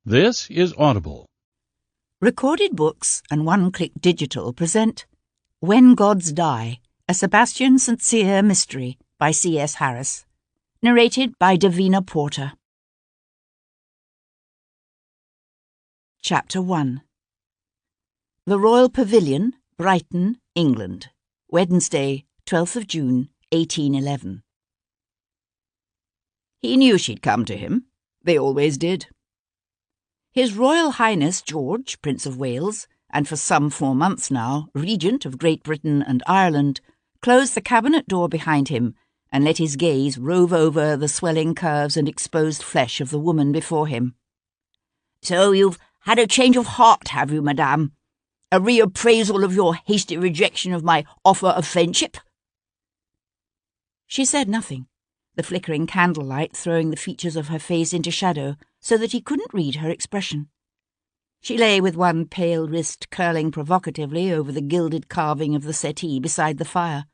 This is Audible. Recorded Books and One-Click Digital present When Gods Die, a Sebastian St mystery by C.S. Harris. Narrated by Davina Porter. Chapter 1. The Royal Pavilion, Brighton, England. Wednesday, 12th of June, 1811. He knew she'd come to him. They always did. His Royal Highness George, Prince of Wales, and for some 4 months now, Regent of Great Britain and Ireland, closed the cabinet door behind him and let his gaze rove over the swelling curves and exposed flesh of the woman before him. "So you've had a change of heart, have you, madame? A reappraisal of your hasty rejection of my offer of friendship?" She said nothing, the flickering candlelight throwing the features of her face into shadow so that he couldn't read her expression. She lay with one pale wrist curling provocatively over the gilded carving of the settee beside the fire.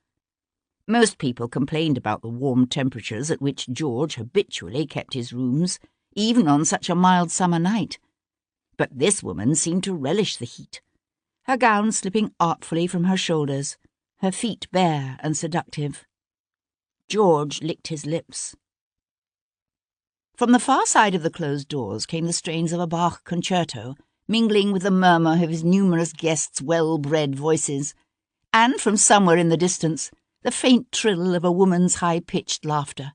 Most people complained about the warm temperatures at which George habitually kept his rooms, even on such a mild summer night. But this woman seemed to relish the heat, her gown slipping artfully from her shoulders, her feet bare and seductive. George licked his lips. From the far side of the closed doors came the strains of a Bach concerto, mingling with the murmur of his numerous guests' well-bred voices, and from somewhere in the distance, the faint trill of a woman's high-pitched laughter.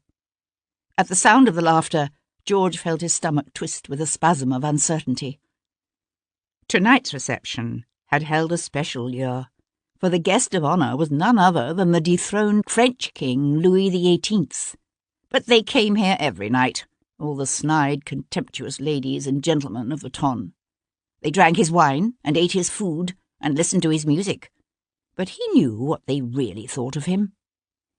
At the sound of the laughter, George felt his stomach twist with a spasm of uncertainty. Tonight's reception had held a special lure, for the guest of honour was none other than the dethroned French King Louis XVIII. But they came here every night, all the snide, contemptuous ladies and gentlemen of the ton. They drank his wine and ate his food and listened to his music. But he knew what they really thought of him.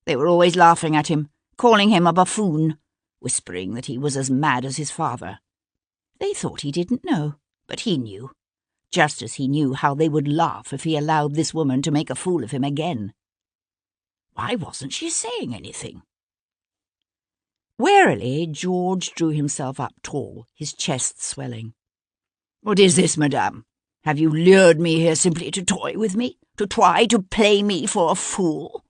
They were always laughing at him, calling him a buffoon, whispering that he was as mad as his father. They thought he didn't know, but he knew, just as he knew how they would laugh if he allowed this woman to make a fool of him again. Why wasn't she saying anything? Warily, George drew himself up tall, his chest swelling. "What is this, madame? Have you lured me here simply to toy with me? To try to play me for a fool?"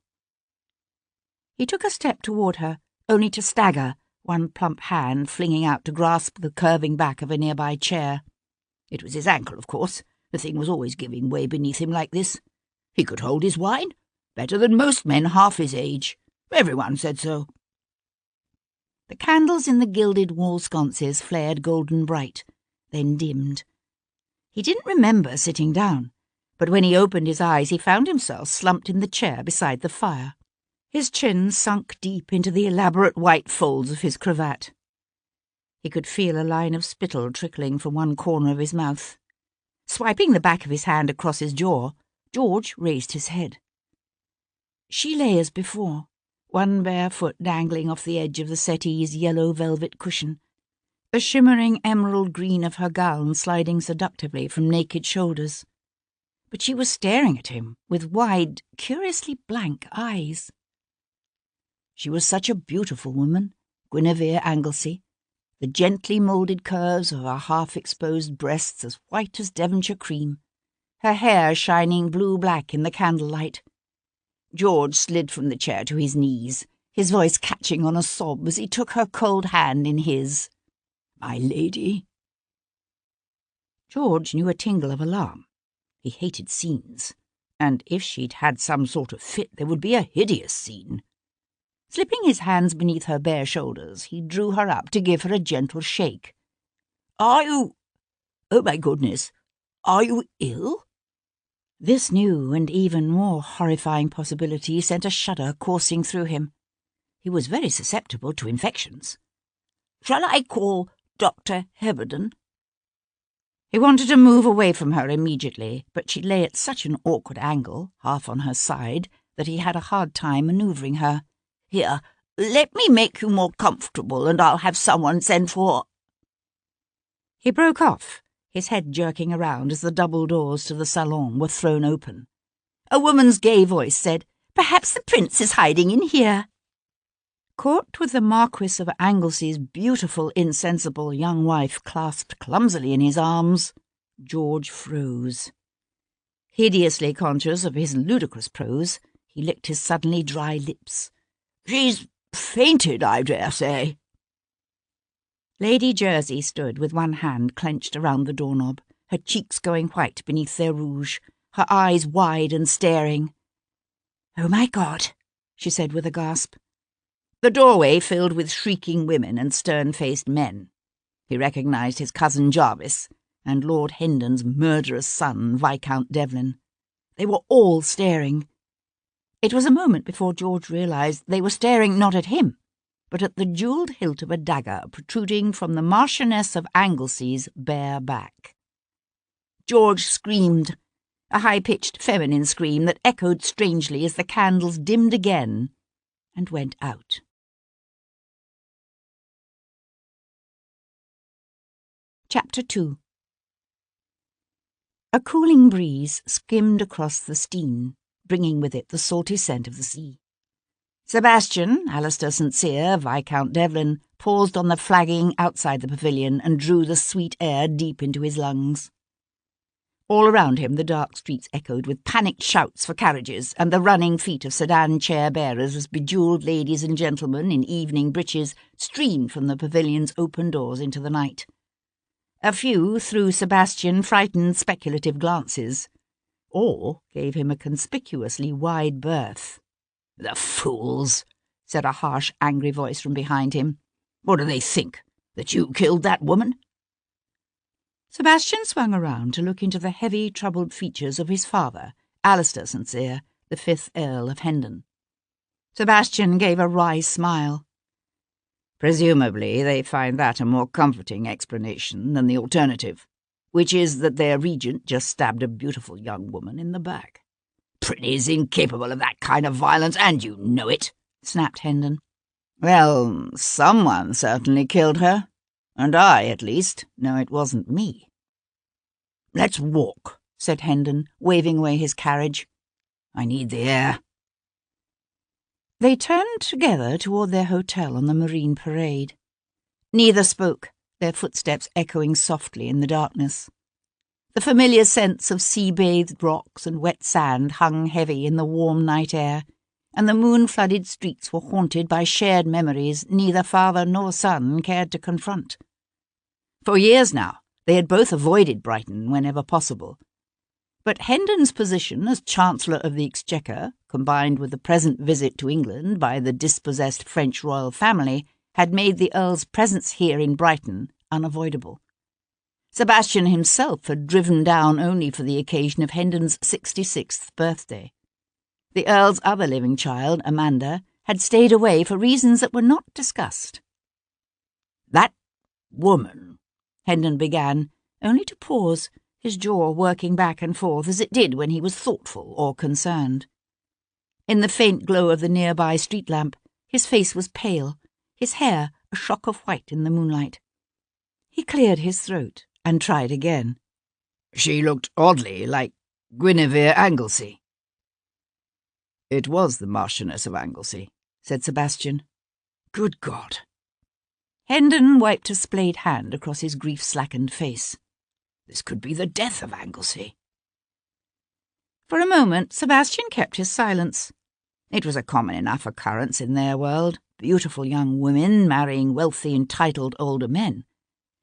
He took a step toward her, only to stagger, one plump hand flinging out to grasp the curving back of a nearby chair. It was his ankle, of course. The thing was always giving way beneath him like this. He could hold his wine, better than most men half his age. Everyone said so. The candles in the gilded wall sconces flared golden bright, then dimmed. He didn't remember sitting down, but when he opened his eyes he found himself slumped in the chair beside the fire, his chin sunk deep into the elaborate white folds of his cravat. He could feel a line of spittle trickling from one corner of his mouth. Swiping the back of his hand across his jaw, George raised his head. She lay as before, one bare foot dangling off the edge of the settee's yellow velvet cushion, the shimmering emerald green of her gown sliding seductively from naked shoulders. But she was staring at him with wide, curiously blank eyes. She was such a beautiful woman, Guinevere Anglesey, the gently moulded curves of her half-exposed breasts as white as Devonshire cream, her hair shining blue-black in the candlelight. George slid from the chair to his knees, his voice catching on a sob as he took her cold hand in his. "My lady." George knew a tingle of alarm. He hated scenes, and if she'd had some sort of fit there would be a hideous scene. Slipping his hands beneath her bare shoulders, he drew her up to give her a gentle shake. "Are you... oh my goodness, are you ill?" This new and even more horrifying possibility sent a shudder coursing through him. He was very susceptible to infections. "Shall I call Dr. Heberden?" He wanted to move away from her immediately, but she lay at such an awkward angle, half on her side, that he had a hard time manoeuvring her. "Here, let me make you more comfortable and I'll have someone sent for—" He broke off, his head jerking around as the double doors to the salon were thrown open. A woman's gay voice said, "Perhaps the prince is hiding in here." Caught with the Marquis of Anglesy's beautiful, insensible young wife clasped clumsily in his arms, George froze. Hideously conscious of his ludicrous prose, he licked his suddenly dry lips. "She's fainted, I dare say." Lady Jersey stood with one hand clenched around the doorknob, her cheeks going white beneath their rouge, her eyes wide and staring. "Oh, my God," she said with a gasp. The doorway filled with shrieking women and stern-faced men. He recognised his cousin Jarvis and Lord Hendon's murderous son, Viscount Devlin. They were all staring. It was a moment before George realised they were staring not at him, but at the jewelled hilt of a dagger protruding from the Marchioness of Anglesy's bare back. George screamed, a high-pitched feminine scream that echoed strangely as the candles dimmed again and went out. Chapter 2. A cooling breeze skimmed across the Steine, bringing with it the salty scent of the sea. Sebastian St, Viscount Devlin, paused on the flagging outside the pavilion and drew the sweet air deep into his lungs. All around him the dark streets echoed with panicked shouts for carriages and the running feet of sedan chair-bearers as bejewelled ladies and gentlemen in evening breeches streamed from the pavilion's open doors into the night. A few threw Sebastian frightened, speculative glances, or gave him a conspicuously wide berth. "The fools!" said a harsh, angry voice from behind him. "What do they think? That you killed that woman?" Sebastian swung around to look into the heavy, troubled features of his father, St, the 5th Earl of Hendon. Sebastian gave a wry smile. "Presumably they find that a more comforting explanation than the alternative, which is that their regent just stabbed a beautiful young woman in the back." "Prinny's incapable of that kind of violence, and you know it," snapped Hendon. "Well, someone certainly killed her, and I, at least, know it wasn't me." "Let's walk," said Hendon, waving away his carriage. "I need the air." They turned together toward their hotel on the Marine Parade. Neither spoke, their footsteps echoing softly in the darkness. The familiar scents of sea-bathed rocks and wet sand hung heavy in the warm night air, and the moon-flooded streets were haunted by shared memories neither father nor son cared to confront. For years now, they had both avoided Brighton whenever possible. But Hendon's position as Chancellor of the Exchequer, combined with the present visit to England by the dispossessed French royal family, had made the Earl's presence here in Brighton unavoidable. Sebastian himself had driven down only for the occasion of Hendon's 66th birthday. The Earl's other living child, Amanda, had stayed away for reasons that were not discussed. "That woman," Hendon began, only to pause, his jaw working back and forth as it did when he was thoughtful or concerned. In the faint glow of the nearby street lamp, his face was pale, his hair a shock of white in the moonlight. He cleared his throat and tried again. "She looked oddly like Guinevere Anglesey." "It was the Marchioness of Anglesey," said Sebastian. "Good God!" Hendon wiped a splayed hand across his grief-slackened face. This could be the death of Anglesey. For a moment, Sebastian kept his silence. It was a common enough occurrence in their world, beautiful young women marrying wealthy, entitled older men.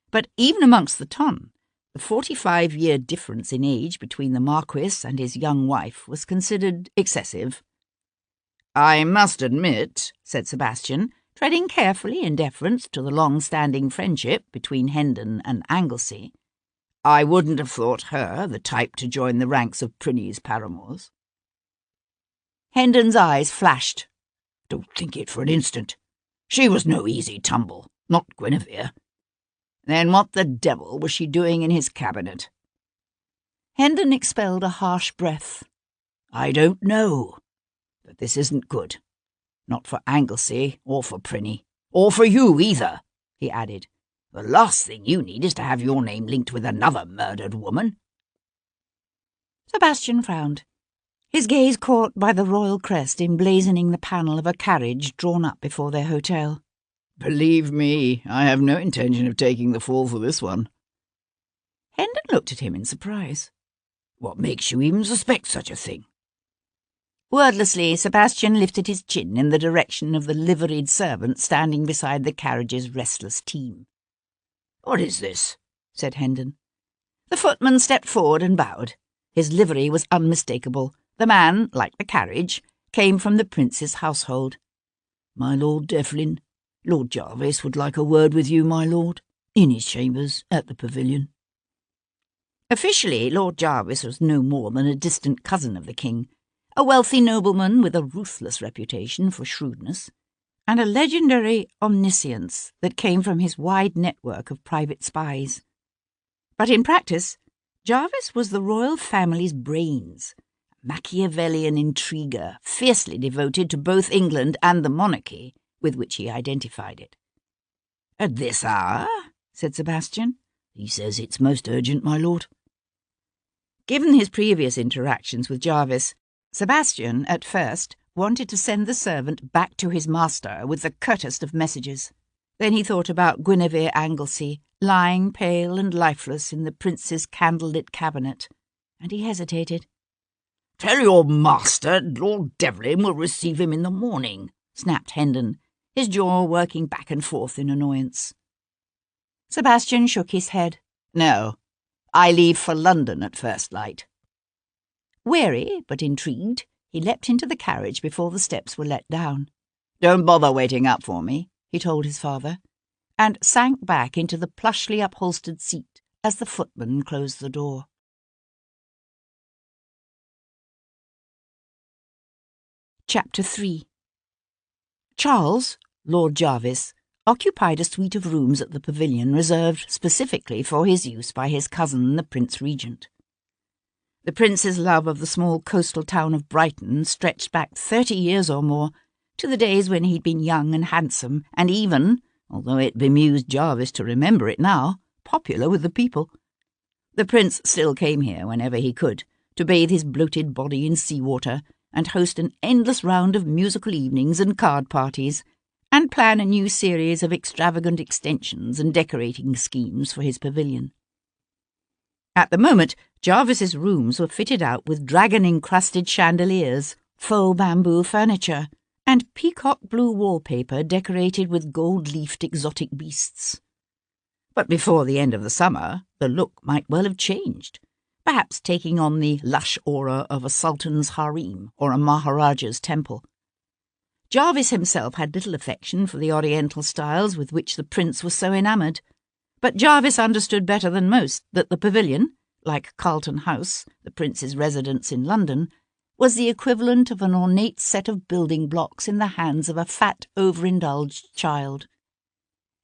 But even amongst the ton, the 45-year difference in age between the Marquis and his young wife was considered excessive. "I must admit," said Sebastian, treading carefully in deference to the long-standing friendship between Hendon and Anglesey, "I wouldn't have thought her the type to join the ranks of Prinny's paramours." Hendon's eyes flashed. "Don't think it for an instant. She was no easy tumble, not Guinevere. Then what the devil was she doing in his cabinet?" Hendon expelled a harsh breath. "I don't know. But this isn't good. Not for Anglesey, or for Prinny, or for you either," he added. "The last thing you need is to have your name linked with another murdered woman." Sebastian frowned. his gaze caught by the royal crest emblazoning the panel of a carriage drawn up before their hotel. "Believe me, I have no intention of taking the fall for this one." Hendon looked at him in surprise. "What makes you even suspect such a thing?" Wordlessly, Sebastian lifted his chin in the direction of the liveried servant standing beside the carriage's restless team. "What is this?" said Hendon. The footman stepped forward and bowed. His livery was unmistakable. The man, like the carriage, came from the prince's household. "My Lord Devlin, Lord Jarvis would like a word with you, my lord, in his chambers at the pavilion." Officially, Lord Jarvis was no more than a distant cousin of the king, a wealthy nobleman with a ruthless reputation for shrewdness, and a legendary omniscience that came from his wide network of private spies. But in practice, Jarvis was the royal family's brains, a Machiavellian intriguer fiercely devoted to both England and the monarchy, with which he identified it. "At this hour?" said Sebastian. "He says it's most urgent, my lord." Given his previous interactions with Jarvis, Sebastian, at first, wanted to send the servant back to his master with the curtest of messages. Then he thought about Guinevere Anglesey, lying pale and lifeless in the prince's candlelit cabinet, and he hesitated. "Tell your master Lord Devlin will receive him in the morning," snapped Hendon, his jaw working back and forth in annoyance. Sebastian shook his head. "No, I leave for London at first light." Wary, but intrigued, he leapt into the carriage before the steps were let down. "Don't bother waiting up for me," he told his father, and sank back into the plushly upholstered seat as the footman closed the door. Chapter 3. Charles, Lord Jarvis, occupied a suite of rooms at the pavilion reserved specifically for his use by his cousin, the Prince Regent. The prince's love of the small coastal town of Brighton stretched back 30 years or more, to the days when he'd been young and handsome, and even, although it bemused Jarvis to remember it now, popular with the people. The prince still came here whenever he could, to bathe his bloated body in seawater, and host an endless round of musical evenings and card parties, and plan a new series of extravagant extensions and decorating schemes for his pavilion. At the moment, Jarvis's rooms were fitted out with dragon-encrusted chandeliers, faux bamboo furniture, and peacock-blue wallpaper decorated with gold-leafed exotic beasts. But before the end of the summer, the look might well have changed, perhaps taking on the lush aura of a sultan's harem or a maharaja's temple. Jarvis himself had little affection for the oriental styles with which the prince was so enamoured, but Jarvis understood better than most that the pavilion, like Carlton House, the prince's residence in London, was the equivalent of an ornate set of building blocks in the hands of a fat, overindulged child.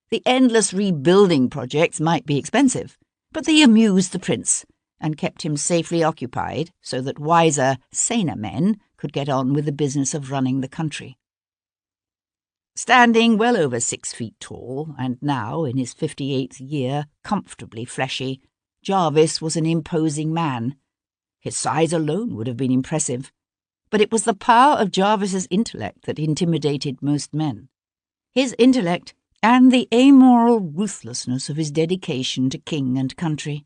The endless rebuilding projects might be expensive, but they amused the prince and kept him safely occupied so that wiser, saner men could get on with the business of running the country. Standing well over 6 feet tall, and now, in his 58th year, comfortably fleshy, Jarvis was an imposing man. His size alone would have been impressive, but it was the power of Jarvis's intellect that intimidated most men. His intellect and the amoral ruthlessness of his dedication to king and country.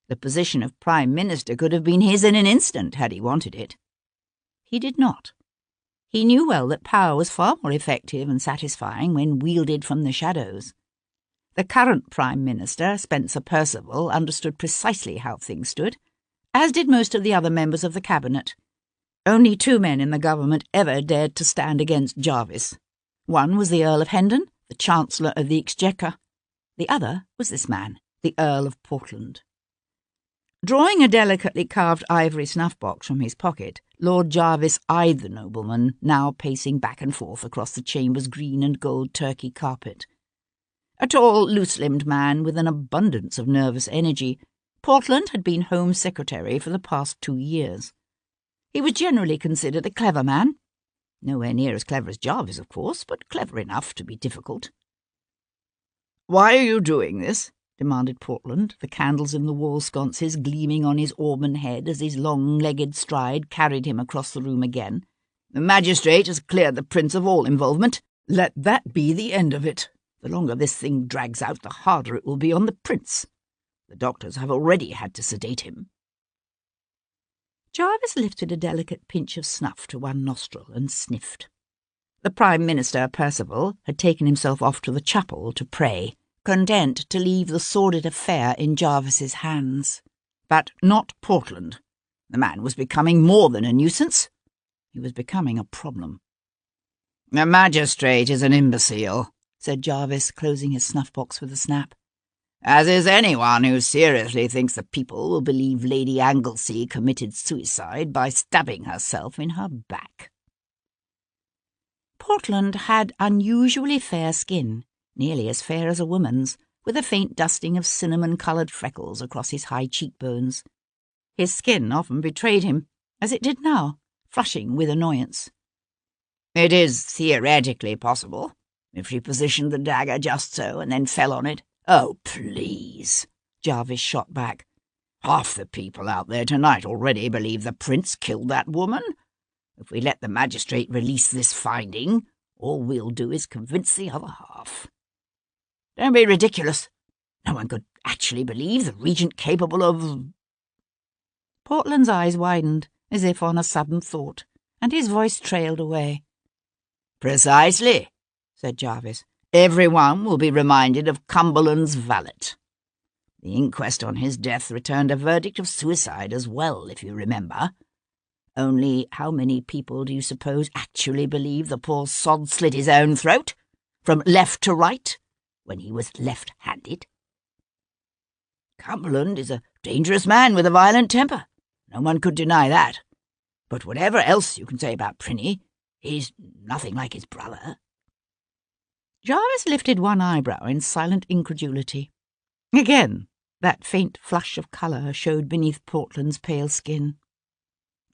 The position of Prime Minister could have been his in an instant had he wanted it. He did not. He knew well that power was far more effective and satisfying when wielded from the shadows. The current Prime Minister, Spencer Perceval, understood precisely how things stood, as did most of the other members of the cabinet. Only 2 men in the government ever dared to stand against Jarvis. One was the Earl of Hendon, the Chancellor of the Exchequer. The other was this man, the Earl of Portland. Drawing a delicately carved ivory snuff-box from his pocket, Lord Jarvis eyed the nobleman, now pacing back and forth across the chamber's green and gold turkey carpet. A tall, loose-limbed man with an abundance of nervous energy, Portland had been Home Secretary for the past 2 years. He was generally considered a clever man. Nowhere near as clever as Jarvis, of course, but clever enough to be difficult. "Why are you doing this?" demanded Portland, the candles in the wall sconces gleaming on his auburn head as his long-legged stride carried him across the room again. "The magistrate has cleared the prince of all involvement. Let that be the end of it. The longer this thing drags out, the harder it will be on the prince. The doctors have already had to sedate him." Jarvis lifted a delicate pinch of snuff to one nostril and sniffed. The Prime Minister, Percival, had taken himself off to the chapel to pray, content to leave the sordid affair in Jarvis's hands. But not Portland. The man was becoming more than a nuisance. He was becoming a problem. "The magistrate is an imbecile," said Jarvis, closing his snuff-box with a snap. "As is anyone who seriously thinks the people will believe Lady Anglesey committed suicide by stabbing herself in her back." Portland had unusually fair skin, nearly as fair as a woman's, with a faint dusting of cinnamon-coloured freckles across his high cheekbones. His skin often betrayed him, as it did now, flushing with annoyance. "It is theoretically possible, if she positioned the dagger just so and then fell on it." "Oh, please," Jarvis shot back. "Half the people out there tonight already believe the prince killed that woman. If we let the magistrate release this finding, all we'll do is convince the other half." "Don't be ridiculous. No one could actually believe the regent capable of—" Portland's eyes widened, as if on a sudden thought, and his voice trailed away. "Precisely," said Jarvis. "Everyone will be reminded of Cumberland's valet. The inquest on his death returned a verdict of suicide as well, if you remember. Only how many people do you suppose actually believe the poor sod slit his own throat, from left to right, when he was left-handed? Cumberland is a dangerous man with a violent temper. No one could deny that. But whatever else you can say about Prinny, he's nothing like his brother." Jarvis lifted one eyebrow in silent incredulity. Again, that faint flush of colour showed beneath Portland's pale skin.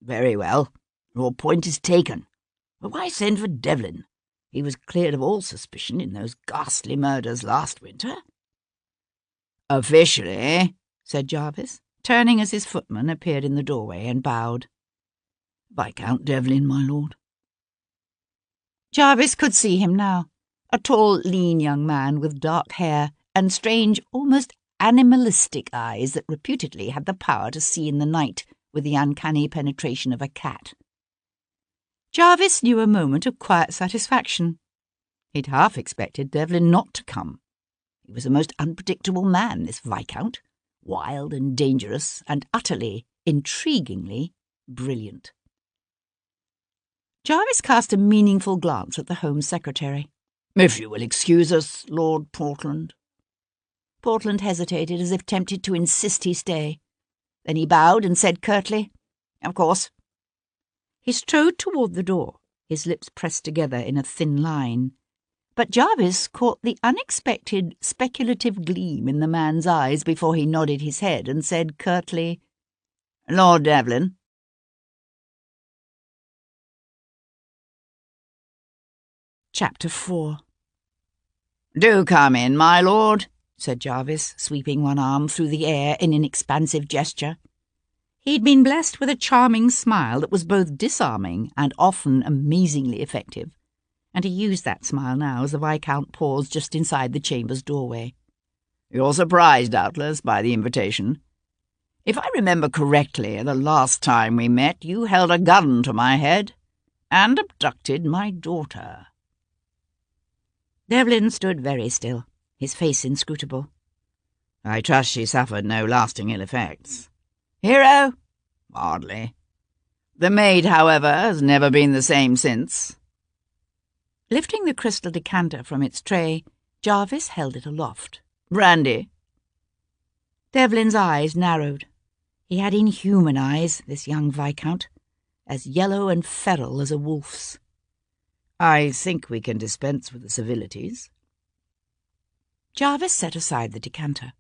"Very well. Your point is taken. But why send for Devlin? He was cleared of all suspicion in those ghastly murders last winter." "Officially," said Jarvis, turning as his footman appeared in the doorway and bowed. "Viscount Devlin, my lord." Jarvis could see him now, a tall, lean young man with dark hair and strange, almost animalistic eyes that reputedly had the power to see in the night with the uncanny penetration of a cat. Jarvis knew a moment of quiet satisfaction. He'd half expected Devlin not to come. He was a most unpredictable man, this Viscount, wild and dangerous and utterly, intriguingly brilliant. Jarvis cast a meaningful glance at the Home Secretary. "If you will excuse us, Lord Portland." Portland hesitated as if tempted to insist he stay. Then he bowed and said curtly, "Of course." He strode toward the door, his lips pressed together in a thin line. But Jarvis caught the unexpected speculative gleam in the man's eyes before he nodded his head and said curtly, "Lord Devlin." Chapter 4. "Do come in, my lord," said Jarvis, sweeping one arm through the air in an expansive gesture. He'd been blessed with a charming smile that was both disarming and often amazingly effective, and he used that smile now as the Viscount paused just inside the chamber's doorway. "You're surprised, doubtless, by the invitation. If I remember correctly, the last time we met you held a gun to my head and abducted my daughter." Devlin stood very still, his face inscrutable. "I trust she suffered no lasting ill effects." "Hero? Hardly. The maid, however, has never been the same since." Lifting the crystal decanter from its tray, Jarvis held it aloft. "Brandy?" Devlin's eyes narrowed. He had inhuman eyes, this young Viscount, as yellow and feral as a wolf's. "I think we can dispense with the civilities." Jarvis set aside the decanter.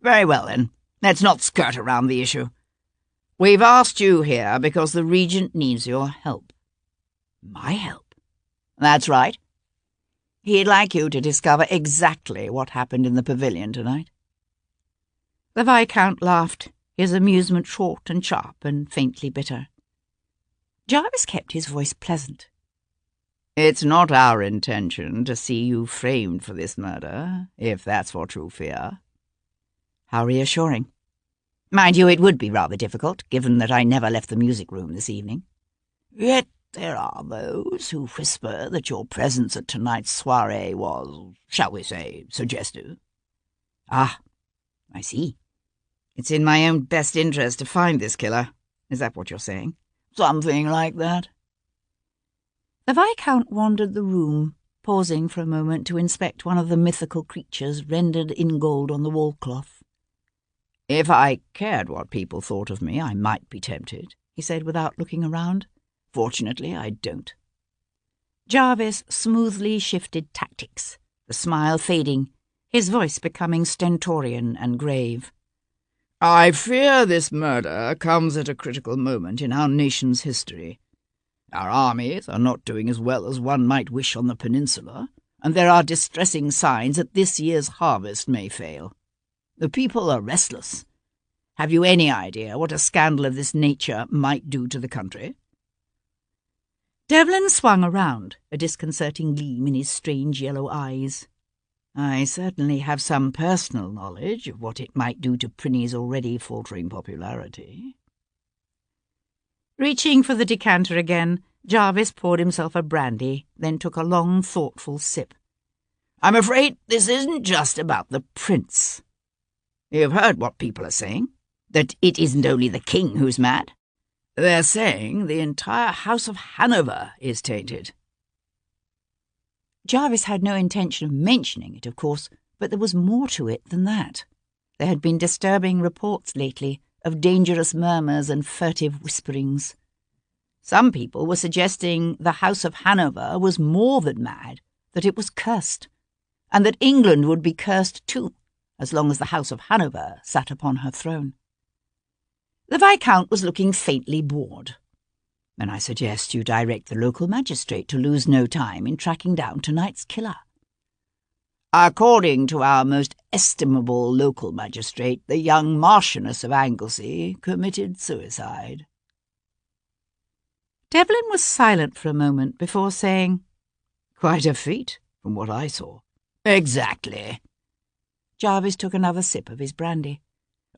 "Very well, then. Let's not skirt around the issue. We've asked you here because the Regent needs your help." "My help?" "That's right. He'd like you to discover exactly what happened in the pavilion tonight." The Viscount laughed, his amusement short and sharp and faintly bitter. Jarvis kept his voice pleasant. "It's not our intention to see you framed for this murder, if that's what you fear." How reassuring. Mind you, it would be rather difficult, given that I never left the music room this evening. Yet there are those who whisper that your presence at tonight's soirée was, shall we say, suggestive. Ah, I see. It's in my own best interest to find this killer. Is that what you're saying? Something like that. The Viscount wandered the room, pausing for a moment to inspect one of the mythical creatures rendered in gold on the wall-cloth. "If I cared what people thought of me, I might be tempted," he said without looking around. "Fortunately, I don't." Jarvis smoothly shifted tactics, the smile fading, his voice becoming stentorian and grave. "I fear this murder comes at a critical moment in our nation's history. Our armies are not doing as well as one might wish on the peninsula, and there are distressing signs that this year's harvest may fail. The people are restless. Have you any idea what a scandal of this nature might do to the country?" Devlin swung around, a disconcerting gleam in his strange yellow eyes. "I certainly have some personal knowledge of what it might do to Prinny's already faltering popularity." Reaching for the decanter again, Jarvis poured himself a brandy, then took a long, thoughtful sip. "I'm afraid this isn't just about the prince. You've heard what people are saying, that it isn't only the king who's mad. They're saying the entire House of Hanover is tainted." Jarvis had no intention of mentioning it, of course, but there was more to it than that. There had been disturbing reports lately of dangerous murmurs and furtive whisperings. Some people were suggesting the House of Hanover was more than mad, that it was cursed, and that England would be cursed too, as long as the House of Hanover sat upon her throne. The Viscount was looking faintly bored. "Then I suggest you direct the local magistrate to lose no time in tracking down tonight's killer." "According to our most estimable local magistrate, the young Marchioness of Anglesey committed suicide." Devlin was silent for a moment before saying, "Quite a feat, from what I saw." "Exactly." Jarvis took another sip of his brandy.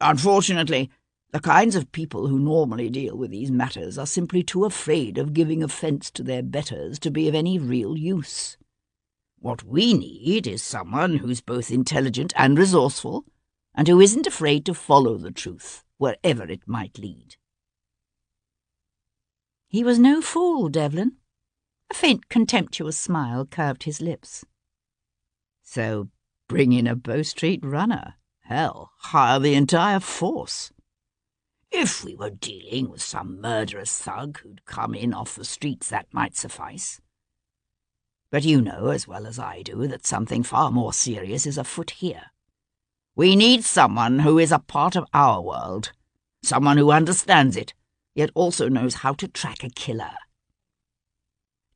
"Unfortunately, the kinds of people who normally deal with these matters are simply too afraid of giving offence to their betters to be of any real use. What we need is someone who's both intelligent and resourceful, and who isn't afraid to follow the truth, wherever it might lead." He was no fool, Devlin. A faint contemptuous smile curved his lips. "So bring in a Bow Street runner. Hell, hire the entire force. If we were dealing with some murderous thug who'd come in off the streets, that might suffice. But you know as well as I do that something far more serious is afoot here. We need someone who is a part of our world, someone who understands it, yet also knows how to track a killer."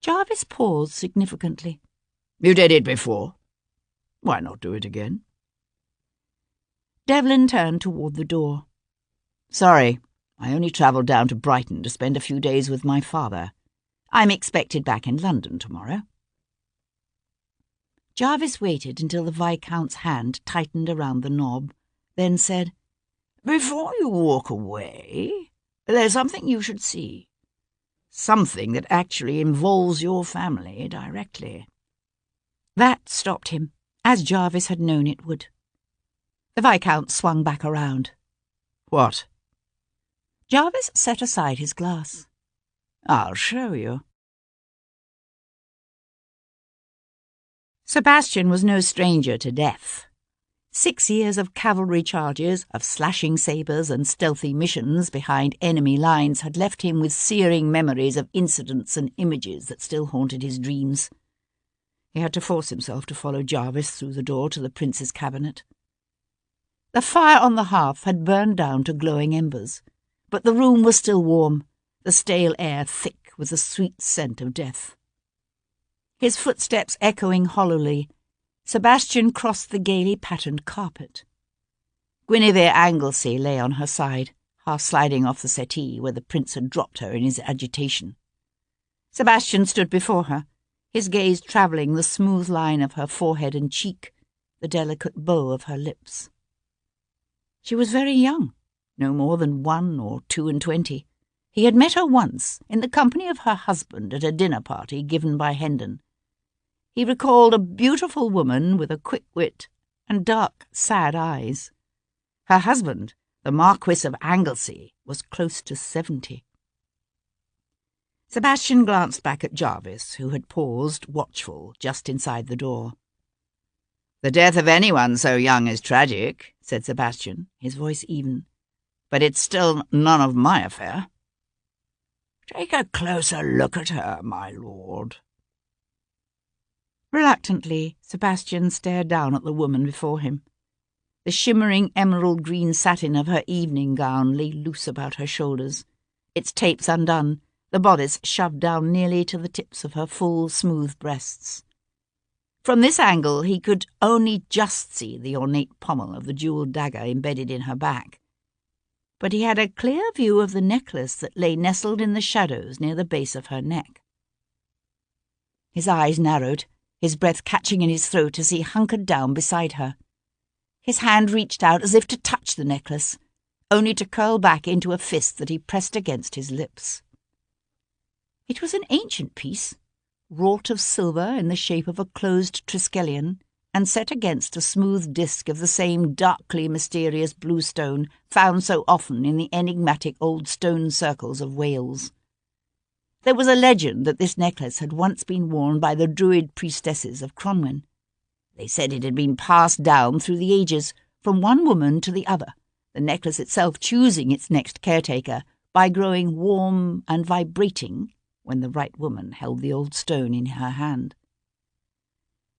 Jarvis paused significantly. "You did it before. Why not do it again?" Devlin turned toward the door. "Sorry, I only travelled down to Brighton to spend a few days with my father. I'm expected back in London tomorrow." Jarvis waited until the Viscount's hand tightened around the knob, then said, "Before you walk away, there's something you should see. Something that actually involves your family directly." That stopped him, as Jarvis had known it would. The Viscount swung back around. "What?" Jarvis set aside his glass. "I'll show you." Sebastian was no stranger to death. 6 years of cavalry charges, of slashing sabres and stealthy missions behind enemy lines had left him with searing memories of incidents and images that still haunted his dreams. He had to force himself to follow Jarvis through the door to the prince's cabinet. The fire on the hearth had burned down to glowing embers, but the room was still warm, the stale air thick with the sweet scent of death. His footsteps echoing hollowly, Sebastian crossed the gaily patterned carpet. Guinevere Anglesey lay on her side, half sliding off the settee where the prince had dropped her in his agitation. Sebastian stood before her, his gaze travelling the smooth line of her forehead and cheek, the delicate bow of her lips. She was very young, no more than 1 or 22. He had met her once in the company of her husband at a dinner party given by Hendon. He recalled a beautiful woman with a quick wit and dark, sad eyes. Her husband, the Marquis of Anglesey, was close to 70. Sebastian glanced back at Jarvis, who had paused, watchful, just inside the door. "The death of anyone so young is tragic," said Sebastian, his voice even, "but it's still none of my affair." "Take a closer look at her, my lord." Reluctantly, Sebastian stared down at the woman before him. The shimmering emerald-green satin of her evening gown lay loose about her shoulders, its tapes undone, the bodice shoved down nearly to the tips of her full, smooth breasts. From this angle he could only just see the ornate pommel of the jewelled dagger embedded in her back, but he had a clear view of the necklace that lay nestled in the shadows near the base of her neck. His eyes narrowed, his breath catching in his throat as he hunkered down beside her. His hand reached out as if to touch the necklace, only to curl back into a fist that he pressed against his lips. It was an ancient piece, wrought of silver in the shape of a closed triskelion, and set against a smooth disk of the same darkly mysterious blue stone found so often in the enigmatic old stone circles of Wales. There was a legend that this necklace had once been worn by the Druid priestesses of Cronwen. They said it had been passed down through the ages, from one woman to the other, the necklace itself choosing its next caretaker by growing warm and vibrating when the right woman held the old stone in her hand.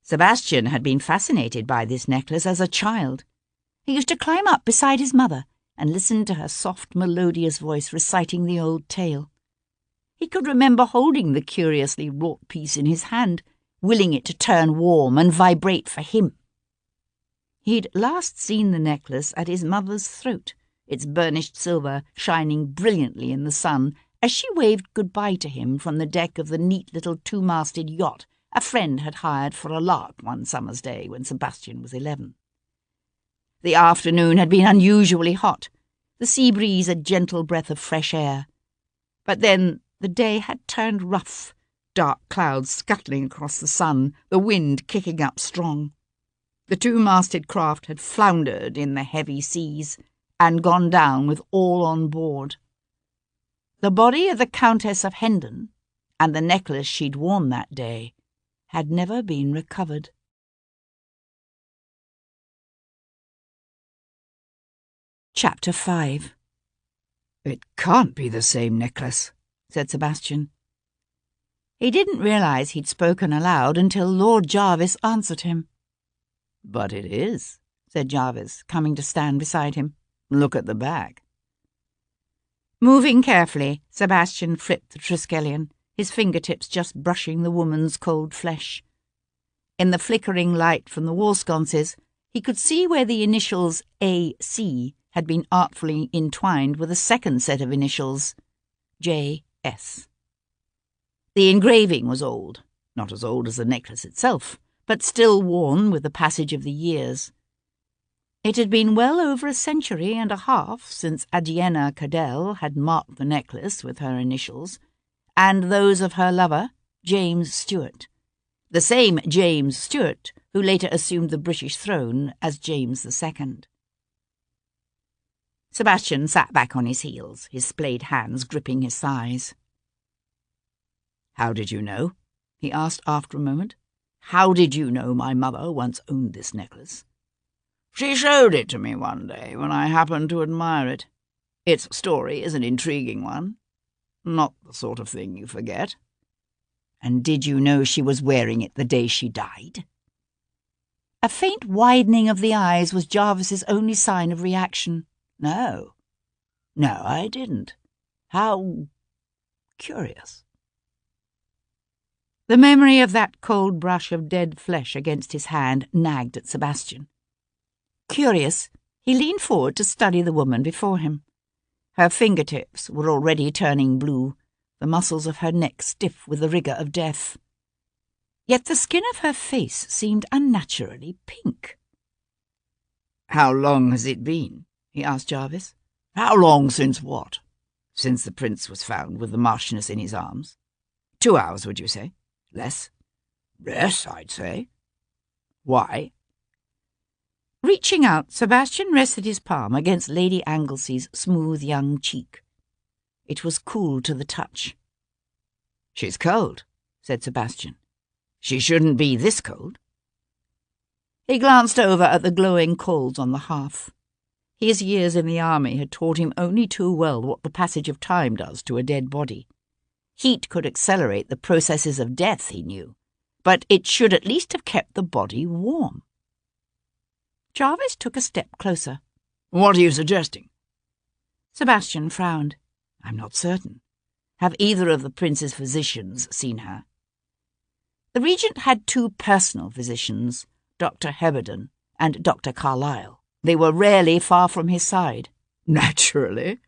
Sebastian had been fascinated by this necklace as a child. He used to climb up beside his mother and listen to her soft, melodious voice reciting the old tale. He could remember holding the curiously wrought piece in his hand, willing it to turn warm and vibrate for him. He'd last seen the necklace at his mother's throat, its burnished silver shining brilliantly in the sun as she waved goodbye to him from the deck of the neat little 2-masted yacht a friend had hired for a lark one summer's day when Sebastian was 11. The afternoon had been unusually hot, the sea breeze a gentle breath of fresh air. But then the day had turned rough, dark clouds scuttling across the sun, the wind kicking up strong. The 2-masted craft had floundered in the heavy seas and gone down with all on board. The body of the Countess of Hendon, and the necklace she'd worn that day, had never been recovered. Chapter 5. "It can't be the same necklace," said Sebastian. He didn't realise he'd spoken aloud until Lord Jarvis answered him. "But it is," said Jarvis, coming to stand beside him. "Look at the back." Moving carefully, Sebastian flipped the triskelion, his fingertips just brushing the woman's cold flesh. In the flickering light from the wall sconces, he could see where the initials A.C. had been artfully entwined with a second set of initials, J.S. The engraving was old, not as old as the necklace itself, but still worn with the passage of the years. It had been well over a century and a half since Adriana Cadell had marked the necklace with her initials, and those of her lover, James Stuart, the same James Stuart who later assumed the British throne as James II. Sebastian sat back on his heels, his splayed hands gripping his thighs. "How did you know?" he asked after a moment. "How did you know my mother once owned this necklace?" "She showed it to me one day when I happened to admire it. Its story is an intriguing one. Not the sort of thing you forget." "And did you know she was wearing it the day she died?" A faint widening of the eyes was Jarvis's only sign of reaction. No, I didn't. How curious." The memory of that cold brush of dead flesh against his hand nagged at Sebastian. Curious, He leaned forward to study the woman before him. Her fingertips were already turning blue, the muscles of her neck stiff with the rigour of death. Yet the skin of her face seemed unnaturally pink. "How long has it been?" he asked Jarvis. "How long since what?" "Since the prince was found with the marchioness in his arms. 2 hours, would you say? Less?" "Less, I'd say." "Why?" Reaching out, Sebastian rested his palm against Lady Anglesy's smooth young cheek. It was cool to the touch. "She's cold," said Sebastian. "She shouldn't be this cold." He glanced over at the glowing coals on the hearth. His years in the army had taught him only too well what the passage of time does to a dead body. Heat could accelerate the processes of death, he knew, but it should at least have kept the body warm. Jarvis took a step closer. "What are you suggesting?" Sebastian frowned. "I'm not certain. Have either of the prince's physicians seen her?" The regent had 2 personal physicians, Dr. Heberden and Dr. Carlyle. They were rarely far from his side. "Naturally."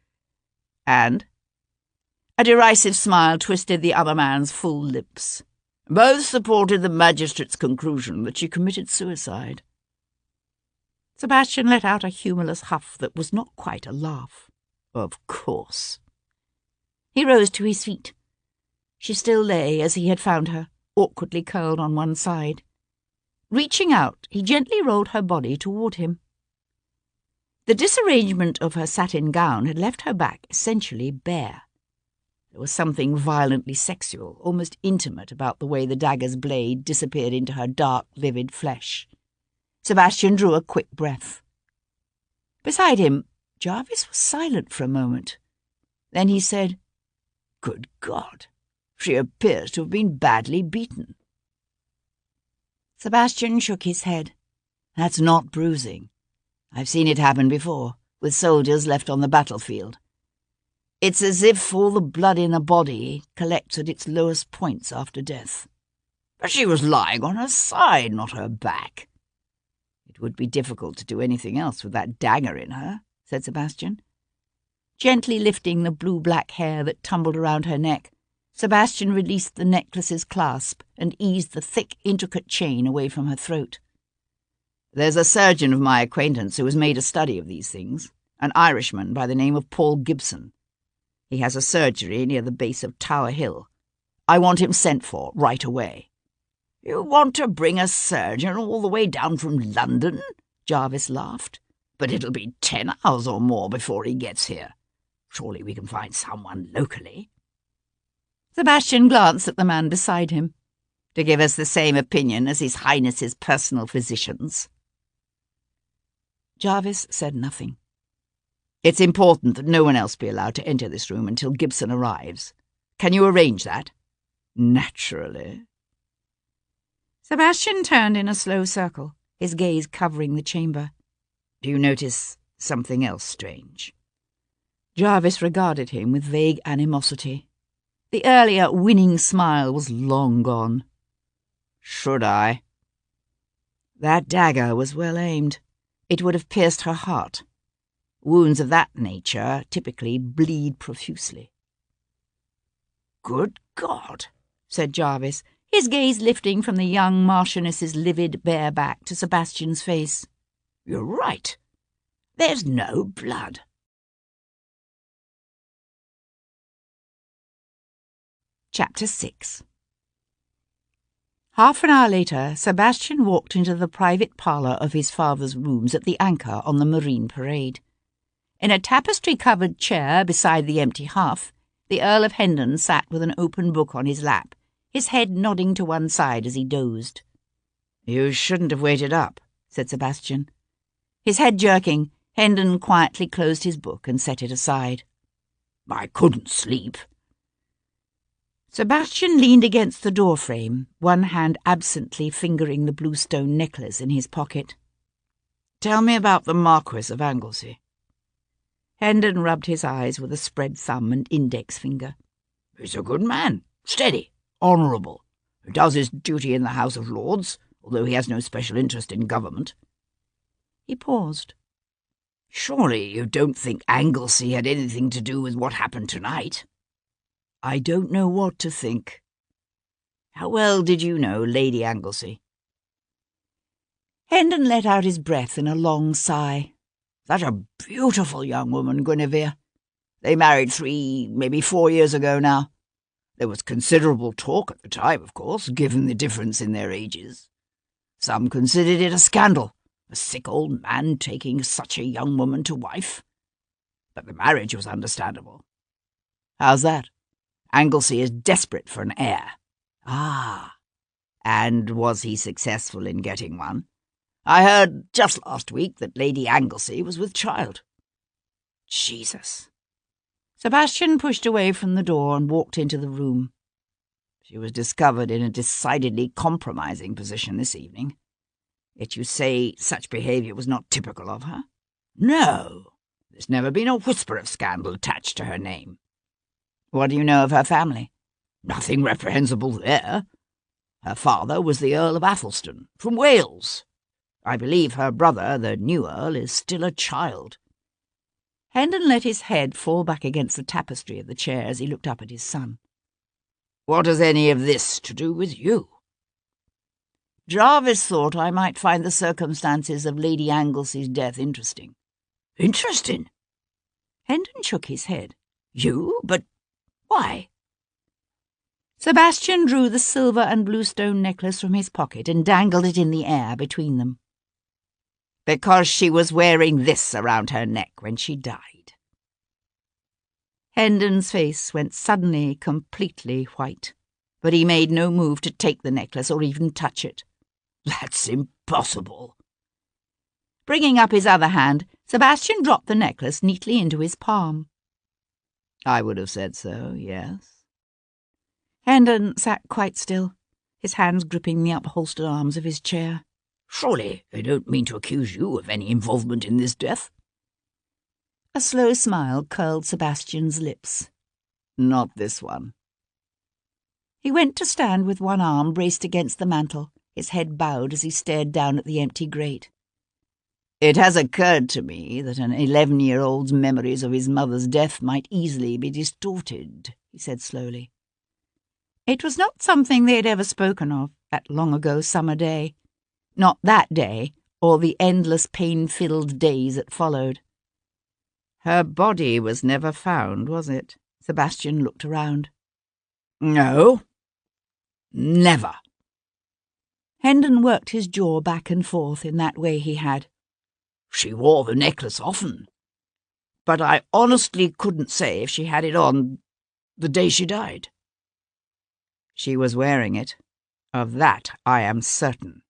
"And?" A derisive smile twisted the other man's full lips. "Both supported the magistrate's conclusion that she committed suicide." Sebastian let out a humourless huff that was not quite a laugh. "Of course." He rose to his feet. She still lay as he had found her, awkwardly curled on one side. Reaching out, he gently rolled her body toward him. The disarrangement of her satin gown had left her back essentially bare. There was something violently sexual, almost intimate, about the way the dagger's blade disappeared into her dark, livid flesh. Sebastian drew a quick breath. Beside him, Jarvis was silent for a moment. Then he said, "Good God, she appears to have been badly beaten." Sebastian shook his head. "That's not bruising. I've seen it happen before, with soldiers left on the battlefield. It's as if all the blood in a body collects at its lowest points after death. But she was lying on her side, not her back." "It would be difficult to do anything else with that dagger in her," said Sebastian. Gently lifting the blue-black hair that tumbled around her neck, Sebastian released the necklace's clasp and eased the thick, intricate chain away from her throat. "There's a surgeon of my acquaintance who has made a study of these things, an Irishman by the name of Paul Gibson. He has a surgery near the base of Tower Hill. I want him sent for right away." "You want to bring a surgeon all the way down from London?" Jarvis laughed. "But it'll be 10 hours or more before he gets here. Surely we can find someone locally." Sebastian glanced at the man beside him. "To give us the same opinion as His Highness's personal physicians?" Jarvis said nothing. "It's important that no one else be allowed to enter this room until Gibson arrives. Can you arrange that?" "Naturally." Sebastian turned in a slow circle, his gaze covering the chamber. "Do you notice something else strange?" Jarvis regarded him with vague animosity. The earlier winning smile was long gone. "Should I?" That dagger was well aimed. It would have pierced her heart. Wounds of that nature typically bleed profusely. "Good God," said Jarvis, his gaze lifting from the young marchioness's livid bare back to Sebastian's face. "You're right. There's no blood." Chapter 6. Half an hour later, Sebastian walked into the private parlour of his father's rooms at the Anchor on the Marine Parade. In a tapestry-covered chair beside the empty hearth, the Earl of Hendon sat with an open book on his lap, his head nodding to one side as he dozed. "You shouldn't have waited up," said Sebastian. His head jerking, Hendon quietly closed his book and set it aside. "I couldn't sleep." Sebastian leaned against the doorframe, one hand absently fingering the bluestone necklace in his pocket. "Tell me about the Marquis of Anglesey." Hendon rubbed his eyes with a spread thumb and index finger. "He's a good man, steady, honourable, who does his duty in the House of Lords, although he has no special interest in government." He paused. Surely you don't think Anglesey had anything to do with what happened tonight? I don't know what to think. How well did you know Lady Anglesey? Hendon let out his breath in a long sigh. Such a beautiful young woman, Guinevere. They married 3, maybe 4 years ago now. There was considerable talk at the time, of course, given the difference in their ages. Some considered it a scandal, a sick old man taking such a young woman to wife. But the marriage was understandable. How's that? Anglesey is desperate for an heir. Ah. And was he successful in getting one? I heard just last week that Lady Anglesey was with child. Jesus. Sebastian pushed away from the door and walked into the room. She was discovered in a decidedly compromising position this evening. Yet you say such behaviour was not typical of her? No. There's never been a whisper of scandal attached to her name. What do you know of her family? Nothing reprehensible there. Her father was the Earl of Athelstan, from Wales. I believe her brother, the new Earl, is still a child. Hendon let his head fall back against the tapestry of the chair as he looked up at his son. What has any of this to do with you? Jarvis thought I might find the circumstances of Lady Anglesey's death interesting. Interesting? Hendon shook his head. You? But why? Sebastian drew the silver and blue stone necklace from his pocket and dangled it in the air between them. Because she was wearing this around her neck when she died. Hendon's face went suddenly completely white, but he made no move to take the necklace or even touch it. That's impossible. Bringing up his other hand, Sebastian dropped the necklace neatly into his palm. I would have said so, yes. Hendon sat quite still, his hands gripping the upholstered arms of his chair. Surely they don't mean to accuse you of any involvement in this death? A slow smile curled Sebastian's lips. Not this one. He went to stand with one arm braced against the mantel, his head bowed as he stared down at the empty grate. It has occurred to me that an 11-year-old's memories of his mother's death might easily be distorted, he said slowly. It was not something they had ever spoken of, that long-ago summer day. Not that day, or the endless pain-filled days that followed. Her body was never found, was it? Sebastian looked around. No. Never. Hendon worked his jaw back and forth in that way he had. She wore the necklace often, but I honestly couldn't say if she had it on the day she died. She was wearing it. Of that I am certain.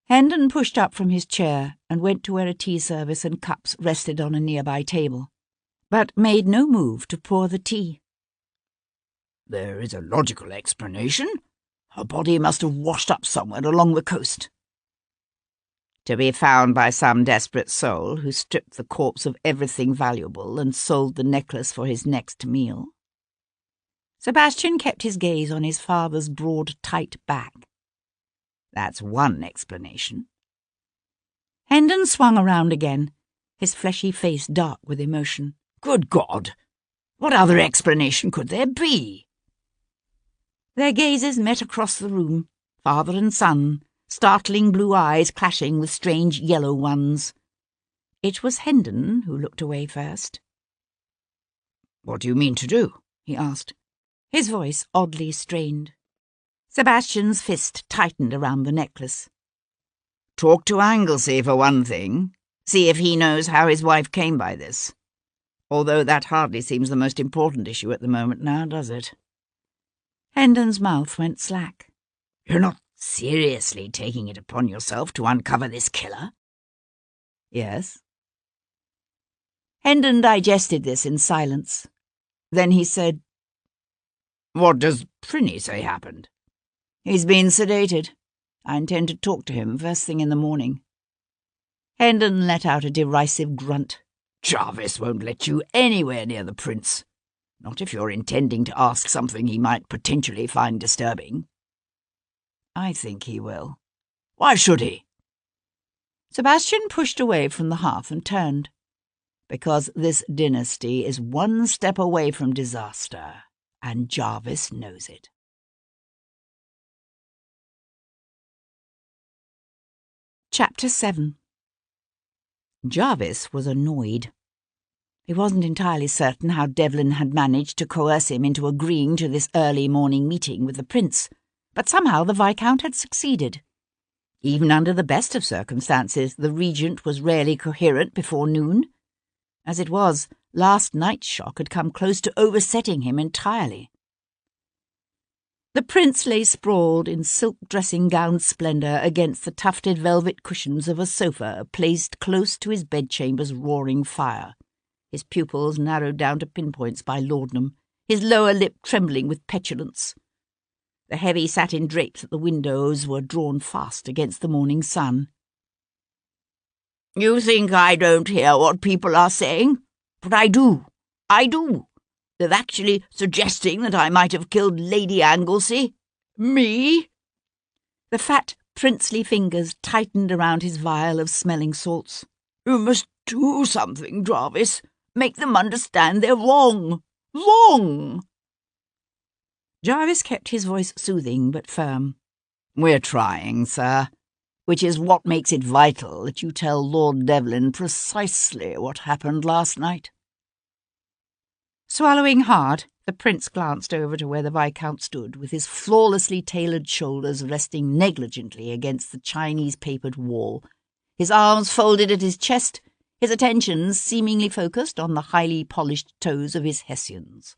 Hendon pushed up from his chair and went to where a tea service and cups rested on a nearby table, but made no move to pour the tea. There is a logical explanation. Her body must have washed up somewhere along the coast. To be found by some desperate soul who stripped the corpse of everything valuable and sold the necklace for his next meal. Sebastian kept his gaze on his father's broad, tight back. That's one explanation. Hendon swung around again, his fleshy face dark with emotion. Good God! What other explanation could there be? Their gazes met across the room, father and son, startling blue eyes clashing with strange yellow ones. It was Hendon who looked away first. What do you mean to do? He asked, his voice oddly strained. Sebastian's fist tightened around the necklace. Talk to Anglesey for one thing. See if he knows how his wife came by this. Although that hardly seems the most important issue at the moment now, does it? Hendon's mouth went slack. You're not seriously taking it upon yourself to uncover this killer? Yes. Hendon digested this in silence. Then he said, What does Prinny say happened? He's been sedated. I intend to talk to him first thing in the morning. Hendon let out a derisive grunt. Jarvis won't let you anywhere near the prince. Not if you're intending to ask something he might potentially find disturbing. I think he will. Why should he? Sebastian pushed away from the hearth and turned. Because this dynasty is one step away from disaster, and Jarvis knows it. Chapter 7. Jarvis was annoyed. He wasn't entirely certain how Devlin had managed to coerce him into agreeing to this early morning meeting with the prince, but somehow the Viscount had succeeded. Even under the best of circumstances, the Regent was rarely coherent before noon. As it was, last night's shock had come close to oversetting him entirely. The prince lay sprawled in silk dressing-gown splendour against the tufted velvet cushions of a sofa placed close to his bedchamber's roaring fire, his pupils narrowed down to pinpoints by laudanum, his lower lip trembling with petulance. The heavy satin drapes at the windows were drawn fast against the morning sun. "You think I don't hear what people are saying? But I do. I do. They're actually suggesting that I might have killed Lady Anglesey. Me?" The fat, princely fingers tightened around his vial of smelling salts. "You must do something, Jarvis. Make them understand they're wrong. Wrong!" Jarvis kept his voice soothing but firm. "We're trying, sir, which is what makes it vital that you tell Lord Devlin precisely what happened last night." Swallowing hard, the prince glanced over to where the Viscount stood, with his flawlessly tailored shoulders resting negligently against the Chinese-papered wall, his arms folded at his chest, his attention seemingly focused on the highly polished toes of his Hessians.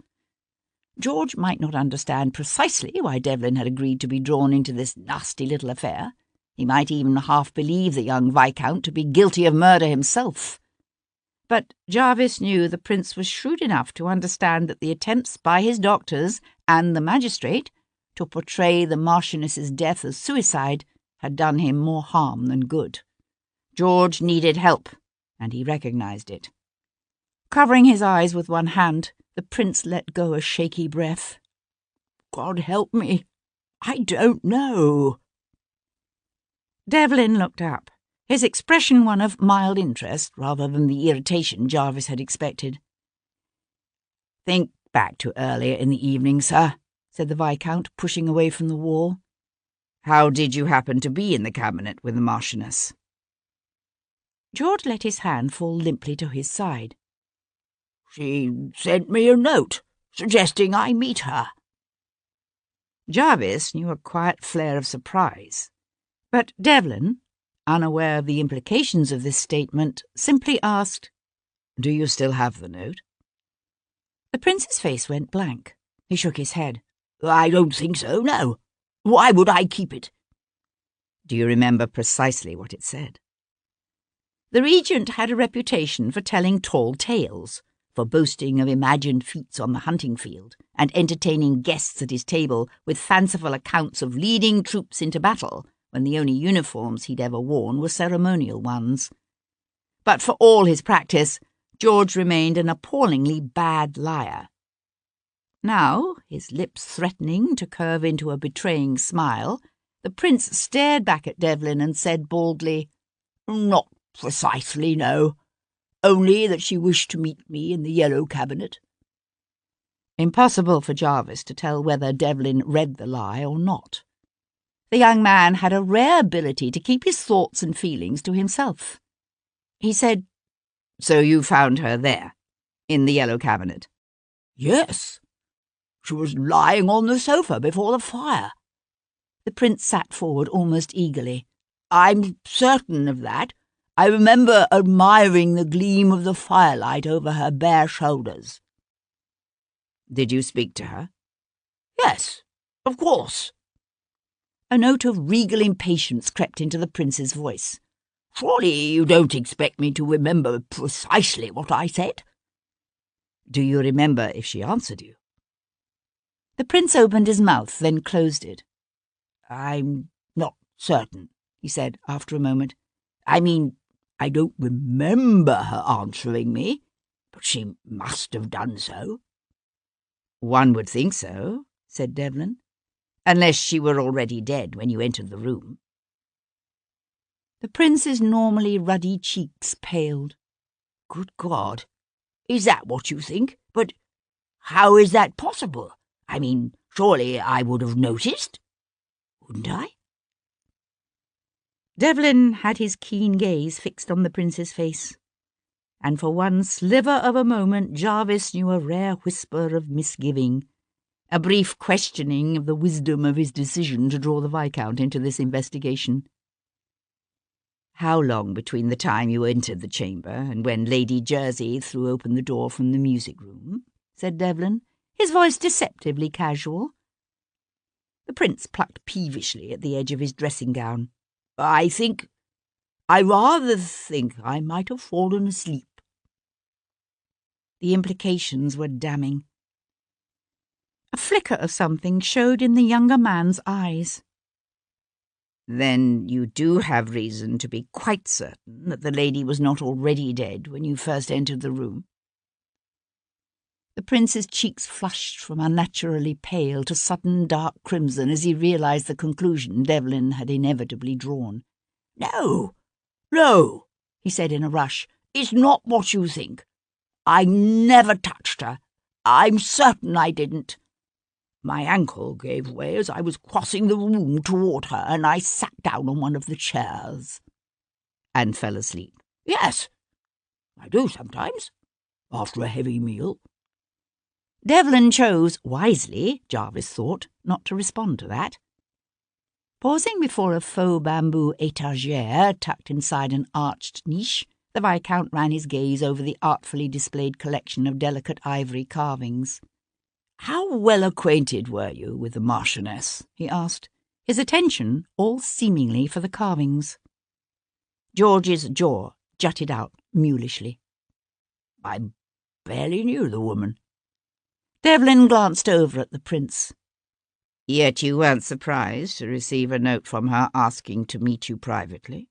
George might not understand precisely why Devlin had agreed to be drawn into this nasty little affair. He might even half believe the young Viscount to be guilty of murder himself. But Jarvis knew the prince was shrewd enough to understand that the attempts by his doctors and the magistrate to portray the marchioness's death as suicide had done him more harm than good. George needed help, and he recognized it. Covering his eyes with one hand, the prince let go a shaky breath. "God help me. I don't know." Devlin looked up, his expression one of mild interest rather than the irritation Jarvis had expected. "Think back to earlier in the evening, sir," said the Viscount, pushing away from the wall. "How did you happen to be in the cabinet with the marchioness?" George let his hand fall limply to his side. "She sent me a note, suggesting I meet her." Jarvis knew a quiet flare of surprise, but Devlin, unaware of the implications of this statement, simply asked, "Do you still have the note?" The prince's face went blank. He shook his head. "I don't think so, no. Why would I keep it?" "Do you remember precisely what it said?" The Regent had a reputation for telling tall tales, for boasting of imagined feats on the hunting field, and entertaining guests at his table with fanciful accounts of leading troops into battle, when the only uniforms he'd ever worn were ceremonial ones. But for all his practice, George remained an appallingly bad liar. Now, his lips threatening to curve into a betraying smile, the prince stared back at Devlin and said baldly, "Not precisely, no. Only that she wished to meet me in the Yellow Cabinet." Impossible for Jarvis to tell whether Devlin read the lie or not. The young man had a rare ability to keep his thoughts and feelings to himself. He said, "So you found her there, in the Yellow Cabinet?" "Yes. She was lying on the sofa before the fire." The prince sat forward almost eagerly. "I'm certain of that. I remember admiring the gleam of the firelight over her bare shoulders." "Did you speak to her?" "Yes, of course." A note of regal impatience crept into the prince's voice. "Surely you don't expect me to remember precisely what I said?" "Do you remember if she answered you?" The prince opened his mouth, then closed it. "I'm not certain," he said after a moment. "I mean, I don't remember her answering me, but she must have done so." "One would think so," said Devlin, "unless she were already dead when you entered the room." The prince's normally ruddy cheeks paled. Good God, is that what you think? But how is that possible? I mean, surely I would have noticed, wouldn't I? Devlin had his keen gaze fixed on the prince's face, and for one sliver of a moment Jarvis knew a rare whisper of misgiving, a brief questioning of the wisdom of his decision to draw the Viscount into this investigation. How long between the time you entered the chamber and when Lady Jersey threw open the door from the music-room? Said Devlin, his voice deceptively casual. The prince plucked peevishly at the edge of his dressing-gown. I rather think I might have fallen asleep. The implications were damning. A flicker of something showed in the younger man's eyes. Then you do have reason to be quite certain that the lady was not already dead when you first entered the room? The prince's cheeks flushed from unnaturally pale to sudden dark crimson as he realized the conclusion Devlin had inevitably drawn. No, he said in a rush. It's not what you think. I never touched her. I'm certain I didn't. My ankle gave way as I was crossing the room toward her, and I sat down on one of the chairs. And fell asleep. Yes, I do sometimes, after a heavy meal. Devlin chose, wisely, Jarvis thought, not to respond to that. Pausing before a faux bamboo étagère tucked inside an arched niche, the Viscount ran his gaze over the artfully displayed collection of delicate ivory carvings. How well acquainted were you with the marchioness? He asked, his attention all seemingly for the carvings. George's jaw jutted out mulishly. I barely knew the woman. Devlin glanced over at the prince. Yet you weren't surprised to receive a note from her asking to meet you privately?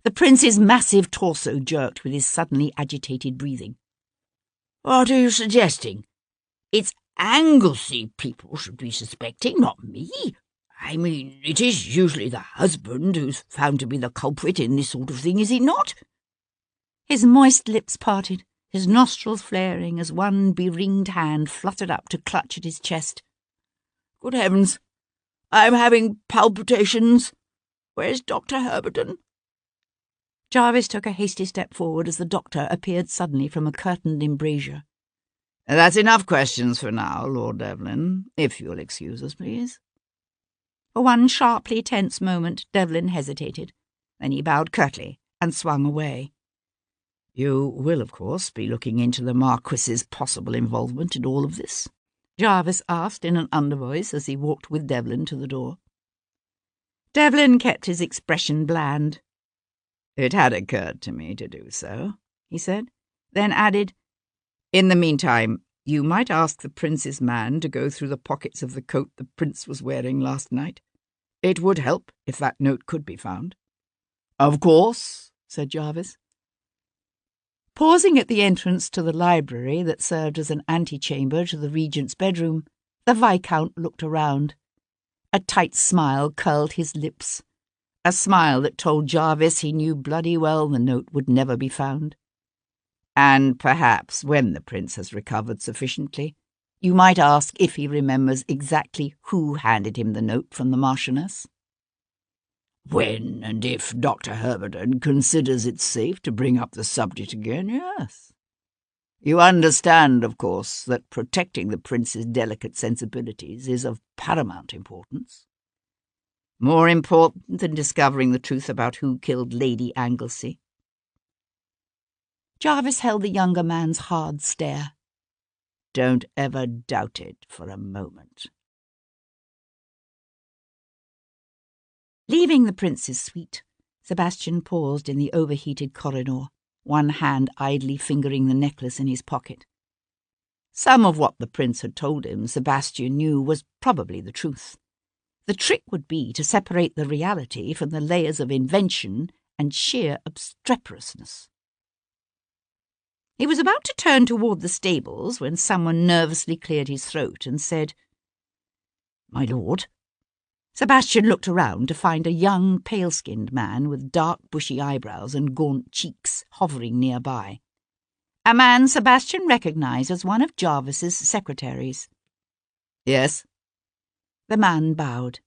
The prince's massive torso jerked with his suddenly agitated breathing. What are you suggesting? It's Anglesey people should be suspecting, not me. I mean, it is usually the husband who's found to be the culprit in this sort of thing, is it not? His moist lips parted, his nostrils flaring as one beringed hand fluttered up to clutch at his chest. Good heavens, I'm having palpitations. Where's Dr. Herberton? Jarvis took a hasty step forward as the doctor appeared suddenly from a curtained embrasure. That's enough questions for now, Lord Devlin, if you'll excuse us, please. For one sharply tense moment, Devlin hesitated. Then he bowed curtly and swung away. You will, of course, be looking into the marquis's possible involvement in all of this? Jarvis asked in an undervoice as he walked with Devlin to the door. Devlin kept his expression bland. It had occurred to me to do so, he said, then added, In the meantime, you might ask the prince's man to go through the pockets of the coat the prince was wearing last night. It would help if that note could be found. Of course, said Jarvis. Pausing at the entrance to the library that served as an antechamber to the Regent's bedroom, the Viscount looked around. A tight smile curled his lips, a smile that told Jarvis he knew bloody well the note would never be found. And perhaps when the prince has recovered sufficiently, you might ask if he remembers exactly who handed him the note from the marchioness. When and if Dr. Herberton considers it safe to bring up the subject again, yes. You understand, of course, that protecting the prince's delicate sensibilities is of paramount importance. More important than discovering the truth about who killed Lady Anglesey. Jarvis held the younger man's hard stare. Don't ever doubt it for a moment. Leaving the prince's suite, Sebastian paused in the overheated corridor, one hand idly fingering the necklace in his pocket. Some of what the prince had told him Sebastian knew was probably the truth. The trick would be to separate the reality from the layers of invention and sheer obstreperousness. He was about to turn toward the stables when someone nervously cleared his throat and said, My lord? Sebastian looked around to find a young, pale-skinned man with dark, bushy eyebrows and gaunt cheeks hovering nearby. A man Sebastian recognized as one of Jarvis's secretaries. Yes? The man bowed.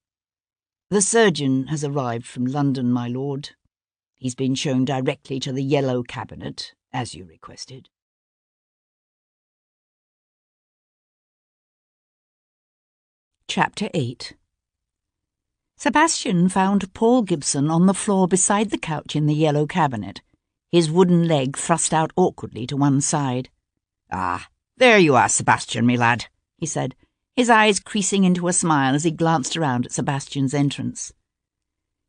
The surgeon has arrived from London, my lord. He's been shown directly to the Yellow Cabinet, as you requested. Chapter 8. Sebastian found Paul Gibson on the floor beside the couch in the Yellow Cabinet, his wooden leg thrust out awkwardly to one side. "Ah, there you are, Sebastian, me lad," he said, his eyes creasing into a smile as he glanced around at Sebastian's entrance.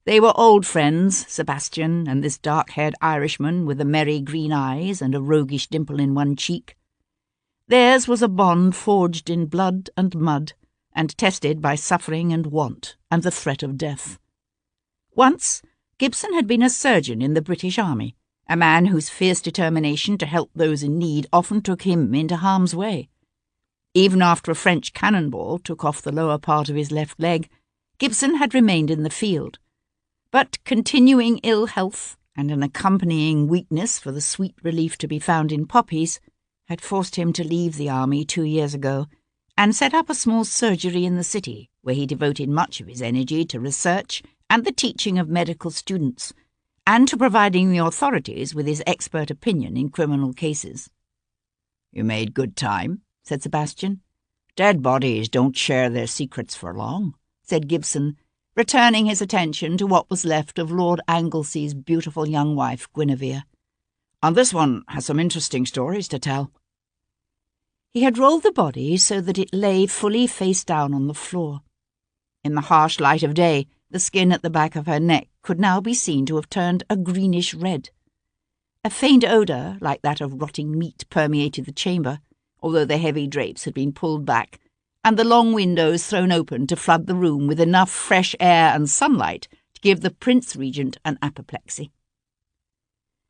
They were old friends, Sebastian and this dark-haired Irishman with the merry green eyes and a roguish dimple in one cheek. Theirs was a bond forged in blood and mud, and tested by suffering and want and the threat of death. Once, Gibson had been a surgeon in the British Army, a man whose fierce determination to help those in need often took him into harm's way. Even after a French cannonball took off the lower part of his left leg, Gibson had remained in the field. But continuing ill health and an accompanying weakness for the sweet relief to be found in poppies had forced him to leave the army 2 years ago and set up a small surgery in the city where he devoted much of his energy to research and the teaching of medical students, and to providing the authorities with his expert opinion in criminal cases. "You made good time," said Sebastian. "Dead bodies don't share their secrets for long," said Gibson, returning his attention to what was left of Lord Anglesea's beautiful young wife, Guinevere. "And this one has some interesting stories to tell." He had rolled the body so that it lay fully face down on the floor. In the harsh light of day, the skin at the back of her neck could now be seen to have turned a greenish red. A faint odour, like that of rotting meat, permeated the chamber, although the heavy drapes had been pulled back, and the long windows thrown open to flood the room with enough fresh air and sunlight to give the Prince Regent an apoplexy.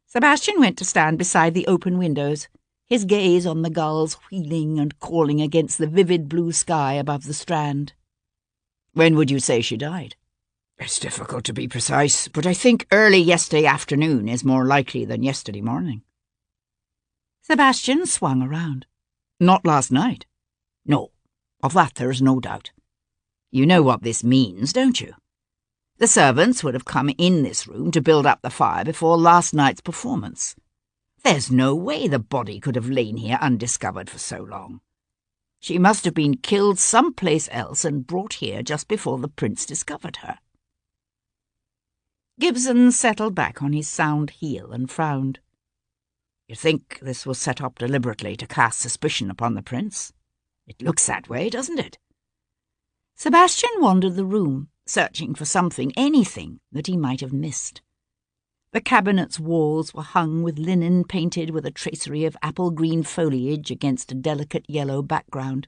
Sebastian went to stand beside the open windows, his gaze on the gulls wheeling and calling against the vivid blue sky above the Strand. "When would you say she died?" "It's difficult to be precise, but I think early yesterday afternoon is more likely than yesterday morning." Sebastian swung around. "Not last night?" "No, of that there is no doubt. You know what this means, don't you? The servants would have come in this room to build up the fire before last night's performance. There's no way the body could have lain here undiscovered for so long. She must have been killed someplace else and brought here just before the prince discovered her." Gibson settled back on his sound heel and frowned. "You think this was set up deliberately to cast suspicion upon the prince? It looks that way, doesn't it?" Sebastian wandered the room, searching for something, anything, that he might have missed. The cabinet's walls were hung with linen painted with a tracery of apple-green foliage against a delicate yellow background.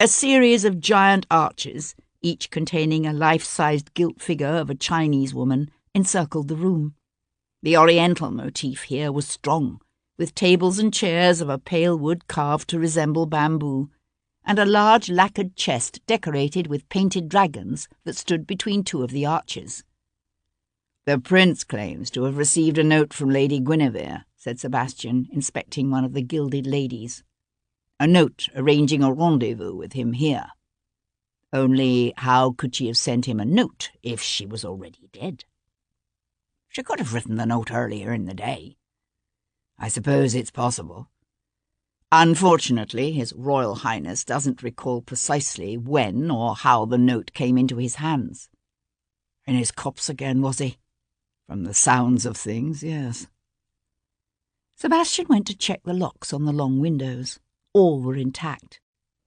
A series of giant arches, each containing a life-sized gilt figure of a Chinese woman, encircled the room. The oriental motif here was strong, with tables and chairs of a pale wood carved to resemble bamboo, and a large lacquered chest decorated with painted dragons that stood between two of the arches. "The prince claims to have received a note from Lady Guinevere," said Sebastian, inspecting one of the gilded ladies. "A note arranging a rendezvous with him here. Only how could she have sent him a note if she was already dead? She could have written the note earlier in the day. I suppose it's possible. Unfortunately, His Royal Highness doesn't recall precisely when or how the note came into his hands. In his cups again, was he? From the sounds of things, yes." Sebastian went to check the locks on the long windows. All were intact.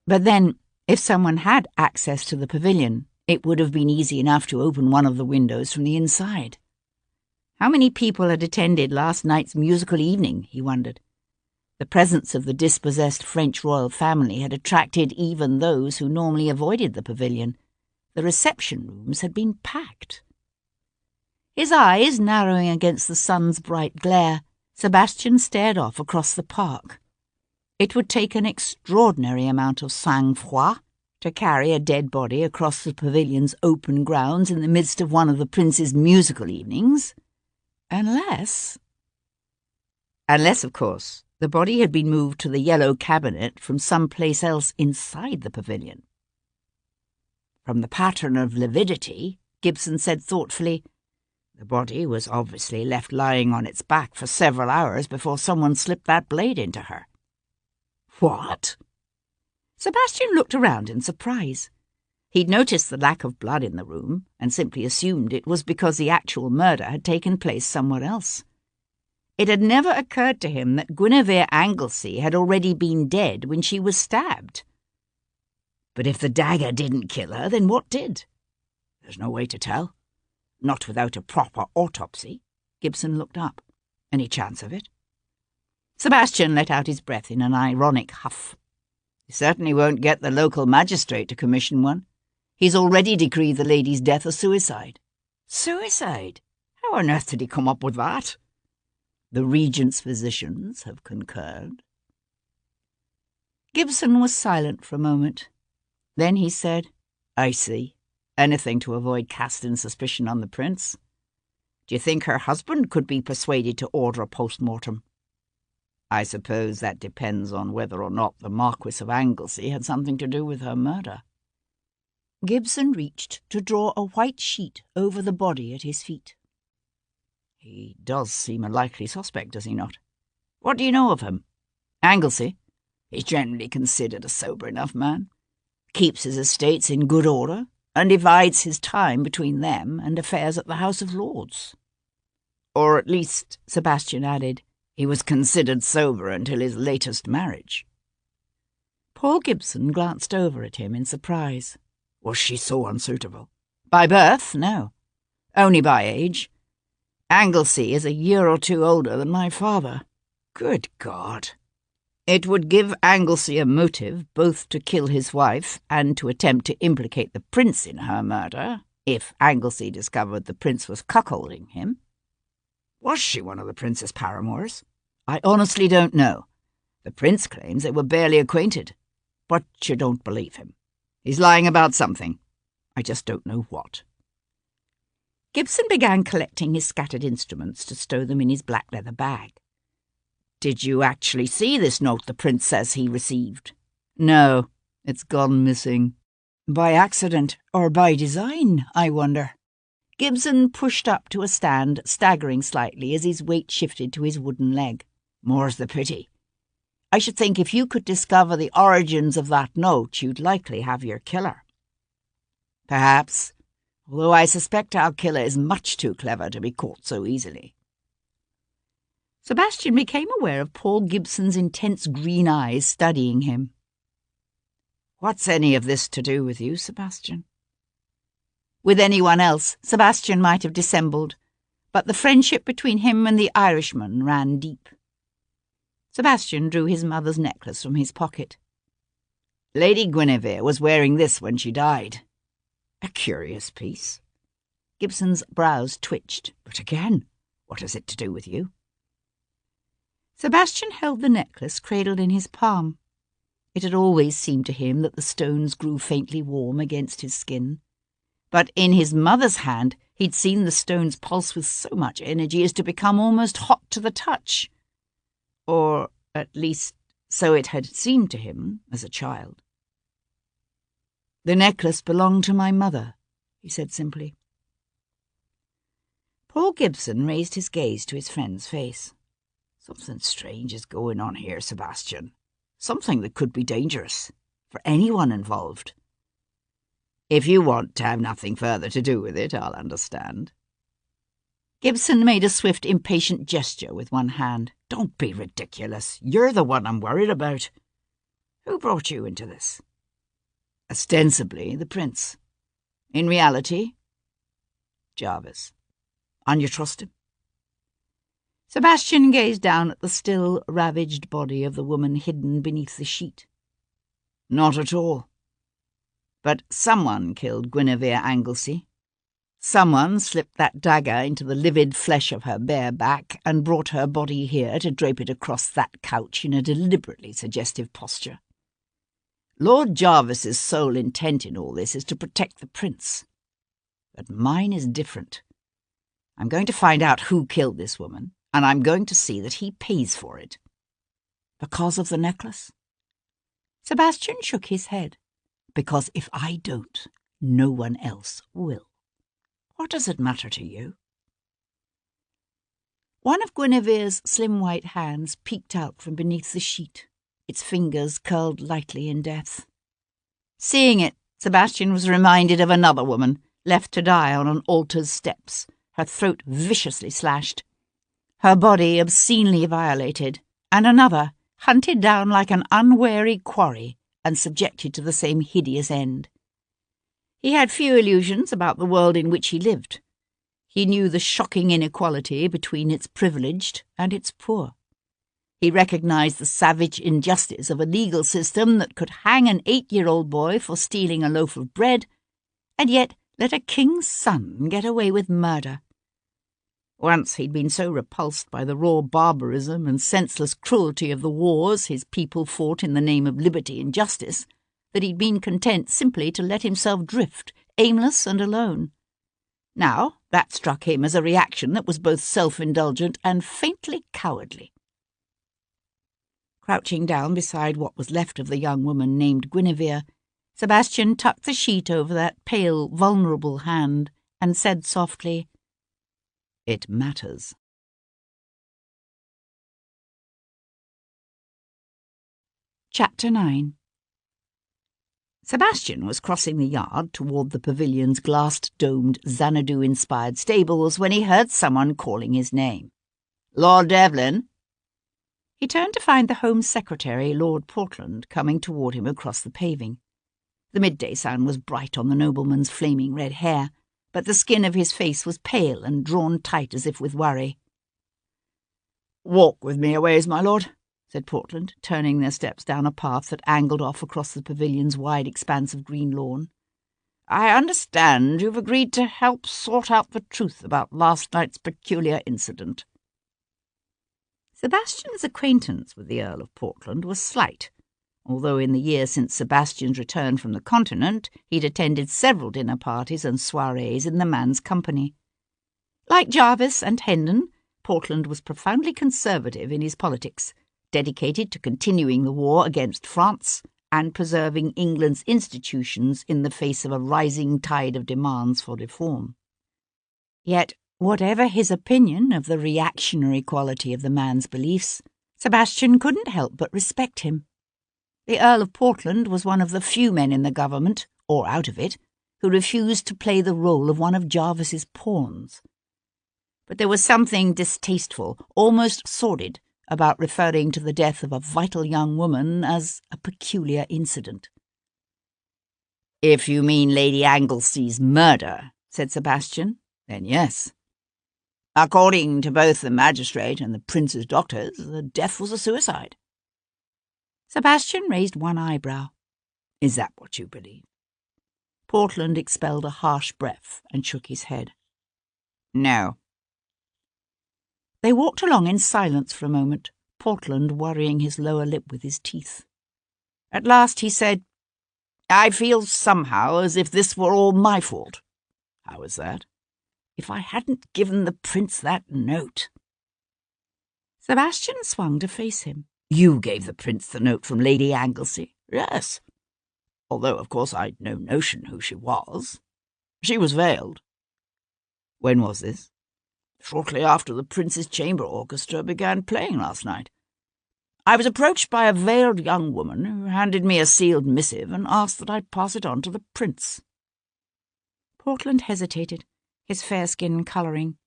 But then, if someone had access to the pavilion, it would have been easy enough to open one of the windows from the inside. How many people had attended last night's musical evening, he wondered. The presence of the dispossessed French royal family had attracted even those who normally avoided the pavilion. The reception rooms had been packed. His eyes narrowing against the sun's bright glare, Sebastian stared off across the park. It would take an extraordinary amount of sang-froid to carry a dead body across the pavilion's open grounds in the midst of one of the prince's musical evenings, unless, of course, the body had been moved to the yellow cabinet from some place else inside the pavilion. From the pattern of lividity, Gibson said thoughtfully, the body was obviously left lying on its back for several hours before someone slipped that blade into her. What? Sebastian looked around in surprise. He'd noticed the lack of blood in the room and simply assumed it was because the actual murder had taken place somewhere else. It had never occurred to him that Guinevere Anglesey had already been dead when she was stabbed. But if the dagger didn't kill her, then what did? There's no way to tell. Not without a proper autopsy. Gibson looked up. Any chance of it? Sebastian let out his breath in an ironic huff. He certainly won't get the local magistrate to commission one. He's already decreed the lady's death a suicide. Suicide? How on earth did he come up with that? The Regent's physicians have concurred. Gibson was silent for a moment. Then he said, I see. Anything to avoid casting suspicion on the prince. Do you think her husband could be persuaded to order a post-mortem? I suppose that depends on whether or not the Marquis of Anglesey had something to do with her murder. Gibson reached to draw a white sheet over the body at his feet. He does seem a likely suspect, does he not? What do you know of him? Anglesey? He's generally considered a sober enough man. Keeps his estates in good order, and divides his time between them and affairs at the House of Lords. Or at least, Sebastian added, he was considered sober until his latest marriage. Paul Gibson glanced over at him in surprise. Was she so unsuitable? By birth, no. Only by age. Anglesey is a year or two older than my father. Good God! It would give Anglesey a motive both to kill his wife and to attempt to implicate the prince in her murder, if Anglesey discovered the prince was cuckolding him. Was she one of the prince's paramours? I honestly don't know. The prince claims they were barely acquainted, but you don't believe him. He's lying about something. I just don't know what. Gibson began collecting his scattered instruments to stow them in his black leather bag. Did you actually see this note the prince says he received? No, it's gone missing. By accident or by design, I wonder. Gibson pushed up to a stand, staggering slightly as his weight shifted to his wooden leg. More's the pity. I should think if you could discover the origins of that note, you'd likely have your killer. Perhaps, although I suspect our killer is much too clever to be caught so easily. Sebastian became aware of Paul Gibson's intense green eyes studying him. What's any of this to do with you, Sebastian? With anyone else, Sebastian might have dissembled, but the friendship between him and the Irishman ran deep. Sebastian drew his mother's necklace from his pocket. Lady Guinevere was wearing this when she died. A curious piece. Gibson's brows twitched, but again, what has it to do with you? Sebastian held the necklace cradled in his palm. It had always seemed to him that the stones grew faintly warm against his skin. But in his mother's hand he'd seen the stones pulse with so much energy as to become almost hot to the touch. Or, at least, so it had seemed to him as a child. The necklace belonged to my mother, he said simply. Paul Gibson raised his gaze to his friend's face. Something strange is going on here, Sebastian. Something that could be dangerous for anyone involved. If you want to have nothing further to do with it, I'll understand. Gibson made a swift, impatient gesture with one hand. Don't be ridiculous. You're the one I'm worried about. Who brought you into this? Ostensibly, the prince. In reality, Jarvis. And you trust him? Sebastian gazed down at the still, ravaged body of the woman hidden beneath the sheet. Not at all. But someone killed Guinevere Anglesey. Someone slipped that dagger into the livid flesh of her bare back and brought her body here to drape it across that couch in a deliberately suggestive posture. Lord Jarvis's sole intent in all this is to protect the prince. But mine is different. I'm going to find out who killed this woman, and I'm going to see that he pays for it. Because of the necklace? Sebastian shook his head. Because if I don't, no one else will. What does it matter to you? One of Guinevere's slim white hands peeked out from beneath the sheet, its fingers curled lightly in death. Seeing it, Sebastian was reminded of another woman, left to die on an altar's steps, her throat viciously slashed, her body obscenely violated, and another hunted down like an unwary quarry and subjected to the same hideous end. He had few illusions about the world in which he lived. He knew the shocking inequality between its privileged and its poor. He recognized the savage injustice of a legal system that could hang an 8-year-old boy for stealing a loaf of bread, and yet let a king's son get away with murder. Once he'd been so repulsed by the raw barbarism and senseless cruelty of the wars his people fought in the name of liberty and justice that he'd been content simply to let himself drift, aimless and alone. Now that struck him as a reaction that was both self-indulgent and faintly cowardly. Crouching down beside what was left of the young woman named Guinevere, Sebastian tucked the sheet over that pale, vulnerable hand and said softly, "It matters." Chapter 9. Sebastian was crossing the yard toward the pavilion's glass-domed Xanadu-inspired stables when he heard someone calling his name. "Lord Devlin?" He turned to find the Home Secretary, Lord Portland, coming toward him across the paving. The midday sun was bright on the nobleman's flaming red hair, but the skin of his face was pale and drawn tight as if with worry. "Walk with me a ways, my lord," said Portland, turning their steps down a path that angled off across the pavilion's wide expanse of green lawn. "I understand you've agreed to help sort out the truth about last night's peculiar incident." Sebastian's acquaintance with the Earl of Portland was slight, although in the year since Sebastian's return from the continent he'd attended several dinner parties and soirees in the man's company. Like Jarvis and Hendon, Portland was profoundly conservative in his politics, dedicated to continuing the war against France and preserving England's institutions in the face of a rising tide of demands for reform. Yet, whatever his opinion of the reactionary quality of the man's beliefs, Sebastian couldn't help but respect him. The Earl of Portland was one of the few men in the government, or out of it, who refused to play the role of one of Jarvis's pawns. But there was something distasteful, almost sordid, about referring to the death of a vital young woman as a peculiar incident. "If you mean Lady Anglesea's murder," said Sebastian, "then yes. According to both the magistrate and the prince's doctors, the death was a suicide." Sebastian raised one eyebrow. "Is that what you believe?" Portland expelled a harsh breath and shook his head. "No." They walked along in silence for a moment, Portland worrying his lower lip with his teeth. At last he said, "I feel somehow as if this were all my fault." "How is that?" "If I hadn't given the prince that note." Sebastian swung to face him. "You gave the prince the note from Lady Anglesey?" "Yes. Although, of course, I'd no notion who she was. She was veiled." "When was this?" "Shortly after the prince's chamber orchestra began playing last night. I was approached by a veiled young woman who handed me a sealed missive and asked that I pass it on to the prince." Portland hesitated, his fair skin colouring.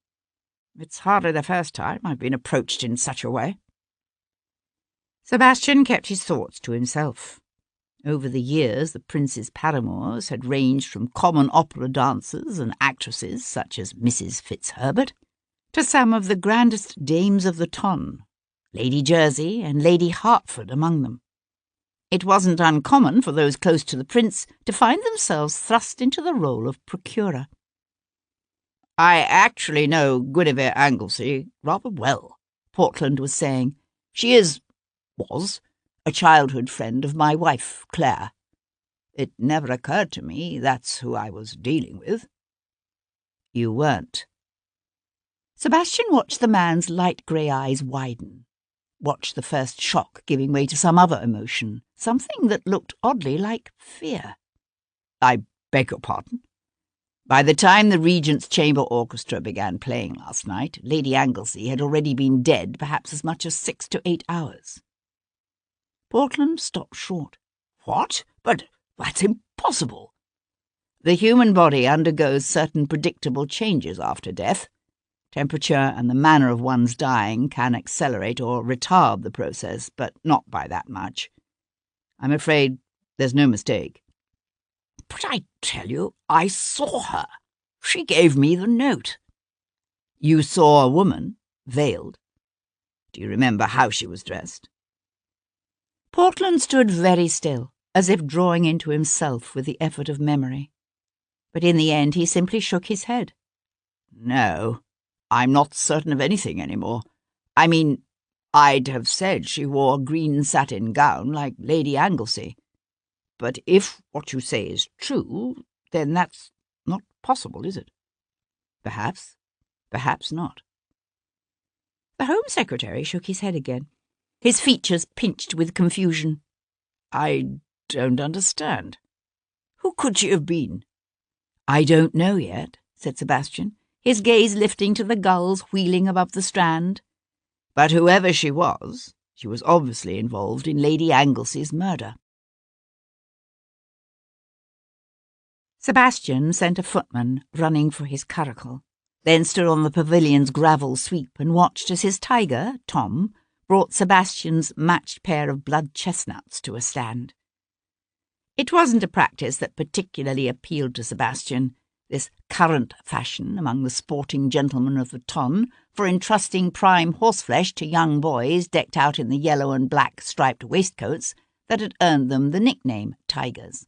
"It's hardly the first time I've been approached in such a way." Sebastian kept his thoughts to himself. Over the years, the prince's paramours had ranged from common opera dancers and actresses such as Mrs. Fitzherbert to some of the grandest dames of the ton, Lady Jersey and Lady Hertford among them. It wasn't uncommon for those close to the prince to find themselves thrust into the role of procurer. "I actually know Guinevere Anglesey rather well," Portland was saying. "She was a childhood friend of my wife, Claire. It never occurred to me that's who I was dealing with." "You weren't." Sebastian watched the man's light grey eyes widen, watched the first shock giving way to some other emotion, something that looked oddly like fear. "I beg your pardon?" By the time the Regent's Chamber Orchestra began playing last night, Lady Anglesey had already been dead perhaps as much as 6 to 8 hours. Portland stopped short. "What? But that's impossible." "The human body undergoes certain predictable changes after death. Temperature and the manner of one's dying can accelerate or retard the process, but not by that much. I'm afraid there's no mistake." "But I tell you, I saw her. She gave me the note." "You saw a woman, veiled? Do you remember how she was dressed?" Portland stood very still, as if drawing into himself with the effort of memory. But in the end he simply shook his head. "No, I'm not certain of anything anymore. I mean, I'd have said she wore a green satin gown like Lady Anglesey. But if what you say is true, then that's not possible, is it?" "Perhaps, perhaps not." The Home Secretary shook his head again, his features pinched with confusion. "I don't understand. Who could she have been?" "I don't know yet," said Sebastian, his gaze lifting to the gulls wheeling above the strand. "But whoever she was obviously involved in Lady Anglesey's murder." Sebastian sent a footman running for his curricle, then stood on the pavilion's gravel sweep and watched as his tiger, Tom, brought Sebastian's matched pair of blood chestnuts to a stand. It wasn't a practice that particularly appealed to Sebastian, this current fashion among the sporting gentlemen of the ton for entrusting prime horseflesh to young boys decked out in the yellow and black striped waistcoats that had earned them the nickname Tigers.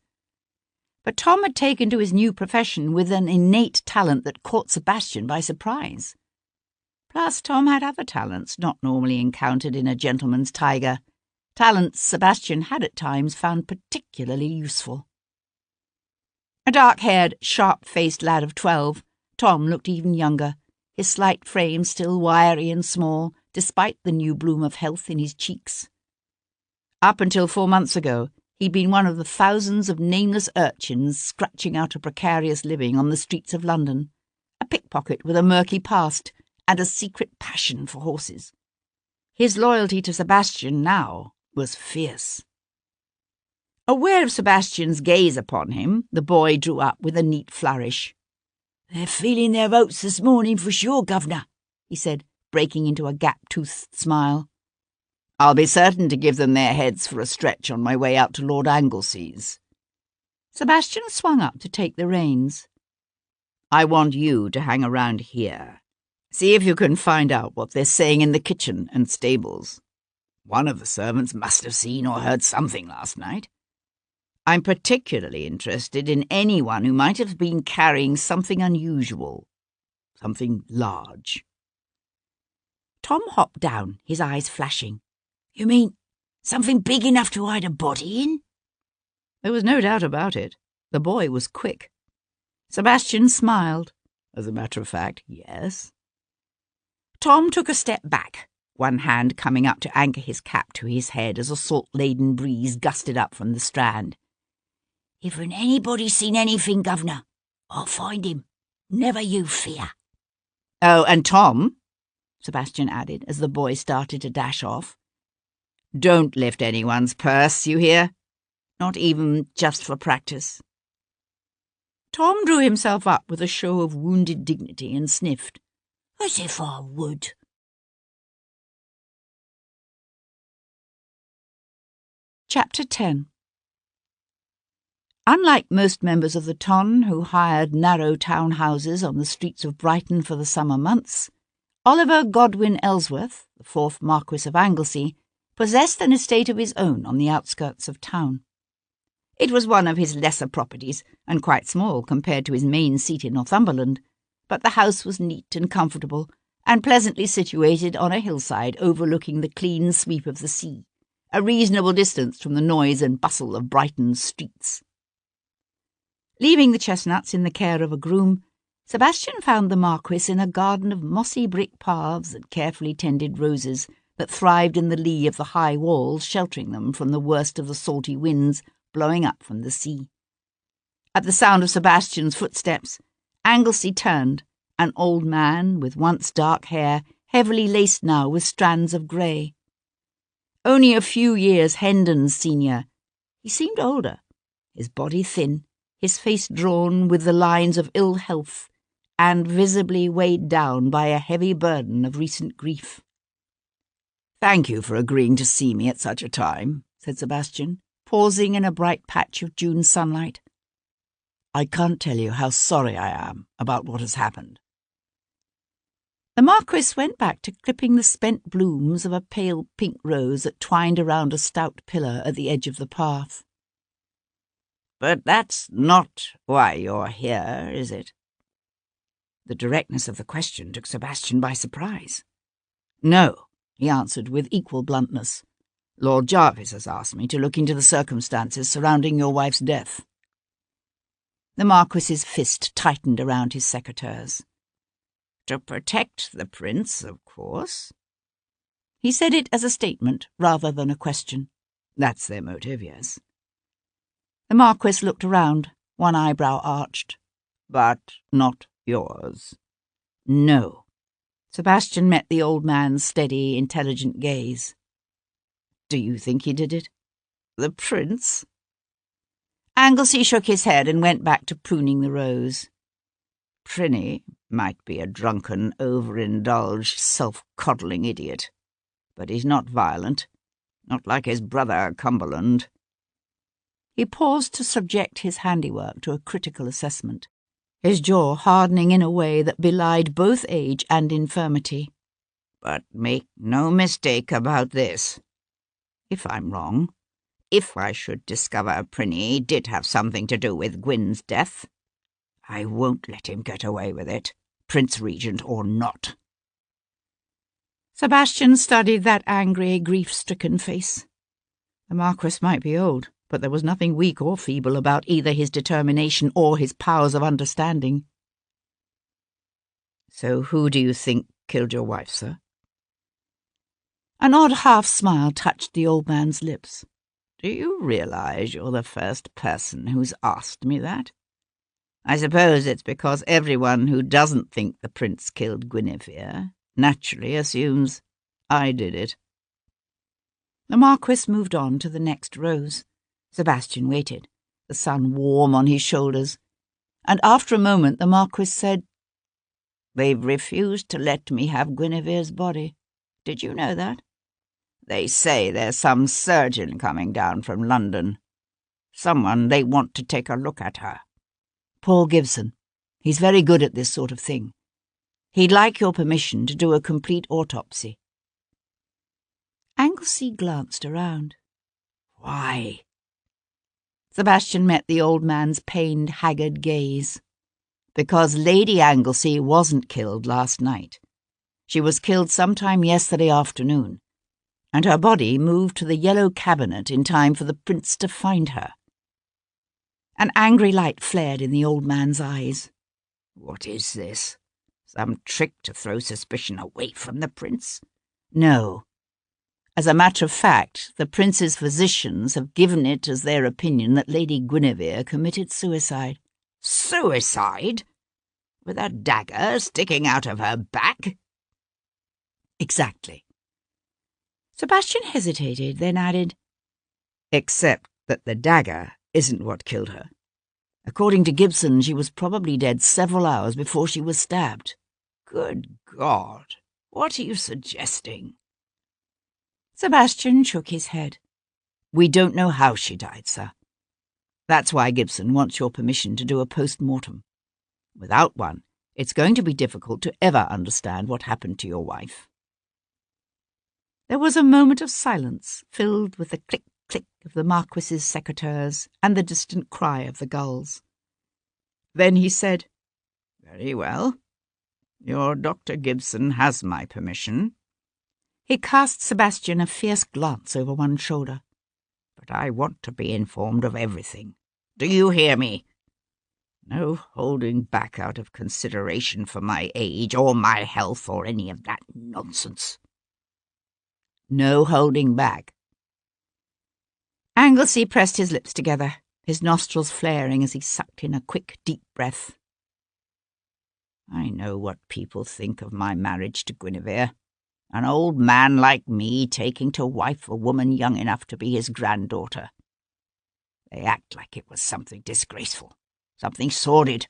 But Tom had taken to his new profession with an innate talent that caught Sebastian by surprise. Plus, Tom had other talents not normally encountered in a gentleman's tiger, talents Sebastian had at times found particularly useful. A dark-haired, sharp-faced lad of 12, Tom looked even younger, his slight frame still wiry and small, despite the new bloom of health in his cheeks. Up until 4 months ago, he'd been one of the thousands of nameless urchins scratching out a precarious living on the streets of London, a pickpocket with a murky past and a secret passion for horses. His loyalty to Sebastian now was fierce. Aware of Sebastian's gaze upon him, the boy drew up with a neat flourish. "They're feeling their votes this morning for sure, Governor," he said, breaking into a gap-toothed smile. "I'll be certain to give them their heads for a stretch on my way out to Lord Anglesey's." Sebastian swung up to take the reins. "I want you to hang around here. See if you can find out what they're saying in the kitchen and stables. One of the servants must have seen or heard something last night. I'm particularly interested in anyone who might have been carrying something unusual, something large." Tom hopped down, his eyes flashing. "You mean something big enough to hide a body in?" There was no doubt about it. The boy was quick. Sebastian smiled. As a matter of fact, yes. Tom took a step back, one hand coming up to anchor his cap to his head as a salt-laden breeze gusted up from the strand. "If anybody's seen anything, Governor, I'll find him. Never you fear." "Oh, and Tom," Sebastian added as the boy started to dash off, "don't lift anyone's purse, you hear? Not even just for practice." Tom drew himself up with a show of wounded dignity and sniffed. "As if I would." Chapter 10. Unlike most members of the ton who hired narrow townhouses on the streets of Brighton for the summer months, Oliver Godwin Ellsworth, the 4th Marquis of Anglesey, possessed an estate of his own on the outskirts of town. It was one of his lesser properties, and quite small compared to his main seat in Northumberland, but the house was neat and comfortable, and pleasantly situated on a hillside overlooking the clean sweep of the sea, a reasonable distance from the noise and bustle of Brighton's streets. Leaving the chestnuts in the care of a groom, Sebastian found the marquis in a garden of mossy brick paths and carefully tended roses that thrived in the lee of the high walls, sheltering them from the worst of the salty winds blowing up from the sea. At the sound of Sebastian's footsteps, Anglesey turned, an old man with once dark hair, heavily laced now with strands of grey. Only a few years Hendon's senior, he seemed older, his body thin, his face drawn with the lines of ill health, and visibly weighed down by a heavy burden of recent grief. "Thank you for agreeing to see me at such a time," said Sebastian, pausing in a bright patch of June sunlight. "I can't tell you how sorry I am about what has happened." The marquis went back to clipping the spent blooms of a pale pink rose that twined around a stout pillar at the edge of the path. "But that's not why you're here, is it?" The directness of the question took Sebastian by surprise. "No," he answered with equal bluntness. "Lord Jarvis has asked me to look into the circumstances surrounding your wife's death." The marquis's fist tightened around his secretaires. "To protect the prince, of course." He said it as a statement rather than a question. "That's their motive, yes." The marquis looked around, one eyebrow arched. "But not yours." "No." Sebastian met the old man's steady, intelligent gaze. "Do you think he did it? The prince?" Anglesey shook his head and went back to pruning the rose. "Prinny might be a drunken, overindulged, self-coddling idiot, but he's not violent, not like his brother Cumberland." He paused to subject his handiwork to a critical assessment, his jaw hardening in a way that belied both age and infirmity. "But make no mistake about this. If I'm wrong, if I should discover Prinny did have something to do with Gwyn's death, I won't let him get away with it, Prince Regent or not." Sebastian studied that angry, grief-stricken face. The marquis might be old, but there was nothing weak or feeble about either his determination or his powers of understanding. "So who do you think killed your wife, sir?" An odd half-smile touched the old man's lips. "Do you realize you're the first person who's asked me that? I suppose it's because everyone who doesn't think the prince killed Guinevere naturally assumes I did it." The marquis moved on to the next rose. Sebastian waited, the sun warm on his shoulders, and after a moment the marquis said, "They've refused to let me have Guinevere's body. Did you know that? They say there's some surgeon coming down from London. Someone they want to take a look at her." "Paul Gibson. He's very good at this sort of thing. He'd like your permission to do a complete autopsy." Anglesey glanced around. "Why?" Sebastian met the old man's pained, haggard gaze. "Because Lady Anglesey wasn't killed last night. She was killed sometime yesterday afternoon, and her body moved to the yellow cabinet in time for the prince to find her." An angry light flared in the old man's eyes. "What is this? Some trick to throw suspicion away from the prince?" "No. As a matter of fact, the prince's physicians have given it as their opinion that Lady Guinevere committed suicide." "Suicide? With a dagger sticking out of her back?" "Exactly." Sebastian hesitated, then added, "Except that the dagger isn't what killed her. According to Gibson, she was probably dead several hours before she was stabbed." "Good God, what are you suggesting?" Sebastian shook his head. "We don't know how she died, sir. That's why Gibson wants your permission to do a post-mortem. Without one, it's going to be difficult to ever understand what happened to your wife." There was a moment of silence, filled with the click-click of the marquis's secretaires and the distant cry of the gulls. Then he said, "Very well. Your Dr. Gibson has my permission." He cast Sebastian a fierce glance over one shoulder. "But I want to be informed of everything. Do you hear me? No holding back out of consideration for my age or my health or any of that nonsense. No holding back. Anglesey pressed his lips together, his nostrils flaring as he sucked in a quick, deep breath. I know what people think of my marriage to Guinevere. An old man like me taking to wife a woman young enough to be his granddaughter. They act like it was something disgraceful, something sordid,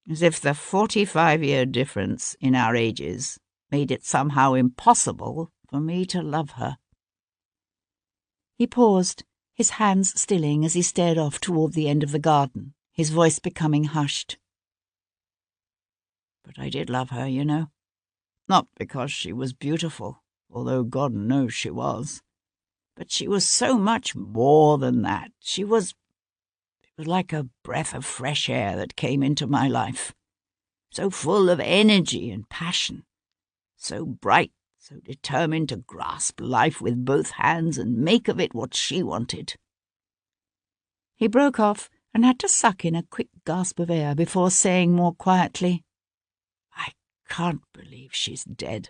as if the 45-year difference in our ages made it somehow impossible for me to love her. He paused, his hands stilling as he stared off toward the end of the garden, his voice becoming hushed. But I did love her, you know. Not because she was beautiful, although God knows she was. But she was so much more than that. It was like a breath of fresh air that came into my life. So full of energy and passion. So bright, so determined to grasp life with both hands and make of it what she wanted. He broke off and had to suck in a quick gasp of air before saying more quietly, I can't believe she's dead.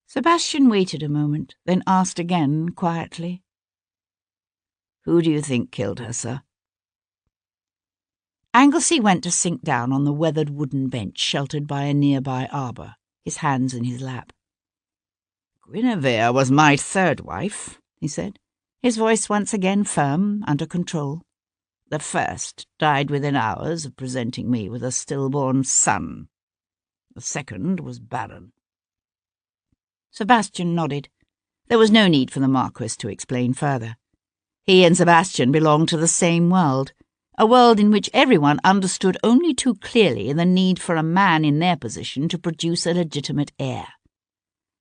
Sebastian waited a moment, then asked again quietly, Who do you think killed her, sir? Anglesey went to sink down on the weathered wooden bench sheltered by a nearby arbour, his hands in his lap. Guinevere was my third wife, he said, his voice once again firm, under control. The first died within hours of presenting me with a stillborn son. The second was barren. Sebastian nodded. There was no need for the marquis to explain further. He and Sebastian belonged to the same world, a world in which everyone understood only too clearly the need for a man in their position to produce a legitimate heir.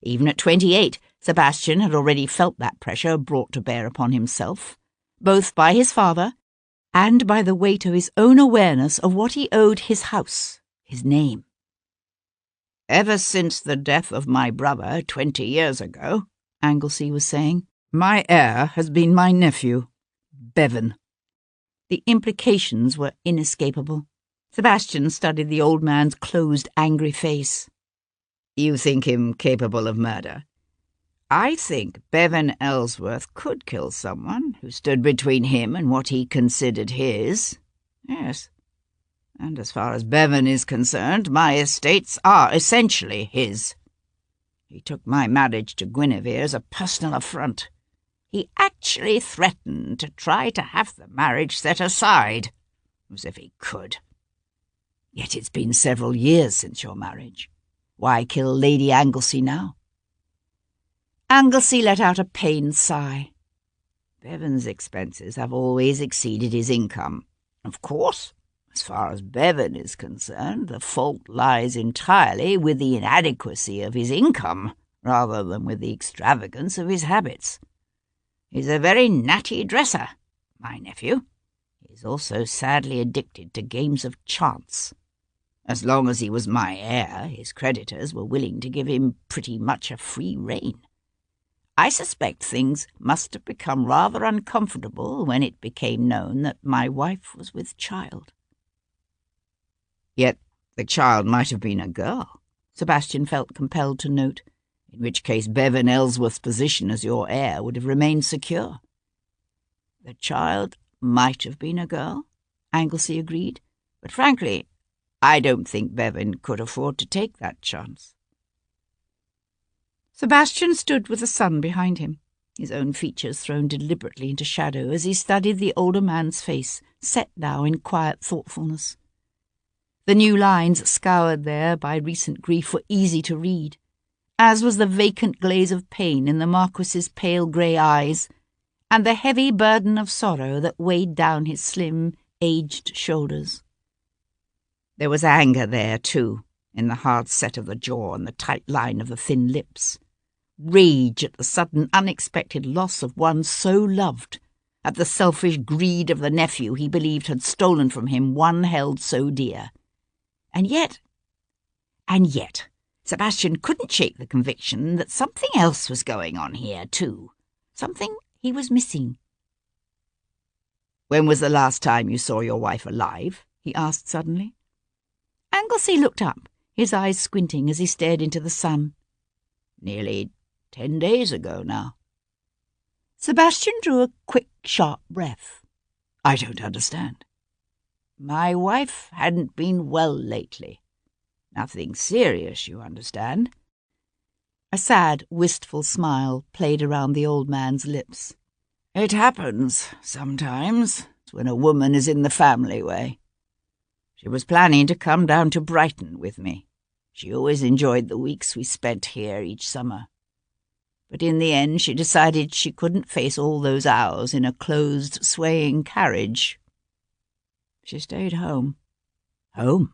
Even at 28, Sebastian had already felt that pressure brought to bear upon himself, both by his father and by the weight of his own awareness of what he owed his house, his name. Ever since the death of my brother 20 years ago, Anglesey was saying, my heir has been my nephew, Bevan. The implications were inescapable. Sebastian studied the old man's closed, angry face. You think him capable of murder? I think Bevan Ellsworth could kill someone who stood between him and what he considered his. Yes. And as far as Bevan is concerned, my estates are essentially his. He took my marriage to Guinevere as a personal affront. He actually threatened to try to have the marriage set aside, as if he could. Yet it's been several years since your marriage. Why kill Lady Anglesey now? Anglesey let out a pained sigh. Bevan's expenses have always exceeded his income. Of course, as far as Bevan is concerned, the fault lies entirely with the inadequacy of his income, rather than with the extravagance of his habits. He's a very natty dresser, my nephew. He's also sadly addicted to games of chance. As long as he was my heir, his creditors were willing to give him pretty much a free rein. I suspect things must have become rather uncomfortable when it became known that my wife was with child. Yet the child might have been a girl, Sebastian felt compelled to note, in which case Bevan Ellsworth's position as your heir would have remained secure. The child might have been a girl, Anglesey agreed, but frankly, I don't think Bevan could afford to take that chance. Sebastian stood with the sun behind him, his own features thrown deliberately into shadow as he studied the older man's face, set now in quiet thoughtfulness. The new lines scoured there by recent grief were easy to read, as was the vacant glaze of pain in the Marquis's pale grey eyes, and the heavy burden of sorrow that weighed down his slim, aged shoulders. There was anger there, too, in the hard set of the jaw and the tight line of the thin lips. Rage at the sudden, unexpected loss of one so loved, at the selfish greed of the nephew he believed had stolen from him one held so dear. And yet, Sebastian couldn't shake the conviction that something else was going on here, too. Something he was missing. When was the last time you saw your wife alive? He asked suddenly. Anglesey looked up, his eyes squinting as he stared into the sun. Nearly 10 days ago now. Sebastian drew a quick, sharp breath. I don't understand. My wife hadn't been well lately. Nothing serious, you understand. A sad, wistful smile played around the old man's lips. It happens, sometimes, when a woman is in the family way. She was planning to come down to Brighton with me. She always enjoyed the weeks we spent here each summer. But in the end she decided she couldn't face all those hours in a closed, swaying carriage. She stayed home. Home?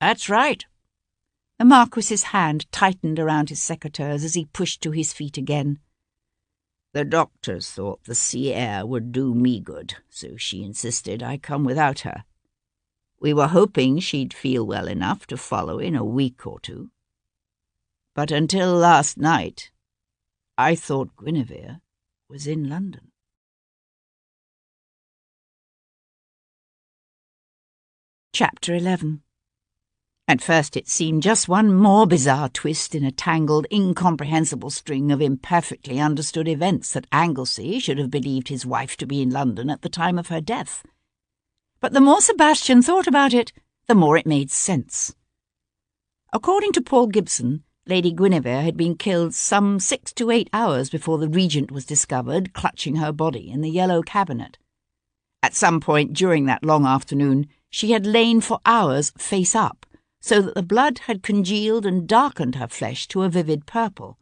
That's right. The Marquis's hand tightened around his secateurs as he pushed to his feet again. The doctors thought the sea air would do me good, so she insisted I come without her. We were hoping she'd feel well enough to follow in a week or two. But until last night, I thought Guinevere was in London. Chapter 11. At first it seemed just one more bizarre twist in a tangled, incomprehensible string of imperfectly understood events that Anglesey should have believed his wife to be in London at the time of her death. But the more Sebastian thought about it, the more it made sense. According to Paul Gibson, Lady Guinevere had been killed some 6 to 8 hours before the Regent was discovered clutching her body in the yellow cabinet. At some point during that long afternoon, she had lain for hours face up, so that the blood had congealed and darkened her flesh to a vivid purple.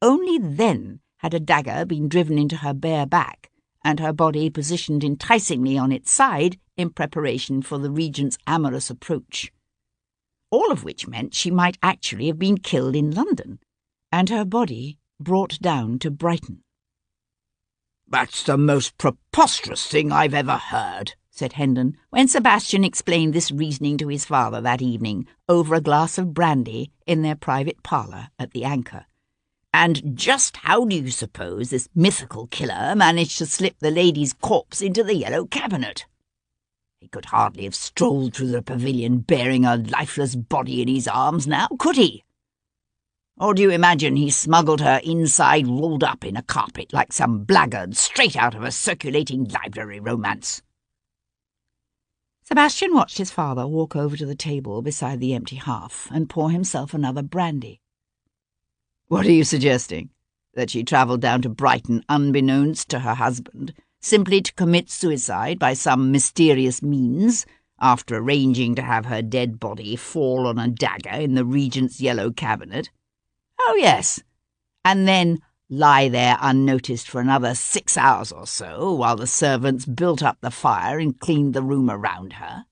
Only then had a dagger been driven into her bare back, and her body positioned enticingly on its side in preparation for the Regent's amorous approach. All of which meant she might actually have been killed in London, and her body brought down to Brighton. "That's the most preposterous thing I've ever heard," said Hendon, when Sebastian explained this reasoning to his father that evening over a glass of brandy in their private parlour at the Anchor. "And just how do you suppose this mythical killer managed to slip the lady's corpse into the yellow cabinet? He could hardly have strolled through the pavilion bearing a lifeless body in his arms now, could he? Or do you imagine he smuggled her inside rolled up in a carpet like some blackguard straight out of a circulating library romance?" Sebastian watched his father walk over to the table beside the empty hearth and pour himself another brandy. "What are you suggesting? That she travelled down to Brighton unbeknownst to her husband, simply to commit suicide by some mysterious means, after arranging to have her dead body fall on a dagger in the Regent's yellow cabinet? Oh, yes, and then lie there unnoticed for another 6 hours or so while the servants built up the fire and cleaned the room around her?"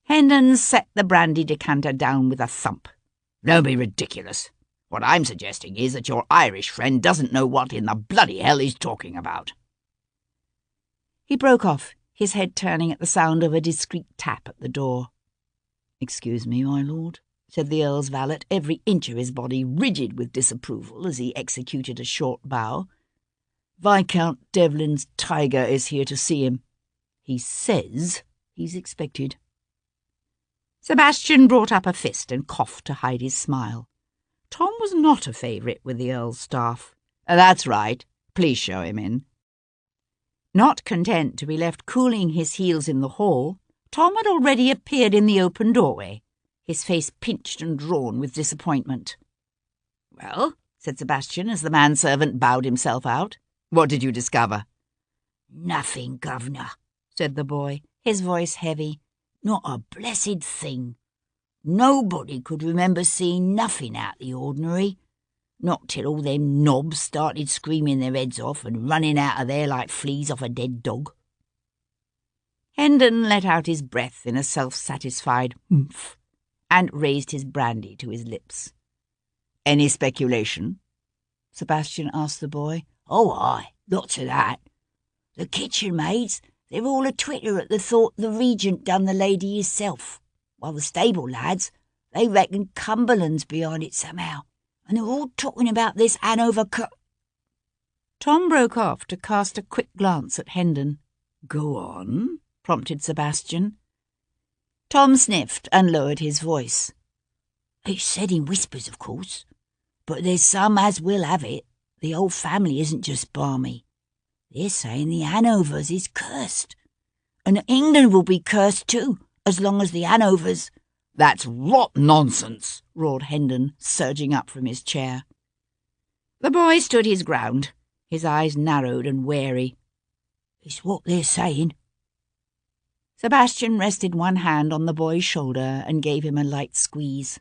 Hendon set the brandy decanter down with a thump. "Don't be ridiculous. What I'm suggesting is that your Irish friend doesn't know what in the bloody hell he's talking about." He broke off, his head turning at the sound of a discreet tap at the door. "Excuse me, my lord," said the Earl's valet, every inch of his body rigid with disapproval as he executed a short bow. "Viscount Devlin's tiger is here to see him. He says he's expected." Sebastian brought up a fist and coughed to hide his smile. Tom was not a favourite with the Earl's staff. "That's right. Please show him in." Not content to be left cooling his heels in the hall, Tom had already appeared in the open doorway, his face pinched and drawn with disappointment. "Well," said Sebastian as the manservant bowed himself out, "what did you discover?" "Nothing, governor," said the boy, his voice heavy. "Not a blessed thing. Nobody could remember seeing nothing out the ordinary. Not till all them knobs started screaming their heads off and running out of there like fleas off a dead dog." Hendon let out his breath in a self-satisfied humph and raised his brandy to his lips. "Any speculation?" Sebastian asked the boy. "Oh, aye, lots of that. The kitchen maids, they're all a-twitter at the thought the Regent done the lady hisself, while the stable lads, they reckon Cumberland's behind it somehow, and they're all talking about this Hanover Tom broke off to cast a quick glance at Hendon. "Go on," prompted Sebastian. Tom sniffed and lowered his voice. "It's said in whispers, of course, but there's some as will have it. The old family isn't just balmy. They're saying the Hanovers is cursed. And England will be cursed too, as long as the Hanovers—" "That's rot nonsense," roared Hendon, surging up from his chair. The boy stood his ground, his eyes narrowed and wary. "It's what they're saying." Sebastian rested one hand on the boy's shoulder and gave him a light squeeze.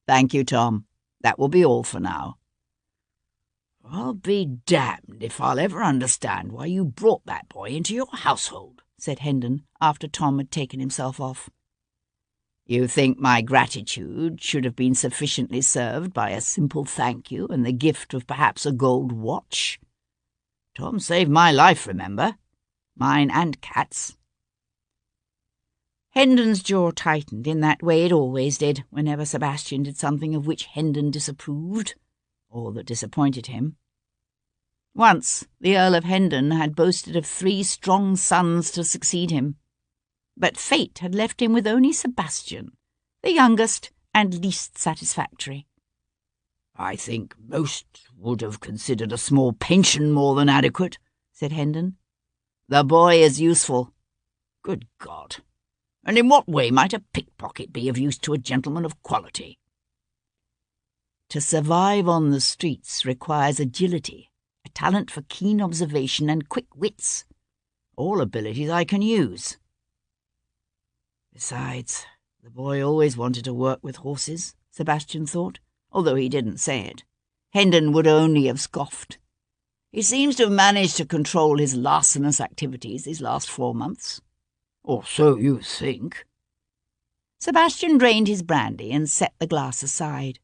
"Thank you, Tom. That will be all for now." "I'll be damned if I'll ever understand why you brought that boy into your household," said Hendon, after Tom had taken himself off. "You think my gratitude should have been sufficiently served by a simple thank you and the gift of perhaps a gold watch? Tom saved my life, remember? Mine and Cat's." Hendon's jaw tightened in that way it always did whenever Sebastian did something of which Hendon disapproved, or that disappointed him. Once the Earl of Hendon had boasted of 3 strong sons to succeed him, but fate had left him with only Sebastian, the youngest and least satisfactory. "I think most would have considered a small pension more than adequate," said Hendon. "The boy is useful. Good God! And in what way might a pickpocket be of use to a gentleman of quality?" "To survive on the streets requires agility, a talent for keen observation and quick wits. All abilities I can use. Besides, the boy always wanted to work with horses," Sebastian thought, although he didn't say it. Hendon would only have scoffed. "He seems to have managed to control his larcenous activities these last 4 months." "Or so you think." Sebastian drained his brandy and set the glass aside.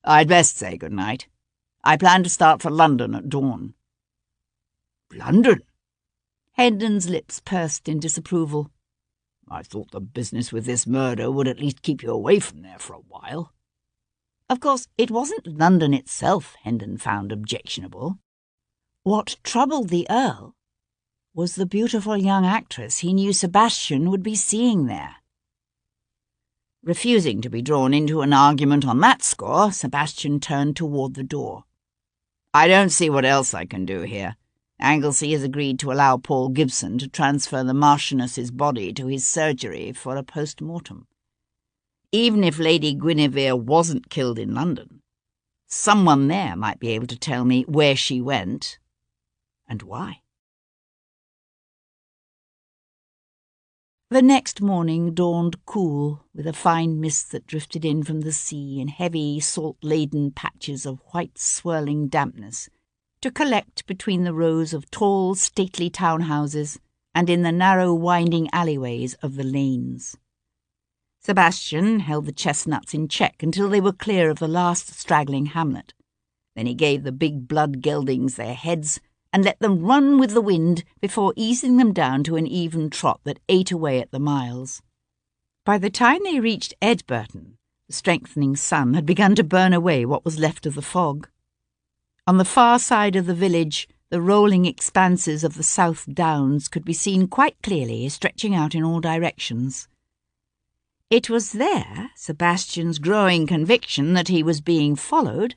"I'd best say good night. I plan to start for London at dawn." "London?" Hendon's lips pursed in disapproval. "I thought the business with this murder would at least keep you away from there for a while." Of course, it wasn't London itself Hendon found objectionable. What troubled the Earl was the beautiful young actress he knew Sebastian would be seeing there. Refusing to be drawn into an argument on that score, Sebastian turned toward the door. "I don't see what else I can do here. Anglesey has agreed to allow Paul Gibson to transfer the marchioness's body to his surgery for a post-mortem. Even if Lady Guinevere wasn't killed in London, someone there might be able to tell me where she went and why." The next morning dawned cool, with a fine mist that drifted in from the sea in heavy, salt-laden patches of white swirling dampness to collect between the rows of tall, stately townhouses and in the narrow, winding alleyways of the lanes. Sebastian held the chestnuts in check until they were clear of the last straggling hamlet. Then he gave the big blood geldings their heads and let them run with the wind before easing them down to an even trot that ate away at the miles. By the time they reached Edburton, the strengthening sun had begun to burn away what was left of the fog. On the far side of the village, the rolling expanses of the South Downs could be seen quite clearly, stretching out in all directions. It was there Sebastian's growing conviction that he was being followed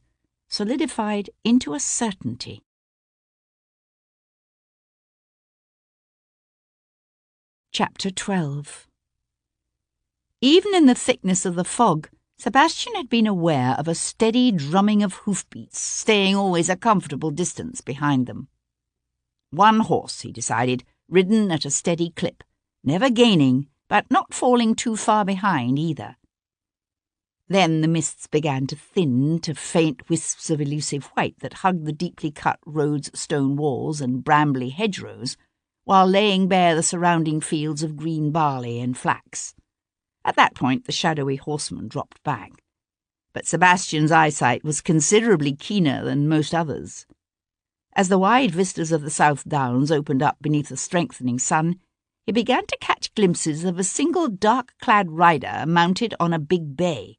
solidified into a certainty. Chapter 12. Even in the thickness of the fog, Sebastian had been aware of a steady drumming of hoofbeats, staying always a comfortable distance behind them. One horse, he decided, ridden at a steady clip, never gaining, but not falling too far behind either. Then the mists began to thin to faint wisps of elusive white that hugged the deeply cut road's stone walls and brambly hedgerows, while laying bare the surrounding fields of green barley and flax. At that point the shadowy horseman dropped back, but Sebastian's eyesight was considerably keener than most others. As the wide vistas of the South Downs opened up beneath the strengthening sun, he began to catch glimpses of a single dark-clad rider mounted on a big bay,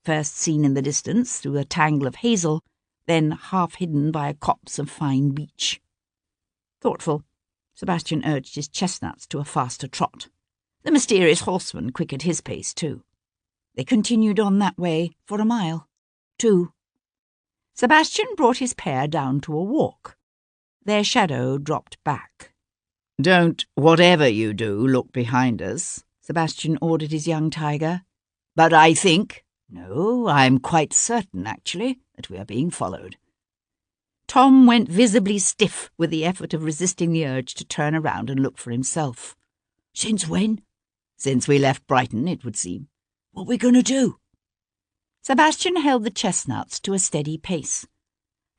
first seen in the distance through a tangle of hazel, then half hidden by a copse of fine beech. Thoughtful, Sebastian urged his chestnuts to a faster trot. The mysterious horseman quickened his pace too. They continued on that way for a mile, 2. Sebastian brought his pair down to a walk. Their shadow dropped back. "Don't, whatever you do, look behind us," Sebastian ordered his young tiger. "But I think, no, I'm quite certain, actually, that we are being followed." Tom went visibly stiff with the effort of resisting the urge to turn around and look for himself. "Since when?" "Since we left Brighton, it would seem." "What are we going to do?" Sebastian held the chestnuts to a steady pace.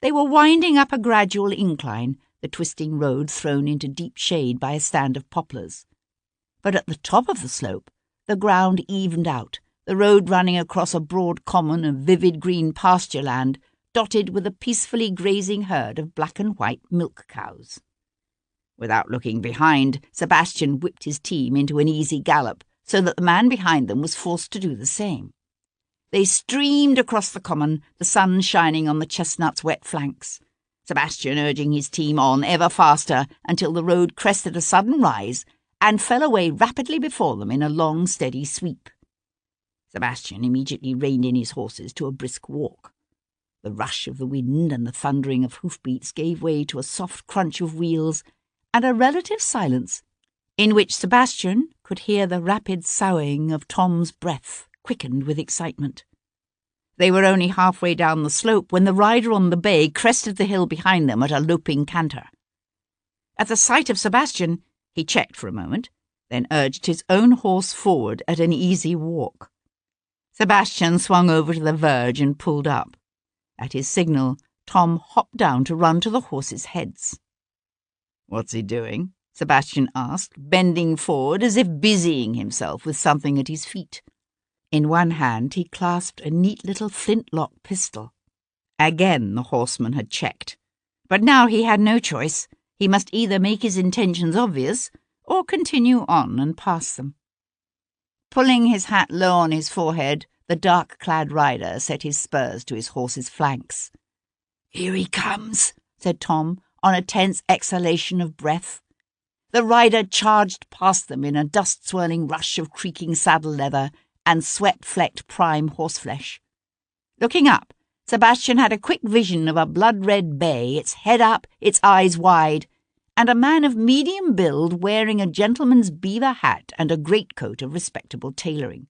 They were winding up a gradual incline, the twisting road thrown into deep shade by a stand of poplars. But at the top of the slope, the ground evened out, the road running across a broad common of vivid green pasture land, dotted with a peacefully grazing herd of black and white milk cows. Without looking behind, Sebastian whipped his team into an easy gallop, so that the man behind them was forced to do the same. They streamed across the common, the sun shining on the chestnuts' wet flanks, Sebastian urging his team on ever faster until the road crested a sudden rise and fell away rapidly before them in a long, steady sweep. Sebastian immediately reined in his horses to a brisk walk. The rush of the wind and the thundering of hoofbeats gave way to a soft crunch of wheels and a relative silence, in which Sebastian could hear the rapid soughing of Tom's breath, quickened with excitement. They were only halfway down the slope when the rider on the bay crested the hill behind them at a loping canter. At the sight of Sebastian, he checked for a moment, then urged his own horse forward at an easy walk. Sebastian swung over to the verge and pulled up. At his signal, Tom hopped down to run to the horses' heads. "What's he doing?" Sebastian asked, bending forward as if busying himself with something at his feet. In one hand he clasped a neat little flintlock pistol. Again the horseman had checked. But now he had no choice. He must either make his intentions obvious or continue on and pass them. Pulling his hat low on his forehead, the dark-clad rider set his spurs to his horse's flanks. "Here he comes," said Tom, on a tense exhalation of breath. The rider charged past them in a dust-swirling rush of creaking saddle leather and sweat-flecked prime horseflesh. Looking up, Sebastian had a quick vision of a blood-red bay, its head up, its eyes wide, and a man of medium build wearing a gentleman's beaver hat and a greatcoat of respectable tailoring.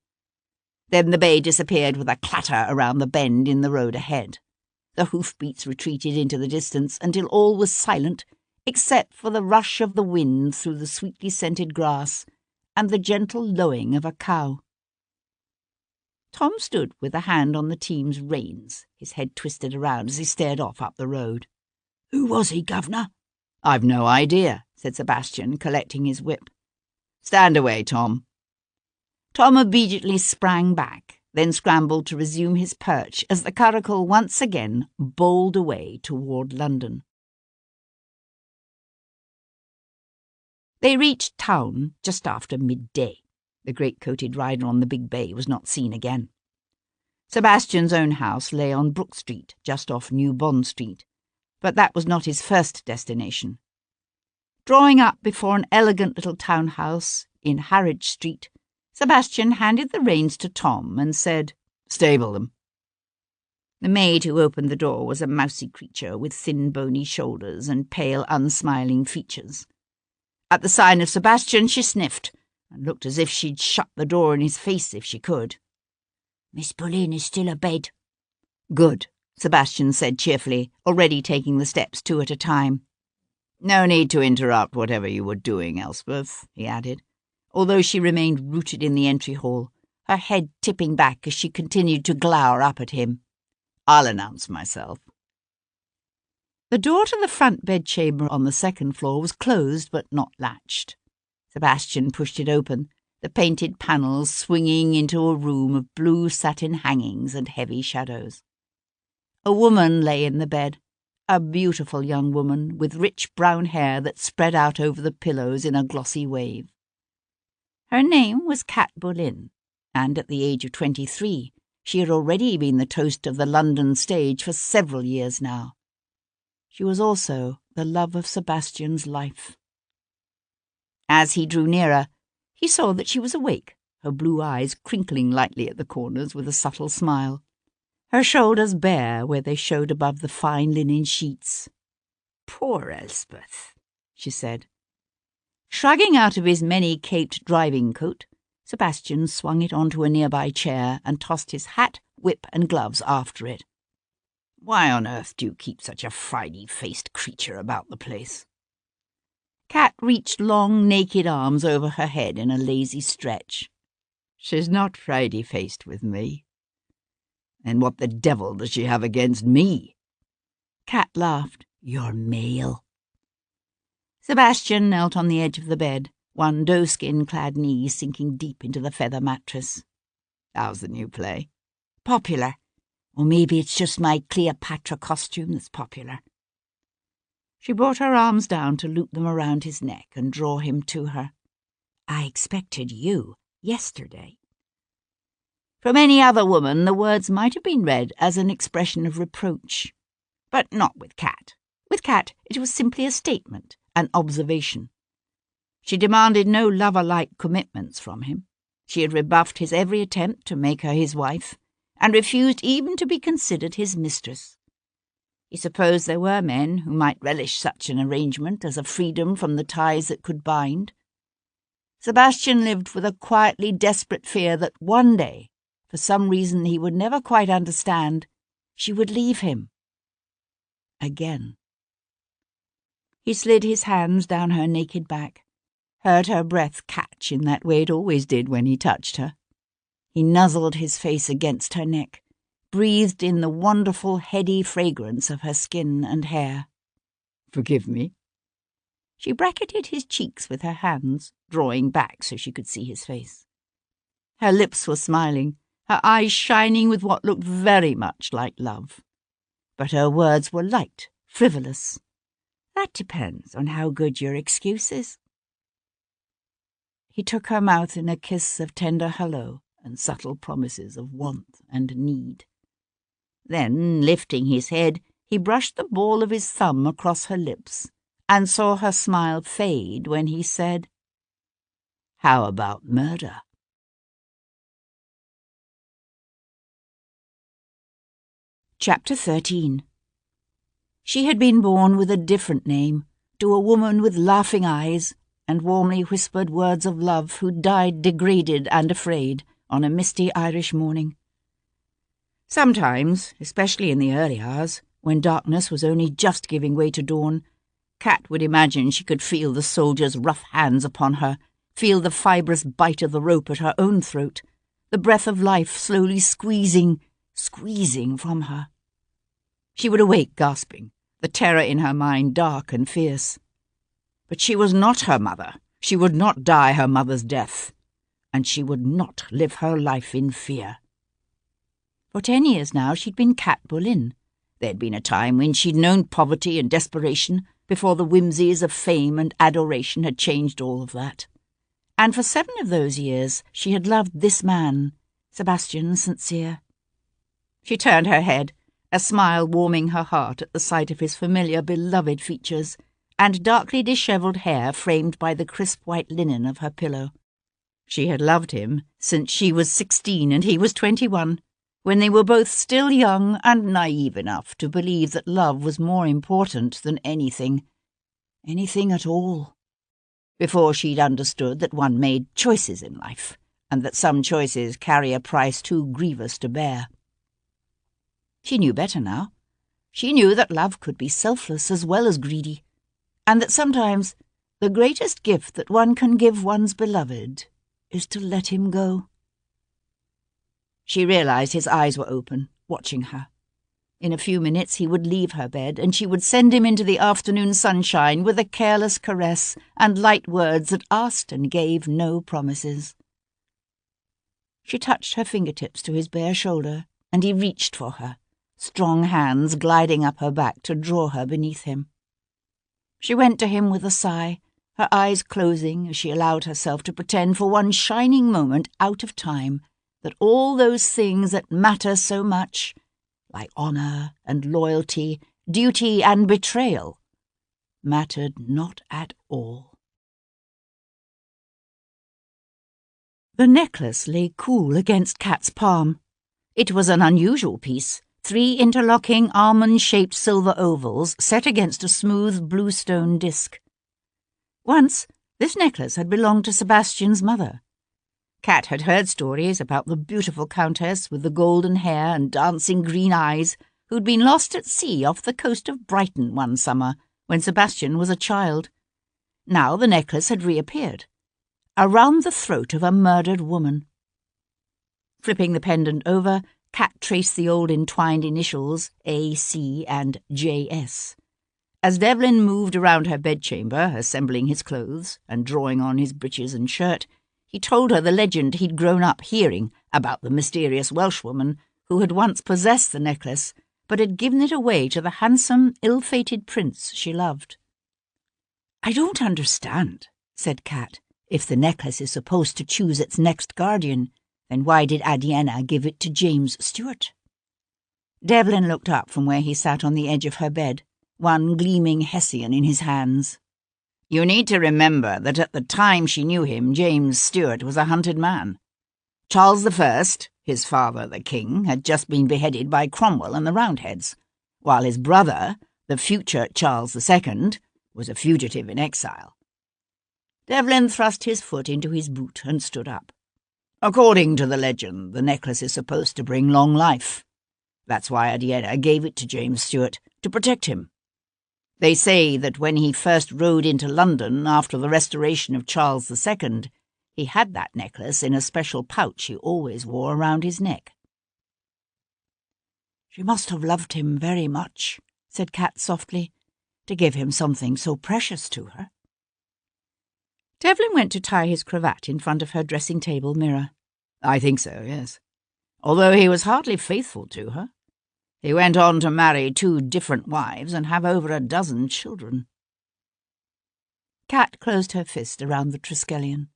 Then the bay disappeared with a clatter around the bend in the road ahead. The hoofbeats retreated into the distance until all was silent, except for the rush of the wind through the sweetly scented grass and the gentle lowing of a cow. Tom stood with a hand on the team's reins, his head twisted around as he stared off up the road. "Who was he, governor?" "I've no idea," said Sebastian, collecting his whip. "Stand away, Tom." Tom obediently sprang back, then scrambled to resume his perch as the curricle once again bowled away toward London. They reached town just after midday. The great-coated rider on the big bay was not seen again. Sebastian's own house lay on Brook Street, just off New Bond Street, but that was not his first destination. Drawing up before an elegant little townhouse in Harwich Street, Sebastian handed the reins to Tom and said, "Stable them." The maid who opened the door was a mousy creature with thin bony shoulders and pale unsmiling features. At the sign of Sebastian she sniffed, and looked as if she'd shut the door in his face if she could. "Miss Boleyn is still abed." "Good," Sebastian said cheerfully, already taking the steps 2 at a time. "No need to interrupt whatever you were doing, Elspeth," he added, although she remained rooted in the entry hall, her head tipping back as she continued to glower up at him. "I'll announce myself." The door to the front bedchamber on the second floor was closed but not latched. Sebastian pushed it open, the painted panels swinging into a room of blue satin hangings and heavy shadows. A woman lay in the bed, a beautiful young woman with rich brown hair that spread out over the pillows in a glossy wave. Her name was Cat Boleyn, and at the age of 23 she had already been the toast of the London stage for several years now. She was also the love of Sebastian's life. As he drew nearer, he saw that she was awake, her blue eyes crinkling lightly at the corners with a subtle smile, her shoulders bare where they showed above the fine linen sheets. "Poor Elspeth," she said. Shrugging out of his many-caped driving coat, Sebastian swung it onto a nearby chair and tossed his hat, whip, and gloves after it. "Why on earth do you keep such a Friday-faced creature about the place?" Cat reached long, naked arms over her head in a lazy stretch. "She's not Friday-faced with me. And what the devil does she have against me?" Cat laughed. "You're male." Sebastian knelt on the edge of the bed, one doeskin-clad knee sinking deep into the feather mattress. "How's the new play?" "Popular. Or maybe it's just my Cleopatra costume that's popular." She brought her arms down to loop them around his neck and draw him to her. "I expected you yesterday." From any other woman, the words might have been read as an expression of reproach. But not with Cat. With Cat, it was simply a statement, an observation. She demanded no lover-like commitments from him. She had rebuffed his every attempt to make her his wife, and refused even to be considered his mistress. He supposed there were men who might relish such an arrangement as a freedom from the ties that could bind. Sebastian lived with a quietly desperate fear that one day, for some reason he would never quite understand, she would leave him. Again. He slid his hands down her naked back, heard her breath catch in that way it always did when he touched her. He nuzzled his face against her neck, breathed in the wonderful heady fragrance of her skin and hair. "Forgive me." She bracketed his cheeks with her hands, drawing back so she could see his face. Her lips were smiling, her eyes shining with what looked very much like love. But her words were light, frivolous. "That depends on how good your excuse is." He took her mouth in a kiss of tender hello and subtle promises of warmth and need. Then, lifting his head, he brushed the ball of his thumb across her lips and saw her smile fade when he said, "How about murder?" Chapter 13. She had been born with a different name, to a woman with laughing eyes and warmly whispered words of love who died degraded and afraid on a misty Irish morning. Sometimes, especially in the early hours, when darkness was only just giving way to dawn, Cat would imagine she could feel the soldiers' rough hands upon her, feel the fibrous bite of the rope at her own throat, the breath of life slowly squeezing from her. She would awake gasping, the terror in her mind dark and fierce. But she was not her mother. She would not die her mother's death, and she would not live her life in fear. For 10 years now she'd been Cat Boleyn. There'd been a time when she'd known poverty and desperation before the whimsies of fame and adoration had changed all of that. And for 7 of those years she had loved this man, Sebastian St. She turned her head, a smile warming her heart at the sight of his familiar, beloved features, and darkly dishevelled hair framed by the crisp white linen of her pillow. She had loved him since she was 16 and he was 21, when they were both still young and naive enough to believe that love was more important than anything at all, before she'd understood that one made choices in life, and that some choices carry a price too grievous to bear. She knew better now. She knew that love could be selfless as well as greedy, and that sometimes the greatest gift that one can give one's beloved is to let him go. She realized his eyes were open, watching her. In a few minutes he would leave her bed, and she would send him into the afternoon sunshine with a careless caress and light words that asked and gave no promises. She touched her fingertips to his bare shoulder, and he reached for her, strong hands gliding up her back to draw her beneath him. She went to him with a sigh, her eyes closing as she allowed herself to pretend for one shining moment out of time that all those things that matter so much, like honour and loyalty, duty and betrayal, mattered not at all. The necklace lay cool against Kat's palm. It was an unusual piece, 3 interlocking almond-shaped silver ovals set against a smooth bluestone disc. Once, this necklace had belonged to Sebastian's mother. Kat had heard stories about the beautiful countess with the golden hair and dancing green eyes who'd been lost at sea off the coast of Brighton one summer when Sebastian was a child. Now the necklace had reappeared, around the throat of a murdered woman. Flipping the pendant over, Kat traced the old entwined initials A.C. and J.S. As Devlin moved around her bedchamber, assembling his clothes and drawing on his breeches and shirt, he told her the legend he'd grown up hearing about the mysterious Welshwoman who had once possessed the necklace, but had given it away to the handsome, ill-fated prince she loved. "I don't understand," said Kat. "If the necklace is supposed to choose its next guardian, then why did Adiana give it to James Stuart?" Devlin looked up from where he sat on the edge of her bed, one gleaming Hessian in his hands. "You need to remember that at the time she knew him, James Stuart was a hunted man. Charles I, his father the king, had just been beheaded by Cromwell and the Roundheads, while his brother, the future Charles II, was a fugitive in exile." Devlin thrust his foot into his boot and stood up. "According to the legend, the necklace is supposed to bring long life. That's why Adiana gave it to James Stuart, to protect him. They say that when he first rode into London after the restoration of Charles II, he had that necklace in a special pouch he always wore around his neck." "She must have loved him very much," said Kat softly, "to give him something so precious to her." Devlin went to tie his cravat in front of her dressing-table mirror. "I think so, yes. Although he was hardly faithful to her. He went on to marry 2 different wives and have over a dozen children." Kat closed her fist around the Triskelion.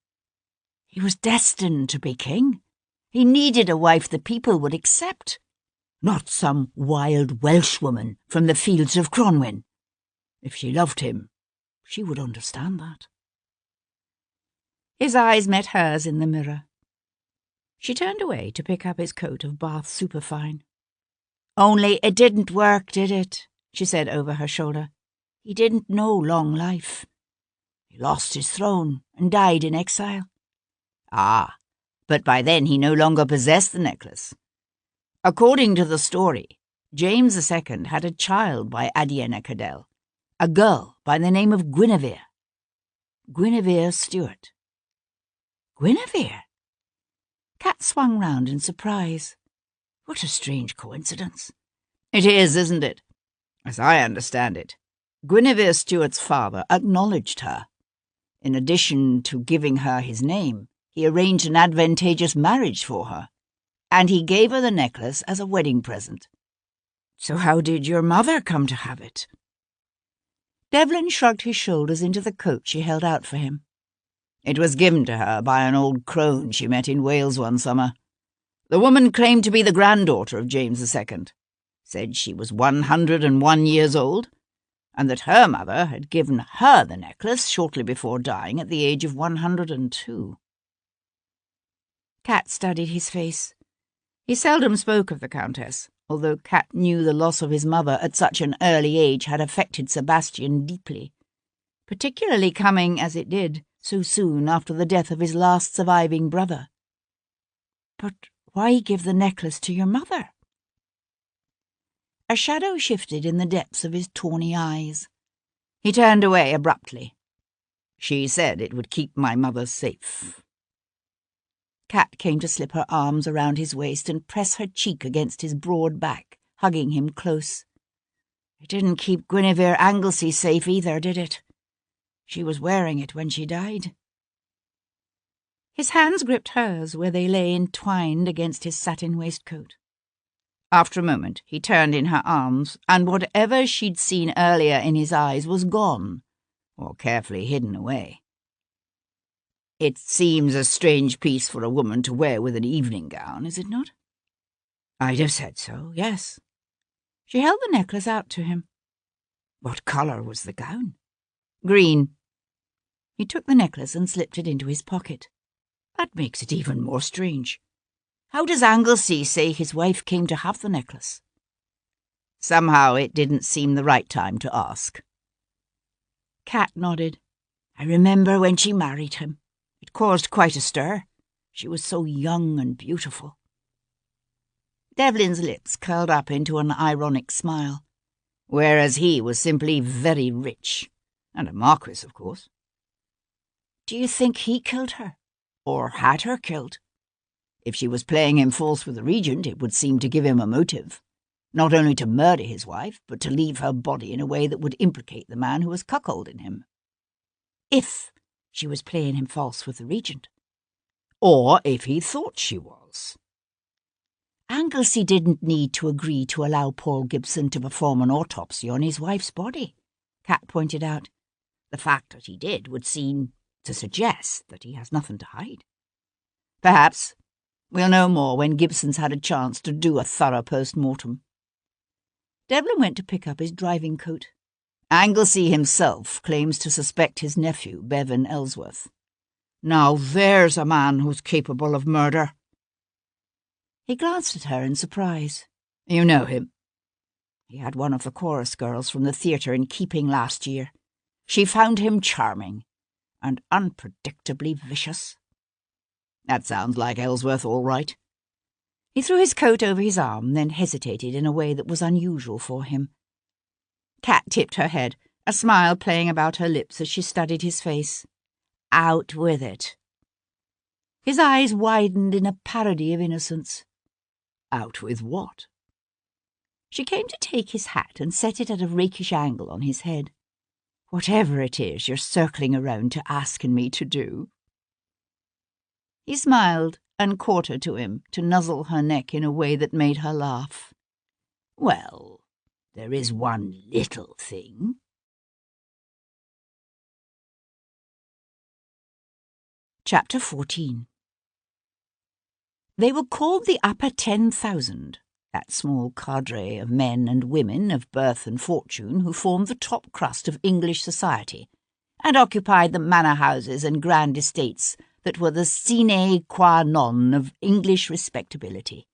"He was destined to be king. He needed a wife the people would accept, not some wild Welshwoman from the fields of Cronwyn. If she loved him, she would understand that." His eyes met hers in the mirror. She turned away to pick up his coat of Bath superfine. "Only it didn't work, did it?" she said over her shoulder. "He didn't know long life. He lost his throne and died in exile." "Ah, but by then he no longer possessed the necklace. According to the story, James II had a child by Adiana Cadell, a girl by the name of Guinevere. Guinevere Stuart." "Guinevere?" Kat swung round in surprise. What a strange coincidence. "It is, isn't it? As I understand it, Guinevere Stuart's father acknowledged her. In addition to giving her his name, he arranged an advantageous marriage for her, and he gave her the necklace as a wedding present." "So how did your mother come to have it?" Devlin shrugged his shoulders into the coat she held out for him. "It was given to her by an old crone she met in Wales one summer. The woman claimed to be the granddaughter of James II, said she was 101 years old, and that her mother had given her the necklace shortly before dying at the age of 102. Kat studied his face. He seldom spoke of the Countess, although Kat knew the loss of his mother at such an early age had affected Sebastian deeply, particularly coming, as it did, so soon after the death of his last surviving brother. "But why give the necklace to your mother?" A shadow shifted in the depths of his tawny eyes. He turned away abruptly. "She said it would keep my mother safe." Kat came to slip her arms around his waist and press her cheek against his broad back, hugging him close. "It didn't keep Guinevere Anglesey safe either, did it? She was wearing it when she died." His hands gripped hers where they lay entwined against his satin waistcoat. After a moment, he turned in her arms, and whatever she'd seen earlier in his eyes was gone, or carefully hidden away. "It seems a strange piece for a woman to wear with an evening gown, is it not?" "I'd have said so, yes." She held the necklace out to him. "What colour was the gown?" Green. He took the necklace and slipped it into his pocket. That makes it even more strange. How does Anglesey say his wife came to have the necklace? Somehow it didn't seem the right time to ask. Cat nodded. I remember when she married him. It caused quite a stir. She was so young and beautiful. Devlin's lips curled up into an ironic smile, whereas he was simply very rich, and a marquis, of course. Do you think he killed her, or had her killed? If she was playing him false with the regent, it would seem to give him a motive, not only to murder his wife, but to leave her body in a way that would implicate the man who was cuckolding him. If she was playing him false with the regent. Or if he thought she was. Anglesey didn't need to agree to allow Paul Gibson to perform an autopsy on his wife's body, Cat pointed out. The fact that he did would seem to suggest that he has nothing to hide. Perhaps. We'll know more when Gibson's had a chance to do a thorough post-mortem. Devlin went to pick up his driving coat. Anglesey himself claims to suspect his nephew, Bevan Ellsworth. Now there's a man who's capable of murder. He glanced at her in surprise. You know him? He had one of the chorus girls from the theatre in keeping last year. She found him charming and unpredictably vicious. That sounds like Ellsworth, all right. He threw his coat over his arm, then hesitated in a way that was unusual for him. Cat tipped her head, a smile playing about her lips as she studied his face. Out with it. His eyes widened in a parody of innocence. Out with what? She came to take his hat and set it at a rakish angle on his head. Whatever it is you're circling around to asking me to do. He smiled and caught her to him to nuzzle her neck in a way that made her laugh. Well, there is one little thing. Chapter 14. They were called the Upper 10,000, that small cadre of men and women of birth and fortune who formed the top crust of English society, and occupied the manor houses and grand estates that were the sine qua non of English respectability.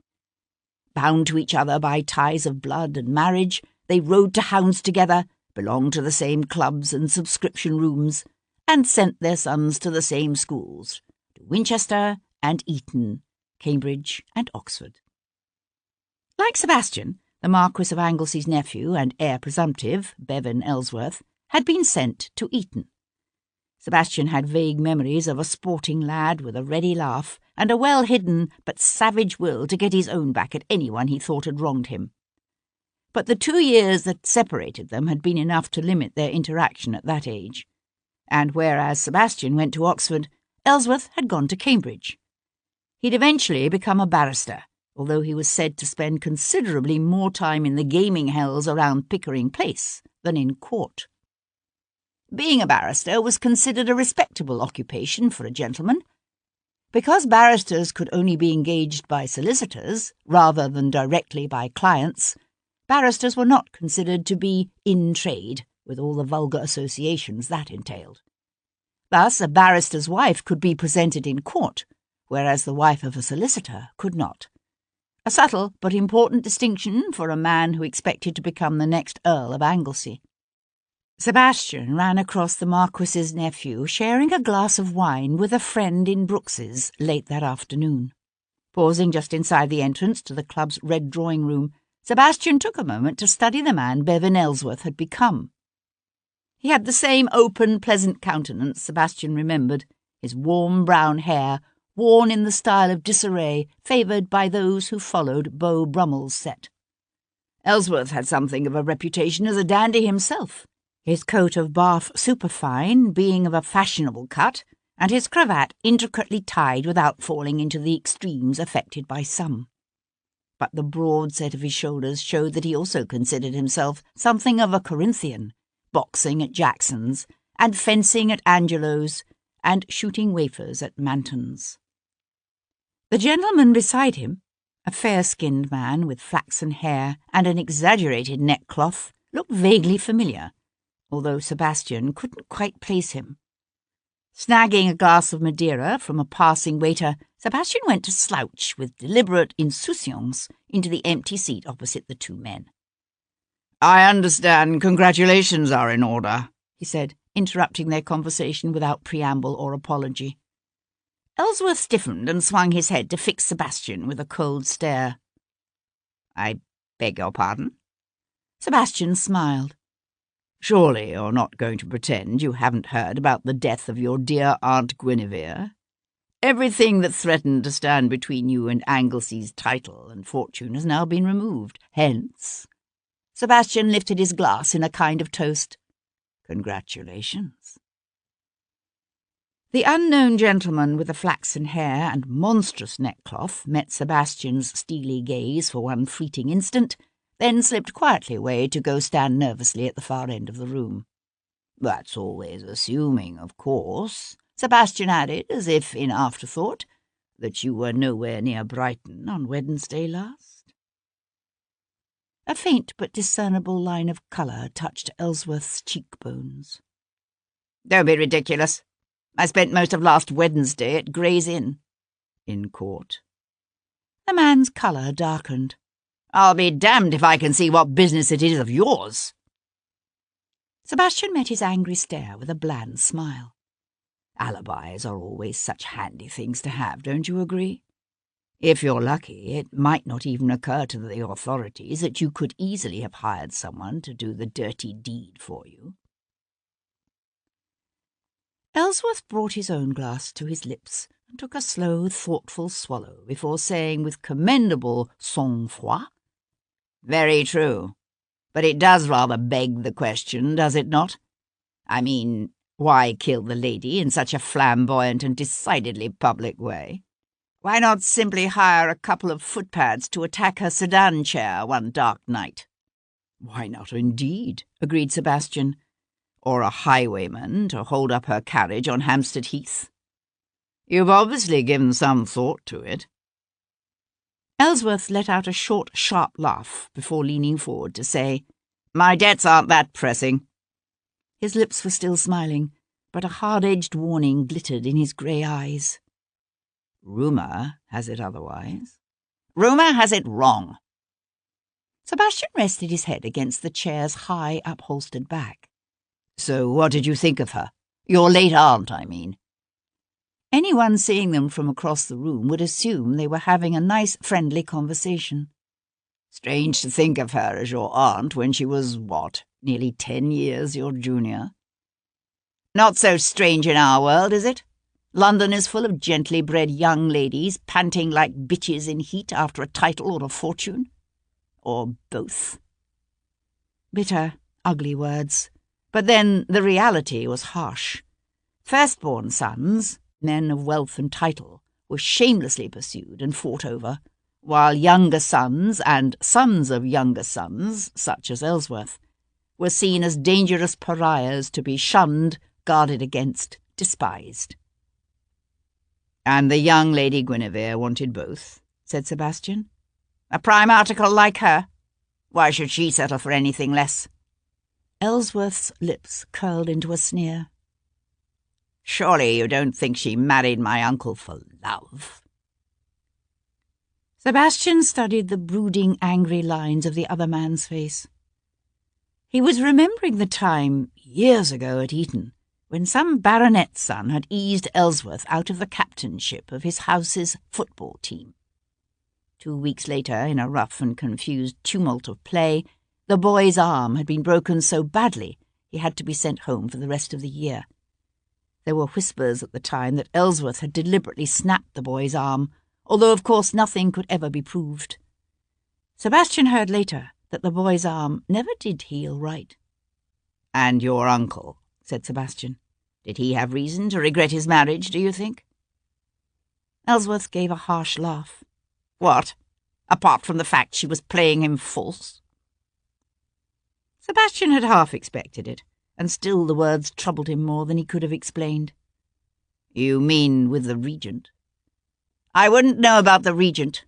Bound to each other by ties of blood and marriage, they rode to hounds together, belonged to the same clubs and subscription rooms, and sent their sons to the same schools, to Winchester and Eton, Cambridge and Oxford. Like Sebastian, the Marquis of Anglesey's nephew and heir presumptive, Bevan Ellsworth, had been sent to Eton. Sebastian had vague memories of a sporting lad with a ready laugh and a well-hidden but savage will to get his own back at anyone he thought had wronged him. But the 2 years that separated them had been enough to limit their interaction at that age. And whereas Sebastian went to Oxford, Ellsworth had gone to Cambridge. He'd eventually become a barrister, although he was said to spend considerably more time in the gaming hells around Pickering Place than in court. Being a barrister was considered a respectable occupation for a gentleman. Because barristers could only be engaged by solicitors rather than directly by clients, barristers were not considered to be in trade, with all the vulgar associations that entailed. Thus, a barrister's wife could be presented in court, whereas the wife of a solicitor could not. A subtle but important distinction for a man who expected to become the next Earl of Anglesey. Sebastian ran across the Marquis's nephew sharing a glass of wine with a friend in Brooks's late that afternoon. Pausing just inside the entrance to the club's red drawing-room, Sebastian took a moment to study the man Bevan Ellsworth had become. He had the same open, pleasant countenance Sebastian remembered, his warm brown hair worn in the style of disarray favoured by those who followed Beau Brummell's set. Ellsworth had something of a reputation as a dandy himself, his coat of Bath superfine being of a fashionable cut, and his cravat intricately tied without falling into the extremes affected by some. But the broad set of his shoulders showed that he also considered himself something of a Corinthian, boxing at Jackson's, and fencing at Angelo's, and shooting wafers at Manton's. The gentleman beside him, a fair-skinned man with flaxen hair and an exaggerated neckcloth, looked vaguely familiar, although Sebastian couldn't quite place him. Snagging a glass of Madeira from a passing waiter, Sebastian went to slouch with deliberate insouciance into the empty seat opposite the two men. "I understand congratulations are in order," he said, interrupting their conversation without preamble or apology. Ellsworth stiffened and swung his head to fix Sebastian with a cold stare. "I beg your pardon?" Sebastian smiled. "Surely you're not going to pretend you haven't heard about the death of your dear Aunt Guinevere? Everything that threatened to stand between you and Anglesea's title and fortune has now been removed. Hence," Sebastian lifted his glass in a kind of toast, "congratulations." The unknown gentleman with the flaxen hair and monstrous neckcloth met Sebastian's steely gaze for one fleeting instant, then slipped quietly away to go stand nervously at the far end of the room. "That's always assuming, of course," Sebastian added, as if in afterthought, "that you were nowhere near Brighton on Wednesday last." A faint but discernible line of colour touched Ellsworth's cheekbones. "Don't be ridiculous. I spent most of last Wednesday at Gray's Inn." "In court?" The man's colour darkened. "I'll be damned if I can see what business it is of yours." Sebastian met his angry stare with a bland smile. Alibis are always such handy things to have, don't you agree? If you're lucky, it might not even occur to the authorities that you could easily have hired someone to do the dirty deed for you. Ellsworth brought his own glass to his lips and took a slow, thoughtful swallow before saying with commendable sang-froid, "Very true. But it does rather beg the question, does it not? I mean, why kill the lady in such a flamboyant and decidedly public way? Why not simply hire a couple of footpads to attack her sedan chair one dark night?" "Why not, indeed?" agreed Sebastian. "Or a highwayman to hold up her carriage on Hampstead Heath? You've obviously given some thought to it." Ellsworth let out a short, sharp laugh before leaning forward to say, "My debts aren't that pressing." His lips were still smiling, but a hard-edged warning glittered in his grey eyes. "Rumour has it otherwise." "Rumour has it wrong." Sebastian rested his head against the chair's high, upholstered back. "So what did you think of her? Your late aunt, I mean." Anyone seeing them from across the room would assume they were having a nice, friendly conversation. "Strange to think of her as your aunt when she was, what, nearly 10 years your junior?" "Not so strange in our world, is it? London is full of gently bred young ladies panting like bitches in heat after a title or a fortune. Or both." Bitter, ugly words. But then the reality was harsh. Firstborn sons, men of wealth and title, were shamelessly pursued and fought over, while younger sons and sons of younger sons, such as Ellsworth, were seen as dangerous pariahs to be shunned, guarded against, despised. "And the young Lady Guinevere wanted both," said Sebastian. "A prime article like her? Why should she settle for anything less?" Ellsworth's lips curled into a sneer. "Surely you don't think she married my uncle for love?" Sebastian studied the brooding, angry lines of the other man's face. He was remembering the time, years ago at Eton, when some baronet's son had eased Ellsworth out of the captainship of his house's football team. 2 weeks later, in a rough and confused tumult of play, the boy's arm had been broken so badly he had to be sent home for the rest of the year. There were whispers at the time that Ellsworth had deliberately snapped the boy's arm, although of course nothing could ever be proved. Sebastian heard later that the boy's arm never did heal right. "And your uncle," said Sebastian, "did he have reason to regret his marriage, do you think?" Ellsworth gave a harsh laugh. "What? Apart from the fact she was playing him false?" Sebastian had half expected it, and still the words troubled him more than he could have explained. "You mean with the Regent?" "I wouldn't know about the Regent."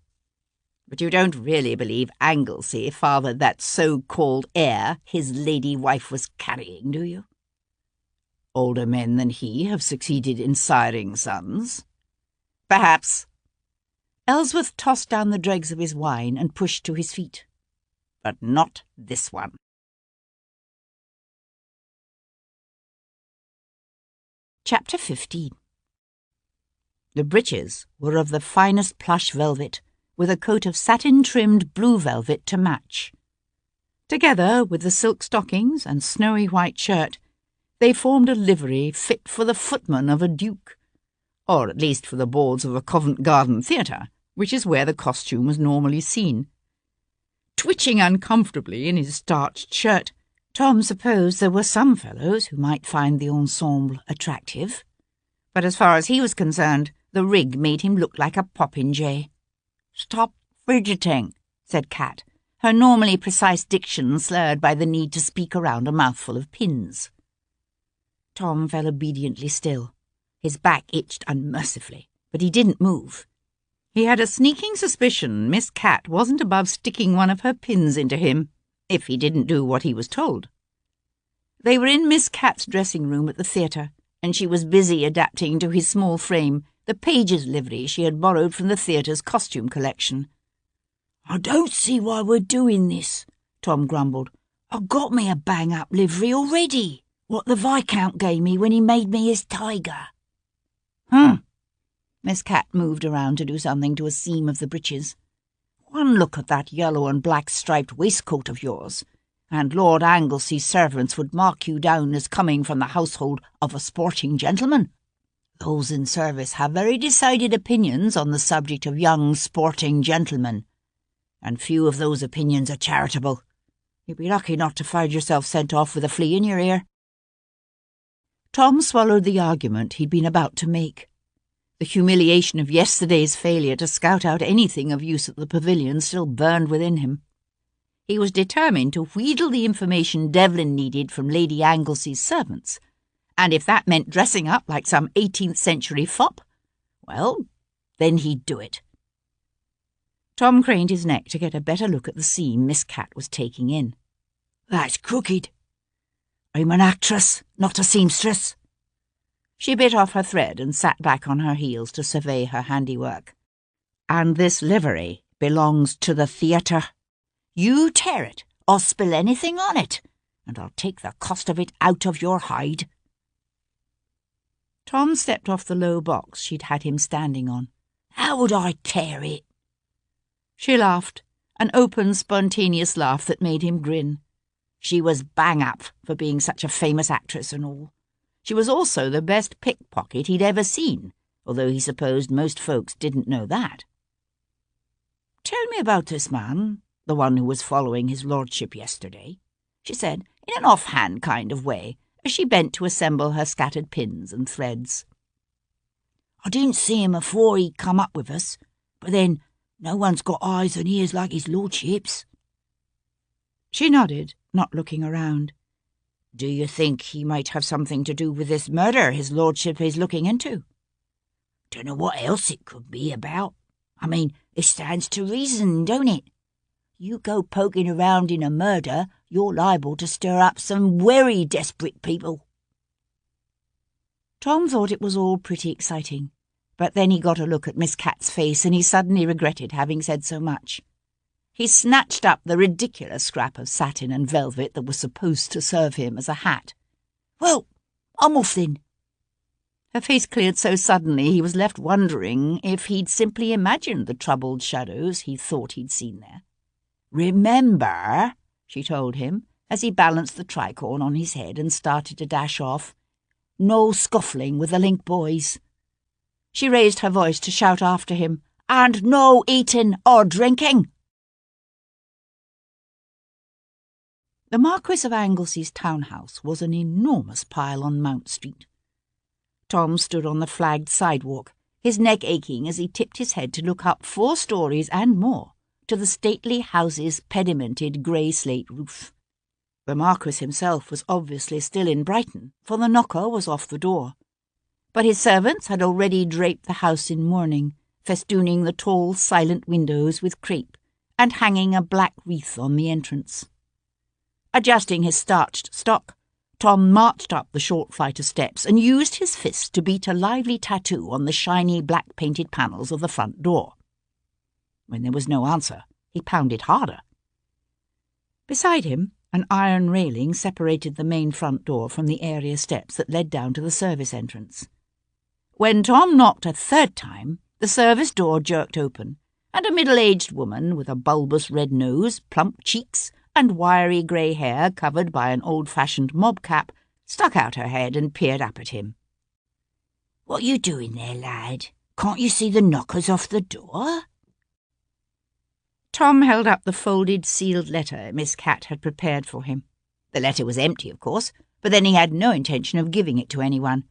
But you don't really believe Anglesey fathered that so-called heir his lady wife was carrying, do you? Older men than he have succeeded in siring sons. Perhaps. Ellsworth tossed down the dregs of his wine and pushed to his feet. But not this one. Chapter 15. The breeches were of the finest plush velvet, with a coat of satin-trimmed blue velvet to match. Together with the silk stockings and snowy white shirt, they formed a livery fit for the footman of a duke, or at least for the boards of a Covent Garden theatre, which is where the costume was normally seen. Twitching uncomfortably in his starched shirt, Tom supposed there were some fellows who might find the ensemble attractive, but as far as he was concerned, the rig made him look like a popinjay. "Stop fidgeting," said Kat, her normally precise diction slurred by the need to speak around a mouthful of pins. Tom fell obediently still. His back itched unmercifully, but he didn't move. He had a sneaking suspicion Miss Cat wasn't above sticking one of her pins into him, if he didn't do what he was told. They were in Miss Cat's dressing-room at the theatre, and she was busy adapting to his small frame the page's livery she had borrowed from the theatre's costume collection. "I don't see why we're doing this," Tom grumbled. "I've got me a bang-up livery already, what the Viscount gave me when he made me his tiger." Miss Cat moved around to do something to a seam of the breeches. "One look at that yellow and black striped waistcoat of yours, and Lord Anglesey's servants would mark you down as coming from the household of a sporting gentleman. Those in service have very decided opinions on the subject of young sporting gentlemen, and few of those opinions are charitable. You'd be lucky not to find yourself sent off with a flea in your ear." Tom swallowed the argument he'd been about to make. The humiliation of yesterday's failure to scout out anything of use at the pavilion still burned within him. He was determined to wheedle the information Devlin needed from Lady Anglesey's servants, and if that meant dressing up like some 18th-century fop, well, then he'd do it. Tom craned his neck to get a better look at the scene Miss Cat was taking in. "That's crooked. I'm an actress, not a seamstress." She bit off her thread and sat back on her heels to survey her handiwork. "And this livery belongs to the theatre. You tear it or spill anything on it, and I'll take the cost of it out of your hide." Tom stepped off the low box she'd had him standing on. "How would I tear it?" She laughed, an open, spontaneous laugh that made him grin. She was bang up for being such a famous actress and all. She was also the best pickpocket he'd ever seen, although he supposed most folks didn't know that. "Tell me about this man, the one who was following his lordship yesterday," she said, in an offhand kind of way, as she bent to assemble her scattered pins and threads. "I didn't see him afore he come up with us, but then no one's got eyes and ears like his lordship's." She nodded, not looking around. "Do you think he might have something to do with this murder his lordship is looking into?" "Dunno what else it could be about. I mean, it stands to reason, don't it? You go poking around in a murder, you're liable to stir up some very desperate people." Tom thought it was all pretty exciting, but then he got a look at Miss Cat's face and he suddenly regretted having said so much. He snatched up the ridiculous scrap of satin and velvet that was supposed to serve him as a hat. "Well, I'm off then." Her face cleared so suddenly he was left wondering if he'd simply imagined the troubled shadows he thought he'd seen there. "Remember," she told him, as he balanced the tricorn on his head and started to dash off, "no scuffling with the Link boys." She raised her voice to shout after him, "And no eating or drinking." The Marquis of Anglesey's townhouse was an enormous pile on Mount Street. Tom stood on the flagged sidewalk, his neck aching as he tipped his head to look up 4 stories and more to the stately house's pedimented grey slate roof. The Marquis himself was obviously still in Brighton, for the knocker was off the door. But his servants had already draped the house in mourning, festooning the tall, silent windows with crape and hanging a black wreath on the entrance. Adjusting his starched stock, Tom marched up the short flight of steps and used his fist to beat a lively tattoo on the shiny black-painted panels of the front door. When there was no answer, he pounded harder. Beside him, an iron railing separated the main front door from the area steps that led down to the service entrance. When Tom knocked a third time, the service door jerked open, and a middle-aged woman with a bulbous red nose, plump cheeks, and wiry grey hair covered by an old-fashioned mob cap stuck out her head and peered up at him. "What you doing there, lad? Can't you see the knockers off the door?" Tom held up the folded, sealed letter Miss Cat had prepared for him. The letter was empty, of course, but then he had no intention of giving it to anyone.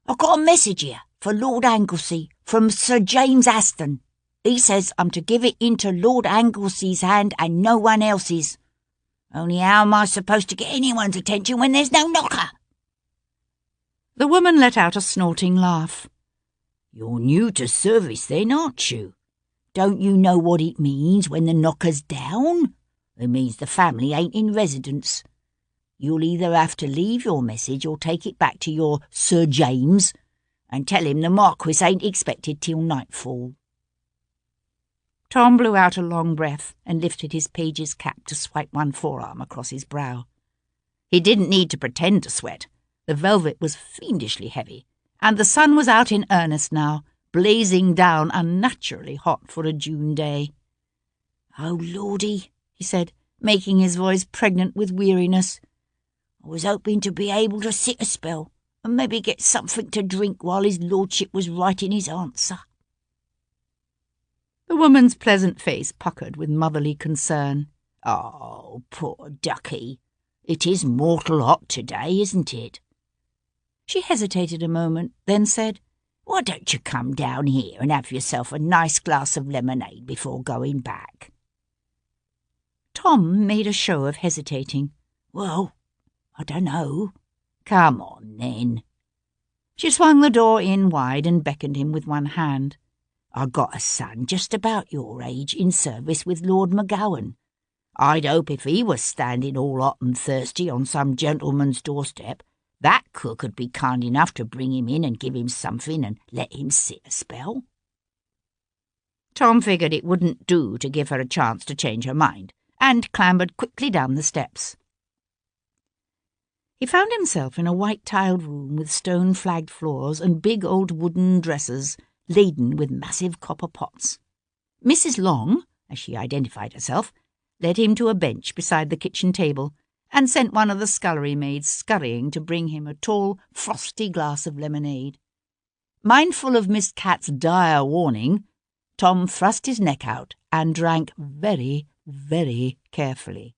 "I've got a message here for Lord Anglesey from Sir James Aston. He says I'm to give it into Lord Anglesey's hand and no one else's. Only how am I supposed to get anyone's attention when there's no knocker?" The woman let out a snorting laugh. "You're new to service then, aren't you? Don't you know what it means when the knocker's down? It means the family ain't in residence. You'll either have to leave your message or take it back to your Sir James and tell him the marquis ain't expected till nightfall." Tom blew out a long breath and lifted his page's cap to swipe one forearm across his brow. He didn't need to pretend to sweat. The velvet was fiendishly heavy, and the sun was out in earnest now, blazing down unnaturally hot for a June day. "Oh, Lordy," he said, making his voice pregnant with weariness. "I was hoping to be able to sit a spell and maybe get something to drink while his lordship was writing his answer." The woman's pleasant face puckered with motherly concern. "Oh, poor ducky. It is mortal hot today, isn't it?" She hesitated a moment, then said, "Why don't you come down here and have yourself a nice glass of lemonade before going back?" Tom made a show of hesitating. "Well, I don't know. Come on, then." She swung the door in wide and beckoned him with one hand. "I got a son just about your age in service with Lord McGowan. I'd hope if he was standing all hot and thirsty on some gentleman's doorstep, that cook would be kind enough to bring him in and give him something and let him sit a spell." Tom figured it wouldn't do to give her a chance to change her mind, and clambered quickly down the steps. He found himself in a white-tiled room with stone-flagged floors and big old wooden dressers laden with massive copper pots. Mrs. Long, as she identified herself, led him to a bench beside the kitchen table and sent one of the scullery maids scurrying to bring him a tall, frosty glass of lemonade. Mindful of Miss Cat's dire warning, Tom thrust his neck out and drank very, very carefully.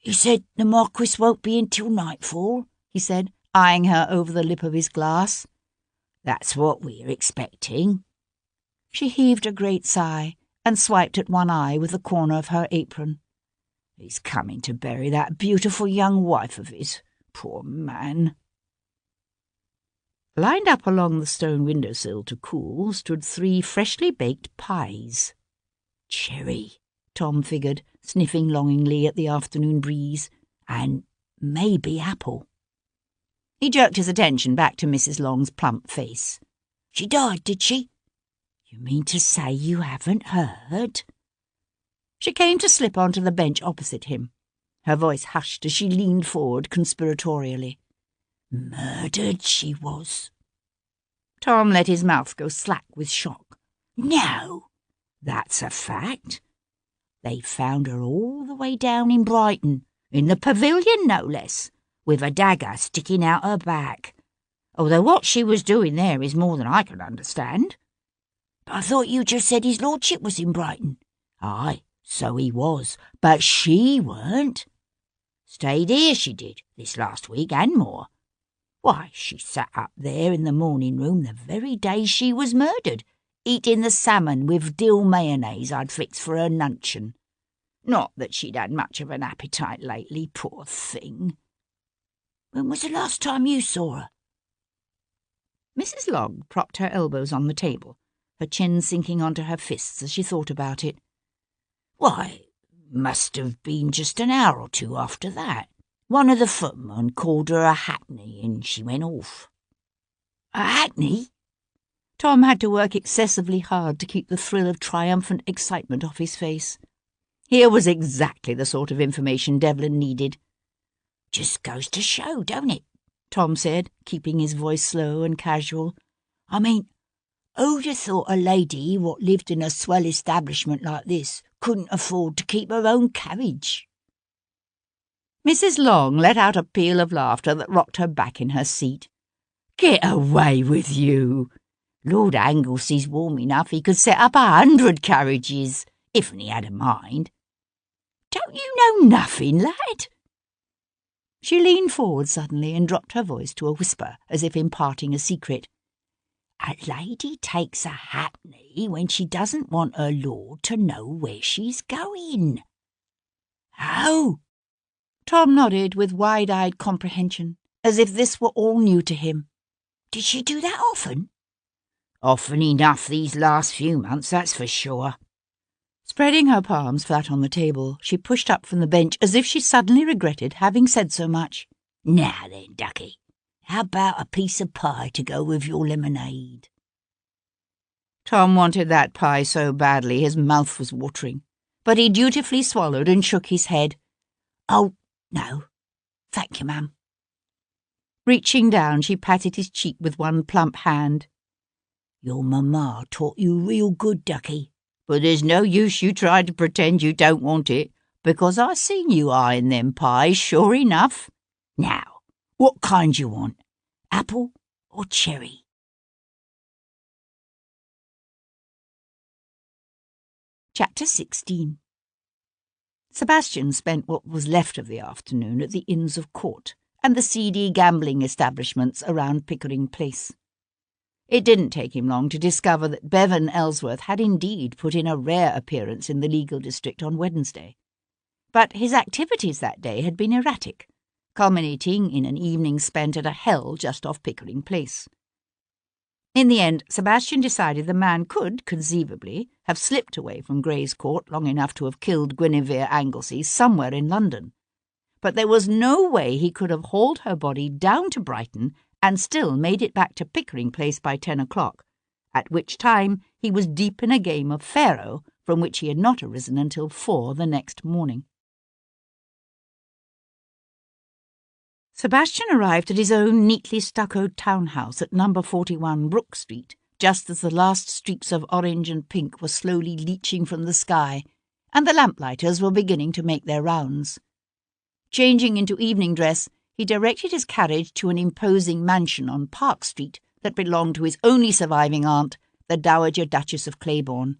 "You said the marquis won't be in till nightfall," he said, eyeing her over the lip of his glass. "That's what we're expecting." She heaved a great sigh and swiped at one eye with the corner of her apron. "He's coming to bury that beautiful young wife of his, poor man." Lined up along the stone windowsill to cool stood 3 freshly baked pies. "Cherry," Tom figured, sniffing longingly at the afternoon breeze, "and maybe apple." He jerked his attention back to Mrs. Long's plump face. "She died, did she? You mean to say you haven't heard?" She came to slip onto the bench opposite him. Her voice hushed as she leaned forward conspiratorially. "Murdered she was." Tom let his mouth go slack with shock. "No, that's a fact. They found her all the way down in Brighton, in the pavilion no less, with a dagger sticking out her back. Although what she was doing there is more than I can understand." "But I thought you just said his lordship was in Brighton." "Aye, so he was, but she weren't. Stayed here, she did, this last week and more. Why, she sat up there in the morning room the very day she was murdered, eating the salmon with dill mayonnaise I'd fixed for her nuncheon. Not that she'd had much of an appetite lately, poor thing." "When was the last time you saw her?" Mrs. Long propped her elbows on the table, her chin sinking onto her fists as she thought about it. Why, must have been just an hour or two after that. One of the footmen called her a hackney and she went off. A hackney? Tom had to work excessively hard to keep the thrill of triumphant excitement off his face. Here was exactly the sort of information Devlin needed. Just goes to show, don't it? Tom said, keeping his voice slow and casual. I mean, who'd have thought a lady what lived in a swell establishment like this couldn't afford to keep her own carriage? Mrs. Long let out a peal of laughter that rocked her back in her seat. Get away with you! Lord Anglesea's warm enough he could set up 100 carriages, if he had a mind. Don't you know nothing, lad? She leaned forward suddenly and dropped her voice to a whisper, as if imparting a secret. A lady takes a hackney when she doesn't want her lord to know where she's going. Oh! Tom nodded with wide-eyed comprehension, as if this were all new to him. Did she do that often? Often enough these last few months, that's for sure. Spreading her palms flat on the table, she pushed up from the bench as if she suddenly regretted having said so much. Now then, ducky, how about a piece of pie to go with your lemonade? Tom wanted that pie so badly his mouth was watering, but he dutifully swallowed and shook his head. Oh, no. Thank you, ma'am. Reaching down, she patted his cheek with one plump hand. Your mamma taught you real good, ducky, but there's no use you trying to pretend you don't want it, because I seen you eyeing them pies, sure enough. Now, what kind you want, apple or cherry? Chapter 16. Sebastian spent what was left of the afternoon at the Inns of Court and the seedy gambling establishments around Pickering Place. It didn't take him long to discover that Bevan Ellsworth had indeed put in a rare appearance in the legal district on Wednesday. But his activities that day had been erratic, culminating in an evening spent at a hell just off Pickering Place. In the end, Sebastian decided the man could, conceivably, have slipped away from Gray's Court long enough to have killed Guinevere Anglesey somewhere in London. But there was no way he could have hauled her body down to Brighton and still made it back to Pickering Place by 10 o'clock, at which time he was deep in a game of faro from which he had not arisen until 4 the next morning. Sebastian arrived at his own neatly stuccoed townhouse at number 41 Brook Street, just as the last streaks of orange and pink were slowly leaching from the sky, and the lamplighters were beginning to make their rounds. Changing into evening dress, he directed his carriage to an imposing mansion on Park Street that belonged to his only surviving aunt, the Dowager Duchess of Claiborne.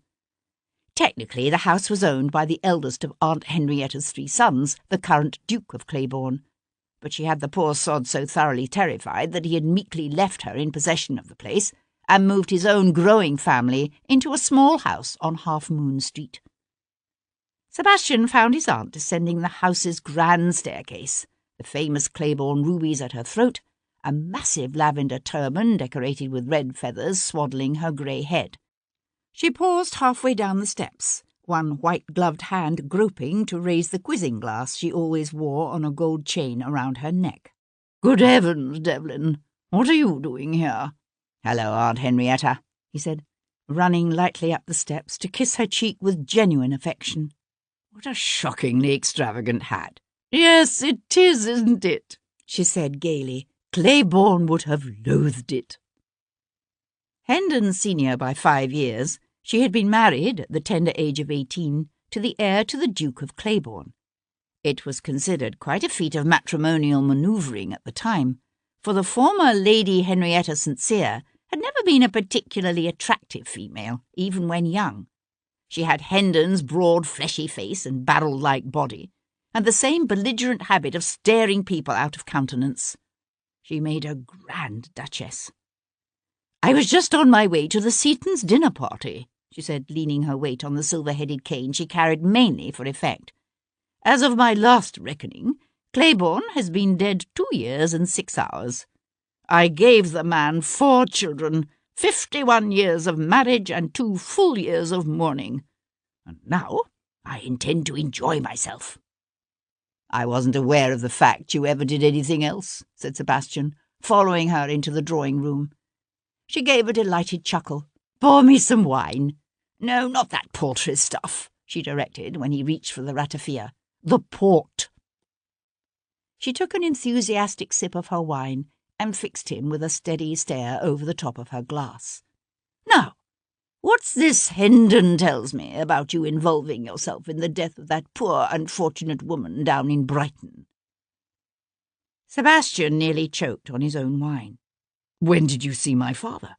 Technically, the house was owned by the eldest of Aunt Henrietta's 3 sons, the current Duke of Claiborne, but she had the poor sod so thoroughly terrified that he had meekly left her in possession of the place and moved his own growing family into a small house on Half Moon Street. Sebastian found his aunt descending the house's grand staircase, the famous Claiborne rubies at her throat, a massive lavender turban decorated with red feathers swaddling her grey head. She paused halfway down the steps, one white-gloved hand groping to raise the quizzing glass she always wore on a gold chain around her neck. "Good heavens, Devlin, what are you doing here?" "Hello, Aunt Henrietta," he said, running lightly up the steps to kiss her cheek with genuine affection. "What a shockingly extravagant hat." "Yes, it is, isn't it?" she said gaily. "Claiborne would have loathed it." Hendon's senior by 5 years, she had been married, at the tender age of 18, to the heir to the Duke of Claiborne. It was considered quite a feat of matrimonial manoeuvring at the time, for the former Lady Henrietta St. Cyr had never been a particularly attractive female, even when young. She had Hendon's broad, fleshy face and barrel-like body, and the same belligerent habit of staring people out of countenance. She made a grand duchess. "I was just on my way to the Seatons' dinner party," she said, leaning her weight on the silver-headed cane she carried mainly for effect. "As of my last reckoning, Claiborne has been dead 2 years and 6 hours. I gave the man 4 children, 51 years of marriage and 2 full years of mourning. And now I intend to enjoy myself." "I wasn't aware of the fact you ever did anything else," said Sebastian, following her into the drawing-room. She gave a delighted chuckle. "Pour me some wine." "No, not that paltry stuff," she directed when he reached for the ratafia. "The port." She took an enthusiastic sip of her wine and fixed him with a steady stare over the top of her glass. "Now, what's this Hendon tells me about you involving yourself in the death of that poor unfortunate woman down in Brighton?" Sebastian nearly choked on his own wine. "When did you see my father?"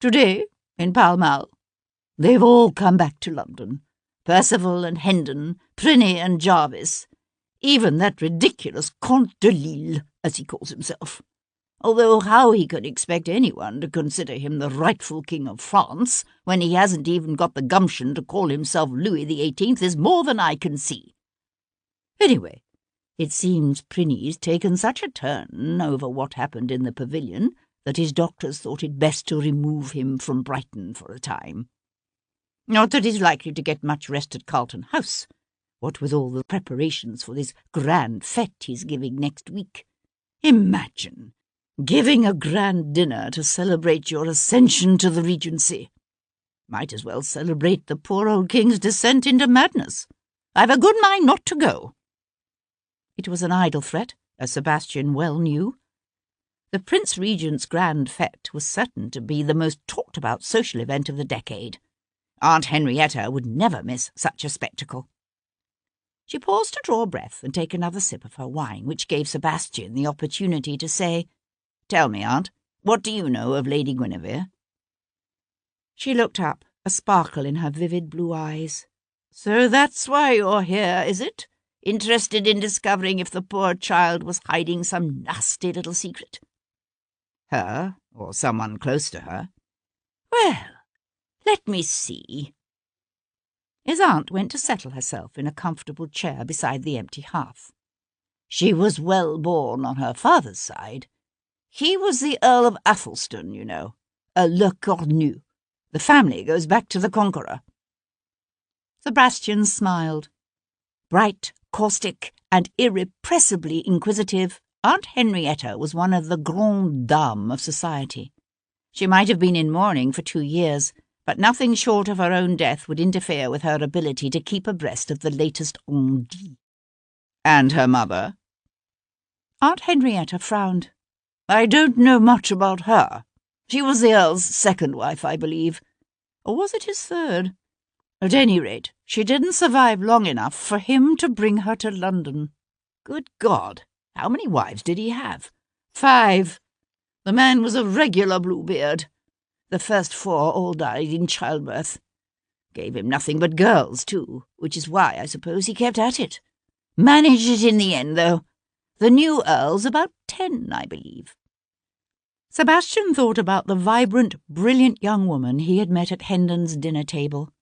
"Today, in Pall Mall. They've all come back to London. Percival and Hendon, Prinny and Jarvis, even that ridiculous Comte de Lille, as he calls himself. Although how he could expect anyone to consider him the rightful King of France when he hasn't even got the gumption to call himself Louis XVIII is more than I can see. Anyway, it seems Prinny's taken such a turn over what happened in the pavilion that his doctors thought it best to remove him from Brighton for a time. Not that he's likely to get much rest at Carlton House, what with all the preparations for this grand fête he's giving next week. Imagine giving a grand dinner to celebrate your ascension to the Regency. Might as well celebrate the poor old king's descent into madness. I've a good mind not to go." It was an idle threat, as Sebastian well knew. The Prince Regent's grand fête was certain to be the most talked-about social event of the decade. Aunt Henrietta would never miss such a spectacle. She paused to draw breath and take another sip of her wine, which gave Sebastian the opportunity to say, "Tell me, Aunt, what do you know of Lady Guinevere?" She looked up, a sparkle in her vivid blue eyes. "So that's why you're here, is it? Interested in discovering if the poor child was hiding some nasty little secret?" "Her, or someone close to her." "Well, let me see." His aunt went to settle herself in a comfortable chair beside the empty hearth. "She was well born on her father's side. He was the Earl of Athelstan, you know, a Le Cornu. The family goes back to the Conqueror." Sebastian smiled. Bright, caustic, and irrepressibly inquisitive, Aunt Henrietta was one of the grandes dames of society. She might have been in mourning for 2 years, but nothing short of her own death would interfere with her ability to keep abreast of the latest on dit. "And her mother?" Aunt Henrietta frowned. "I don't know much about her. She was the Earl's second wife, I believe. Or was it his third? At any rate, she didn't survive long enough for him to bring her to London." "Good God! How many wives did he have?" "5. The man was a regular Bluebeard. The first 4 all died in childbirth. Gave him nothing but girls, too, which is why, I suppose, he kept at it. Managed it in the end, though. The new Earl's about 10, I believe." Sebastian thought about the vibrant, brilliant young woman he had met at Hendon's dinner table.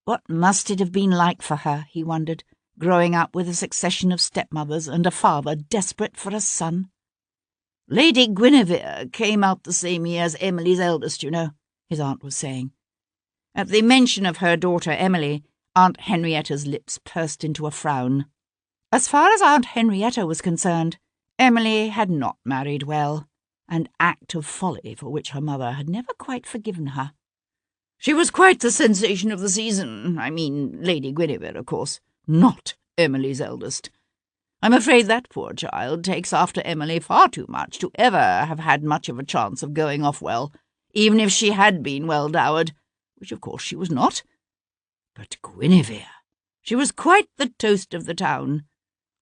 What must it have been like for her, he wondered, growing up with a succession of stepmothers and a father desperate for a son? "Lady Guinevere came out the same year as Emily's eldest, you know," his aunt was saying. At the mention of her daughter Emily, Aunt Henrietta's lips pursed into a frown. As far as Aunt Henrietta was concerned, Emily had not married well, an act of folly for which her mother had never quite forgiven her. "She was quite the sensation of the season. I mean, Lady Guinevere, of course, not Emily's eldest. I'm afraid that poor child takes after Emily far too much to ever have had much of a chance of going off well, even if she had been well dowered, which of course she was not. But Guinevere, she was quite the toast of the town.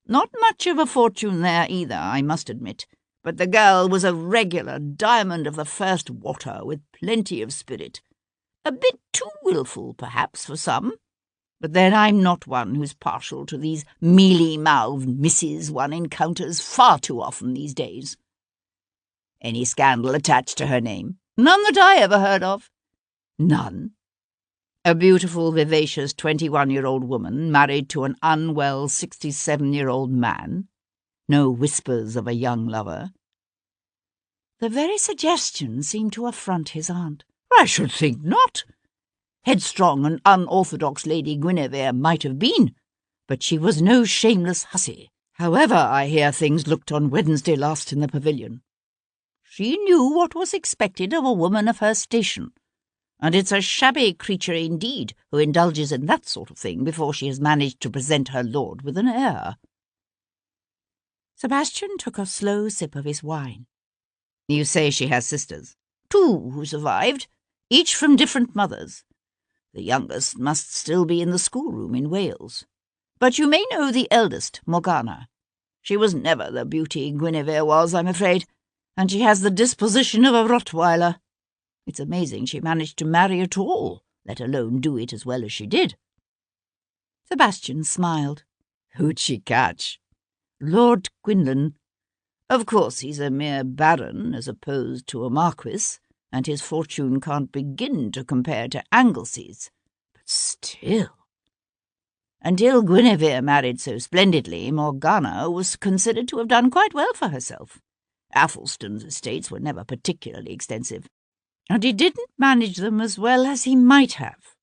Not much of a fortune there either, I must admit, but the girl was a regular diamond of the first water with plenty of spirit. A bit too wilful, perhaps, for some. But then I'm not one who's partial to these mealy-mouthed misses one encounters far too often these days." "Any scandal attached to her name?" "None that I ever heard of." "None? A beautiful, vivacious 21-year-old woman married to an unwell 67-year-old man? No whispers of a young lover?" The very suggestion seemed to affront his aunt. "I should think not. Headstrong and unorthodox Lady Guinevere might have been, but she was no shameless hussy, however I hear things looked on Wednesday last in the pavilion. She knew what was expected of a woman of her station, and it's a shabby creature indeed who indulges in that sort of thing before she has managed to present her lord with an heir." Sebastian took a slow sip of his wine. "You say she has sisters?" "Two who survived, each from different mothers. The youngest must still be in the schoolroom in Wales. But you may know the eldest, Morgana. She was never the beauty Guinevere was, I'm afraid, and she has the disposition of a Rottweiler. It's amazing she managed to marry at all, let alone do it as well as she did." Sebastian smiled. "Who'd she catch?" "Lord Quinlan. Of course he's a mere baron as opposed to a marquis, and his fortune can't begin to compare to Anglesy's. But still. Until Guinevere married so splendidly, Morgana was considered to have done quite well for herself. Athelstan's estates were never particularly extensive, and he didn't manage them as well as he might have.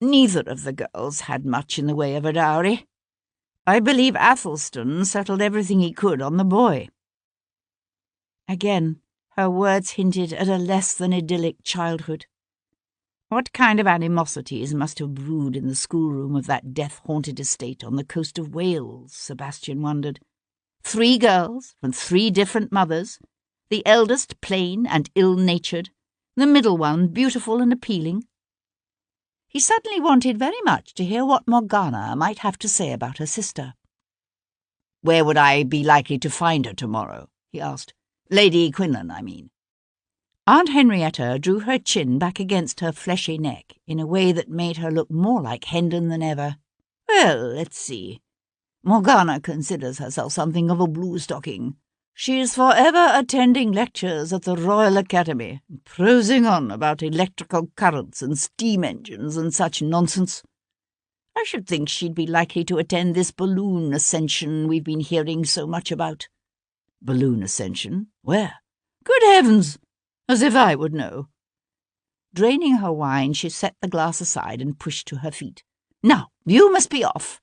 Neither of the girls had much in the way of a dowry. I believe Athelstan settled everything he could on the boy." Again, her words hinted at a less than idyllic childhood. What kind of animosities must have brewed in the schoolroom of that death-haunted estate on the coast of Wales, Sebastian wondered. 3 girls from 3 different mothers, the eldest plain and ill-natured, the middle one beautiful and appealing. He suddenly wanted very much to hear what Morgana might have to say about her sister. "Where would I be likely to find her tomorrow?" he asked. "Lady Quinlan, I mean." Aunt Henrietta drew her chin back against her fleshy neck in a way that made her look more like Hendon than ever. "Well, let's see. Morgana considers herself something of a blue-stocking. She is forever attending lectures at the Royal Academy, prosing on about electrical currents and steam engines and such nonsense. I should think she'd be likely to attend this balloon ascension we've been hearing so much about." "Balloon ascension? Where?" "Good heavens! As if I would know." Draining her wine, she set the glass aside and pushed to her feet. "Now, you must be off.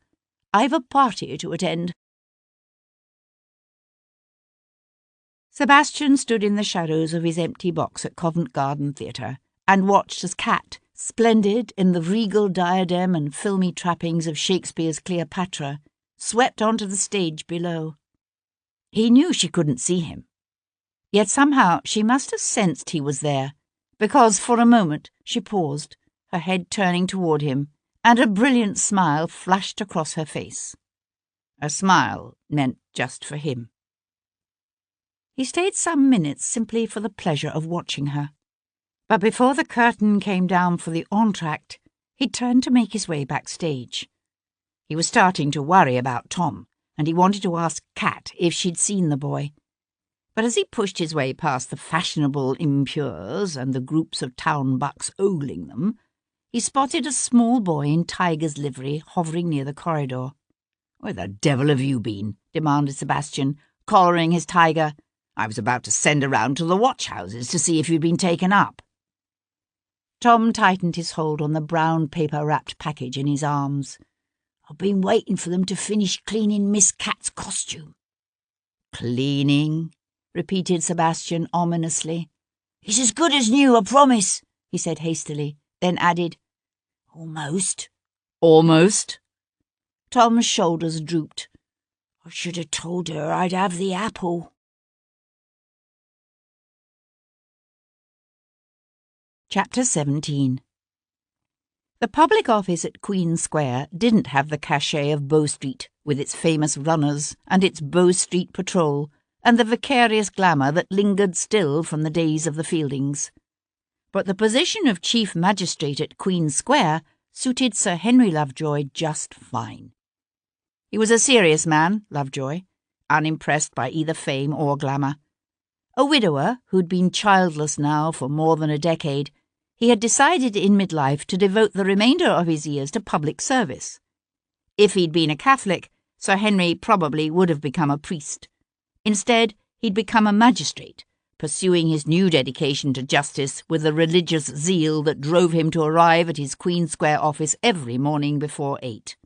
I've a party to attend." Sebastian stood in the shadows of his empty box at Covent Garden Theatre and watched as Cat, splendid in the regal diadem and filmy trappings of Shakespeare's Cleopatra, swept onto the stage below. He knew she couldn't see him. Yet somehow she must have sensed he was there, because for a moment she paused, her head turning toward him, and a brilliant smile flashed across her face. A smile meant just for him. He stayed some minutes simply for the pleasure of watching her. But before the curtain came down for the entr'acte, he turned to make his way backstage. He was starting to worry about Tom, and he wanted to ask Kat if she'd seen the boy. But as he pushed his way past the fashionable impures and the groups of town bucks ogling them, he spotted a small boy in tiger's livery hovering near the corridor. "Where the devil have you been?" demanded Sebastian, collaring his tiger. "I was about to send around to the watch-houses to see if you'd been taken up." Tom tightened his hold on the brown paper-wrapped package in his arms. "I've been waiting for them to finish cleaning Miss Cat's costume." "Cleaning?" repeated Sebastian ominously. "It's as good as new, I promise," he said hastily, then added, "Almost." "Almost?" Tom's shoulders drooped. "I should have told her I'd have the apple." Chapter 17. The public office at Queen Square didn't have the cachet of Bow Street, with its famous runners and its Bow Street patrol, and the vicarious glamour that lingered still from the days of the Fieldings. But the position of Chief Magistrate at Queen Square suited Sir Henry Lovejoy just fine. He was a serious man, Lovejoy, unimpressed by either fame or glamour. A widower who'd been childless now for more than a decade, he had decided in midlife to devote the remainder of his years to public service. If he'd been a Catholic, Sir Henry probably would have become a priest. Instead, he'd become a magistrate, pursuing his new dedication to justice with a religious zeal that drove him to arrive at his Queen Square office every morning before 8.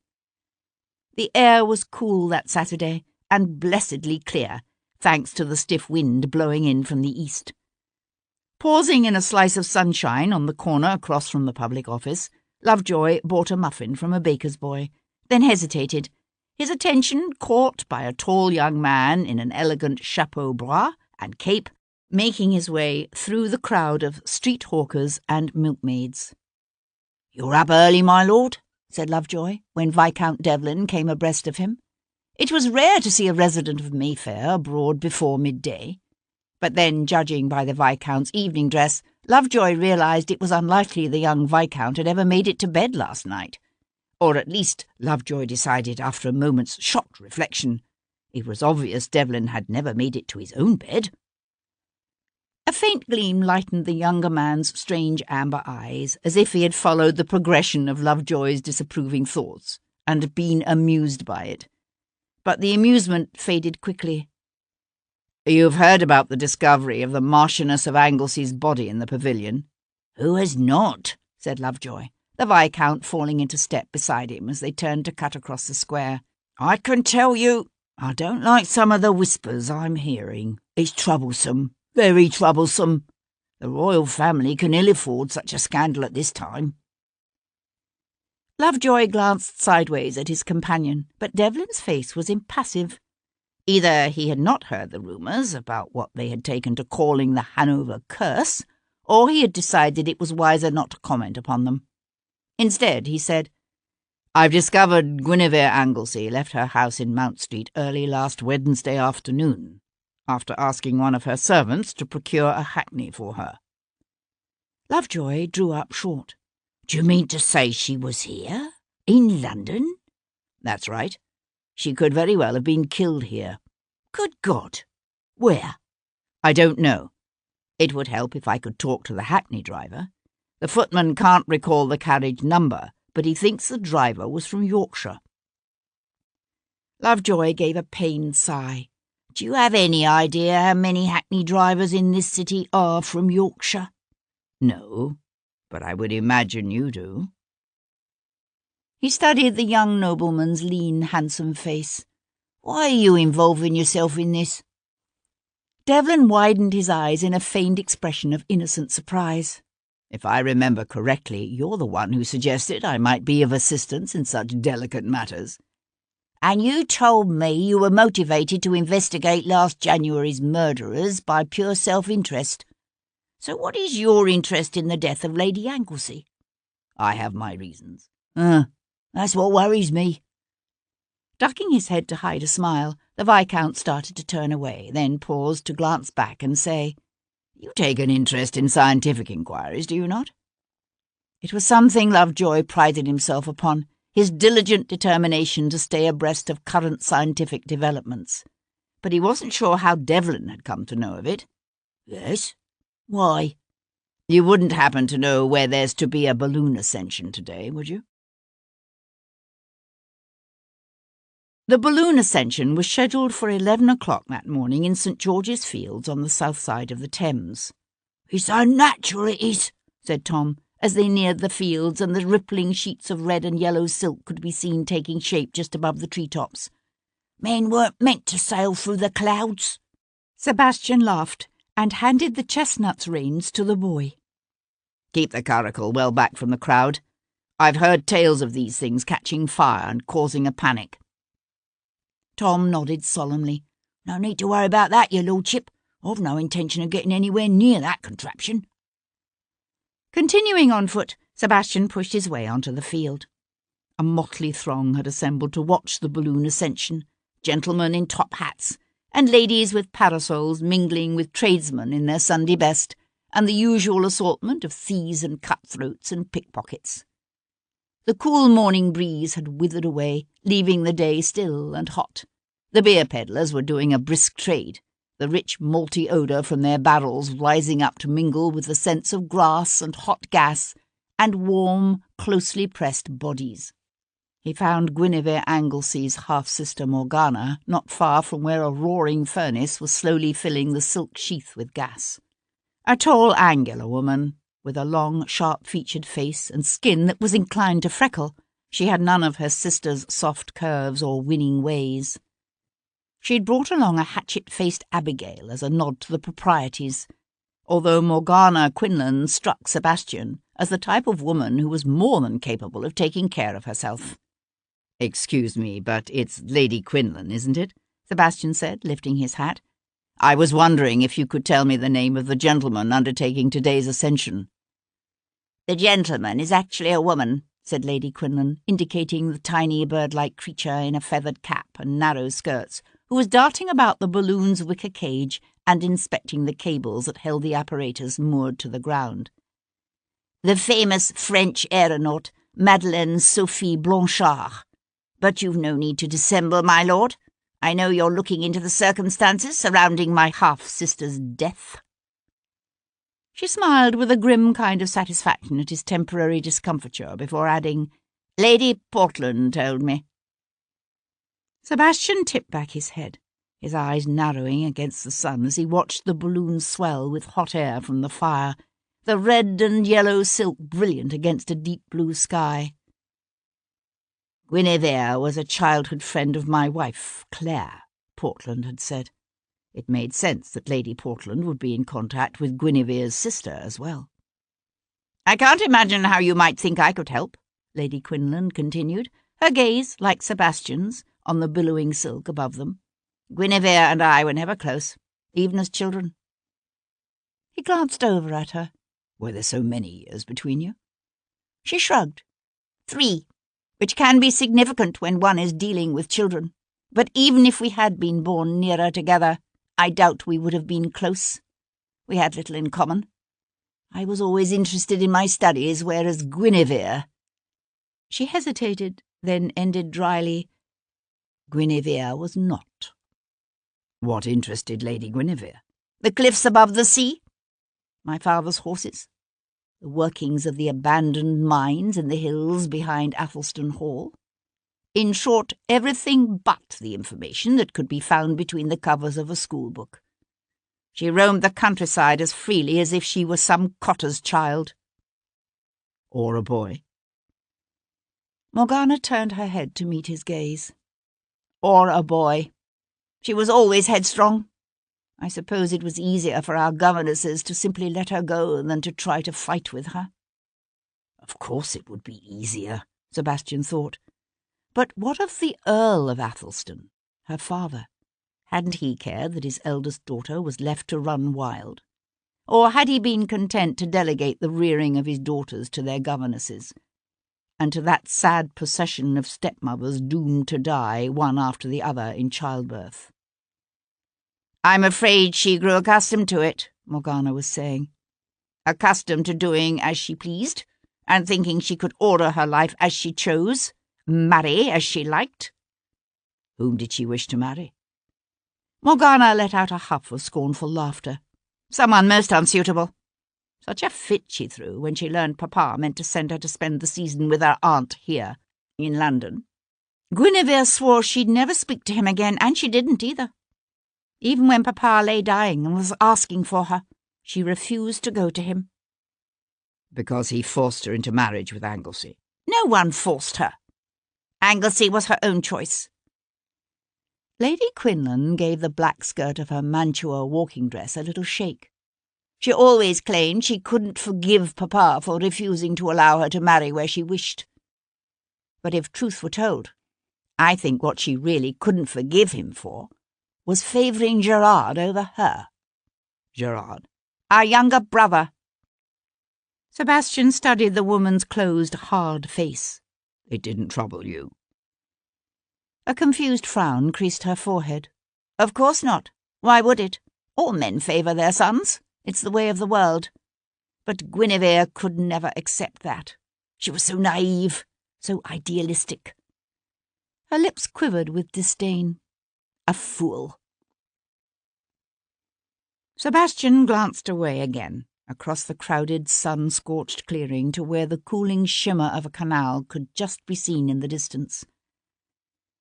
The air was cool that Saturday and blessedly clear, thanks to the stiff wind blowing in from the east. Pausing in a slice of sunshine on the corner across from the public office, Lovejoy bought a muffin from a baker's boy, then hesitated, his attention caught by a tall young man in an elegant chapeau bras and cape, making his way through the crowd of street hawkers and milkmaids. "You're up early, my lord," said Lovejoy, when Viscount Devlin came abreast of him. It was rare to see a resident of Mayfair abroad before midday. But then, judging by the Viscount's evening dress, Lovejoy realised it was unlikely the young Viscount had ever made it to bed last night. Or at least, Lovejoy decided after a moment's shocked reflection, it was obvious Devlin had never made it to his own bed. A faint gleam lightened the younger man's strange amber eyes, as if he had followed the progression of Lovejoy's disapproving thoughts, and been amused by it. But the amusement faded quickly. "You've heard about the discovery of the Marchioness of Anglesy's body in the pavilion?" "Who has not?" said Lovejoy, the Viscount falling into step beside him as they turned to cut across the square. "I can tell you, I don't like some of the whispers I'm hearing. It's troublesome, very troublesome. The royal family can ill afford such a scandal at this time." Lovejoy glanced sideways at his companion, but Devlin's face was impassive. Either he had not heard the rumours about what they had taken to calling the Hanover curse, or he had decided it was wiser not to comment upon them. Instead, he said, "I've discovered Guinevere Anglesy left her house in Mount Street early last Wednesday afternoon, after asking one of her servants to procure a hackney for her." Lovejoy drew up short. "Do you mean to say she was here? In London?" "That's right. She could very well have been killed here." "Good God! Where?" "I don't know. It would help if I could talk to the hackney driver. The footman can't recall the carriage number, but he thinks the driver was from Yorkshire." Lovejoy gave a pained sigh. "Do you have any idea how many hackney drivers in this city are from Yorkshire?" "No, but I would imagine you do." He studied the young nobleman's lean, handsome face. "Why are you involving yourself in this?" Devlin widened his eyes in a feigned expression of innocent surprise. "If I remember correctly, you're the one who suggested I might be of assistance in such delicate matters." "And you told me you were motivated to investigate last January's murderers by pure self-interest. So what is your interest in the death of Lady Anglesy?" "I have my reasons." That's what worries me." Ducking his head to hide a smile, the Viscount started to turn away, then paused to glance back and say, "You take an interest in scientific inquiries, do you not?" It was something Lovejoy prided himself upon, his diligent determination to stay abreast of current scientific developments. But he wasn't sure how Devlin had come to know of it. "Yes? Why?" "You wouldn't happen to know where there's to be a balloon ascension today, would you?" The balloon ascension was scheduled for 11 o'clock that morning in St. George's Fields on the south side of the Thames. "It's unnatural, it is," said Tom, as they neared the fields and the rippling sheets of red and yellow silk could be seen taking shape just above the treetops. "Men weren't meant to sail through the clouds." Sebastian laughed and handed the chestnut's reins to the boy. "Keep the curricle well back from the crowd. I've heard tales of these things catching fire and causing a panic." Tom nodded solemnly. "No need to worry about that, your lordship. I've no intention of getting anywhere near that contraption." Continuing on foot, Sebastian pushed his way onto the field. A motley throng had assembled to watch the balloon ascension, gentlemen in top hats, and ladies with parasols mingling with tradesmen in their Sunday best, and the usual assortment of thieves and cutthroats and pickpockets. The cool morning breeze had withered away, leaving the day still and hot. The beer peddlers were doing a brisk trade, the rich malty odour from their barrels rising up to mingle with the scents of grass and hot gas and warm, closely pressed bodies. He found Guinevere Anglesea's half-sister Morgana not far from where a roaring furnace was slowly filling the silk sheath with gas. A tall, angular woman, with a long, sharp-featured face and skin that was inclined to freckle. She had none of her sister's soft curves or winning ways. She'd brought along a hatchet-faced Abigail as a nod to the proprieties, although Morgana Quinlan struck Sebastian as the type of woman who was more than capable of taking care of herself. "Excuse me, but it's Lady Quinlan, isn't it?" Sebastian said, lifting his hat. "I was wondering if you could tell me the name of the gentleman undertaking today's ascension." "The gentleman is actually a woman," said Lady Quinlan, indicating the tiny bird-like creature in a feathered cap and narrow skirts, who was darting about the balloon's wicker cage and inspecting the cables that held the apparatus moored to the ground. "The famous French aeronaut, Madeleine Sophie Blanchard. But you've no need to dissemble, my lord. I know you're looking into the circumstances surrounding my half-sister's death." She smiled with a grim kind of satisfaction at his temporary discomfiture before adding, "Lady Portland told me." Sebastian tipped back his head, his eyes narrowing against the sun as he watched the balloon swell with hot air from the fire, the red and yellow silk brilliant against a deep blue sky. "Guinevere was a childhood friend of my wife, Claire," Portland had said. It made sense that Lady Portland would be in contact with Guinevere's sister as well. "I can't imagine how you might think I could help," Lady Quinlan continued, her gaze, like Sebastian's, on the billowing silk above them. "Guinevere and I were never close, even as children." He glanced over at her. "Were there so many years between you?" She shrugged. 3, which can be significant when one is dealing with children. But even if we had been born nearer together, I doubt we would have been close. We had little in common. I was always interested in my studies, whereas Guinevere—" She hesitated, then ended dryly, "Guinevere was not." "What interested Lady Guinevere?" "The cliffs above the sea, my father's horses, the workings of the abandoned mines in the hills behind Athelstan Hall. In short, everything but the information that could be found between the covers of a schoolbook. She roamed the countryside as freely as if she was some cotter's child." "Or a boy?" Morgana turned her head to meet his gaze. "Or a boy. She was always headstrong. I suppose it was easier for our governesses to simply let her go than to try to fight with her." Of course it would be easier, Sebastian thought. But what of the Earl of Athelstan, her father? Hadn't he cared that his eldest daughter was left to run wild? Or had he been content to delegate the rearing of his daughters to their governesses, and to that sad procession of stepmothers doomed to die one after the other in childbirth? "I'm afraid she grew accustomed to it," Morgana was saying. "Accustomed to doing as she pleased, and thinking she could order her life as she chose, marry as she liked." Whom did she wish to marry? Morgana let out a huff of scornful laughter. "Someone most unsuitable. Such a fit she threw when she learned Papa meant to send her to spend the season with her aunt here, in London. Guinevere swore she'd never speak to him again, and she didn't either. Even when Papa lay dying and was asking for her, she refused to go to him." Because he forced her into marriage with Anglesey? "No one forced her. Anglesey was her own choice." Lady Quinlan gave the black skirt of her Mantua walking dress a little shake. She always claimed she couldn't forgive Papa for refusing to allow her to marry where she wished. But if truth were told, I think what she really couldn't forgive him for was favouring Gerard over her. Gerard? Our younger brother. Sebastian studied the woman's closed, hard face. It didn't trouble you? A confused frown creased her forehead. Of course not. Why would it? All men favour their sons. It's the way of the world. But Guinevere could never accept that. She was so naive, so idealistic. Her lips quivered with disdain. A fool. Sebastian glanced away again, across the crowded, sun-scorched clearing to where the cooling shimmer of a canal could just be seen in the distance.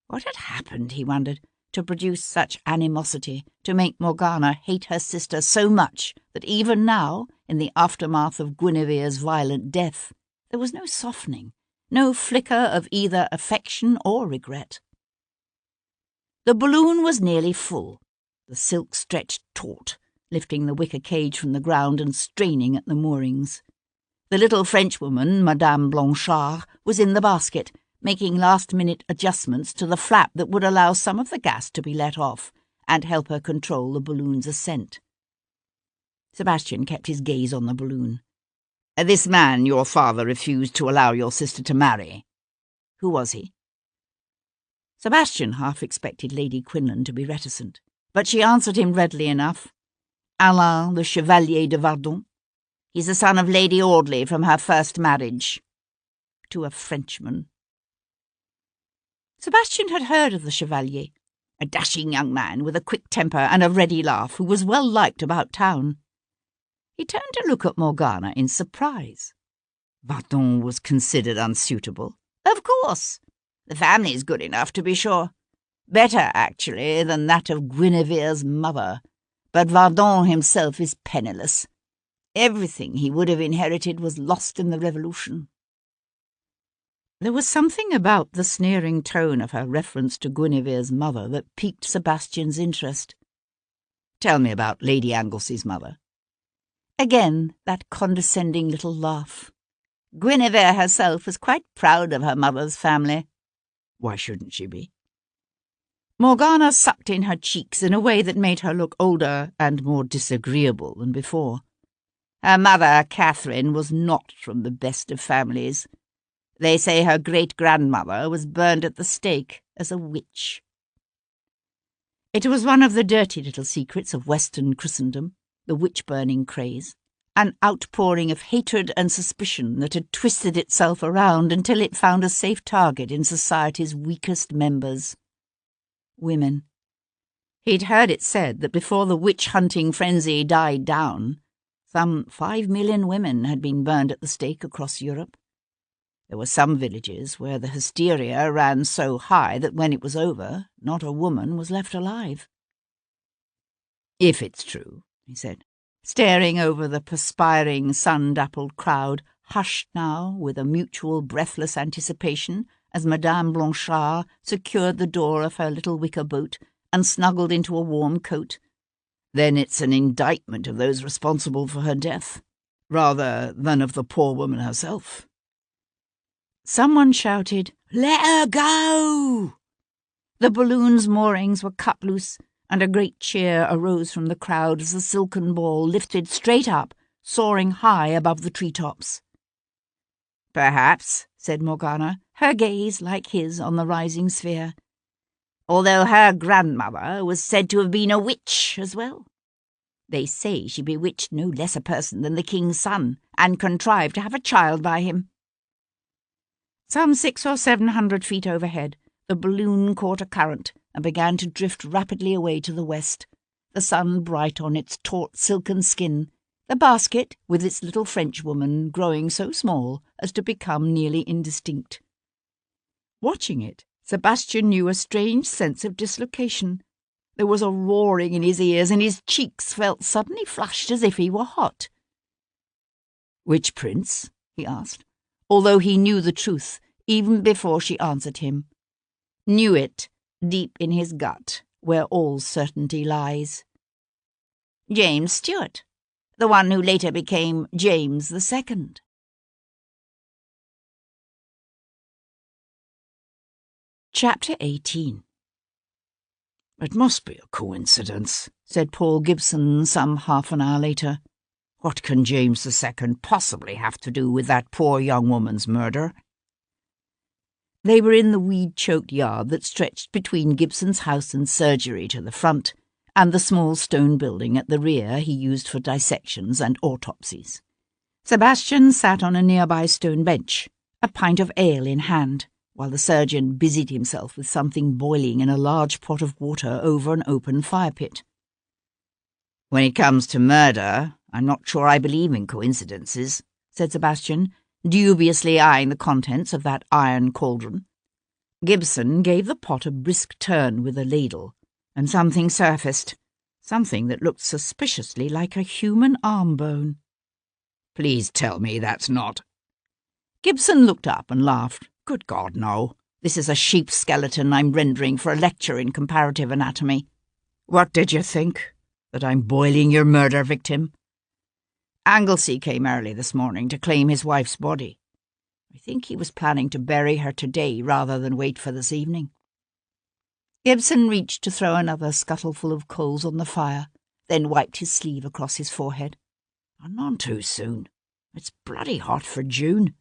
What had happened, he wondered, to produce such animosity, to make Morgana hate her sister so much that even now, in the aftermath of Guinevere's violent death, there was no softening, no flicker of either affection or regret. The balloon was nearly full. The silk stretched taut, lifting the wicker cage from the ground and straining at the moorings. The little Frenchwoman, Madame Blanchard, was in the basket, making last-minute adjustments to the flap that would allow some of the gas to be let off and help her control the balloon's ascent. Sebastian kept his gaze on the balloon. This man your father refused to allow your sister to marry. Who was he? Sebastian half expected Lady Quinlan to be reticent, but she answered him readily enough. Alain, the Chevalier de Vardon. He's the son of Lady Audley from her first marriage. To a Frenchman. Sebastian had heard of the Chevalier, a dashing young man with a quick temper and a ready laugh who was well liked about town. He turned to look at Morgana in surprise. Vardon was considered unsuitable. Of course. The family's good enough, to be sure. Better, actually, than that of Guinevere's mother. But Vardon himself is penniless. Everything he would have inherited was lost in the Revolution. There was something about the sneering tone of her reference to Guinevere's mother that piqued Sebastian's interest. Tell me about Lady Anglesey's mother. Again, that condescending little laugh. Guinevere herself was quite proud of her mother's family. Why shouldn't she be? Morgana sucked in her cheeks in a way that made her look older and more disagreeable than before. Her mother, Catherine, was not from the best of families. They say her great-grandmother was burned at the stake as a witch. It was one of the dirty little secrets of Western Christendom, the witch-burning craze, an outpouring of hatred and suspicion that had twisted itself around until it found a safe target in society's weakest members. Women. He'd heard it said that before the witch-hunting frenzy died down, some 5 million women had been burned at the stake across Europe. There were some villages where the hysteria ran so high that when it was over, not a woman was left alive. If it's true, he said, staring over the perspiring, sun-dappled crowd, hushed now with a mutual breathless anticipation as Madame Blanchard secured the door of her little wicker boat and snuggled into a warm coat. Then it's an indictment of those responsible for her death, rather than of the poor woman herself. Someone shouted, "Let her go!" The balloon's moorings were cut loose, and a great cheer arose from the crowd as the silken ball lifted straight up, soaring high above the treetops. "Perhaps," said Morgana, her gaze like his on the rising sphere, "although her grandmother was said to have been a witch as well. They say she bewitched no less a person than the king's son, and contrived to have a child by him." Some 600 or 700 feet overhead, the balloon caught a current and began to drift rapidly away to the west, the sun bright on its taut silken skin, the basket, with its little Frenchwoman, growing so small as to become nearly indistinct. Watching it, Sebastian knew a strange sense of dislocation. There was a roaring in his ears, and his cheeks felt suddenly flushed as if he were hot. "Which prince?" he asked, although he knew the truth even before she answered him. Knew it deep in his gut, where all certainty lies. James Stuart, the one who later became James II. Chapter 18. "It must be a coincidence," said Paul Gibson some half an hour later. "What can James II possibly have to do with that poor young woman's murder?" They were in the weed-choked yard that stretched between Gibson's house and surgery to the front, and the small stone building at the rear he used for dissections and autopsies. Sebastian sat on a nearby stone bench, a pint of ale in hand, while the surgeon busied himself with something boiling in a large pot of water over an open fire-pit. "When it comes to murder, I'm not sure I believe in coincidences, said Sebastian, dubiously eyeing the contents of that iron cauldron. Gibson gave the pot a brisk turn with a ladle, and something surfaced, something that looked suspiciously like a human arm bone. Please tell me that's not. Gibson looked up and laughed. Good God, no. This is a sheep's skeleton I'm rendering for a lecture in comparative anatomy. What did you think? That I'm boiling your murder victim? Anglesey came early this morning to claim his wife's body. I think he was planning to bury her today rather than wait for this evening. Gibson reached to throw another scuttleful of coals on the fire, then wiped his sleeve across his forehead. None too soon. It's bloody hot for June.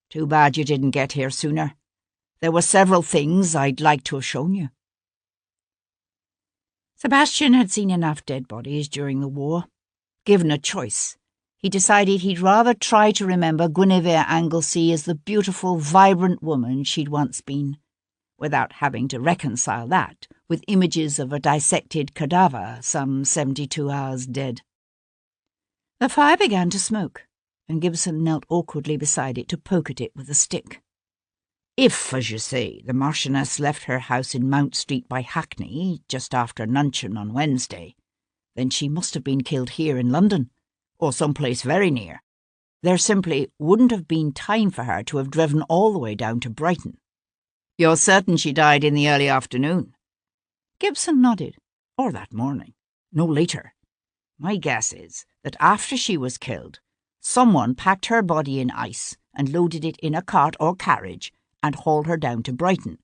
Too bad you didn't get here sooner. There were several things I'd like to have shown you. Sebastian had seen enough dead bodies during the war. Given a choice, he decided he'd rather try to remember Guinevere Anglesey as the beautiful, vibrant woman she'd once been, without having to reconcile that with images of a dissected cadaver some 72 hours dead. The fire began to smoke, and Gibson knelt awkwardly beside it to poke at it with a stick. If, as you say, the marchioness left her house in Mount Street by Hackney just after luncheon on Wednesday, then she must have been killed here in London, or someplace very near. There simply wouldn't have been time for her to have driven all the way down to Brighton. You're certain she died in the early afternoon? Gibson nodded. Or that morning. No later. My guess is that after she was killed, someone packed her body in ice and loaded it in a cart or carriage and hauled her down to Brighton.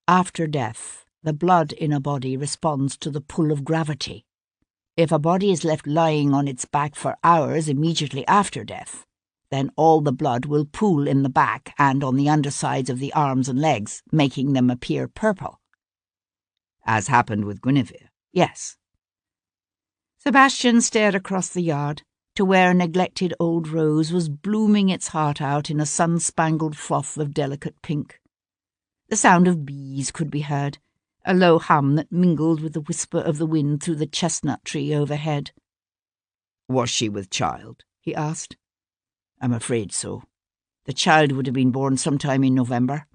After death, the blood in a body responds to the pull of gravity. If a body is left lying on its back for hours immediately after death, then all the blood will pool in the back and on the undersides of the arms and legs, making them appear purple. As happened with Guinevere, yes. Sebastian stared across the yard to where a neglected old rose was blooming its heart out in a sun-spangled froth of delicate pink. The sound of bees could be heard, a low hum that mingled with the whisper of the wind through the chestnut tree overhead. Was she with child? He asked. I'm afraid so. The child would have been born sometime in November.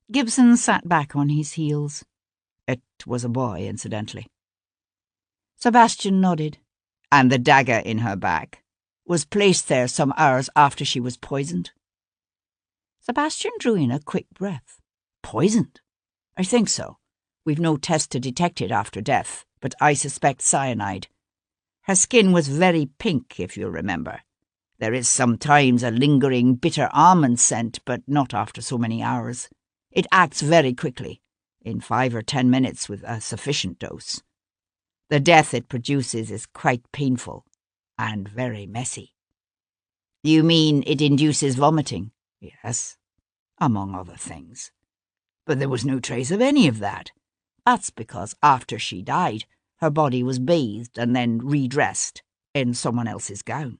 Gibson sat back on his heels. It was a boy, incidentally. Sebastian nodded. And the dagger in her back was placed there some hours after she was poisoned. Sebastian drew in a quick breath. Poisoned? I think so. We've no test to detect it after death, but I suspect cyanide. Her skin was very pink, if you'll remember. There is sometimes a lingering bitter almond scent, but not after so many hours. It acts very quickly, in 5 or 10 minutes with a sufficient dose. The death it produces is quite painful and very messy. You mean it induces vomiting? Yes, among other things. But there was no trace of any of that. That's because after she died, her body was bathed and then redressed in someone else's gown.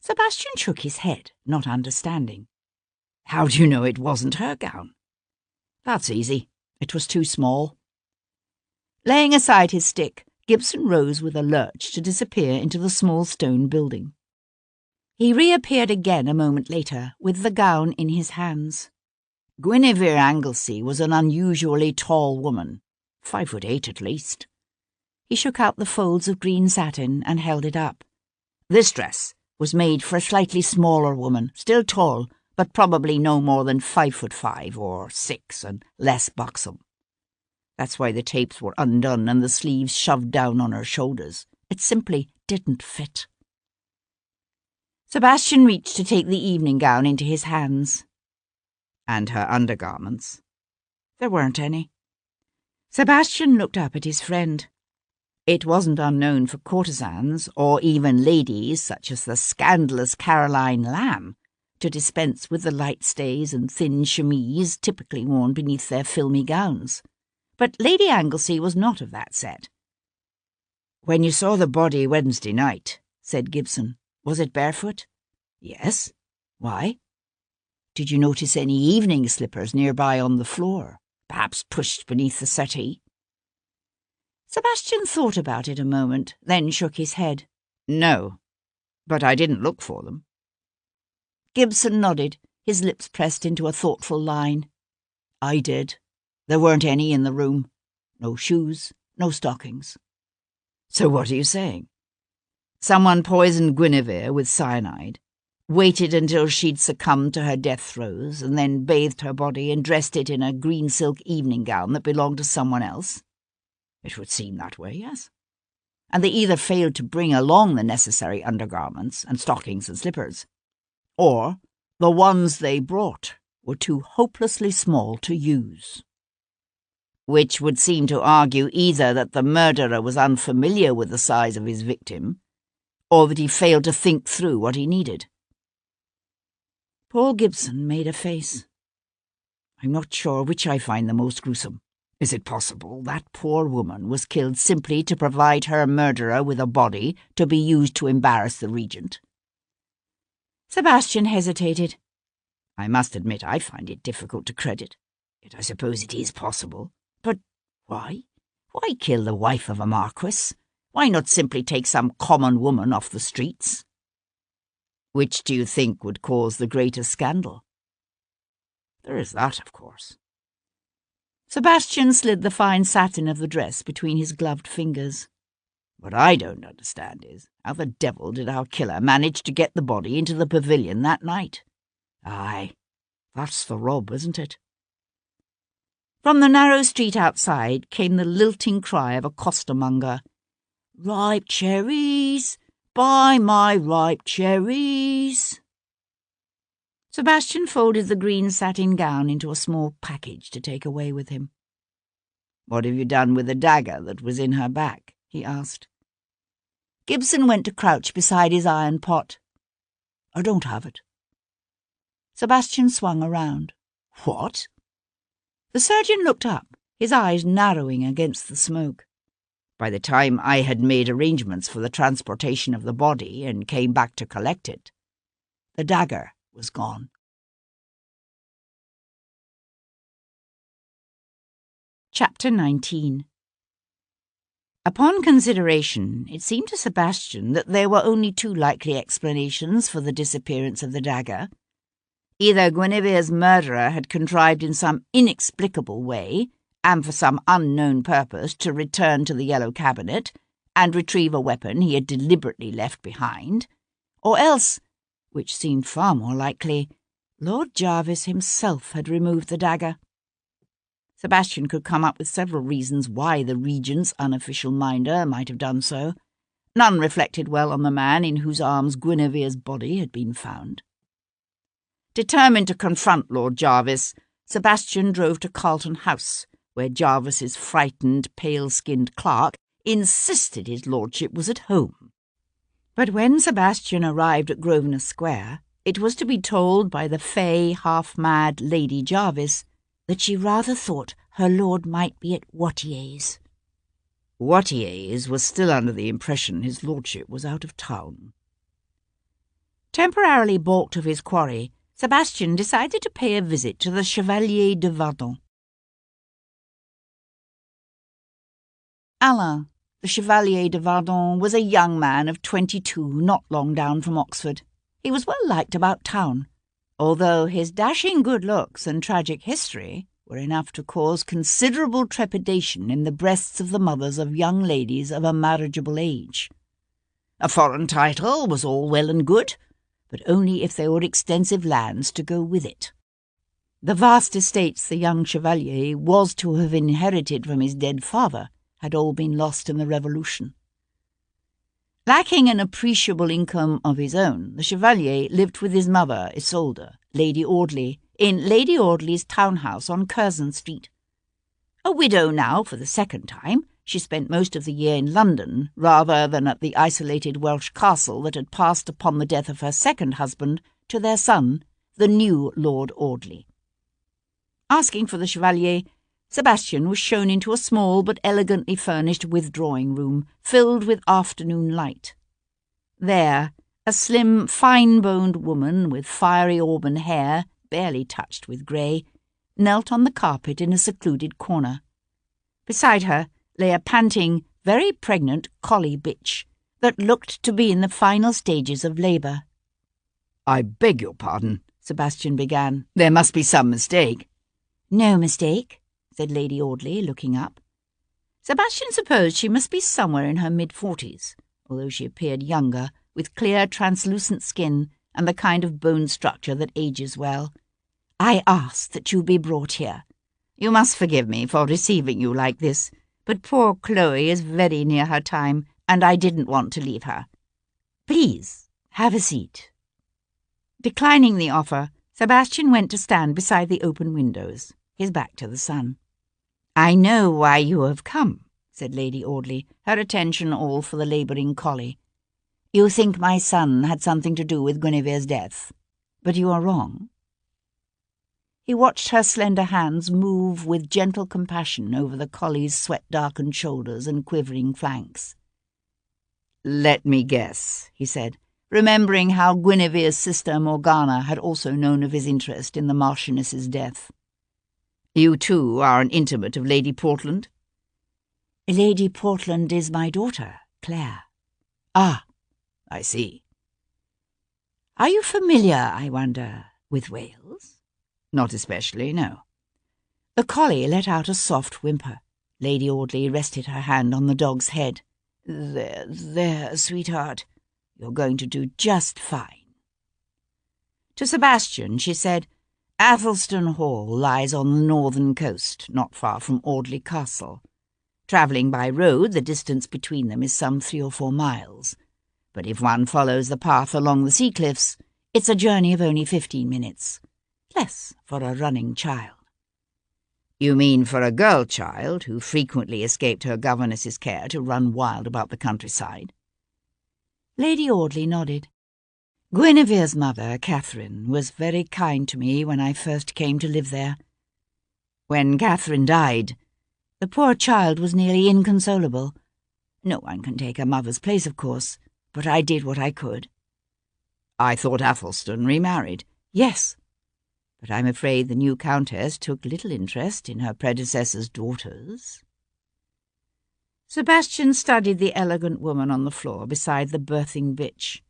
Sebastian shook his head, not understanding. How do you know it wasn't her gown? That's easy. It was too small. Laying aside his stick, Gibson rose with a lurch to disappear into the small stone building. He reappeared again a moment later, with the gown in his hands. Guinevere Anglesey was an unusually tall woman, 5'8" at least. He shook out the folds of green satin and held it up. This dress was made for a slightly smaller woman, still tall, but probably no more than 5'5" or 6 and less buxom. That's why the tapes were undone and the sleeves shoved down on her shoulders. It simply didn't fit. Sebastian reached to take the evening gown into his hands. And her undergarments? There weren't any. Sebastian looked up at his friend. It wasn't unknown for courtesans, or even ladies such as the scandalous Caroline Lamb, to dispense with the light stays and thin chemise typically worn beneath their filmy gowns. But Lady Anglesey was not of that set. When you saw the body Wednesday night, said Gibson, was it barefoot? Yes. Why? Did you notice any evening slippers nearby on the floor, perhaps pushed beneath the settee? Sebastian thought about it a moment, then shook his head. No, but I didn't look for them. Gibson nodded, his lips pressed into a thoughtful line. I did. There weren't any in the room. No shoes, no stockings. So what are you saying? Someone poisoned Guinevere with cyanide, waited until she'd succumbed to her death throes, and then bathed her body and dressed it in a green silk evening gown that belonged to someone else? It would seem that way, yes. And they either failed to bring along the necessary undergarments and stockings and slippers, or the ones they brought were too hopelessly small to use. Which would seem to argue either that the murderer was unfamiliar with the size of his victim, or that he failed to think through what he needed. Paul Gibson made a face. I'm not sure which I find the most gruesome. Is it possible that poor woman was killed simply to provide her murderer with a body to be used to embarrass the regent? Sebastian hesitated. I must admit I find it difficult to credit. Yet I suppose it is possible. But why? Why kill the wife of a marquis? Why not simply take some common woman off the streets? Which do you think would cause the greatest scandal? There is that, of course. Sebastian slid the fine satin of the dress between his gloved fingers. What I don't understand is, how the devil did our killer manage to get the body into the pavilion that night? Aye, that's the rub, isn't it? From the narrow street outside came the lilting cry of a costermonger. "Ripe cherries! Buy my ripe cherries!" Sebastian folded the green satin gown into a small package to take away with him. "What have you done with the dagger that was in her back?" he asked. Gibson went to crouch beside his iron pot. "I don't have it." Sebastian swung around. "What?" The surgeon looked up, his eyes narrowing against the smoke. "By the time I had made arrangements for the transportation of the body and came back to collect it, the dagger was gone." Chapter 19. Upon consideration, it seemed to Sebastian that there were only two likely explanations for the disappearance of the dagger. Either Guinevere's murderer had contrived in some inexplicable way, and for some unknown purpose, to return to the Yellow Cabinet and retrieve a weapon he had deliberately left behind, or else, which seemed far more likely, Lord Jarvis himself had removed the dagger. Sebastian could come up with several reasons why the Regent's unofficial minder might have done so. None reflected well on the man in whose arms Guinevere's body had been found. Determined to confront Lord Jarvis, Sebastian drove to Carlton House, where Jarvis's frightened, pale-skinned clerk insisted his lordship was at home. But when Sebastian arrived at Grosvenor Square, it was to be told by the fey, half-mad Lady Jarvis that she rather thought her lord might be at Watier's. Watier's was still under the impression his lordship was out of town. Temporarily balked of his quarry, Sebastian decided to pay a visit to the Chevalier de Vardon. Alain, the Chevalier de Vardon, was a young man of 22, not long down from Oxford. He was well liked about town, although his dashing good looks and tragic history were enough to cause considerable trepidation in the breasts of the mothers of young ladies of a marriageable age. A foreign title was all well and good, but only if there were extensive lands to go with it. The vast estates the young Chevalier was to have inherited from his dead father had all been lost in the Revolution. Lacking an appreciable income of his own, the Chevalier lived with his mother, Isolde, Lady Audley, in Lady Audley's townhouse on Curzon Street. A widow now for the second time, she spent most of the year in London, rather than at the isolated Welsh castle that had passed upon the death of her second husband to their son, the new Lord Audley. Asking for the Chevalier, Sebastian was shown into a small but elegantly furnished withdrawing room filled with afternoon light. There, a slim, fine-boned woman with fiery auburn hair, barely touched with grey, knelt on the carpet in a secluded corner. Beside her, lay a panting, very pregnant collie bitch that looked to be in the final stages of labour. "I beg your pardon," Sebastian began. "There must be some mistake." "No mistake," said Lady Audley, looking up. Sebastian supposed she must be somewhere in her mid-40s, although she appeared younger, with clear, translucent skin and the kind of bone structure that ages well. "I asked that you be brought here. You must forgive me for receiving you like this, but poor Chloe is very near her time, and I didn't want to leave her. Please, have a seat." Declining the offer, Sebastian went to stand beside the open windows, his back to the sun. "I know why you have come," said Lady Audley, her attention all for the labouring collie. "You think my son had something to do with Guinevere's death, but you are wrong." He watched her slender hands move with gentle compassion over the collie's sweat-darkened shoulders and quivering flanks. "Let me guess," he said, remembering how Guinevere's sister Morgana had also known of his interest in the marchioness's death. "You too are an intimate of Lady Portland?" "Lady Portland is my daughter, Claire." "Ah, I see." "Are you familiar, I wonder, with Wales?" "Not especially, no." The collie let out a soft whimper. Lady Audley rested her hand on the dog's head. There, sweetheart. You're going to do just fine." To Sebastian, she said, "Athelstan Hall lies on the northern coast, not far from Audley Castle. Travelling by road, the distance between them is some 3 or 4 miles. But if one follows the path along the sea cliffs, it's a journey of only 15 minutes. Less for a running child." "You mean for a girl child who frequently escaped her governess's care to run wild about the countryside?" Lady Audley nodded. "Guinevere's mother, Catherine, was very kind to me when I first came to live there. When Catherine died, the poor child was nearly inconsolable. No one can take a mother's place, of course, but I did what I could." "I thought Athelstan remarried." "Yes, but I'm afraid the new countess took little interest in her predecessor's daughters." Sebastian studied the elegant woman on the floor beside the birthing bitch.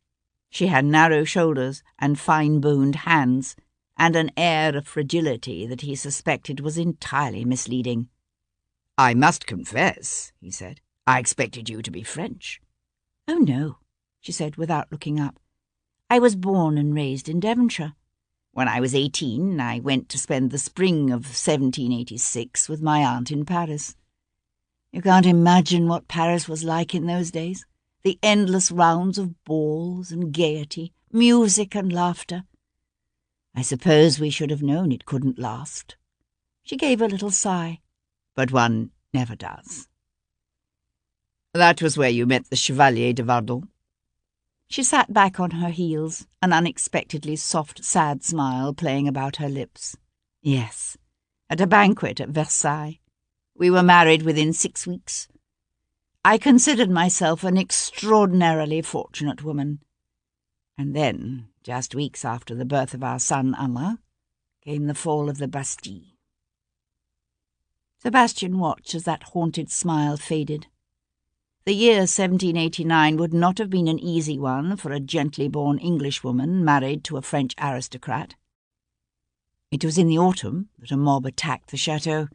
She had narrow shoulders and fine-boned hands, and an air of fragility that he suspected was entirely misleading. "I must confess," he said, "I expected you to be French." "Oh, no," she said without looking up. "I was born and raised in Devonshire. When I was 18, I went to spend the spring of 1786 with my aunt in Paris. You can't imagine what Paris was like in those days. The endless rounds of balls and gaiety, music and laughter. I suppose we should have known it couldn't last." She gave a little sigh. "But one never does." "That was where you met the Chevalier de Vardon?" She sat back on her heels, an unexpectedly soft, sad smile playing about her lips. "Yes, at a banquet at Versailles. We were married within 6 weeks. I considered myself an extraordinarily fortunate woman. And then, just weeks after the birth of our son Alain, came the fall of the Bastille." Sebastian watched as that haunted smile faded. The year 1789 would not have been an easy one for a gently born Englishwoman married to a French aristocrat. It was in the autumn that a mob attacked the chateau.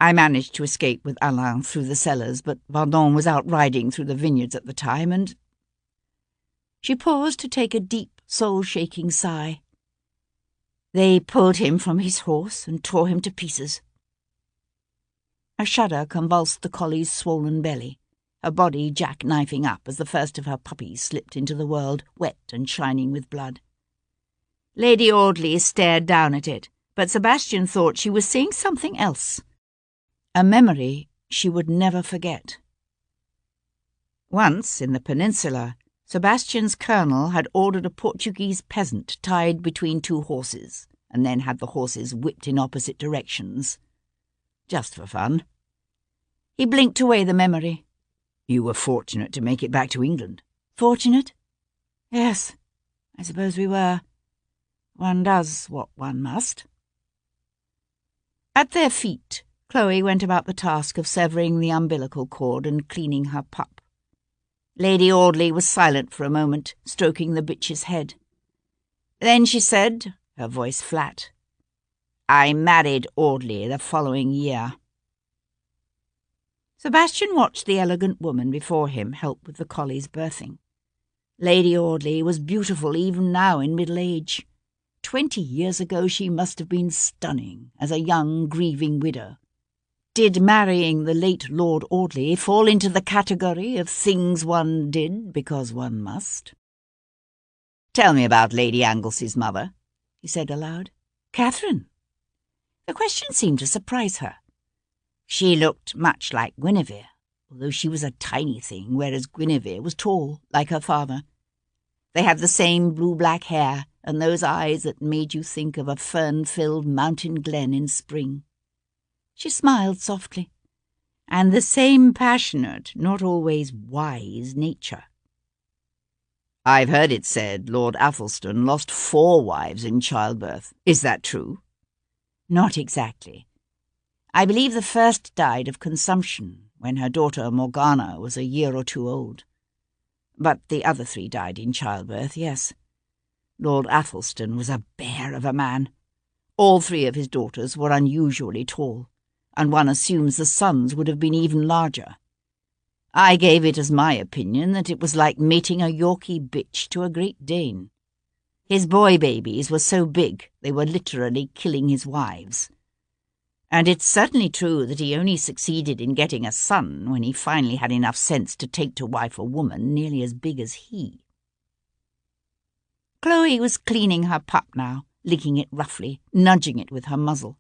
I managed to escape with Alain through the cellars, but Vardon was out riding through the vineyards at the time, and—" She paused to take a deep, soul-shaking sigh. "They pulled him from his horse and tore him to pieces." A shudder convulsed the collie's swollen belly, her body jackknifing up as the first of her puppies slipped into the world, wet and shining with blood. Lady Audley stared down at it, but Sebastian thought she was seeing something else. A memory she would never forget. Once, in the peninsula, Sebastian's colonel had ordered a Portuguese peasant tied between 2 horses, and then had the horses whipped in opposite directions. Just for fun. He blinked away the memory. "You were fortunate to make it back to England." "Fortunate? Yes, I suppose we were. One does what one must." At their feet, Chloe went about the task of severing the umbilical cord and cleaning her pup. Lady Audley was silent for a moment, stroking the bitch's head. Then she said, her voice flat, "I married Audley the following year." Sebastian watched the elegant woman before him help with the collie's birthing. Lady Audley was beautiful even now in middle age. 20 years ago she must have been stunning as a young, grieving widow. Did marrying the late Lord Audley fall into the category of things one did because one must? "Tell me about Lady Anglesy's mother," he said aloud. "Catherine?" The question seemed to surprise her. She looked much like Guinevere, although she was a tiny thing, whereas Guinevere was tall, like her father. They had the same blue-black hair and those eyes that made you think of a fern-filled mountain glen in spring. She smiled softly, and the same passionate, not always wise nature. "I've heard it said Lord Athelstan lost 4 wives in childbirth. Is that true?" "Not exactly. I believe the first died of consumption when her daughter Morgana was a year or 2 old. But the other 3 died in childbirth, yes. Lord Athelstan was a bear of a man. All 3 of his daughters were unusually tall, and one assumes the sons would have been even larger. I gave it as my opinion that it was like mating a Yorkie bitch to a Great Dane. His boy babies were so big they were literally killing his wives. And it's certainly true that he only succeeded in getting a son when he finally had enough sense to take to wife a woman nearly as big as he." Chloe was cleaning her pup now, licking it roughly, nudging it with her muzzle.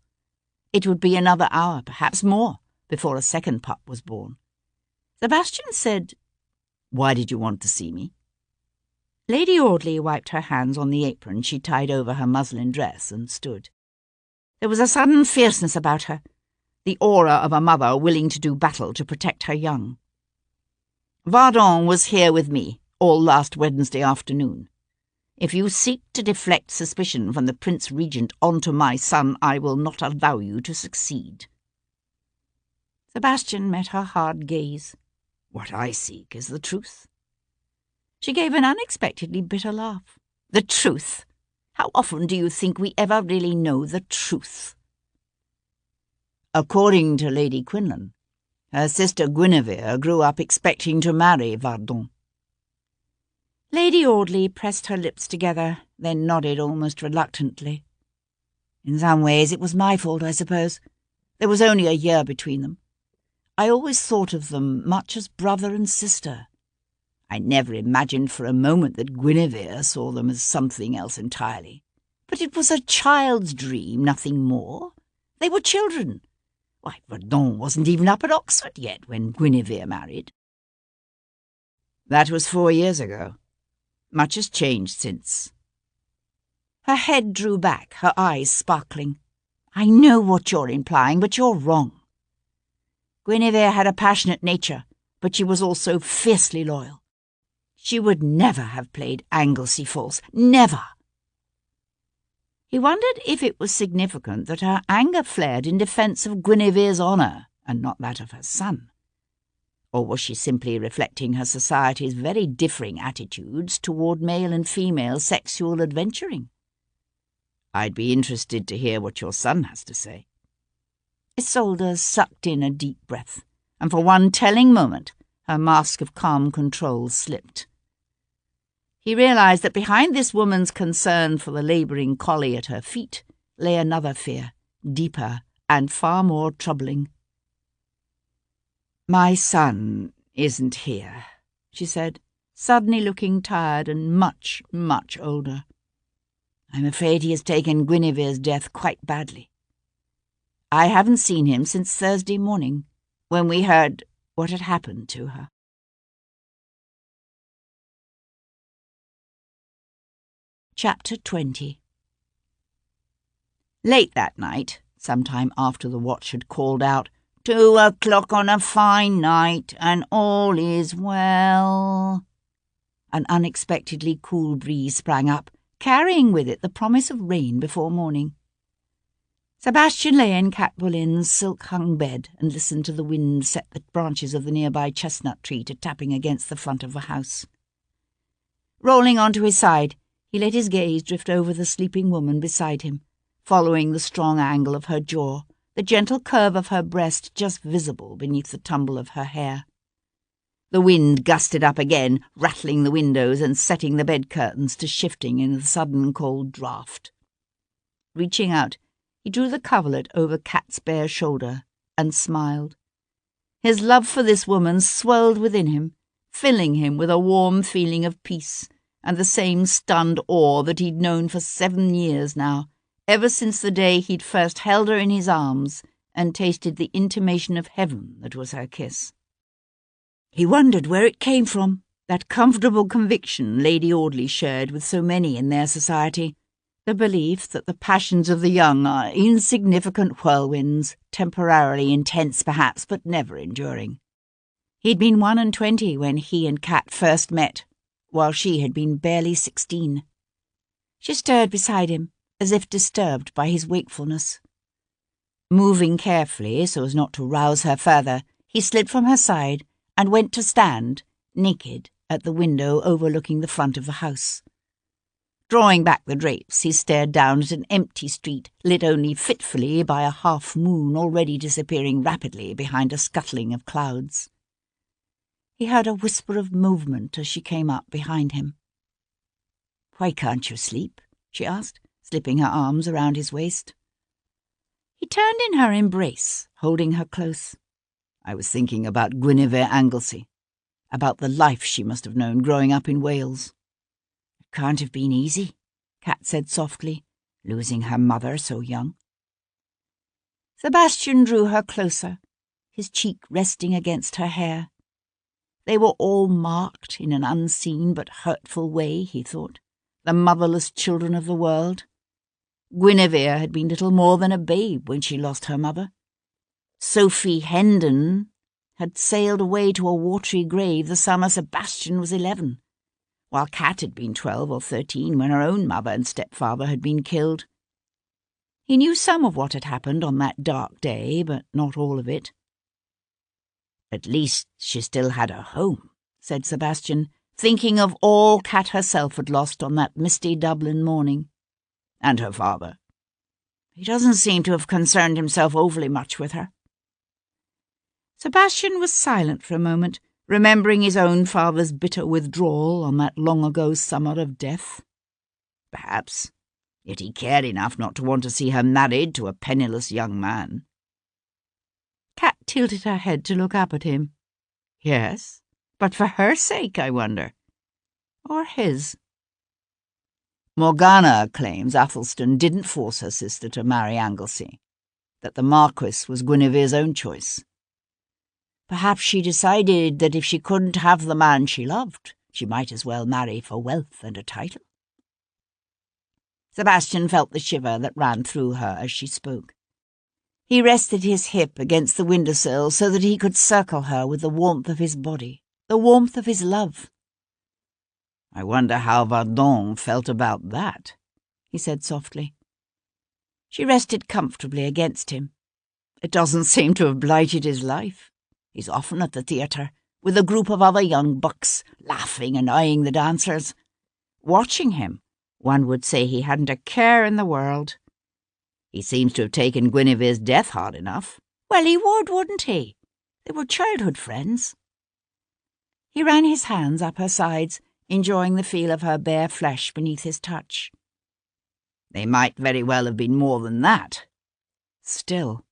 It would be another hour, perhaps more, before a second pup was born. Sebastian said, "Why did you want to see me?" Lady Audley wiped her hands on the apron she tied over her muslin dress and stood. There was a sudden fierceness about her, the aura of a mother willing to do battle to protect her young. "Vardon was here with me all last Wednesday afternoon. If you seek to deflect suspicion from the Prince Regent onto my son, I will not allow you to succeed." Sebastian met her hard gaze. "What I seek is the truth." She gave an unexpectedly bitter laugh. "The truth? How often do you think we ever really know the truth?" "According to Lady Quinlan, her sister Guinevere grew up expecting to marry Vardon." Lady Audley pressed her lips together, then nodded almost reluctantly. "In some ways it was my fault, I suppose. There was only a year between them. I always thought of them much as brother and sister. I never imagined for a moment that Guinevere saw them as something else entirely. But it was a child's dream, nothing more. They were children. Why, Vardon wasn't even up at Oxford yet when Guinevere married." "That was 4 years ago. Much has changed since." Her head drew back, her eyes sparkling. "I know what you're implying, but you're wrong. Guinevere had a passionate nature, but she was also fiercely loyal. She would never have played Anglesey false, never." He wondered if it was significant that her anger flared in defence of Guinevere's honour and not that of her son. Or was she simply reflecting her society's very differing attitudes toward male and female sexual adventuring? "I'd be interested to hear what your son has to say." Isolde sucked in a deep breath, and for one telling moment her mask of calm control slipped. He realized that behind this woman's concern for the labouring collie at her feet lay another fear, deeper and far more troubling. "My son isn't here," she said, suddenly looking tired and much, much older. "I'm afraid he has taken Guinevere's death quite badly. I haven't seen him since Thursday morning, when we heard what had happened to her." Chapter 20. Late that night, sometime after the watch had called out, "2 o'clock on a fine night, and all is well," an unexpectedly cool breeze sprang up, carrying with it the promise of rain before morning. Sebastian lay in Cat Bullin's silk-hung bed and listened to the wind set the branches of the nearby chestnut tree to tapping against the front of the house. Rolling onto his side, he let his gaze drift over the sleeping woman beside him, following the strong angle of her jaw, the gentle curve of her breast just visible beneath the tumble of her hair. The wind gusted up again, rattling the windows and setting the bed curtains to shifting in a sudden cold draught. Reaching out, he drew the coverlet over Cat's bare shoulder and smiled. His love for this woman swelled within him, filling him with a warm feeling of peace and the same stunned awe that he'd known for 7 years now, ever since the day he'd first held her in his arms and tasted the intimation of heaven that was her kiss. He wondered where it came from, that comfortable conviction Lady Audley shared with so many in their society, the belief that the passions of the young are insignificant whirlwinds, temporarily intense perhaps, but never enduring. He'd been 21 when he and Cat first met, while she had been barely 16. She stirred beside him, as if disturbed by his wakefulness. Moving carefully so as not to rouse her further, he slid from her side and went to stand, naked, at the window overlooking the front of the house. Drawing back the drapes, he stared down at an empty street, lit only fitfully by a half-moon already disappearing rapidly behind a scuttling of clouds. He heard a whisper of movement as she came up behind him. "Why can't you sleep?" she asked, slipping her arms around his waist. He turned in her embrace, holding her close. "I was thinking about Guinevere Anglesey, about the life she must have known growing up in Wales." "It can't have been easy," Cat said softly, "losing her mother so young." Sebastian drew her closer, his cheek resting against her hair. They were all marked in an unseen but hurtful way, he thought, the motherless children of the world. Guinevere had been little more than a babe when she lost her mother. Sophie Hendon had sailed away to a watery grave the summer Sebastian was 11, while Cat had been 12 or 13 when her own mother and stepfather had been killed. He knew some of what had happened on that dark day, but not all of it. "At least she still had a home," said Sebastian, thinking of all Cat herself had lost on that misty Dublin morning. "And her father. He doesn't seem to have concerned himself overly much with her." Sebastian was silent for a moment, remembering his own father's bitter withdrawal on that long-ago summer of death. Perhaps, yet he cared enough not to want to see her married to a penniless young man. Cat tilted her head to look up at him. "Yes, but for her sake, I wonder. Or his." "Morgana claims Athelstan didn't force her sister to marry Anglesey, that the marquis was Guinevere's own choice. Perhaps she decided that if she couldn't have the man she loved, she might as well marry for wealth and a title." Sebastian felt the shiver that ran through her as she spoke. He rested his hip against the windowsill so that he could circle her with the warmth of his body, the warmth of his love. "I wonder how Vardon felt about that," he said softly. She rested comfortably against him. "It doesn't seem to have blighted his life. He's often at the theatre, with a group of other young bucks, laughing and eyeing the dancers. Watching him, one would say he hadn't a care in the world. He seems to have taken Guinevere's death hard enough." "Well, he would, wouldn't he? They were childhood friends." He ran his hands up her sides, enjoying the feel of her bare flesh beneath his touch. "They might very well have been more than that. Still."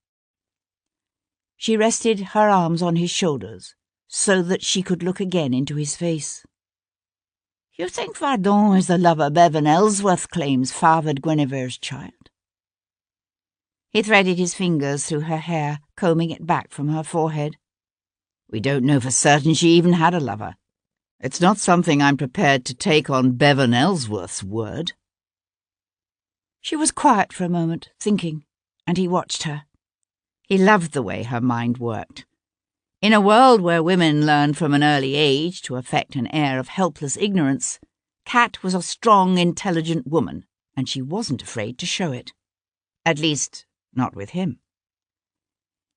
She rested her arms on his shoulders, so that she could look again into his face. "You think Vardon is the lover Bevan Ellsworth claims fathered Guinevere's child?" He threaded his fingers through her hair, combing it back from her forehead. "We don't know for certain she even had a lover. It's not something I'm prepared to take on Bevan Ellsworth's word." She was quiet for a moment, thinking, and he watched her. He loved the way her mind worked. In a world where women learn from an early age to affect an air of helpless ignorance, Cat was a strong, intelligent woman, and she wasn't afraid to show it. At least, Not with him.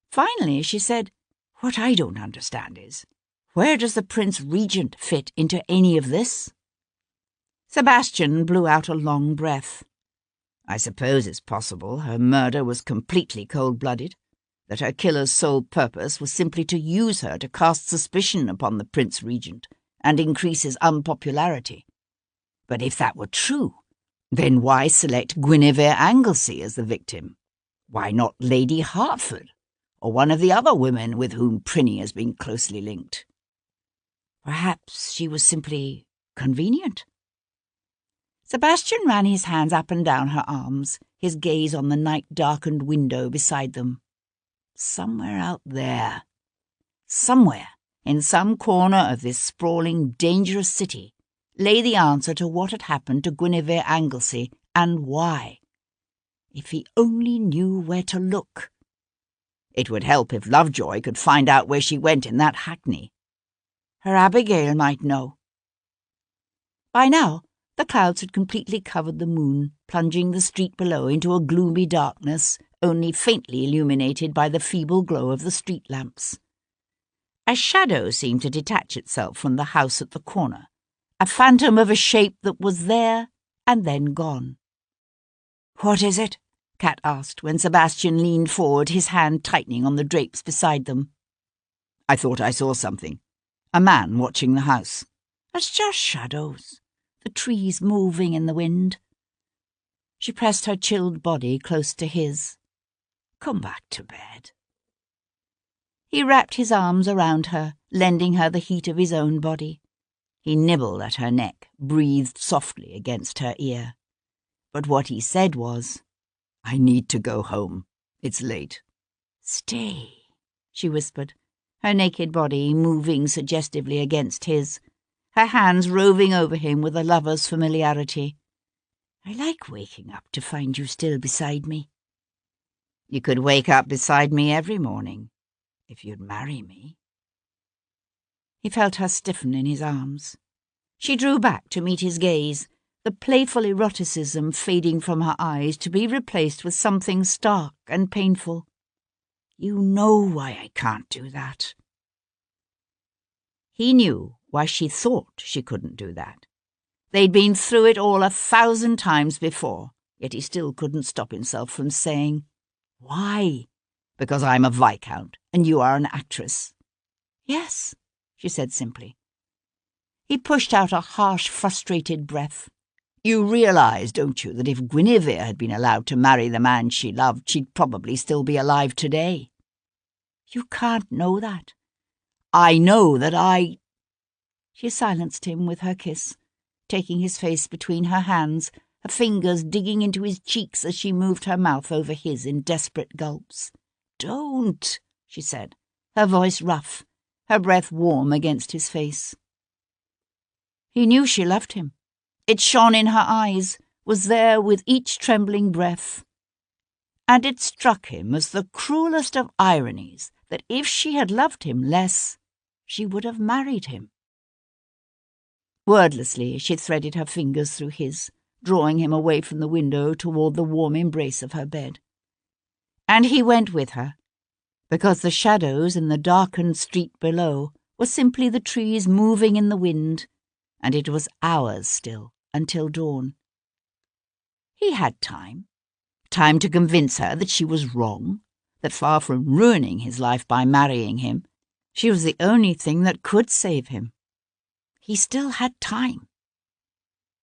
Finally, she said, "What I don't understand is, where does the Prince Regent fit into any of this?" Sebastian blew out a long breath. "I suppose it's possible her murder was completely cold-blooded, that her killer's sole purpose was simply to use her to cast suspicion upon the Prince Regent and increase his unpopularity. But if that were true, then why select Guinevere Anglesey as the victim? Why not Lady Hertford, or one of the other women with whom Prinny has been closely linked? Perhaps she was simply convenient." Sebastian ran his hands up and down her arms, his gaze on the night-darkened window beside them. Somewhere out there, somewhere, in some corner of this sprawling, dangerous city, lay the answer to what had happened to Guinevere Anglesey and why. If he only knew where to look. It would help if Lovejoy could find out where she went in that hackney. Her Abigail might know. By now, the clouds had completely covered the moon, plunging the street below into a gloomy darkness, only faintly illuminated by the feeble glow of the street lamps. A shadow seemed to detach itself from the house at the corner, a phantom of a shape that was there and then gone. "What is it?" Kat asked when Sebastian leaned forward, his hand tightening on the drapes beside them. "I thought I saw something. A man watching the house." "It's just shadows. The trees moving in the wind." She pressed her chilled body close to his. "Come back to bed." He wrapped his arms around her, lending her the heat of his own body. He nibbled at her neck, breathed softly against her ear. But what he said was, "I need to go home. It's late." "Stay," she whispered, her naked body moving suggestively against his, her hands roving over him with a lover's familiarity. "I like waking up to find you still beside me." "You could wake up beside me every morning, if you'd marry me." He felt her stiffen in his arms. She drew back to meet his gaze, the playful eroticism fading from her eyes to be replaced with something stark and painful. "You know why I can't do that." He knew why she thought she couldn't do that. They'd been through it all 1,000 times before, yet he still couldn't stop himself from saying, "Why?" "Because I'm a viscount, and you are an actress." "Yes," she said simply. He pushed out a harsh, frustrated breath. "You realize, don't you, that if Guinevere had been allowed to marry the man she loved, she'd probably still be alive today?" "You can't know that." "I know that I—" She silenced him with her kiss, taking his face between her hands, her fingers digging into his cheeks as she moved her mouth over his in desperate gulps. "Don't," she said, her voice rough, her breath warm against his face. He knew she loved him. It shone in her eyes, was there with each trembling breath. And it struck him as the cruelest of ironies that if she had loved him less, she would have married him. Wordlessly, she threaded her fingers through his, drawing him away from the window toward the warm embrace of her bed. And he went with her, because the shadows in the darkened street below were simply the trees moving in the wind, and it was hours still until dawn. He had time to convince her that she was wrong, that far from ruining his life by marrying him, she was the only thing that could save him. He still had time.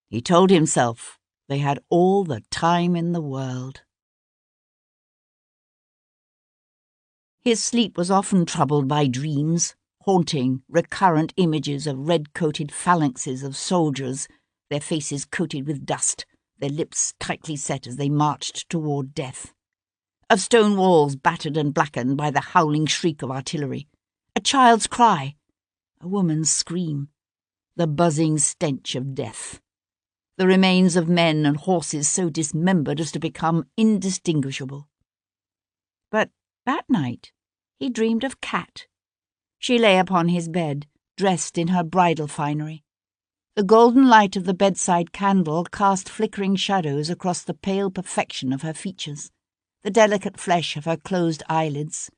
He told himself they had all the time in the world. His sleep was often troubled by dreams, haunting, recurrent images of red-coated phalanxes of soldiers, their faces coated with dust, their lips tightly set as they marched toward death. Of stone walls battered and blackened by the howling shriek of artillery, a child's cry, a woman's scream, the buzzing stench of death, the remains of men and horses so dismembered as to become indistinguishable. But that night he dreamed of Kat. She lay upon his bed, dressed in her bridal finery. The golden light of the bedside candle cast flickering shadows across the pale perfection of her features, the delicate flesh of her closed eyelids.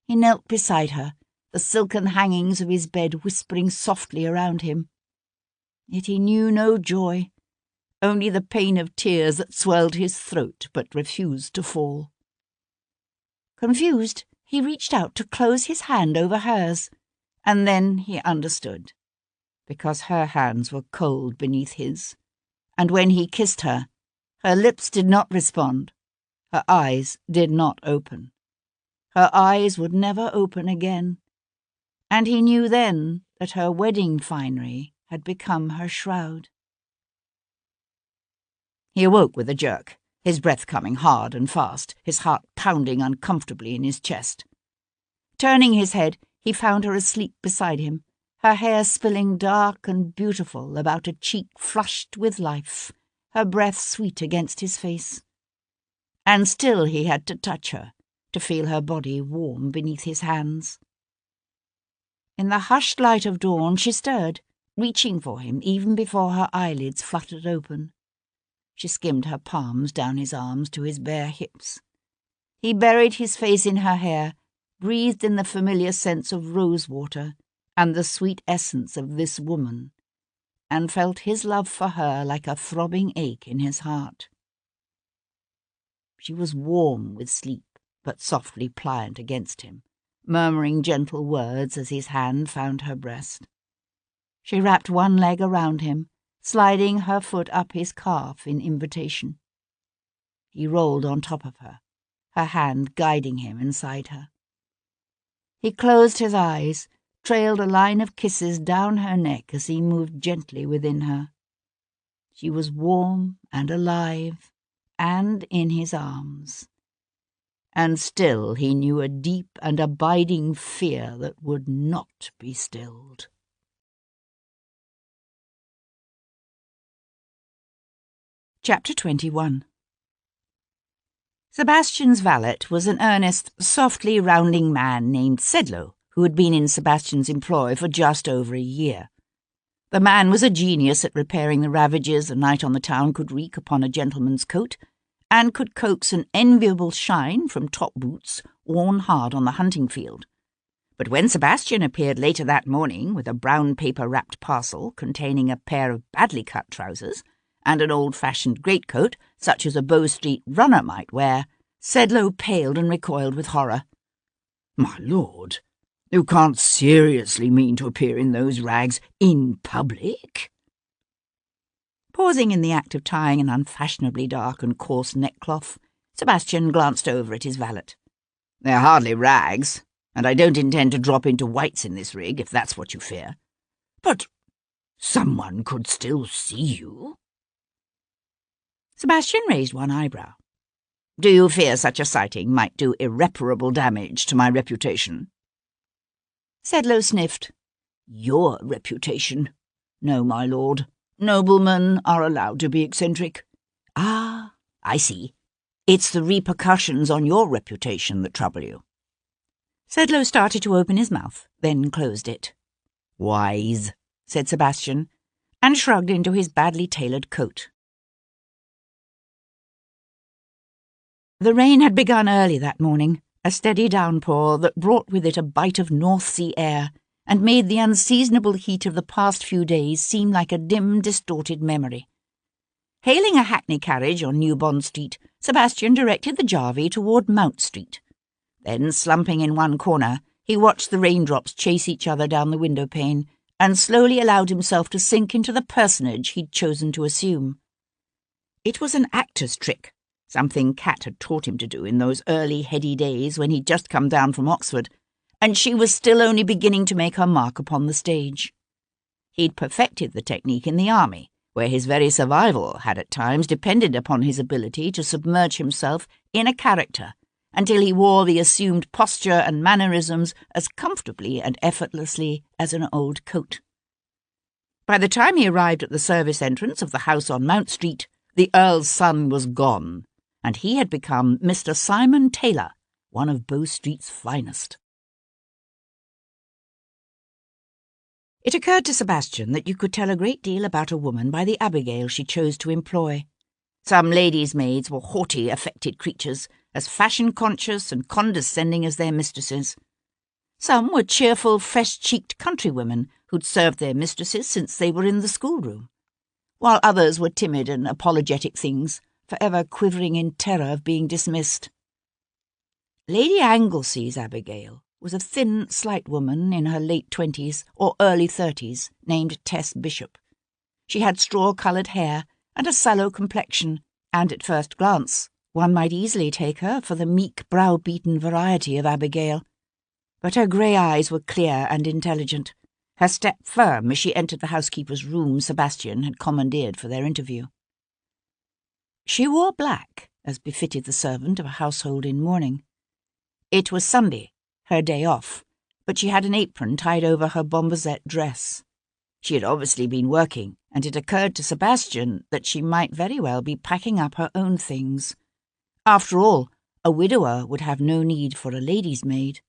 He knelt beside her, the silken hangings of his bed whispering softly around him. Yet he knew no joy, only the pain of tears that swelled his throat but refused to fall. Confused, he reached out to close his hand over hers, and then he understood, because her hands were cold beneath his, and when he kissed her, her lips did not respond, her eyes did not open. Her eyes would never open again, and he knew then that her wedding finery had become her shroud. He awoke with a jerk, his breath coming hard and fast, his heart pounding uncomfortably in his chest. Turning his head, he found her asleep beside him, her hair spilling dark and beautiful about a cheek flushed with life, her breath sweet against his face. And still he had to touch her, to feel her body warm beneath his hands. In the hushed light of dawn she stirred, reaching for him even before her eyelids fluttered open. She skimmed her palms down his arms to his bare hips. He buried his face in her hair, breathed in the familiar scents of rosewater and the sweet essence of this woman, and felt his love for her like a throbbing ache in his heart. She was warm with sleep, but softly pliant against him, murmuring gentle words as his hand found her breast. She wrapped one leg around him, sliding her foot up his calf in invitation. He rolled on top of her, her hand guiding him inside her. He closed his eyes, trailed a line of kisses down her neck as he moved gently within her. She was warm and alive, and in his arms. And still he knew a deep and abiding fear that would not be stilled. Chapter 21. Sebastian's valet was an earnest, softly rounding man named Sedlow, who had been in Sebastian's employ for just over a year. The man was a genius at repairing the ravages a night on the town could wreak upon a gentleman's coat, and could coax an enviable shine from top boots worn hard on the hunting field. But when Sebastian appeared later that morning with a brown paper-wrapped parcel containing a pair of badly cut trousers and an old-fashioned greatcoat such as a Bow Street runner might wear, Sedlow paled and recoiled with horror. "My lord, you can't seriously mean to appear in those rags in public?" Pausing in the act of tying an unfashionably dark and coarse neckcloth, Sebastian glanced over at his valet. "They're hardly rags, and I don't intend to drop into whites in this rig, if that's what you fear. But someone could still see you." Sebastian raised one eyebrow. "Do you fear such a sighting might do irreparable damage to my reputation?" Sedlow sniffed. "Your reputation? No, my lord. Noblemen are allowed to be eccentric." "Ah, I see. It's the repercussions on your reputation that trouble you." Sedlow started to open his mouth, then closed it. "Wise," said Sebastian, and shrugged into his badly tailored coat. The rain had begun early that morning, a steady downpour that brought with it a bite of North Sea air and made the unseasonable heat of the past few days seem like a dim, distorted memory. Hailing a hackney carriage on New Bond Street, Sebastian directed the Jarvey toward Mount Street. Then, slumping in one corner, he watched the raindrops chase each other down the window pane and slowly allowed himself to sink into the personage he'd chosen to assume. It was an actor's trick, something Kat had taught him to do in those early heady days when he'd just come down from Oxford, and she was still only beginning to make her mark upon the stage. He'd perfected the technique in the army, where his very survival had at times depended upon his ability to submerge himself in a character until he wore the assumed posture and mannerisms as comfortably and effortlessly as an old coat. By the time he arrived at the service entrance of the house on Mount Street, the Earl's son was gone, and he had become Mr. Simon Taylor, one of Bow Street's finest. It occurred to Sebastian that you could tell a great deal about a woman by the abigail she chose to employ. Some ladies' maids were haughty, affected creatures, as fashion-conscious and condescending as their mistresses. Some were cheerful, fresh-cheeked countrywomen who'd served their mistresses since they were in the schoolroom, while others were timid and apologetic things, forever quivering in terror of being dismissed. Lady Anglesea's Abigail was a thin, slight woman in her late 20s or early 30s, named Tess Bishop. She had straw-coloured hair and a sallow complexion, and at first glance one might easily take her for the meek, brow-beaten variety of Abigail. But her grey eyes were clear and intelligent, her step firm as she entered the housekeeper's room Sebastian had commandeered for their interview. She wore black, as befitted the servant of a household in mourning. It was Sunday, her day off, but she had an apron tied over her bombazette dress. She had obviously been working, and it occurred to Sebastian that she might very well be packing up her own things. After all, a widower would have no need for a lady's maid.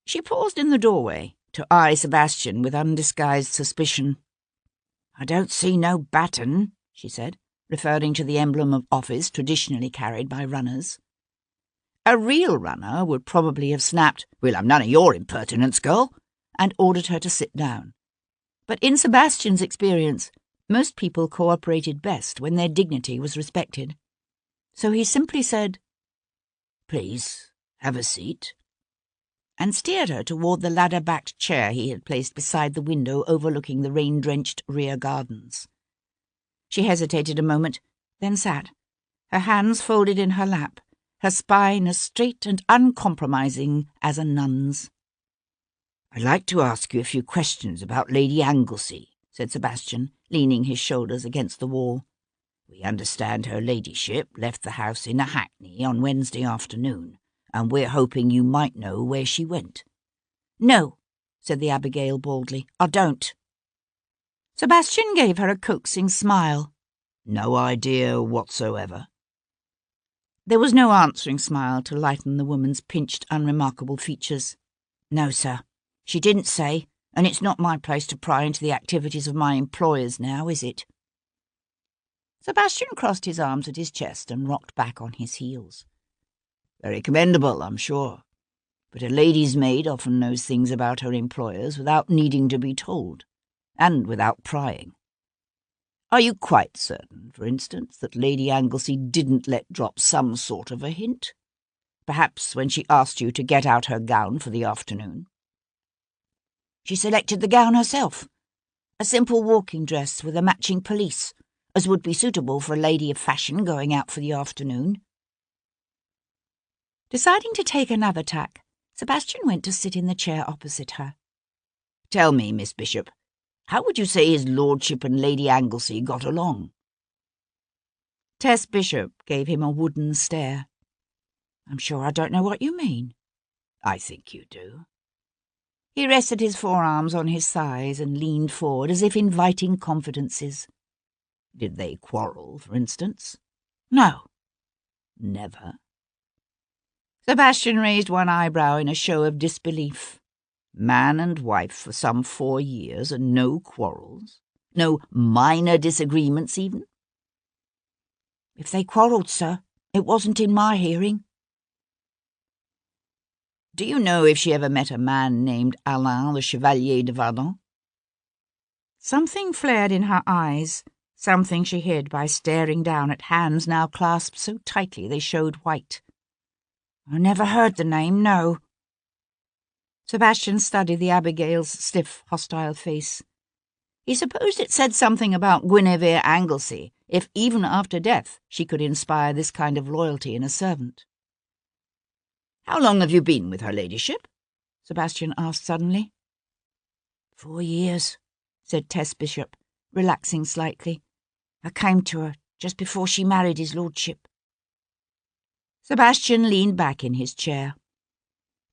She paused in the doorway to eye Sebastian with undisguised suspicion. "I don't see no baton," she said, referring to the emblem of office traditionally carried by runners. A real runner would probably have snapped, "We'll have none of your impertinence, girl," and ordered her to sit down. But in Sebastian's experience, most people cooperated best when their dignity was respected. So he simply said, "Please, have a seat," and steered her toward the ladder-backed chair he had placed beside the window overlooking the rain-drenched rear gardens. She hesitated a moment, then sat, her hands folded in her lap, her spine as straight and uncompromising as a nun's. "I'd like to ask you a few questions about Lady Anglesey," said Sebastian, leaning his shoulders against the wall. "We understand her ladyship left the house in a hackney on Wednesday afternoon, and we're hoping you might know where she went." "No," said the Abigail baldly, "I don't." Sebastian gave her a coaxing smile. "No idea whatsoever?" There was no answering smile to lighten the woman's pinched, unremarkable features. "No, sir. She didn't say, and it's not my place to pry into the activities of my employers now, is it?" Sebastian crossed his arms at his chest and rocked back on his heels. "Very commendable, I'm sure. But a lady's maid often knows things about her employers without needing to be told, and without prying. Are you quite certain, for instance, that Lady Anglesey didn't let drop some sort of a hint? Perhaps when she asked you to get out her gown for the afternoon?" "She selected the gown herself. A simple walking dress with a matching pelisse, as would be suitable for a lady of fashion going out for the afternoon." Deciding to take another tack, Sebastian went to sit in the chair opposite her. "Tell me, Miss Bishop, how would you say his lordship and Lady Anglesey got along?" Tess Bishop gave him a wooden stare. "I'm sure I don't know what you mean." "I think you do." He rested his forearms on his thighs and leaned forward as if inviting confidences. "Did they quarrel, for instance?" "No." "Never?" Sebastian raised one eyebrow in a show of disbelief. Man and wife for some 4 years and no quarrels? No minor disagreements, even? "If they quarrelled, sir, it wasn't in my hearing." "Do you know if she ever met a man named Alain the Chevalier de Vardon?" Something flared in her eyes, something she hid by staring down at hands now clasped so tightly they showed white. "I never heard the name, no." Sebastian studied the Abigail's stiff, hostile face. He supposed it said something about Guinevere Anglesey, if even after death she could inspire this kind of loyalty in a servant. "How long have you been with her ladyship?" Sebastian asked suddenly. 4 years, said Tess Bishop, relaxing slightly. "I came to her just before she married his lordship." Sebastian leaned back in his chair.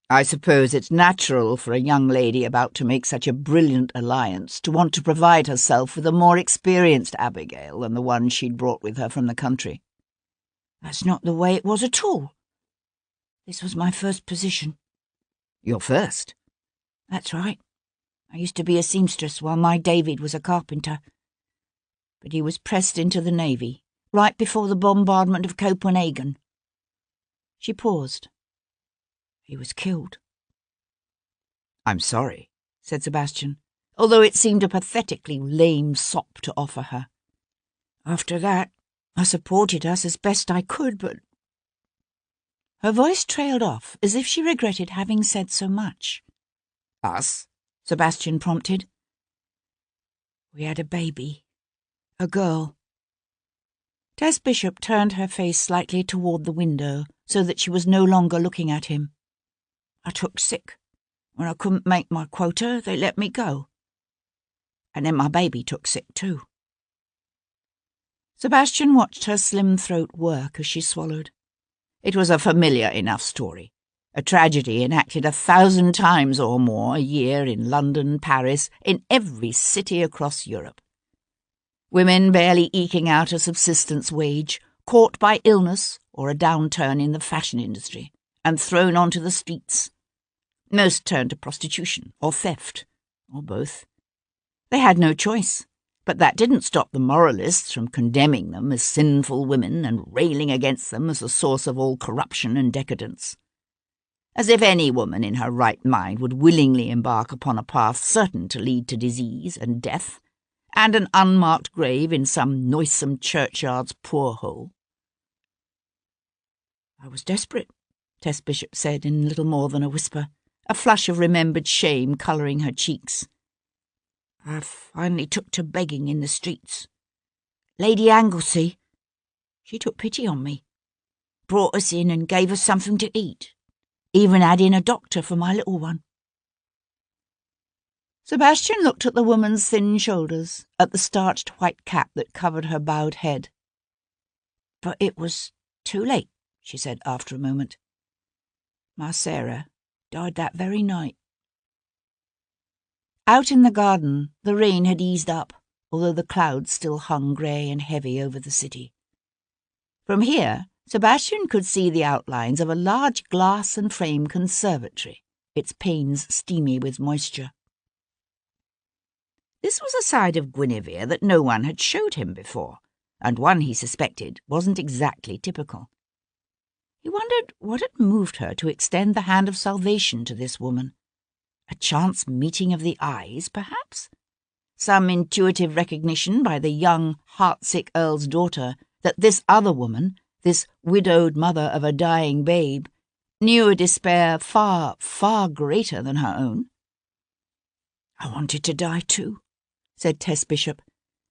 "I suppose it's natural for a young lady about to make such a brilliant alliance to want to provide herself with a more experienced Abigail than the one she'd brought with her from the country." "That's not the way it was at all. This was my first position." "Your first?" "That's right. I used to be a seamstress while my David was a carpenter. But he was pressed into the Navy, right before the bombardment of Copenhagen." She paused. "He was killed." "I'm sorry," said Sebastian, although it seemed a pathetically lame sop to offer her. "After that, I supported us as best I could, but—" Her voice trailed off, as if she regretted having said so much. "Us?" Sebastian prompted. "We had a baby. A girl." Tess Bishop turned her face slightly toward the window so that she was no longer looking at him. "I took sick. When I couldn't make my quota, they let me go. And then my baby took sick too." Sebastian watched her slim throat work as she swallowed. It was a familiar enough story, a tragedy enacted 1,000 times or more a year in London, Paris, in every city across Europe. Women barely eking out a subsistence wage, caught by illness or a downturn in the fashion industry, and thrown onto the streets. Most turned to prostitution or theft, or both. They had no choice, but that didn't stop the moralists from condemning them as sinful women and railing against them as the source of all corruption and decadence. As if any woman in her right mind would willingly embark upon a path certain to lead to disease and death, and an unmarked grave in some noisome churchyard's poor hole. "I was desperate," Tess Bishop said in little more than a whisper, a flush of remembered shame colouring her cheeks. "I finally took to begging in the streets. Lady Anglesey, she took pity on me, brought us in and gave us something to eat, even had in a doctor for my little one." Sebastian looked at the woman's thin shoulders, at the starched white cap that covered her bowed head. "But it was too late," she said after a moment. "My Sarah died that very night." Out in the garden, the rain had eased up, although the clouds still hung grey and heavy over the city. From here, Sebastian could see the outlines of a large glass and frame conservatory, its panes steamy with moisture. This was a side of Guinevere that no one had showed him before, and one he suspected wasn't exactly typical. He wondered what had moved her to extend the hand of salvation to this woman. A chance meeting of the eyes, perhaps? Some intuitive recognition by the young, heartsick Earl's daughter that this other woman, this widowed mother of a dying babe, knew a despair far, far greater than her own. "I wanted to die too," said Tess Bishop,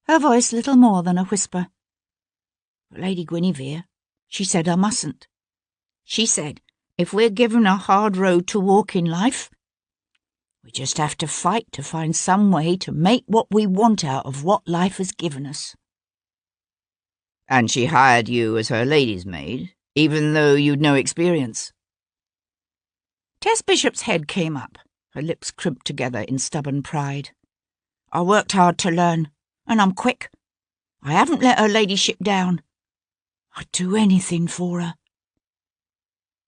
her voice little more than a whisper. "But Lady Guinevere, she said I mustn't. She said, if we're given a hard road to walk in life, we just have to fight to find some way to make what we want out of what life has given us." "And she hired you as her lady's maid, even though you'd no experience?" Tess Bishop's head came up, her lips crimped together in stubborn pride. "I worked hard to learn, and I'm quick. I haven't let her ladyship down. I'd do anything for her."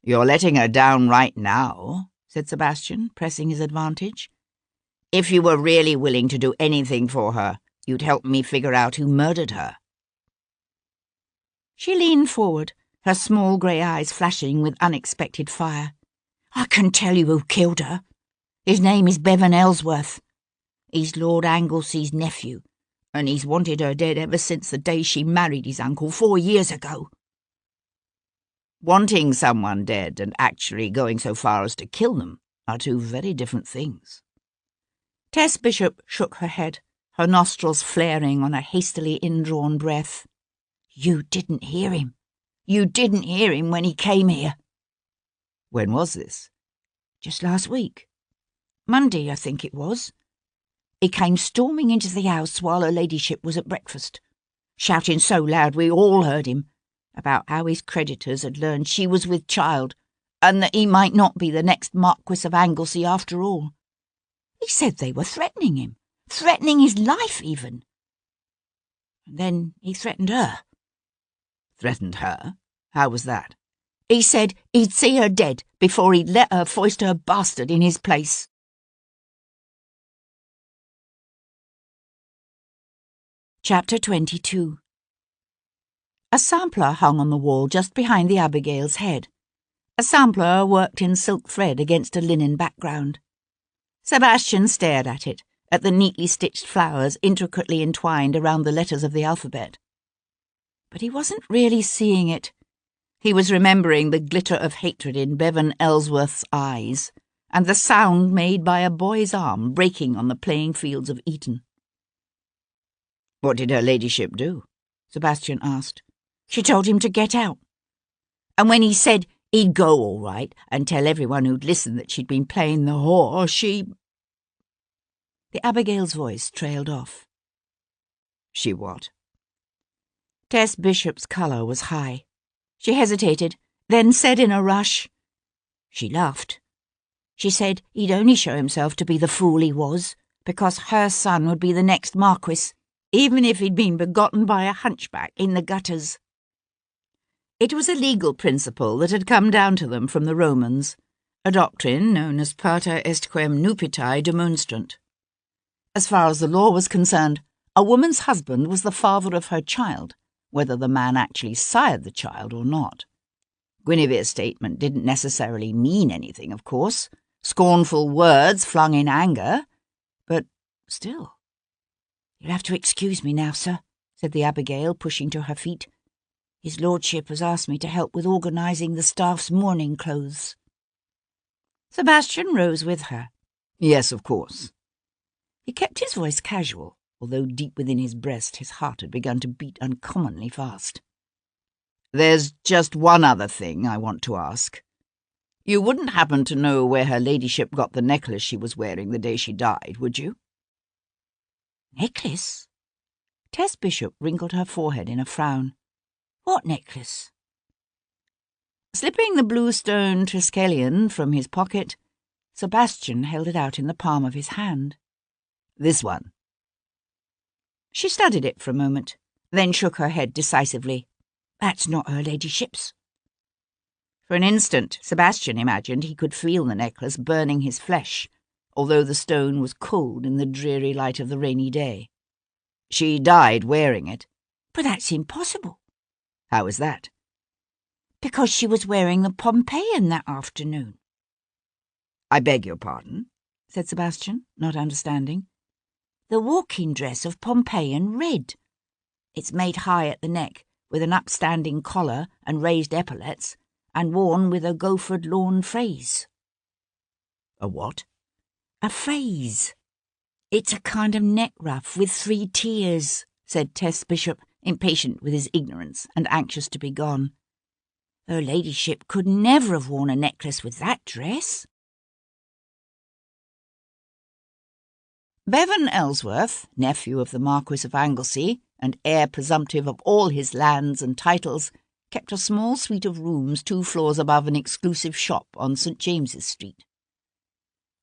"You're letting her down right now," said Sebastian, pressing his advantage. "If you were really willing to do anything for her, you'd help me figure out who murdered her." She leaned forward, her small grey eyes flashing with unexpected fire. "I can tell you who killed her. His name is Bevan Ellsworth. He's Lord Anglesey's nephew, and he's wanted her dead ever since the day she married his uncle 4 years ago." Wanting someone dead and actually going so far as to kill them are two very different things. Tess Bishop shook her head, her nostrils flaring on a hastily indrawn breath. "You didn't hear him. You didn't hear him when he came here." "When was this?" "Just last week. Monday, I think it was. He came storming into the house while her ladyship was at breakfast, shouting so loud we all heard him, about how his creditors had learned she was with child, and that he might not be the next Marquis of Anglesey after all. He said they were threatening him, threatening his life even. And then he threatened her." "Threatened her? How was that?" "He said he'd see her dead before he'd let her foist her bastard in his place." Chapter 22. A sampler hung on the wall just behind the Abigail's head. A sampler worked in silk thread against a linen background. Sebastian stared at it, at the neatly stitched flowers intricately entwined around the letters of the alphabet. But he wasn't really seeing it. He was remembering the glitter of hatred in Bevan Ellsworth's eyes, and the sound made by a boy's arm breaking on the playing fields of Eton. "What did her ladyship do?" Sebastian asked. "She told him to get out. And when he said he'd go all right and tell everyone who'd listen that she'd been playing the whore, she—" The Abigail's voice trailed off. "She what?" Tess Bishop's colour was high. She hesitated, then said in a rush, "She laughed. She said he'd only show himself to be the fool he was, because her son would be the next marquis, even if he'd been begotten by a hunchback in the gutters." It was a legal principle that had come down to them from the Romans, a doctrine known as pater est quem nupitae demonstrant. As far as the law was concerned, a woman's husband was the father of her child, whether the man actually sired the child or not. Guinevere's statement didn't necessarily mean anything, of course. Scornful words flung in anger, but still. "You'll have to excuse me now, sir," said the Abigail, pushing to her feet. "His lordship has asked me to help with organising the staff's mourning clothes." Sebastian rose with her. "Yes, of course." He kept his voice casual, although deep within his breast his heart had begun to beat uncommonly fast. "There's just one other thing I want to ask. You wouldn't happen to know where her ladyship got the necklace she was wearing the day she died, would you?" "Necklace?" Tess Bishop wrinkled her forehead in a frown. "What necklace?" Slipping the blue stone triskelion from his pocket, Sebastian held it out in the palm of his hand. "This one." She studied it for a moment, then shook her head decisively. "That's not her ladyship's." For an instant, Sebastian imagined he could feel the necklace burning his flesh, although the stone was cold in the dreary light of the rainy day. "She died wearing it." "But that's impossible." "How is that?" "Because she was wearing the Pompeian that afternoon." "I beg your pardon?" said Sebastian, not understanding. "The walking dress of Pompeian red. It's made high at the neck, with an upstanding collar and raised epaulets, and worn with a goffered lawn phrase." "A what?" "A phrase. It's a kind of neck ruff with 3 tiers," said Tess Bishop, impatient with his ignorance and anxious to be gone. "Her ladyship could never have worn a necklace with that dress." Bevan Ellsworth, nephew of the Marquis of Anglesey and heir presumptive of all his lands and titles, kept a small suite of rooms 2 floors above an exclusive shop on St. James's Street.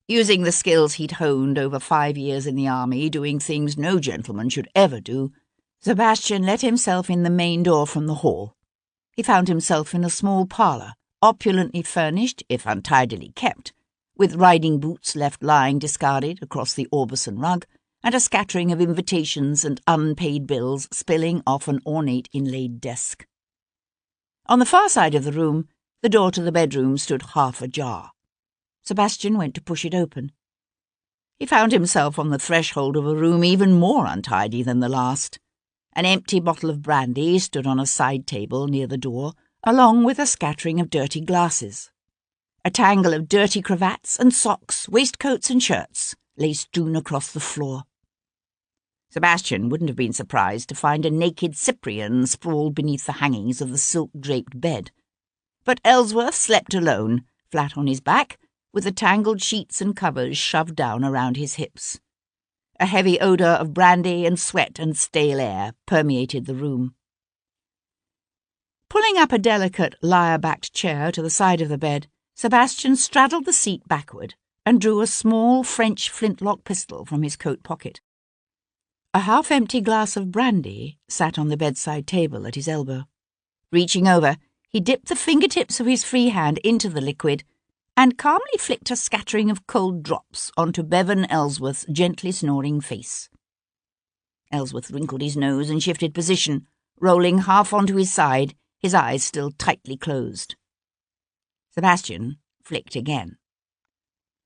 Using the skills he'd honed over 5 years in the army, doing things no gentleman should ever do, Sebastian let himself in the main door from the hall. He found himself in a small parlour, opulently furnished, if untidily kept, with riding boots left lying discarded across the Aubusson rug, and a scattering of invitations and unpaid bills spilling off an ornate inlaid desk. On the far side of the room, the door to the bedroom stood half ajar. Sebastian went to push it open. He found himself on the threshold of a room even more untidy than the last. An empty bottle of brandy stood on a side table near the door, along with a scattering of dirty glasses. A tangle of dirty cravats and socks, waistcoats and shirts lay strewn across the floor. Sebastian wouldn't have been surprised to find a naked Cyprian sprawled beneath the hangings of the silk-draped bed. But Ellsworth slept alone, flat on his back, with the tangled sheets and covers shoved down around his hips. A heavy odour of brandy and sweat and stale air permeated the room. Pulling up a delicate, lyre-backed chair to the side of the bed, Sebastian straddled the seat backward and drew a small French flintlock pistol from his coat pocket. A half-empty glass of brandy sat on the bedside table at his elbow. Reaching over, he dipped the fingertips of his free hand into the liquid and calmly flicked a scattering of cold drops onto Bevan Ellsworth's gently snoring face. Ellsworth wrinkled his nose and shifted position, rolling half onto his side, his eyes still tightly closed. Sebastian flicked again.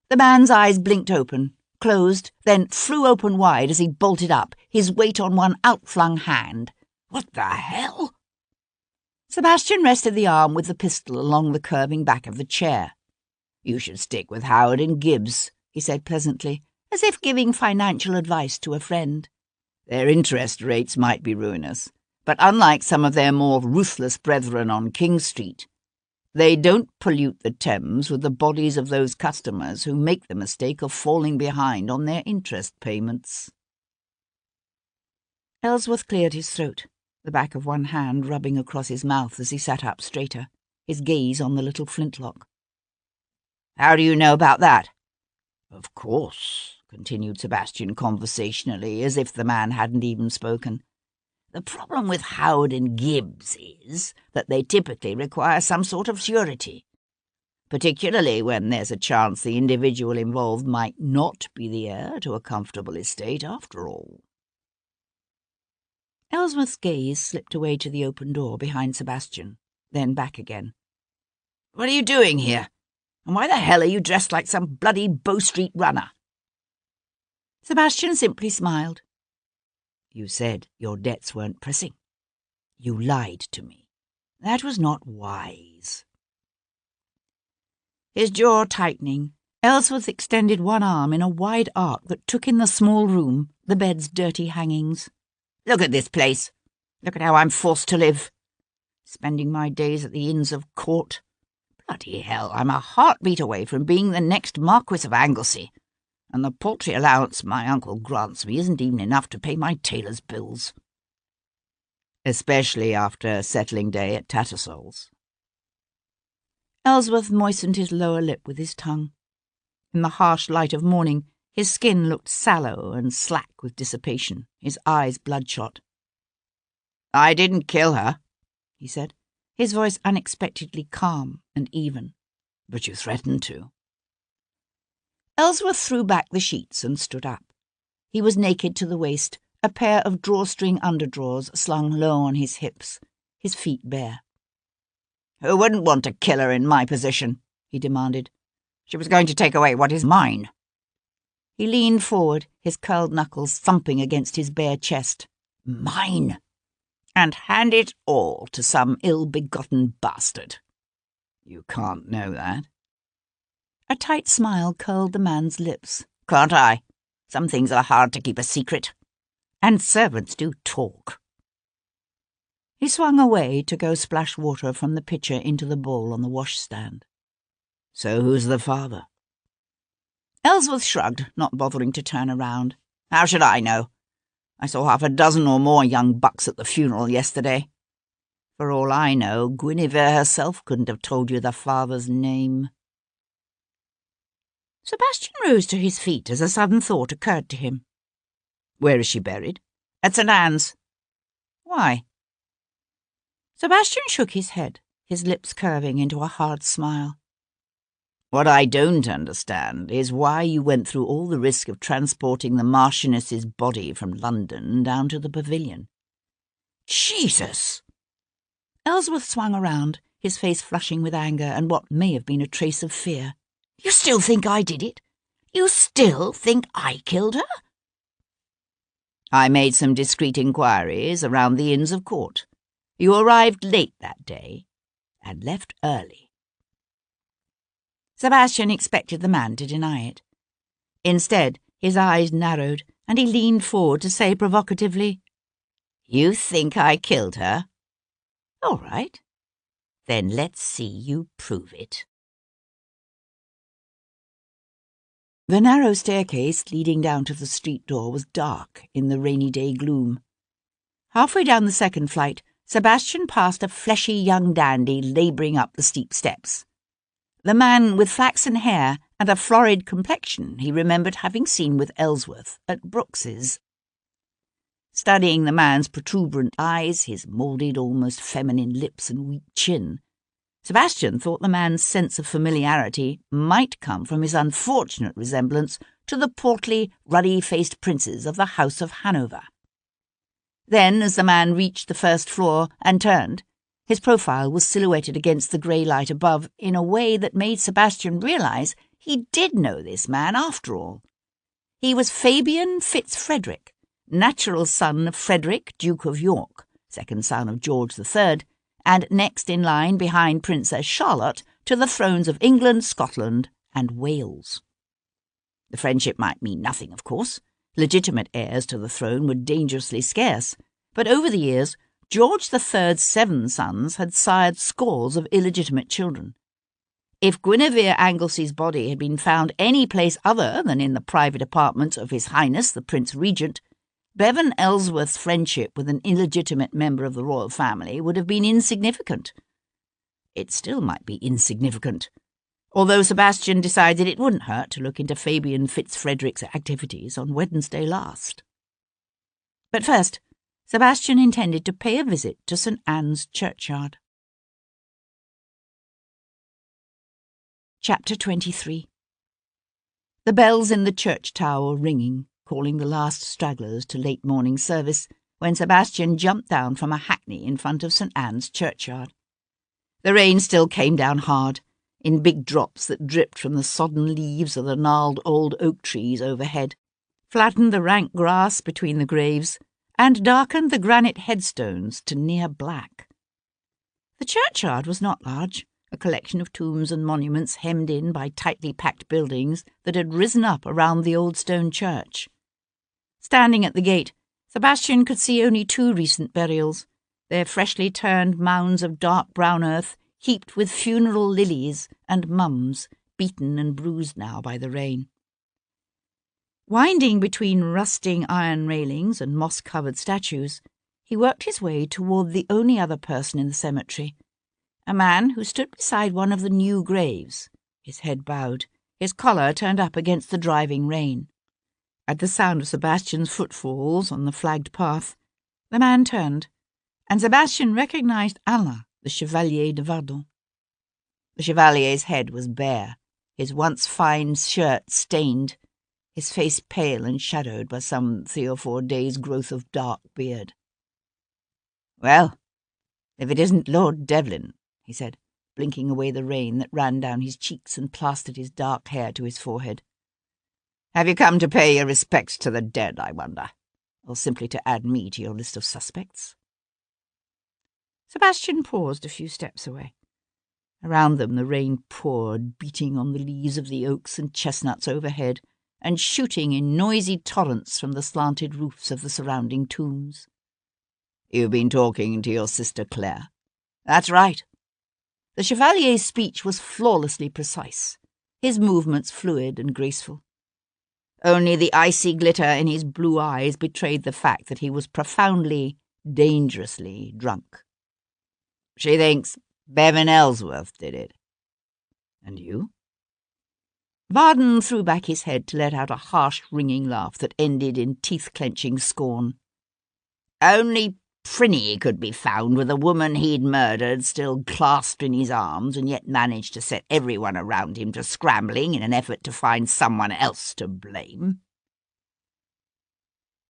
The man's eyes blinked open, closed, then flew open wide as he bolted up, his weight on one outflung hand. What the hell? Sebastian rested the arm with the pistol along the curving back of the chair. You should stick with Howard and Gibbs, he said pleasantly, as if giving financial advice to a friend. Their interest rates might be ruinous, but unlike some of their more ruthless brethren on King Street, they don't pollute the Thames with the bodies of those customers who make the mistake of falling behind on their interest payments. Ellsworth cleared his throat, the back of one hand rubbing across his mouth as he sat up straighter, his gaze on the little flintlock. How do you know about that? Of course, continued Sebastian conversationally, as if the man hadn't even spoken. The problem with Howard and Gibbs is that they typically require some sort of surety, particularly when there's a chance the individual involved might not be the heir to a comfortable estate after all. Ellsworth's gaze slipped away to the open door behind Sebastian, then back again. What are you doing here? And why the hell are you dressed like some bloody Bow Street runner? Sebastian simply smiled. You said your debts weren't pressing. You lied to me. That was not wise. His jaw tightening, Ellsworth extended one arm in a wide arc that took in the small room, the bed's dirty hangings. Look at this place. Look at how I'm forced to live. Spending my days at the Inns of Court. Bloody hell, I'm a heartbeat away from being the next Marquis of Anglesey, and the paltry allowance my uncle grants me isn't even enough to pay my tailor's bills. Especially after settling day at Tattersall's. Ellsworth moistened his lower lip with his tongue. In the harsh light of morning, his skin looked sallow and slack with dissipation, his eyes bloodshot. I didn't kill her, he said, his voice unexpectedly calm and even. But you threatened to. Ellsworth threw back the sheets and stood up. He was naked to the waist, a pair of drawstring underdrawers slung low on his hips, his feet bare. Who wouldn't want to kill her in my position? He demanded. She was going to take away what is mine. He leaned forward, his curled knuckles thumping against his bare chest. Mine! And hand it all to some ill-begotten bastard. You can't know that. A tight smile curled the man's lips. Can't I? Some things are hard to keep a secret. And servants do talk. He swung away to go splash water from the pitcher into the bowl on the washstand. So who's the father? Ellsworth shrugged, not bothering to turn around. How should I know? I saw half a dozen or more young bucks at the funeral yesterday. For all I know, Guinevere herself couldn't have told you the father's name. Sebastian rose to his feet as a sudden thought occurred to him. Where is she buried? At St. Anne's. Why? Sebastian shook his head, his lips curving into a hard smile. What I don't understand is why you went through all the risk of transporting the marchioness's body from London down to the pavilion. Jesus! Ellsworth swung around, his face flushing with anger and what may have been a trace of fear. You still think I did it? You still think I killed her? I made some discreet inquiries around the Inns of Court. You arrived late that day and left early. Sebastian expected the man to deny it. Instead, his eyes narrowed, and he leaned forward to say provocatively, You think I killed her? All right. Then let's see you prove it. The narrow staircase leading down to the street door was dark in the rainy day gloom. Halfway down the second flight, Sebastian passed a fleshy young dandy labouring up the steep steps. The man with flaxen hair and a florid complexion he remembered having seen with Ellsworth at Brooks's. Studying the man's protuberant eyes, his moulded, almost feminine lips and weak chin, Sebastian thought the man's sense of familiarity might come from his unfortunate resemblance to the portly, ruddy-faced princes of the House of Hanover. Then, as the man reached the first floor and turned, his profile was silhouetted against the grey light above in a way that made Sebastian realise he did know this man after all. He was Fabian Fitzfrederick, natural son of Frederick, Duke of York, second son of George III, and next in line behind Princess Charlotte to the thrones of England, Scotland, and Wales. The friendship might mean nothing, of course. Legitimate heirs to the throne were dangerously scarce, but over the years, George III's 7 sons had sired scores of illegitimate children. If Guinevere Anglesea's body had been found any place other than in the private apartments of His Highness the Prince Regent, Bevan Ellsworth's friendship with an illegitimate member of the royal family would have been insignificant. It still might be insignificant, although Sebastian decided it wouldn't hurt to look into Fabian Fitzfrederick's activities on Wednesday last. But first, Sebastian intended to pay a visit to St. Anne's churchyard. Chapter 23. The bells in the church tower were ringing, calling the last stragglers to late morning service, when Sebastian jumped down from a hackney in front of St. Anne's churchyard. The rain still came down hard, in big drops that dripped from the sodden leaves of the gnarled old oak trees overhead, flattened the rank grass between the graves, and darkened the granite headstones to near black. The churchyard was not large, a collection of tombs and monuments hemmed in by tightly packed buildings that had risen up around the old stone church. Standing at the gate, Sebastian could see only 2 recent burials, their freshly turned mounds of dark brown earth heaped with funeral lilies and mums, beaten and bruised now by the rain. Winding between rusting iron railings and moss-covered statues, he worked his way toward the only other person in the cemetery, a man who stood beside one of the new graves, his head bowed, his collar turned up against the driving rain. At the sound of Sebastian's footfalls on the flagged path, the man turned, and Sebastian recognized Alain, the Chevalier de Vardon. The Chevalier's head was bare, his once fine shirt stained, his face pale and shadowed by some 3 or 4 days' growth of dark beard. "Well, if it isn't Lord Devlin," he said, blinking away the rain that ran down his cheeks and plastered his dark hair to his forehead. "Have you come to pay your respects to the dead, I wonder, or simply to add me to your list of suspects?" Sebastian paused a few steps away. Around them the rain poured, beating on the leaves of the oaks and chestnuts overhead, and shooting in noisy torrents from the slanted roofs of the surrounding tombs. "You've been talking to your sister Claire?" "That's right." The Chevalier's speech was flawlessly precise, his movements fluid and graceful. Only the icy glitter in his blue eyes betrayed the fact that he was profoundly, dangerously drunk. "She thinks Bevan Ellsworth did it." "And you?" Vardon threw back his head to let out a harsh, ringing laugh that ended in teeth-clenching scorn. "Only Prinny could be found with the woman he'd murdered still clasped in his arms, and yet managed to set everyone around him to scrambling in an effort to find someone else to blame."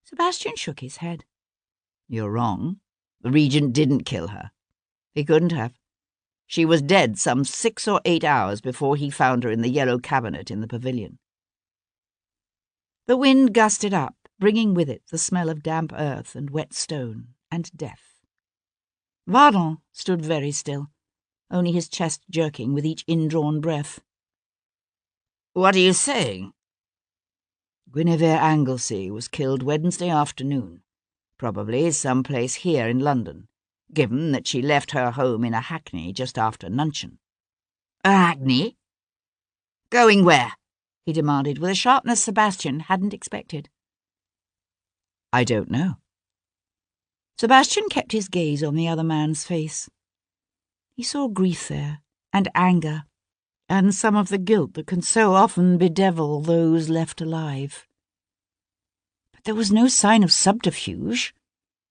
Sebastian shook his head. "You're wrong. The Regent didn't kill her. He couldn't have. She was dead some 6 or 8 hours before he found her in the yellow cabinet in the pavilion." The wind gusted up, bringing with it the smell of damp earth and wet stone and death. Vardon stood very still, only his chest jerking with each indrawn breath. "What are you saying?" "Guinevere Anglesea was killed Wednesday afternoon, probably someplace here in London, given that she left her home in a hackney just after luncheon." "A hackney? Going where?" he demanded with a sharpness Sebastian hadn't expected. "I don't know." Sebastian kept his gaze on the other man's face. He saw grief there, and anger, and some of the guilt that can so often bedevil those left alive. But there was no sign of subterfuge,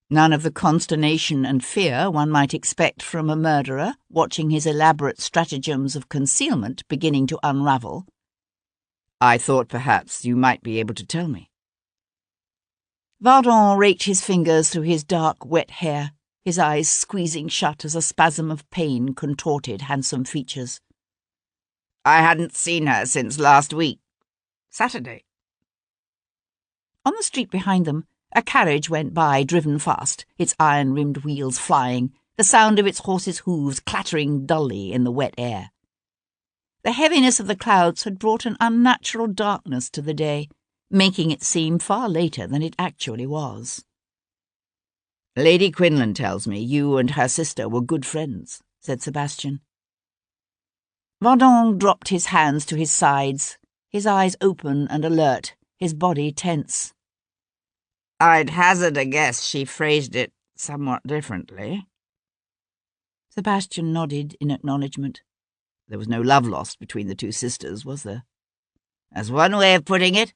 none of the consternation and fear one might expect from a murderer watching his elaborate stratagems of concealment beginning to unravel. "I thought perhaps you might be able to tell me." Vardon raked his fingers through his dark, wet hair, his eyes squeezing shut as a spasm of pain contorted handsome features. I hadn't seen her since last week. Saturday. On the street behind them, a carriage went by, driven fast, its iron-rimmed wheels flying, the sound of its horses' hooves clattering dully in the wet air. The heaviness of the clouds had brought an unnatural darkness to the day, making it seem far later than it actually was. Lady Quinlan tells me you and her sister were good friends, said Sebastian. Vardon dropped his hands to his sides, his eyes open and alert, his body tense. I'd hazard a guess she phrased it somewhat differently. Sebastian nodded in acknowledgement. There was no love lost between the two sisters, was there? That's one way of putting it.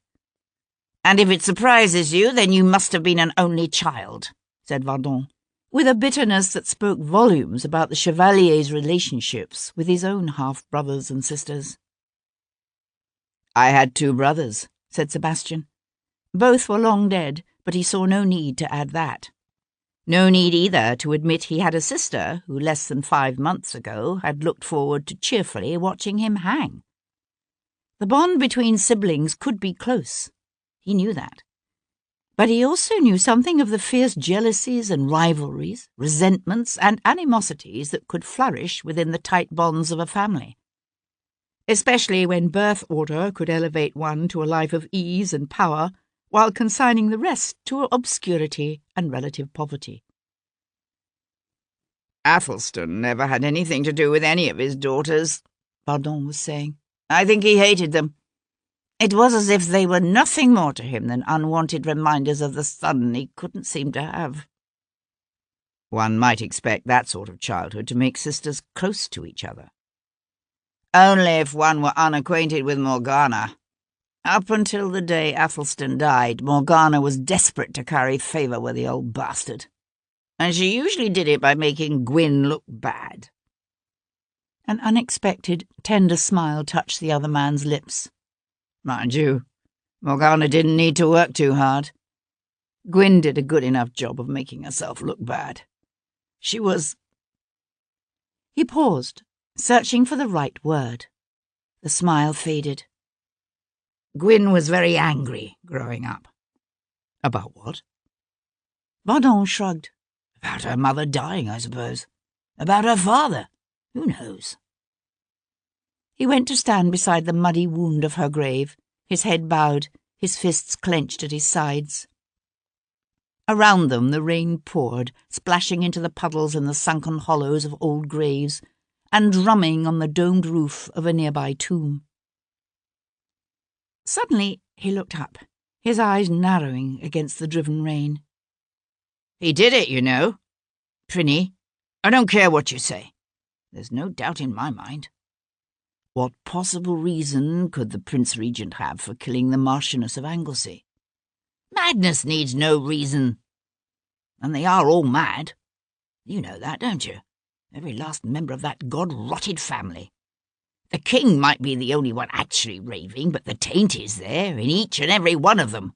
And if it surprises you, then you must have been an only child, said Vardon, with a bitterness that spoke volumes about the Chevalier's relationships with his own half-brothers and sisters. I had 2 brothers, said Sebastian. Both were long dead, but he saw no need to add that. No need either to admit he had a sister who less than 5 months ago had looked forward to cheerfully watching him hang. The bond between siblings could be close. He knew that. But he also knew something of the fierce jealousies and rivalries, resentments and animosities that could flourish within the tight bonds of a family, especially when birth order could elevate one to a life of ease and power while consigning the rest to obscurity and relative poverty. Athelstan never had anything to do with any of his daughters, Vardon was saying. I think he hated them. It was as if they were nothing more to him than unwanted reminders of the son he couldn't seem to have. One might expect that sort of childhood to make sisters close to each other. Only if one were unacquainted with Morgana. Up until the day Athelstan died, Morgana was desperate to curry favour with the old bastard. And she usually did it by making Gwyn look bad. An unexpected, tender smile touched the other man's lips. Mind you, Morgana didn't need to work too hard. Gwyn did a good enough job of making herself look bad. She was... He paused, searching for the right word. The smile faded. Gwyn was very angry growing up. About what? Vardon shrugged. About her mother dying, I suppose. About her father. Who knows? He went to stand beside the muddy wound of her grave, his head bowed, his fists clenched at his sides. Around them the rain poured, splashing into the puddles in the sunken hollows of old graves, and drumming on the domed roof of a nearby tomb. Suddenly he looked up, his eyes narrowing against the driven rain. He did it, you know. Prinny, I don't care what you say. There's no doubt in my mind. What possible reason could the Prince Regent have for killing the Marchioness of Anglesey? Madness needs no reason. And they are all mad. You know that, don't you? Every last member of that god-rotted family. The king might be the only one actually raving, but the taint is there in each and every one of them.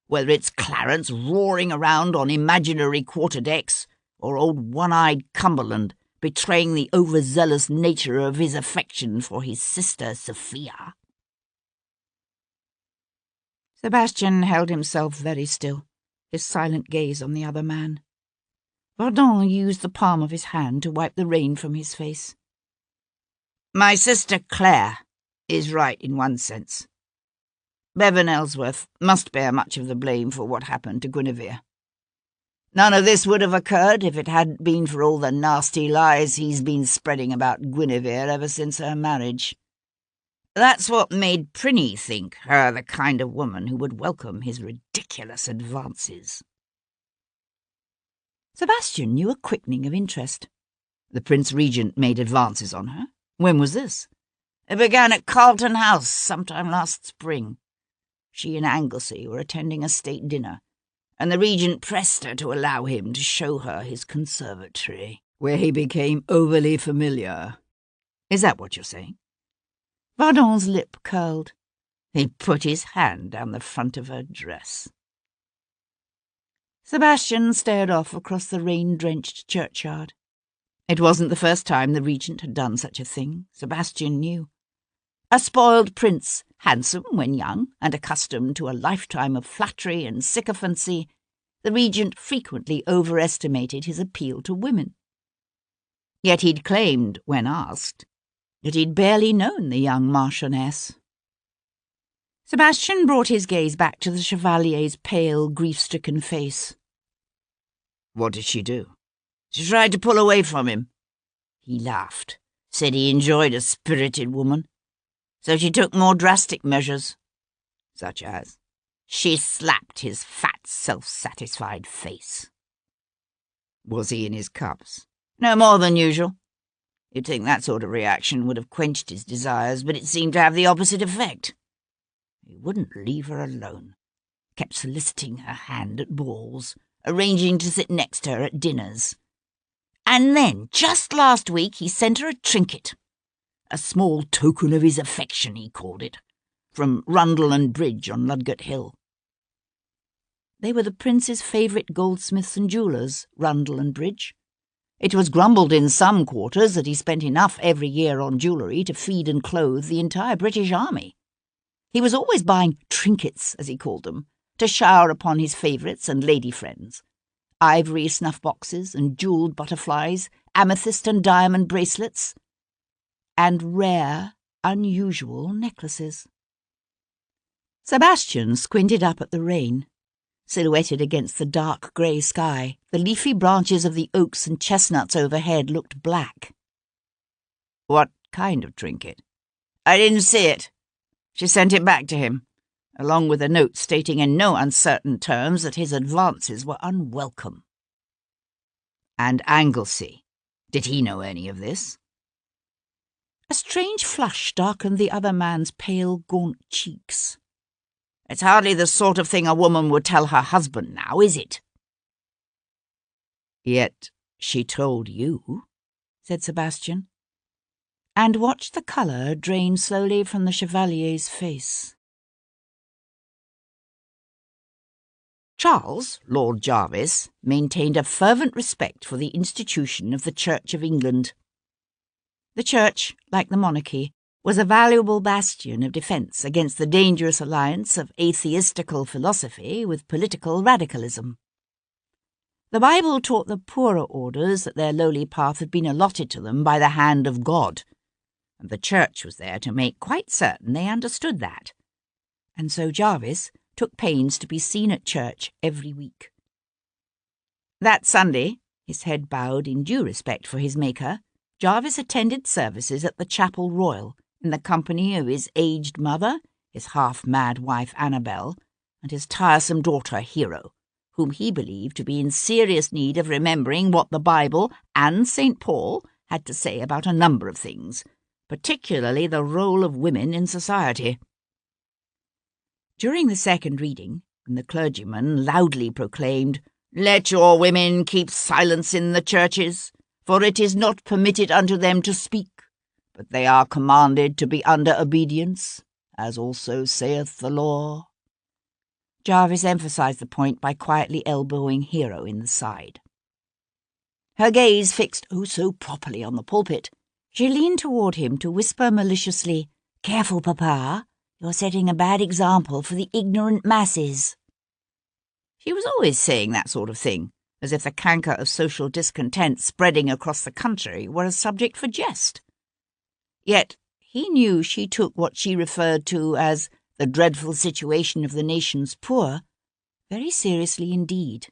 Whether it's Clarence roaring around on imaginary quarterdecks, or old one-eyed Cumberland betraying the overzealous nature of his affection for his sister Sophia. Sebastian held himself very still, his silent gaze on the other man. Vardon used the palm of his hand to wipe the rain from his face. My sister Claire is right in one sense. Bevan Ellsworth must bear much of the blame for what happened to Guinevere. None of this would have occurred if it hadn't been for all the nasty lies he's been spreading about Guinevere ever since her marriage. That's what made Prinny think her the kind of woman who would welcome his ridiculous advances. Sebastian knew a quickening of interest. The Prince Regent made advances on her. When was this? It began at Carlton House sometime last spring. She and Anglesey were attending a state dinner, and the Regent pressed her to allow him to show her his conservatory, where he became overly familiar. Is that what you're saying? Vardon's lip curled. He put his hand down the front of her dress. Sebastian stared off across the rain-drenched churchyard. It wasn't the first time the regent had done such a thing, Sebastian knew. A spoiled prince, handsome when young and accustomed to a lifetime of flattery and sycophancy, the regent frequently overestimated his appeal to women. Yet he'd claimed, when asked, that he'd barely known the young marchioness. Sebastian brought his gaze back to the chevalier's pale, grief-stricken face. What did she do? She tried to pull away from him. He laughed, said he enjoyed a spirited woman. So she took more drastic measures. Such as? She slapped his fat, self-satisfied face. Was he in his cups? No more than usual. You'd think that sort of reaction would have quenched his desires, but it seemed to have the opposite effect. He wouldn't leave her alone. Kept soliciting her hand at balls, arranging to sit next to her at dinners. And then, just last week, he sent her a trinket. A small token of his affection, he called it, from Rundle and Bridge on Ludgate Hill. They were the prince's favourite goldsmiths and jewellers, Rundle and Bridge. It was grumbled in some quarters that he spent enough every year on jewellery to feed and clothe the entire British army. He was always buying trinkets, as he called them, to shower upon his favourites and lady friends. Ivory snuff-boxes and jewelled butterflies, amethyst and diamond bracelets, and rare, unusual necklaces. Sebastian squinted up at the rain. Silhouetted against the dark grey sky, the leafy branches of the oaks and chestnuts overhead looked black. What kind of trinket? I didn't see it. She sent it back to him, along with a note stating in no uncertain terms that his advances were unwelcome. And Anglesey, did he know any of this? A strange flush darkened the other man's pale, gaunt cheeks. It's hardly the sort of thing a woman would tell her husband now, is it? Yet she told you, said Sebastian, and watched the colour drain slowly from the chevalier's face. Charles, Lord Jarvis, maintained a fervent respect for the institution of the Church of England. The Church, like the monarchy, was a valuable bastion of defence against the dangerous alliance of atheistical philosophy with political radicalism. The Bible taught the poorer orders that their lowly path had been allotted to them by the hand of God, and the Church was there to make quite certain they understood that. And so Jarvis took pains to be seen at church every week. That Sunday, his head bowed in due respect for his Maker, Jarvis attended services at the Chapel Royal in the company of his aged mother, his half-mad wife Annabel, and his tiresome daughter Hero, whom he believed to be in serious need of remembering what the Bible and St. Paul had to say about a number of things, particularly the role of women in society. During the second reading, when the clergyman loudly proclaimed, "Let your women keep silence in the churches, for it is not permitted unto them to speak, but they are commanded to be under obedience, as also saith the law," Jarvis emphasized the point by quietly elbowing Hero in the side. Her gaze fixed so properly on the pulpit, she leaned toward him to whisper maliciously, "Careful, Papa, you're setting a bad example for the ignorant masses." She was always saying that sort of thing, as if the canker of social discontent spreading across the country were a subject for jest. Yet he knew she took what she referred to as the dreadful situation of the nation's poor very seriously indeed.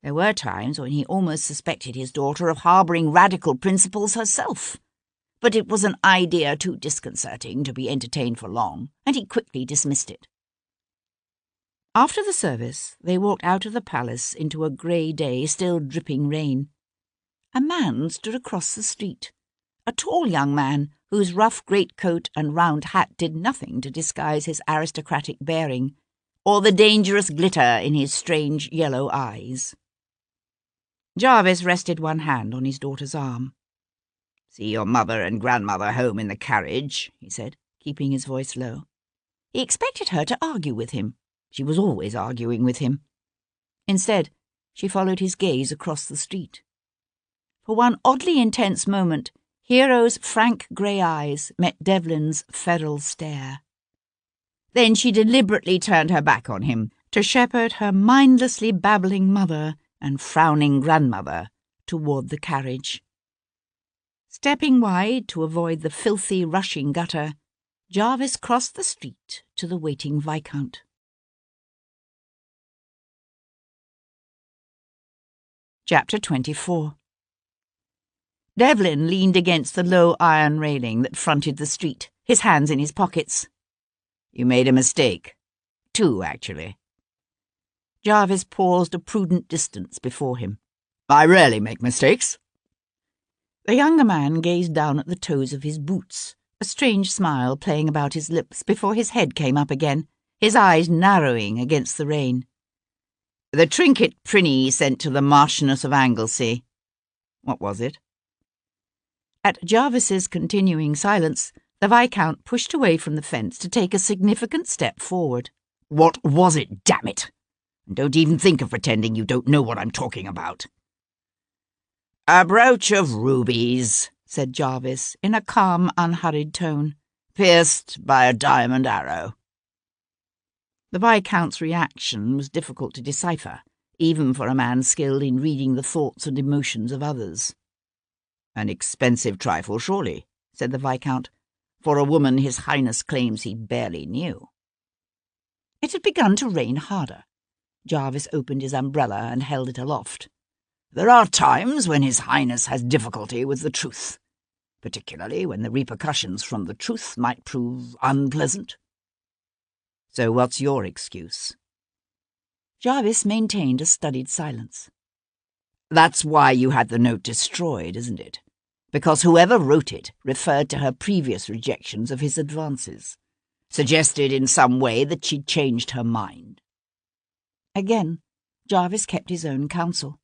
There were times when he almost suspected his daughter of harbouring radical principles herself, but it was an idea too disconcerting to be entertained for long, and he quickly dismissed it. After the service, they walked out of the palace into a grey day, still dripping rain. A man stood across the street, a tall young man whose rough greatcoat and round hat did nothing to disguise his aristocratic bearing, or the dangerous glitter in his strange yellow eyes. Jarvis rested one hand on his daughter's arm. "See your mother and grandmother home in the carriage," he said, keeping his voice low. He expected her to argue with him. She was always arguing with him. Instead, she followed his gaze across the street. For one oddly intense moment, Hero's frank grey eyes met Devlin's feral stare. Then she deliberately turned her back on him to shepherd her mindlessly babbling mother and frowning grandmother toward the carriage. Stepping wide to avoid the filthy, rushing gutter, Jarvis crossed the street to the waiting Viscount. Chapter 24. Devlin leaned against the low iron railing that fronted the street, his hands in his pockets. You made a mistake. 2, actually. Jarvis paused a prudent distance before him. I rarely make mistakes. The younger man gazed down at the toes of his boots, a strange smile playing about his lips before his head came up again, his eyes narrowing against the rain. The trinket Prinny sent to the Marchioness of Anglesey. What was it? At Jarvis's continuing silence, the Viscount pushed away from the fence to take a significant step forward. What was it, damn it? And don't even think of pretending you don't know what I'm talking about. A brooch of rubies, said Jarvis in a calm, unhurried tone, pierced by a diamond arrow. The Viscount's reaction was difficult to decipher, even for a man skilled in reading the thoughts and emotions of others. An expensive trifle, surely, said the Viscount, for a woman His Highness claims he barely knew. It had begun to rain harder. Jarvis opened his umbrella and held it aloft. There are times when His Highness has difficulty with the truth, particularly when the repercussions from the truth might prove unpleasant. So what's your excuse? Jarvis maintained a studied silence. That's why you had the note destroyed, isn't it? Because whoever wrote it referred to her previous rejections of his advances, suggested in some way that she'd changed her mind. Again, Jarvis kept his own counsel.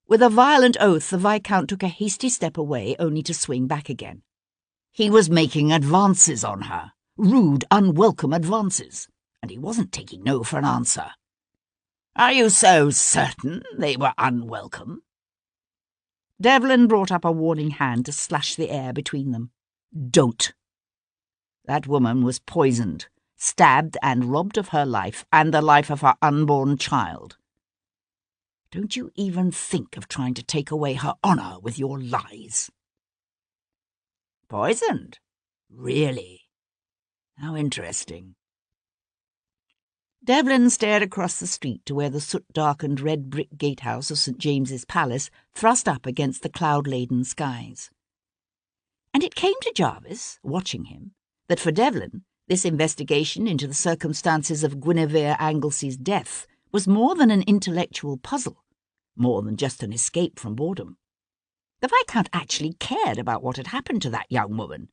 With a violent oath, the Viscount took a hasty step away, only to swing back again. He was making advances on her, rude, unwelcome advances, and he wasn't taking no for an answer. Are you so certain they were unwelcome? Devlin brought up a warning hand to slash the air between them. Don't. That woman was poisoned, stabbed and robbed of her life and the life of her unborn child. Don't you even think of trying to take away her honour with your lies. Poisoned? Really? How interesting. Devlin stared across the street to where the soot-darkened red brick gatehouse of St. James's Palace thrust up against the cloud-laden skies. And it came to Jarvis, watching him, that for Devlin, this investigation into the circumstances of Guinevere Anglesey's death was more than an intellectual puzzle, more than just an escape from boredom. The Viscount actually cared about what had happened to that young woman.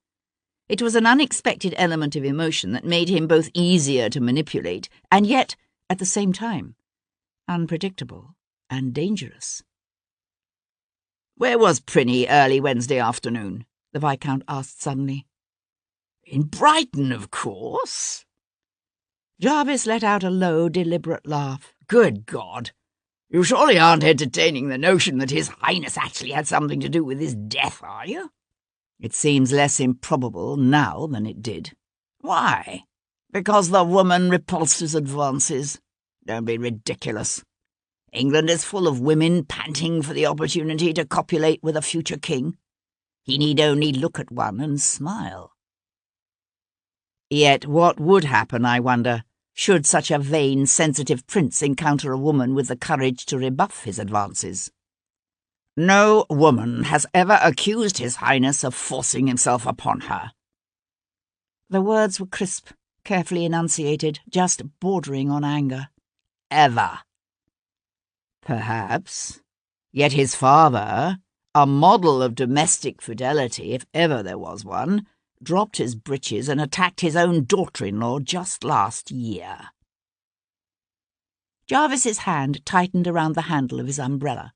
It was an unexpected element of emotion that made him both easier to manipulate and yet, at the same time, unpredictable and dangerous. "Where was Prinny early Wednesday afternoon?" the Viscount asked suddenly. "In Brighton, of course." Jarvis let out a low, deliberate laugh. "Good God! You surely aren't entertaining the notion that His Highness actually had something to do with his death, are you?" It seems less improbable now than it did. Why? Because the woman repulsed his advances? Don't be ridiculous. England is full of women panting for the opportunity to copulate with a future king. He need only look at one and smile. Yet what would happen, I wonder, should such a vain, sensitive prince encounter a woman with the courage to rebuff his advances? No woman has ever accused His Highness of forcing himself upon her. The words were crisp, carefully enunciated, just bordering on anger. Ever. Perhaps. Yet his father, a model of domestic fidelity, if ever there was one, dropped his breeches and attacked his own daughter-in-law just last year. Jarvis's hand tightened around the handle of his umbrella.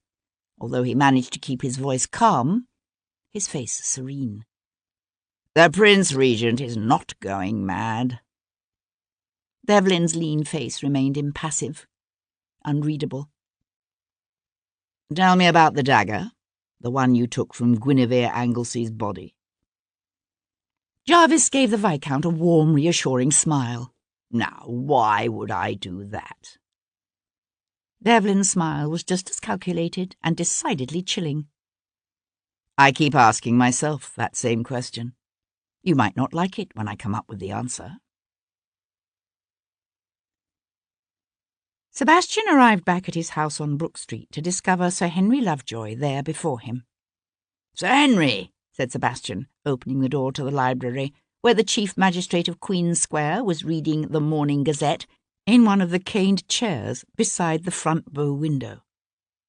Although he managed to keep his voice calm, his face serene. The Prince Regent is not going mad. Devlin's lean face remained impassive. unreadable. "Tell me about the dagger, the one you took from Guinevere Anglesea's body." Jarvis gave the Viscount a warm, reassuring smile. "Now, why would I do that?" Devlin's smile was just as calculated and decidedly chilling. "I keep asking myself that same question. You might not like it when I come up with the answer." Sebastian arrived back at his house on Brook Street to discover Sir Henry Lovejoy there before him. "Sir Henry," said Sebastian, opening the door to the library, where the Chief Magistrate of Queen's Square was reading the Morning Gazette in one of the caned chairs beside the front bow window.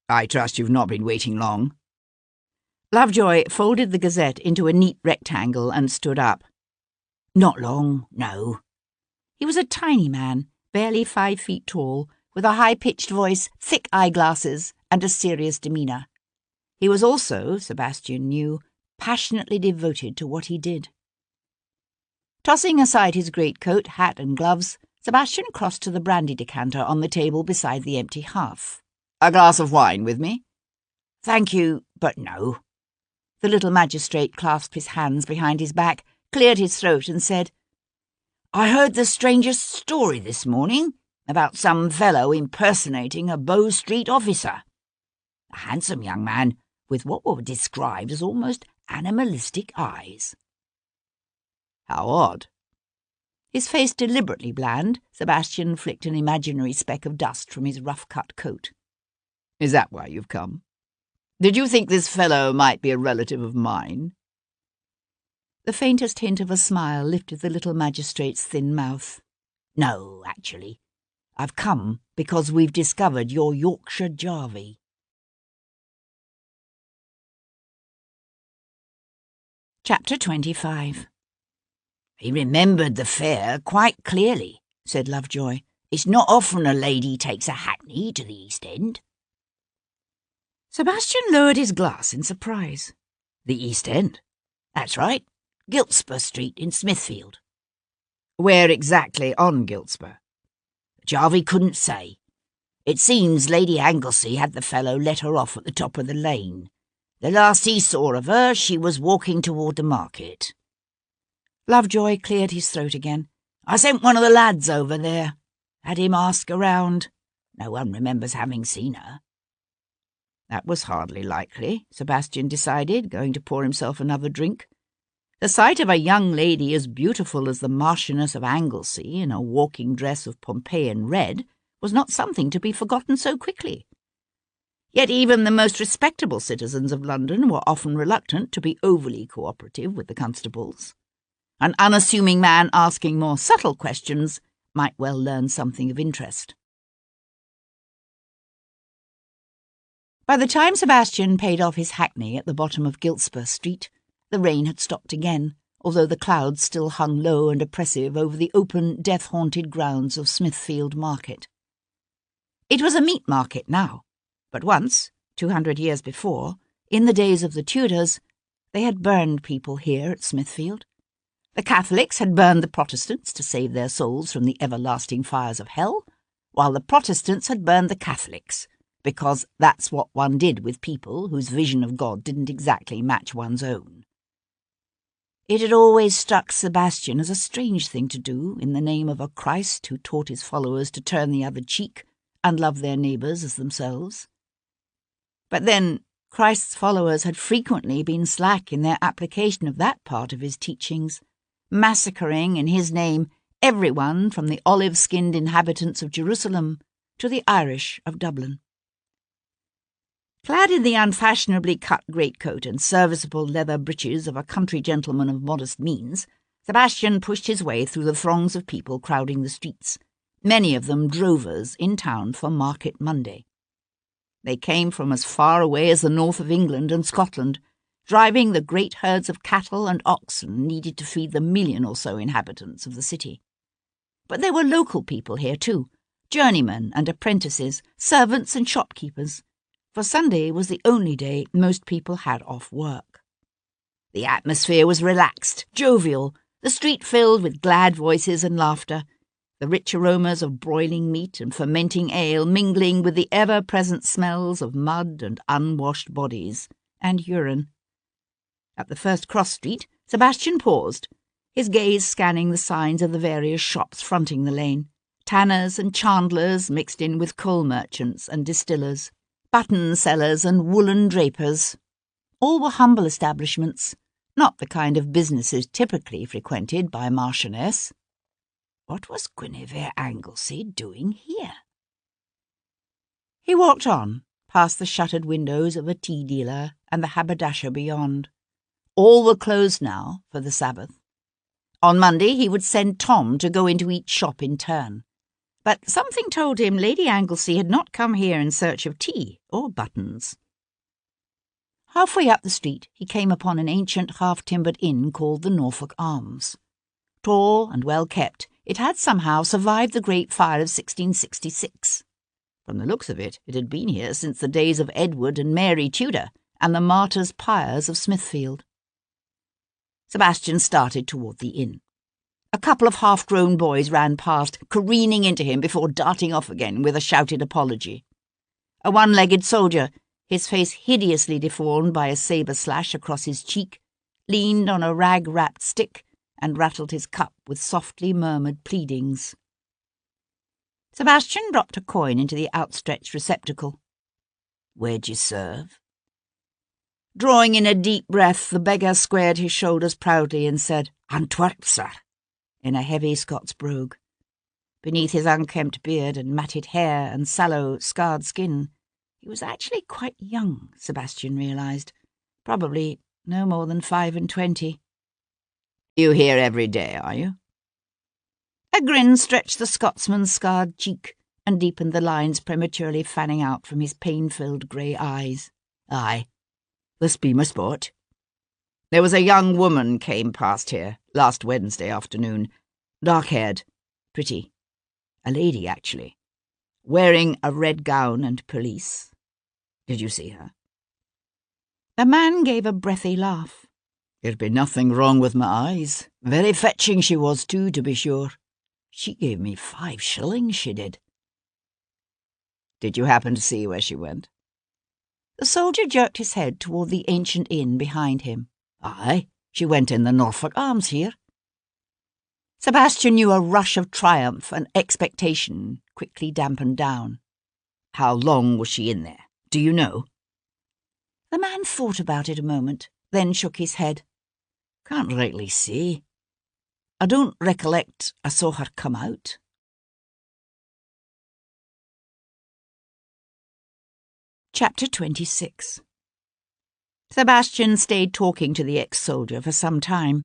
"I trust you've not been waiting long." Lovejoy folded the Gazette into a neat rectangle and stood up. "Not long, no." He was a tiny man, barely 5 feet tall, with a high-pitched voice, thick eyeglasses, and a serious demeanour. He was also, Sebastian knew, passionately devoted to what he did. Tossing aside his greatcoat, hat, and gloves, Sebastian crossed to the brandy decanter on the table beside the empty hearth. "A glass of wine with me?" "Thank you, but no." The little magistrate clasped his hands behind his back, cleared his throat, and said, "I heard the strangest story this morning about some fellow impersonating a Bow Street officer. A handsome young man with what were described as almost animalistic eyes." "How odd." His face deliberately bland, Sebastian flicked an imaginary speck of dust from his rough-cut coat. "Is that why you've come? Did you think this fellow might be a relative of mine?" The faintest hint of a smile lifted the little magistrate's thin mouth. "No, actually. I've come because we've discovered your Yorkshire Jarvey." Chapter 25. "He remembered the fair quite clearly," said Lovejoy. "It's not often a lady takes a hackney to the East End." Sebastian lowered his glass in surprise. "The East End?" "That's right. Giltspur Street in Smithfield." "Where exactly on Giltspur?" Jarvey couldn't say. It seems Lady Anglesey had the fellow let her off at the top of the lane. The last he saw of her, she was walking toward the market." Lovejoy cleared his throat again. "I sent one of the lads over there. Had him ask around. No one remembers having seen her." That was hardly likely, Sebastian decided, going to pour himself another drink. The sight of a young lady as beautiful as the Marchioness of Anglesey in a walking dress of Pompeian red was not something to be forgotten so quickly. Yet even the most respectable citizens of London were often reluctant to be overly cooperative with the constables. An unassuming man asking more subtle questions might well learn something of interest. By the time Sebastian paid off his hackney at the bottom of Giltspur Street, the rain had stopped again, although the clouds still hung low and oppressive over the open, death-haunted grounds of Smithfield Market. It was a meat market now, but once, 200 years before, in the days of the Tudors, they had burned people here at Smithfield. The Catholics had burned the Protestants to save their souls from the everlasting fires of hell, while the Protestants had burned the Catholics, because that's what one did with people whose vision of God didn't exactly match one's own. It had always struck Sebastian as a strange thing to do in the name of a Christ who taught his followers to turn the other cheek and love their neighbours as themselves. But then Christ's followers had frequently been slack in their application of that part of his teachings, massacring in his name everyone from the olive-skinned inhabitants of Jerusalem to the Irish of Dublin. Clad in the unfashionably cut greatcoat and serviceable leather breeches of a country gentleman of modest means, Sebastian pushed his way through the throngs of people crowding the streets, many of them drovers in town for Market Monday. They came from as far away as the north of England and Scotland, driving the great herds of cattle and oxen needed to feed the 1,000,000 or so inhabitants of the city. But there were local people here too, journeymen and apprentices, servants and shopkeepers, for Sunday was the only day most people had off work. The atmosphere was relaxed, jovial, the street filled with glad voices and laughter, the rich aromas of broiling meat and fermenting ale mingling with the ever-present smells of mud and unwashed bodies, and urine. At the first cross street, Sebastian paused, his gaze scanning the signs of the various shops fronting the lane, tanners and chandlers mixed in with coal merchants and distillers, button sellers and woolen drapers. All were humble establishments, not the kind of businesses typically frequented by a marchioness. What was Guinevere Anglesey doing here? He walked on, past the shuttered windows of a tea dealer and the haberdasher beyond. All were closed now for the Sabbath. On Monday he would send Tom to go into each shop in turn. But something told him Lady Anglesey had not come here in search of tea or buttons. Halfway up the street he came upon an ancient half-timbered inn called the Norfolk Arms. Tall and well-kept, it had somehow survived the Great Fire of 1666. From the looks of it, it had been here since the days of Edward and Mary Tudor and the martyrs' pyres of Smithfield. Sebastian started toward the inn. A couple of half-grown boys ran past, careening into him before darting off again with a shouted apology. A one-legged soldier, his face hideously deformed by a sabre slash across his cheek, leaned on a rag-wrapped stick and rattled his cup with softly murmured pleadings. Sebastian dropped a coin into the outstretched receptacle. "Where'd you serve?" Drawing in a deep breath, the beggar squared his shoulders proudly and said, "Antwerp, sir," in a heavy Scots brogue. Beneath his unkempt beard and matted hair and sallow, scarred skin, he was actually quite young, Sebastian realised. Probably no more than 25. "You here every day, are you?" A grin stretched the Scotsman's scarred cheek and deepened the lines prematurely fanning out from his pain-filled grey eyes. "Aye. This be my sport. There was a young woman came past here last Wednesday afternoon, dark-haired, pretty, a lady actually, wearing a red gown and pelisse. Did you see her?" The man gave a breathy laugh. "There'd be nothing wrong with my eyes. Very fetching she was too, to be sure. She gave me 5 shillings, she did." "Did you happen to see where she went?" The soldier jerked his head toward the ancient inn behind him. "Aye, she went in the Norfolk Arms here." Sebastian knew a rush of triumph and expectation quickly dampened down. "How long was she in there? Do you know?" The man thought about it a moment, then shook his head. "Can't rightly say. I don't recollect I saw her come out." Chapter 26. Sebastian stayed talking to the ex-soldier for some time.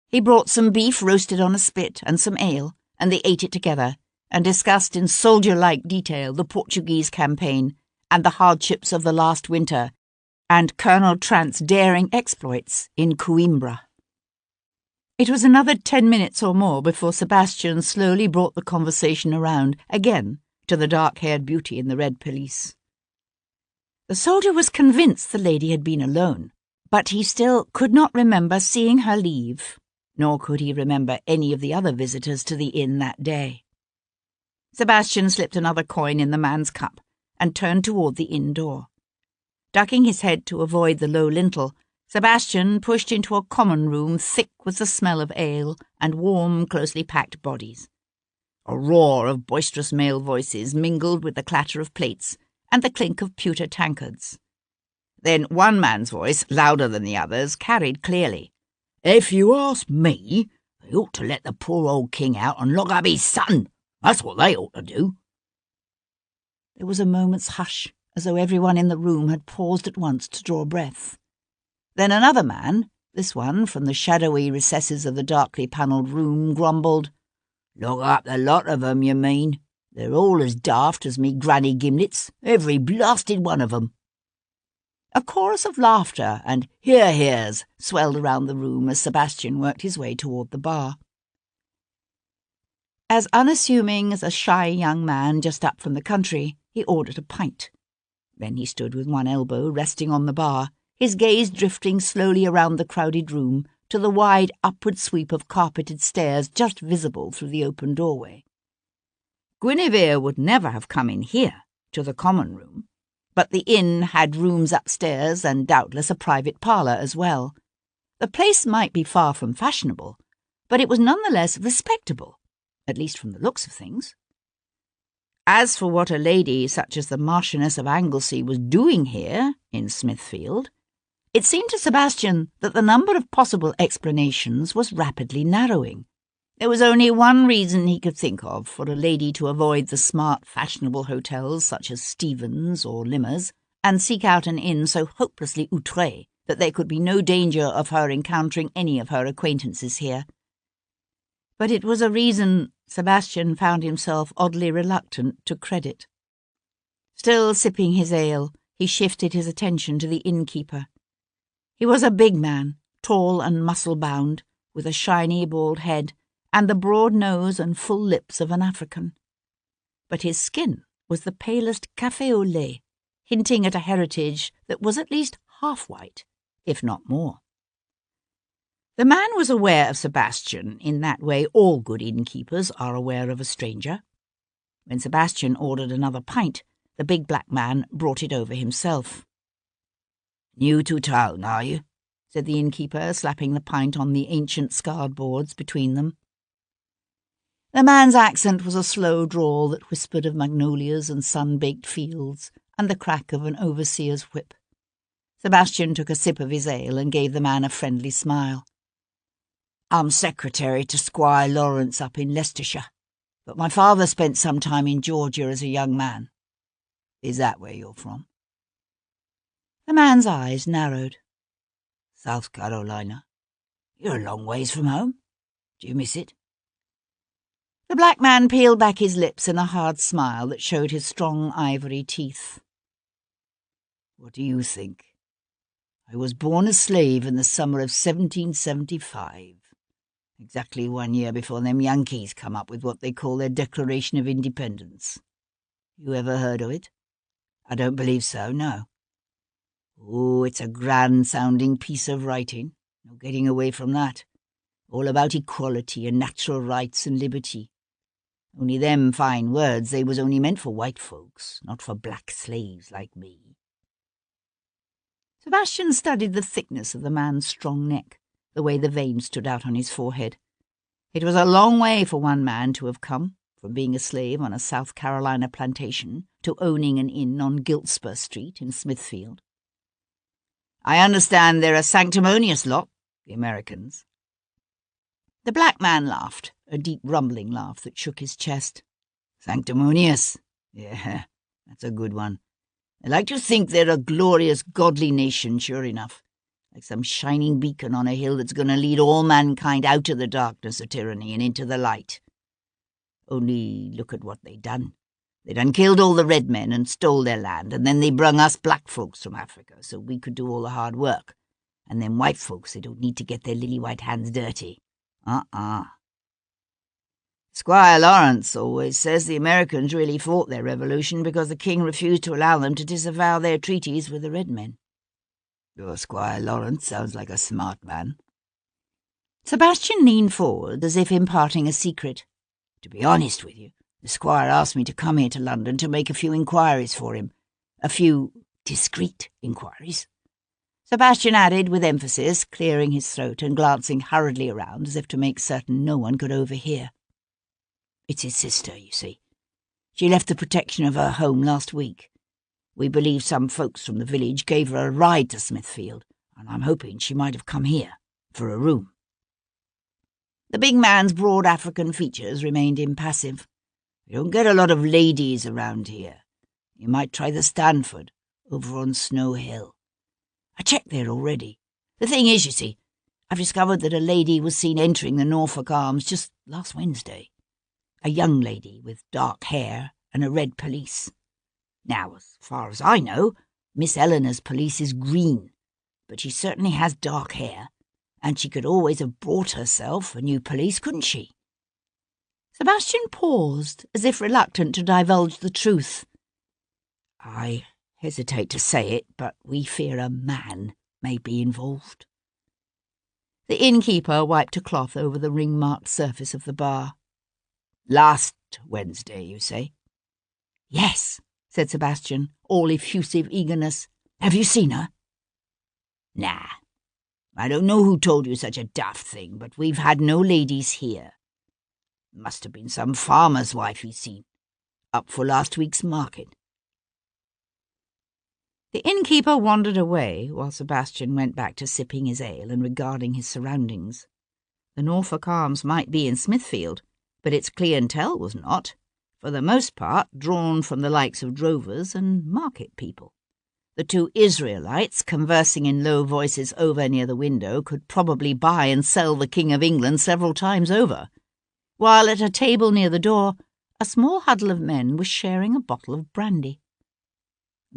He brought some beef roasted on a spit and some ale, and they ate it together, and discussed in soldier-like detail the Portuguese campaign and the hardships of the last winter, and Colonel Trant's daring exploits in Coimbra. It was another 10 minutes or more before Sebastian slowly brought the conversation around, again, to the dark-haired beauty in the red pelisse. The soldier was convinced the lady had been alone, but he still could not remember seeing her leave, nor could he remember any of the other visitors to the inn that day. Sebastian slipped another coin in the man's cup and turned toward the inn door. Ducking his head to avoid the low lintel, Sebastian pushed into a common room thick with the smell of ale and warm, closely packed bodies. A roar of boisterous male voices mingled with the clatter of plates and the clink of pewter tankards. Then one man's voice, louder than the others, carried clearly. "If you ask me, they ought to let the poor old king out and lock up his son. That's what they ought to do." There was a moment's hush, as though everyone in the room had paused at once to draw breath. Then another man, this one from the shadowy recesses of the darkly panelled room, grumbled, "Lock up the lot of 'em, you mean? They're all as daft as me granny gimlets, every blasted one of 'em." A chorus of laughter and hear-hears swelled around the room as Sebastian worked his way toward the bar. As unassuming as a shy young man just up from the country, he ordered a pint. Then he stood with one elbow resting on the bar, his gaze drifting slowly around the crowded room to the wide upward sweep of carpeted stairs just visible through the open doorway. Guinevere would never have come in here, to the common room, but the inn had rooms upstairs and doubtless a private parlour as well. The place might be far from fashionable, but it was nonetheless respectable, at least from the looks of things. As for what a lady such as the Marchioness of Anglesey was doing here, in Smithfield, it seemed to Sebastian that the number of possible explanations was rapidly narrowing. There was only one reason he could think of for a lady to avoid the smart, fashionable hotels such as Stevens or Limmer's and seek out an inn so hopelessly outré that there could be no danger of her encountering any of her acquaintances here. But it was a reason Sebastian found himself oddly reluctant to credit. Still sipping his ale, he shifted his attention to the innkeeper. He was a big man, tall and muscle-bound, with a shiny bald head and the broad nose and full lips of an African. But his skin was the palest café au lait, hinting at a heritage that was at least half white, if not more. The man was aware of Sebastian in that way all good innkeepers are aware of a stranger. When Sebastian ordered another pint, the big black man brought it over himself. "New to town, are you?" said the innkeeper, slapping the pint on the ancient scarred boards between them. The man's accent was a slow drawl that whispered of magnolias and sun-baked fields and the crack of an overseer's whip. Sebastian took a sip of his ale and gave the man a friendly smile. "I'm secretary to Squire Lawrence up in Leicestershire, but my father spent some time in Georgia as a young man. Is that where you're from?" The man's eyes narrowed. "South Carolina. You're a long ways from home. Do you miss it?" The black man peeled back his lips in a hard smile that showed his strong ivory teeth. "What do you think? I was born a slave in the summer of 1775. Exactly 1 year before them Yankees come up with what they call their Declaration of Independence. You ever heard of it? I don't believe so, no. Oh, it's a grand-sounding piece of writing. No getting away from that. All about equality and natural rights and liberty. Only them fine words, they was only meant for white folks, not for black slaves like me." Sebastian studied the thickness of the man's strong neck, the way the veins stood out on his forehead. It was a long way for one man to have come, from being a slave on a South Carolina plantation to owning an inn on Giltspur Street in Smithfield. "I understand they're a sanctimonious lot, the Americans." The black man laughed, a deep rumbling laugh that shook his chest. "Sanctimonious? Yeah, that's a good one. I like to think they're a glorious, godly nation, sure enough, like some shining beacon on a hill that's going to lead all mankind out of the darkness of tyranny and into the light. Only look at what they done. They done killed all the red men and stole their land, and then they brung us black folks from Africa so we could do all the hard work. And them white folks, they don't need to get their lily white hands dirty. Squire Lawrence always says the Americans really fought their revolution because the king refused to allow them to disavow their treaties with the red men. Your Squire Lawrence sounds like a smart man." Sebastian leaned forward as if imparting a secret. "To be honest with you, the squire asked me to come here to London to make a few inquiries for him. A few discreet inquiries." Sebastian added with emphasis, clearing his throat and glancing hurriedly around as if to make certain no one could overhear. "It's his sister, you see. She left the protection of her home last week. We believe some folks from the village gave her a ride to Smithfield, and I'm hoping she might have come here for a room." The big man's broad African features remained impassive. "We don't get a lot of ladies around here. You might try the Stanford, over on Snow Hill. I checked there already. The thing is, you see, I've discovered that a lady was seen entering the Norfolk Arms just last Wednesday. A young lady with dark hair and a red pelisse. Now, as far as I know, Miss Eleanor's pelisse is green, but she certainly has dark hair, and she could always have brought herself a new pelisse, couldn't she?" Sebastian paused, as if reluctant to divulge the truth. "I hesitate to say it, but we fear a man may be involved." The innkeeper wiped a cloth over the ring-marked surface of the bar. Last Wednesday, you say? Yes, said Sebastian, all effusive eagerness. Have you seen her? Nah. I don't know who told you such a daft thing, but we've had no ladies here. Must have been some farmer's wife he's seen, up for last week's market. The innkeeper wandered away while Sebastian went back to sipping his ale and regarding his surroundings. The Norfolk Arms might be in Smithfield, but its clientele was not, for the most part drawn from the likes of drovers and market people. The two Israelites, conversing in low voices over near the window, could probably buy and sell the King of England several times over, while at a table near the door, a small huddle of men was sharing a bottle of brandy.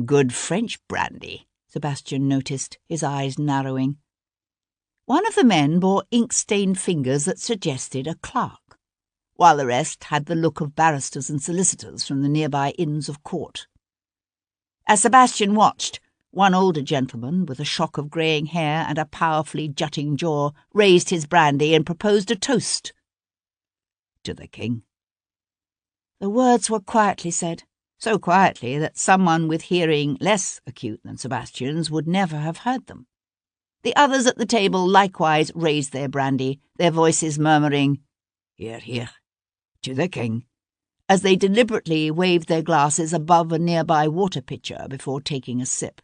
Good French brandy, Sebastian noticed, his eyes narrowing. One of the men bore ink-stained fingers that suggested a clerk, while the rest had the look of barristers and solicitors from the nearby Inns of Court. As Sebastian watched, one older gentleman with a shock of greying hair and a powerfully jutting jaw raised his brandy and proposed a toast. To the king. The words were quietly said, so quietly that someone with hearing less acute than Sebastian's would never have heard them. The others at the table likewise raised their brandy, their voices murmuring, "Hear, hear, to the king," as they deliberately waved their glasses above a nearby water pitcher before taking a sip.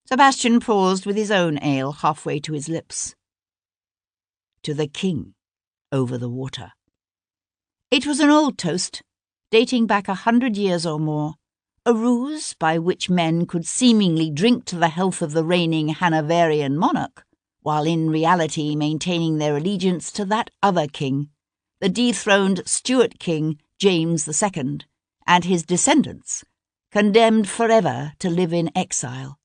Sebastian paused with his own ale halfway to his lips. To the king, over the water. It was an old toast, dating back 100 years or more, a ruse by which men could seemingly drink to the health of the reigning Hanoverian monarch, while in reality maintaining their allegiance to that other king, the dethroned Stuart king James II, and his descendants, condemned forever to live in exile.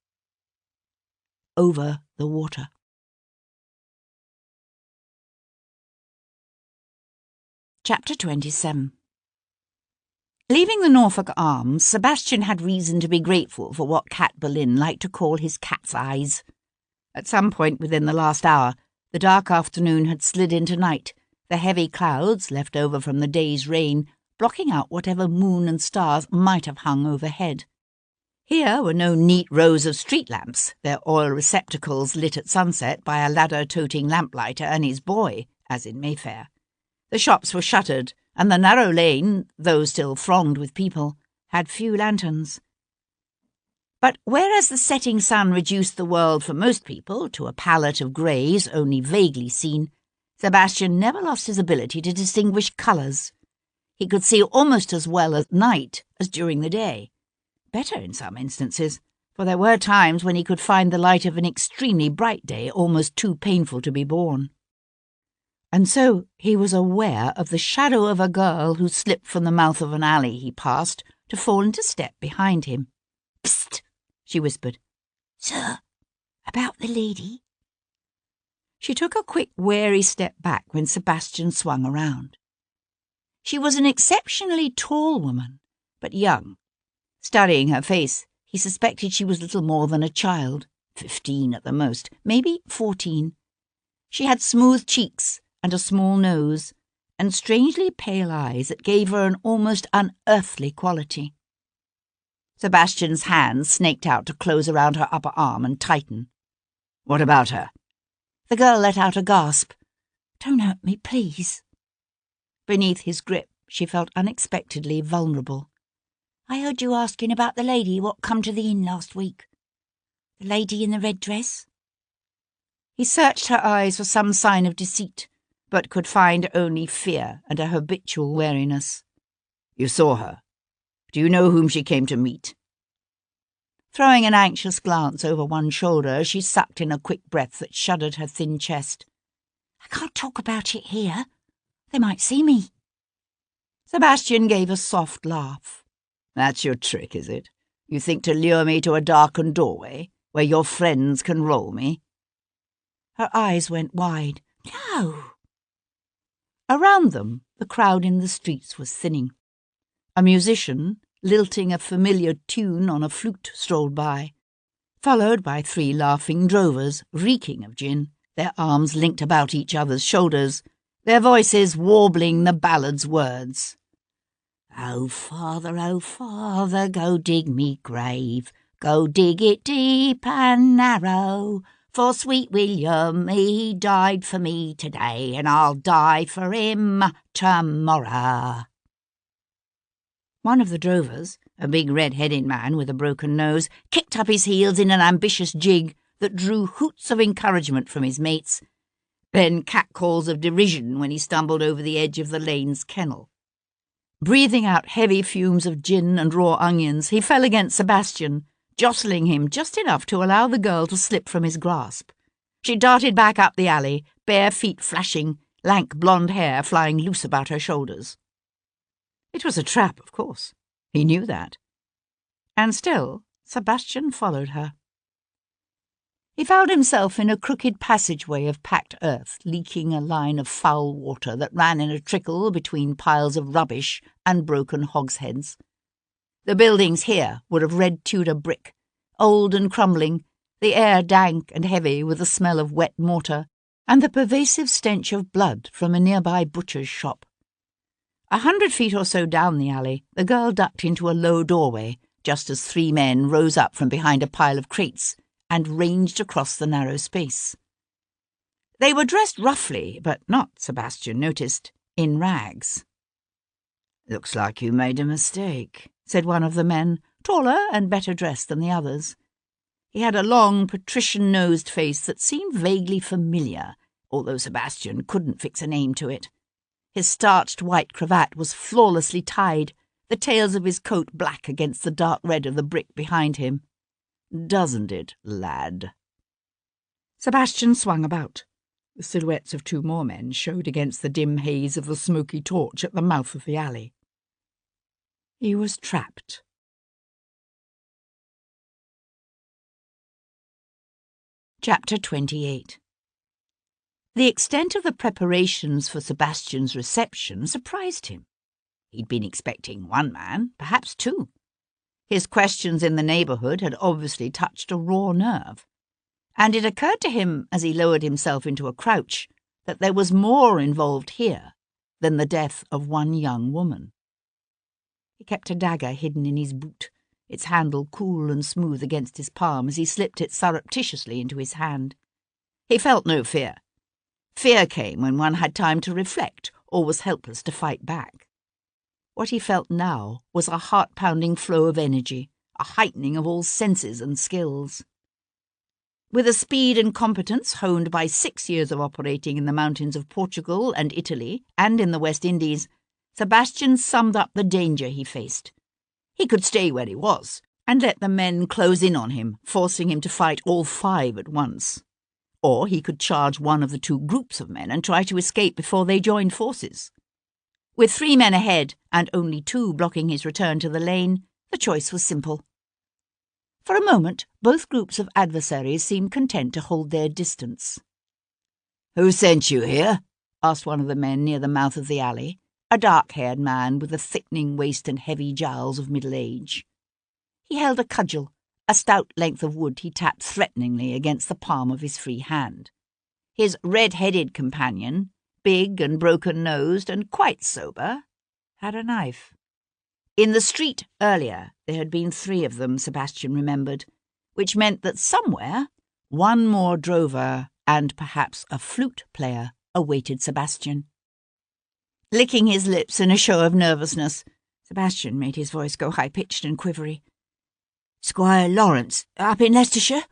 Over the water. Chapter 27. Leaving the Norfolk Arms, Sebastian had reason to be grateful for what Cat Boleyn liked to call his cat's eyes. At some point within the last hour, the dark afternoon had slid into night, the heavy clouds, left over from the day's rain, blocking out whatever moon and stars might have hung overhead. Here were no neat rows of street lamps, their oil receptacles lit at sunset by a ladder-toting lamplighter and his boy, as in Mayfair. The shops were shuttered, and the narrow lane, though still thronged with people, had few lanterns. But whereas the setting sun reduced the world for most people to a palette of greys only vaguely seen, Sebastian never lost his ability to distinguish colours. He could see almost as well at night as during the day. Better in some instances, for there were times when he could find the light of an extremely bright day almost too painful to be borne. And so he was aware of the shadow of a girl who slipped from the mouth of an alley he passed to fall into step behind him. "Psst!" she whispered. "Sir, about the lady?" She took a quick, wary step back when Sebastian swung around. She was an exceptionally tall woman, but young. Studying her face, he suspected she was little more than a child, 15 at the most, maybe 14. She had smooth cheeks and a small nose, and strangely pale eyes that gave her an almost unearthly quality. Sebastian's hand snaked out to close around her upper arm and tighten. "What about her?" The girl let out a gasp. "Don't hurt me, please." Beneath his grip, she felt unexpectedly vulnerable. "I heard you asking about the lady what come to the inn last week. The lady in the red dress?" He searched her eyes for some sign of deceit, but could find only fear and a habitual wariness. "You saw her. Do you know whom she came to meet?" Throwing an anxious glance over one shoulder, she sucked in a quick breath that shuddered her thin chest. "I can't talk about it here. They might see me." Sebastian gave a soft laugh. "That's your trick, is it? You think to lure me to a darkened doorway, where your friends can roll me?" Her eyes went wide. "No." Around them, the crowd in the streets was thinning. A musician, lilting a familiar tune on a flute, strolled by, followed by 3 laughing drovers, reeking of gin, their arms linked about each other's shoulders, their voices warbling the ballad's words. Oh, father, go dig me grave, go dig it deep and narrow, for sweet William, he died for me today, and I'll die for him tomorrow. One of the drovers, a big red-headed man with a broken nose, kicked up his heels in an ambitious jig that drew hoots of encouragement from his mates, then catcalls of derision when he stumbled over the edge of the lane's kennel. Breathing out heavy fumes of gin and raw onions, he fell against Sebastian, jostling him just enough to allow the girl to slip from his grasp. She darted back up the alley, bare feet flashing, lank blonde hair flying loose about her shoulders. It was a trap, of course. He knew that. And still, Sebastian followed her. He found himself in a crooked passageway of packed earth, leaking a line of foul water that ran in a trickle between piles of rubbish and broken hogsheads. The buildings here were of red Tudor brick, old and crumbling, the air dank and heavy with the smell of wet mortar and the pervasive stench of blood from a nearby butcher's shop. 100 feet or so down the alley, the girl ducked into a low doorway just as 3 men rose up from behind a pile of crates and ranged across the narrow space. They were dressed roughly, but not, Sebastian noticed, in rags. "Looks like you made a mistake," said one of the men, taller and better dressed than the others. He had a long, patrician-nosed face that seemed vaguely familiar, although Sebastian couldn't fix a name to it. His starched white cravat was flawlessly tied, the tails of his coat black against the dark red of the brick behind him. "Doesn't it, lad?" Sebastian swung about. The silhouettes of 2 more men showed against the dim haze of the smoky torch at the mouth of the alley. He was trapped. Chapter 28. The extent of the preparations for Sebastian's reception surprised him. He'd been expecting 1 man, perhaps 2. His questions in the neighbourhood had obviously touched a raw nerve, and it occurred to him as he lowered himself into a crouch that there was more involved here than the death of 1 young woman. He kept a dagger hidden in his boot, its handle cool and smooth against his palm as he slipped it surreptitiously into his hand. He felt no fear. Fear came when one had time to reflect or was helpless to fight back. What he felt now was a heart-pounding flow of energy, a heightening of all senses and skills. With a speed and competence honed by 6 years of operating in the mountains of Portugal and Italy and in the West Indies, Sebastian summed up the danger he faced. He could stay where he was and let the men close in on him, forcing him to fight all 5 at once. Or he could charge one of the 2 groups of men and try to escape before they joined forces. With 3 men ahead and only 2 blocking his return to the lane, the choice was simple. For a moment, both groups of adversaries seemed content to hold their distance. "Who sent you here?" asked one of the men near the mouth of the alley, a dark-haired man with a thickening waist and heavy jowls of middle age. He held a cudgel, a stout length of wood he tapped threateningly against the palm of his free hand. His red-headed companion, big and broken-nosed and quite sober, had a knife. In the street earlier there had been 3 of them, Sebastian remembered, which meant that somewhere 1 more drover and perhaps a flute player awaited Sebastian. Licking his lips in a show of nervousness, Sebastian made his voice go high-pitched and quivery. "Squire Lawrence, up in Leicestershire?"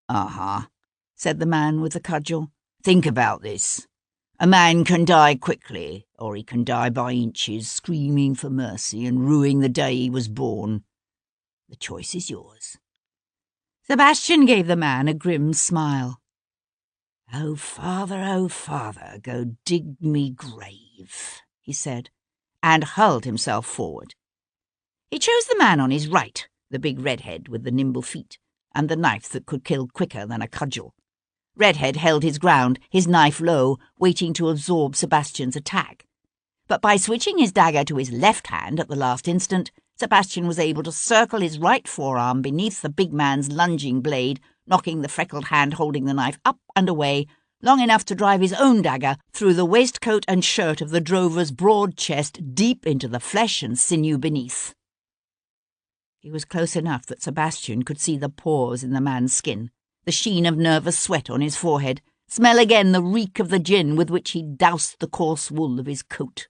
"Uh-huh," said the man with the cudgel. "Think about this. A man can die quickly, or he can die by inches, screaming for mercy and rueing the day he was born. The choice is yours." Sebastian gave the man a grim smile. Oh, father, go dig me grave," he said, and hurled himself forward. He chose the man on his right, the big redhead with the nimble feet, and the knife that could kill quicker than a cudgel. Redhead held his ground, his knife low, waiting to absorb Sebastian's attack. But by switching his dagger to his left hand at the last instant, Sebastian was able to circle his right forearm beneath the big man's lunging blade, knocking the freckled hand holding the knife up and away, long enough to drive his own dagger through the waistcoat and shirt of the drover's broad chest deep into the flesh and sinew beneath. He was close enough that Sebastian could see the pores in the man's skin, the sheen of nervous sweat on his forehead, smell again the reek of the gin with which he doused the coarse wool of his coat.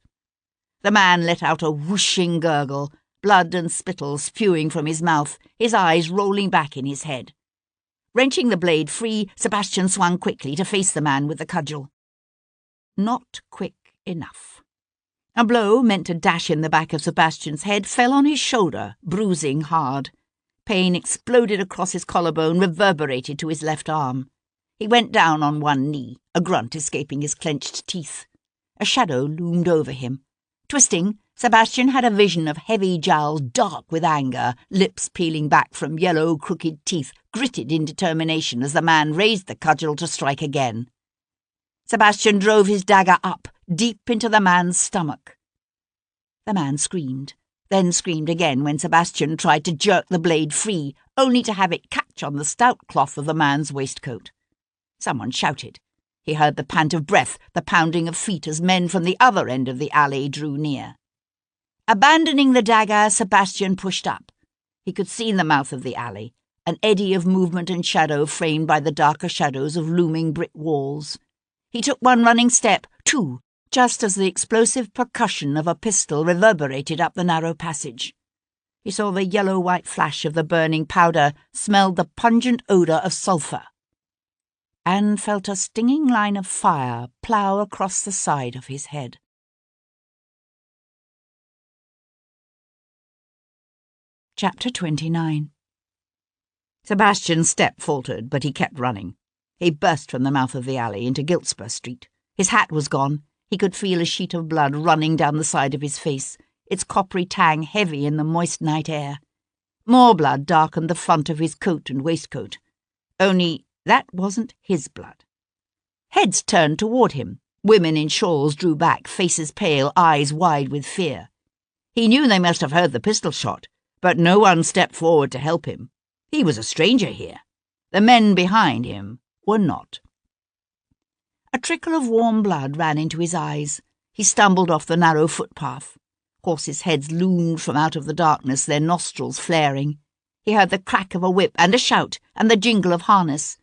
The man let out a whooshing gurgle, blood and spittle spewing from his mouth, his eyes rolling back in his head. Wrenching the blade free, Sebastian swung quickly to face the man with the cudgel. Not quick enough. A blow meant to dash in the back of Sebastian's head fell on his shoulder, bruising hard. Pain exploded across his collarbone, reverberated to his left arm. He went down on one knee, a grunt escaping his clenched teeth. A shadow loomed over him. Twisting, Sebastian had a vision of heavy jowls dark with anger, lips peeling back from yellow, crooked teeth, gritted in determination as the man raised the cudgel to strike again. Sebastian drove his dagger up, deep into the man's stomach. The man screamed, then screamed again when Sebastian tried to jerk the blade free, only to have it catch on the stout cloth of the man's waistcoat. Someone shouted. He heard the pant of breath, the pounding of feet as men from the other end of the alley drew near. Abandoning the dagger, Sebastian pushed up. He could see in the mouth of the alley, an eddy of movement and shadow framed by the darker shadows of looming brick walls. He took one running step, two, just as the explosive percussion of a pistol reverberated up the narrow passage. He saw the yellow-white flash of the burning powder, smelled the pungent odour of sulphur, and felt a stinging line of fire plough across the side of his head. Chapter 29. Sebastian's step faltered, but he kept running. He burst from the mouth of the alley into Giltspur Street. His hat was gone. He could feel a sheet of blood running down the side of his face, its coppery tang heavy in the moist night air. More blood darkened the front of his coat and waistcoat. Only that wasn't his blood. Heads turned toward him. Women in shawls drew back, faces pale, eyes wide with fear. He knew they must have heard the pistol shot, but no one stepped forward to help him. He was a stranger here. The men behind him were not. A trickle of warm blood ran into his eyes. He stumbled off the narrow footpath. Horses' heads loomed from out of the darkness, their nostrils flaring. He heard the crack of a whip and a shout and the jingle of harness.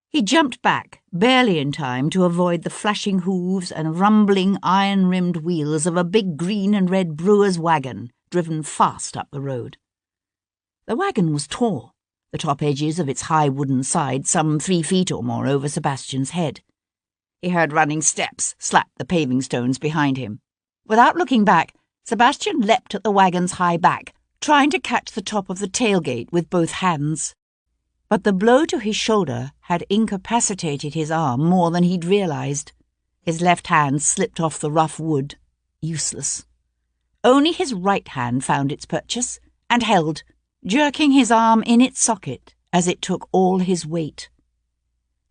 He jumped back, barely in time to avoid the flashing hooves and rumbling iron-rimmed wheels of a big green and red brewer's wagon driven fast up the road. The wagon was tall, the top edges of its high wooden side some 3 feet or more over Sebastian's head. He heard running steps slap the paving stones behind him. Without looking back, Sebastian leapt at the wagon's high back, trying to catch the top of the tailgate with both hands. But the blow to his shoulder had incapacitated his arm more than he'd realized. His left hand slipped off the rough wood, useless. Only his right hand found its purchase, and held, jerking his arm in its socket as it took all his weight.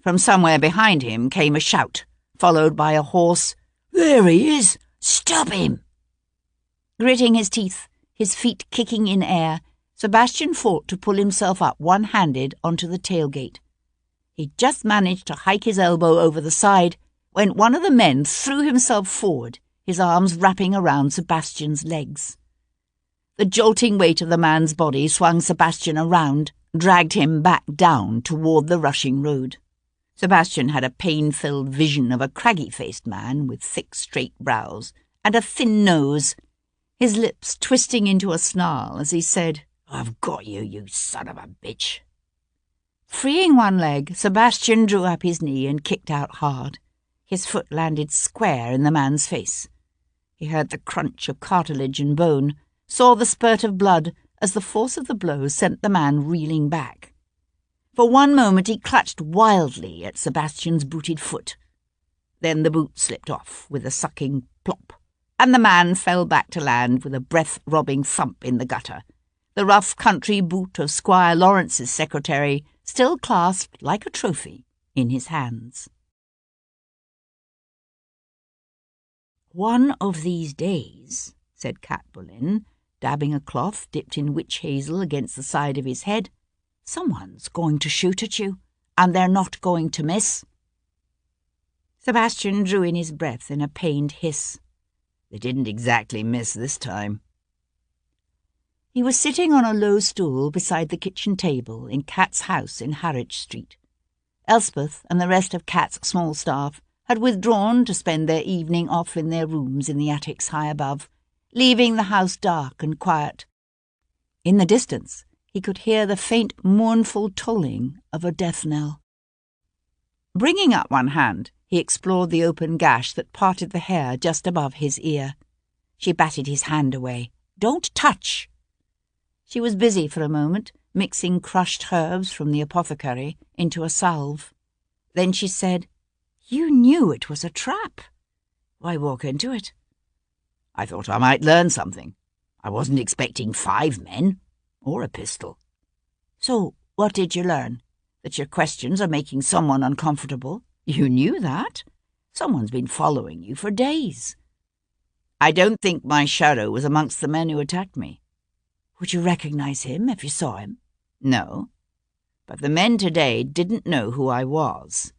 From somewhere behind him came a shout, followed by a hoarse, "There he is! Stop him!" Gritting his teeth, his feet kicking in air, Sebastian fought to pull himself up one-handed onto the tailgate. He just managed to hike his elbow over the side when one of the men threw himself forward, his arms wrapping around Sebastian's legs. The jolting weight of the man's body swung Sebastian around, dragged him back down toward the rushing road. Sebastian had a pain-filled vision of a craggy-faced man with thick, straight brows and a thin nose, his lips twisting into a snarl as he said, "I've got you, you son of a bitch." Freeing one leg, Sebastian drew up his knee and kicked out hard. His foot landed square in the man's face. He heard the crunch of cartilage and bone, saw the spurt of blood as the force of the blow sent the man reeling back. For one moment he clutched wildly at Sebastian's booted foot. Then the boot slipped off with a sucking plop, and the man fell back to land with a breath-robbing thump in the gutter, the rough country boot of Squire Lawrence's secretary still clasped like a trophy in his hands. "One of these days," said Cat Boleyn, dabbing a cloth dipped in witch hazel against the side of his head, "someone's going to shoot at you, and they're not going to miss." Sebastian drew in his breath in a pained hiss. They didn't exactly miss this time. He was sitting on a low stool beside the kitchen table in Cat's house in Harwich Street. Elspeth and the rest of Cat's small staff had withdrawn to spend their evening off in their rooms in the attics high above, leaving the house dark and quiet. In the distance, he could hear the faint, mournful tolling of a death knell. Bringing up one hand, he explored the open gash that parted the hair just above his ear. She batted his hand away. "Don't touch!" She was busy for a moment, mixing crushed herbs from the apothecary into a salve. Then she said, "You knew it was a trap. Why walk into it?" "I thought I might learn something. I wasn't expecting 5 men, or a pistol." "So, what did you learn? That your questions are making someone uncomfortable? You knew that? Someone's been following you for days." "I don't think my shadow was amongst the men who attacked me." "Would you recognize him if you saw him?" "No, but the men today didn't know who I was.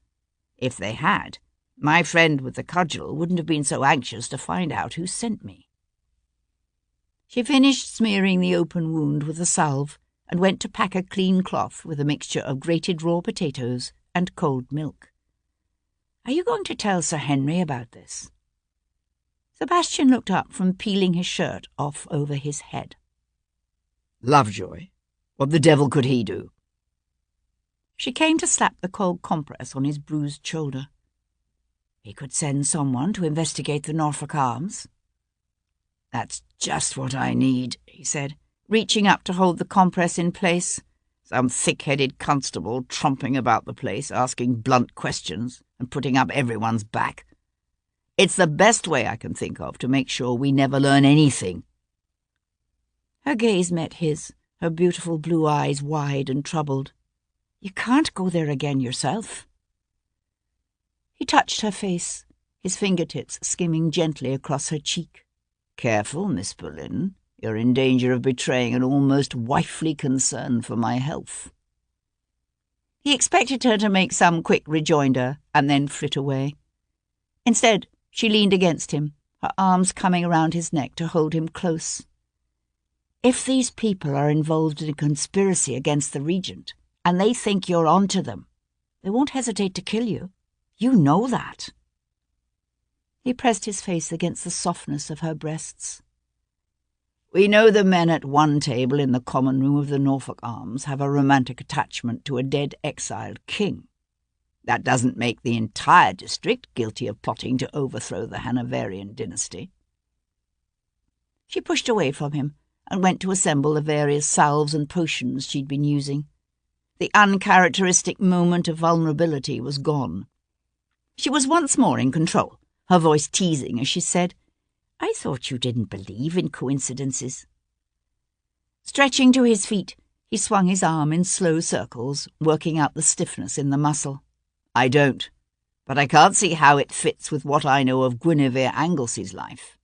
If they had, my friend with the cudgel wouldn't have been so anxious to find out who sent me." She finished smearing the open wound with a salve and went to pack a clean cloth with a mixture of grated raw potatoes and cold milk. "Are you going to tell Sir Henry about this?" Sebastian looked up from peeling his shirt off over his head. "Lovejoy? What the devil could he do?" She came to slap the cold compress on his bruised shoulder. "He could send someone to investigate the Norfolk arms." "That's just what I need," he said, reaching up to hold the compress in place. "Some thick-headed constable tromping about the place, asking blunt questions and putting up everyone's back. It's the best way I can think of to make sure we never learn anything." Her gaze met his, her beautiful blue eyes wide and troubled. "You can't go there again yourself." He touched her face, his fingertips skimming gently across her cheek. "Careful, Miss Boleyn. You're in danger of betraying an almost wifely concern for my health." He expected her to make some quick rejoinder and then flit away. Instead, she leaned against him, her arms coming around his neck to hold him close. "If these people are involved in a conspiracy against the Regent, and they think you're onto them, they won't hesitate to kill you. You know that." He pressed his face against the softness of her breasts. "We know the men at one table in the common room of the Norfolk Arms have a romantic attachment to a dead exiled king. That doesn't make the entire district guilty of plotting to overthrow the Hanoverian dynasty." She pushed away from him and went to assemble the various salves and potions she'd been using. The uncharacteristic moment of vulnerability was gone. She was once more in control, her voice teasing as she said, "I thought you didn't believe in coincidences." Stretching to his feet, he swung his arm in slow circles, working out the stiffness in the muscle. "I don't, but I can't see how it fits with what I know of Guinevere Anglesey's life.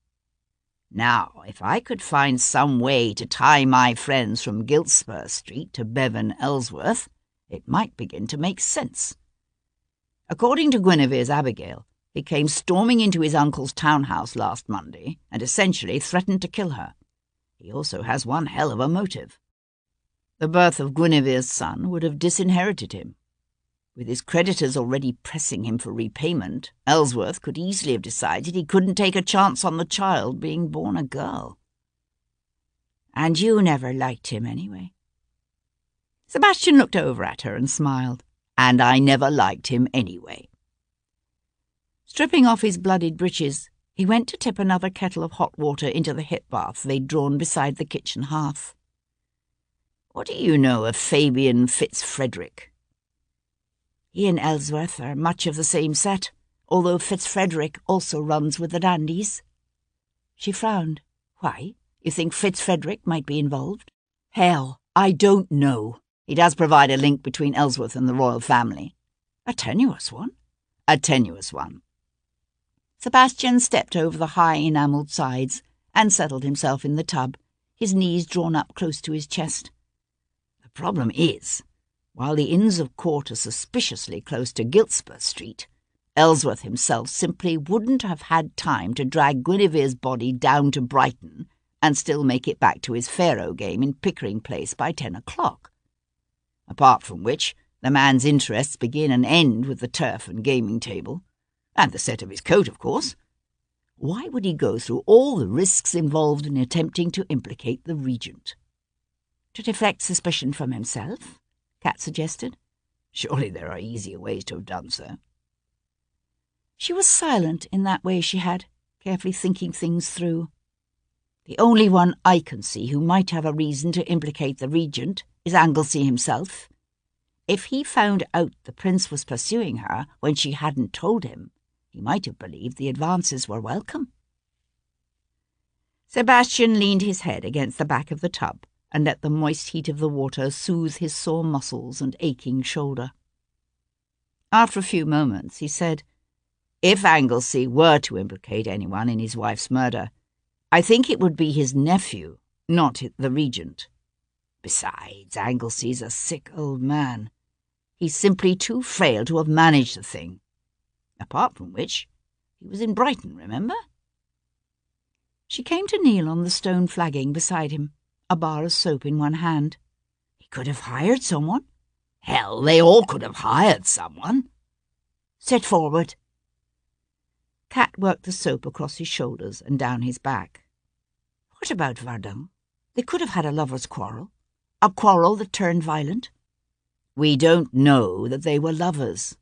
Now, if I could find some way to tie my friends from Giltspur Street to Bevan Ellsworth, it might begin to make sense. According to Guinevere's Abigail, he came storming into his uncle's townhouse last Monday and essentially threatened to kill her. He also has one hell of a motive. The birth of Guinevere's son would have disinherited him. With his creditors already pressing him for repayment, Ellsworth could easily have decided he couldn't take a chance on the child being born a girl." "And you never liked him anyway." Sebastian looked over at her and smiled. "And I never liked him anyway." Stripping off his bloodied breeches, he went to tip another kettle of hot water into the hip bath they'd drawn beside the kitchen hearth. "What do you know of Fabian Fitzfrederick?" "He and Ellsworth are much of the same set, although Fitzfrederick also runs with the dandies." She frowned. "Why? You think Fitzfrederick might be involved?" "Hell, I don't know. He does provide a link between Ellsworth and the royal family." "A tenuous one?" "A tenuous one." Sebastian stepped over the high enamelled sides and settled himself in the tub, his knees drawn up close to his chest. "The problem is, while the Inns of Court are suspiciously close to Giltspur Street, Ellsworth himself simply wouldn't have had time to drag Guinevere's body down to Brighton and still make it back to his faro game in Pickering Place by 10 o'clock. Apart from which, the man's interests begin and end with the turf and gaming table, and the set of his coat, of course. Why would he go through all the risks involved in attempting to implicate the Regent? To deflect suspicion from himself? Kat suggested. Surely there are easier ways to have done so. She was silent in that way she had, carefully thinking things through. The only one I can see who might have a reason to implicate the Regent is Anglesey himself. If he found out the Prince was pursuing her when she hadn't told him, he might have believed the advances were welcome. Sebastian leaned his head against the back of the tub and let the moist heat of the water soothe his sore muscles and aching shoulder. After a few moments, he said, "If Anglesey were to implicate anyone in his wife's murder, I think it would be his nephew, not the Regent. Besides, Anglesey's a sick old man. He's simply too frail to have managed the thing. Apart from which, he was in Brighton, remember?" She came to kneel on the stone flagging beside him, a bar of soap in one hand. He could have hired someone. Hell, they all could have hired someone. "Sit forward." Kat worked the soap across his shoulders and down his back. What about Verdun? They could have had a lover's quarrel. A quarrel that turned violent. We don't know that they were lovers.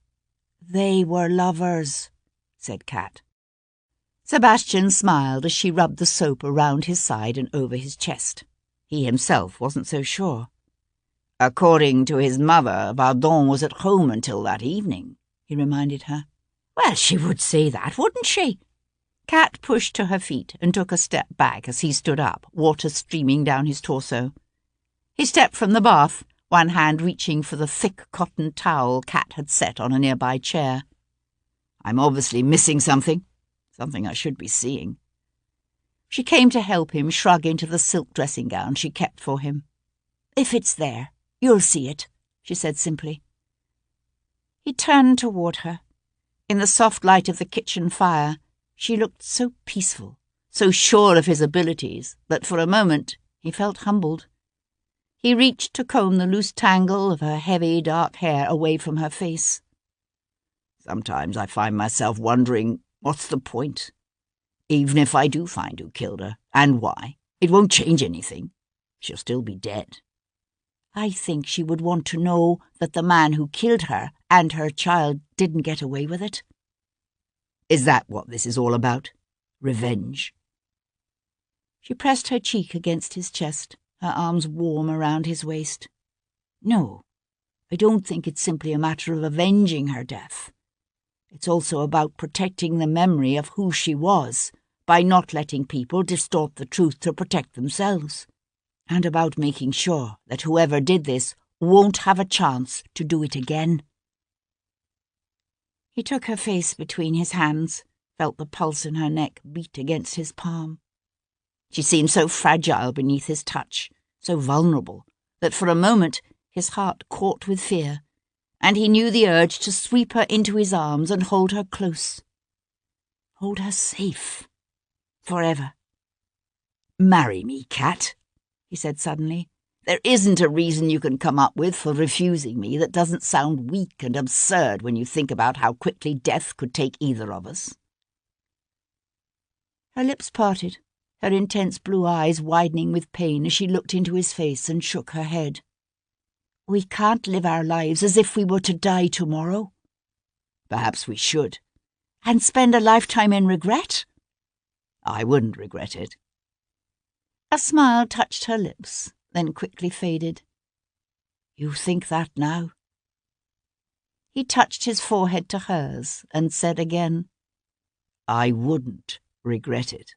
They were lovers, said Kat. Sebastian smiled as she rubbed the soap around his side and over his chest. He himself wasn't so sure. According to his mother, Verdun was at home until that evening, he reminded her. Well, she would say that, wouldn't she? Kat pushed to her feet and took a step back as he stood up, water streaming down his torso. He stepped from the bath, one hand reaching for the thick cotton towel Kat had set on a nearby chair. I'm obviously missing something I should be seeing. She came to help him shrug into the silk dressing gown she kept for him. If it's there, you'll see it, she said simply. He turned toward her. In the soft light of the kitchen fire, she looked so peaceful, so sure of his abilities, that for a moment he felt humbled. He reached to comb the loose tangle of her heavy, dark hair away from her face. Sometimes I find myself wondering, what's the point? Even if I do find who killed her, and why, it won't change anything. She'll still be dead. I think she would want to know that the man who killed her and her child didn't get away with it. Is that what this is all about? Revenge? She pressed her cheek against his chest, her arms warm around his waist. No, I don't think it's simply a matter of avenging her death. It's also about protecting the memory of who she was by not letting people distort the truth to protect themselves, and about making sure that whoever did this won't have a chance to do it again. He took her face between his hands, felt the pulse in her neck beat against his palm. She seemed so fragile beneath his touch, so vulnerable, that for a moment his heart caught with fear, and he knew the urge to sweep her into his arms and hold her close. Hold her safe. Forever. Marry me, Kat, he said suddenly. There isn't a reason you can come up with for refusing me that doesn't sound weak and absurd when you think about how quickly death could take either of us. Her lips parted, her intense blue eyes widening with pain as she looked into his face and shook her head. We can't live our lives as if we were to die tomorrow. Perhaps we should. And spend a lifetime in regret? I wouldn't regret it. A smile touched her lips, then quickly faded. You think that now? He touched his forehead to hers and said again, I wouldn't regret it.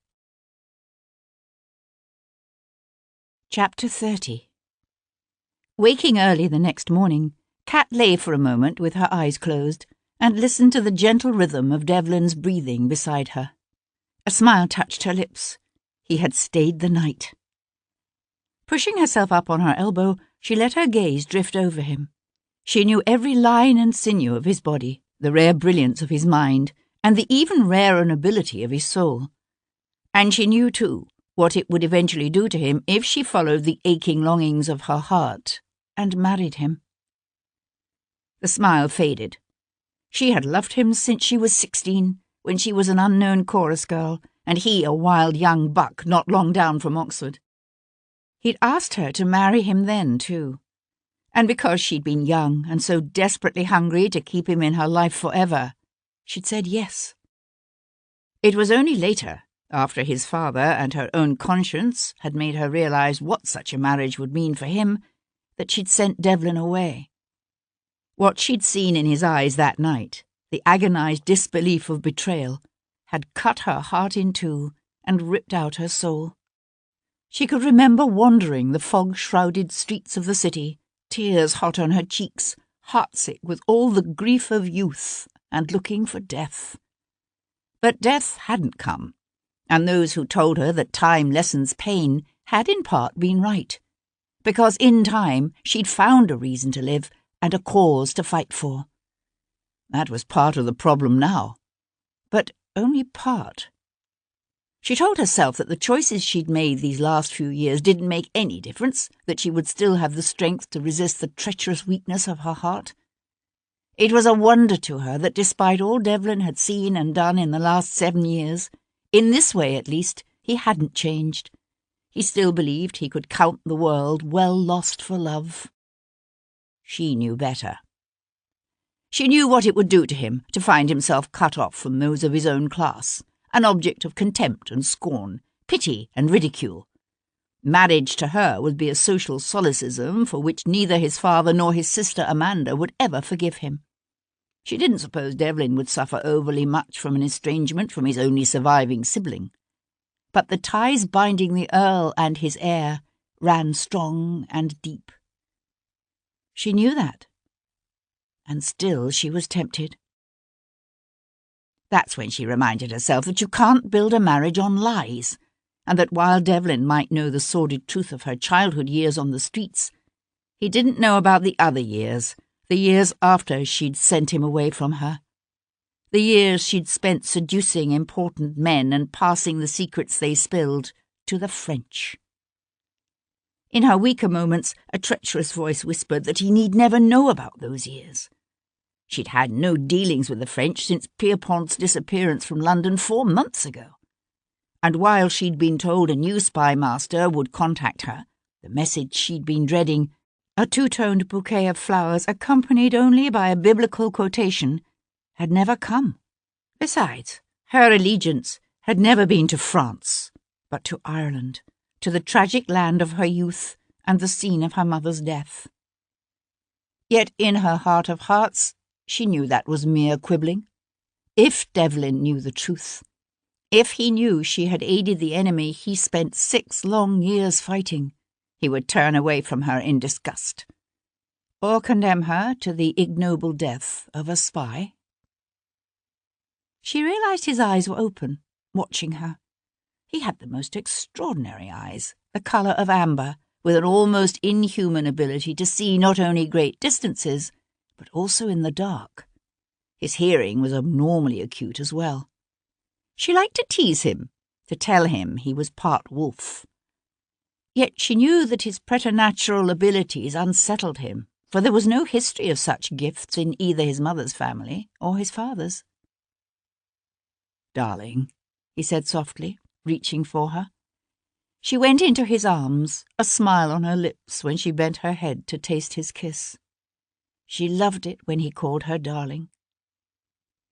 Chapter 30. Waking early the next morning, Kat lay for a moment with her eyes closed and listened to the gentle rhythm of Devlin's breathing beside her. A smile touched her lips. He had stayed the night. Pushing herself up on her elbow, she let her gaze drift over him. She knew every line and sinew of his body, the rare brilliance of his mind, and the even rarer nobility of his soul. And she knew, too, what it would eventually do to him if she followed the aching longings of her heart and married him. The smile faded. She had loved him since she was 16, when she was an unknown chorus girl, and he a wild young buck not long down from Oxford. He'd asked her to marry him then, too. And because she'd been young and so desperately hungry to keep him in her life forever, she'd said yes. It was only later, after his father and her own conscience had made her realize what such a marriage would mean for him, that she'd sent Devlin away. What she'd seen in his eyes that night, the agonized disbelief of betrayal, had cut her heart in two and ripped out her soul. She could remember wandering the fog-shrouded streets of the city, tears hot on her cheeks, heartsick with all the grief of youth, and looking for death. But death hadn't come, and those who told her that time lessens pain had in part been right, because in time she'd found a reason to live and a cause to fight for. That was part of the problem now, but only part. She told herself that the choices she'd made these last few years didn't make any difference, that she would still have the strength to resist the treacherous weakness of her heart. It was a wonder to her that despite all Devlin had seen and done in the last 7 years, in this way at least, he hadn't changed. He still believed he could count the world well lost for love. She knew better. She knew what it would do to him to find himself cut off from those of his own class, an object of contempt and scorn, pity and ridicule. Marriage to her would be a social solecism for which neither his father nor his sister Amanda would ever forgive him. She didn't suppose Devlin would suffer overly much from an estrangement from his only surviving sibling. But the ties binding the Earl and his heir ran strong and deep. She knew that. And still she was tempted. That's when she reminded herself that you can't build a marriage on lies, and that while Devlin might know the sordid truth of her childhood years on the streets, he didn't know about the other years, the years after she'd sent him away from her, the years she'd spent seducing important men and passing the secrets they spilled to the French. In her weaker moments, a treacherous voice whispered that he need never know about those years. She'd had no dealings with the French since Pierpont's disappearance from London 4 months ago. And while she'd been told a new spy master would contact her, the message she'd been dreading, a 2-toned bouquet of flowers accompanied only by a biblical quotation, had never come. Besides, her allegiance had never been to France, but to Ireland, to the tragic land of her youth and the scene of her mother's death. Yet in her heart of hearts, she knew that was mere quibbling. If Devlin knew the truth, if he knew she had aided the enemy he spent 6 long years fighting, he would turn away from her in disgust, or condemn her to the ignoble death of a spy. She realized his eyes were open, watching her. He had the most extraordinary eyes, the color of amber, with an almost inhuman ability to see not only great distances, but also in the dark. His hearing was abnormally acute as well. She liked to tease him, to tell him he was part wolf. Yet she knew that his preternatural abilities unsettled him, for there was no history of such gifts in either his mother's family or his father's. "Darling," he said softly, reaching for her. She went into his arms, a smile on her lips when she bent her head to taste his kiss. She loved it when he called her darling.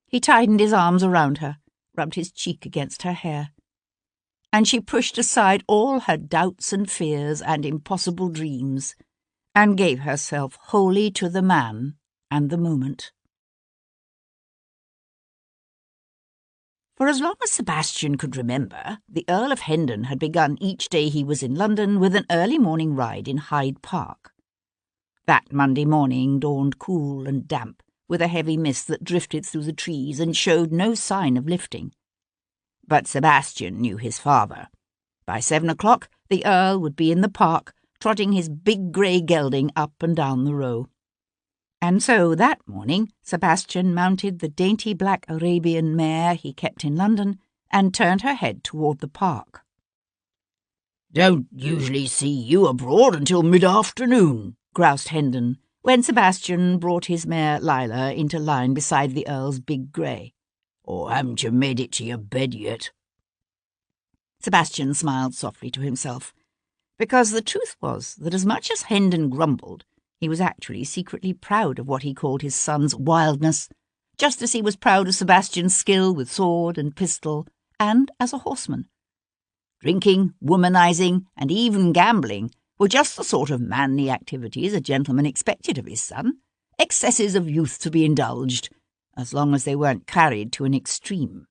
He tightened his arms around her, rubbed his cheek against her hair, and she pushed aside all her doubts and fears and impossible dreams, and gave herself wholly to the man and the moment. For as long as Sebastian could remember, the Earl of Hendon had begun each day he was in London with an early morning ride in Hyde Park. That Monday morning dawned cool and damp, with a heavy mist that drifted through the trees and showed no sign of lifting. But Sebastian knew his father. By 7 o'clock, the Earl would be in the park, trotting his big grey gelding up and down the row. And so that morning Sebastian mounted the dainty black Arabian mare he kept in London and turned her head toward the park. "Don't usually see you abroad until mid-afternoon," groused Hendon, when Sebastian brought his mare Lila into line beside the Earl's big grey. "Or haven't you made it to your bed yet?" Sebastian smiled softly to himself, because the truth was that as much as Hendon grumbled, he was actually secretly proud of what he called his son's wildness, just as he was proud of Sebastian's skill with sword and pistol, and as a horseman. Drinking, womanizing, and even gambling were just the sort of manly activities a gentleman expected of his son, excesses of youth to be indulged, as long as they weren't carried to an extreme.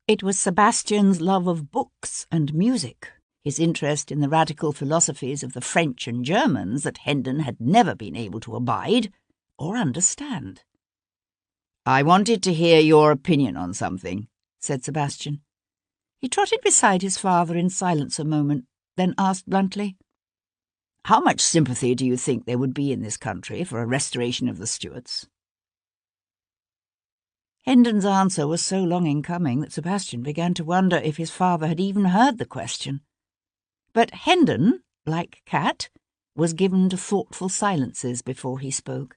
It was Sebastian's love of books and music, his interest in the radical philosophies of the French and Germans that Hendon had never been able to abide or understand. "I wanted to hear your opinion on something," said Sebastian. He trotted beside his father in silence a moment, then asked bluntly, "How much sympathy do you think there would be in this country for a restoration of the Stuarts?" Hendon's answer was so long in coming that Sebastian began to wonder if his father had even heard the question. But Hendon, like Cat, was given to thoughtful silences before he spoke.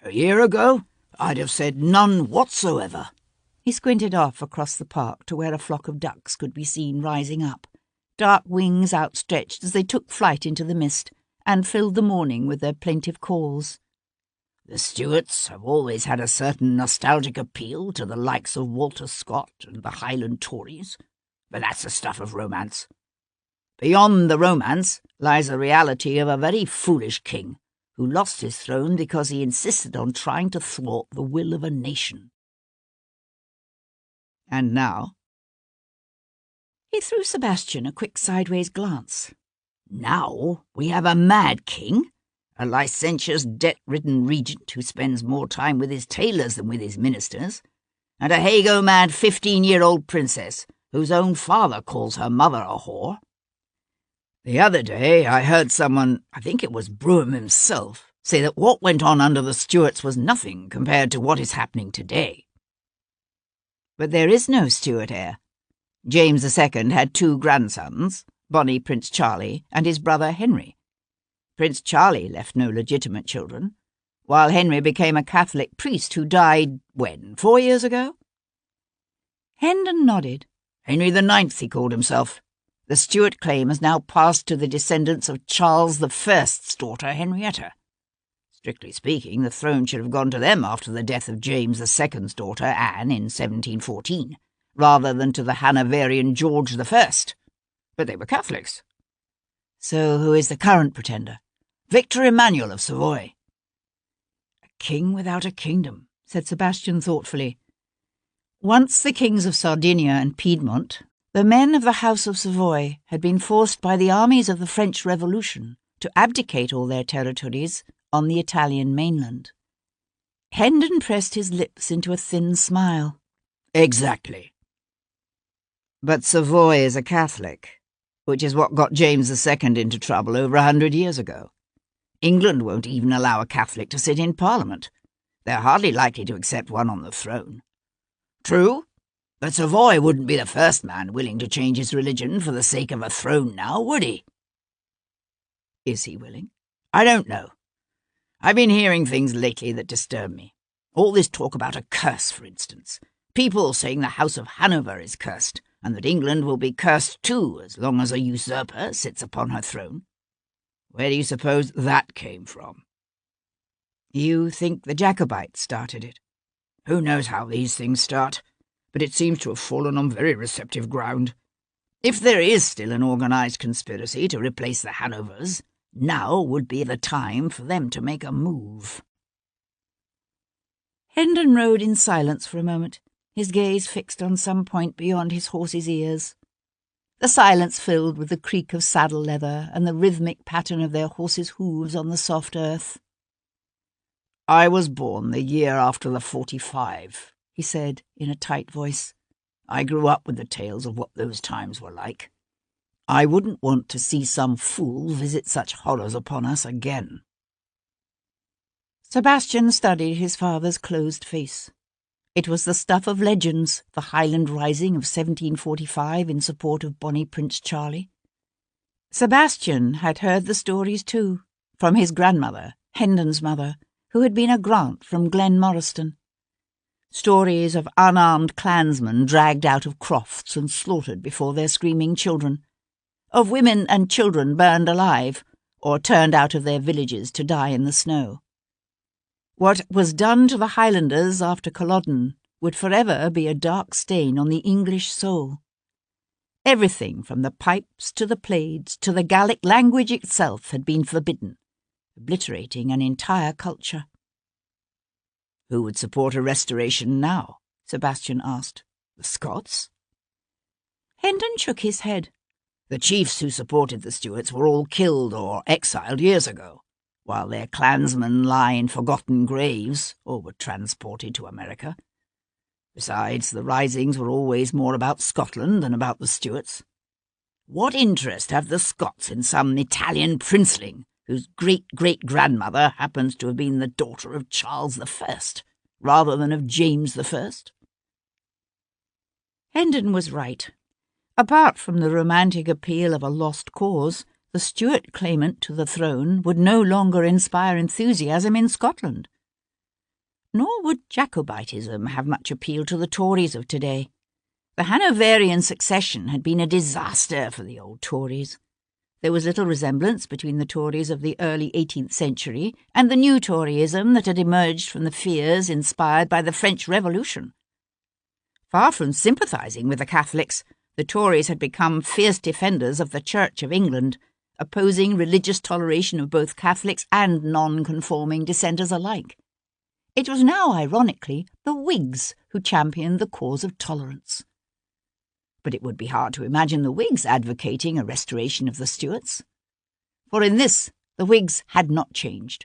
"A year ago, I'd have said none whatsoever." He squinted off across the park to where a flock of ducks could be seen rising up, dark wings outstretched as they took flight into the mist and filled the morning with their plaintive calls. "The Stuarts have always had a certain nostalgic appeal to the likes of Walter Scott and the Highland Tories, but that's the stuff of romance. Beyond the romance lies the reality of a very foolish king who lost his throne because he insisted on trying to thwart the will of a nation." "And now?" He threw Sebastian a quick sideways glance. "Now we have a mad king, a licentious, debt-ridden regent who spends more time with his tailors than with his ministers, and a Hago-mad 15-year-old princess whose own father calls her mother a whore. The other day I heard someone, I think it was Brougham himself, say that what went on under the Stuarts was nothing compared to what is happening today." "But there is no Stuart heir. James II had 2 grandsons, bonny Prince Charlie and his brother Henry. Prince Charlie left no legitimate children, while Henry became a Catholic priest who died, when, 4 years ago?" Hendon nodded. "Henry IX, he called himself. The Stuart claim has now passed to the descendants of Charles I's daughter, Henrietta. Strictly speaking, the throne should have gone to them after the death of James II's daughter, Anne, in 1714, rather than to the Hanoverian George I. But they were Catholics." "So who is the current pretender?" "Victor Emmanuel of Savoy." "A king without a kingdom," said Sebastian thoughtfully. Once the kings of Sardinia and Piedmont, the men of the House of Savoy had been forced by the armies of the French Revolution to abdicate all their territories on the Italian mainland. Hendon pressed his lips into a thin smile. "Exactly." "But Savoy is a Catholic, which is what got James II into trouble over 100 years ago. England won't even allow a Catholic to sit in Parliament. They're hardly likely to accept one on the throne." "True, but Savoy wouldn't be the first man willing to change his religion for the sake of a throne now, would he?" "Is he willing?" "I don't know. I've been hearing things lately that disturb me. All this talk about a curse, for instance. People saying the House of Hanover is cursed, and that England will be cursed too as long as a usurper sits upon her throne. Where do you suppose that came from?" "You think the Jacobites started it?" "Who knows how these things start? But it seems to have fallen on very receptive ground. If there is still an organised conspiracy to replace the Hanovers, now would be the time for them to make a move." Hendon rode in silence for a moment, his gaze fixed on some point beyond his horse's ears. The silence filled with the creak of saddle leather and the rhythmic pattern of their horses' hooves on the soft earth. "I was born the year after the 45, he said in a tight voice. "I grew up with the tales of what those times were like. I wouldn't want to see some fool visit such horrors upon us again." Sebastian studied his father's closed face. It was the stuff of legends, the Highland Rising of 1745 in support of bonny Prince Charlie. Sebastian had heard the stories too, from his grandmother, Hendon's mother, who had been a grant from Glenmoriston. Stories of unarmed clansmen dragged out of crofts and slaughtered before their screaming children, of women and children burned alive or turned out of their villages to die in the snow. What was done to the Highlanders after Culloden would forever be a dark stain on the English soul. Everything from the pipes to the plaids to the Gallic language itself had been forbidden, obliterating an entire culture. Who would support a restoration now? Sebastian asked. The Scots? Hendon shook his head. The chiefs who supported the Stuarts were all killed or exiled years ago, while their clansmen lie in forgotten graves or were transported to America. Besides, the risings were always more about Scotland than about the Stuarts. What interest have the Scots in some Italian princeling whose great-great-grandmother happens to have been the daughter of Charles I, rather than of James I? Hendon was right. Apart from the romantic appeal of a lost cause, the Stuart claimant to the throne would no longer inspire enthusiasm in Scotland. Nor would Jacobitism have much appeal to the Tories of today. The Hanoverian succession had been a disaster for the old Tories. There was little resemblance between the Tories of the early 18th century and the new Toryism that had emerged from the fears inspired by the French Revolution. Far from sympathising with the Catholics, the Tories had become fierce defenders of the Church of England, opposing religious toleration of both Catholics and non-conforming dissenters alike. It was now, ironically, the Whigs who championed the cause of tolerance. But it would be hard to imagine the Whigs advocating a restoration of the Stuarts. For in this, the Whigs had not changed.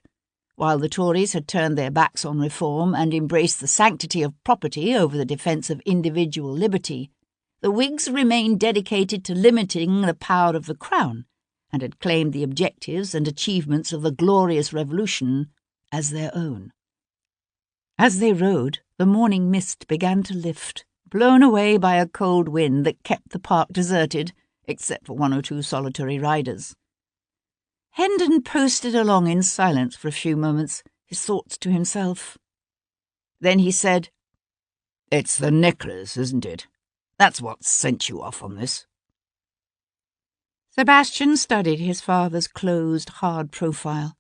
While the Tories had turned their backs on reform and embraced the sanctity of property over the defence of individual liberty, the Whigs remained dedicated to limiting the power of the Crown and had claimed the objectives and achievements of the Glorious Revolution as their own. As they rode, the morning mist began to lift, blown away by a cold wind that kept the park deserted, except for one or two solitary riders. Hendon posted along in silence for a few moments, his thoughts to himself. Then he said, "It's the necklace, isn't it? That's what sent you off on this." Sebastian studied his father's closed, hard profile.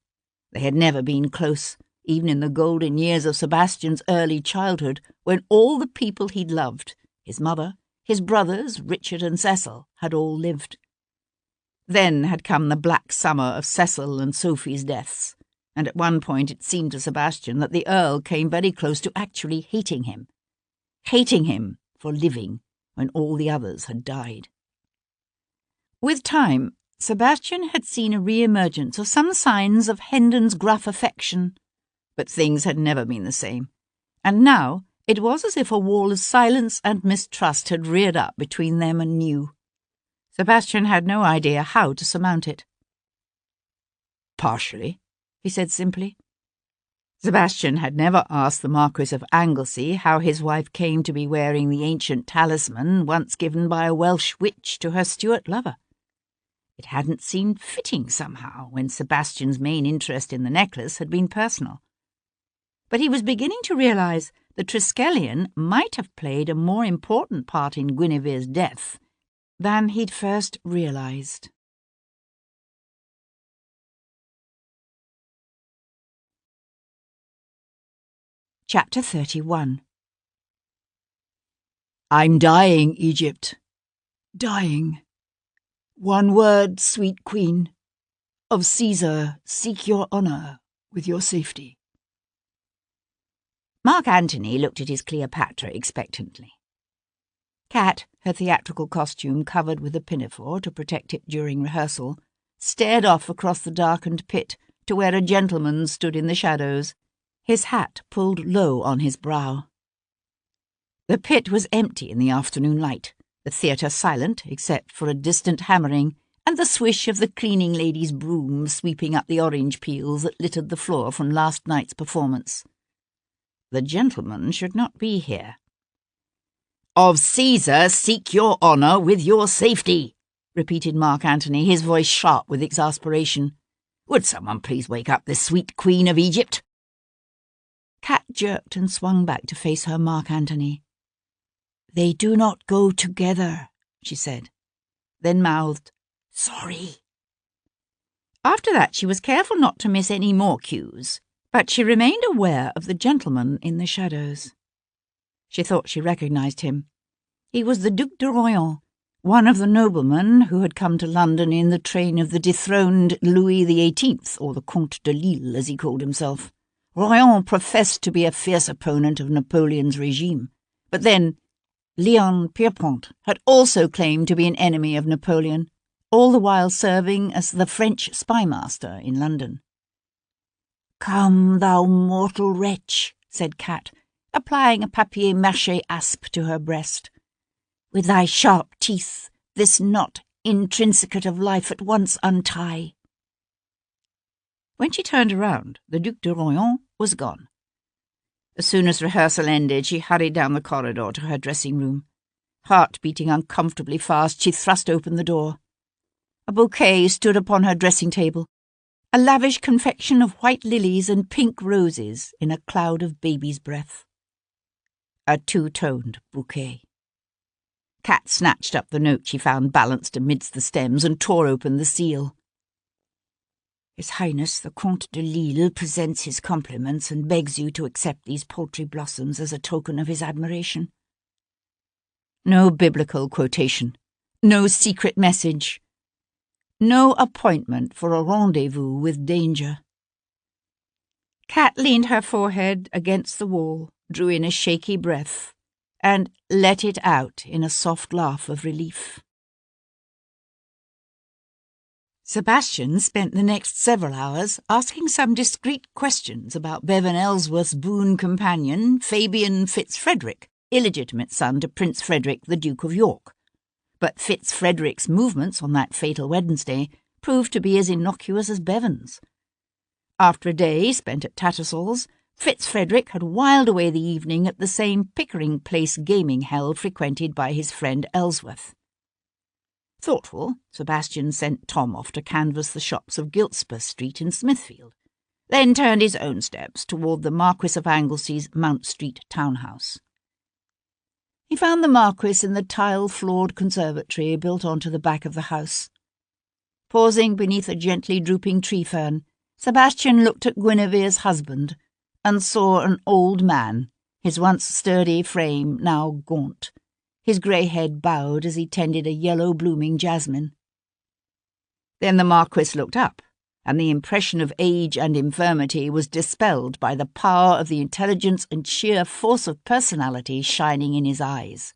They had never been close, even in the golden years of Sebastian's early childhood, when all the people he'd loved, his mother, his brothers, Richard and Cecil, had all lived. Then had come the black summer of Cecil and Sophie's deaths, and at one point it seemed to Sebastian that the Earl came very close to actually hating him for living when all the others had died. With time, Sebastian had seen a re-emergence of some signs of Hendon's gruff affection, but things had never been the same, and now it was as if a wall of silence and mistrust had reared up between them anew. Sebastian had no idea how to surmount it. "Partially," he said simply. Sebastian had never asked the Marquis of Anglesey how his wife came to be wearing the ancient talisman once given by a Welsh witch to her Stuart lover. It hadn't seemed fitting somehow when Sebastian's main interest in the necklace had been personal. But he was beginning to realise that Triskelion might have played a more important part in Guinevere's death than he'd first realised. Chapter 31. "I'm dying, Egypt. Dying. One word, sweet queen. Of Caesar seek your honour with your safety." Mark Antony looked at his Cleopatra expectantly. Kat, her theatrical costume covered with a pinafore to protect it during rehearsal, stared off across the darkened pit to where a gentleman stood in the shadows, his hat pulled low on his brow. The pit was empty in the afternoon light, the theatre silent except for a distant hammering and the swish of the cleaning lady's broom sweeping up the orange peels that littered the floor from last night's performance. The gentleman should not be here. "Of Caesar seek your honour with your safety," repeated Mark Antony, his voice sharp with exasperation. "Would someone please wake up this sweet queen of Egypt?" Cat jerked and swung back to face her Mark Antony. "They do not go together," she said, then mouthed, "Sorry." After that she was careful not to miss any more cues, but she remained aware of the gentleman in the shadows. She thought she recognized him. He was the Duc de Royan, one of the noblemen who had come to London in the train of the dethroned Louis XVIII, or the Comte de Lille, as he called himself. Royan professed to be a fierce opponent of Napoleon's regime, but then Leon Pierpont had also claimed to be an enemy of Napoleon, all the while serving as the French spymaster in London. "Come, thou mortal wretch," said Cat, applying a papier-mâché asp to her breast. "With thy sharp teeth, this knot intrinsicate of life at once untie." When she turned around, the Duc de Royan was gone. As soon as rehearsal ended, she hurried down the corridor to her dressing-room. Heart beating uncomfortably fast, she thrust open the door. A bouquet stood upon her dressing-table, a lavish confection of white lilies and pink roses in a cloud of baby's breath. A two-toned bouquet. Cat snatched up the note she found balanced amidst the stems and tore open the seal. "His Highness the Comte de Lille presents his compliments and begs you to accept these paltry blossoms as a token of his admiration." No biblical quotation, no secret message, no appointment for a rendezvous with danger. Cat leaned her forehead against the wall, drew in a shaky breath, and let it out in a soft laugh of relief. Sebastian spent the next several hours asking some discreet questions about Bevan Ellsworth's boon companion, Fabian Fitzfrederick, illegitimate son to Prince Frederick, the Duke of York. But Fitzfrederick's movements on that fatal Wednesday proved to be as innocuous as Bevan's. After a day spent at Tattersall's, Fitzfrederick had whiled away the evening at the same Pickering Place gaming hell frequented by his friend Ellsworth. Thoughtful, Sebastian sent Tom off to canvass the shops of Giltspur Street in Smithfield, then turned his own steps toward the Marquis of Anglesy's Mount Street townhouse. He found the Marquis in the tile-floored conservatory built onto the back of the house. Pausing beneath a gently drooping tree-fern, Sebastian looked at Guinevere's husband and saw an old man, his once sturdy frame now gaunt, his grey head bowed as he tended a yellow-blooming jasmine. Then the Marquis looked up, and the impression of age and infirmity was dispelled by the power of the intelligence and sheer force of personality shining in his eyes.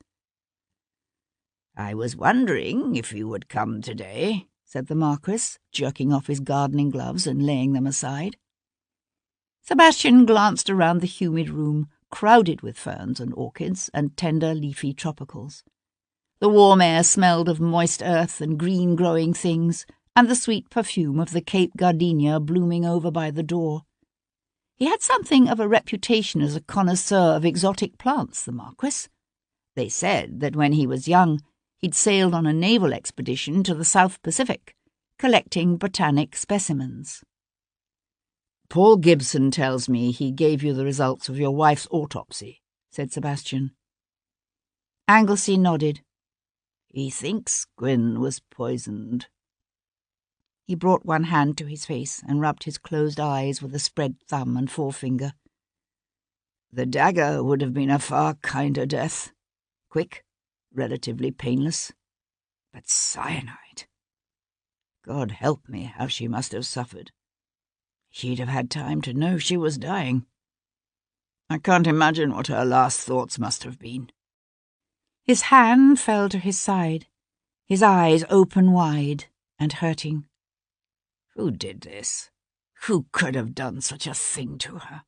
"I was wondering if you would come today," said the Marquis, jerking off his gardening gloves and laying them aside. Sebastian glanced around the humid room, crowded with ferns and orchids and tender leafy tropicals. The warm air smelled of moist earth and green growing things, and the sweet perfume of the Cape gardenia blooming over by the door. He had something of a reputation as a connoisseur of exotic plants, the Marquis. They said that when he was young, he'd sailed on a naval expedition to the South Pacific, collecting botanic specimens. "Paul Gibson tells me he gave you the results of your wife's autopsy," said Sebastian. Anglesey nodded. "He thinks Gwyn was poisoned." He brought one hand to his face and rubbed his closed eyes with a spread thumb and forefinger. "The dagger would have been a far kinder death. Quick, relatively painless. But cyanide. God help me, how she must have suffered. She'd have had time to know she was dying. I can't imagine what her last thoughts must have been." His hand fell to his side, his eyes open wide and hurting. Who did this? Who could have done such a thing to her?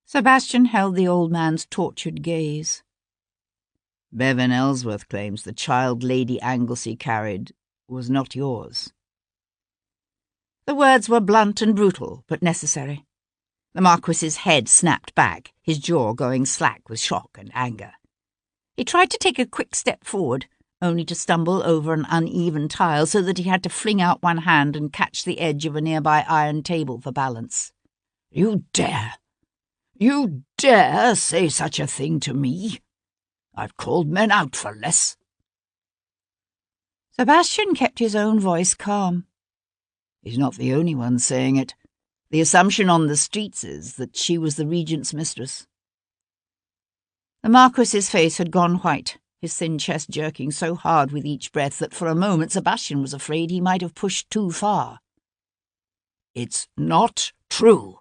Sebastian held the old man's tortured gaze. "Bevan Ellsworth claims the child Lady Anglesey carried was not yours." The words were blunt and brutal, but necessary. The Marquis's head snapped back, his jaw going slack with shock and anger. He tried to take a quick step forward, only to stumble over an uneven tile so that he had to fling out one hand and catch the edge of a nearby iron table for balance. "You dare say such a thing to me? I've called men out for less." Sebastian kept his own voice calm. He's not the only one saying it. The assumption on the streets is that she was the Regent's mistress. The Marquis's face had gone white, his thin chest jerking so hard with each breath that for a moment Sebastian was afraid he might have pushed too far. "It's not true."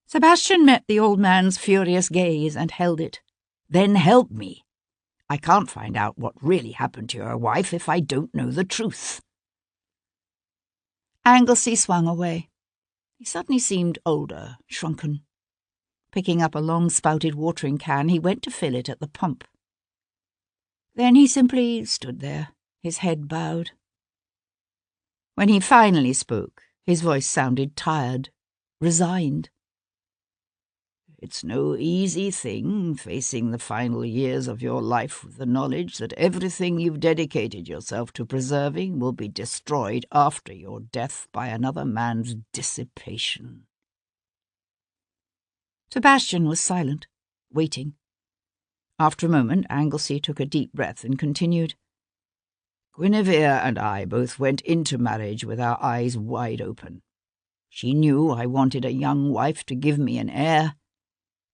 Sebastian met the old man's furious gaze and held it. "Then help me. I can't find out what really happened to your wife if I don't know the truth." Anglesey swung away. He suddenly seemed older, shrunken. Picking up a long-spouted watering can, he went to fill it at the pump. Then he simply stood there, his head bowed. When he finally spoke, his voice sounded tired, resigned. "It's no easy thing, facing the final years of your life with the knowledge that everything you've dedicated yourself to preserving will be destroyed after your death by another man's dissipation." Sebastian was silent, waiting. After a moment, Anglesey took a deep breath and continued. "Guinevere and I both went into marriage with our eyes wide open. She knew I wanted a young wife to give me an heir,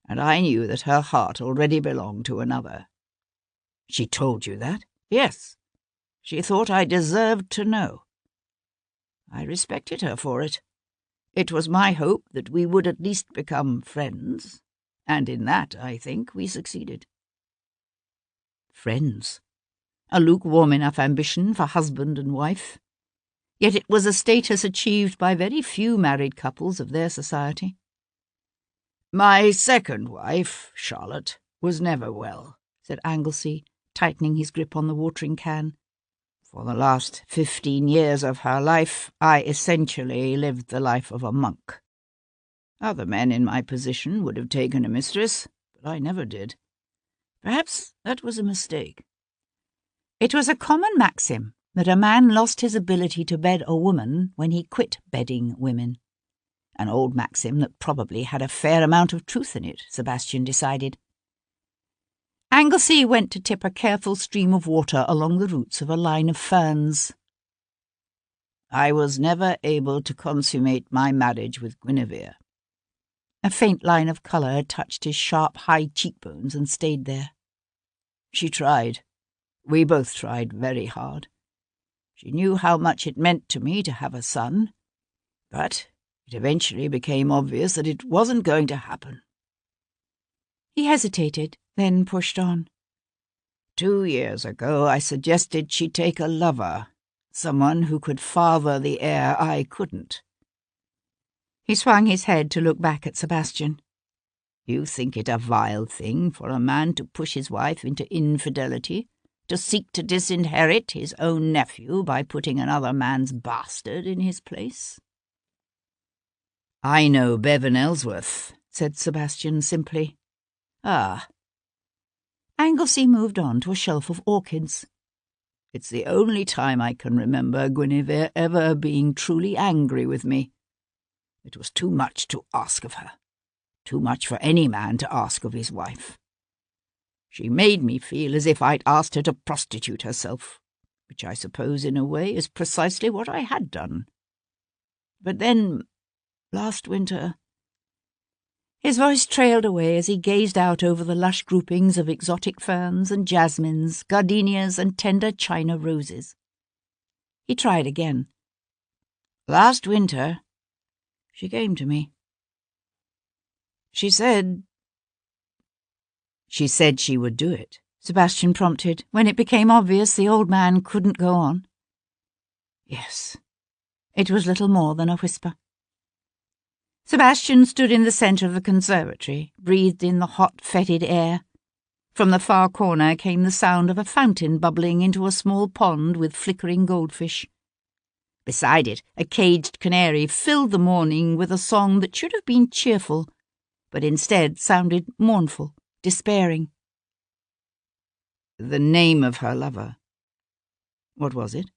and I knew that her heart already belonged to another." "She told you that?" "Yes. She thought I deserved to know. I respected her for it. It was my hope that we would at least become friends, and in that, I think, we succeeded." Friends? A lukewarm enough ambition for husband and wife. Yet it was a status achieved by very few married couples of their society. "My second wife, Charlotte, was never well," said Anglesey, tightening his grip on the watering can. "For the last 15 years of her life, I essentially lived the life of a monk. Other men in my position would have taken a mistress, but I never did. Perhaps that was a mistake." It was a common maxim that a man lost his ability to bed a woman when he quit bedding women. An old maxim that probably had a fair amount of truth in it, Sebastian decided. Anglesey went to tip a careful stream of water along the roots of a line of ferns. "I was never able to consummate my marriage with Guinevere." A faint line of colour touched his sharp, high cheekbones and stayed there. "She tried. We both tried very hard. She knew how much it meant to me to have a son, but it eventually became obvious that it wasn't going to happen." He hesitated, then pushed on. 2 years ago, I suggested she take a lover, someone who could father the heir I couldn't." He swung his head to look back at Sebastian. "You think it a vile thing for a man to push his wife into infidelity, to seek to disinherit his own nephew by putting another man's bastard in his place?" "I know Bevan Ellsworth," said Sebastian simply. "Ah." Anglesey moved on to a shelf of orchids. "It's the only time I can remember Guinevere ever being truly angry with me. It was too much to ask of her, too much for any man to ask of his wife. She made me feel as if I'd asked her to prostitute herself, which I suppose in a way is precisely what I had done. But then, last winter—" His voice trailed away as he gazed out over the lush groupings of exotic ferns and jasmines, gardenias and tender China roses. He tried again. "Last winter, she came to me. She said she would do it," Sebastian prompted, when it became obvious the old man couldn't go on. "Yes." It was little more than a whisper. Sebastian stood in the centre of the conservatory, breathed in the hot, fetid air. From the far corner came the sound of a fountain bubbling into a small pond with flickering goldfish. Beside it, a caged canary filled the morning with a song that should have been cheerful, but instead sounded mournful, despairing. The name of her lover. What was it?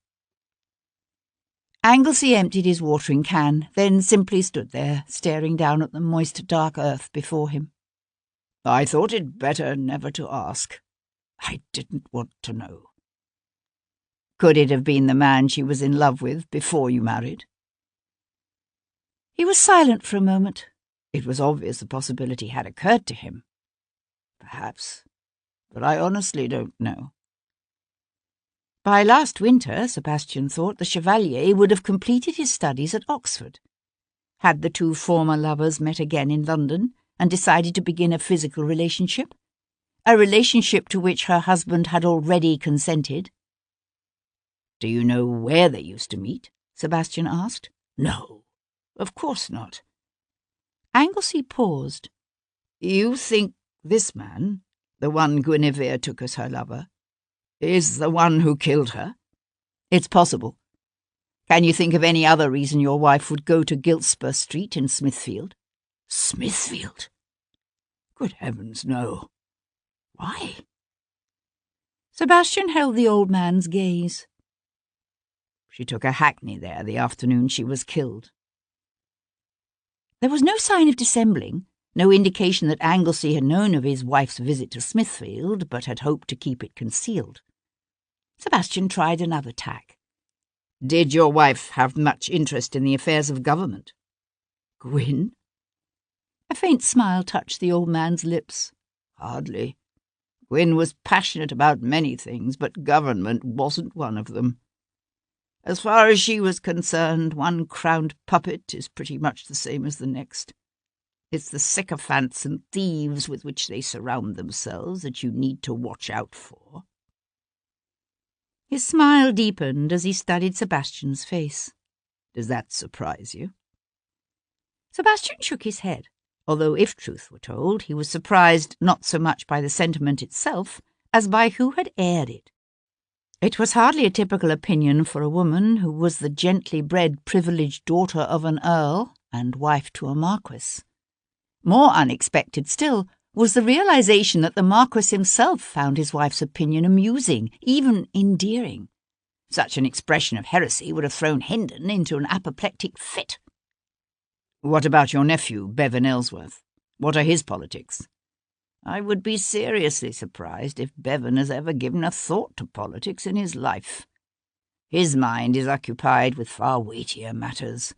Anglesey emptied his watering can, then simply stood there, staring down at the moist, dark earth before him. I thought it better never to ask. I didn't want to know. Could it have been the man she was in love with before you married? He was silent for a moment. It was obvious the possibility had occurred to him. Perhaps, but I honestly don't know. By last winter, Sebastian thought, the Chevalier would have completed his studies at Oxford. Had the two former lovers met again in London and decided to begin a physical relationship? A relationship to which her husband had already consented? Do you know where they used to meet? Sebastian asked. No, of course not. Anglesey paused. You think this man, the one Guinevere took as her lover, is the one who killed her? It's possible. Can you think of any other reason your wife would go to Giltspur Street in Smithfield? Smithfield? Good heavens, no. Why? Sebastian held the old man's gaze. She took a hackney there the afternoon she was killed. There was no sign of dissembling, no indication that Anglesey had known of his wife's visit to Smithfield, but had hoped to keep it concealed. Sebastian tried another tack. Did your wife have much interest in the affairs of government? Gwyn? A faint smile touched the old man's lips. Hardly. Gwyn was passionate about many things, but government wasn't one of them. As far as she was concerned, one crowned puppet is pretty much the same as the next. It's the sycophants and thieves with which they surround themselves that you need to watch out for. His smile deepened as he studied Sebastian's face. Does that surprise you? Sebastian shook his head, although if truth were told, he was surprised not so much by the sentiment itself as by who had aired it. It was hardly a typical opinion for a woman who was the gently bred, privileged daughter of an earl and wife to a marquis. More unexpected still was the realization that the marquis himself found his wife's opinion amusing, even endearing. Such an expression of heresy would have thrown Hendon into an apoplectic fit. What about your nephew, Bevan Ellsworth? What are his politics? I would be seriously surprised if Bevan has ever given a thought to politics in his life. His mind is occupied with far weightier matters,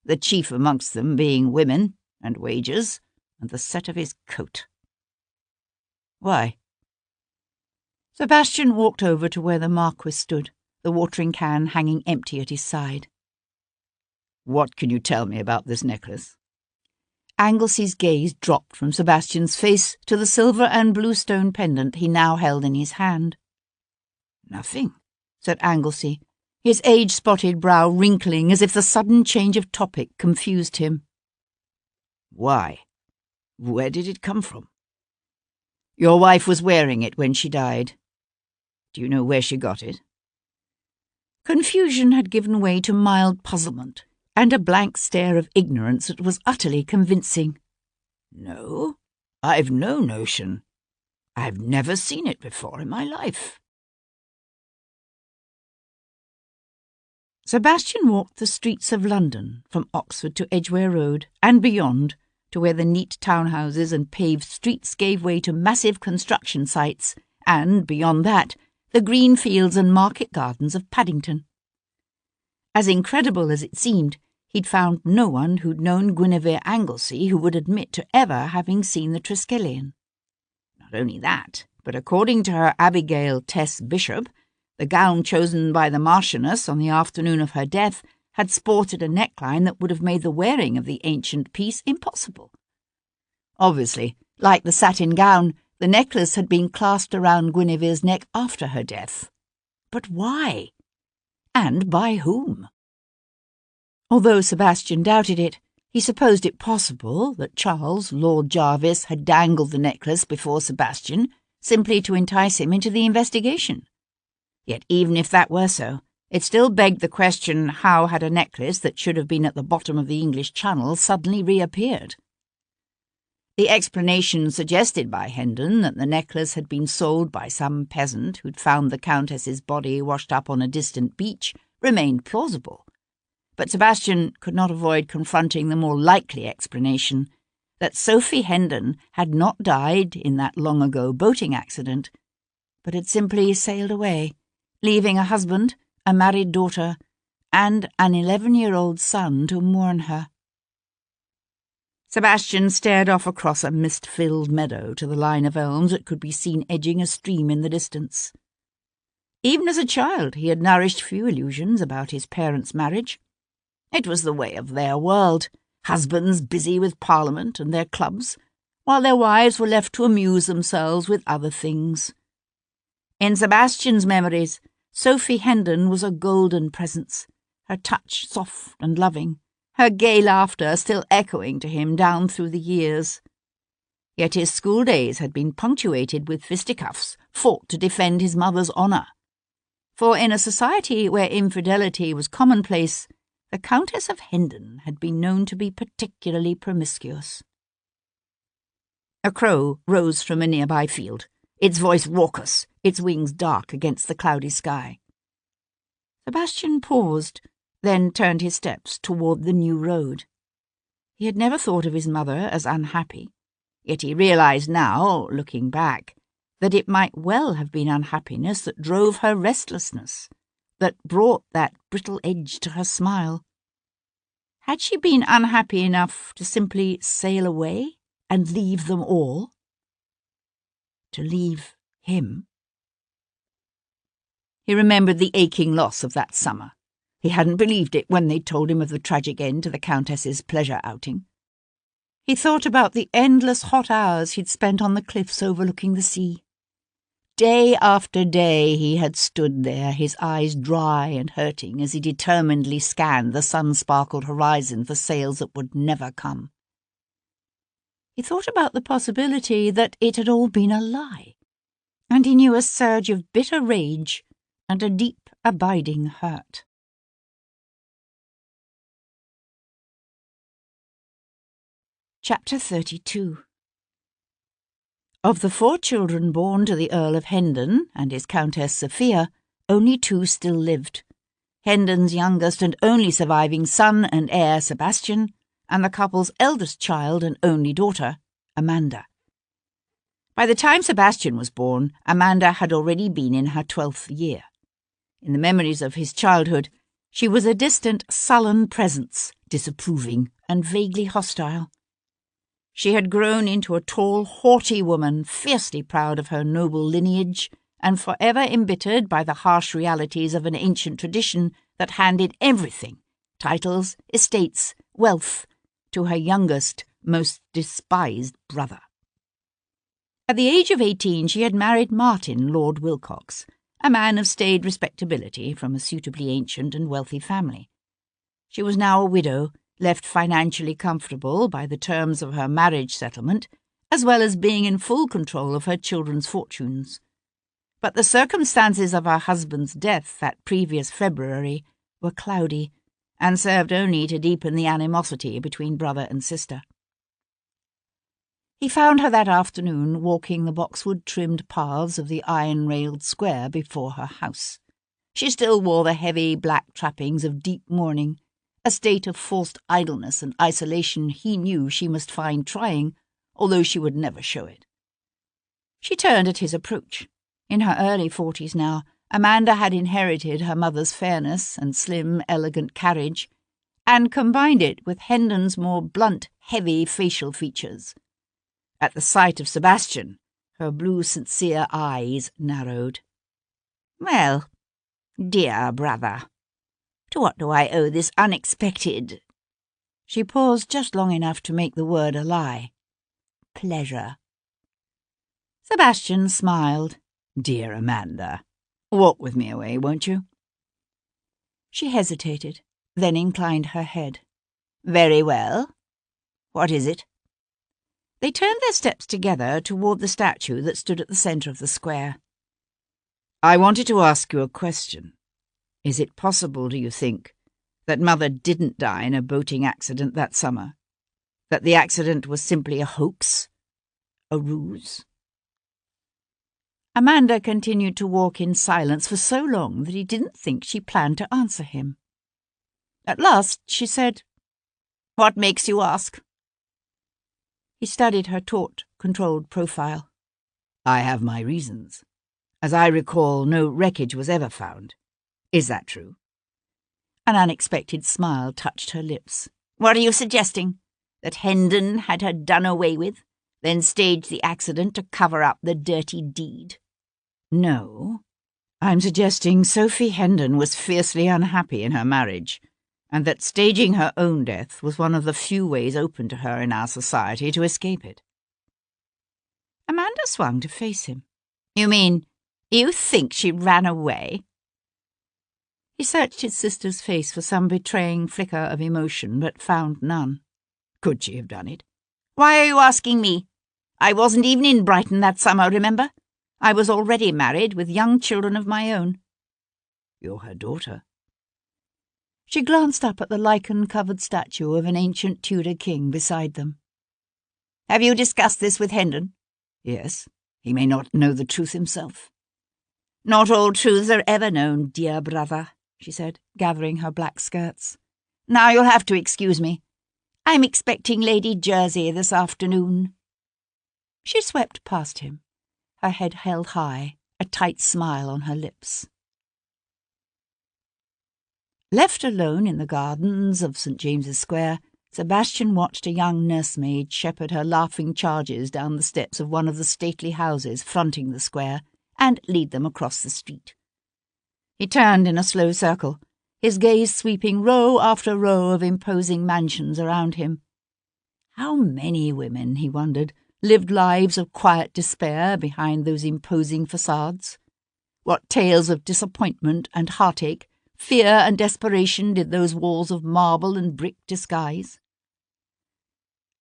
the chief amongst them being women and wages and the set of his coat. Why? Sebastian walked over to where the marquis stood, the watering can hanging empty at his side. What can you tell me about this necklace? Anglesey's gaze dropped from Sebastian's face to the silver and blue stone pendant he now held in his hand. Nothing, said Anglesey, his age-spotted brow wrinkling as if the sudden change of topic confused him. Why? Where did it come from? Your wife was wearing it when she died. Do you know where she got it? Confusion had given way to mild puzzlement, and a blank stare of ignorance that was utterly convincing. No, I've no notion. I've never seen it before in my life. Sebastian walked the streets of London, from Oxford to Edgware Road, and beyond, to where the neat townhouses and paved streets gave way to massive construction sites, and, beyond that, the green fields and market gardens of Paddington. As incredible as it seemed, he'd found no one who'd known Guinevere Anglesey who would admit to ever having seen the Triskelion. Not only that, but according to her Abigail Tess Bishop, the gown chosen by the marchioness on the afternoon of her death had sported a neckline that would have made the wearing of the ancient piece impossible. Obviously, like the satin gown, the necklace had been clasped around Guinevere's neck after her death. But why? And by whom? Although Sebastian doubted it, he supposed it possible that Charles, Lord Jarvis, had dangled the necklace before Sebastian, simply to entice him into the investigation. Yet even if that were so, it still begged the question, how had a necklace that should have been at the bottom of the English Channel suddenly reappeared? The explanation suggested by Hendon, that the necklace had been sold by some peasant who'd found the Countess's body washed up on a distant beach, remained plausible. But Sebastian could not avoid confronting the more likely explanation, that Sophie Hendon had not died in that long-ago boating accident, but had simply sailed away, leaving a husband, a married daughter, and an 11-year-old son to mourn her. Sebastian stared off across a mist-filled meadow to the line of elms that could be seen edging a stream in the distance. Even as a child, he had nourished few illusions about his parents' marriage. It was the way of their world, husbands busy with Parliament and their clubs, while their wives were left to amuse themselves with other things. In Sebastian's memories, Sophie Hendon was a golden presence, her touch soft and loving, her gay laughter still echoing to him down through the years. Yet his school days had been punctuated with fisticuffs fought to defend his mother's honour. For in a society where infidelity was commonplace, the Countess of Hendon had been known to be particularly promiscuous. A crow rose from a nearby field, its voice raucous, its wings dark against the cloudy sky. Sebastian paused, then turned his steps toward the new road. He had never thought of his mother as unhappy, yet he realized now, looking back, that it might well have been unhappiness that drove her restlessness, that brought that brittle edge to her smile. Had she been unhappy enough to simply sail away and leave them all? To leave him? He remembered the aching loss of that summer. He hadn't believed it when they'd told him of the tragic end to the Countess's pleasure outing. He thought about the endless hot hours he'd spent on the cliffs overlooking the sea. Day after day he had stood there, his eyes dry and hurting as he determinedly scanned the sun-sparkled horizon for sails that would never come. He thought about the possibility that it had all been a lie, and he knew a surge of bitter rage and a deep, abiding hurt. Chapter 32. Of the 4 children born to the Earl of Hendon and his Countess Sophia, only 2 still lived. Hendon's youngest and only surviving son and heir, Sebastian, and the couple's eldest child and only daughter, Amanda. By the time Sebastian was born, Amanda had already been in her 12th year. In the memories of his childhood, she was a distant, sullen presence, disapproving and vaguely hostile. She had grown into a tall, haughty woman, fiercely proud of her noble lineage, and forever embittered by the harsh realities of an ancient tradition that handed everything, titles, estates, wealth, to her youngest, most despised brother. At the age of 18, she had married Martin, Lord Wilcox, a man of staid respectability from a suitably ancient and wealthy family. She was now a widow, left financially comfortable by the terms of her marriage settlement, as well as being in full control of her children's fortunes. But the circumstances of her husband's death that previous February were cloudy, and served only to deepen the animosity between brother and sister. He found her that afternoon walking the boxwood-trimmed paths of the iron-railed square before her house. She still wore the heavy black trappings of deep mourning, a state of forced idleness and isolation he knew she must find trying, although she would never show it. She turned at his approach. In her early 40s now, Amanda had inherited her mother's fairness and slim, elegant carriage, and combined it with Hendon's more blunt, heavy facial features. At the sight of Sebastian, her blue, sincere eyes narrowed. "Well, dear brother, to what do I owe this unexpected—" She paused just long enough to make the word a lie. "Pleasure." Sebastian smiled. "Dear Amanda, walk with me away, won't you?" She hesitated, then inclined her head. "Very well. What is it?" They turned their steps together toward the statue that stood at the centre of the square. "I wanted to ask you a question. Is it possible, do you think, that Mother didn't die in a boating accident that summer? That the accident was simply a hoax? A ruse?" Amanda continued to walk in silence for so long that he didn't think she planned to answer him. At last she said, "What makes you ask?" He studied her taut, controlled profile. "I have my reasons. As I recall, no wreckage was ever found. Is that true?" An unexpected smile touched her lips. "What are you suggesting? That Hendon had her done away with, then staged the accident to cover up the dirty deed?" "No. I'm suggesting Sophie Hendon was fiercely unhappy in her marriage, and that staging her own death was one of the few ways open to her in our society to escape it." Amanda swung to face him. "You mean, you think she ran away?" He searched his sister's face for some betraying flicker of emotion, but found none. "Could she have done it?" "Why are you asking me? I wasn't even in Brighton that summer, remember? I was already married with young children of my own." "You're her daughter." She glanced up at the lichen-covered statue of an ancient Tudor king beside them. "Have you discussed this with Hendon?" "Yes. He may not know the truth himself." "Not all truths are ever known, dear brother," she said, gathering her black skirts. "Now you'll have to excuse me. I'm expecting Lady Jersey this afternoon." She swept past him, her head held high, a tight smile on her lips. Left alone in the gardens of St. James's Square, Sebastian watched a young nursemaid shepherd her laughing charges down the steps of one of the stately houses fronting the square and lead them across the street. He turned in a slow circle, his gaze sweeping row after row of imposing mansions around him. How many women, he wondered, lived lives of quiet despair behind those imposing facades? What tales of disappointment and heartache, fear and desperation did those walls of marble and brick disguise?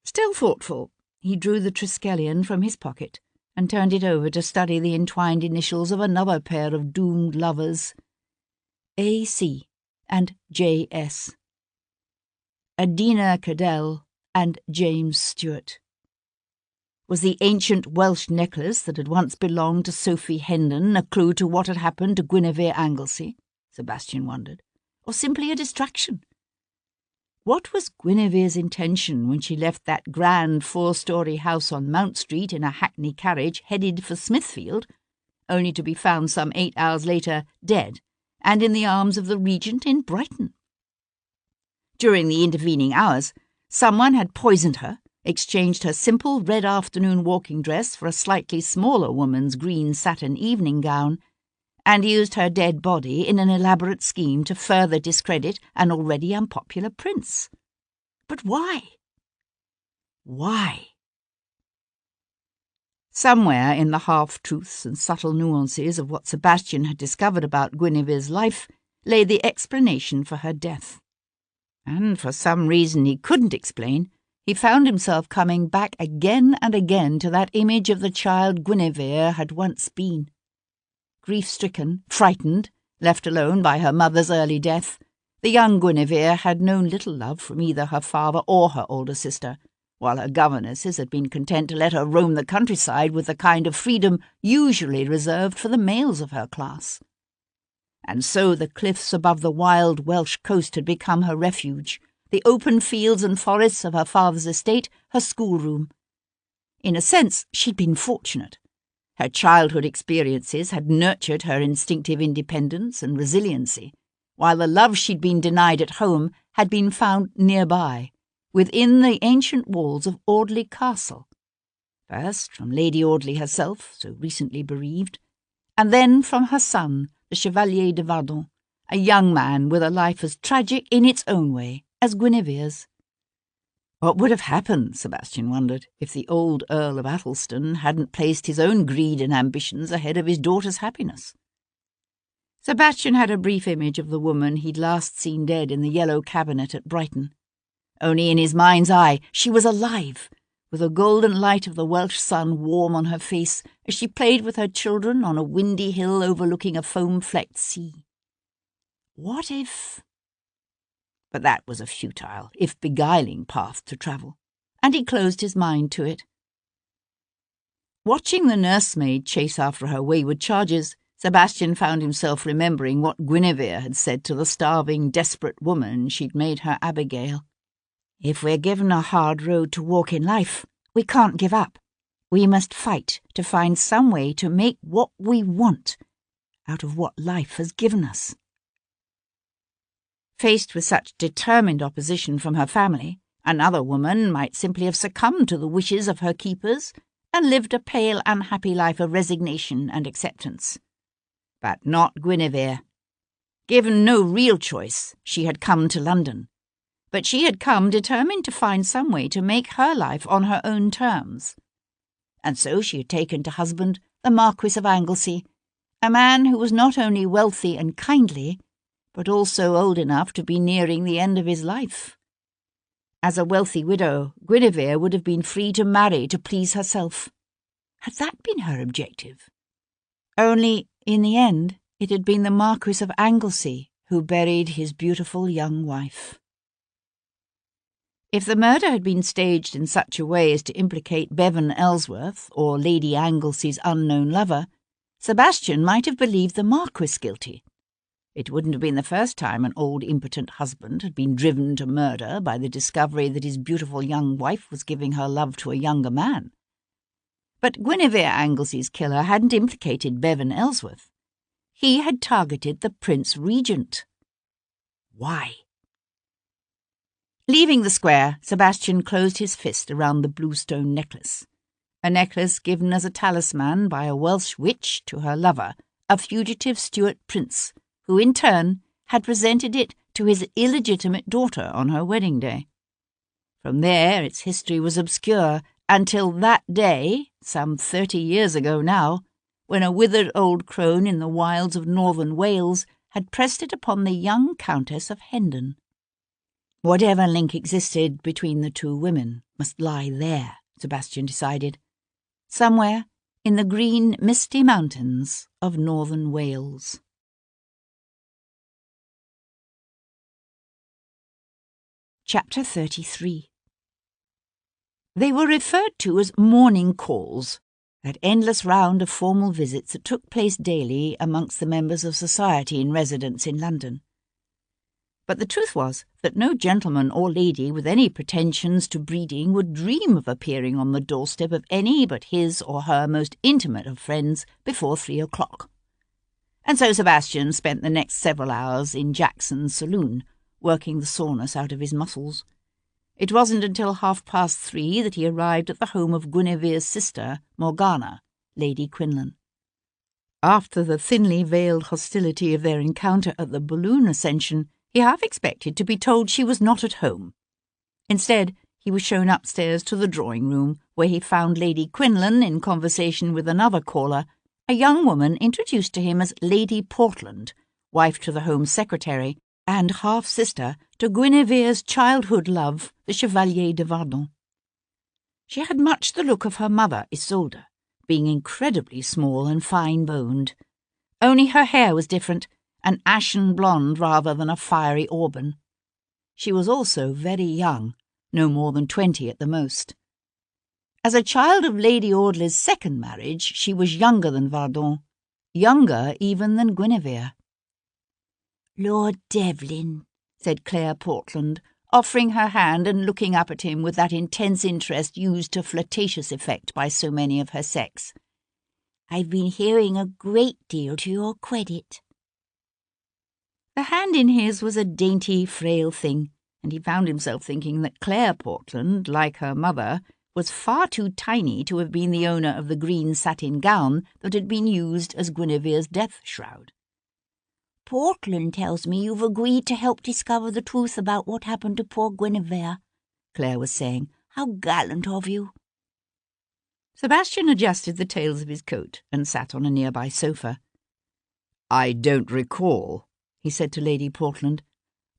Still thoughtful, he drew the Triskelion from his pocket and turned it over to study the entwined initials of another pair of doomed lovers, A.C. and J.S. Adina Cadell and James Stuart. Was the ancient Welsh necklace that had once belonged to Sophie Hendon a clue to what had happened to Guinevere Anglesey, Sebastian wondered, or simply a distraction? What was Guinevere's intention when she left that grand 4-story house on Mount Street in a hackney carriage headed for Smithfield, only to be found some 8 hours later dead and in the arms of the Regent in Brighton? During the intervening hours, someone had poisoned her, exchanged her simple red afternoon walking dress for a slightly smaller woman's green satin evening gown, and used her dead body in an elaborate scheme to further discredit an already unpopular prince. But why? Why? Somewhere in the half-truths and subtle nuances of what Sebastian had discovered about Guinevere's life lay the explanation for her death. And for some reason he couldn't explain, he found himself coming back again and again to that image of the child Guinevere had once been. Grief-stricken, frightened, left alone by her mother's early death, the young Guinevere had known little love from either her father or her older sister, while her governesses had been content to let her roam the countryside with the kind of freedom usually reserved for the males of her class. And so the cliffs above the wild Welsh coast had become her refuge, the open fields and forests of her father's estate her schoolroom. In a sense, she'd been fortunate. Her childhood experiences had nurtured her instinctive independence and resiliency, while the love she'd been denied at home had been found nearby, within the ancient walls of Audley Castle. First from Lady Audley herself, so recently bereaved, and then from her son, the Chevalier de Vardon, a young man with a life as tragic in its own way as Guinevere's. What would have happened, Sebastian wondered, if the old Earl of Athelstan hadn't placed his own greed and ambitions ahead of his daughter's happiness? Sebastian had a brief image of the woman he'd last seen dead in the yellow cabinet at Brighton. Only in his mind's eye she was alive, with the golden light of the Welsh sun warm on her face as she played with her children on a windy hill overlooking a foam-flecked sea. What if... But that was a futile, if beguiling path to travel, and he closed his mind to it. Watching the nursemaid chase after her wayward charges, Sebastian found himself remembering what Guinevere had said to the starving, desperate woman she'd made her Abigail. If we're given a hard road to walk in life, we can't give up. We must fight to find some way to make what we want out of what life has given us. Faced with such determined opposition from her family, another woman might simply have succumbed to the wishes of her keepers and lived a pale, unhappy life of resignation and acceptance. But not Guinevere. Given no real choice, she had come to London. But she had come determined to find some way to make her life on her own terms. And so she had taken to husband the Marquis of Anglesey, a man who was not only wealthy and kindly, but also old enough to be nearing the end of his life. As a wealthy widow, Guinevere would have been free to marry to please herself. Had that been her objective? Only, in the end, it had been the Marquis of Anglesey who buried his beautiful young wife. If the murder had been staged in such a way as to implicate Bevan Ellsworth or Lady Anglesey's unknown lover, Sebastian might have believed the Marquis guilty. It wouldn't have been the first time an old impotent husband had been driven to murder by the discovery that his beautiful young wife was giving her love to a younger man. But Guinevere Anglesey's killer hadn't implicated Bevan Ellsworth. He had targeted the Prince Regent. Why? Leaving the square, Sebastian closed his fist around the bluestone necklace, a necklace given as a talisman by a Welsh witch to her lover, a fugitive Stuart prince, who in turn had presented it to his illegitimate daughter on her wedding day. From there its history was obscure until that day, some 30 years ago now, when a withered old crone in the wilds of northern Wales had pressed it upon the young Countess of Hendon. Whatever link existed between the two women must lie there, Sebastian decided, somewhere in the green, misty mountains of northern Wales. Chapter 33. They were referred to as morning calls, that endless round of formal visits that took place daily amongst the members of society in residence in London. But the truth was that no gentleman or lady with any pretensions to breeding would dream of appearing on the doorstep of any but his or her most intimate of friends before 3 o'clock. And so Sebastian spent the next several hours in Jackson's saloon, working the soreness out of his muscles. It wasn't until 3:30 that he arrived at the home of Guinevere's sister, Morgana, Lady Quinlan. After the thinly veiled hostility of their encounter at the balloon ascension, he half expected to be told she was not at home. Instead, he was shown upstairs to the drawing-room, where he found Lady Quinlan in conversation with another caller, a young woman introduced to him as Lady Portland, wife to the Home Secretary, and half-sister to Guinevere's childhood love, the Chevalier de Vardon. She had much the look of her mother, Isolde, being incredibly small and fine-boned. Only her hair was different, an ashen blonde rather than a fiery auburn. She was also very young, no more than 20 at the most. As a child of Lady Audley's second marriage, she was younger than Vardon, younger even than Guinevere. "Lord Devlin," said Claire Portland, offering her hand and looking up at him with that intense interest used to flirtatious effect by so many of her sex. "I've been hearing a great deal to your credit." The hand in his was a dainty, frail thing, and he found himself thinking that Claire Portland, like her mother, was far too tiny to have been the owner of the green satin gown that had been used as Guinevere's death shroud. "Portland tells me you've agreed to help discover the truth about what happened to poor Guinevere," Claire was saying. "How gallant of you." Sebastian adjusted the tails of his coat and sat on a nearby sofa. "I don't recall," he said to Lady Portland.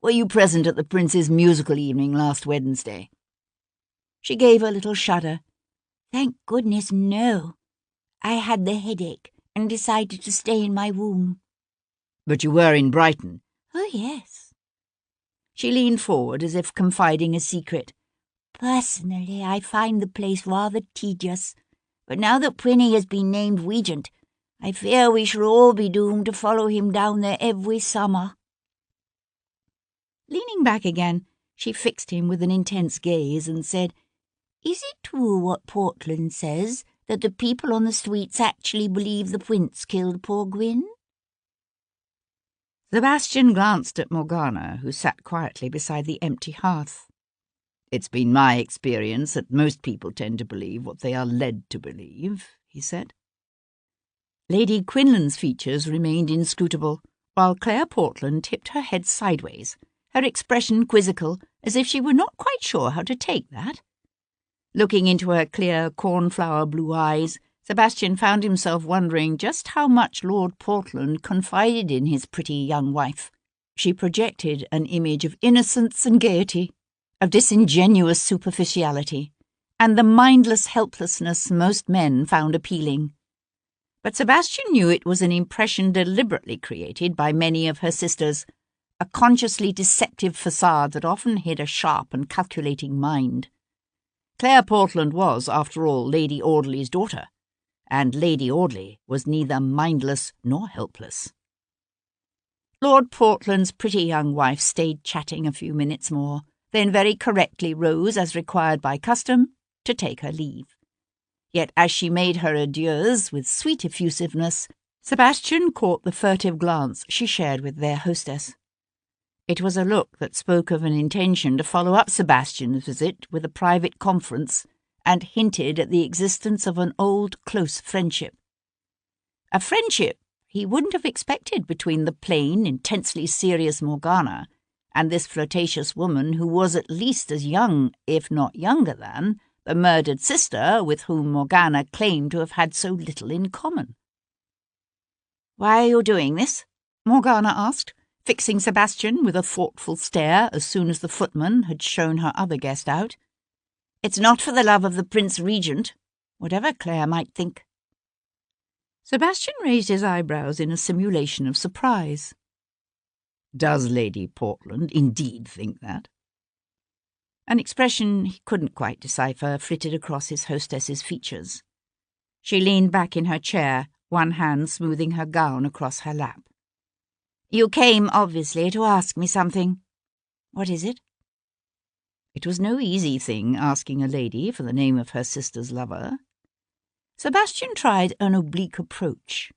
"Were you present at the Prince's musical evening last Wednesday?" She gave a little shudder Thank goodness, no. I had the headache and decided to stay in my room. But you were in Brighton. Oh, yes. She leaned forward as if confiding a secret. Personally, I find the place rather tedious, but now that Prinny has been named regent, I fear we shall all be doomed to follow him down there every summer. Leaning back again, she fixed him with an intense gaze and said, Is it true what Portland says, that the people on the streets actually believe the prince killed poor Gwyn? Sebastian glanced at Morgana, who sat quietly beside the empty hearth. It's been my experience that most people tend to believe what they are led to believe, he said. Lady Quinlan's features remained inscrutable, while Claire Portland tipped her head sideways, her expression quizzical, as if she were not quite sure how to take that. Looking into her clear, cornflower blue eyes, Sebastian found himself wondering just how much Lord Portland confided in his pretty young wife. She projected an image of innocence and gaiety, of disingenuous superficiality, and the mindless helplessness most men found appealing. But Sebastian knew it was an impression deliberately created by many of her sisters, a consciously deceptive facade that often hid a sharp and calculating mind. Claire Portland was, after all, Lady Audley's daughter, and Lady Audley was neither mindless nor helpless. Lord Portland's pretty young wife stayed chatting a few minutes more, then very correctly rose, as required by custom, to take her leave. Yet as she made her adieus with sweet effusiveness, Sebastian caught the furtive glance she shared with their hostess. It was a look that spoke of an intention to follow up Sebastian's visit with a private conference, and hinted at the existence of an old, close friendship. A friendship he wouldn't have expected between the plain, intensely serious Morgana and this flirtatious woman who was at least as young, if not younger than, the murdered sister with whom Morgana claimed to have had so little in common. "Why are you doing this?" Morgana asked, fixing Sebastian with a thoughtful stare as soon as the footman had shown her other guest out. "It's not for the love of the Prince Regent, whatever Claire might think." Sebastian raised his eyebrows in a simulation of surprise. "Does Lady Portland indeed think that?" An expression he couldn't quite decipher flitted across his hostess's features. She leaned back in her chair, one hand smoothing her gown across her lap. "You came, obviously, to ask me something. What is it?" It was no easy thing asking a lady for the name of her sister's lover. Sebastian tried an oblique approach.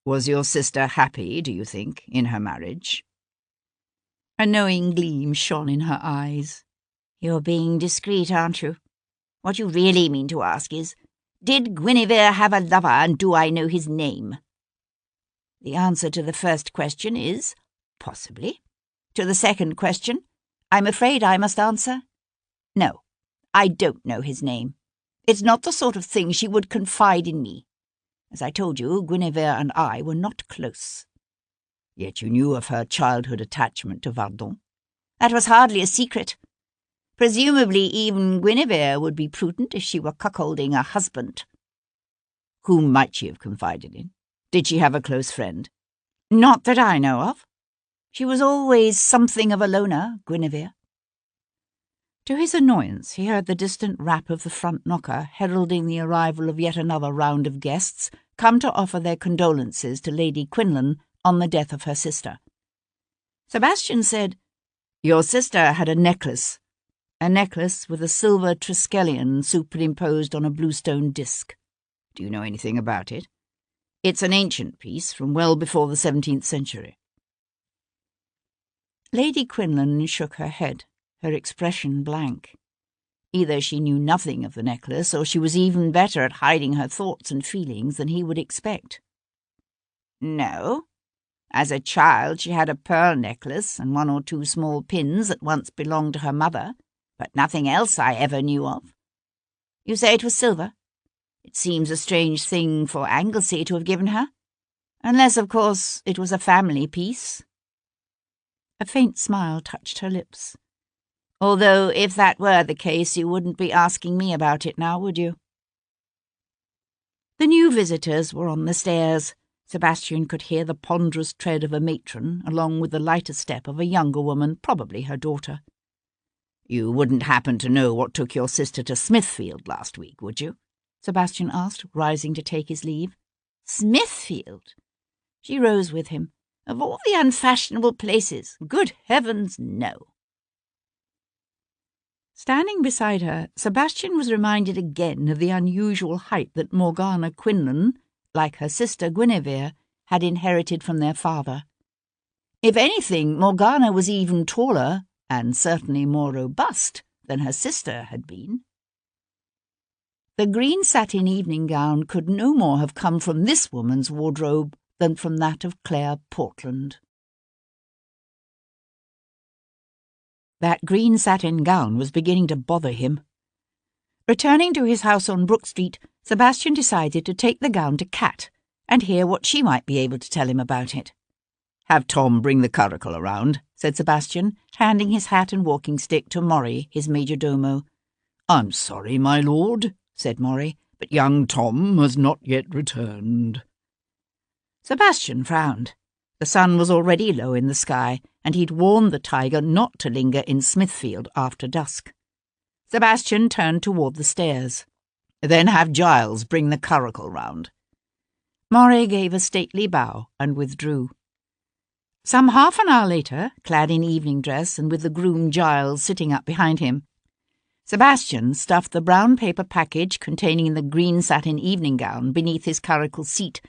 "Was your sister happy, do you think, in her marriage?" A knowing gleam shone in her eyes. "You're being discreet, aren't you? What you really mean to ask is, did Guinevere have a lover, and do I know his name?" The answer to the first question is, possibly. To the second question, I'm afraid I must answer, no, I don't know his name. It's not the sort of thing she would confide in me. As I told you, Guinevere and I were not close. Yet you knew of her childhood attachment to Vardon. That was hardly a secret. Presumably even Guinevere would be prudent if she were cuckolding a husband. Whom might she have confided in? Did she have a close friend? Not that I know of. She was always something of a loner, Guinevere. To his annoyance, he heard the distant rap of the front knocker heralding the arrival of yet another round of guests come to offer their condolences to Lady Quinlan on the death of her sister. Sebastian said, "Your sister had a necklace with a silver triskelion superimposed on a bluestone disc. Do you know anything about it? It's an ancient piece from well before the 17th century. Lady Quinlan shook her head, her expression blank. Either she knew nothing of the necklace, or she was even better at hiding her thoughts and feelings than he would expect. "No. As a child she had a pearl necklace and 1 or 2 small pins that once belonged to her mother, but nothing else I ever knew of. You say it was silver? It seems a strange thing for Anglesey to have given her, unless, of course, it was a family piece." A faint smile touched her lips. "Although, if that were the case, you wouldn't be asking me about it now, would you?" The new visitors were on the stairs. Sebastian could hear the ponderous tread of a matron, along with the lighter step of a younger woman, probably her daughter. "You wouldn't happen to know what took your sister to Smithfield last week, would you?" Sebastian asked, rising to take his leave. Smithfield? She rose with him. Of all the unfashionable places, good heavens, no. Standing beside her, Sebastian was reminded again of the unusual height that Morgana Quinlan, like her sister Guinevere, had inherited from their father. If anything, Morgana was even taller, and certainly more robust, than her sister had been. The green satin evening gown could no more have come from this woman's wardrobe than from that of Claire Portland. That green satin gown was beginning to bother him. Returning to his house on Brook Street, Sebastian decided to take the gown to Kat and hear what she might be able to tell him about it. "Have Tom bring the curricle around," said Sebastian, handing his hat and walking stick to Maury, his majordomo. "I'm sorry, my lord," said Maury, "but young Tom has not yet returned." Sebastian frowned. The sun was already low in the sky, and he'd warned the tiger not to linger in Smithfield after dusk. Sebastian turned toward the stairs. "Then have Giles bring the curricle round." Maury gave a stately bow and withdrew. Some half an hour later, clad in evening dress and with the groom Giles sitting up behind him, Sebastian stuffed the brown paper package containing the green satin evening gown beneath his curricle seat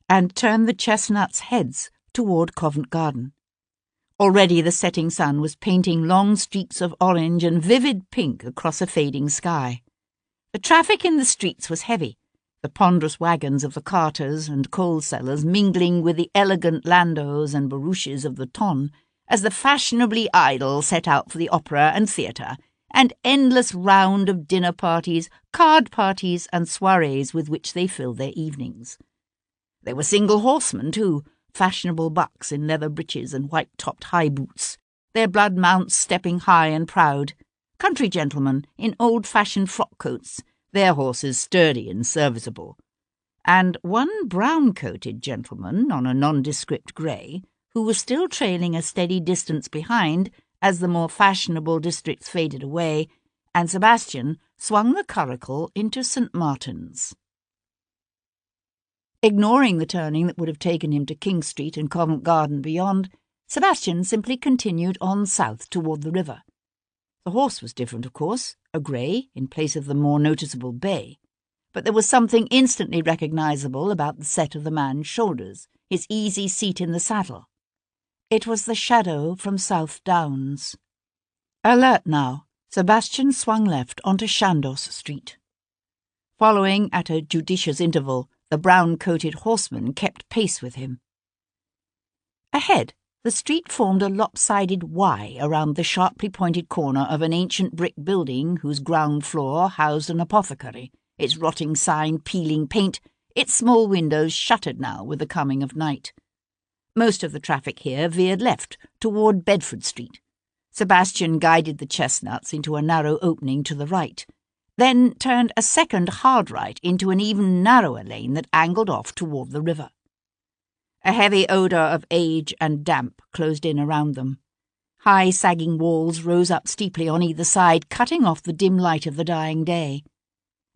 and turned the chestnuts' heads toward Covent Garden. Already the setting sun was painting long streaks of orange and vivid pink across a fading sky. The traffic in the streets was heavy, the ponderous wagons of the carters and coal sellers mingling with the elegant landaus and barouches of the ton as the fashionably idle set out for the opera and theatre, and endless round of dinner parties, card parties, and soirees with which they filled their evenings. There were single horsemen, too, fashionable bucks in leather breeches and white-topped high boots, their blood mounts stepping high and proud, country gentlemen in old-fashioned frock-coats, their horses sturdy and serviceable, and one brown-coated gentleman on a nondescript grey, who was still trailing a steady distance behind as the more fashionable districts faded away, and Sebastian swung the curricle into St. Martin's. Ignoring the turning that would have taken him to King Street and Covent Garden beyond, Sebastian simply continued on south toward the river. The horse was different, of course, a grey in place of the more noticeable bay, but there was something instantly recognisable about the set of the man's shoulders, his easy seat in the saddle. It was the shadow from South Downs. Alert now, Sebastian swung left onto Chandos Street. Following at a judicious interval, the brown-coated horseman kept pace with him. Ahead, the street formed a lopsided Y around the sharply pointed corner of an ancient brick building whose ground floor housed an apothecary, its rotting sign peeling paint, its small windows shuttered now with the coming of night. Most of the traffic here veered left toward Bedford Street. Sebastian guided the chestnuts into a narrow opening to the right, then turned a second hard right into an even narrower lane that angled off toward the river. A heavy odour of age and damp closed in around them. High sagging walls rose up steeply on either side, cutting off the dim light of the dying day.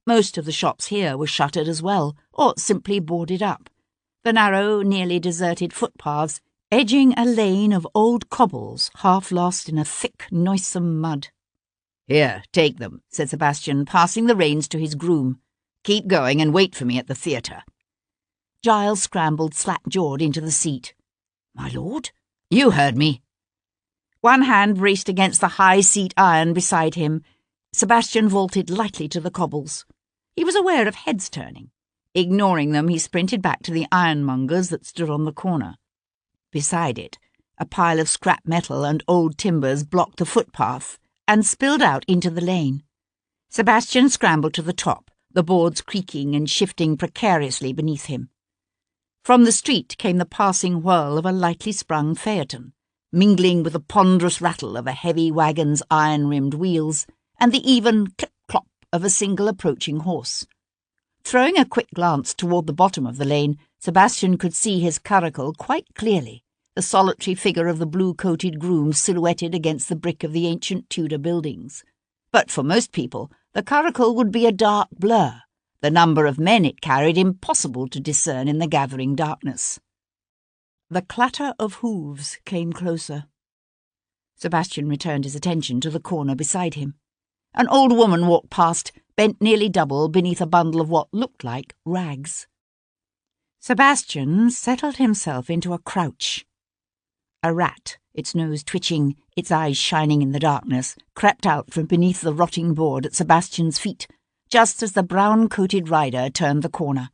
Most of the shops here were shuttered as well, or simply boarded up, the narrow, nearly deserted footpaths edging a lane of old cobbles half lost in a thick, noisome mud. "Here, take them," said Sebastian, passing the reins to his groom. "Keep going and wait for me at the theatre." Giles scrambled slack-jawed into the seat. "My lord?" "You heard me." One hand braced against the high seat iron beside him, Sebastian vaulted lightly to the cobbles. He was aware of heads turning. Ignoring them, he sprinted back to the ironmonger's that stood on the corner. Beside it, a pile of scrap metal and old timbers blocked the footpath and spilled out into the lane. Sebastian scrambled to the top, the boards creaking and shifting precariously beneath him. From the street came the passing whirl of a lightly sprung phaeton, mingling with the ponderous rattle of a heavy wagon's iron-rimmed wheels and the even clip-clop of a single approaching horse. Throwing a quick glance toward the bottom of the lane, Sebastian could see his curricle quite clearly, the solitary figure of the blue-coated groom silhouetted against the brick of the ancient Tudor buildings. But for most people, the curricle would be a dark blur, the number of men it carried impossible to discern in the gathering darkness. The clatter of hooves came closer. Sebastian returned his attention to the corner beside him. An old woman walked past, bent nearly double beneath a bundle of what looked like rags. Sebastian settled himself into a crouch. A rat, its nose twitching, its eyes shining in the darkness, crept out from beneath the rotting board at Sebastian's feet, just as the brown-coated rider turned the corner.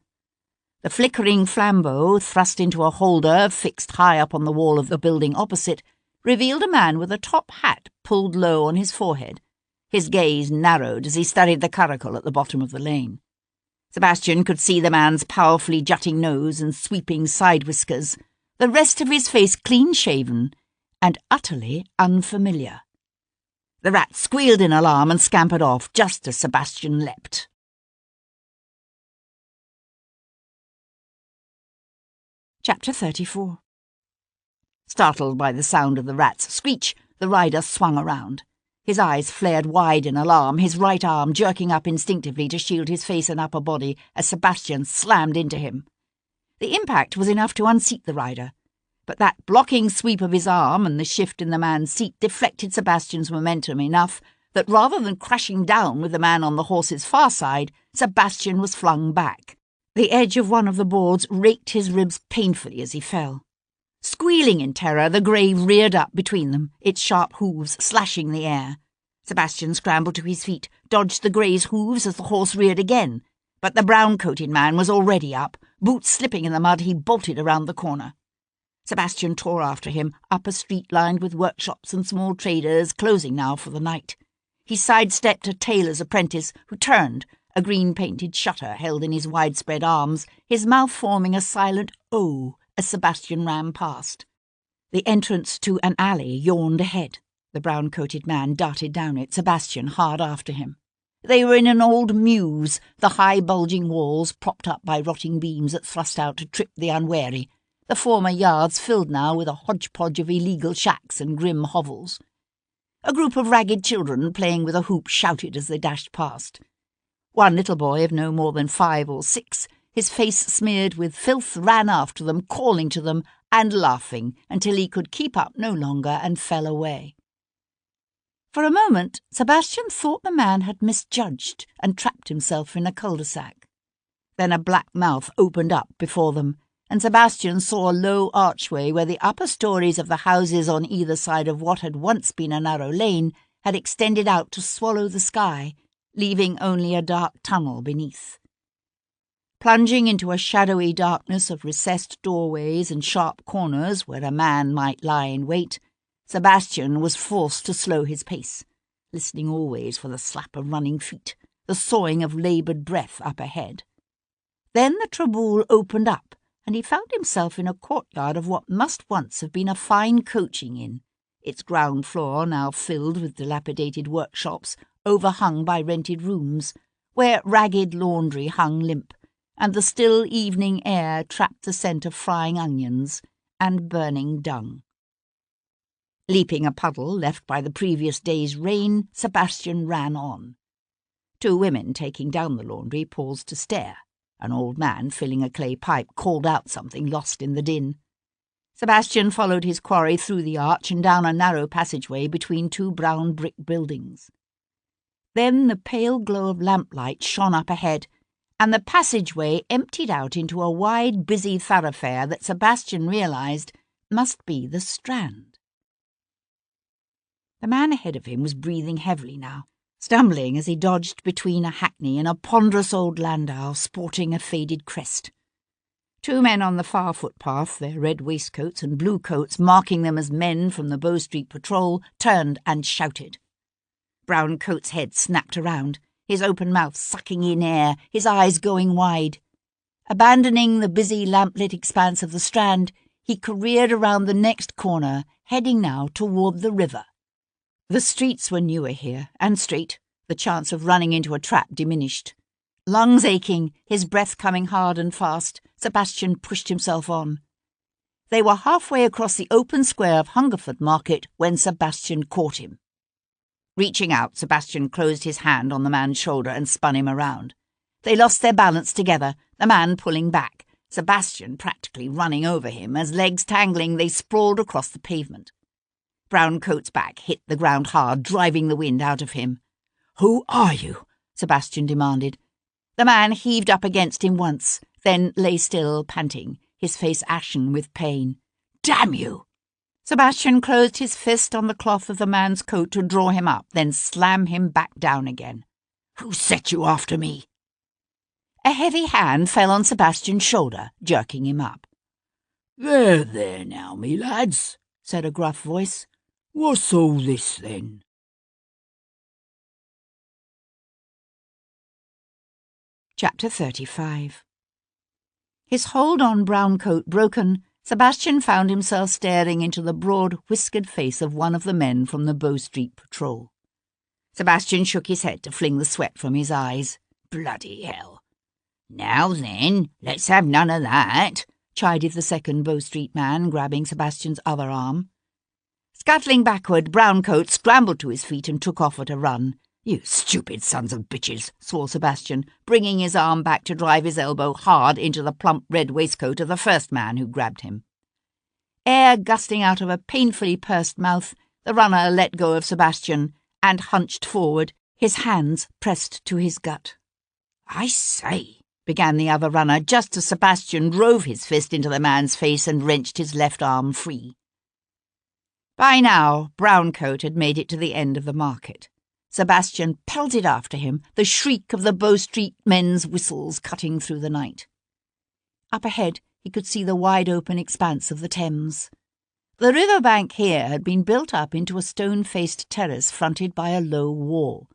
The flickering flambeau, thrust into a holder fixed high up on the wall of the building opposite, revealed a man with a top hat pulled low on his forehead. His gaze narrowed as he studied the curricle at the bottom of the lane. Sebastian could see the man's powerfully jutting nose and sweeping side whiskers, the rest of his face clean-shaven and utterly unfamiliar. The rat squealed in alarm and scampered off just as Sebastian leapt. Chapter 34. Startled by the sound of the rat's screech, the rider swung around. His eyes flared wide in alarm, his right arm jerking up instinctively to shield his face and upper body as Sebastian slammed into him. The impact was enough to unseat the rider, but that blocking sweep of his arm and the shift in the man's seat deflected Sebastian's momentum enough that rather than crashing down with the man on the horse's far side, Sebastian was flung back. The edge of one of the boards raked his ribs painfully as he fell. Squealing in terror, the grey reared up between them, its sharp hooves slashing the air. Sebastian scrambled to his feet, dodged the grey's hooves as the horse reared again, but the brown-coated man was already up. Boots slipping in the mud, he bolted around the corner. Sebastian tore after him, up a street lined with workshops and small traders, closing now for the night. He sidestepped a tailor's apprentice, who turned, a green-painted shutter held in his widespread arms, his mouth forming a silent O as Sebastian ran past. The entrance to an alley yawned ahead. The brown-coated man darted down it, Sebastian hard after him. They were in an old mews, the high bulging walls propped up by rotting beams that thrust out to trip the unwary, the former yards filled now with a hodgepodge of illegal shacks and grim hovels. A group of ragged children playing with a hoop shouted as they dashed past. One little boy of no more than 5 or 6, his face smeared with filth, ran after them, calling to them and laughing until he could keep up no longer and fell away. For a moment, Sebastian thought the man had misjudged and trapped himself in a cul-de-sac. Then a black mouth opened up before them, and Sebastian saw a low archway where the upper stories of the houses on either side of what had once been a narrow lane had extended out to swallow the sky, leaving only a dark tunnel beneath. Plunging into a shadowy darkness of recessed doorways and sharp corners where a man might lie in wait, Sebastian was forced to slow his pace, listening always for the slap of running feet, the sawing of laboured breath up ahead. Then the traboulle opened up, and he found himself in a courtyard of what must once have been a fine coaching inn, its ground floor now filled with dilapidated workshops overhung by rented rooms, where ragged laundry hung limp, and the still evening air trapped the scent of frying onions and burning dung. Leaping a puddle left by the previous day's rain, Sebastian ran on. 2 women taking down the laundry paused to stare. An old man filling a clay pipe called out something lost in the din. Sebastian followed his quarry through the arch and down a narrow passageway between 2 brown brick buildings. Then the pale glow of lamplight shone up ahead, and the passageway emptied out into a wide, busy thoroughfare that Sebastian realized must be the Strand. The man ahead of him was breathing heavily now, stumbling as he dodged between a hackney and a ponderous old landau sporting a faded crest. 2 men on the far footpath, their red waistcoats and blue coats marking them as men from the Bow Street Patrol, turned and shouted. Brown Coat's head snapped around, his open mouth sucking in air, his eyes going wide. Abandoning the busy lamplit expanse of the Strand, he careered around the next corner, heading now toward the river. The streets were newer here, and straight, the chance of running into a trap diminished. Lungs aching, his breath coming hard and fast, Sebastian pushed himself on. They were halfway across the open square of Hungerford Market when Sebastian caught him. Reaching out, Sebastian closed his hand on the man's shoulder and spun him around. They lost their balance together, the man pulling back, Sebastian practically running over him as, legs tangling, they sprawled across the pavement. Browncoat's back hit the ground hard, driving the wind out of him. "Who are you?" Sebastian demanded. The man heaved up against him once, then lay still, panting, his face ashen with pain. "Damn you!" Sebastian closed his fist on the cloth of the man's coat to draw him up, then slam him back down again. "Who set you after me?" A heavy hand fell on Sebastian's shoulder, jerking him up. There now, me lads," said a gruff voice. "What's all this, then?" Chapter 35. His hold on Browncoat broken, Sebastian found himself staring into the broad, whiskered face of one of the men from the Bow Street patrol. Sebastian shook his head to fling the sweat from his eyes. "Bloody hell. Now then, let's have none of that," chided the second Bow Street man, grabbing Sebastian's other arm. Scuttling backward, Browncoat scrambled to his feet and took off at a run. "You stupid sons of bitches," swore Sebastian, bringing his arm back to drive his elbow hard into the plump red waistcoat of the first man who grabbed him. Air gusting out of a painfully pursed mouth, the runner let go of Sebastian and hunched forward, his hands pressed to his gut. "I say," began the other runner, just as Sebastian drove his fist into the man's face and wrenched his left arm free. By now, Browncoat had made it to the end of the market. Sebastian pelted after him, the shriek of the Bow Street men's whistles cutting through the night. Up ahead, he could see the wide-open expanse of the Thames. The river-bank here had been built up into a stone-faced terrace fronted by a low wall.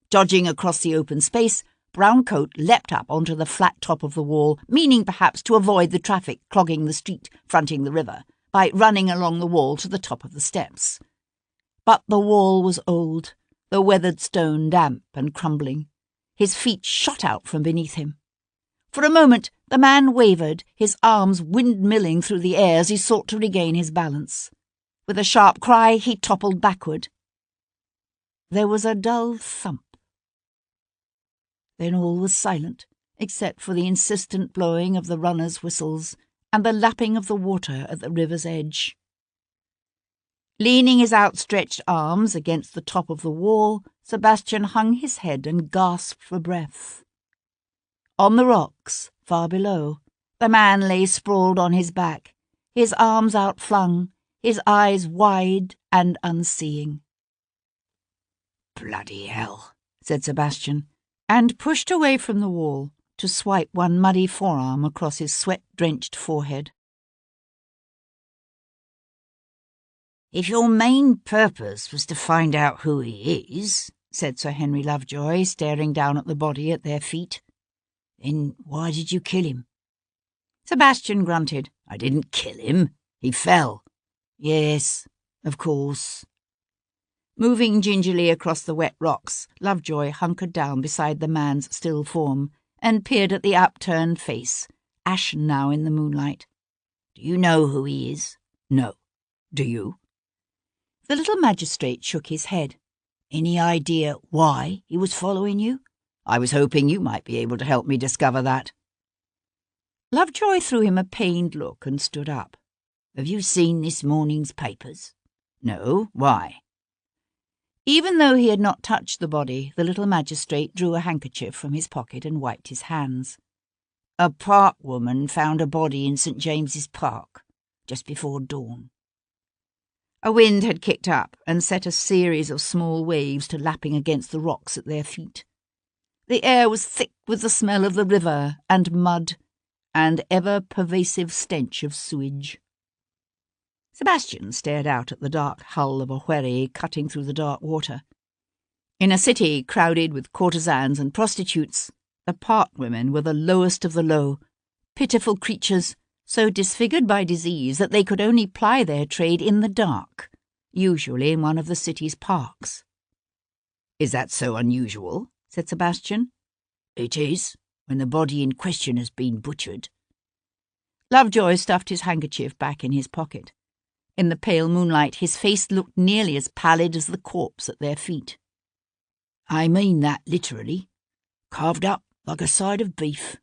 Dodging across the open space, Browncoat leapt up onto the flat top of the wall, meaning perhaps to avoid the traffic clogging the street fronting the river, by running along the wall to the top of the steps. But the wall was old, the weathered stone damp and crumbling. His feet shot out from beneath him. For a moment the man wavered, his arms windmilling through the air as he sought to regain his balance. With a sharp cry, he toppled backward. There was a dull thump. Then all was silent, except for the insistent blowing of the runners' whistles and the lapping of the water at the river's edge. Leaning his outstretched arms against the top of the wall, Sebastian hung his head and gasped for breath. On the rocks, far below, the man lay sprawled on his back, his arms outflung, his eyes wide and unseeing. "Bloody hell," said Sebastian, and pushed away from the wall to swipe one muddy forearm across his sweat-drenched forehead. "If your main purpose was to find out who he is," said Sir Henry Lovejoy, staring down at the body at their feet, "then why did you kill him?" Sebastian grunted. "I didn't kill him. He fell." "Yes, of course." Moving gingerly across the wet rocks, Lovejoy hunkered down beside the man's still form and peered at the upturned face, ashen now in the moonlight. "Do you know who he is?" "No. Do you?" The little magistrate shook his head. "Any idea why he was following you?" "I was hoping you might be able to help me discover that." Lovejoy threw him a pained look and stood up. "Have you seen this morning's papers?" "No. Why?" Even though he had not touched the body, the little magistrate drew a handkerchief from his pocket and wiped his hands. "A park woman found a body in St. James's Park, just before dawn." A wind had kicked up and set a series of small waves to lapping against the rocks at their feet. The air was thick with the smell of the river and mud and ever-pervasive stench of sewage. Sebastian stared out at the dark hull of a wherry cutting through the dark water. In a city crowded with courtesans and prostitutes, the park women were the lowest of the low, pitiful creatures so disfigured by disease that they could only ply their trade in the dark, usually in one of the city's parks. "Is that so unusual?" said Sebastian. It is, when the body in question has been butchered. Lovejoy stuffed his handkerchief back in his pocket. In the pale moonlight, his face looked nearly as pallid as the corpse at their feet. I mean that literally. Carved up like a side of beef.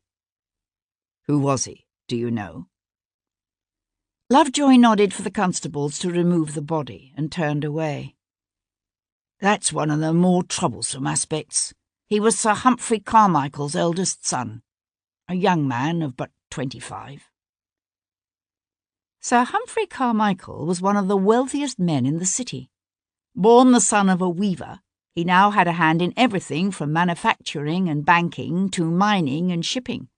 Who was he? Do you know? Lovejoy nodded for the constables to remove the body and turned away. That's one of the more troublesome aspects. He was Sir Humphrey Carmichael's eldest son, a young man of but 25. Sir Humphrey Carmichael was one of the wealthiest men in the city. Born the son of a weaver, he now had a hand in everything from manufacturing and banking to mining and shipping.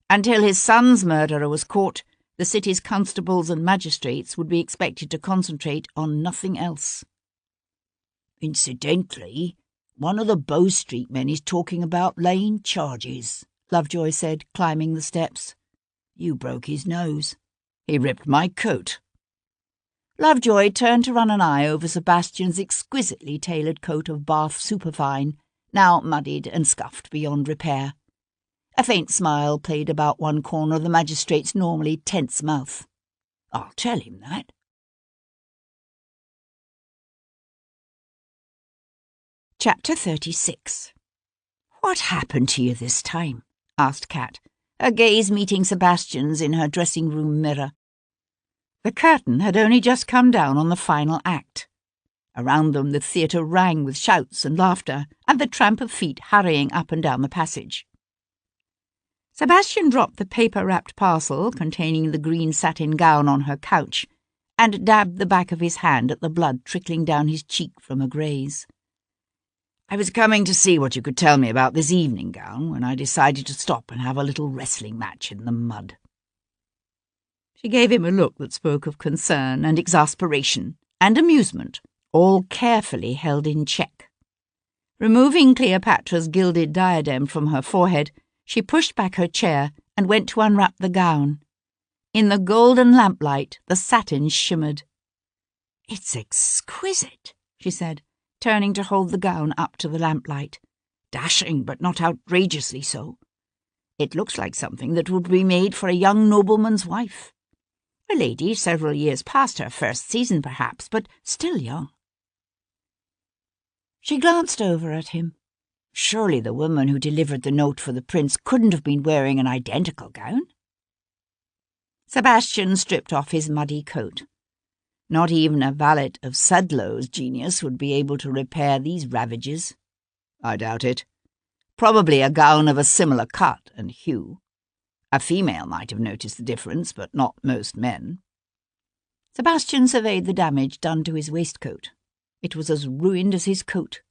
Until his son's murderer was caught, the city's constables and magistrates would be expected to concentrate on nothing else. Incidentally, one of the Bow Street men is talking about laying charges, Lovejoy said, climbing the steps. You broke his nose. He ripped my coat. Lovejoy turned to run an eye over Sebastian's exquisitely tailored coat of Bath superfine, now muddied and scuffed beyond repair. A faint smile played about one corner of the magistrate's normally tense mouth. I'll tell him that. Chapter 36. "What happened to you this time?" asked Kat, her gaze meeting Sebastian's in her dressing-room mirror. The curtain had only just come down on the final act. Around them the theatre rang with shouts and laughter, and the tramp of feet hurrying up and down the passage. Sebastian dropped the paper-wrapped parcel containing the green satin gown on her couch and dabbed the back of his hand at the blood trickling down his cheek from a graze. I was coming to see what you could tell me about this evening gown when I decided to stop and have a little wrestling match in the mud. She gave him a look that spoke of concern and exasperation and amusement, all carefully held in check. Removing Cleopatra's gilded diadem from her forehead, she pushed back her chair and went to unwrap the gown. In the golden lamplight, the satin shimmered. "It's exquisite," she said, turning to hold the gown up to the lamplight. "Dashing, but not outrageously so. It looks like something that would be made for a young nobleman's wife. A lady several years past her first season, perhaps, but still young." She glanced over at him. Surely the woman who delivered the note for the prince couldn't have been wearing an identical gown? Sebastian stripped off his muddy coat. Not even a valet of Sudlow's genius would be able to repair these ravages. I doubt it. Probably a gown of a similar cut and hue. A female might have noticed the difference, but not most men. Sebastian surveyed the damage done to his waistcoat. It was as ruined as his coat.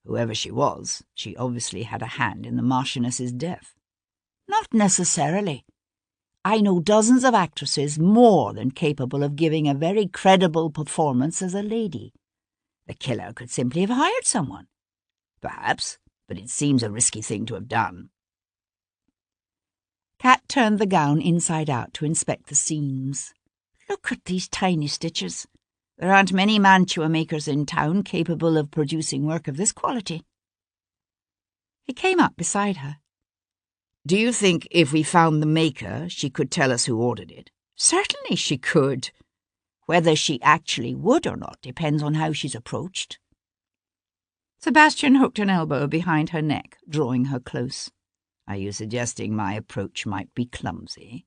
Whoever she was, she obviously had a hand in the marchioness's death. Not necessarily. I know dozens of actresses more than capable of giving a very credible performance as a lady. The killer could simply have hired someone. Perhaps, but it seems a risky thing to have done. Kat turned the gown inside out to inspect the seams. Look at these tiny stitches. There aren't many mantua makers in town capable of producing work of this quality. He came up beside her. Do you think if we found the maker, she could tell us who ordered it? Certainly she could. Whether she actually would or not depends on how she's approached. Sebastian hooked an elbow behind her neck, drawing her close. Are you suggesting my approach might be clumsy?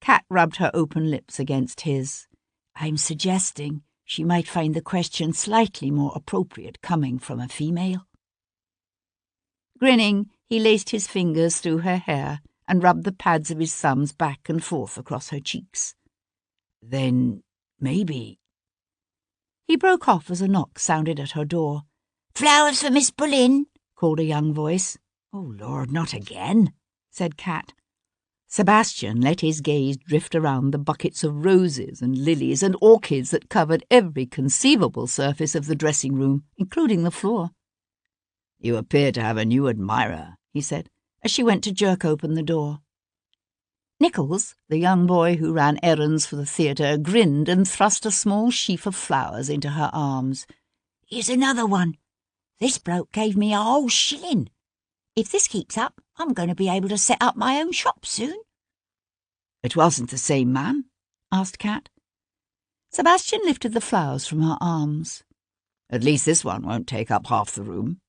Kat rubbed her open lips against his. I'm suggesting she might find the question slightly more appropriate coming from a female. Grinning, he laced his fingers through her hair and rubbed the pads of his thumbs back and forth across her cheeks. Then, maybe... He broke off as a knock sounded at her door. "Flowers for Miss Boleyn," called a young voice. "Oh, Lord, not again," said Kat. Sebastian let his gaze drift around the buckets of roses and lilies and orchids that covered every conceivable surface of the dressing-room, including the floor. "You appear to have a new admirer," he said, as she went to jerk open the door. Nichols, the young boy who ran errands for the theatre, grinned and thrust a small sheaf of flowers into her arms. "Here's another one. This bloke gave me a whole shilling. If this keeps up, I'm going to be able to set up my own shop soon. It wasn't the same man? Asked Kat. Sebastian lifted the flowers from her arms. At least this one won't take up half the room.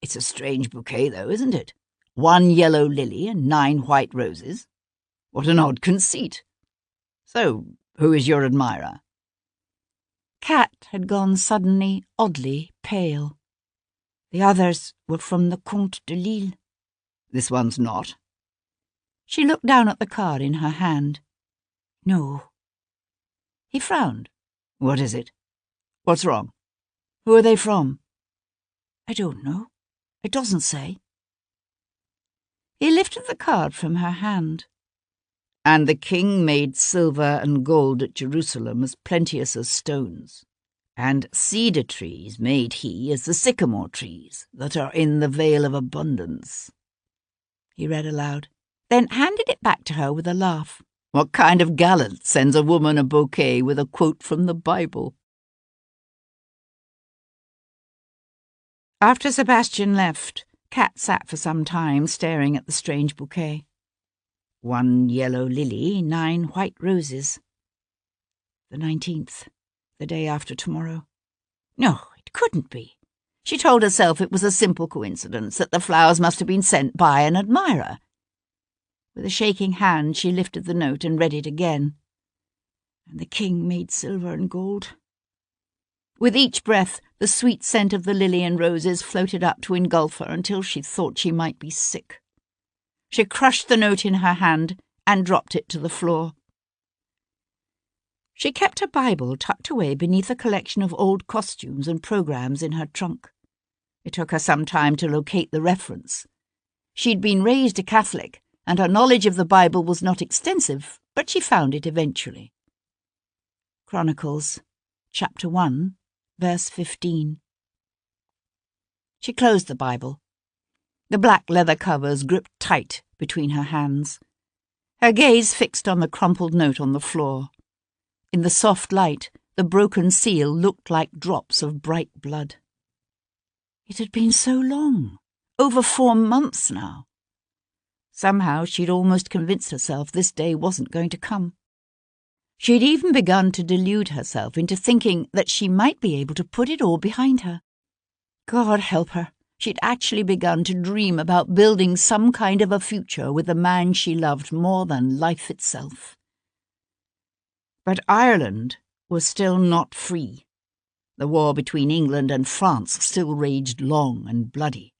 It's a strange bouquet, though, isn't it? 1 yellow lily and 9 white roses. What an odd conceit. So, who is your admirer? Kat had gone suddenly, oddly pale. The others were from the Comte de Lille. This one's not. She looked down at the card in her hand. No. He frowned. What is it? What's wrong? Who are they from? I don't know. It doesn't say. He lifted the card from her hand. And the king made silver and gold at Jerusalem as plenteous as stones, and cedar trees made he as the sycamore trees that are in the vale of abundance. He read aloud, then handed it back to her with a laugh. What kind of gallant sends a woman a bouquet with a quote from the Bible? After Sebastian left, Kat sat for some time staring at the strange bouquet. 1 yellow lily, 9 white roses. The 19th, the day after tomorrow. No, it couldn't be. She told herself it was a simple coincidence that the flowers must have been sent by an admirer. With a shaking hand, she lifted the note and read it again. And the king made silver and gold. With each breath, the sweet scent of the lily and roses floated up to engulf her until she thought she might be sick. She crushed the note in her hand and dropped it to the floor. She kept her Bible tucked away beneath a collection of old costumes and programs in her trunk. It took her some time to locate the reference. She'd been raised a Catholic, and her knowledge of the Bible was not extensive, but she found it eventually. Chronicles, chapter 1, verse 15. She closed the Bible. The black leather covers gripped tight between her hands. Her gaze fixed on the crumpled note on the floor. In the soft light, the broken seal looked like drops of bright blood. It had been so long, over 4 months now. Somehow she'd almost convinced herself this day wasn't going to come. She'd even begun to delude herself into thinking that she might be able to put it all behind her. God help her. She'd actually begun to dream about building some kind of a future with the man she loved more than life itself. But Ireland was still not free. The war between England and France still raged long and bloody.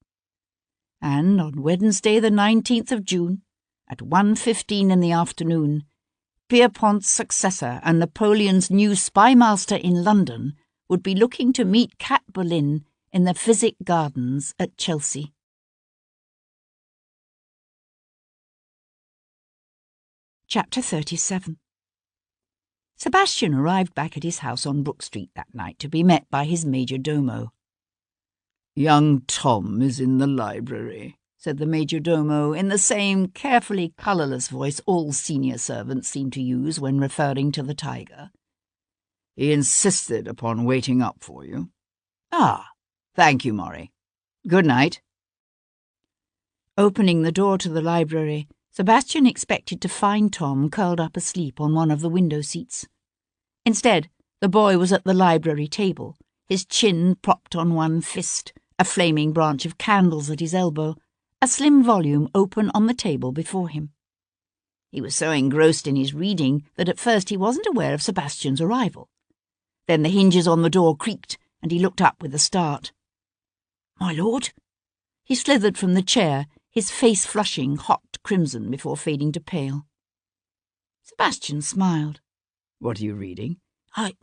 And on Wednesday the 19th of June, at 1:15 in the afternoon, Pierrepont's successor and Napoleon's new spymaster in London would be looking to meet Kat Boleyn in the Physic Gardens at Chelsea. Chapter 37. Sebastian arrived back at his house on Brook Street that night to be met by his major domo. "Young Tom is in the library," said the major domo in the same carefully colourless voice all senior servants seem to use when referring to the tiger. "He insisted upon waiting up for you." "Ah, thank you, Maury. Good night." Opening the door to the library, Sebastian expected to find Tom curled up asleep on one of the window seats. Instead, the boy was at the library table, his chin propped on one fist, a flaming branch of candles at his elbow, a slim volume open on the table before him. He was so engrossed in his reading that at first he wasn't aware of Sebastian's arrival. Then the hinges on the door creaked, and he looked up with a start. "My lord?" He slithered from the chair, his face flushing hot crimson before fading to pale. Sebastian smiled. "What are you reading?" I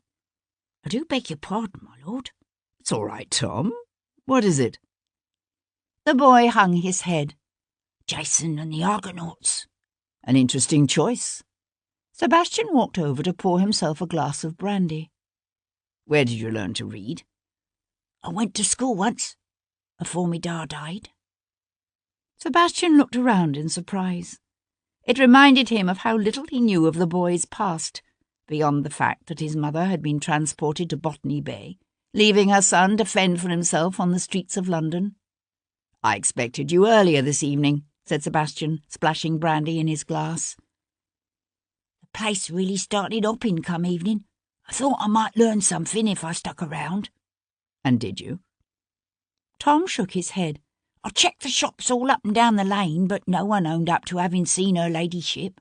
do beg your pardon, my lord." "It's all right, Tom. What is it?" The boy hung his head. Jason and the Argonauts. "An interesting choice." Sebastian walked over to pour himself a glass of brandy. "Where did you learn to read?" "I went to school once, before me da died." Sebastian looked around in surprise. It reminded him of how little he knew of the boy's past, beyond the fact that his mother had been transported to Botany Bay, leaving her son to fend for himself on the streets of London. I expected you earlier this evening, said Sebastian, splashing brandy in his glass. The place really started hopping come evening. I thought I might learn something if I stuck around. And did you? Tom shook his head. I checked the shops all up and down the lane, but no one owned up to having seen her ladyship.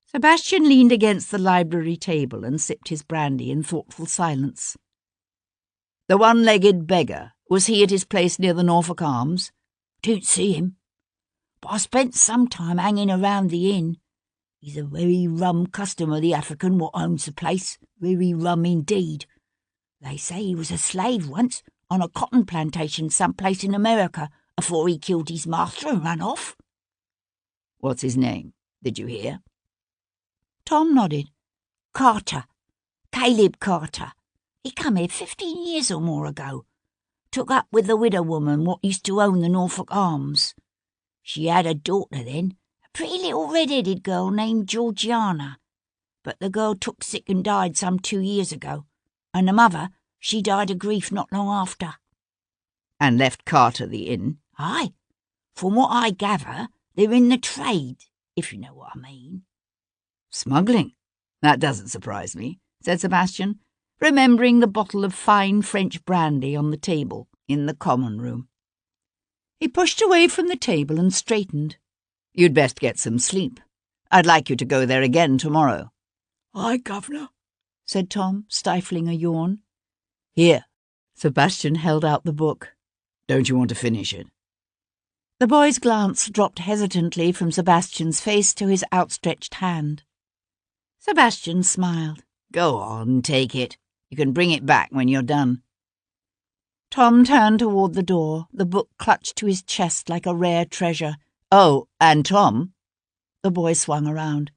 Sebastian leaned against the library table and sipped his brandy in thoughtful silence. The one-legged beggar, was he at his place near the Norfolk Arms? Didn't see him, but I spent some time hanging around the inn. He's a very rum customer, the African what owns the place, very rum indeed. They say he was a slave once, on a cotton plantation someplace in America, afore he killed his master and ran off. What's his name? Did you hear? Tom nodded. Carter. Caleb Carter. He come here 15 years or more ago. Took up with the widow woman what used to own the Norfolk Arms. She had a daughter then, a pretty little red-headed girl named Georgiana. But the girl took sick and died some 2 years ago, and the mother, she died of grief not long after. And left Carter the inn? Aye. From what I gather, they're in the trade, if you know what I mean. Smuggling? That doesn't surprise me, said Sebastian, remembering the bottle of fine French brandy on the table in the common room. He pushed away from the table and straightened. You'd best get some sleep. I'd like you to go there again tomorrow. Aye, governor, said Tom, stifling a yawn. Here. Sebastian held out the book. Don't you want to finish it? The boy's glance dropped hesitantly from Sebastian's face to his outstretched hand. Sebastian smiled. Go on, take it. You can bring it back when you're done. Tom turned toward the door, the book clutched to his chest like a rare treasure. Oh, and Tom. The boy swung around.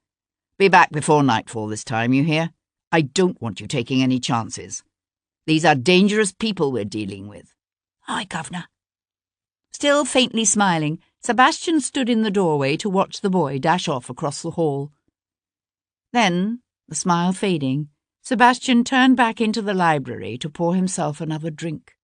Be back before nightfall this time, you hear? I don't want you taking any chances. These are dangerous people we're dealing with. Aye, governor. Still faintly smiling, Sebastian stood in the doorway to watch the boy dash off across the hall. Then, the smile fading, Sebastian turned back into the library to pour himself another drink.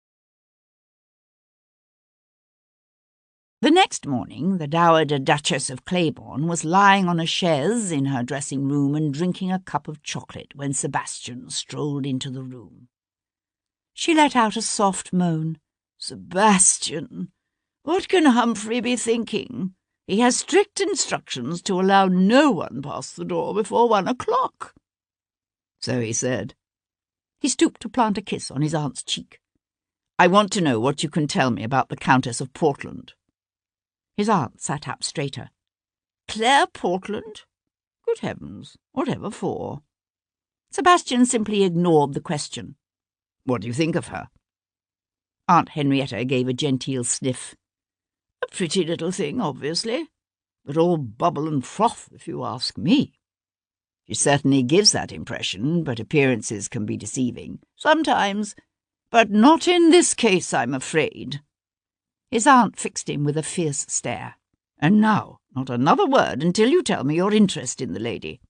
The next morning, the Dowager Duchess of Claiborne was lying on a chaise in her dressing-room and drinking a cup of chocolate when Sebastian strolled into the room. She let out a soft moan. Sebastian, what can Humphrey be thinking? He has strict instructions to allow no one past the door before 1 o'clock. So he said. He stooped to plant a kiss on his aunt's cheek. I want to know what you can tell me about the Countess of Portland. His aunt sat up straighter. Claire Portland? Good heavens, whatever for? Sebastian simply ignored the question. What do you think of her? Aunt Henrietta gave a genteel sniff. A pretty little thing, obviously, but all bubble and froth, if you ask me. She certainly gives that impression, but appearances can be deceiving. Sometimes, but not in this case, I'm afraid. His aunt fixed him with a fierce stare. And now, not another word until you tell me your interest in the lady.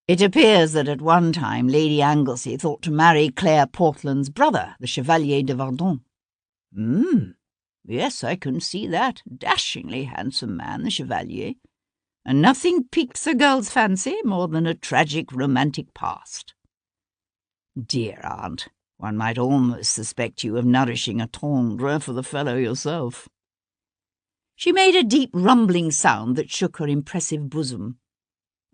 It appears that at one time Lady Anglesey thought to marry Claire Portland's brother, the Chevalier de Verdun. Yes, I can see that. Dashingly handsome man, the Chevalier. And nothing piques a girl's fancy more than a tragic romantic past. Dear aunt, one might almost suspect you of nourishing a tendre for the fellow yourself. She made a deep rumbling sound that shook her impressive bosom.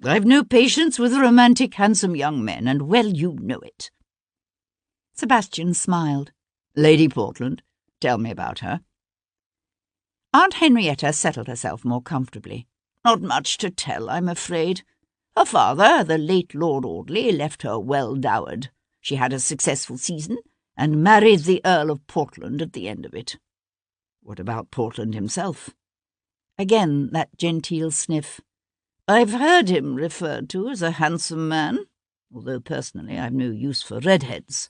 I've no patience with romantic, handsome young men, and well you know it. Sebastian smiled. Lady Portland, tell me about her. Aunt Henrietta settled herself more comfortably. Not much to tell, I'm afraid. Her father, the late Lord Audley, left her well dowered. She had a successful season, and married the Earl of Portland at the end of it. What about Portland himself? Again that genteel sniff. I've heard him referred to as a handsome man, although personally I've no use for redheads.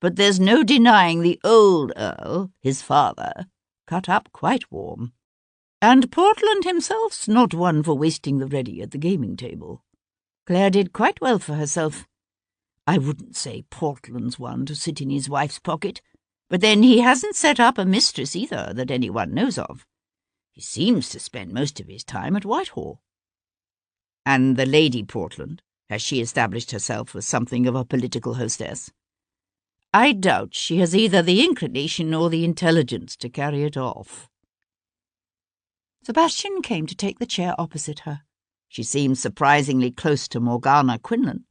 But there's no denying the old Earl, his father, cut up quite warm. And Portland himself's not one for wasting the ready at the gaming table. Claire did quite well for herself. I wouldn't say Portland's one to sit in his wife's pocket, But then he hasn't set up a mistress either that anyone knows of. He seems to spend most of his time at Whitehall. And the Lady Portland, has she established herself as something of a political hostess? I doubt she has either the inclination or the intelligence to carry it off. Sebastian came to take the chair opposite her. She seemed surprisingly close to Morgana Quinlan.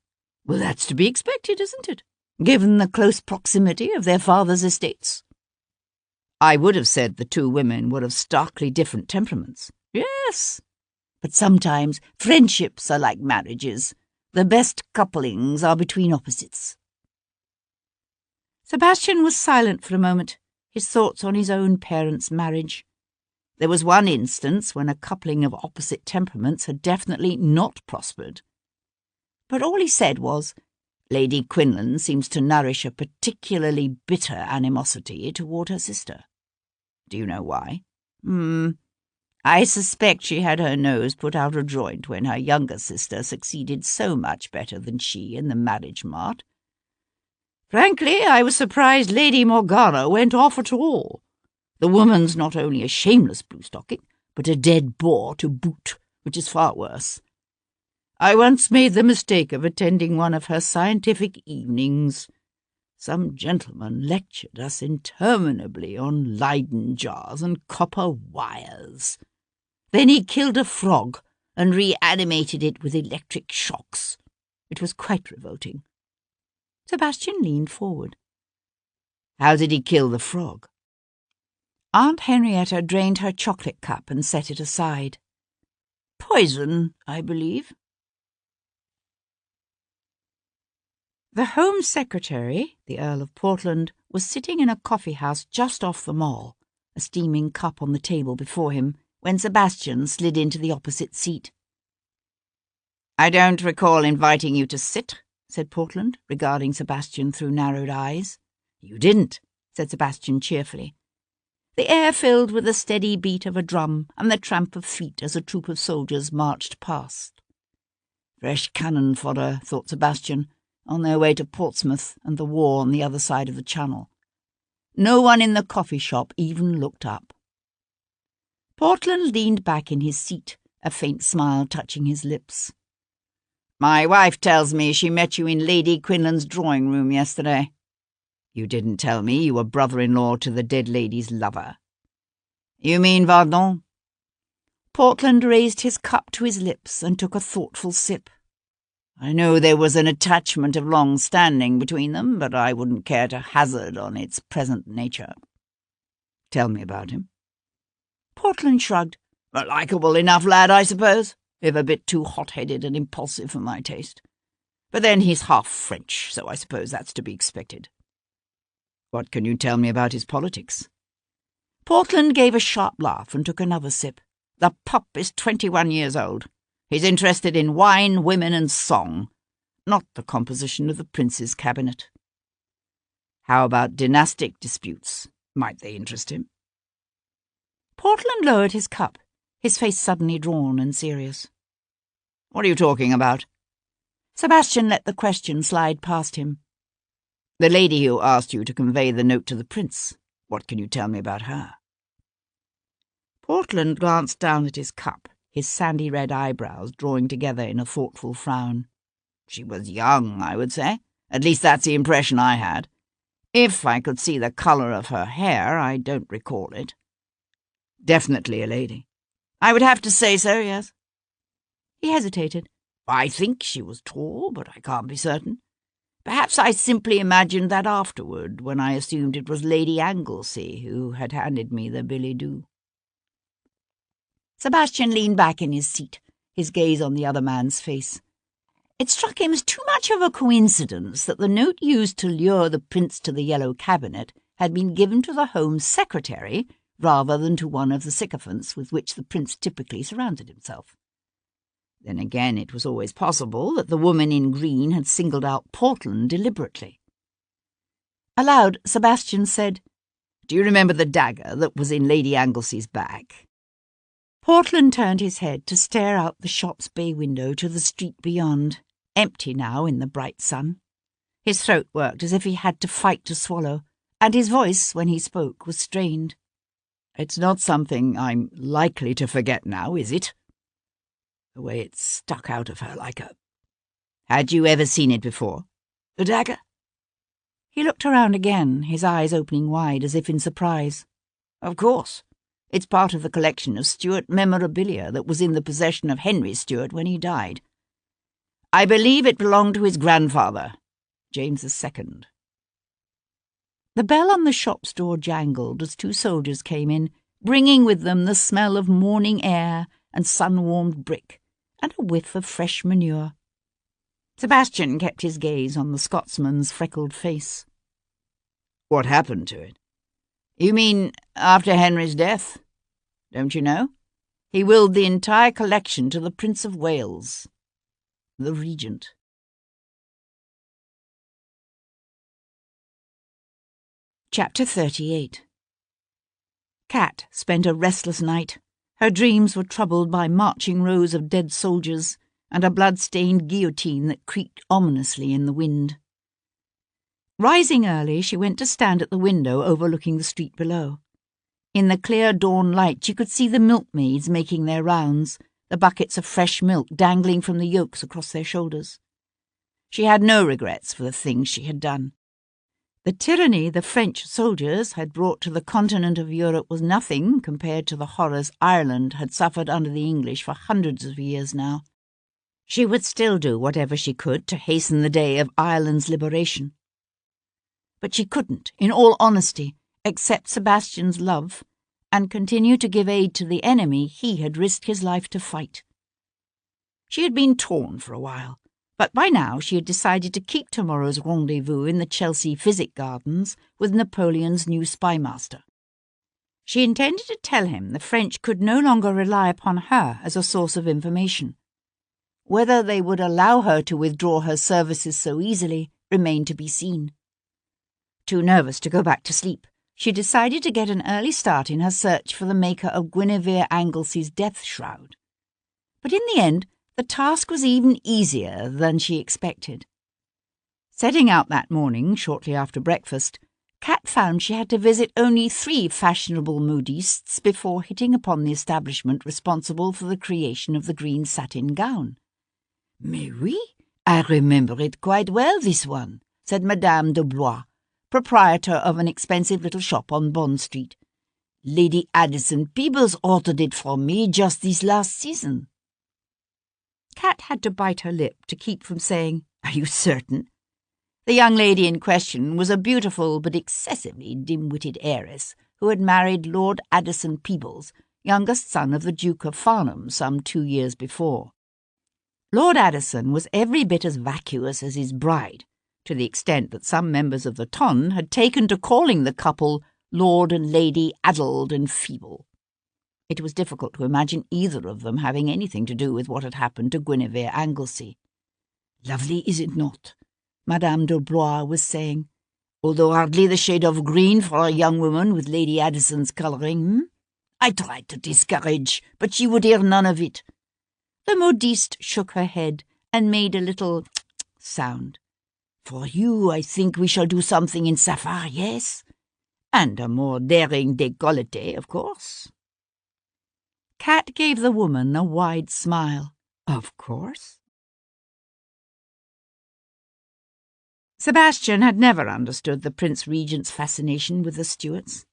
Well, that's to be expected, isn't it, given the close proximity of their father's estates? I would have said the two women were of starkly different temperaments. Yes, but sometimes friendships are like marriages. The best couplings are between opposites. Sebastian was silent for a moment, his thoughts on his own parents' marriage. There was one instance when a coupling of opposite temperaments had definitely not prospered. But all he said was, Lady Quinlan seems to nourish a particularly bitter animosity toward her sister. Do you know why? I suspect she had her nose put out of joint when her younger sister succeeded so much better than she in the marriage mart. Frankly, I was surprised Lady Morgana went off at all. The woman's not only a shameless bluestocking, but a dead bore to boot, which is far worse. I once made the mistake of attending one of her scientific evenings. Some gentleman lectured us interminably on Leyden jars and copper wires. Then he killed a frog and reanimated it with electric shocks. It was quite revolting. Sebastian leaned forward. How did he kill the frog? Aunt Henrietta drained her chocolate cup and set it aside. Poison, I believe. The Home Secretary, the Earl of Portland, was sitting in a coffee-house just off the Mall, a steaming cup on the table before him, when Sebastian slid into the opposite seat. I don't recall inviting you to sit, said Portland, regarding Sebastian through narrowed eyes. You didn't, said Sebastian cheerfully. The air filled with the steady beat of a drum and the tramp of feet as a troop of soldiers marched past. Fresh cannon fodder, thought Sebastian, on their way to Portsmouth and the war on the other side of the Channel. No one in the coffee shop even looked up. Portland leaned back in his seat, a faint smile touching his lips. My wife tells me she met you in Lady Quinlan's drawing-room yesterday. You didn't tell me you were brother-in-law to the dead lady's lover. You mean Vardon? Portland raised his cup to his lips and took a thoughtful sip. I know there was an attachment of long standing between them, but I wouldn't care to hazard on its present nature. Tell me about him. Portland shrugged. A likeable enough lad, I suppose, if a bit too hot-headed and impulsive for my taste. But then he's half French, so I suppose that's to be expected. What can you tell me about his politics? Portland gave a sharp laugh and took another sip. The pup is 21 years old. He's interested in wine, women, and song, not the composition of the prince's cabinet. How about dynastic disputes? Might they interest him? Portland lowered his cup, his face suddenly drawn and serious. What are you talking about? Sebastian let the question slide past him. The lady who asked you to convey the note to the prince. What can you tell me about her? Portland glanced down at his cup, his sandy red eyebrows drawing together in a thoughtful frown. She was young, I would say. At least that's the impression I had. If I could see the colour of her hair, I don't recall it. Definitely a lady. I would have to say so, yes. He hesitated. I think she was tall, but I can't be certain. Perhaps I simply imagined that afterward, when I assumed it was Lady Anglesey who had handed me the billet-doux. Sebastian leaned back in his seat, his gaze on the other man's face. It struck him as too much of a coincidence that the note used to lure the prince to the yellow cabinet had been given to the Home Secretary rather than to one of the sycophants with which the prince typically surrounded himself. Then again, it was always possible that the woman in green had singled out Portland deliberately. Aloud, Sebastian said, Do you remember the dagger that was in Lady Anglesey's bag? Portland turned his head to stare out the shop's bay window to the street beyond, empty now in the bright sun. His throat worked as if he had to fight to swallow, and his voice, when he spoke, was strained. "It's not something I'm likely to forget now, is it? The way it stuck out of her like a... Had you ever seen it before? The dagger?" He looked around again, his eyes opening wide as if in surprise. "Of course. It's part of the collection of Stuart memorabilia that was in the possession of Henry Stuart when he died. I believe it belonged to his grandfather, James II. The bell on the shop's door jangled as two soldiers came in, bringing with them the smell of morning air and sun-warmed brick, and a whiff of fresh manure. Sebastian kept his gaze on the Scotsman's freckled face. "What happened to it? You mean after Henry's death? Don't you know? He willed the entire collection to the Prince of Wales, the Regent." Chapter 38. Kat spent a restless night. Her dreams were troubled by marching rows of dead soldiers and a blood-stained guillotine that creaked ominously in the wind. Rising early, she went to stand at the window overlooking the street below. In the clear dawn light she could see the milkmaids making their rounds, the buckets of fresh milk dangling from the yokes across their shoulders. She had no regrets for the things she had done. The tyranny the French soldiers had brought to the continent of Europe was nothing compared to the horrors Ireland had suffered under the English for hundreds of years now. She would still do whatever she could to hasten the day of Ireland's liberation. But she couldn't, in all honesty, accept Sebastian's love and continue to give aid to the enemy he had risked his life to fight. She had been torn for a while, but by now she had decided to keep tomorrow's rendezvous in the Chelsea Physic Gardens with Napoleon's new spymaster. She intended to tell him the French could no longer rely upon her as a source of information. Whether they would allow her to withdraw her services so easily remained to be seen. Too nervous to go back to sleep, she decided to get an early start in her search for the maker of Guinevere Anglesey's death shroud. But in the end, the task was even easier than she expected. Setting out that morning, shortly after breakfast, Kat found she had to visit only 3 fashionable modistes before hitting upon the establishment responsible for the creation of the green satin gown. "Mais oui, I remember it quite well, this one," said Madame de Blois, proprietor of an expensive little shop on Bond Street. "Lady Addison Peebles ordered it for me just this last season." Kat had to bite her lip to keep from saying, "Are you certain?" The young lady in question was a beautiful but excessively dim-witted heiress who had married Lord Addison Peebles, youngest son of the Duke of Farnham, some 2 years before. Lord Addison was every bit as vacuous as his bride, to the extent that some members of the ton had taken to calling the couple Lord and Lady Addled and Feeble. It was difficult to imagine either of them having anything to do with what had happened to Guinevere Anglesey. "Lovely, is it not?" Madame de Blois was saying. "Although hardly the shade of green for a young woman with Lady Addison's colouring. I tried to discourage, but she would hear none of it." The modiste shook her head and made a little sound. "For you, I think we shall do something in sapphire, yes? And a more daring décolleté, of course." Kat gave the woman a wide smile. "Of course?" Sebastian had never understood the Prince Regent's fascination with the Stuarts.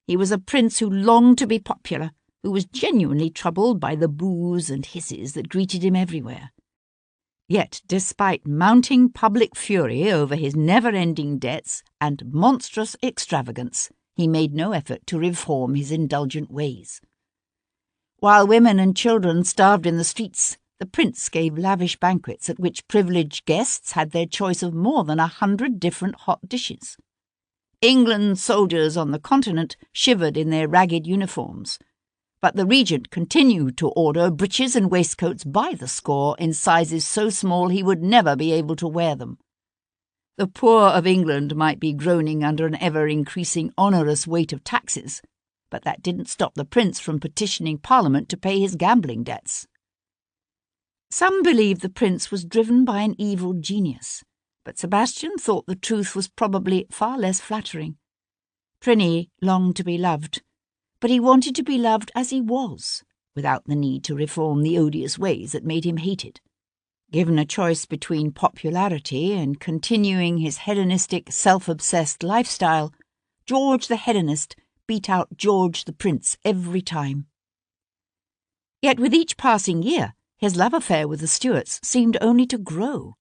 He was a prince who longed to be popular, who was genuinely troubled by the boos and hisses that greeted him everywhere. Yet, despite mounting public fury over his never-ending debts and monstrous extravagance, he made no effort to reform his indulgent ways. While women and children starved in the streets, the prince gave lavish banquets at which privileged guests had their choice of more than 100 different hot dishes. England's soldiers on the continent shivered in their ragged uniforms, but the regent continued to order breeches and waistcoats by the score in sizes so small he would never be able to wear them. The poor of England might be groaning under an ever-increasing onerous weight of taxes, but that didn't stop the prince from petitioning Parliament to pay his gambling debts. Some believed the prince was driven by an evil genius, but Sebastian thought the truth was probably far less flattering. Prinny longed to be loved, but he wanted to be loved as he was, without the need to reform the odious ways that made him hated. Given a choice between popularity and continuing his hedonistic, self-obsessed lifestyle, George the hedonist beat out George the prince every time. Yet with each passing year, his love affair with the Stuarts seemed only to grow.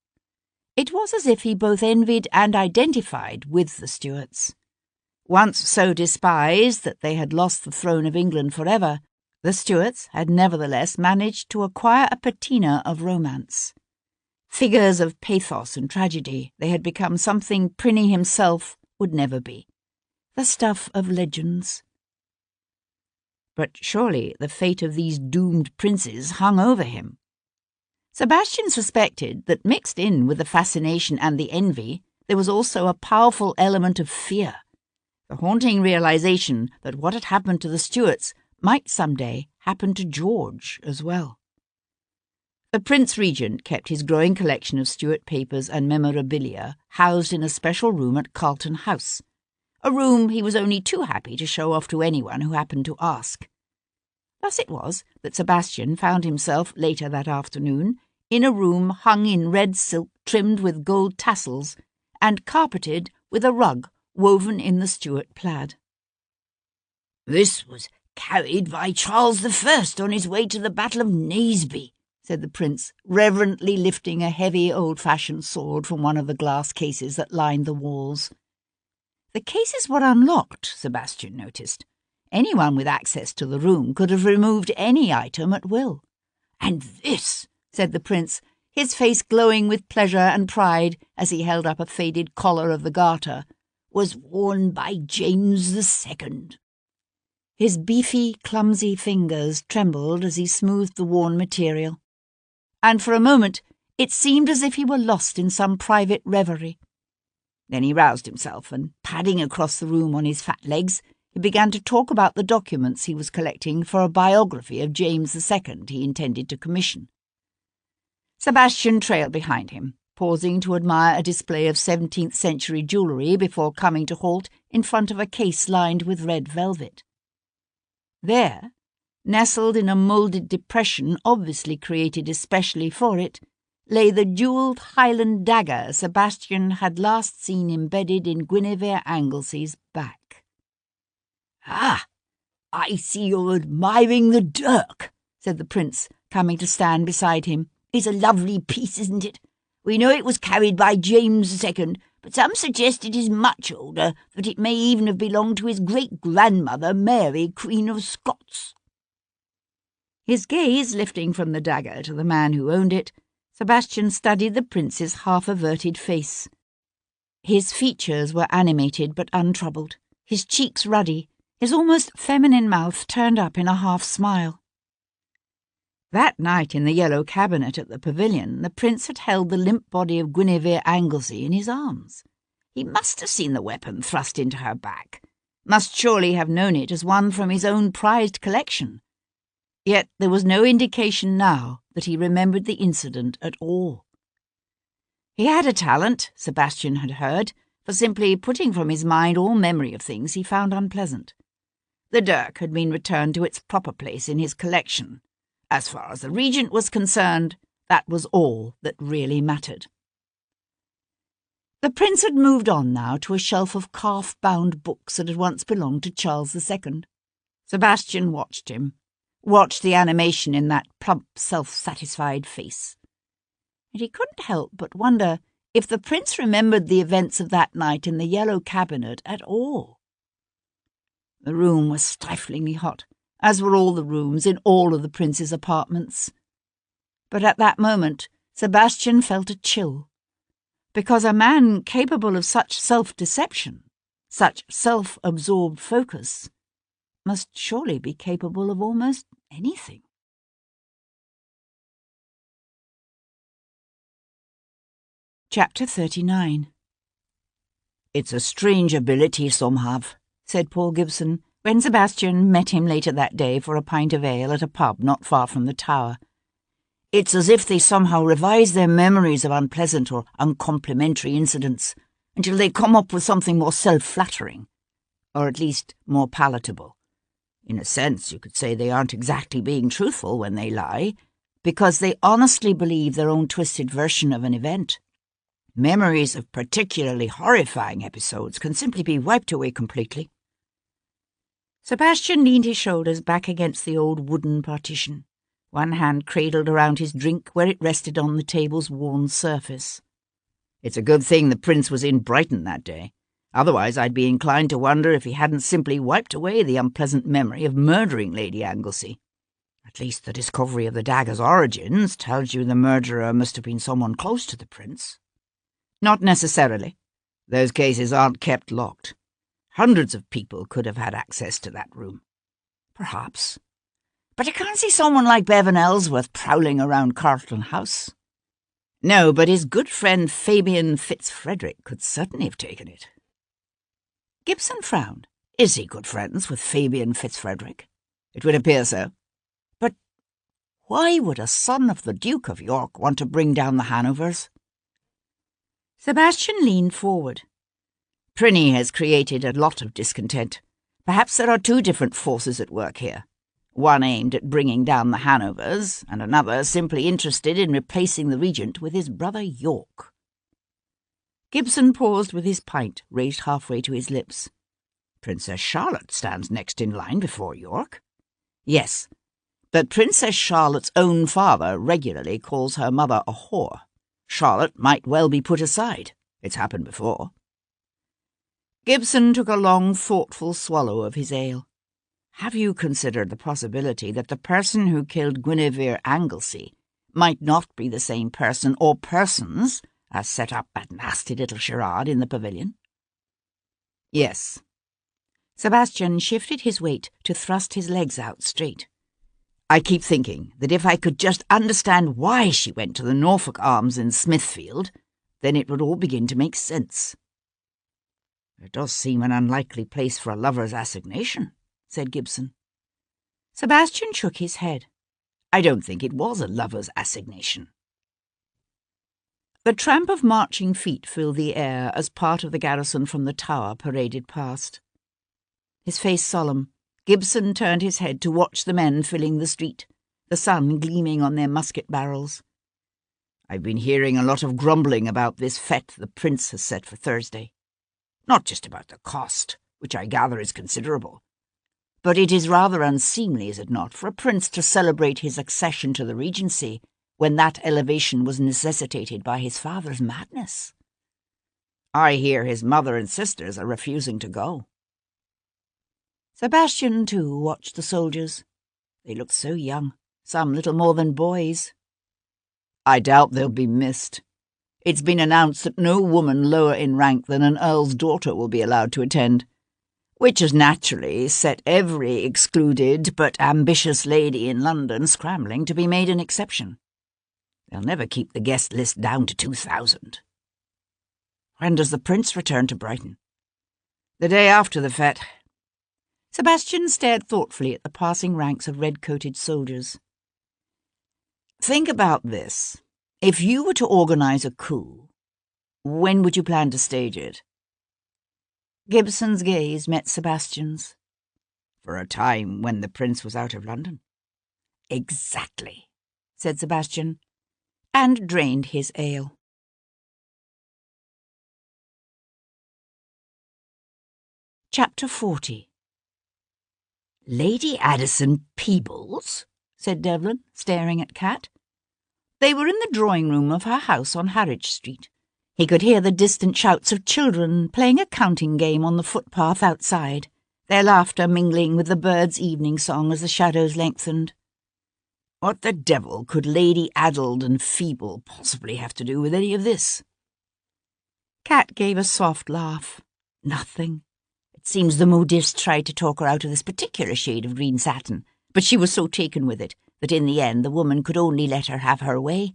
It was as if he both envied and identified with the Stuarts. Once so despised that they had lost the throne of England forever, the Stuarts had nevertheless managed to acquire a patina of romance. Figures of pathos and tragedy, they had become something Prinny himself would never be. The stuff of legends. But surely the fate of these doomed princes hung over him. Sebastian suspected that mixed in with the fascination and the envy, there was also a powerful element of fear, the haunting realization that what had happened to the Stuarts might someday happen to George as well. The Prince Regent kept his growing collection of Stuart papers and memorabilia housed in a special room at Carlton House, a room he was only too happy to show off to anyone who happened to ask. Thus it was that Sebastian found himself later that afternoon in a room hung in red silk trimmed with gold tassels and carpeted with a rug woven in the Stuart plaid. "This was carried by Charles I on his way to the Battle of Naseby," said the prince, reverently lifting a heavy old-fashioned sword from one of the glass cases that lined the walls. The cases were unlocked, Sebastian noticed. Anyone with access to the room could have removed any item at will. "And this," said the prince, his face glowing with pleasure and pride as he held up a faded collar of the garter, "was worn by James II. His beefy, clumsy fingers trembled as he smoothed the worn material, and for a moment it seemed as if he were lost in some private reverie. Then he roused himself, and padding across the room on his fat legs, he began to talk about the documents he was collecting for a biography of James II he intended to commission. Sebastian trailed behind him, pausing to admire a display of 17th-century jewellery before coming to halt in front of a case lined with red velvet. There, nestled in a moulded depression obviously created especially for it, lay the jewelled Highland dagger Sebastian had last seen embedded in Guinevere Anglesey's back. "Ah, I see you're admiring the dirk," said the prince, coming to stand beside him. "It's a lovely piece, isn't it? We know it was carried by James II, but some suggest it is much older, that it may even have belonged to his great-grandmother, Mary, Queen of Scots." His gaze lifting from the dagger to the man who owned it, Sebastian studied the prince's half-averted face. His features were animated but untroubled, his cheeks ruddy, his almost feminine mouth turned up in a half-smile. That night in the yellow cabinet at the pavilion, the prince had held the limp body of Guinevere Anglesey in his arms. He must have seen the weapon thrust into her back, must surely have known it as one from his own prized collection. Yet there was no indication now that he remembered the incident at all. He had a talent, Sebastian had heard, for simply putting from his mind all memory of things he found unpleasant. The dirk had been returned to its proper place in his collection. As far as the Regent was concerned, that was all that really mattered. The prince had moved on now to a shelf of calf-bound books that had once belonged to Charles II. Sebastian watched him, watched the animation in that plump, self-satisfied face. And he couldn't help but wonder if the prince remembered the events of that night in the yellow cabinet at all. The room was stiflingly hot, as were all the rooms in all of the prince's apartments. But at that moment, Sebastian felt a chill, because a man capable of such self-deception, such self-absorbed focus, must surely be capable of almost anything. Chapter 39. "It's a strange ability some have," said Paul Gibson, when Sebastian met him later that day for a pint of ale at a pub not far from the Tower. "It's as if they somehow revise their memories of unpleasant or uncomplimentary incidents until they come up with something more self-flattering. or at least more palatable. In a sense, you could say they aren't exactly being truthful when they lie, because they honestly believe their own twisted version of an event. Memories of particularly horrifying episodes can simply be wiped away completely. Sebastian leaned his shoulders back against the old wooden partition, one hand cradled around his drink where it rested on the table's worn surface. It's a good thing the prince was in Brighton that day. Otherwise I'd be inclined to wonder if he hadn't simply wiped away the unpleasant memory of murdering Lady Anglesey. At least the discovery of the dagger's origins tells you the murderer must have been someone close to the prince. Not necessarily. Those cases aren't kept locked. Hundreds of people could have had access to that room. Perhaps. But I can't see someone like Bevan Ellsworth prowling around Carlton House. No, but his good friend Fabian Fitzfrederick could certainly have taken it. Gibson frowned. Is he good friends with Fabian Fitzfrederick? It would appear so. But why would a son of the Duke of York want to bring down the Hanovers? Sebastian leaned forward. Prinny has created a lot of discontent. Perhaps there are two different forces at work here. One aimed at bringing down the Hanovers, and another simply interested in replacing the regent with his brother York. Gibson paused with his pint raised halfway to his lips. Princess Charlotte stands next in line before York. Yes, but Princess Charlotte's own father regularly calls her mother a whore. Charlotte might well be put aside. It's happened before. Gibson took a long, thoughtful swallow of his ale. Have you considered the possibility that the person who killed Guinevere Anglesey might not be the same person or persons as set up that nasty little charade in the pavilion? Yes. Sebastian shifted his weight to thrust his legs out straight. I keep thinking that if I could just understand why she went to the Norfolk Arms in Smithfield, then it would all begin to make sense. It does seem an unlikely place for a lover's assignation, said Gibson. Sebastian shook his head. I don't think it was a lover's assignation. The tramp of marching feet filled the air as part of the garrison from the tower paraded past. His face solemn, Gibson turned his head to watch the men filling the street, the sun gleaming on their musket barrels. I've been hearing a lot of grumbling about this fete the prince has set for Thursday. Not just about the cost, which I gather is considerable, but it is rather unseemly, is it not, for a prince to celebrate his accession to the regency when that elevation was necessitated by his father's madness. I hear his mother and sisters are refusing to go. Sebastian, too, watched the soldiers. They looked so young, some little more than boys. I doubt they'll be missed. It's been announced that no woman lower in rank than an earl's daughter will be allowed to attend, which has naturally set every excluded but ambitious lady in London scrambling to be made an exception. They'll never keep the guest list down to 2,000. When does the prince return to Brighton? The day after the fete. Sebastian stared thoughtfully at the passing ranks of red-coated soldiers. Think about this. If you were to organise a coup, when would you plan to stage it? Gibson's gaze met Sebastian's. For a time when the prince was out of London. Exactly, said Sebastian, and drained his ale. Chapter 40. Lady Addison Peebles? Said Devlin, staring at Kat. They were in the drawing-room of her house on Harwich Street. He could hear the distant shouts of children playing a counting game on the footpath outside, their laughter mingling with the birds' evening song as the shadows lengthened. What the devil could Lady Addled and Feeble possibly have to do with any of this? Kat gave a soft laugh. Nothing. It seems the modiste tried to talk her out of this particular shade of green satin, but she was so taken with it that in the end the woman could only let her have her way.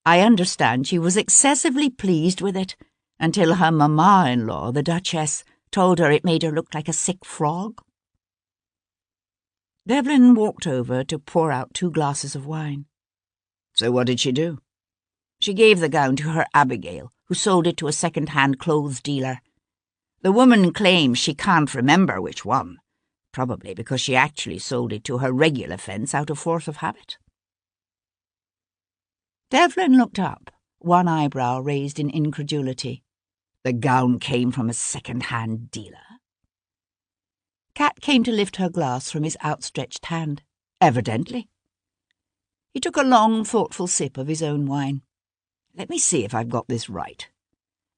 I understand she was excessively pleased with it, until her mamma-in-law, the Duchess, told her it made her look like a sick frog. Devlin walked over to pour out 2 glasses of wine. So what did she do? She gave the gown to her Abigail, who sold it to a second-hand clothes dealer. The woman claims she can't remember which one, probably because she actually sold it to her regular fence out of force of habit. Devlin looked up, one eyebrow raised in incredulity. The gown came from a second-hand dealer? Cat came to lift her glass from his outstretched hand. Evidently. He took a long, thoughtful sip of his own wine. Let me see if I've got this right.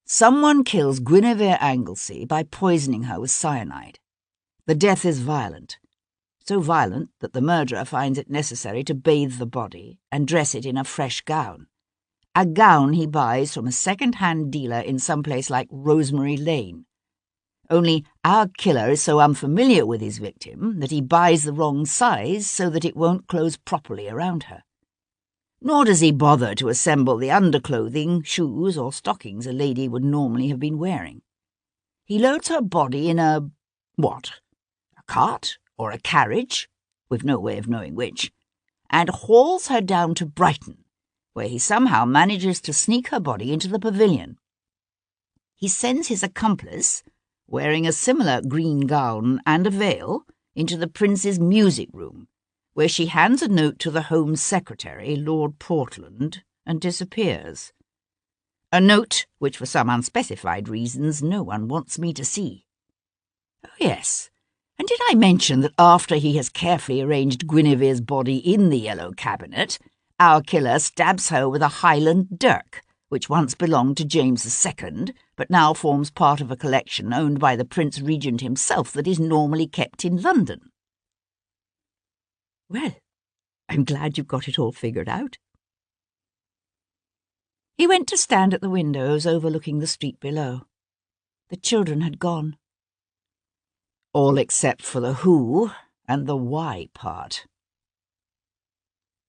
Someone kills Guinevere Anglesey by poisoning her with cyanide. The death is violent. So violent that the murderer finds it necessary to bathe the body and dress it in a fresh gown. A gown he buys from a second-hand dealer in some place like Rosemary Lane. Only our killer is so unfamiliar with his victim that he buys the wrong size so that it won't close properly around her. Nor does he bother to assemble the underclothing, shoes, or stockings a lady would normally have been wearing. He loads her body in a cart or a carriage, with no way of knowing which, and hauls her down to Brighton, where he somehow manages to sneak her body into the pavilion. He sends his accomplice, wearing a similar green gown and a veil, into the prince's music room, where she hands a note to the Home Secretary, Lord Portland, and disappears. A note which, for some unspecified reasons, no one wants me to see. Oh, yes, and did I mention that after he has carefully arranged Guinevere's body in the yellow cabinet, our killer stabs her with a Highland dirk, which once belonged to James II, but now forms part of a collection owned by the Prince Regent himself that is normally kept in London? Well, I'm glad you've got it all figured out. He went to stand at the windows overlooking the street below. The children had gone. All except for the who and the why part.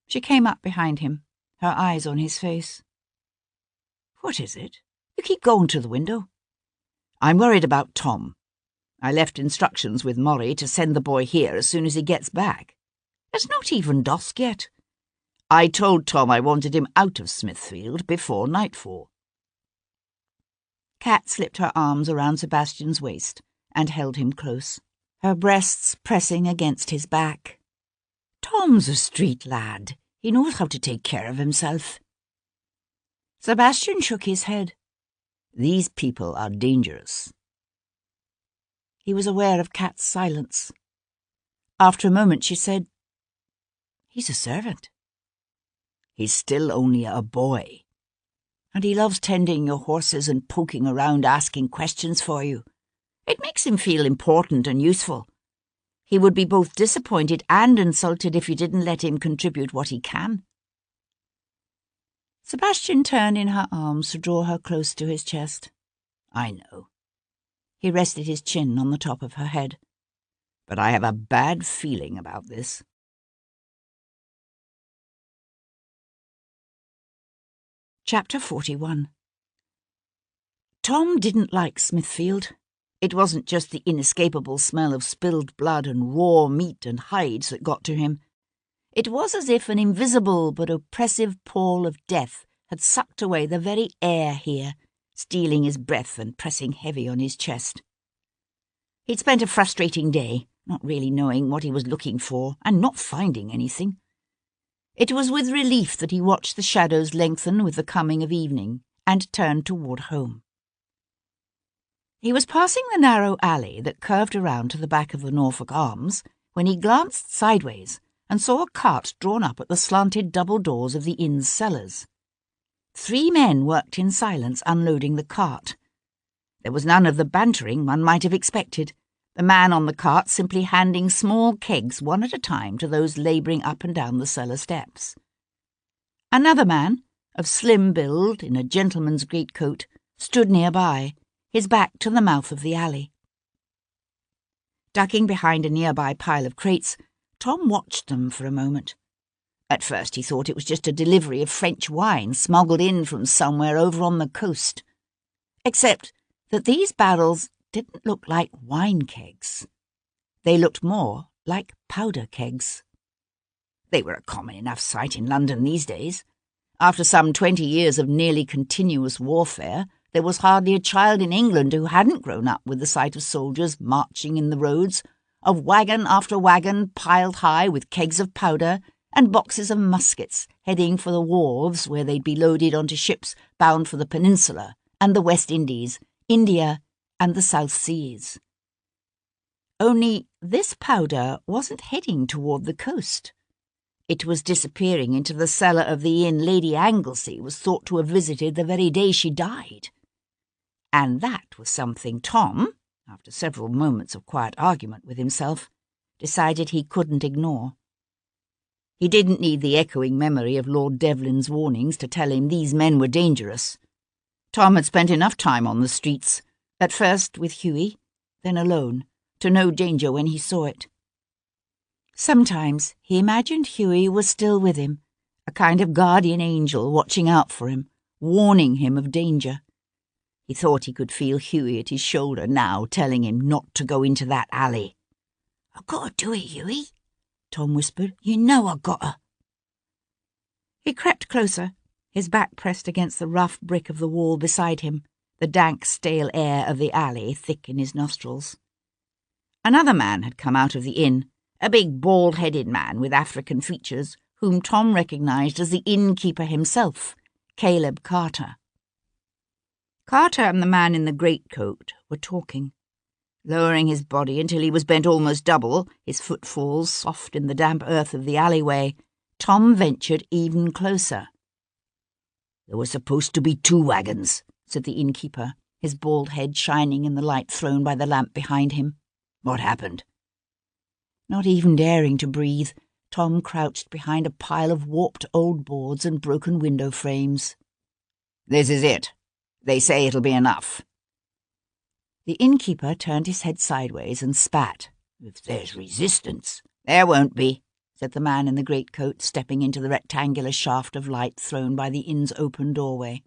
She came up behind him, her eyes on his face. What is it? You keep going to the window. I'm worried about Tom. I left instructions with Molly to send the boy here as soon as he gets back. It's not even dusk yet. I told Tom I wanted him out of Smithfield before nightfall. Cat slipped her arms around Sebastian's waist and held him close, her breasts pressing against his back. Tom's a street lad. He knows how to take care of himself. Sebastian shook his head. These people are dangerous. He was aware of Cat's silence. After a moment she said, He's a servant. He's still only a boy. And he loves tending your horses and poking around asking questions for you. It makes him feel important and useful. He would be both disappointed and insulted if you didn't let him contribute what he can. Sebastian turned in her arms to draw her close to his chest. I know. He rested his chin on the top of her head. But I have a bad feeling about this. Chapter 41. Tom didn't like Smithfield. It wasn't just the inescapable smell of spilled blood and raw meat and hides that got to him. It was as if an invisible but oppressive pall of death had sucked away the very air here, stealing his breath and pressing heavy on his chest. He'd spent a frustrating day, not really knowing what he was looking for and not finding anything. It was with relief that he watched the shadows lengthen with the coming of evening and turned toward home. He was passing the narrow alley that curved around to the back of the Norfolk Arms when he glanced sideways and saw a cart drawn up at the slanted double doors of the inn's cellars. 3 men worked in silence unloading the cart. There was none of the bantering one might have expected, the man on the cart simply handing small kegs one at a time to those labouring up and down the cellar steps. Another man, of slim build in a gentleman's greatcoat, stood nearby, his back to the mouth of the alley. Ducking behind a nearby pile of crates, Tom watched them for a moment. At first he thought it was just a delivery of French wine smuggled in from somewhere over on the coast. Except that these barrels didn't look like wine kegs. They looked more like powder kegs. They were a common enough sight in London these days. After some 20 years of nearly continuous warfare, there was hardly a child in England who hadn't grown up with the sight of soldiers marching in the roads, of wagon after wagon piled high with kegs of powder and boxes of muskets heading for the wharves where they'd be loaded onto ships bound for the Peninsula and the West Indies, India and the South Seas. Only this powder wasn't heading toward the coast. It was disappearing into the cellar of the inn Lady Anglesey was thought to have visited the very day she died. And that was something Tom, after several moments of quiet argument with himself, decided he couldn't ignore. He didn't need the echoing memory of Lord Devlin's warnings to tell him these men were dangerous. Tom had spent enough time on the streets, at first with Hughie, then alone, to know danger when he saw it. Sometimes he imagined Hughie was still with him, a kind of guardian angel watching out for him, warning him of danger. He thought he could feel Hughie at his shoulder now, telling him not to go into that alley. "I've got to do it, Hughie," Tom whispered. "You know I've got to." He crept closer, his back pressed against the rough brick of the wall beside him, the dank, stale air of the alley thick in his nostrils. Another man had come out of the inn, a big bald-headed man with African features, whom Tom recognised as the innkeeper himself, Caleb Carter. Carter and the man in the greatcoat were talking, lowering his body until he was bent almost double, his footfalls soft in the damp earth of the alleyway. Tom ventured even closer. "There were supposed to be 2 wagons," said the innkeeper, his bald head shining in the light thrown by the lamp behind him. "What happened?" Not even daring to breathe, Tom crouched behind a pile of warped old boards and broken window frames. "This is it. They say it'll be enough." The innkeeper turned his head sideways and spat. "If there's resistance—" "There won't be," said the man in the greatcoat, stepping into the rectangular shaft of light thrown by the inn's open doorway.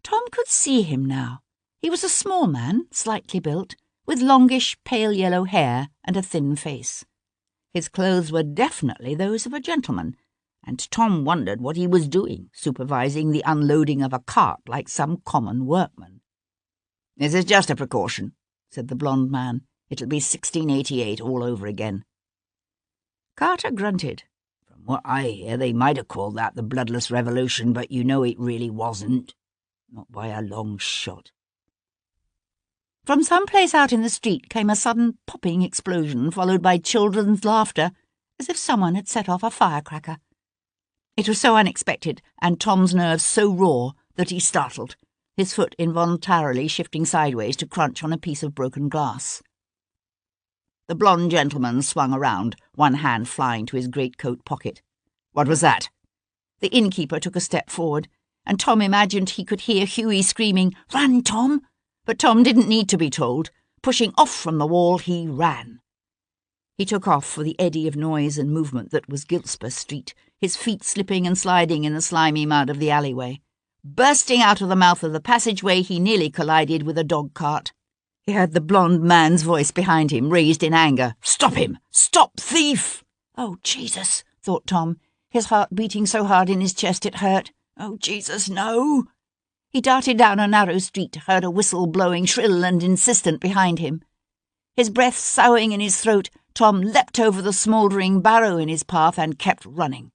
Tom could see him now. He was a small man, slightly built, with longish, pale yellow hair and a thin face. His clothes were definitely those of a gentleman, and Tom wondered what he was doing, supervising the unloading of a cart like some common workman. "This is just a precaution," said the blond man. "It'll be 1688 all over again." Carter grunted. "From what I hear, they might have called that the Bloodless Revolution, but you know it really wasn't. Not by a long shot." From some place out in the street came a sudden popping explosion, followed by children's laughter, as if someone had set off a firecracker. It was so unexpected, and Tom's nerves so raw, that he startled, his foot involuntarily shifting sideways to crunch on a piece of broken glass. The blond gentleman swung around, one hand flying to his greatcoat pocket. "What was that?" The innkeeper took a step forward, and Tom imagined he could hear Hughie screaming, "Run, Tom!" But Tom didn't need to be told. Pushing off from the wall, he ran. He took off for the eddy of noise and movement that was Giltspur Street, his feet slipping and sliding in the slimy mud of the alleyway. Bursting out of the mouth of the passageway, he nearly collided with a dog-cart. He heard the blond man's voice behind him, raised in anger. "Stop him! Stop, thief!" "Oh, Jesus," thought Tom, his heart beating so hard in his chest it hurt. "Oh, Jesus, no!" He darted down a narrow street, heard a whistle blowing shrill and insistent behind him. His breath soughing in his throat, Tom leapt over the smouldering barrow in his path and kept running.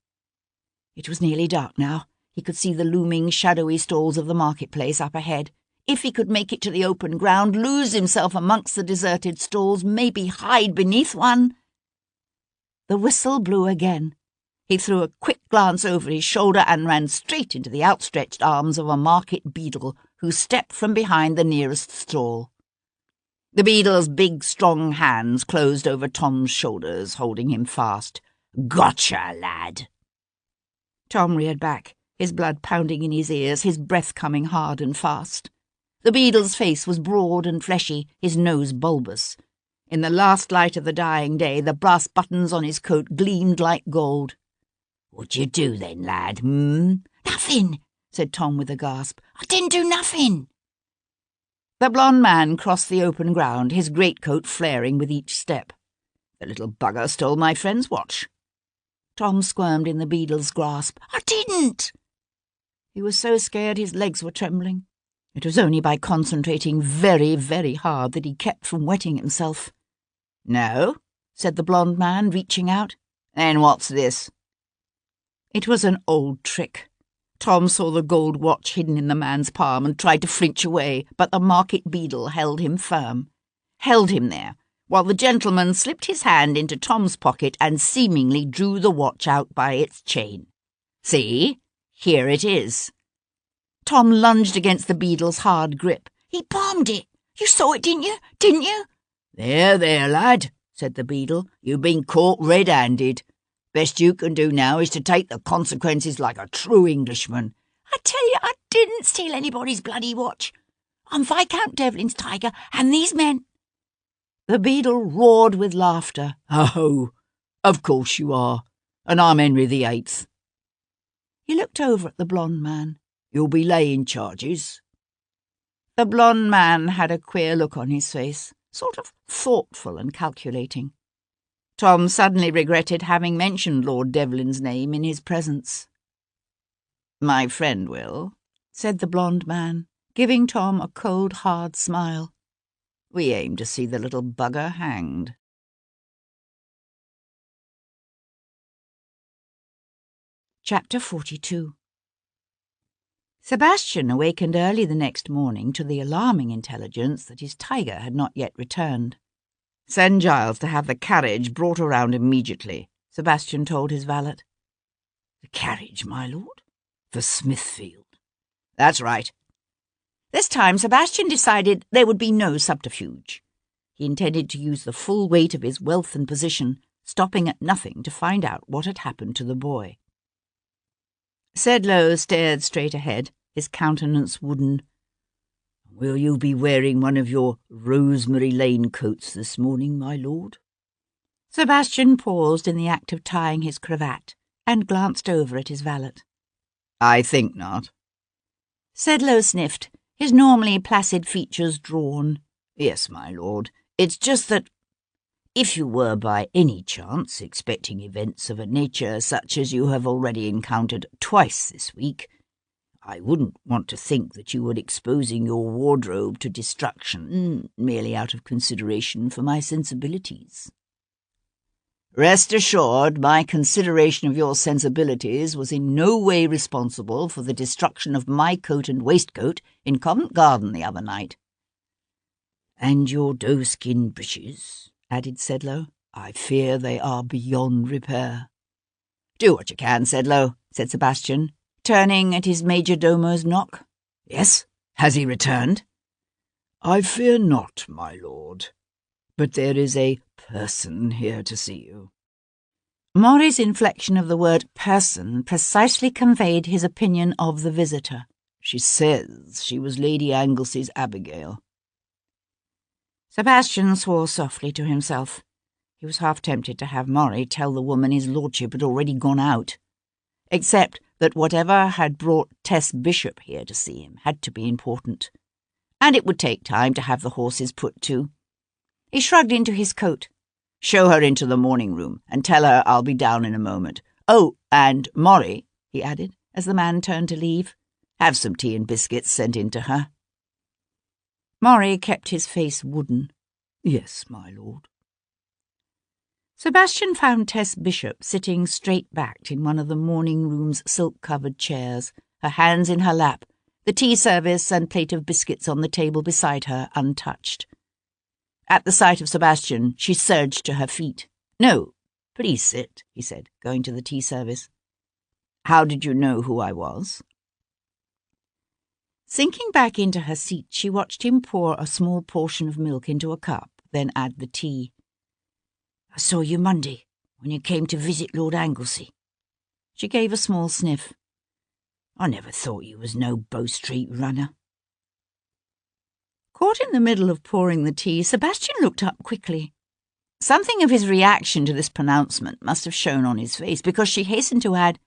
It was nearly dark now. He could see the looming, shadowy stalls of the marketplace up ahead. If he could make it to the open ground, lose himself amongst the deserted stalls, maybe hide beneath one. The whistle blew again. He threw a quick glance over his shoulder and ran straight into the outstretched arms of a market beadle who stepped from behind the nearest stall. The beadle's big, strong hands closed over Tom's shoulders, holding him fast. "Gotcha, lad!" Tom reared back, his blood pounding in his ears, his breath coming hard and fast. The beadle's face was broad and fleshy, his nose bulbous. In the last light of the dying day, the brass buttons on his coat gleamed like gold. "What'd you do then, lad, "Nothing," said Tom with a gasp. "I didn't do nothing." The blond man crossed the open ground, his greatcoat flaring with each step. "The little bugger stole my friend's watch." Tom squirmed in the beadle's grasp. "I didn't." He was so scared his legs were trembling. It was only by concentrating very, very hard that he kept from wetting himself. "No?" said the blond man, reaching out. "Then what's this?" It was an old trick. Tom saw the gold watch hidden in the man's palm and tried to flinch away, but the market beadle held him firm. Held him there, while the gentleman slipped his hand into Tom's pocket and seemingly drew the watch out by its chain. "See? Here it is." Tom lunged against the beadle's hard grip. He palmed it. You saw it, didn't you? Didn't you? "There, there, lad," said the beadle. "You've been caught red-handed. Best you can do now is to take the consequences like a true Englishman." I tell you, I didn't steal anybody's bloody watch. I'm Viscount Devlin's tiger, and these men—" The beadle roared with laughter. "Oh, of course you are, and I'm Henry VIII. He looked over at the blond man. "You'll be laying charges?" The blond man had a queer look on his face, sort of thoughtful and calculating. Tom suddenly regretted having mentioned Lord Devlin's name in his presence. "My friend will," said the blond man, giving Tom a cold, hard smile. "We aim to see the little bugger hanged." Chapter 42. Sebastian awakened early the next morning to the alarming intelligence that his tiger had not yet returned. "Send Giles to have the carriage brought around immediately," Sebastian told his valet. "The carriage, my lord? For Smithfield?" "That's right." This time Sebastian decided there would be no subterfuge. He intended to use the full weight of his wealth and position, stopping at nothing to find out what had happened to the boy. Sedlow stared straight ahead, his countenance wooden. "Will you be wearing one of your Rosemary Lane coats this morning, my lord?" Sebastian paused in the act of tying his cravat and glanced over at his valet. "I think not." Sedlow sniffed, his normally placid features drawn. "Yes, my lord. It's just that if you were by any chance expecting events of a nature such as you have already encountered twice this week, I wouldn't want to think that you were exposing your wardrobe to destruction merely out of consideration for my sensibilities." "Rest assured, my consideration of your sensibilities was in no way responsible for the destruction of my coat and waistcoat in Covent Garden the other night." "And your doeskin breeches," added Sedlow. "I fear they are beyond repair." "Do what you can, Sedlow," said Sebastian, turning at his major-domo's knock. "Yes? Has he returned?" "I fear not, my lord. But there is a person here to see you." Maury's inflection of the word person precisely conveyed his opinion of the visitor. "She says she was Lady Anglesy's Abigail." Sebastian swore softly to himself. He was half tempted to have Maury tell the woman his lordship had already gone out, except that whatever had brought Tess Bishop here to see him had to be important, and it would take time to have the horses put to. He shrugged into his coat. "Show her into the morning room and tell her I'll be down in a moment. Oh, and Maury," he added, as the man turned to leave, "have some tea and biscuits sent in to her." Maury kept his face wooden. "Yes, my lord." Sebastian found Tess Bishop sitting straight-backed in one of the morning room's silk-covered chairs, her hands in her lap, the tea service and plate of biscuits on the table beside her untouched. At the sight of Sebastian, she surged to her feet. "No, please sit," he said, going to the tea service. "How did you know who I was?" Sinking back into her seat, she watched him pour a small portion of milk into a cup, then add the tea. "I saw you Monday, when you came to visit Lord Anglesey." She gave a small sniff. "I never thought you was no Bow Street runner." Caught in the middle of pouring the tea, Sebastian looked up quickly. Something of his reaction to this pronouncement must have shown on his face, because she hastened to add,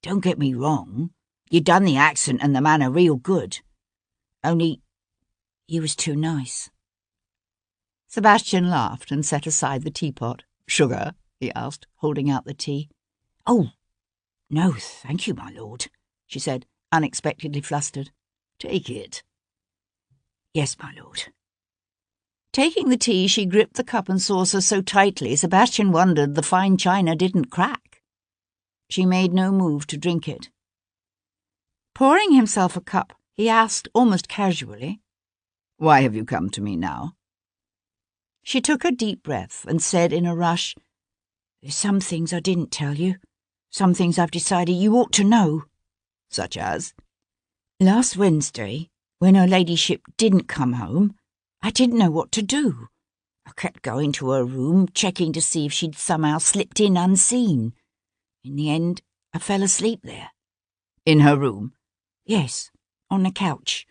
"Don't get me wrong, you done the accent and the manner real good. Only, you was too nice." Sebastian laughed and set aside the teapot. "Sugar?" he asked, holding out the tea. "Oh, no, thank you, my lord," she said, unexpectedly flustered. "Take it," Yes, my lord. Taking the tea, she gripped the cup and saucer so tightly Sebastian wondered the fine china didn't crack. She made no move to drink it. Pouring himself a cup, he asked almost casually, "Why have you come to me now?" She took a deep breath and said in a rush, "There's some things I didn't tell you. Some things I've decided you ought to know." "Such as?" "Last Wednesday, when her ladyship didn't come home, I didn't know what to do. I kept going to her room, checking to see if she'd somehow slipped in unseen. In the end, I fell asleep there." "In her room?" "Yes, on the couch.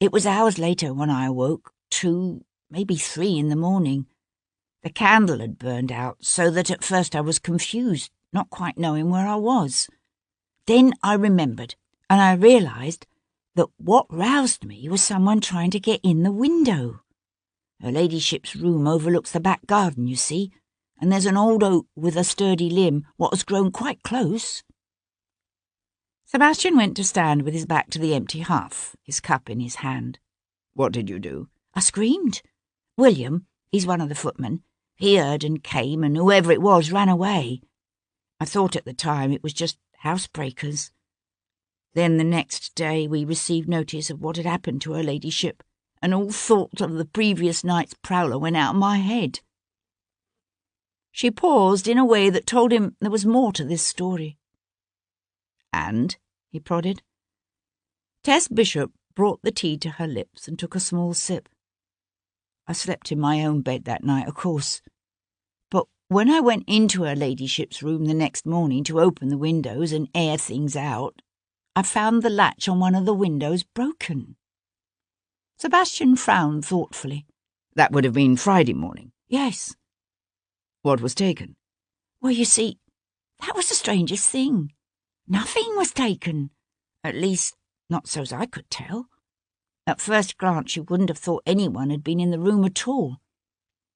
It was hours later when I awoke, 2, maybe 3 in the morning. The candle had burned out, so that at first I was confused, not quite knowing where I was. Then I remembered, and I realised that what roused me was someone trying to get in the window. Her ladyship's room overlooks the back garden, you see, and there's an old oak with a sturdy limb what has grown quite close." Sebastian went to stand with his back to the empty hearth, his cup in his hand. "What did you do?" "I screamed. William, he's one of the footmen, he heard and came, and whoever it was ran away. I thought at the time it was just housebreakers. Then the next day we received notice of what had happened to her ladyship, and all thought of the previous night's prowler went out of my head." She paused in a way that told him there was more to this story. "And?" he prodded. Tess Bishop brought the tea to her lips and took a small sip. "I slept in my own bed that night, of course. But when I went into her ladyship's room the next morning to open the windows and air things out, I found the latch on one of the windows broken." Sebastian frowned thoughtfully. "That would have been Friday morning?" "Yes." "What was taken?" "Well, you see, that was the strangest thing. Nothing was taken. At least, not so's I could tell. At first glance you wouldn't have thought anyone had been in the room at all.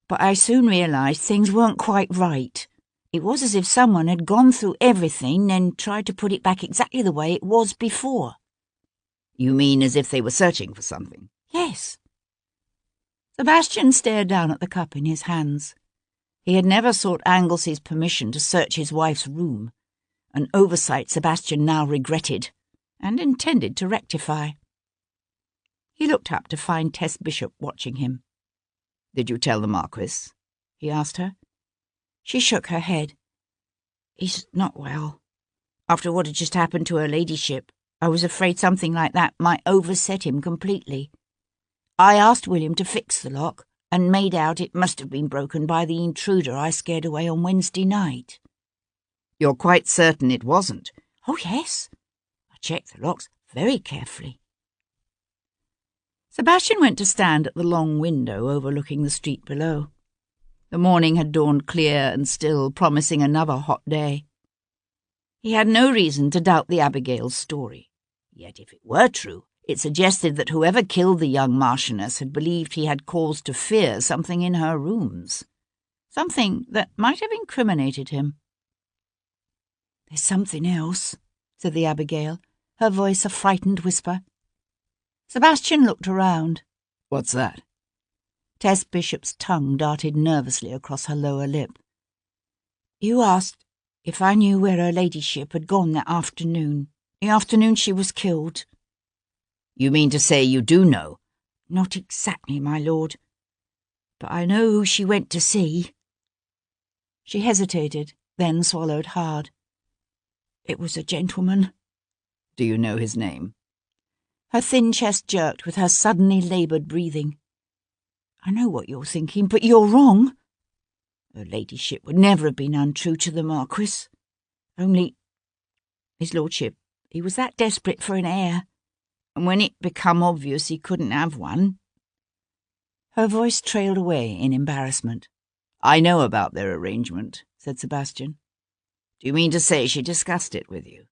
But I soon realised things weren't quite right. It was as if someone had gone through everything and tried to put it back exactly the way it was before." "You mean as if they were searching for something?" "Yes." Sebastian stared down at the cup in his hands. He had never sought Anglesey's permission to search his wife's room, an oversight Sebastian now regretted and intended to rectify. He looked up to find Tess Bishop watching him. "Did you tell the marquis?" he asked her. She shook her head. "He's not well. After what had just happened to her ladyship, I was afraid something like that might overset him completely. I asked William to fix the lock and made out it must have been broken by the intruder I scared away on Wednesday night." "You're quite certain it wasn't?" "Oh, yes. I checked the locks very carefully." Sebastian went to stand at the long window overlooking the street below. The morning had dawned clear and still, promising another hot day. He had no reason to doubt the Abigail's story. Yet if it were true, it suggested that whoever killed the young marchioness had believed he had cause to fear something in her rooms, something that might have incriminated him. "There's something else," said the Abigail, her voice a frightened whisper. Sebastian looked around. "What's that?" Tess Bishop's tongue darted nervously across her lower lip. "You asked if I knew where her ladyship had gone that afternoon, the afternoon she was killed." "You mean to say you do know?" "Not exactly, my lord. But I know who she went to see." She hesitated, then swallowed hard. "It was a gentleman." "Do you know his name?" Her thin chest jerked with her suddenly laboured breathing. "I know what you're thinking, but you're wrong. Her ladyship would never have been untrue to the marquis. Only, his lordship, he was that desperate for an heir, and when it become obvious he couldn't have one—" Her voice trailed away in embarrassment. "I know about their arrangement," said Sebastian. "Do you mean to say she discussed it with you?"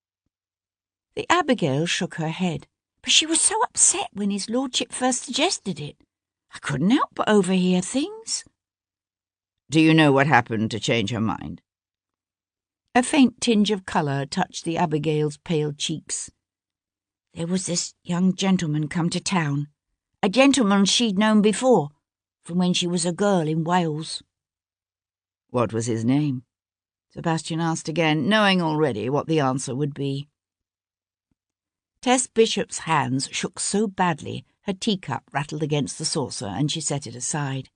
The Abigail shook her head, but she was so upset when his lordship first suggested it. I couldn't help but overhear things." "Do you know what happened to change her mind?" A faint tinge of colour touched the Abigail's pale cheeks. "There was this young gentleman come to town, A gentleman she'd known before, from when she was a girl in Wales. What was his name? Sebastian asked again, knowing already what the answer would be. Tess Bishop's hands shook so badly her teacup rattled against the saucer and she set it aside.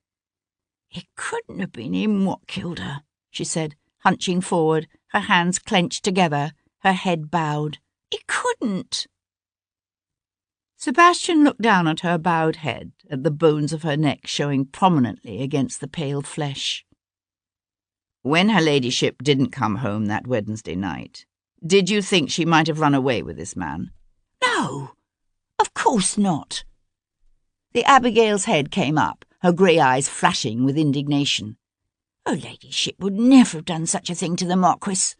"It couldn't have been him what killed her," she said, hunching forward, her hands clenched together, her head bowed. "It couldn't." Sebastian looked down at her bowed head, at the bones of her neck showing prominently against the pale flesh. "When her ladyship didn't come home that Wednesday night, did you think she might have run away with this man?" "No, of course not." The Abigail's head came up, her grey eyes flashing with indignation. "Her ladyship would never have done such a thing to the marquis."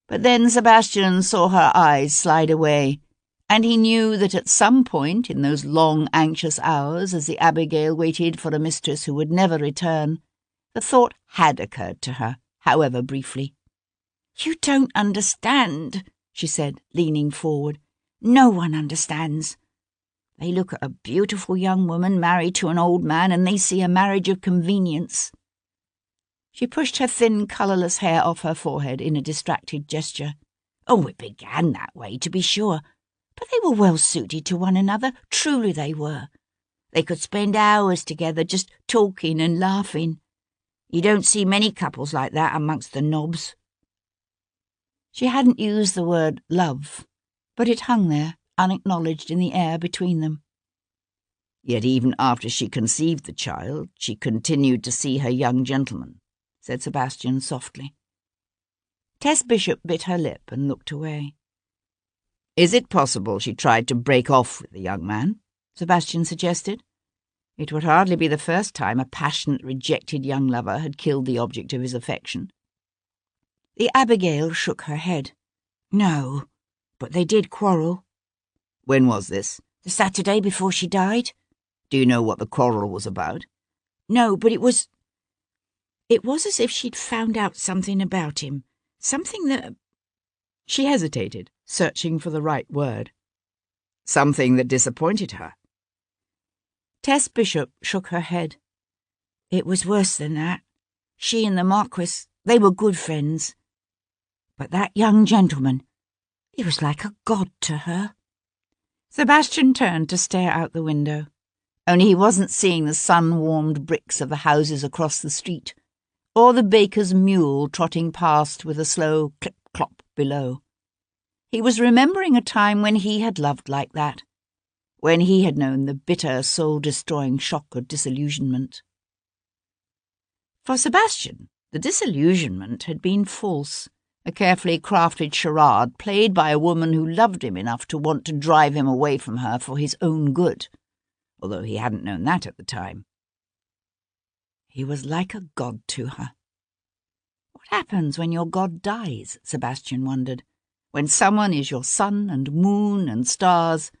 But then Sebastian saw her eyes slide away, and he knew that at some point in those long, anxious hours, as the Abigail waited for a mistress who would never return, the thought had occurred to her, however briefly. "You don't understand," she said, leaning forward. "No one understands. They look at a beautiful young woman married to an old man and they see a marriage of convenience." She pushed her thin, colourless hair off her forehead in a distracted gesture. "Oh, it began that way, to be sure, but they were well suited to one another, truly they were. They could spend hours together just talking and laughing. You don't see many couples like that amongst the nobs." She hadn't used the word love, but it hung there, unacknowledged in the air between them. "Yet even after she conceived the child, she continued to see her young gentleman," said Sebastian softly. Tess Bishop bit her lip and looked away. "Is it possible she tried to break off with the young man?" Sebastian suggested. It would hardly be the first time a passionate, rejected young lover had killed the object of his affection. The Abigail shook her head. "No, but they did quarrel." "When was this?" "The Saturday before she died." "Do you know what the quarrel was about?" "No, but it was as if she'd found out something about him. Something that—" She hesitated, searching for the right word. "Something that disappointed her." Tess Bishop shook her head. "It was worse than that. She and the marquis, they were good friends. But that young gentleman, he was like a god to her." Sebastian turned to stare out the window, only he wasn't seeing the sun-warmed bricks of the houses across the street, or the baker's mule trotting past with a slow clip-clop below. He was remembering a time when he had loved like that, when he had known the bitter, soul-destroying shock of disillusionment. For Sebastian, the disillusionment had been false, a carefully crafted charade played by a woman who loved him enough to want to drive him away from her for his own good, although he hadn't known that at the time. He was like a god to her. What happens when your god dies, Sebastian wondered, when someone is your sun and moon and stars,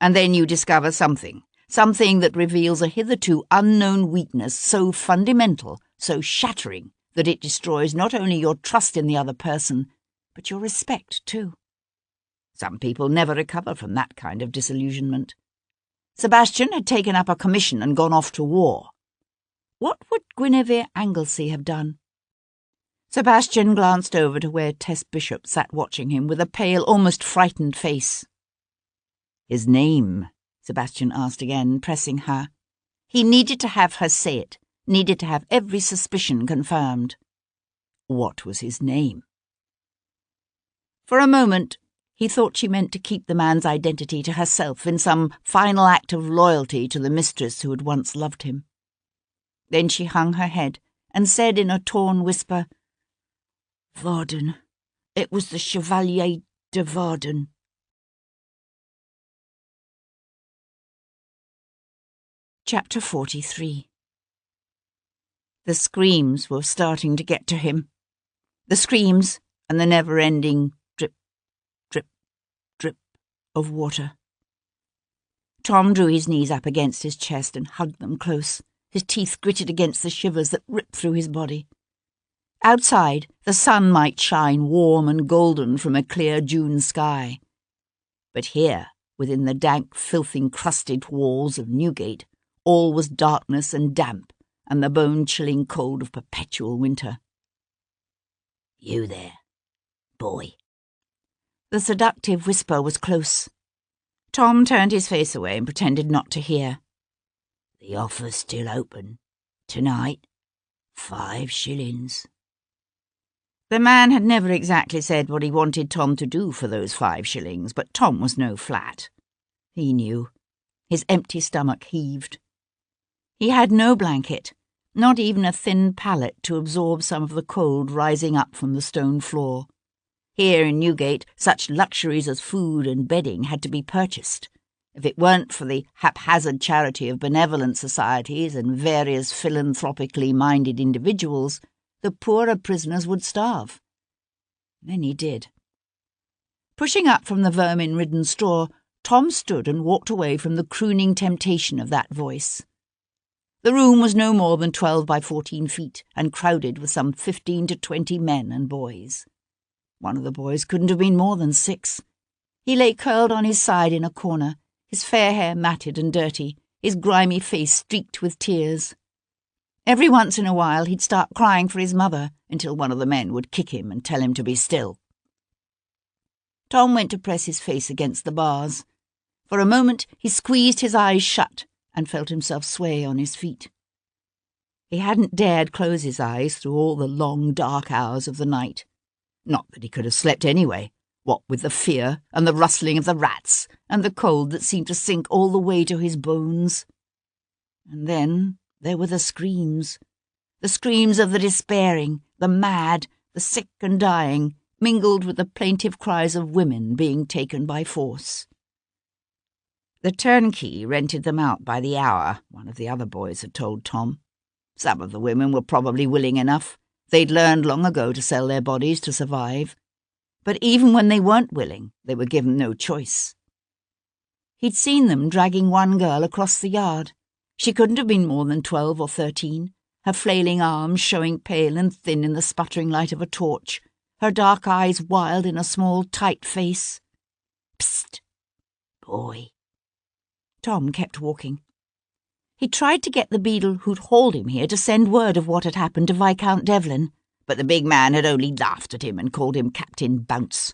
and then you discover something that reveals a hitherto unknown weakness so fundamental, so shattering, that it destroys not only your trust in the other person, but your respect too. Some people never recover from that kind of disillusionment. Sebastian had taken up a commission and gone off to war. What would Guinevere Anglesey have done? Sebastian glanced over to where Tess Bishop sat watching him with a pale, almost frightened face. "His name?" Sebastian asked again, pressing her. He needed to have her say it, needed to have every suspicion confirmed. What was his name? For a moment, he thought she meant to keep the man's identity to herself in some final act of loyalty to the mistress who had once loved him. Then she hung her head and said in a torn whisper, "Varden. It was the Chevalier de Varden." Chapter 43. The screams were starting to get to him. The screams and the never-ending drip, drip, drip of water. Tom drew his knees up against his chest and hugged them close. His teeth gritted against the shivers that ripped through his body. Outside, the sun might shine warm and golden from a clear June sky. But here, within the dank, filth-encrusted walls of Newgate, all was darkness and damp, and the bone-chilling cold of perpetual winter. "You there, boy." The seductive whisper was close. Tom turned his face away and pretended not to hear. "The offer's still open. Tonight, 5 shillings. The man had never exactly said what he wanted Tom to do for those 5 shillings, but Tom was no flat. He knew. His empty stomach heaved. He had no blanket, not even a thin pallet to absorb some of the cold rising up from the stone floor. Here in Newgate, such luxuries as food and bedding had to be purchased. If it weren't for the haphazard charity of benevolent societies and various philanthropically minded individuals, the poorer prisoners would starve. Many did. Pushing up from the vermin-ridden straw, Tom stood and walked away from the crooning temptation of that voice. The room was no more than 12 by 14 feet and crowded with some 15 to 20 men and boys. One of the boys couldn't have been more than 6. He lay curled on his side in a corner, his fair hair matted and dirty, his grimy face streaked with tears. Every once in a while he'd start crying for his mother until one of the men would kick him and tell him to be still. Tom went to press his face against the bars. For a moment he squeezed his eyes shut and felt himself sway on his feet. He hadn't dared close his eyes through all the long dark hours of the night. Not that he could have slept anyway, what with the fear and the rustling of the rats and the cold that seemed to sink all the way to his bones. And then there were the screams of the despairing, the mad, the sick and dying, mingled with the plaintive cries of women being taken by force. The turnkey rented them out by the hour, one of the other boys had told Tom. Some of the women were probably willing enough. They'd learned long ago to sell their bodies to survive. But even when they weren't willing, they were given no choice. He'd seen them dragging one girl across the yard. She couldn't have been more than 12 or 13, her flailing arms showing pale and thin in the sputtering light of a torch, her dark eyes wild in a small, tight face. "Psst, boy." Tom kept walking. He tried to get the beadle who'd hauled him here to send word of what had happened to Viscount Devlin, but the big man had only laughed at him and called him Captain Bounce.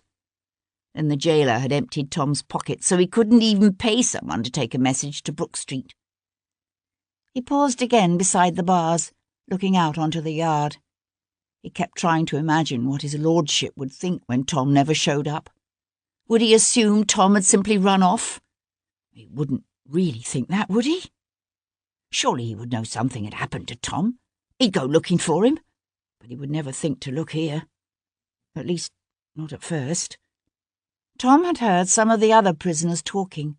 Then the jailer had emptied Tom's pockets, so he couldn't even pay someone to take a message to Brook Street. He paused again beside the bars, looking out onto the yard. He kept trying to imagine what his lordship would think when Tom never showed up. Would he assume Tom had simply run off? He wouldn't really think that, would he? Surely he would know something had happened to Tom. He'd go looking for him, but he would never think to look here. At least, not at first. Tom had heard some of the other prisoners talking.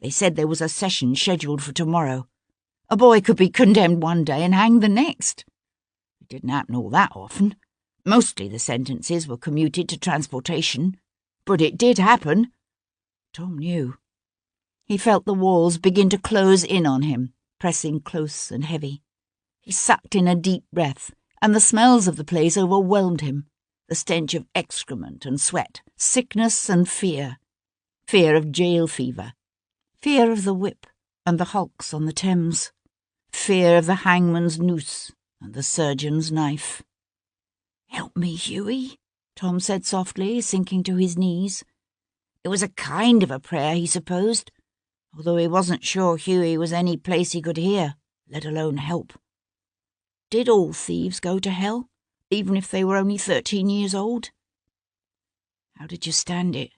They said there was a session scheduled for tomorrow. A boy could be condemned one day and hanged the next. It didn't happen all that often. Mostly the sentences were commuted to transportation. But it did happen. Tom knew. He felt the walls begin to close in on him, pressing close and heavy. He sucked in a deep breath, and the smells of the place overwhelmed him, the stench of excrement and sweat, sickness and fear. Fear of jail fever, fear of the whip and the hulks on the Thames, fear of the hangman's noose and the surgeon's knife. "Help me, Hughie," Tom said softly, sinking to his knees. It was a kind of a prayer, he supposed, although he wasn't sure Hughie was any place he could hear, let alone help. Did all thieves go to hell, even if they were only 13 years old? "How did you stand it?"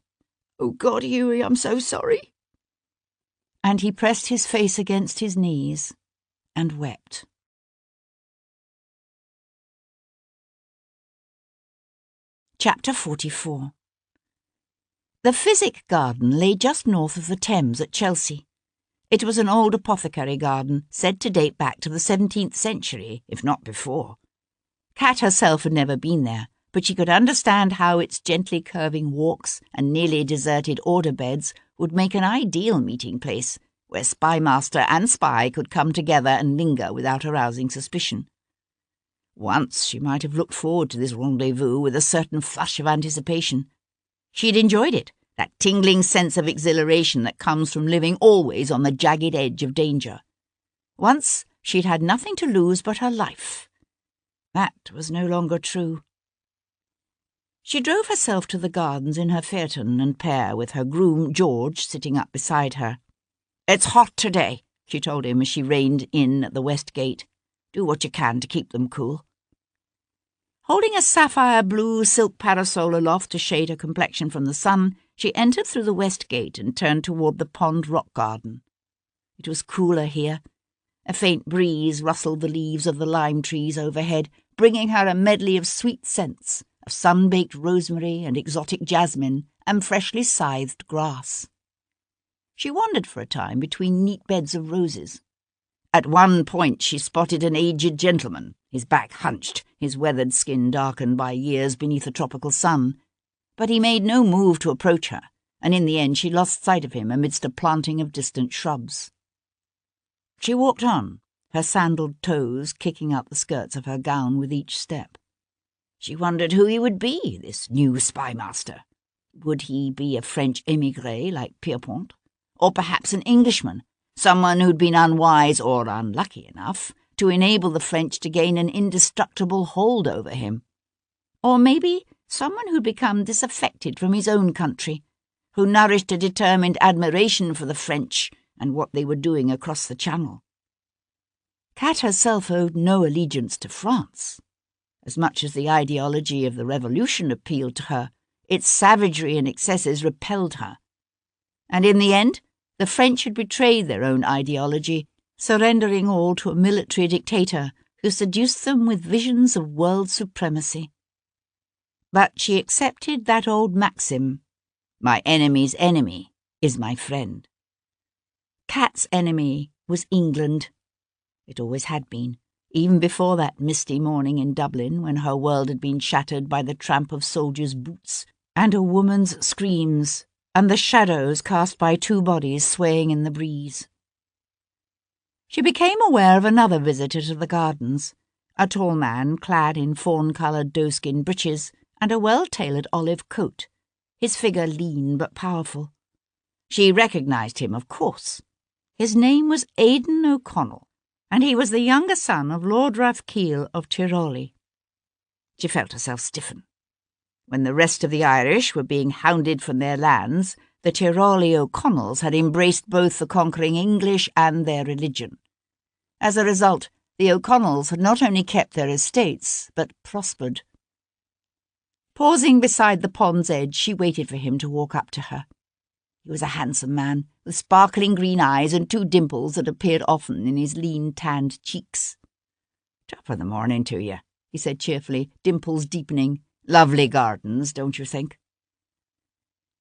"Oh God, Hughie, I'm so sorry." And he pressed his face against his knees and wept. Chapter 44. The Physic Garden lay just north of the Thames at Chelsea. It was an old apothecary garden, said to date back to the 17th century, if not before. Kat herself had never been there, but she could understand how its gently curving walks and nearly deserted order beds would make an ideal meeting place, where spymaster and spy could come together and linger without arousing suspicion. Once she might have looked forward to this rendezvous with a certain flush of anticipation. She had enjoyed it, that tingling sense of exhilaration that comes from living always on the jagged edge of danger. Once she'd had nothing to lose but her life. That was no longer true. She drove herself to the gardens in her phaeton and pair, with her groom, George, sitting up beside her. "It's hot today," she told him as she reined in at the west gate. "Do what you can to keep them cool." Holding a sapphire-blue silk parasol aloft to shade her complexion from the sun, she entered through the west gate and turned toward the pond rock garden. It was cooler here. A faint breeze rustled the leaves of the lime trees overhead, bringing her a medley of sweet scents, of sun-baked rosemary and exotic jasmine and freshly scythed grass. She wandered for a time between neat beds of roses. At one point she spotted an aged gentleman, his back hunched, his weathered skin darkened by years beneath a tropical sun. But he made no move to approach her, and in the end she lost sight of him amidst a planting of distant shrubs. She walked on, her sandaled toes kicking out the skirts of her gown with each step. She wondered who he would be, this new spymaster. Would he be a French émigré like Pierpont? Or perhaps an Englishman, someone who'd been unwise or unlucky enough to enable the French to gain an indestructible hold over him? Or maybe someone who'd become disaffected from his own country, who nourished a determined admiration for the French and what they were doing across the Channel. Kat herself owed no allegiance to France. As much as the ideology of the Revolution appealed to her, its savagery and excesses repelled her. And in the end, the French had betrayed their own ideology, surrendering all to a military dictator who seduced them with visions of world supremacy. But she accepted that old maxim, "My enemy's enemy is my friend." Kat's enemy was England. It always had been, even before that misty morning in Dublin when her world had been shattered by the tramp of soldiers' boots and a woman's screams and the shadows cast by two bodies swaying in the breeze. She became aware of another visitor to the gardens, a tall man clad in fawn-coloured doeskin breeches and a well-tailored olive coat, his figure lean but powerful. She recognised him, of course. His name was Aidan O'Connell, and he was the younger son of Lord Rathkeil of Tiroli. She felt herself stiffen. When the rest of the Irish were being hounded from their lands, the Tiroli O'Connells had embraced both the conquering English and their religion. As a result, the O'Connells had not only kept their estates, but prospered. Pausing beside the pond's edge, she waited for him to walk up to her. He was a handsome man, with sparkling green eyes and two dimples that appeared often in his lean, tanned cheeks. "Top of the morning to you," he said cheerfully, dimples deepening. "Lovely gardens, don't you think?"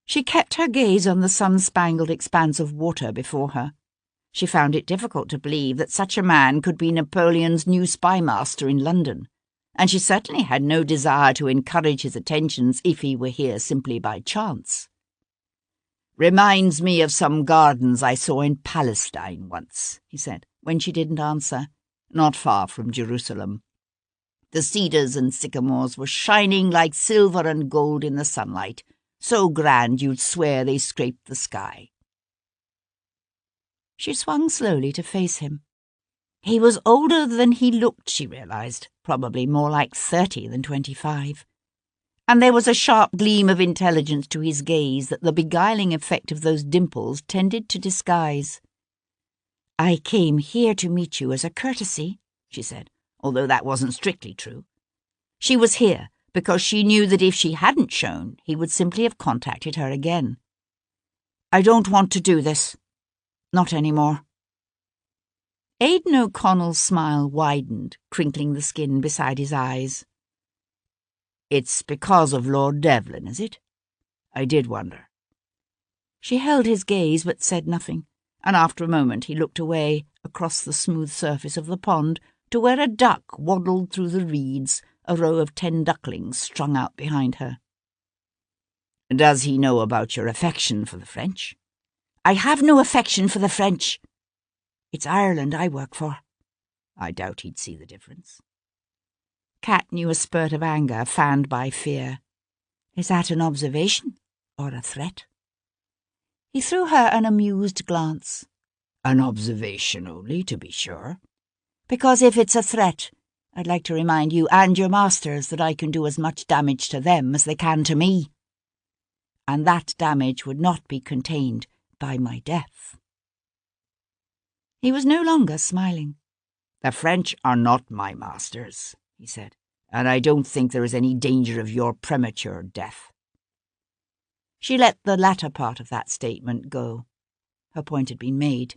She kept her gaze on the sun-spangled expanse of water before her. She found it difficult to believe that such a man could be Napoleon's new spymaster in London, and she certainly had no desire to encourage his attentions if he were here simply by chance. "Reminds me of some gardens I saw in Palestine once," he said, when she didn't answer, "not far from Jerusalem. The cedars and sycamores were shining like silver and gold in the sunlight, so grand you'd swear they scraped the sky." She swung slowly to face him. He was older than he looked, she realized, probably more like 30 than 25. And there was a sharp gleam of intelligence to his gaze that the beguiling effect of those dimples tended to disguise. "I came here to meet you as a courtesy," she said, although that wasn't strictly true. She was here because she knew that if she hadn't shown, he would simply have contacted her again. "I don't want to do this. Not anymore." Aidan O'Connell's smile widened, crinkling the skin beside his eyes. "It's because of Lord Devlin, is it? I did wonder." She held his gaze but said nothing, and after a moment he looked away across the smooth surface of the pond to where a duck waddled through the reeds, a row of 10 ducklings strung out behind her. "Does he know about your affection for the French?" "I have no affection for the French. It's Ireland I work for." "I doubt he'd see the difference." Kat knew a spurt of anger fanned by fear. Is that an observation or a threat? He threw her an amused glance. An observation only, to be sure. Because if it's a threat, I'd like to remind you and your masters that I can do as much damage to them as they can to me. And that damage would not be contained by my death. He was no longer smiling. The French are not my masters, he said, and I don't think there is any danger of your premature death. She let the latter part of that statement go. Her point had been made.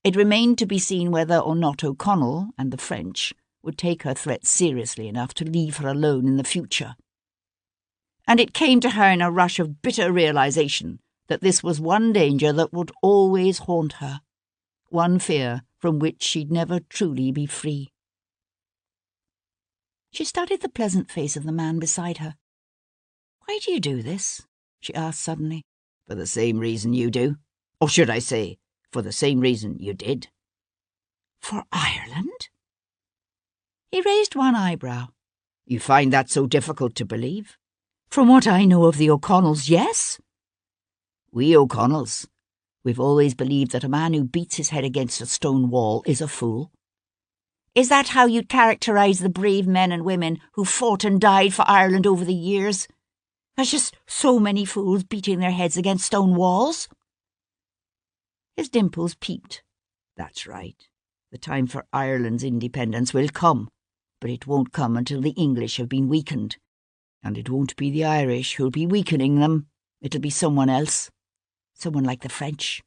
It remained to be seen whether or not O'Connell and the French would take her threat seriously enough to leave her alone in the future. And it came to her in a rush of bitter realization that this was one danger that would always haunt her, one fear from which she'd never truly be free. She studied the pleasant face of the man beside her. "Why do you do this?" she asked suddenly. "For the same reason you do. Or should I say, for the same reason you did." "For Ireland?" He raised one eyebrow. "You find that so difficult to believe?" "From what I know of the O'Connells, yes." "We O'Connells, we've always believed that a man who beats his head against a stone wall is a fool." "Is that how you'd characterise the brave men and women who fought and died for Ireland over the years? There's just so many fools beating their heads against stone walls?" His dimples peeped. "That's right. The time for Ireland's independence will come, but it won't come until the English have been weakened. And it won't be the Irish who'll be weakening them. It'll be someone else. Someone like the French.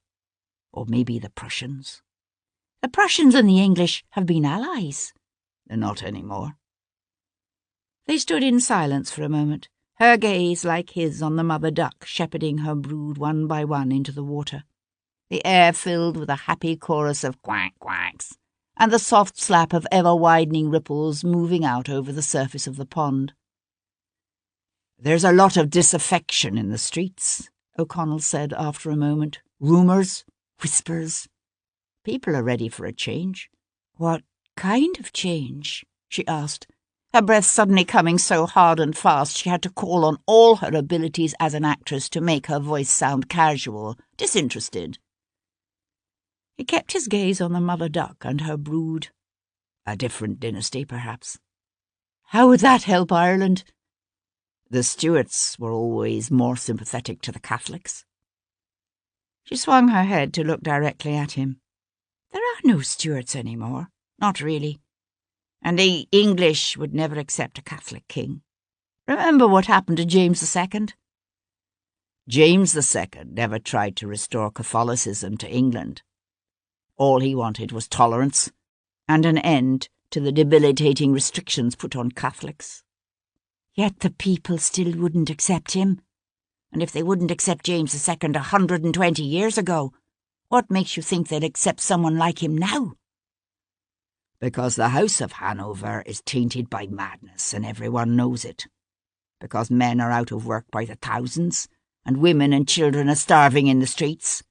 Or maybe the Prussians." "The Prussians and the English have been allies." "Not anymore." They stood in silence for a moment, her gaze like his on the mother duck shepherding her brood one by one into the water, the air filled with a happy chorus of quack-quacks, and the soft slap of ever-widening ripples moving out over the surface of the pond. "There's a lot of disaffection in the streets," O'Connell said after a moment. "Rumours, whispers. People are ready for a change." "What kind of change?" she asked, her breath suddenly coming so hard and fast she had to call on all her abilities as an actress to make her voice sound casual, disinterested. He kept his gaze on the mother duck and her brood. "A different dynasty, perhaps." "How would that help Ireland?" "The Stuarts were always more sympathetic to the Catholics." She swung her head to look directly at him. "There are no Stuarts anymore, not really. And the English would never accept a Catholic king. Remember what happened to James II? James II never tried to restore Catholicism to England. All he wanted was tolerance and an end to the debilitating restrictions put on Catholics. Yet the people still wouldn't accept him. And if they wouldn't accept James II 120 years ago, what makes you think they'd accept someone like him now?" "Because the House of Hanover is tainted by madness and everyone knows it. Because men are out of work by the thousands and women and children are starving in the streets.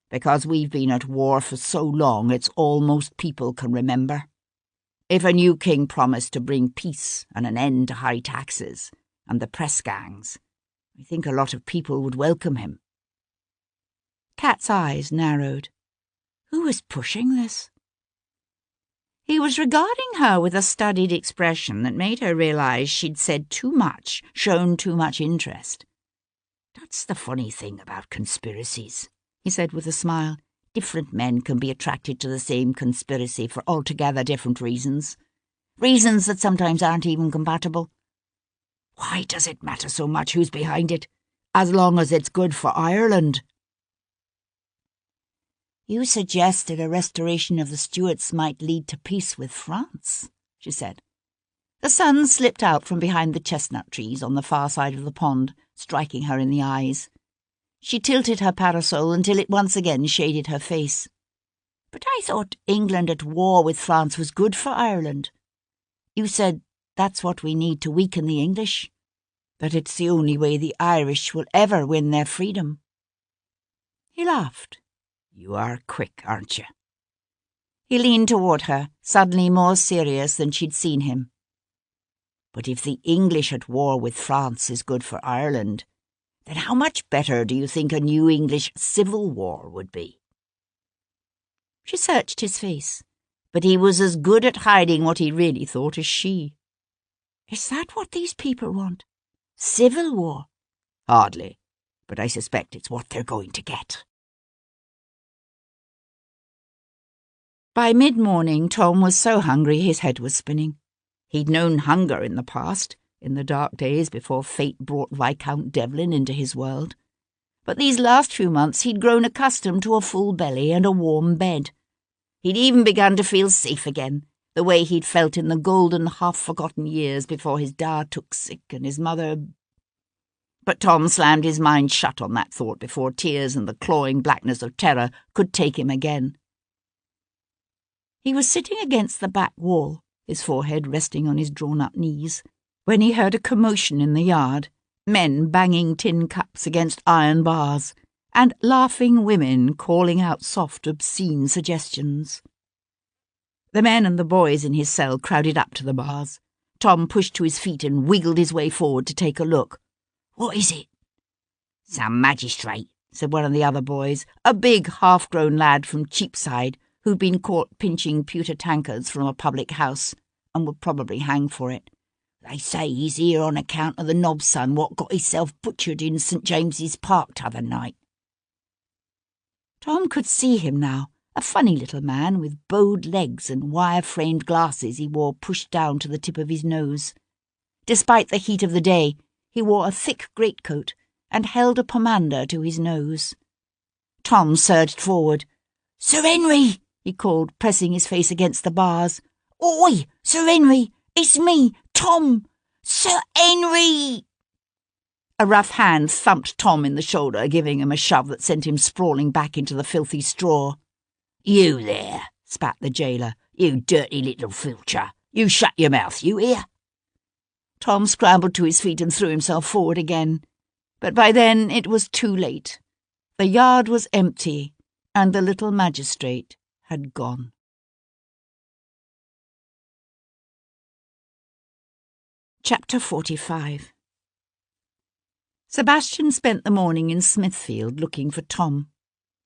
Because we've been at war for so long it's all most people can remember. If a new king promised to bring peace and an end to high taxes and the press gangs, I think a lot of people would welcome him." Kat's eyes narrowed. Who was pushing this? He was regarding her with a studied expression that made her realize she'd said too much, shown too much interest. "That's the funny thing about conspiracies," he said with a smile. "Different men can be attracted to the same conspiracy for altogether different reasons. Reasons that sometimes aren't even compatible. Why does it matter so much who's behind it, as long as it's good for Ireland?" "You suggested a restoration of the Stuarts might lead to peace with France," she said. The sun slipped out from behind the chestnut trees on the far side of the pond, striking her in the eyes. She tilted her parasol until it once again shaded her face. "But I thought England at war with France was good for Ireland. You said that's what we need to weaken the English, that it's the only way the Irish will ever win their freedom." He laughed. "You are quick, aren't you?" He leaned toward her, suddenly more serious than she'd seen him. "But if the English at war with France is good for Ireland, then how much better do you think a new English civil war would be?" She searched his face, but he was as good at hiding what he really thought as she. "Is that what these people want? Civil war?" "Hardly, but I suspect it's what they're going to get." By mid-morning, Tom was so hungry his head was spinning. He'd known hunger in the past, in the dark days before fate brought Viscount Devlin into his world. But these last few months he'd grown accustomed to a full belly and a warm bed. He'd even begun to feel safe again, the way he'd felt in the golden, half-forgotten years before his dad took sick and his mother... But Tom slammed his mind shut on that thought before tears and the clawing blackness of terror could take him again. He was sitting against the back wall, his forehead resting on his drawn-up knees, when he heard a commotion in the yard, men banging tin cups against iron bars, and laughing women calling out soft, obscene suggestions. The men and the boys in his cell crowded up to the bars. Tom pushed to his feet and wiggled his way forward to take a look. "What is it?" "Some magistrate," said one of the other boys, a big, half-grown lad from Cheapside, who'd been caught pinching pewter tankards from a public house, and would probably hang for it. "They say he's here on account of the knob son what got himself butchered in St. James's Park t'other night." Tom could see him now, a funny little man with bowed legs and wire-framed glasses he wore pushed down to the tip of his nose. Despite the heat of the day, he wore a thick greatcoat and held a pomander to his nose. Tom surged forward. "Sir Henry!" he called, pressing his face against the bars. "Oi, Sir Henry! It's me, Tom! Sir Henry!" A rough hand thumped Tom in the shoulder, giving him a shove that sent him sprawling back into the filthy straw. "You there," spat the jailer. "You dirty little filcher. You shut your mouth, you hear?" Tom scrambled to his feet and threw himself forward again. But by then it was too late. The yard was empty, and the little magistrate had gone. Chapter 45. Sebastian spent the morning in Smithfield looking for Tom.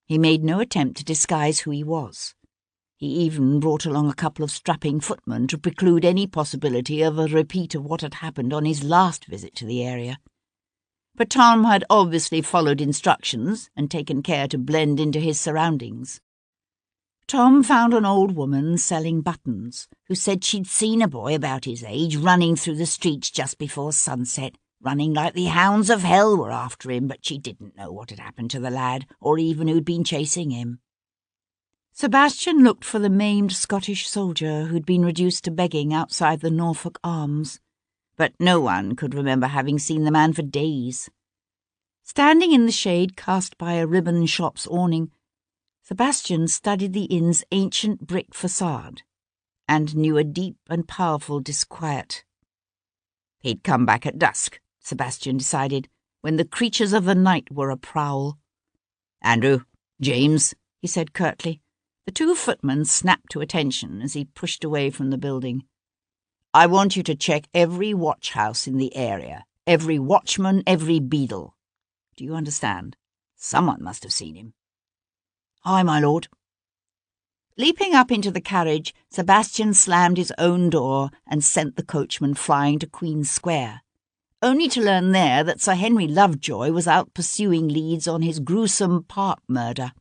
He made no attempt to disguise who he was. He even brought along a couple of strapping footmen to preclude any possibility of a repeat of what had happened on his last visit to the area. But Tom had obviously followed instructions and taken care to blend into his surroundings. Tom found an old woman selling buttons, who said she'd seen a boy about his age running through the streets just before sunset, running like the hounds of hell were after him, but she didn't know what had happened to the lad, or even who'd been chasing him. Sebastian looked for the maimed Scottish soldier who'd been reduced to begging outside the Norfolk Arms, but no one could remember having seen the man for days. Standing in the shade cast by a ribbon shop's awning, Sebastian studied the inn's ancient brick facade and knew a deep and powerful disquiet. He'd come back at dusk, Sebastian decided, when the creatures of the night were a prowl. "Andrew, James," he said curtly. The two footmen snapped to attention as he pushed away from the building. "I want you to check every watch-house in the area, every watchman, every beadle. Do you understand? Someone must have seen him." "Aye, my lord." Leaping up into the carriage, Sebastian slammed his own door and sent the coachman flying to Queen's Square, only to learn there that Sir Henry Lovejoy was out pursuing leads on his gruesome park murder.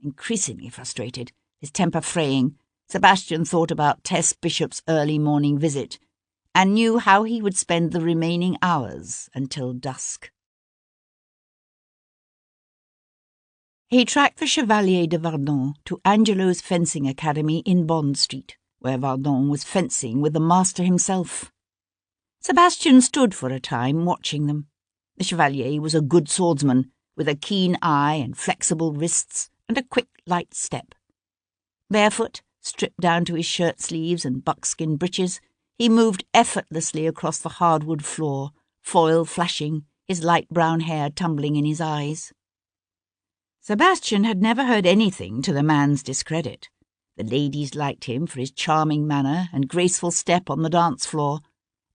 Increasingly frustrated, his temper fraying, Sebastian thought about Tess Bishop's early morning visit and knew how he would spend the remaining hours until dusk. He tracked the Chevalier de Vardon to Angelo's fencing academy in Bond Street, where Vardon was fencing with the master himself. Sebastian stood for a time watching them. The Chevalier was a good swordsman, with a keen eye and flexible wrists and a quick, light step. Barefoot, stripped down to his shirt sleeves and buckskin breeches, he moved effortlessly across the hardwood floor, foil flashing, his light brown hair tumbling in his eyes. Sebastian had never heard anything to the man's discredit. The ladies liked him for his charming manner and graceful step on the dance floor,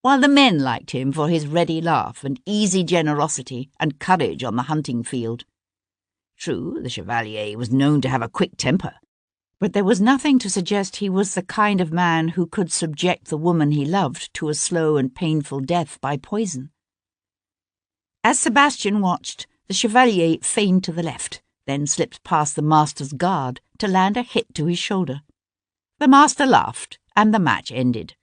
while the men liked him for his ready laugh and easy generosity and courage on the hunting field. True, the Chevalier was known to have a quick temper, but there was nothing to suggest he was the kind of man who could subject the woman he loved to a slow and painful death by poison. As Sebastian watched, the Chevalier feigned to the left, then slipped past the master's guard to land a hit to his shoulder. The master laughed, and the match ended.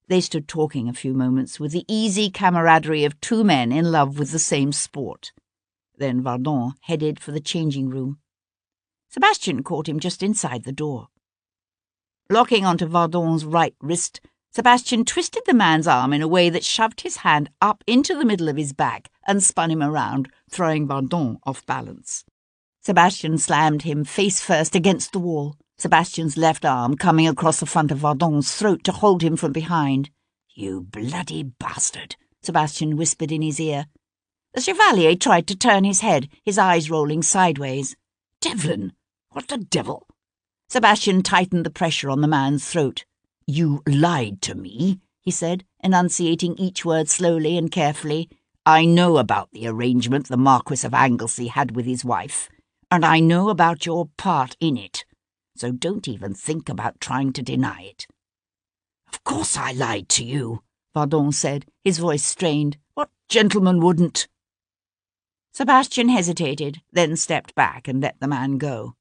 They stood talking a few moments with the easy camaraderie of two men in love with the same sport. Then Vardon headed for the changing room. Sebastian caught him just inside the door. Locking onto Vardon's right wrist, Sebastian twisted the man's arm in a way that shoved his hand up into the middle of his back and spun him around, throwing Vardon off balance. Sebastian slammed him face first against the wall, Sebastian's left arm coming across the front of Vardon's throat to hold him from behind. "You bloody bastard," Sebastian whispered in his ear. The Chevalier tried to turn his head, his eyes rolling sideways. "Devlin, what the devil?" Sebastian tightened the pressure on the man's throat. "You lied to me," he said, enunciating each word slowly and carefully. "I know about the arrangement the Marquis of Anglesey had with his wife, and I know about your part in it. So don't even think about trying to deny it." "Of course I lied to you," Vardon said, his voice strained. "What gentleman wouldn't?" Sebastian hesitated, then stepped back and let the man go.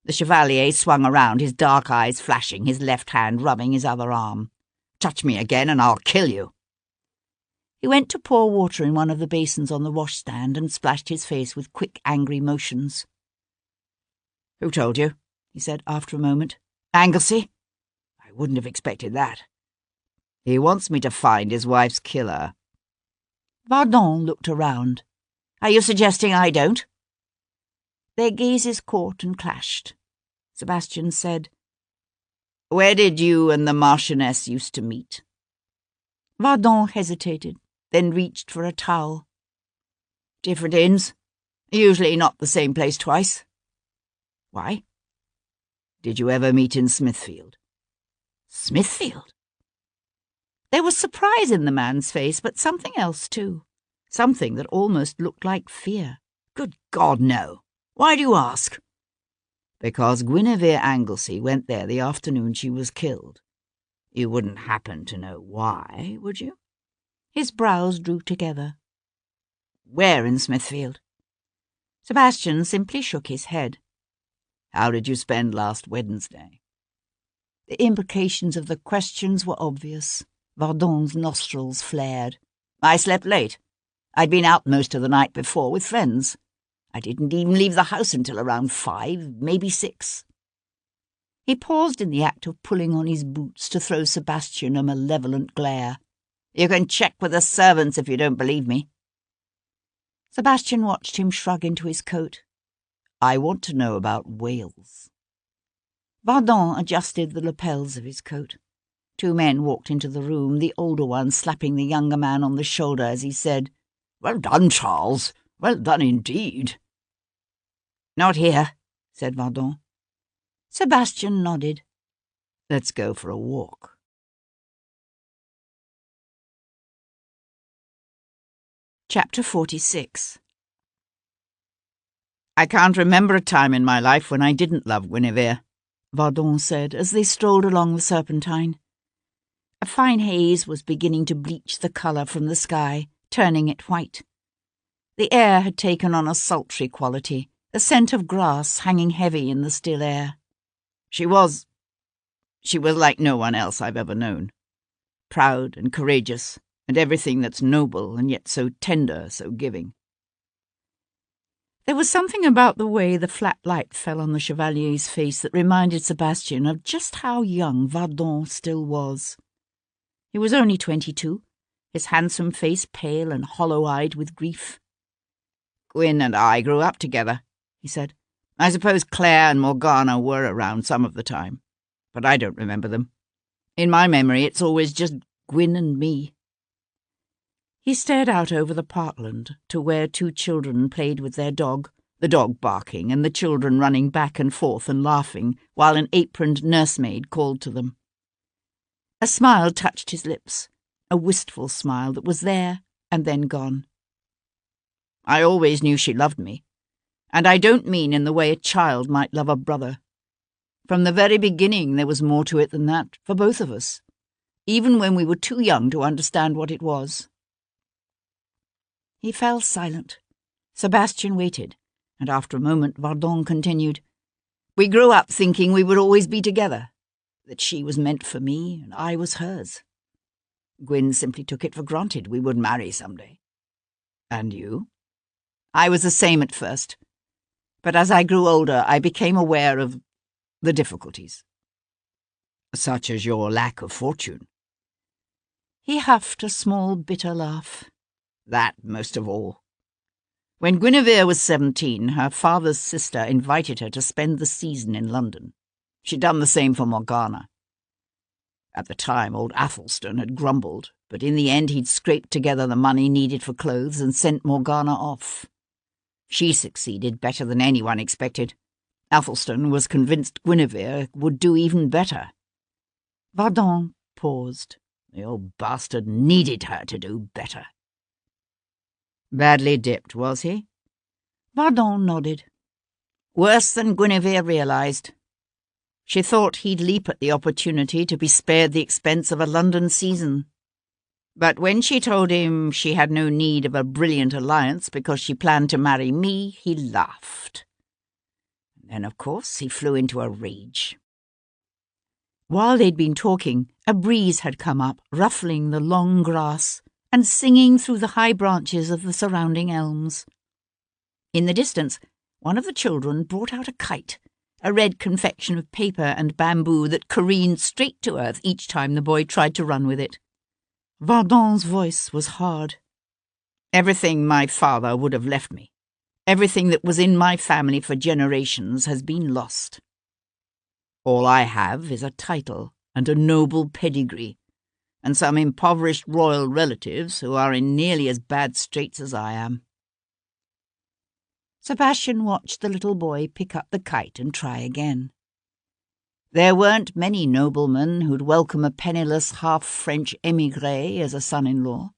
The Chevalier swung around, his dark eyes flashing, his left hand rubbing his other arm. "Touch me again and I'll kill you." He went to pour water in one of the basins on the washstand and splashed his face with quick, angry motions. "Who told you?" he said after a moment. "Anglesey? I wouldn't have expected that. He wants me to find his wife's killer." Vardon looked around. "Are you suggesting I don't?" Their gazes caught and clashed. Sebastian said, "Where did you and the marchioness used to meet?" Vardon hesitated, then reached for a towel. "Different inns. Usually not the same place twice." "Why?" "Did you ever meet in Smithfield?" "Smithfield?" There was surprise in the man's face, but something else too. Something that almost looked like fear. "Good God, no. Why do you ask?" "Because Guinevere Anglesey went there the afternoon she was killed. You wouldn't happen to know why, would you?" His brows drew together. "Where in Smithfield?" Sebastian simply shook his head. "How did you spend last Wednesday?" The implications of the questions were obvious. Vardon's nostrils flared. "I slept late. I'd been out most of the night before with friends. I didn't even leave the house until around 5, maybe 6. He paused in the act of pulling on his boots to throw Sebastian a malevolent glare. "You can check with the servants if you don't believe me." Sebastian watched him shrug into his coat. "I want to know about Wales." Vardon adjusted the lapels of his coat. Two men walked into the room, the older one slapping the younger man on the shoulder as he said, "Well done, Charles. Well done indeed." "Not here," said Vardon. Sebastian nodded. "Let's go for a walk." Chapter 46. "I can't remember a time in my life when I didn't love Guinevere," Vardon said as they strolled along the Serpentine. A fine haze was beginning to bleach the colour from the sky, turning it white. The air had taken on a sultry quality, a scent of grass hanging heavy in the still air. She was like no one else I've ever known. Proud and courageous, and everything that's noble and yet so tender, so giving. There was something about the way the flat light fell on the Chevalier's face that reminded Sebastian of just how young Vardon still was. He was only 22, his handsome face pale and hollow-eyed with grief. "Gwyn and I grew up together," he said. "I suppose Claire and Morgana were around some of the time, but I don't remember them. In my memory, it's always just Gwyn and me." He stared out over the parkland to where two children played with their dog, the dog barking and the children running back and forth and laughing while an aproned nursemaid called to them. A smile touched his lips. a wistful smile that was there and then gone. I always knew she loved me, and I don't mean in the way a child might love a brother. From the very beginning there was more to it than that, for both of us, even when we were too young to understand what it was. He fell silent. Sebastian waited, and after a moment Vardon continued, "We grew up thinking we would always be together, that she was meant for me and I was hers. Gwyn simply took it for granted we would marry someday. And you?" "I was the same at first, but as I grew older I became aware of the difficulties." "Such as your lack of fortune?" He huffed a small bitter laugh. "That most of all. When Guinevere was 17, her father's sister invited her to spend the season in London. She'd done the same for Morgana. At the time, old Athelstan had grumbled, but in the end he'd scraped together the money needed for clothes and sent Morgana off. She succeeded better than anyone expected. Athelstan was convinced Guinevere would do even better." Vardon paused. The old bastard needed her to do better. "Badly dipped, was he?" Vardon nodded. "Worse than Guinevere realized. She thought he'd leap at the opportunity to be spared the expense of a London season. But when she told him she had no need of a brilliant alliance because she planned to marry me, he laughed. Then, of course, he flew into a rage." While they'd been talking, a breeze had come up, ruffling the long grass and singing through the high branches of the surrounding elms. In the distance, one of the children brought out a kite, a red confection of paper and bamboo that careened straight to earth each time the boy tried to run with it. Vardon's voice was hard. "Everything my father would have left me, everything that was in my family for generations has been lost. All I have is a title and a noble pedigree, and some impoverished royal relatives who are in nearly as bad straits as I am." Sebastian watched the little boy pick up the kite and try again. There weren't many noblemen who'd welcome a penniless half-French émigré as a son-in-law.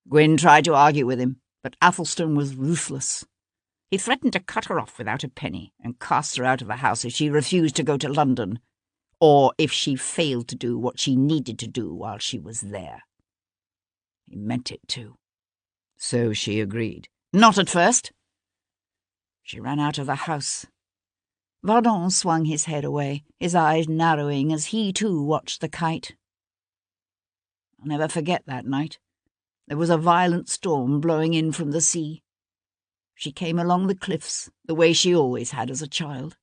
Gwyn tried to argue with him, but Athelstan was ruthless. He threatened to cut her off without a penny and cast her out of the house if she refused to go to London, or if she failed to do what she needed to do while she was there. He meant it too. So she agreed. "Not at first." She ran out of the house. Vardon swung his head away, his eyes narrowing as he too watched the kite. I'll never forget that night. There was a violent storm blowing in from the sea. She came along the cliffs, the way she always had as a child.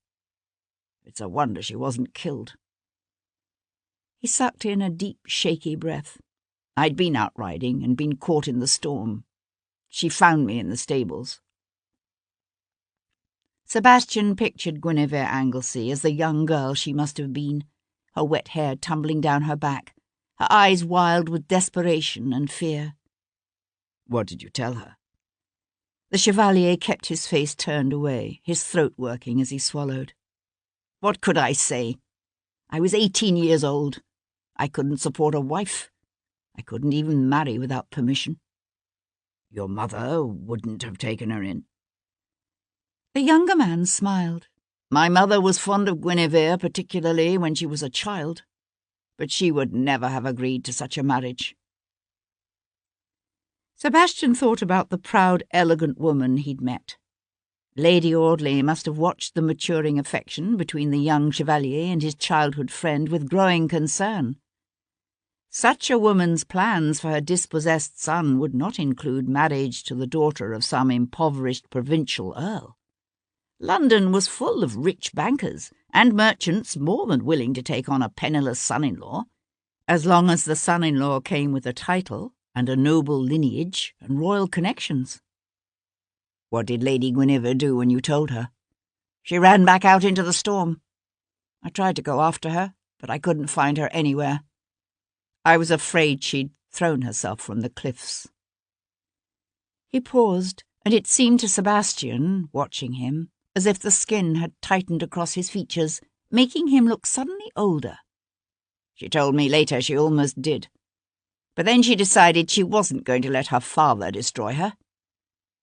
It's a wonder she wasn't killed. He sucked in a deep, shaky breath. I'd been out riding and been caught in the storm. She found me in the stables. Sebastian pictured Guinevere Anglesey as the young girl she must have been, her wet hair tumbling down her back, her eyes wild with desperation and fear. "What did you tell her?" The Chevalier kept his face turned away, his throat working as he swallowed. "What could I say? I was 18 years old. I couldn't support a wife. I couldn't even marry without permission." "Your mother wouldn't have taken her in?" The younger man smiled. "My mother was fond of Guinevere, particularly when she was a child, but she would never have agreed to such a marriage." Sebastian thought about the proud, elegant woman he'd met. Lady Audley must have watched the maturing affection between the young Chevalier and his childhood friend with growing concern. Such a woman's plans for her dispossessed son would not include marriage to the daughter of some impoverished provincial earl. London was full of rich bankers and merchants more than willing to take on a penniless son-in-law, as long as the son-in-law came with a title and a noble lineage and royal connections. "What did Lady Guinevere do when you told her?" "She ran back out into the storm. I tried to go after her, but I couldn't find her anywhere. I was afraid she'd thrown herself from the cliffs." He paused, and it seemed to Sebastian, watching him, as if the skin had tightened across his features, making him look suddenly older. "She told me later she almost did. But then she decided she wasn't going to let her father destroy her.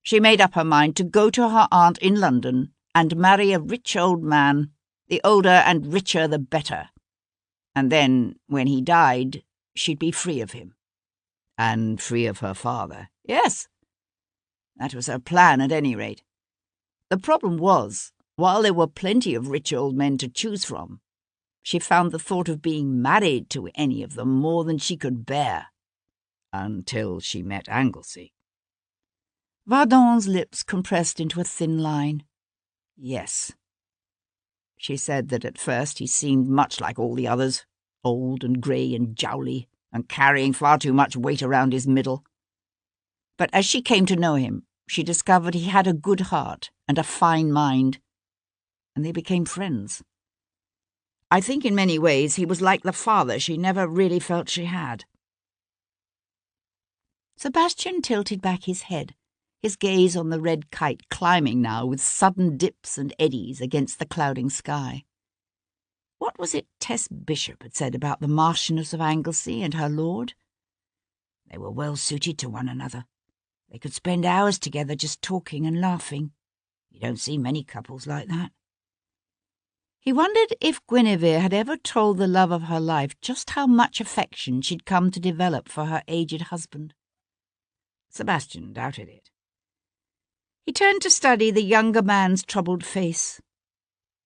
She made up her mind to go to her aunt in London and marry a rich old man, the older and richer the better. And then, when he died, she'd be free of him. And free of her father. Yes. That was her plan, at any rate. The problem was, while there were plenty of rich old men to choose from, she found the thought of being married to any of them more than she could bear. Until she met Anglesey. Vardon's lips compressed into a thin line. Yes. She said that at first he seemed much like all the others, old and grey and jowly, and carrying far too much weight around his middle. But as she came to know him, she discovered he had a good heart and a fine mind, and they became friends. I think in many ways he was like the father she never really felt she had. Sebastian tilted back his head, his gaze on the red kite climbing now with sudden dips and eddies against the clouding sky. What was it Tess Bishop had said about the Marchioness of Anglesey and her lord? They were well suited to one another. They could spend hours together just talking and laughing. You don't see many couples like that. He wondered if Guinevere had ever told the love of her life just how much affection she'd come to develop for her aged husband. Sebastian doubted it. He turned to study the younger man's troubled face.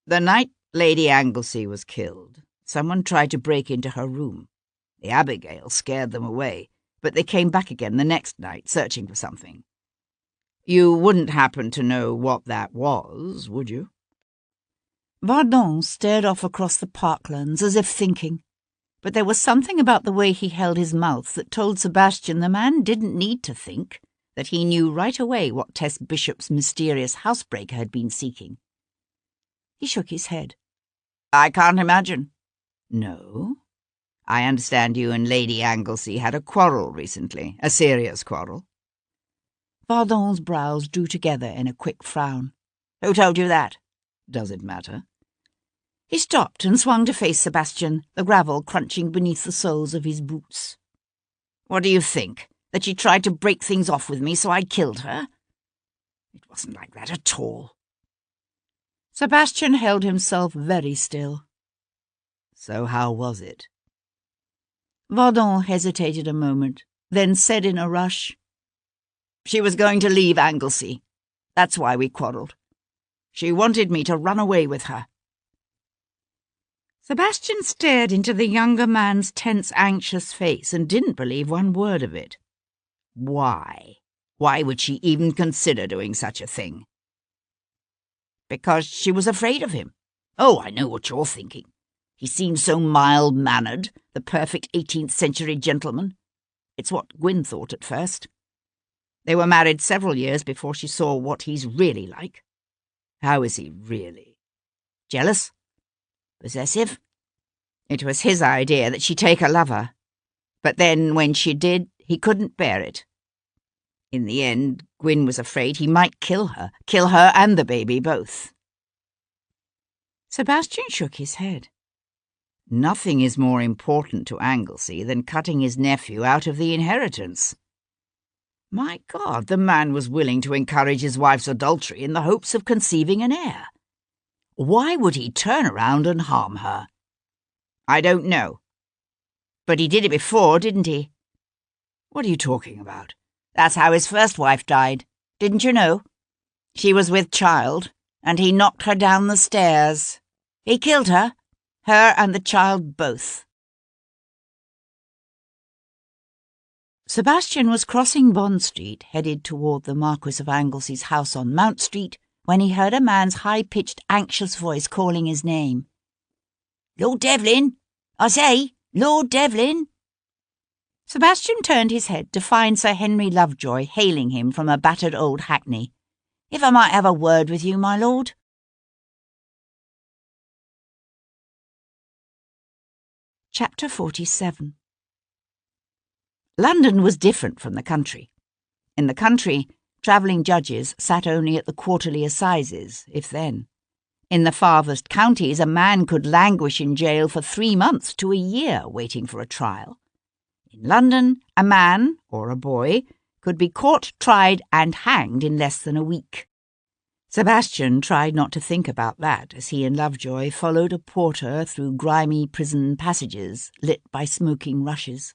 The night Lady Anglesey was killed, someone tried to break into her room. The Abigail scared them away, but they came back again the next night, searching for something. You wouldn't happen to know what that was, would you? Vardon stared off across the parklands as if thinking, but there was something about the way he held his mouth that told Sebastian the man didn't need to think, that he knew right away what Tess Bishop's mysterious housebreaker had been seeking. He shook his head. I can't imagine. No? I understand you and Lady Anglesey had a quarrel recently, a serious quarrel. Vardon's brows drew together in a quick frown. Who told you that? Does it matter? He stopped and swung to face Sebastian, the gravel crunching beneath the soles of his boots. What do you think? That she tried to break things off with me, so I killed her? It wasn't like that at all. Sebastian held himself very still. So how was it? Vardon hesitated a moment, then said in a rush, She was going to leave Anglesey. That's why we quarrelled. She wanted me to run away with her. Sebastian stared into the younger man's tense, anxious face and didn't believe one word of it. Why? Why would she even consider doing such a thing? Because she was afraid of him. Oh, I know what you're thinking. He seemed so mild-mannered, the perfect 18th century gentleman. It's what Gwyn thought at first. They were married several years before she saw what he's really like. How is he really? Jealous? Possessive? It was his idea that she take a lover. But then, when she did, he couldn't bear it. In the end, Gwyn was afraid he might kill her and the baby both. Sebastian shook his head. Nothing is more important to Anglesey than cutting his nephew out of the inheritance. My God, the man was willing to encourage his wife's adultery in the hopes of conceiving an heir. Why would he turn around and harm her? I don't know. But he did it before, didn't he? What are you talking about? That's how his first wife died. Didn't you know? She was with child, and he knocked her down the stairs. He killed her and the child both. Sebastian was crossing Bond Street, headed toward the Marquis of Anglesey's house on Mount Street, when he heard a man's high-pitched, anxious voice calling his name. "Lord Devlin! I say, Lord Devlin!" Sebastian turned his head to find Sir Henry Lovejoy hailing him from a battered old hackney. "If I might have a word with you, my lord." Chapter 47. London was different from the country. In the country, travelling judges sat only at the quarterly assizes, if then. In the farthest counties, a man could languish in jail for 3 months to a year waiting for a trial. In London, a man, or a boy, could be caught, tried, and hanged in less than a week. Sebastian tried not to think about that as he and Lovejoy followed a porter through grimy prison passages lit by smoking rushes.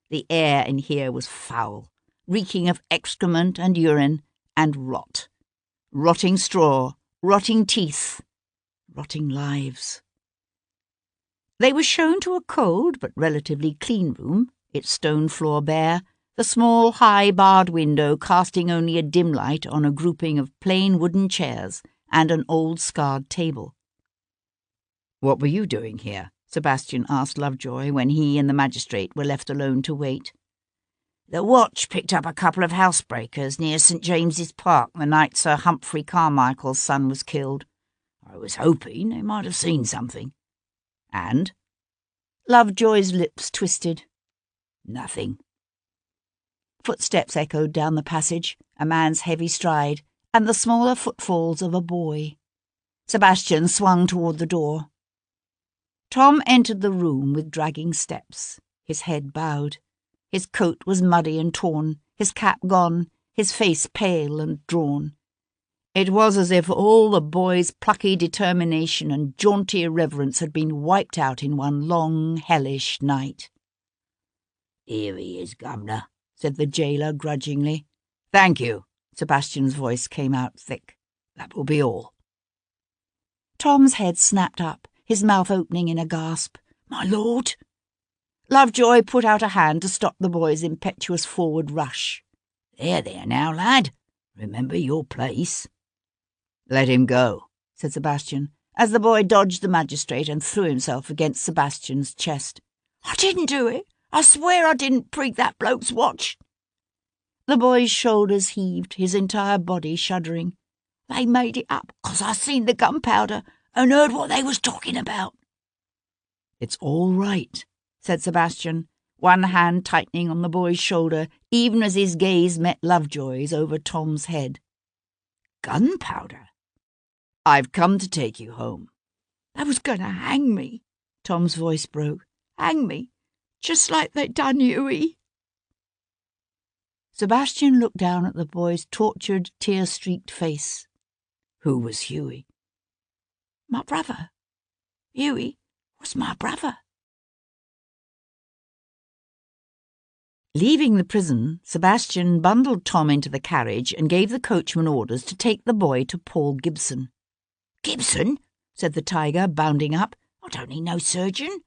The air in here was foul, reeking of excrement and urine and rot. Rotting straw, rotting teeth, rotting lives. They were shown to a cold but relatively clean room, its stone floor bare, the small, high, barred window casting only a dim light on a grouping of plain wooden chairs and an old scarred table. "What were you doing here?" Sebastian asked Lovejoy when he and the magistrate were left alone to wait. "The watch picked up a couple of housebreakers near St. James's Park the night Sir Humphrey Carmichael's son was killed. I was hoping they might have seen something." "And?" Lovejoy's lips twisted. "Nothing." Footsteps echoed down the passage, a man's heavy stride, and the smaller footfalls of a boy. Sebastian swung toward the door. Tom entered the room with dragging steps, his head bowed. His coat was muddy and torn, his cap gone, his face pale and drawn. It was as if all the boy's plucky determination and jaunty irreverence had been wiped out in one long, hellish night. "Here he is, Governor," said the jailer grudgingly. "Thank you." Sebastian's voice came out thick. "That will be all." Tom's head snapped up, his mouth opening in a gasp. "My lord!" Lovejoy put out a hand to stop the boy's impetuous forward rush. There now, lad. Remember your place." "Let him go," said Sebastian, as the boy dodged the magistrate and threw himself against Sebastian's chest. "I didn't do it. I swear I didn't prig that bloke's watch." The boy's shoulders heaved, his entire body shuddering. "They made it up 'cause I seen the gunpowder and heard what they was talking about." "It's all right," said Sebastian, one hand tightening on the boy's shoulder, even as his gaze met Lovejoy's over Tom's head. "Gunpowder?" "I've come to take you home." "They was going to hang me." Tom's voice broke. "Hang me, just like they done Hughie." Sebastian looked down at the boy's tortured, tear-streaked face. "Who was Hughie?" "My brother. Hughie was my brother." Leaving the prison, Sebastian bundled Tom into the carriage and gave the coachman orders to take the boy to Paul Gibson. "Gibson?" said the tiger, bounding up. "I don't need no surgeon."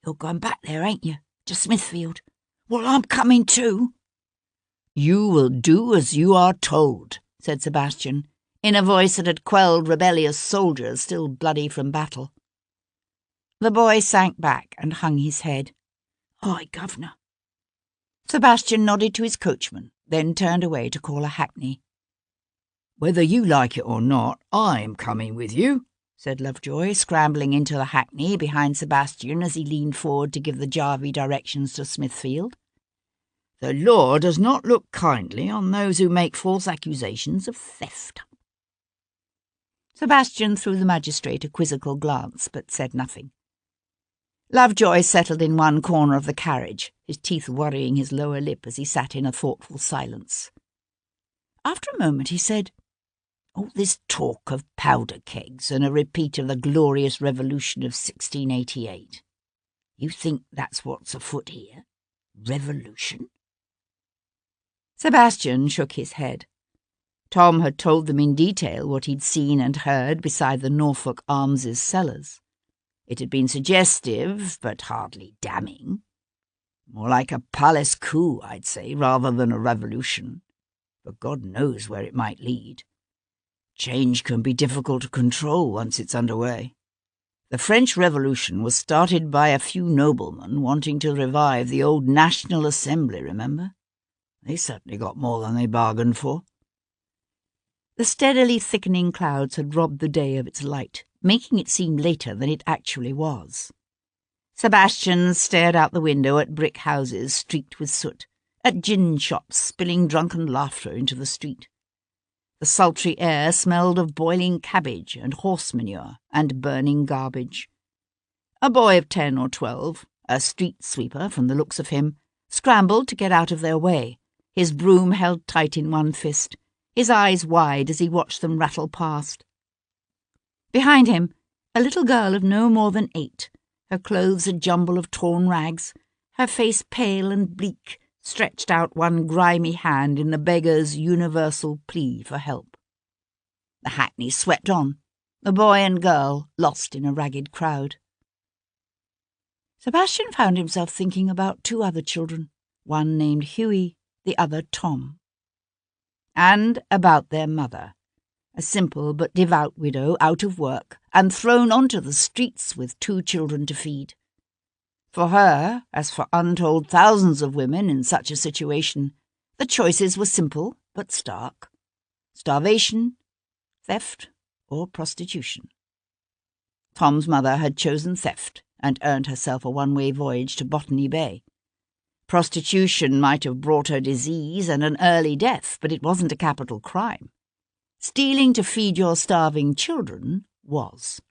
"You're going back there, ain't you, to Smithfield?" "Well, I'm coming too." "You will do as you are told," said Sebastian, in a voice that had quelled rebellious soldiers still bloody from battle. The boy sank back and hung his head. "Aye, Governor." Sebastian nodded to his coachman, then turned away to call a hackney. "Whether you like it or not, I'm coming with you," said Lovejoy, scrambling into the hackney behind Sebastian as he leaned forward to give the jarvey directions to Smithfield. "The law does not look kindly on those who make false accusations of theft." Sebastian threw the magistrate a quizzical glance, but said nothing. Lovejoy settled in one corner of the carriage, his teeth worrying his lower lip as he sat in a thoughtful silence. After a moment he said, "All this talk of powder kegs and a repeat of the glorious revolution of 1688. You think that's what's afoot here? Revolution?" Sebastian shook his head. Tom had told them in detail what he'd seen and heard beside the Norfolk Arms' cellars. It had been suggestive, but hardly damning. "More like a palace coup, I'd say, rather than a revolution. But God knows where it might lead. Change can be difficult to control once it's underway. The French Revolution was started by a few noblemen wanting to revive the old National Assembly, remember? They certainly got more than they bargained for." The steadily thickening clouds had robbed the day of its light, making it seem later than it actually was. Sebastian stared out the window at brick houses streaked with soot, at gin shops spilling drunken laughter into the street. The sultry air smelled of boiling cabbage and horse manure and burning garbage. A boy of 10 or 12, a street sweeper from the looks of him, scrambled to get out of their way, his broom held tight in one fist, his eyes wide as he watched them rattle past. Behind him, a little girl of no more than 8, her clothes a jumble of torn rags, her face pale and bleak, stretched out one grimy hand in the beggar's universal plea for help. The hackney swept on, the boy and girl lost in a ragged crowd. Sebastian found himself thinking about 2 other children, one named Hughie, the other Tom, and about their mother, a simple but devout widow out of work and thrown onto the streets with 2 children to feed. For her, as for untold thousands of women in such a situation, the choices were simple but stark: starvation, theft, or prostitution. Tom's mother had chosen theft and earned herself a one-way voyage to Botany Bay. Prostitution might have brought her disease and an early death, but it wasn't a capital crime. Stealing to feed your starving children was.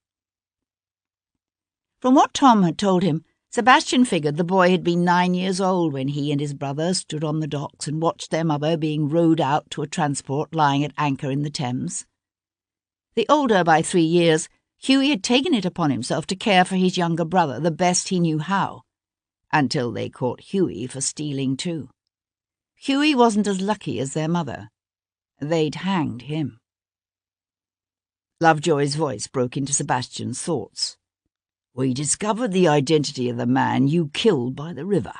From what Tom had told him, Sebastian figured the boy had been 9 years old when he and his brother stood on the docks and watched their mother being rowed out to a transport lying at anchor in the Thames. The older by 3 years, Hughie had taken it upon himself to care for his younger brother the best he knew how, until they caught Hughie for stealing too. Hughie wasn't as lucky as their mother. They'd hanged him. Lovejoy's voice broke into Sebastian's thoughts. "We discovered the identity of the man you killed by the river."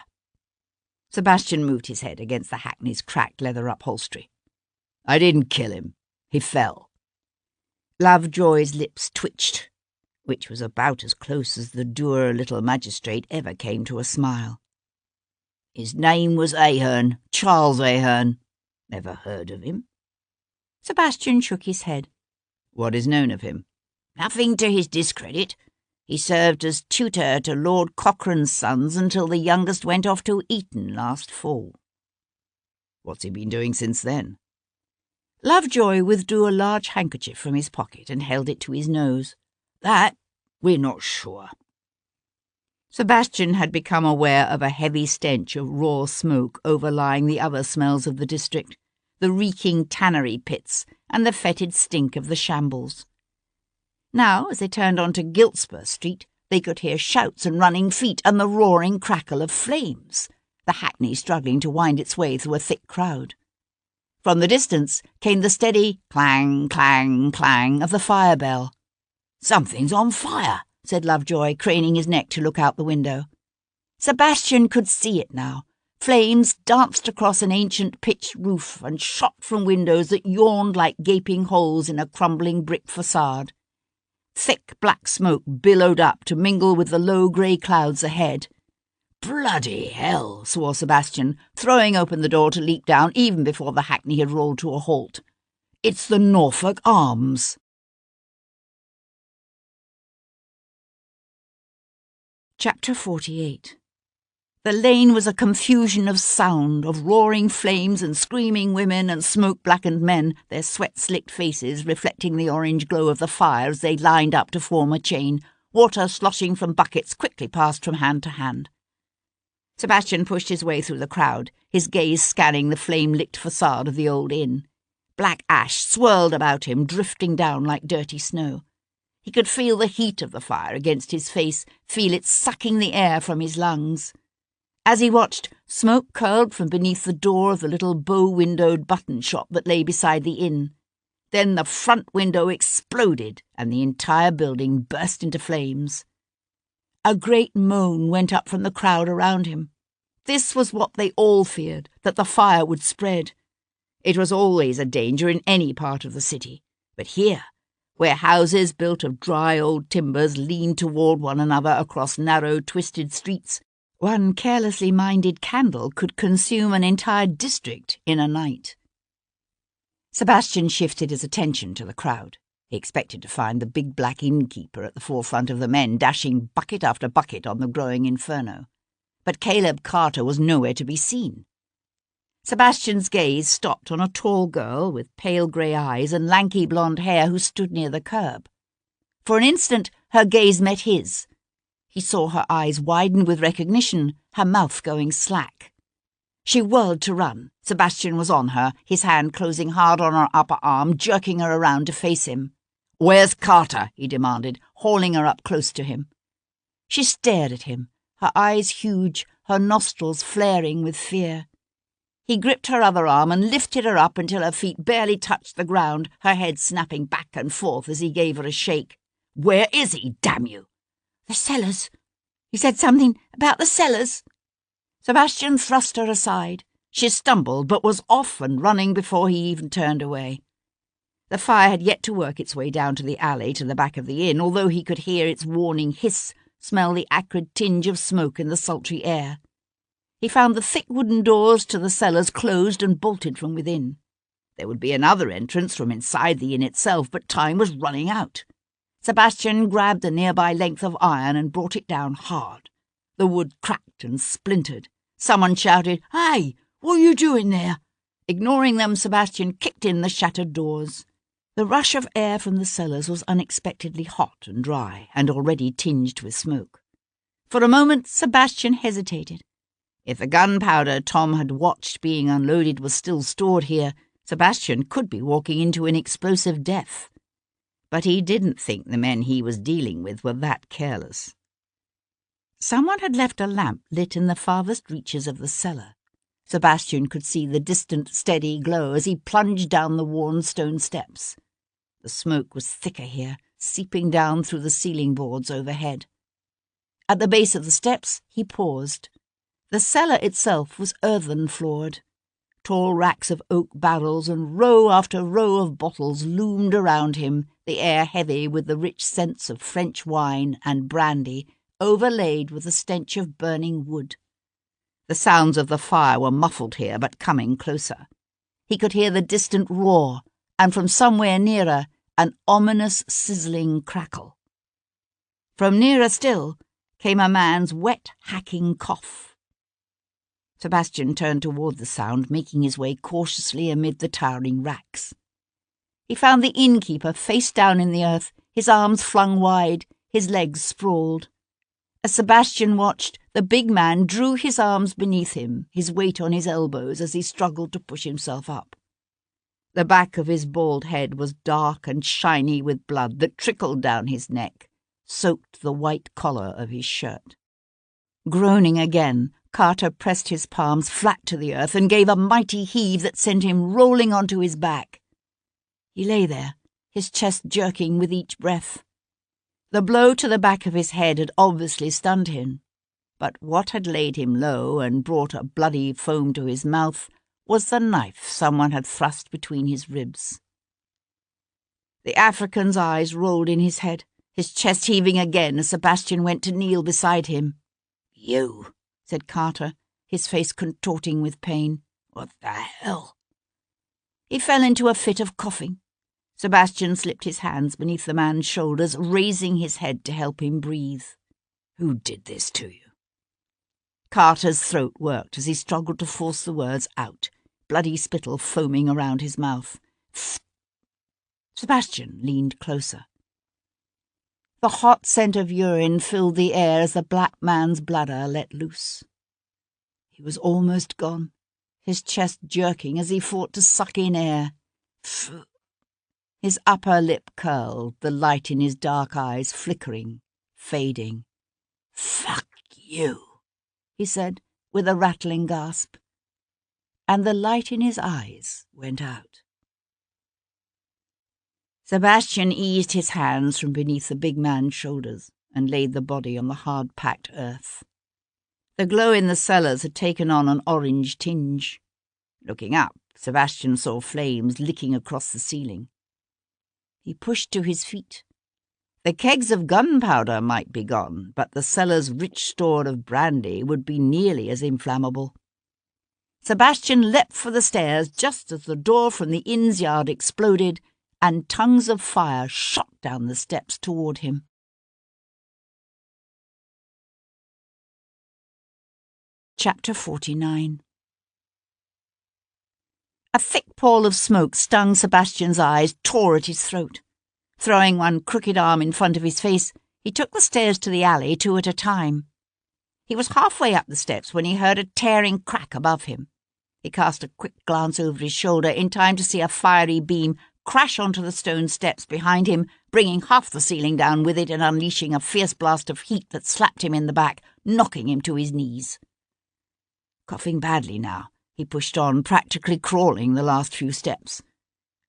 Sebastian moved his head against the hackney's cracked leather upholstery. "I didn't kill him. He fell." Lovejoy's lips twitched, which was about as close as the dour little magistrate ever came to a smile. "His name was Ahern, Charles Ahern. Never heard of him?" Sebastian shook his head. "What is known of him?" "Nothing to his discredit. He served as tutor to Lord Cochrane's sons until the youngest went off to Eton last fall." "What's he been doing since then?" Lovejoy withdrew a large handkerchief from his pocket and held it to his nose. "That we're not sure." Sebastian had become aware of a heavy stench of raw smoke overlying the other smells of the district, the reeking tannery pits and the fetid stink of the shambles. Now, as they turned onto Giltspur Street, they could hear shouts and running feet and the roaring crackle of flames, the hackney struggling to wind its way through a thick crowd. From the distance came the steady clang, clang, clang of the fire bell. "Something's on fire," said Lovejoy, craning his neck to look out the window. Sebastian could see it now. Flames danced across an ancient pitched roof and shot from windows that yawned like gaping holes in a crumbling brick facade. Thick black smoke billowed up to mingle with the low grey clouds ahead. "Bloody hell," swore Sebastian, throwing open the door to leap down even before the hackney had rolled to a halt. "It's the Norfolk Arms." Chapter 48. The lane was a confusion of sound, of roaring flames and screaming women and smoke-blackened men, their sweat-slicked faces reflecting the orange glow of the fire as they lined up to form a chain, water sloshing from buckets quickly passed from hand to hand. Sebastian pushed his way through the crowd, his gaze scanning the flame-licked facade of the old inn. Black ash swirled about him, drifting down like dirty snow. He could feel the heat of the fire against his face, feel it sucking the air from his lungs. As he watched, smoke curled from beneath the door of the little bow-windowed button shop that lay beside the inn. Then the front window exploded, and the entire building burst into flames. A great moan went up from the crowd around him. This was what they all feared, that the fire would spread. It was always a danger in any part of the city, but here, where houses built of dry old timbers leaned toward one another across narrow, twisted streets, one carelessly minded candle could consume an entire district in a night. Sebastian shifted his attention to the crowd. He expected to find the big black innkeeper at the forefront of the men, dashing bucket after bucket on the growing inferno. But Caleb Carter was nowhere to be seen. Sebastian's gaze stopped on a tall girl with pale grey eyes and lanky blonde hair who stood near the curb. For an instant, her gaze met his. He saw her eyes widen with recognition, her mouth going slack. She whirled to run. Sebastian was on her, his hand closing hard on her upper arm, jerking her around to face him. "Where's Carter?" he demanded, hauling her up close to him. She stared at him, her eyes huge, her nostrils flaring with fear. He gripped her other arm and lifted her up until her feet barely touched the ground, her head snapping back and forth as he gave her a shake. "Where is he, damn you?" "The cellars. He said something about the cellars." Sebastian thrust her aside. She stumbled, but was off and running before he even turned away. The fire had yet to work its way down to the alley to the back of the inn, although he could hear its warning hiss, smell the acrid tinge of smoke in the sultry air. He found the thick wooden doors to the cellars closed and bolted from within. There would be another entrance from inside the inn itself, but time was running out. Sebastian grabbed a nearby length of iron and brought it down hard. The wood cracked and splintered. Someone shouted, "Hey, what are you doing there?" Ignoring them, Sebastian kicked in the shattered doors. The rush of air from the cellars was unexpectedly hot and dry, and already tinged with smoke. For a moment, Sebastian hesitated. If the gunpowder Tom had watched being unloaded was still stored here, Sebastian could be walking into an explosive death. But he didn't think the men he was dealing with were that careless. Someone had left a lamp lit in the farthest reaches of the cellar. Sebastian could see the distant, steady glow as he plunged down the worn stone steps. The smoke was thicker here, seeping down through the ceiling boards overhead. At the base of the steps, he paused. The cellar itself was earthen-floored. Tall racks of oak barrels and row after row of bottles loomed around him, the air heavy with the rich scents of French wine and brandy, overlaid with the stench of burning wood. The sounds of the fire were muffled here, but coming closer. He could hear the distant roar, and from somewhere nearer, an ominous sizzling crackle. From nearer still came a man's wet, hacking cough. Sebastian turned toward the sound, making his way cautiously amid the towering racks. He found the innkeeper face down in the earth, his arms flung wide, his legs sprawled. As Sebastian watched, the big man drew his arms beneath him, his weight on his elbows as he struggled to push himself up. The back of his bald head was dark and shiny with blood that trickled down his neck, soaked the white collar of his shirt. Groaning again, Carter pressed his palms flat to the earth and gave a mighty heave that sent him rolling onto his back. He lay there, his chest jerking with each breath. The blow to the back of his head had obviously stunned him, but what had laid him low and brought a bloody foam to his mouth was the knife someone had thrust between his ribs. The African's eyes rolled in his head, his chest heaving again as Sebastian went to kneel beside him. "You," said Carter, his face contorting with pain. "What the hell?" He fell into a fit of coughing. Sebastian slipped his hands beneath the man's shoulders, raising his head to help him breathe. "Who did this to you?" Carter's throat worked as he struggled to force the words out, bloody spittle foaming around his mouth. Sebastian leaned closer. The hot scent of urine filled the air as the black man's bladder let loose. He was almost gone, his chest jerking as he fought to suck in air. His upper lip curled, the light in his dark eyes flickering, fading. "Fuck you," he said, with a rattling gasp. And the light in his eyes went out. Sebastian eased his hands from beneath the big man's shoulders and laid the body on the hard-packed earth. The glow in the cellars had taken on an orange tinge. Looking up, Sebastian saw flames licking across the ceiling. He pushed to his feet. The kegs of gunpowder might be gone, but the cellar's rich store of brandy would be nearly as inflammable. Sebastian leapt for the stairs just as the door from the inn's yard exploded and tongues of fire shot down the steps toward him. Chapter 49. A thick pall of smoke stung Sebastian's eyes, tore at his throat. Throwing one crooked arm in front of his face, He took the stairs to the alley 2 at a time. He was halfway up the steps when he heard a tearing crack above him. He cast a quick glance over his shoulder in time to see a fiery beam crash onto the stone steps behind him, bringing half the ceiling down with it and unleashing a fierce blast of heat that slapped him in the back, knocking him to his knees. Coughing badly now, he pushed on, practically crawling the last few steps.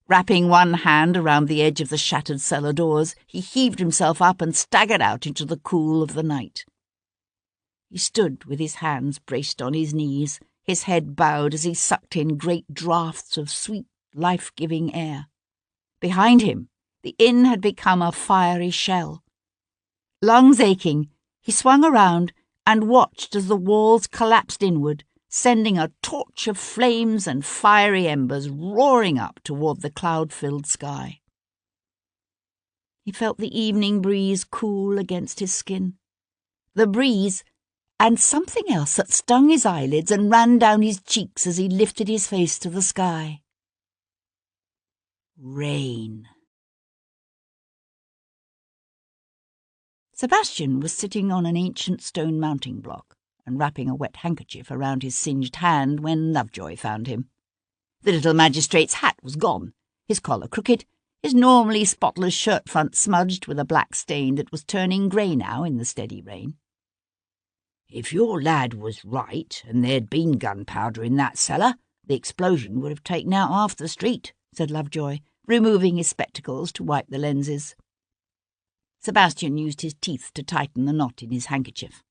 Wrapping one hand around the edge of the shattered cellar doors, he heaved himself up and staggered out into the cool of the night. He stood with his hands braced on his knees, his head bowed as he sucked in great draughts of sweet, life-giving air. Behind him, the inn had become a fiery shell. Lungs aching, he swung around and watched as the walls collapsed inward, sending a torch of flames and fiery embers roaring up toward the cloud-filled sky. He felt the evening breeze cool against his skin. The breeze, and something else that stung his eyelids and ran down his cheeks as he lifted his face to the sky. Rain. Sebastian was sitting on an ancient stone mounting block and wrapping a wet handkerchief around his singed hand when Lovejoy found him. The little magistrate's hat was gone, his collar crooked, his normally spotless shirt front smudged with a black stain that was turning grey now in the steady rain. "If your lad was right, and there'd been gunpowder in that cellar, the explosion would have taken out half the street," said Lovejoy, removing his spectacles to wipe the lenses. Sebastian used his teeth to tighten the knot in his handkerchief.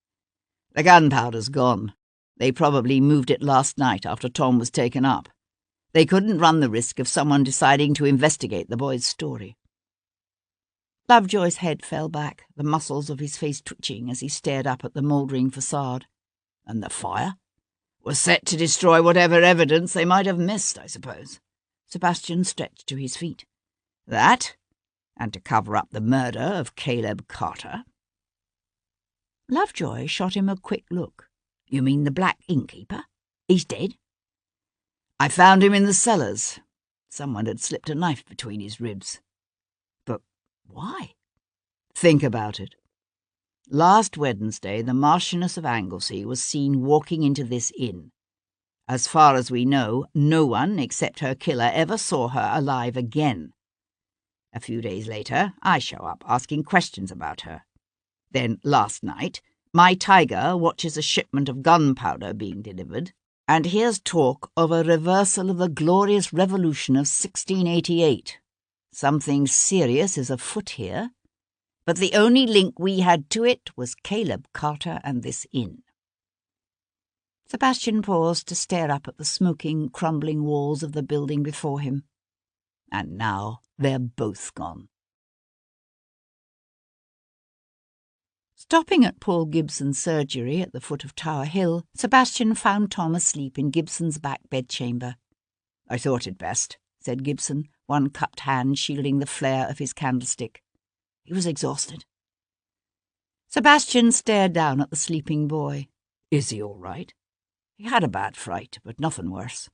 "The gunpowder's gone. They probably moved it last night after Tom was taken up. They couldn't run the risk of someone deciding to investigate the boy's story." Lovejoy's head fell back, the muscles of his face twitching as he stared up at the mouldering facade. "And the fire? Was set to destroy whatever evidence they might have missed, I suppose." Sebastian stretched to his feet. "That, and to cover up the murder of Caleb Carter." Lovejoy shot him a quick look. "You mean the black innkeeper? He's dead?" "I found him in the cellars. Someone had slipped a knife between his ribs." "But why?" "Think about it. Last Wednesday, the Marchioness of Anglesey was seen walking into this inn. As far as we know, no one except her killer ever saw her alive again. A few days later, I show up asking questions about her. Then, last night, my tiger watches a shipment of gunpowder being delivered, and hears talk of a reversal of the glorious revolution of 1688. Something serious is afoot here, but the only link we had to it was Caleb Carter and this inn." Sebastian paused to stare up at the smoking, crumbling walls of the building before him. "And now they're both gone." Stopping at Paul Gibson's surgery at the foot of Tower Hill, Sebastian found Tom asleep in Gibson's back bedchamber. "I thought it best," said Gibson, one cupped hand shielding the flare of his candlestick. He was exhausted. Sebastian stared down at the sleeping boy. "Is he all right?" "He had a bad fright, but nothing worse."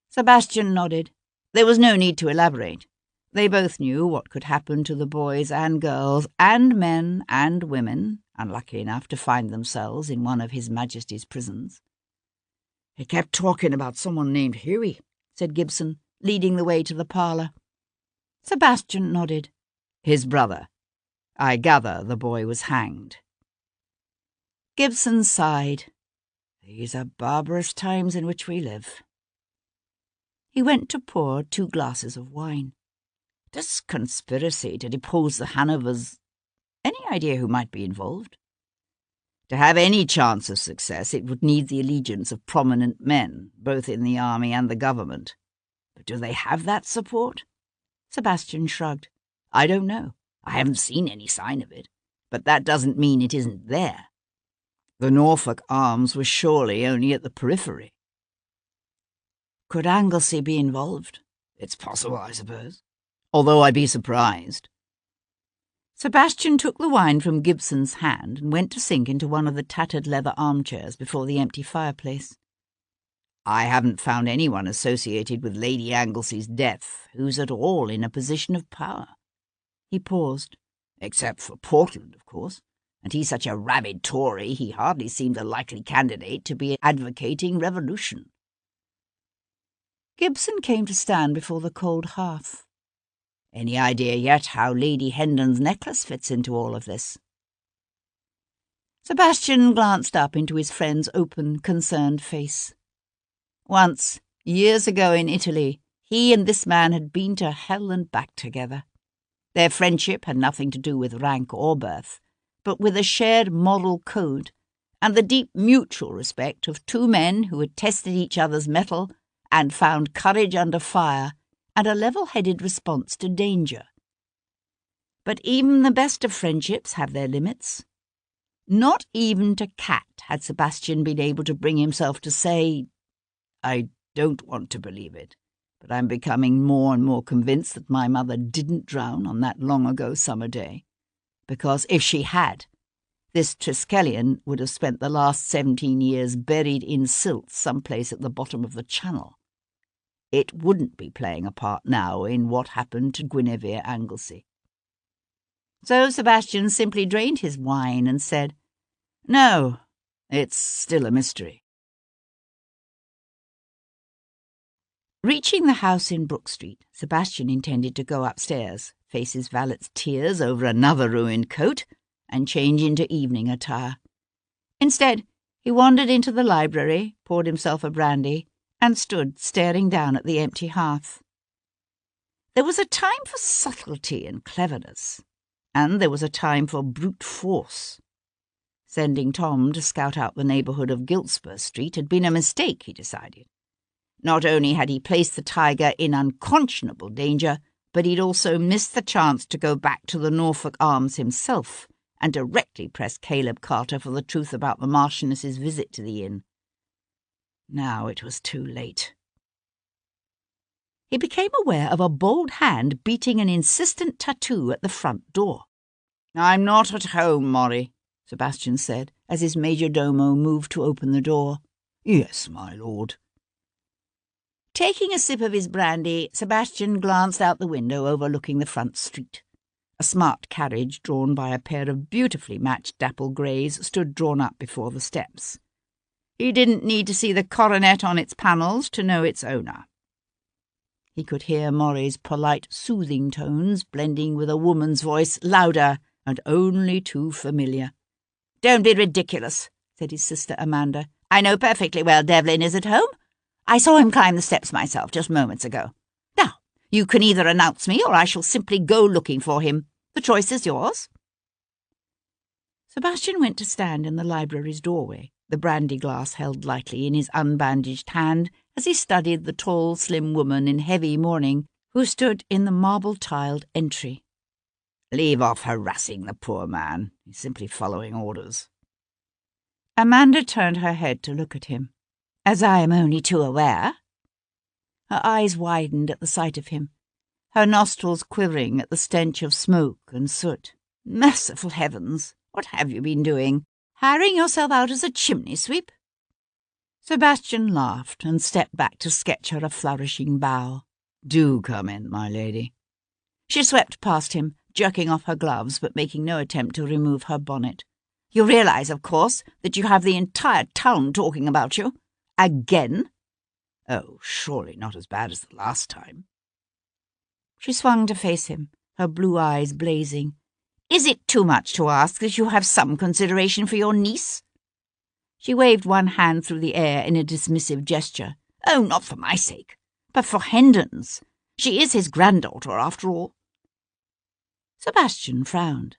Sebastian nodded. There was no need to elaborate. They both knew what could happen to the boys and girls and men and women, unlucky enough to find themselves in one of His Majesty's prisons. "He kept talking about someone named Huey," said Gibson, leading the way to the parlour. Sebastian nodded. "His brother. I gather the boy was hanged." Gibson sighed. "These are barbarous times in which we live." He went to pour 2 glasses of wine. "This conspiracy to depose the Hanovers, any idea who might be involved?" "To have any chance of success, it would need the allegiance of prominent men, both in the army and the government. But do they have that support?" Sebastian shrugged. "I don't know. I haven't seen any sign of it. But that doesn't mean it isn't there. The Norfolk arms were surely only at the periphery." "Could Anglesey be involved?" "It's possible, I suppose. Although I'd be surprised." Sebastian took the wine from Gibson's hand and went to sink into one of the tattered leather armchairs before the empty fireplace. "I haven't found anyone associated with Lady Anglesey's death who's at all in a position of power." He paused. Except for Portland, of course. And he's such a rabid Tory, he hardly seemed a likely candidate to be advocating revolution. Gibson came to stand before the cold hearth. Any idea yet how Lady Hendon's necklace fits into all of this? Sebastian glanced up into his friend's open, concerned face. Once, years ago in Italy, he and this man had been to hell and back together. Their friendship had nothing to do with rank or birth, but with a shared moral code and the deep mutual respect of two men who had tested each other's mettle and found courage under fire and a level-headed response to danger. But even the best of friendships have their limits. Not even to Kat had Sebastian been able to bring himself to say, "I don't want to believe it, but I'm becoming more and more convinced that my mother didn't drown on that long-ago summer day. Because if she had, this Triskelion would have spent the last 17 years buried in silt someplace at the bottom of the Channel. It wouldn't be playing a part now in what happened to Guinevere Anglesey." So Sebastian simply drained his wine and said, "No, it's still a mystery." Reaching the house in Brook Street, Sebastian intended to go upstairs, face his valet's tears over another ruined coat, and change into evening attire. Instead, he wandered into the library, poured himself a brandy, and stood staring down at the empty hearth. There was a time for subtlety and cleverness, and there was a time for brute force. Sending Tom to scout out the neighbourhood of Giltspur Street had been a mistake, he decided. Not only had he placed the tiger in unconscionable danger, but he'd also missed the chance to go back to the Norfolk Arms himself and directly press Caleb Carter for the truth about the Marchioness's visit to the inn. Now it was too late. He became aware of a bold hand beating an insistent tattoo at the front door. "I'm not at home, Maury," Sebastian said, as his majordomo moved to open the door. "Yes, my lord." Taking a sip of his brandy, Sebastian glanced out the window overlooking the front street. A smart carriage drawn by a pair of beautifully matched dapple greys stood drawn up before the steps. He didn't need to see the coronet on its panels to know its owner. He could hear Maury's polite, soothing tones blending with a woman's voice, louder and only too familiar. "Don't be ridiculous," said his sister Amanda. "I know perfectly well Devlin is at home. I saw him climb the steps myself just moments ago. Now, you can either announce me or I shall simply go looking for him. The choice is yours." Sebastian went to stand in the library's doorway, the brandy glass held lightly in his unbandaged hand as he studied the tall, slim woman in heavy mourning who stood in the marble-tiled entry. "Leave off harassing the poor man. He's simply following orders." Amanda turned her head to look at him. "As I am only too aware." Her eyes widened at the sight of him, her nostrils quivering at the stench of smoke and soot. "Merciful heavens, what have you been doing? Hiring yourself out as a chimney sweep?" Sebastian laughed and stepped back to sketch her a flourishing bow. "Do come in, my lady." She swept past him, jerking off her gloves but making no attempt to remove her bonnet. "You realize, of course, that you have the entire town talking about you? Again?" "Oh, surely not as bad as the last time." She swung to face him, her blue eyes blazing. "Is it too much to ask that you have some consideration for your niece?" She waved one hand through the air in a dismissive gesture. "Oh, not for my sake, but for Hendon's. She is his granddaughter, after all." Sebastian frowned.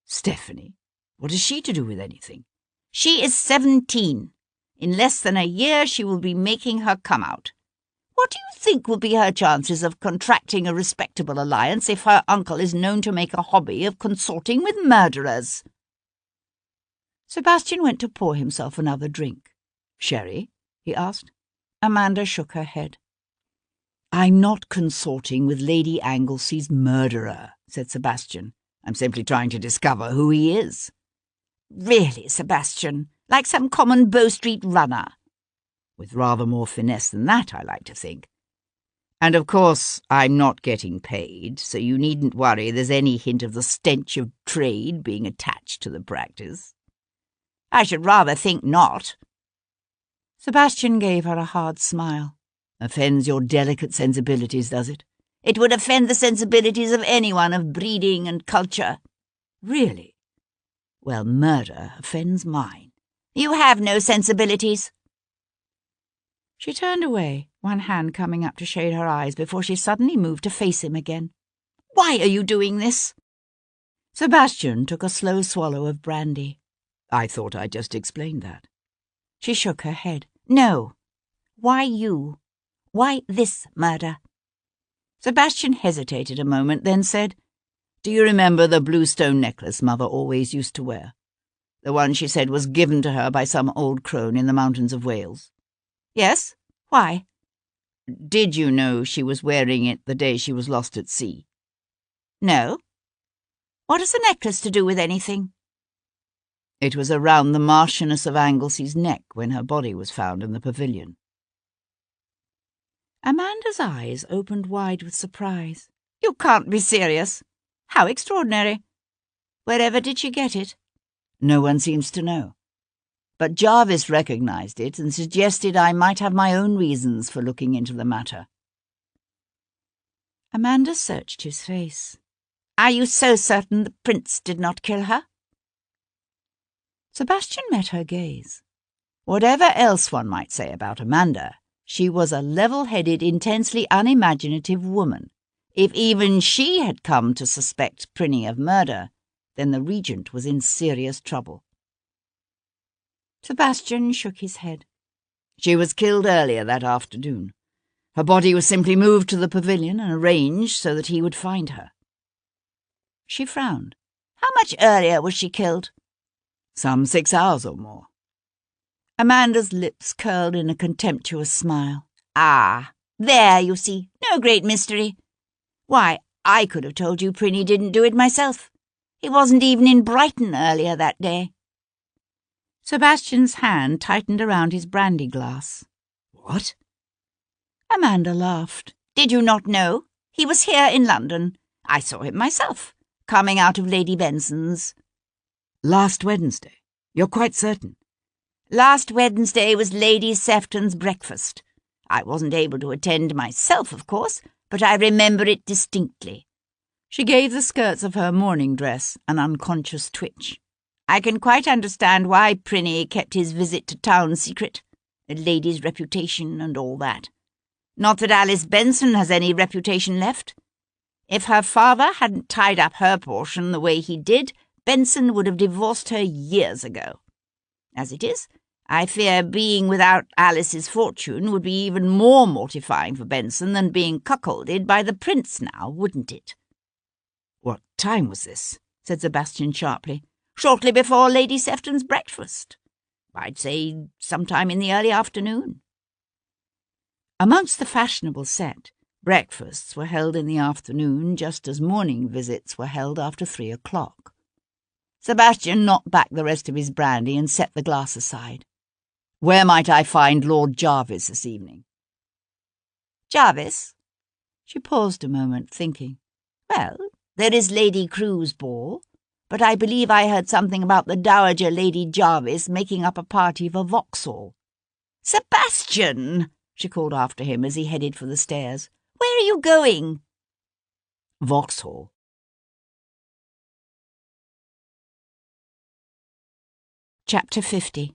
"Stephanie, what has she to do with anything?" "She is 17. In less than a year she will be making her come out. What do you think will be her chances of contracting a respectable alliance if her uncle is known to make a hobby of consorting with murderers?" Sebastian went to pour himself another drink. "Sherry?" he asked. Amanda shook her head. "I'm not consorting with Lady Anglesey's murderer," said Sebastian. "I'm simply trying to discover who he is." "Really, Sebastian? Like some common Bow Street runner?" "With rather more finesse than that, I like to think." And of course, I'm not getting paid, so you needn't worry there's any hint of the stench of trade being attached to the practice. I should rather think not. Sebastian gave her a hard smile. Offends your delicate sensibilities, does it? It would offend the sensibilities of anyone of breeding and culture. Really? Well, murder offends mine. You have no sensibilities. She turned away, one hand coming up to shade her eyes before she suddenly moved to face him again. Why are you doing this? Sebastian took a slow swallow of brandy. I thought I just explained that. She shook her head. No. Why you? Why this murder? Sebastian hesitated a moment, then said, Do you remember the blue stone necklace Mother always used to wear? The one she said was given to her by some old crone in the mountains of Wales. Yes? Why? Did you know she was wearing it the day she was lost at sea? No. What has the necklace to do with anything? It was around the Marchioness of Anglesea's neck when her body was found in the pavilion. Amanda's eyes opened wide with surprise. You can't be serious. How extraordinary. Wherever did she get it? No one seems to know. But Jarvis recognized it and suggested I might have my own reasons for looking into the matter. Amanda searched his face. Are you so certain the prince did not kill her? Sebastian met her gaze. Whatever else one might say about Amanda, she was a level-headed, intensely unimaginative woman. If even she had come to suspect Prinny of murder, then the regent was in serious trouble. Sebastian shook his head. She was killed earlier that afternoon. Her body was simply moved to the pavilion and arranged so that he would find her. She frowned. How much earlier was she killed? Some 6 hours or more. Amanda's lips curled in a contemptuous smile. Ah, there you see, no great mystery. Why, I could have told you Prinny didn't do it myself. He wasn't even in Brighton earlier that day. Sebastian's hand tightened around his brandy glass. What? Amanda laughed. Did you not know? He was here in London. I saw him myself, coming out of Lady Benson's. Last Wednesday? You're quite certain? Last Wednesday was Lady Sefton's breakfast. I wasn't able to attend myself, of course, but I remember it distinctly. She gave the skirts of her morning dress an unconscious twitch. I can quite understand why Prinny kept his visit to town secret, a lady's reputation and all that. Not that Alice Benson has any reputation left. If her father hadn't tied up her portion the way he did, Benson would have divorced her years ago. As it is, I fear being without Alice's fortune would be even more mortifying for Benson than being cuckolded by the prince now, wouldn't it? What time was this? Said Sebastian sharply. Shortly before Lady Sefton's breakfast. I'd say sometime in the early afternoon. Amongst the fashionable set, breakfasts were held in the afternoon just as morning visits were held after 3 o'clock. Sebastian knocked back the rest of his brandy and set the glass aside. Where might I find Lord Jarvis this evening? Jarvis? She paused a moment, thinking. Well, there is Lady Crewe's ball, but I believe I heard something about the Dowager Lady Jarvis making up a party for Vauxhall. Sebastian! She called after him as he headed for the stairs. Where are you going? Vauxhall. Chapter 50.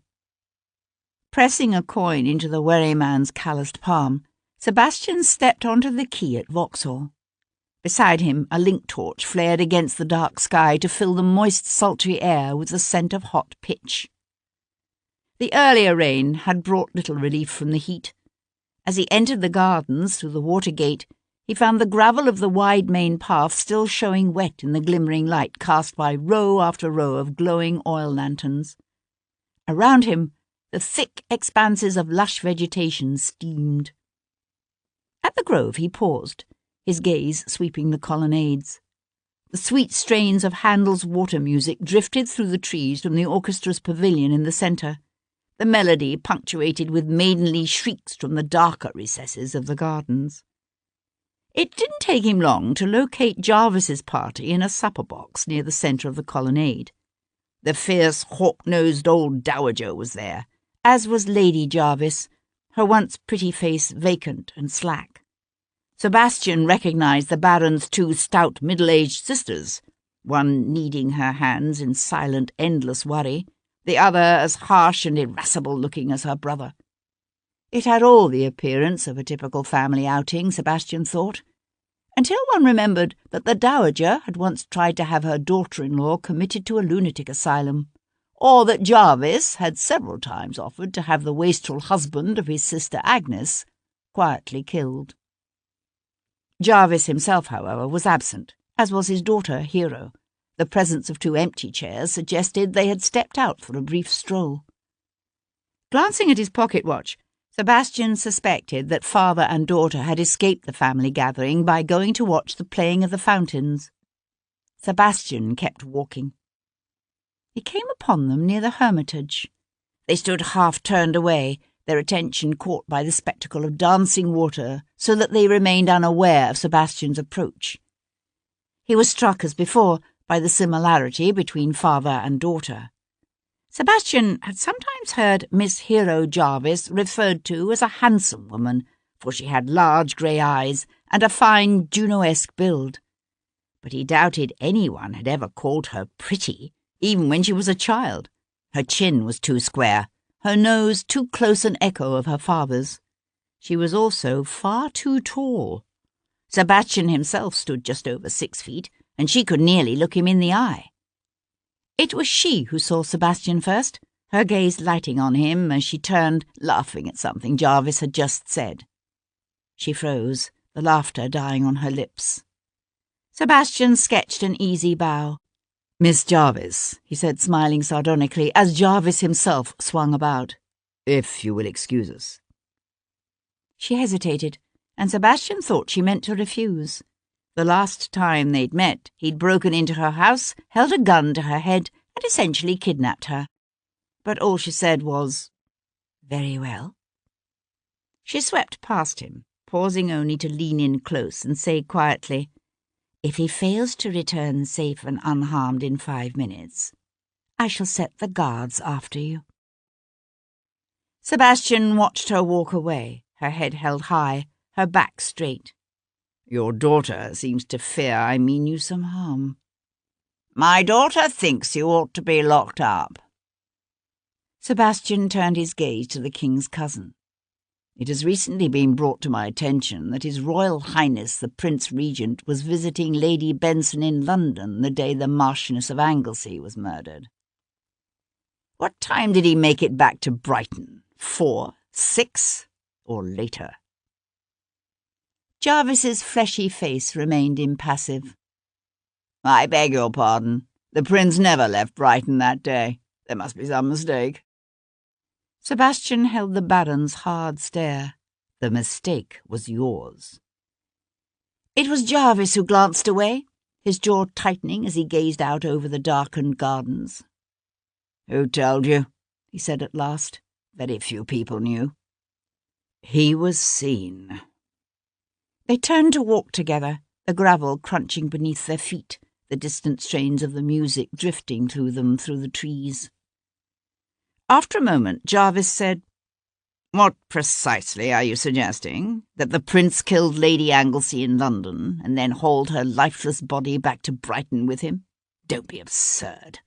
Pressing a coin into the wary man's calloused palm, Sebastian stepped onto the quay at Vauxhall. Beside him, a link torch flared against the dark sky to fill the moist, sultry air with the scent of hot pitch. The earlier rain had brought little relief from the heat. As he entered the gardens through the water gate, he found the gravel of the wide main path still showing wet in the glimmering light cast by row after row of glowing oil lanterns. Around him, the thick expanses of lush vegetation steamed. At the grove he paused, his gaze sweeping the colonnades. The sweet strains of Handel's water music drifted through the trees from the orchestra's pavilion in the centre, the melody punctuated with maidenly shrieks from the darker recesses of the gardens. It didn't take him long to locate Jarvis's party in a supper box near the centre of the colonnade. The fierce, hawk-nosed old dowager was there, as was Lady Jarvis, her once pretty face vacant and slack. Sebastian recognised the Baron's two stout middle-aged sisters, one kneading her hands in silent, endless worry, the other as harsh and irascible-looking as her brother. It had all the appearance of a typical family outing, Sebastian thought, until one remembered that the dowager had once tried to have her daughter-in-law committed to a lunatic asylum, or that Jarvis had several times offered to have the wastrel husband of his sister Agnes quietly killed. Jarvis himself, however, was absent, as was his daughter, Hero. The presence of two empty chairs suggested they had stepped out for a brief stroll. Glancing at his pocket-watch, Sebastian suspected that father and daughter had escaped the family gathering by going to watch the playing of the fountains. Sebastian kept walking. He came upon them near the hermitage. They stood half-turned away, their attention caught by the spectacle of dancing water, so that they remained unaware of Sebastian's approach. He was struck, as before, by the similarity between father and daughter. Sebastian had sometimes heard Miss Hero Jarvis referred to as a handsome woman, for she had large grey eyes and a fine Juno-esque build. But he doubted anyone had ever called her pretty, even when she was a child. Her chin was too square, her nose too close an echo of her father's. She was also far too tall. Sebastian himself stood just over 6 feet, and she could nearly look him in the eye. It was she who saw Sebastian first, her gaze lighting on him as she turned, laughing at something Jarvis had just said. She froze, the laughter dying on her lips. Sebastian sketched an easy bow. "Miss Jarvis," he said, smiling sardonically, as Jarvis himself swung about. "If you will excuse us." She hesitated, and Sebastian thought she meant to refuse. The last time they'd met, he'd broken into her house, held a gun to her head, and essentially kidnapped her. But all she said was, "Very well." She swept past him, pausing only to lean in close and say quietly, "If he fails to return safe and unharmed in 5 minutes, I shall set the guards after you." Sebastian watched her walk away, her head held high, her back straight. "Your daughter seems to fear I mean you some harm." "My daughter thinks you ought to be locked up." Sebastian turned his gaze to the king's cousin. "It has recently been brought to my attention that His Royal Highness the Prince Regent was visiting Lady Benson in London the day the Marchioness of Anglesey was murdered. What time did he make it back to Brighton? 4, 6, or later?" Jarvis's fleshy face remained impassive. "I beg your pardon. The Prince never left Brighton that day. There must be some mistake." Sebastian held the Baron's hard stare. "The mistake was yours." It was Jarvis who glanced away, his jaw tightening as he gazed out over the darkened gardens. "Who told you?" he said at last. "Very few people knew." "He was seen." They turned to walk together, the gravel crunching beneath their feet, the distant strains of the music drifting through them through the trees. After a moment, Jarvis said, "What precisely are you suggesting? That the Prince killed Lady Anglesey in London and then hauled her lifeless body back to Brighton with him? Don't be absurd."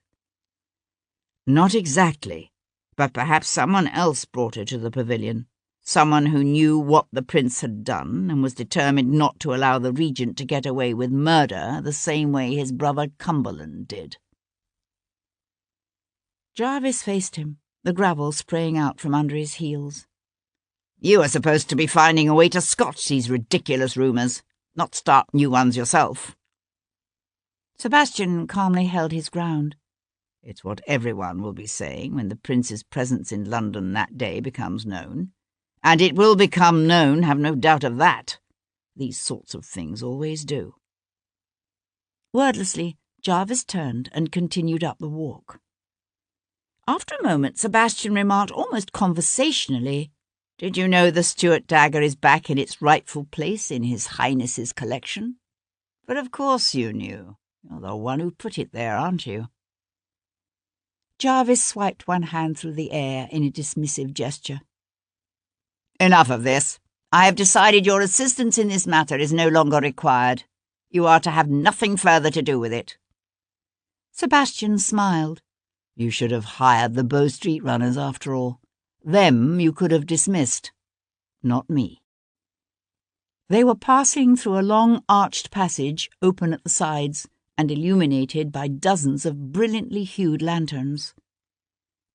"Not exactly, but perhaps someone else brought her to the pavilion. Someone who knew what the Prince had done and was determined not to allow the Regent to get away with murder the same way his brother Cumberland did." Jarvis faced him, the gravel spraying out from under his heels. "You are supposed to be finding a way to scotch these ridiculous rumours, not start new ones yourself." Sebastian calmly held his ground. "It's what everyone will be saying when the Prince's presence in London that day becomes known. And it will become known, have no doubt of that. These sorts of things always do." Wordlessly, Jarvis turned and continued up the walk. After a moment, Sebastian remarked almost conversationally, Did you know the Stuart dagger is back in its rightful place in His Highness's collection? But of course you knew. You're the one who put it there, aren't you?" Jarvis swiped one hand through the air in a dismissive gesture. "Enough of this. I have decided your assistance in this matter is no longer required. You are to have nothing further to do with it." Sebastian smiled. "You should have hired the Bow Street runners after all. Them you could have dismissed. Not me." They were passing through a long arched passage, open at the sides, and illuminated by dozens of brilliantly hued lanterns.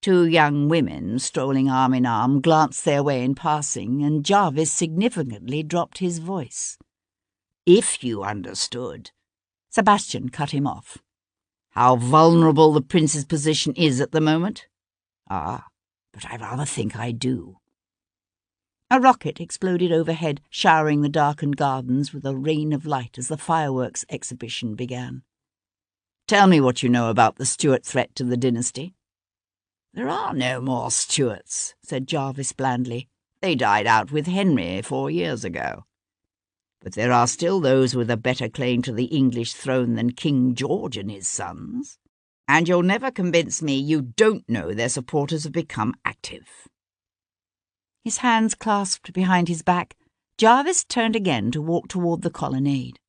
Two young women, strolling arm in arm, glanced their way in passing, and Jarvis significantly dropped his voice. "If you understood—" Sebastian cut him off. "How vulnerable the prince's position is at the moment? Ah, but I rather think I do." A rocket exploded overhead, showering the darkened gardens with a rain of light as the fireworks exhibition began. "Tell me what you know about the Stuart threat to the dynasty." "There are no more Stuarts," said Jarvis blandly. "They died out with Henry 4 years ago. But there are still those with a better claim to the English throne than King George and his sons. And you'll never convince me you don't know their supporters have become active." His hands clasped behind his back, Jarvis turned again to walk toward the colonnade.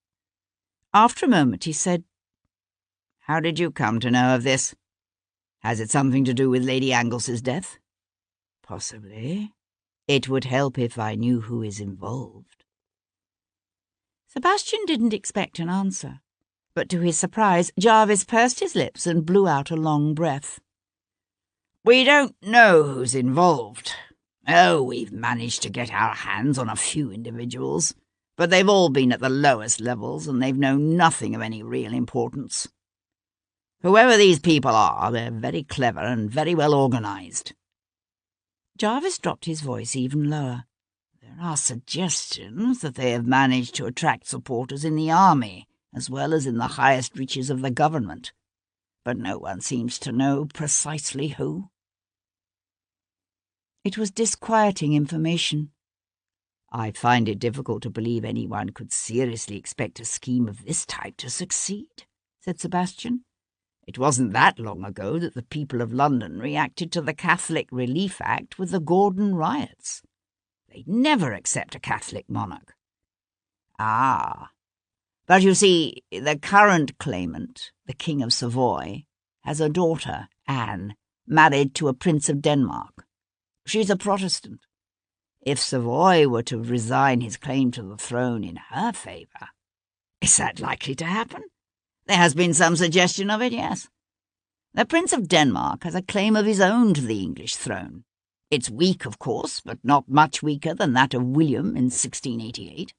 After a moment he said, "How did you come to know of this? Has it something to do with Lady Angles's death?" "Possibly. It would help if I knew who is involved." Sebastian didn't expect an answer, but to his surprise, Jarvis pursed his lips and blew out a long breath. "We don't know who's involved. Oh, we've managed to get our hands on a few individuals, but they've all been at the lowest levels and they've known nothing of any real importance. Whoever these people are, they're very clever and very well organized." Jarvis dropped his voice even lower. "There are suggestions that they have managed to attract supporters in the army, as well as in the highest reaches of the government, but no one seems to know precisely who." It was disquieting information. "I find it difficult to believe anyone could seriously expect a scheme of this type to succeed," said Sebastian. "It wasn't that long ago that the people of London reacted to the Catholic Relief Act with the Gordon riots. They'd never accept a Catholic monarch." "Ah, but you see, the current claimant, the King of Savoy, has a daughter, Anne, married to a Prince of Denmark. She's a Protestant. If Savoy were to resign his claim to the throne in her favour—" "Is that likely to happen?" "There has been some suggestion of it, yes. The Prince of Denmark has a claim of his own to the English throne. It's weak, of course, but not much weaker than that of William in 1688.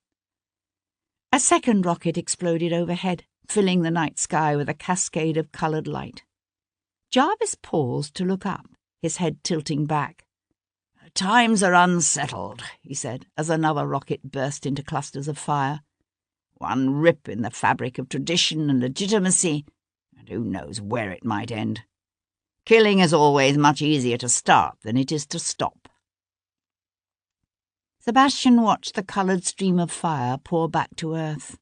A second rocket exploded overhead, filling the night sky with a cascade of coloured light. Jarvis paused to look up, his head tilting back. "Times are unsettled," he said, as another rocket burst into clusters of fire. "One rip in the fabric of tradition and legitimacy, and who knows where it might end. Killing is always much easier to start than it is to stop." Sebastian watched the coloured stream of fire pour back to earth.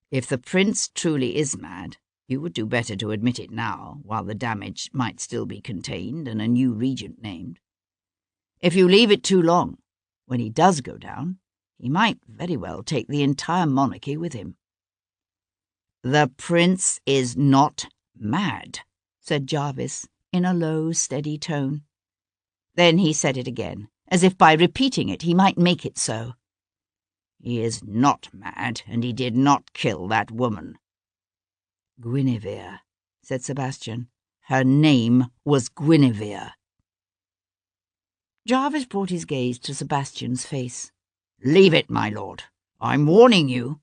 "If the prince truly is mad, you would do better to admit it now, while the damage might still be contained and a new regent named. If you leave it too long, when he does go down, he might very well take the entire monarchy with him." "The prince is not mad," said Jarvis, in a low, steady tone. Then he said it again, as if by repeating it he might make it so. "He is not mad, and he did not kill that woman." "Guinevere," said Sebastian. "Her name was Guinevere." Jarvis brought his gaze to Sebastian's face. "Leave it, my lord. I'm warning you."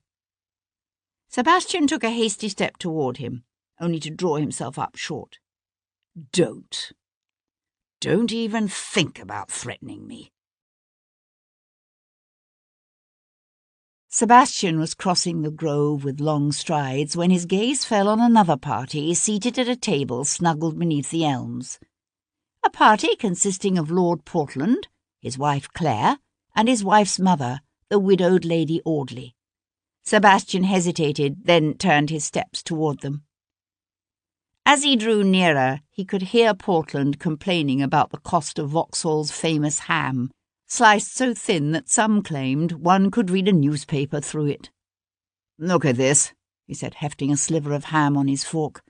Sebastian took a hasty step toward him, only to draw himself up short. "Don't. Don't even think about threatening me." Sebastian was crossing the grove with long strides when his gaze fell on another party seated at a table snuggled beneath the elms. A party consisting of Lord Portland, his wife Claire, and his wife's mother, the widowed Lady Audley. Sebastian hesitated, then turned his steps toward them. As he drew nearer, he could hear Portland complaining about the cost of Vauxhall's famous ham, sliced so thin that some claimed one could read a newspaper through it. "Look at this," he said, hefting a sliver of ham on his fork.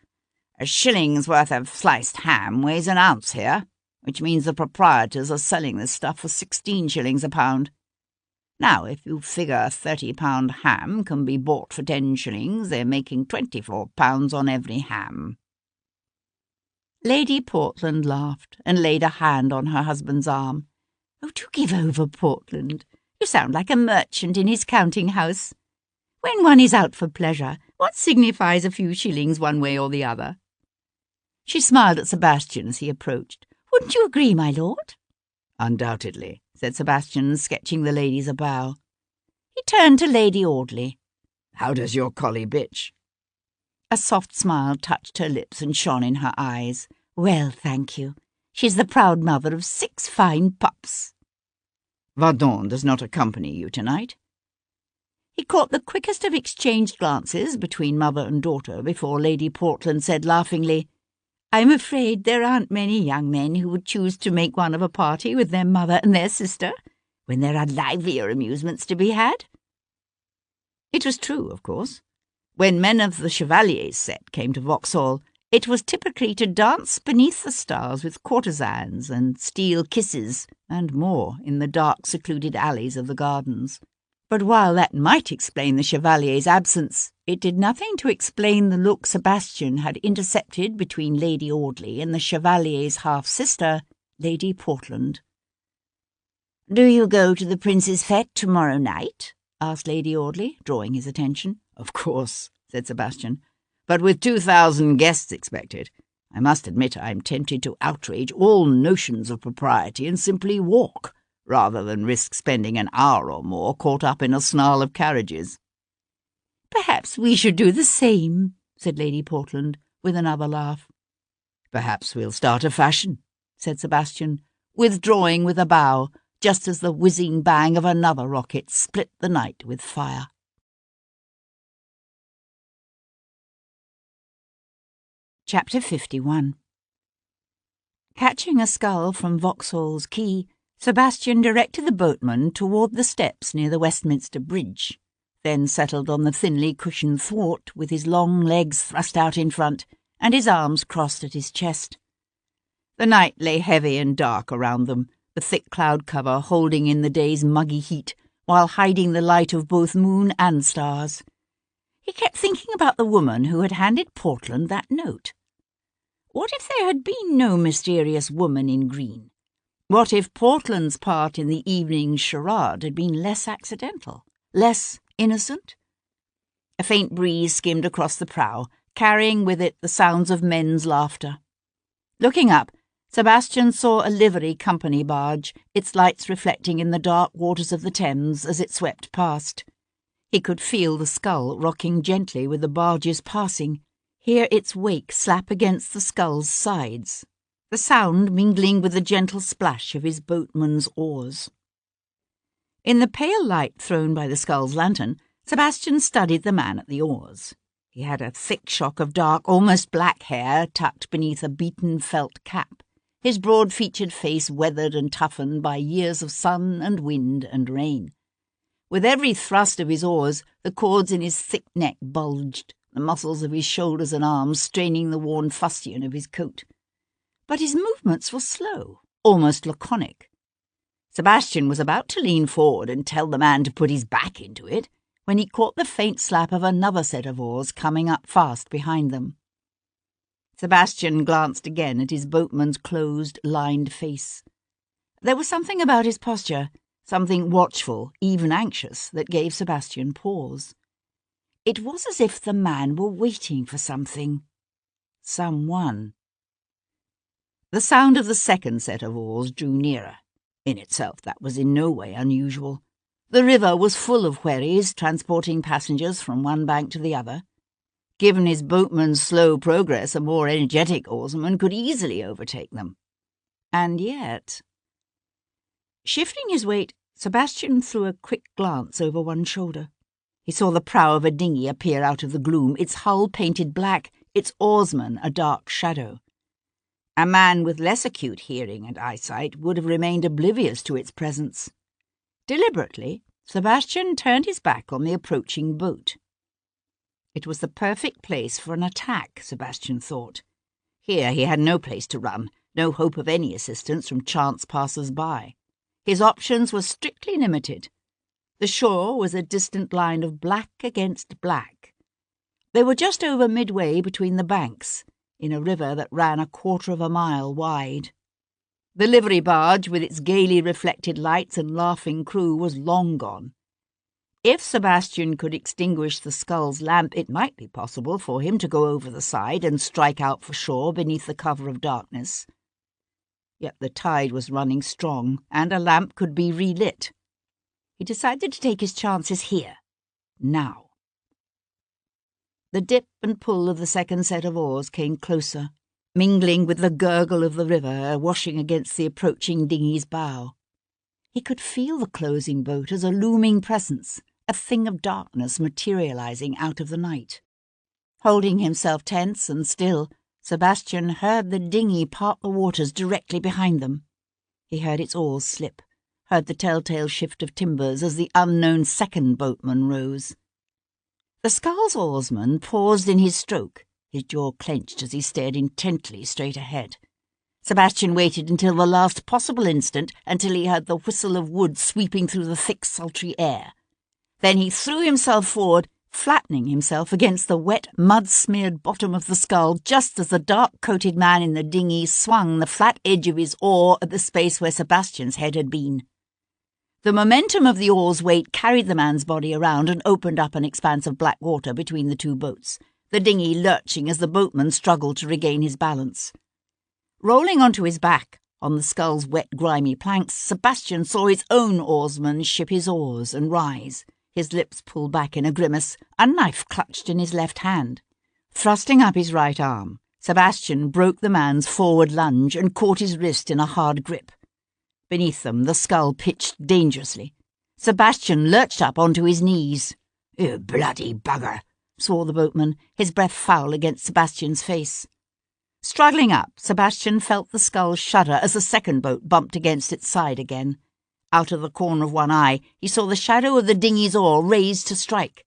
"A shilling's worth of sliced ham weighs an ounce here, which means the proprietors are selling this stuff for 16 shillings a pound. Now, if you figure a £30 ham can be bought for 10 shillings, they're making £24 on every ham." Lady Portland laughed and laid a hand on her husband's arm. "Oh, do give over, Portland. You sound like a merchant in his counting-house. When one is out for pleasure, what signifies a few shillings one way or the other?" She smiled at Sebastian as he approached. "Wouldn't you agree, my lord?" "Undoubtedly," said Sebastian, sketching the ladies a bow. He turned to Lady Audley. "How does your collie bitch?" A soft smile touched her lips and shone in her eyes. "Well, thank you. She's the proud mother of 6 fine pups." "Vardon does not accompany you tonight?" He caught the quickest of exchanged glances between mother and daughter before Lady Portland said laughingly, "I'm afraid there aren't many young men who would choose to make one of a party with their mother and their sister, when there are livelier amusements to be had." It was true, of course. When men of the Chevalier's set came to Vauxhall, it was typically to dance beneath the stars with courtesans and steal kisses and more in the dark, secluded alleys of the gardens. But while that might explain the Chevalier's absence, it did nothing to explain the look Sebastian had intercepted between Lady Audley and the Chevalier's half-sister, Lady Portland. "Do you go to the Prince's fête tomorrow night?" asked Lady Audley, drawing his attention. "Of course," said Sebastian, "but with 2,000 guests expected, I must admit I am tempted to outrage all notions of propriety and simply walk, rather than risk spending an hour or more caught up in a snarl of carriages." "Perhaps we should do the same," said Lady Portland, with another laugh. "Perhaps we'll start a fashion," said Sebastian, withdrawing with a bow, just as the whizzing bang of another rocket split the night with fire. Chapter 51. Catching a scull from Vauxhall's quay, Sebastian directed the boatman toward the steps near the Westminster Bridge, then settled on the thinly cushioned thwart with his long legs thrust out in front and his arms crossed at his chest. The night lay heavy and dark around them, the thick cloud cover holding in the day's muggy heat while hiding the light of both moon and stars. He kept thinking about the woman who had handed Portland that note. What if there had been no mysterious woman in green? What if Portland's part in the evening's charade had been less accidental, less innocent? A faint breeze skimmed across the prow, carrying with it the sounds of men's laughter. Looking up, Sebastian saw a livery company barge, its lights reflecting in the dark waters of the Thames as it swept past. He could feel the scull rocking gently with the barge's passing, hear its wake slap against the scull's sides, the sound mingling with the gentle splash of his boatman's oars. In the pale light thrown by the scull's lantern, Sebastian studied the man at the oars. He had a thick shock of dark, almost black hair tucked beneath a beaten felt cap, his broad-featured face weathered and toughened by years of sun and wind and rain. With every thrust of his oars, the cords in his thick neck bulged, the muscles of his shoulders and arms straining the worn fustian of his coat. But his movements were slow, almost laconic. Sebastian was about to lean forward and tell the man to put his back into it, when he caught the faint slap of another set of oars coming up fast behind them. Sebastian glanced again at his boatman's closed, lined face. There was something about his posture, something watchful, even anxious, that gave Sebastian pause. It was as if the man were waiting for something. Someone. The sound of the second set of oars drew nearer. In itself, that was in no way unusual. The river was full of wherries transporting passengers from one bank to the other. Given his boatman's slow progress, a more energetic oarsman could easily overtake them. And yet... Shifting his weight, Sebastian threw a quick glance over one shoulder. He saw the prow of a dinghy appear out of the gloom, its hull painted black, its oarsman a dark shadow. A man with less acute hearing and eyesight would have remained oblivious to its presence. Deliberately, Sebastian turned his back on the approaching boat. It was the perfect place for an attack, Sebastian thought. Here he had no place to run, no hope of any assistance from chance passers-by. His options were strictly limited. The shore was a distant line of black against black. They were just over midway between the banks, in a river that ran 1/4 of a mile wide. The livery barge, with its gaily reflected lights and laughing crew, was long gone. If Sebastian could extinguish the scull's lamp, it might be possible for him to go over the side and strike out for shore beneath the cover of darkness. Yet the tide was running strong, and a lamp could be relit. He decided to take his chances here, now. The dip and pull of the second set of oars came closer, mingling with the gurgle of the river washing against the approaching dinghy's bow. He could feel the closing boat as a looming presence, a thing of darkness materializing out of the night. Holding himself tense and still, Sebastian heard the dinghy part the waters directly behind them. He heard its oars slip, heard the telltale shift of timbers as the unknown second boatman rose. The scull's oarsman paused in his stroke, his jaw clenched as he stared intently straight ahead. Sebastian waited until the last possible instant, until he heard the whistle of wood sweeping through the thick, sultry air. Then he threw himself forward, flattening himself against the wet, mud-smeared bottom of the scull just as the dark-coated man in the dinghy swung the flat edge of his oar at the space where Sebastian's head had been. The momentum of the oar's weight carried the man's body around and opened up an expanse of black water between the two boats, the dinghy lurching as the boatman struggled to regain his balance. Rolling onto his back on the scull's wet, grimy planks, Sebastian saw his own oarsman ship his oars and rise, his lips pulled back in a grimace, a knife clutched in his left hand. Thrusting up his right arm, Sebastian broke the man's forward lunge and caught his wrist in a hard grip. Beneath them, the scull pitched dangerously. Sebastian lurched up onto his knees. "You bloody bugger," swore the boatman, his breath foul against Sebastian's face. Struggling up, Sebastian felt the scull shudder as the second boat bumped against its side again. Out of the corner of one eye, he saw the shadow of the dinghy's oar raised to strike.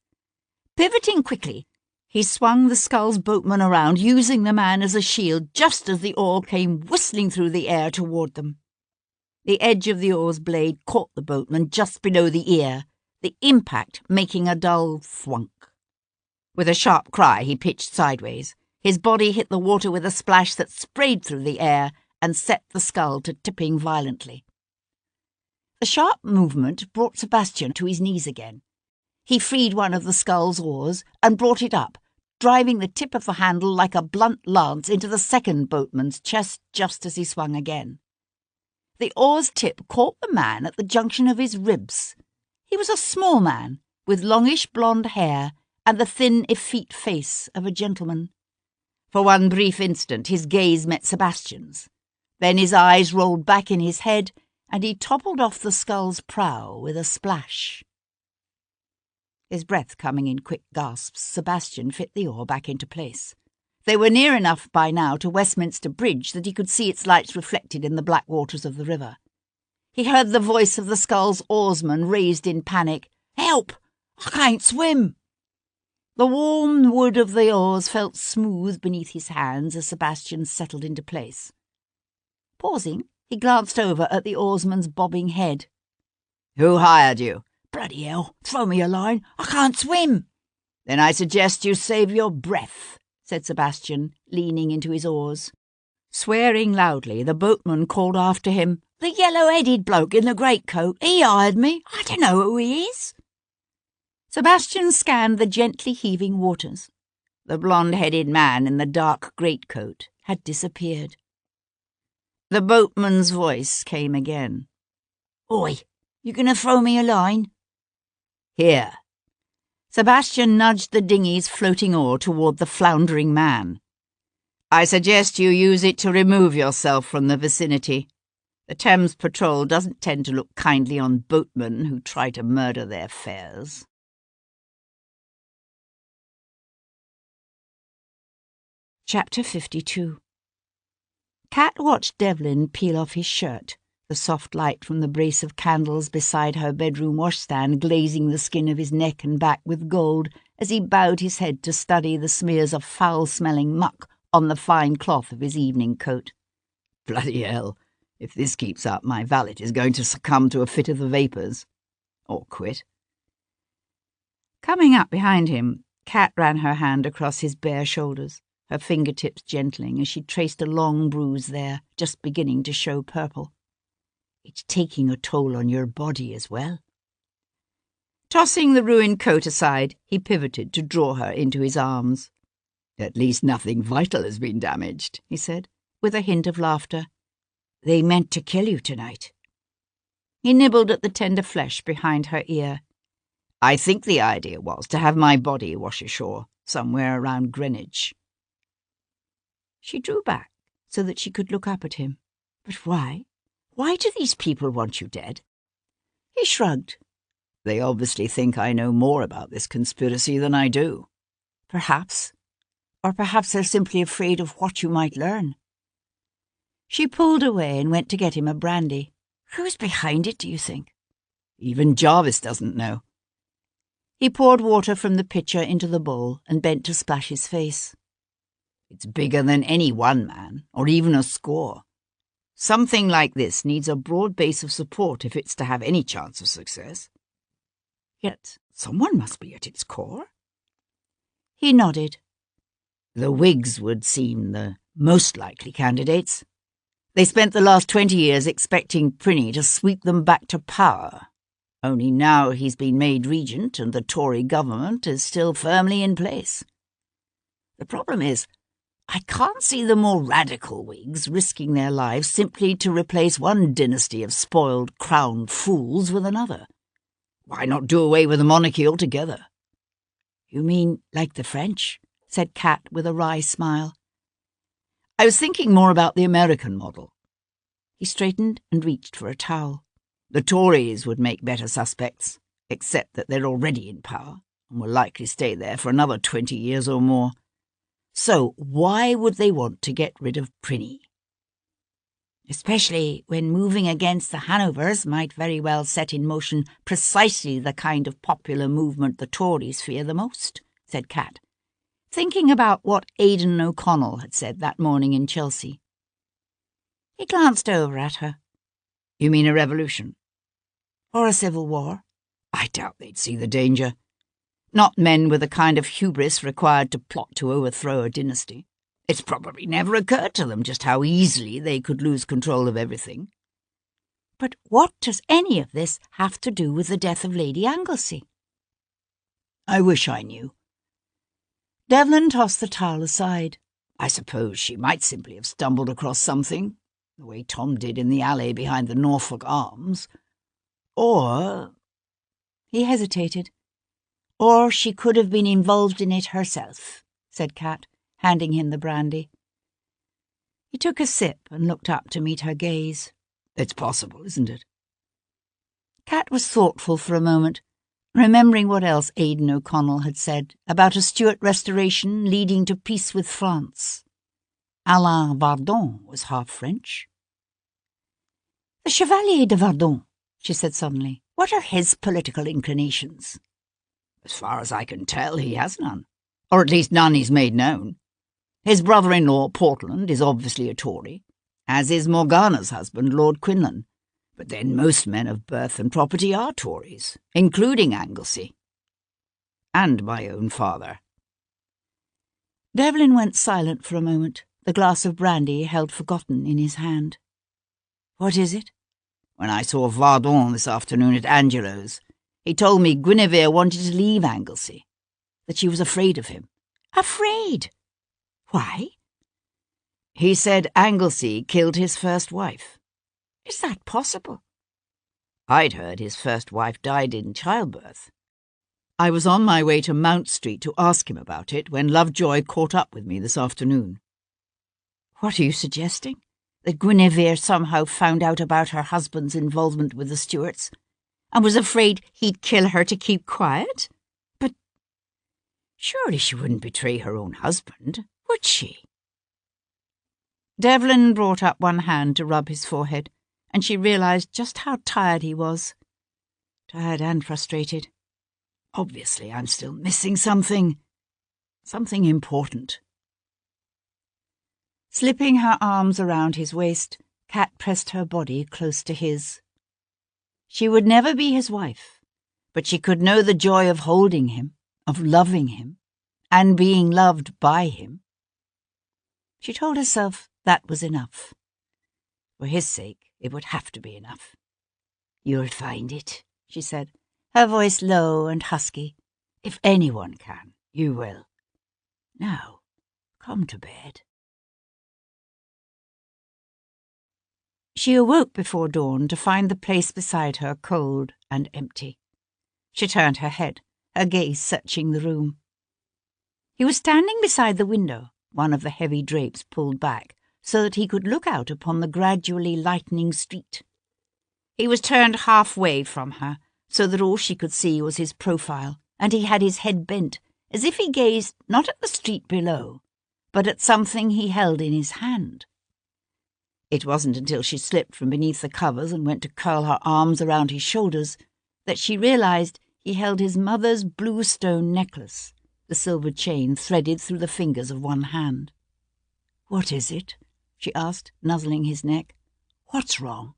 Pivoting quickly, he swung the scull's boatman around, using the man as a shield just as the oar came whistling through the air toward them. The edge of the oar's blade caught the boatman just below the ear, the impact making a dull thwunk. With a sharp cry, he pitched sideways. His body hit the water with a splash that sprayed through the air and set the scull to tipping violently. The sharp movement brought Sebastian to his knees again. He freed one of the scull's oars and brought it up, driving the tip of the handle like a blunt lance into the second boatman's chest just as he swung again. The oar's tip caught the man at the junction of his ribs. He was a small man, with longish blonde hair and the thin, effete face of a gentleman. For one brief instant his gaze met Sebastian's. Then his eyes rolled back in his head, and he toppled off the scull's prow with a splash. His breath coming in quick gasps, Sebastian fit the oar back into place. They were near enough by now to Westminster Bridge that he could see its lights reflected in the black waters of the river. He heard the voice of the scull's oarsman raised in panic. "Help! I can't swim!" The warm wood of the oars felt smooth beneath his hands as Sebastian settled into place. Pausing, he glanced over at the oarsman's bobbing head. "Who hired you?" "Bloody hell, throw me a line. I can't swim." "Then I suggest you save your breath," said Sebastian, leaning into his oars. Swearing loudly, the boatman called after him, "The yellow-headed bloke in the greatcoat, he hired me. I don't know who he is." Sebastian scanned the gently heaving waters. The blonde-headed man in the dark greatcoat had disappeared. The boatman's voice came again. "Oi, you gonna throw me a line?" "Here." Sebastian nudged the dinghy's floating oar toward the floundering man. "I suggest you use it to remove yourself from the vicinity. The Thames Patrol doesn't tend to look kindly on boatmen who try to murder their fares. Chapter 52. Cat watched Devlin peel off his shirt, the soft light from the brace of candles beside her bedroom washstand glazing the skin of his neck and back with gold as he bowed his head to study the smears of foul-smelling muck on the fine cloth of his evening coat. Bloody hell, if this keeps up, my valet is going to succumb to a fit of the vapours. Or quit. Coming up behind him, Cat ran her hand across his bare shoulders, her fingertips gentling as she traced a long bruise there, just beginning to show purple. It's taking a toll on your body as well. Tossing the ruined coat aside, he pivoted to draw her into his arms. At least nothing vital has been damaged, he said, with a hint of laughter. They meant to kill you tonight. He nibbled at the tender flesh behind her ear. I think the idea was to have my body wash ashore, somewhere around Greenwich. She drew back so that she could look up at him. But why? Why do these people want you dead? He shrugged. They obviously think I know more about this conspiracy than I do. Perhaps. Or perhaps they're simply afraid of what you might learn. She pulled away and went to get him a brandy. Who's behind it, do you think? Even Jarvis doesn't know. He poured water from the pitcher into the bowl and bent to splash his face. It's bigger than any one man, or even a score. Something like this needs a broad base of support if it's to have any chance of success. Yet someone must be at its core. He nodded. The Whigs would seem the most likely candidates. They spent the last 20 years expecting Prinny to sweep them back to power. Only now he's been made regent and the Tory government is still firmly in place. The problem is, I can't see the more radical Whigs risking their lives simply to replace one dynasty of spoiled crowned fools with another. Why not do away with the monarchy altogether? You mean like the French? Said Cat with a wry smile. I was thinking more about the American model. He straightened and reached for a towel. The Tories would make better suspects, except that they're already in power and will likely stay there for another 20 years or more. So why would they want to get rid of Prinny? Especially when moving against the Hanovers might very well set in motion precisely the kind of popular movement the Tories fear the most, said Cat, thinking about what Aidan O'Connell had said that morning in Chelsea. He glanced over at her. You mean a revolution? Or a civil war? I doubt they'd see the danger. Not men with the kind of hubris required to plot to overthrow a dynasty. It's probably never occurred to them just how easily they could lose control of everything. But what does any of this have to do with the death of Lady Anglesey? I wish I knew. Devlin tossed the towel aside. I suppose she might simply have stumbled across something, the way Tom did in the alley behind the Norfolk Arms. Or... He hesitated. Or she could have been involved in it herself, said Cat, handing him the brandy. He took a sip and looked up to meet her gaze. It's possible, isn't it? Cat was thoughtful for a moment, remembering what else Aidan O'Connell had said about a Stuart restoration leading to peace with France. Alain Vardon was half French. The Chevalier de Vardon, she said suddenly. What are his political inclinations? As far as I can tell, he has none. Or at least none he's made known. His brother-in-law, Portland, is obviously a Tory, as is Morgana's husband, Lord Quinlan. But then most men of birth and property are Tories, including Anglesey. And my own father. Devlin went silent for a moment, the glass of brandy held forgotten in his hand. What is it? When I saw Vardon this afternoon at Angelo's, he told me Guinevere wanted to leave Anglesey, that she was afraid of him. Afraid? Why? He said Anglesey killed his first wife. Is that possible? I'd heard his first wife died in childbirth. I was on my way to Mount Street to ask him about it when Lovejoy caught up with me this afternoon. What are you suggesting? that Guinevere somehow found out about her husband's involvement with the Stuarts and was afraid he'd kill her to keep quiet? But surely she wouldn't betray her own husband, would she? Devlin brought up one hand to rub his forehead, and she realized just how tired he was. Tired and frustrated. Obviously, I'm still missing something. Something important. Slipping her arms around his waist, Kat pressed her body close to his. She would never be his wife, but she could know the joy of holding him, of loving him, and being loved by him. She told herself that was enough. For his sake, it would have to be enough. "You'll find it," she said, her voice low and husky. "If anyone can, you will. Now, come to bed." She awoke before dawn to find the place beside her cold and empty. She turned her head, her gaze searching the room. He was standing beside the window, one of the heavy drapes pulled back, so that he could look out upon the gradually lightening street. He was turned halfway from her, so that all she could see was his profile, and he had his head bent, as if he gazed not at the street below, but at something he held in his hand. It wasn't until she slipped from beneath the covers and went to curl her arms around his shoulders that she realized he held his mother's blue stone necklace, the silver chain threaded through the fingers of one hand. "What is it?" she asked, nuzzling his neck. "What's wrong?"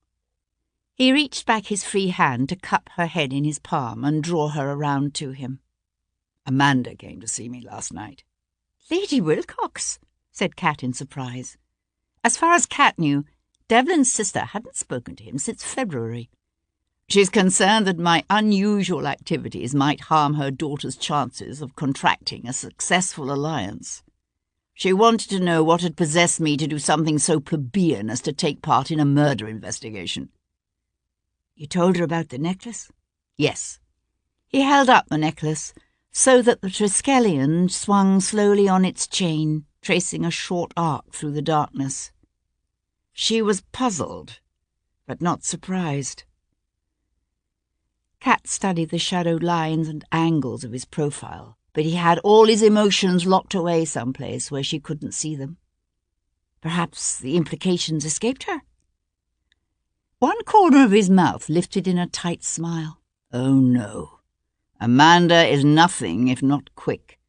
He reached back his free hand to cup her head in his palm and draw her around to him. "Amanda came to see me last night." "Lady Wilcox," said Kat in surprise. As far as Kat knew, Devlin's sister hadn't spoken to him since February. "She's concerned that my unusual activities might harm her daughter's chances of contracting a successful alliance. She wanted to know what had possessed me to do something so plebeian as to take part in a murder investigation." "You told her about the necklace?" "Yes." He held up the necklace so that the Triskelion swung slowly on its chain, tracing a short arc through the darkness. She was puzzled, but not surprised. Kat studied the shadowed lines and angles of his profile, but he had all his emotions locked away someplace where she couldn't see them. Perhaps the implications escaped her? One corner of his mouth lifted in a tight smile. "Oh, no. Amanda is nothing if not quick.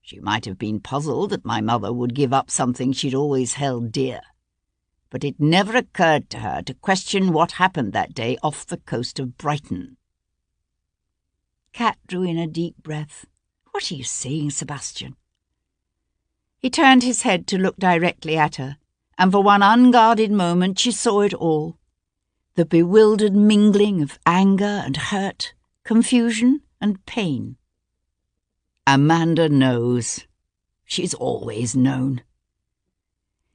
She might have been puzzled that my mother would give up something she'd always held dear. But it never occurred to her to question what happened that day off the coast of Brighton." Kat drew in a deep breath. "What are you saying, Sebastian?" He turned his head to look directly at her, and for one unguarded moment she saw it all. The bewildered mingling of anger and hurt, confusion and pain. "Amanda knows. She's always known."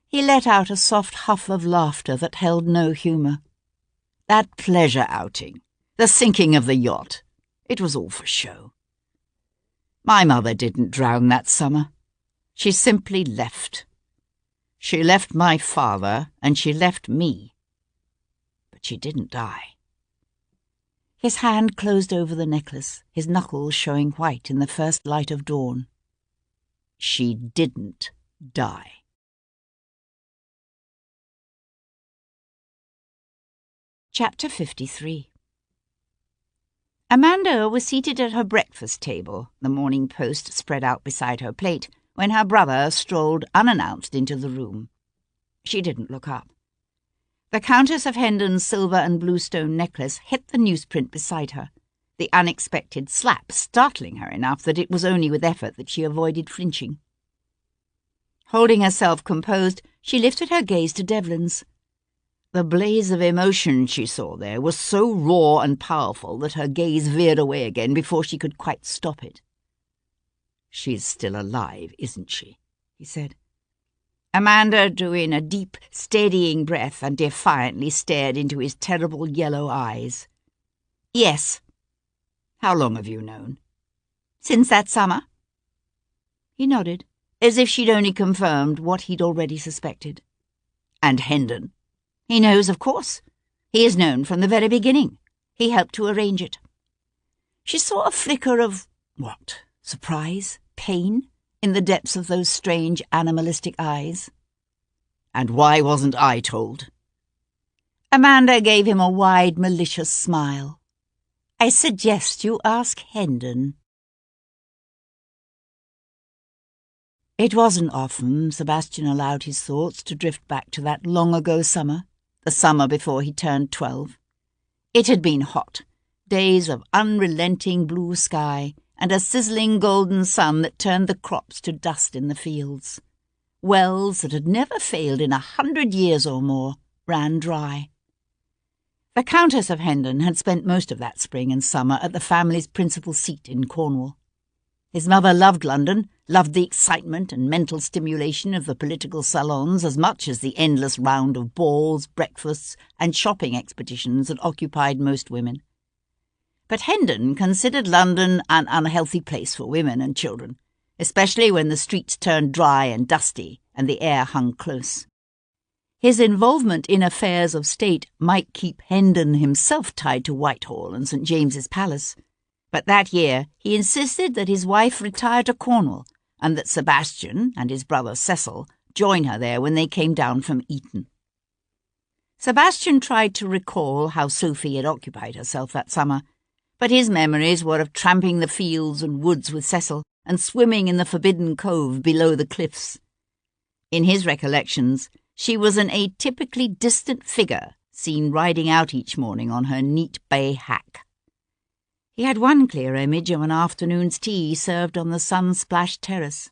He let out a soft huff of laughter that held no humour. "That pleasure outing, the sinking of the yacht, it was all for show. My mother didn't drown that summer. She simply left. She left my father, and she left me. But she didn't die." His hand closed over the necklace, his knuckles showing white in the first light of dawn. She didn't die. Chapter 53. Amanda was seated at her breakfast table, the Morning Post spread out beside her plate, when her brother strolled unannounced into the room. She didn't look up. The Countess of Hendon's silver and bluestone necklace hit the newsprint beside her, the unexpected slap startling her enough that it was only with effort that she avoided flinching. Holding herself composed, she lifted her gaze to Devlin's. The blaze of emotion she saw there was so raw and powerful that her gaze veered away again before she could quite stop it. "She's still alive, isn't she?" he said. Amanda drew in a deep, steadying breath and defiantly stared into his terrible yellow eyes. "Yes." "How long have you known?" "Since that summer." He nodded, as if she'd only confirmed what he'd already suspected. And Hendon? He knows, of course. He has known from the very beginning. He helped to arrange it. She saw a flicker of, what, surprise, pain, in the depths of those strange animalistic eyes. And why wasn't I told? Amanda gave him a wide, malicious smile. I suggest you ask Hendon. It wasn't often Sebastian allowed his thoughts to drift back to that long-ago summer, the summer before he turned 12. It had been hot, days of unrelenting blue sky and a sizzling golden sun that turned the crops to dust in the fields. Wells that had never failed in 100 years or more ran dry. The Countess of Hendon had spent most of that spring and summer at the family's principal seat in Cornwall. His mother loved London, loved the excitement and mental stimulation of the political salons as much as the endless round of balls, breakfasts, and shopping expeditions that occupied most women. But Hendon considered London an unhealthy place for women and children, especially when the streets turned dry and dusty and the air hung close. His involvement in affairs of state might keep Hendon himself tied to Whitehall and St. James's Palace, but that year he insisted that his wife retire to Cornwall and that Sebastian and his brother Cecil join her there when they came down from Eton. Sebastian tried to recall how Sophie had occupied herself that summer, but his memories were of tramping the fields and woods with Cecil and swimming in the forbidden cove below the cliffs. In his recollections, she was an atypically distant figure seen riding out each morning on her neat bay hack. He had one clear image of an afternoon's tea served on the sun-splashed terrace,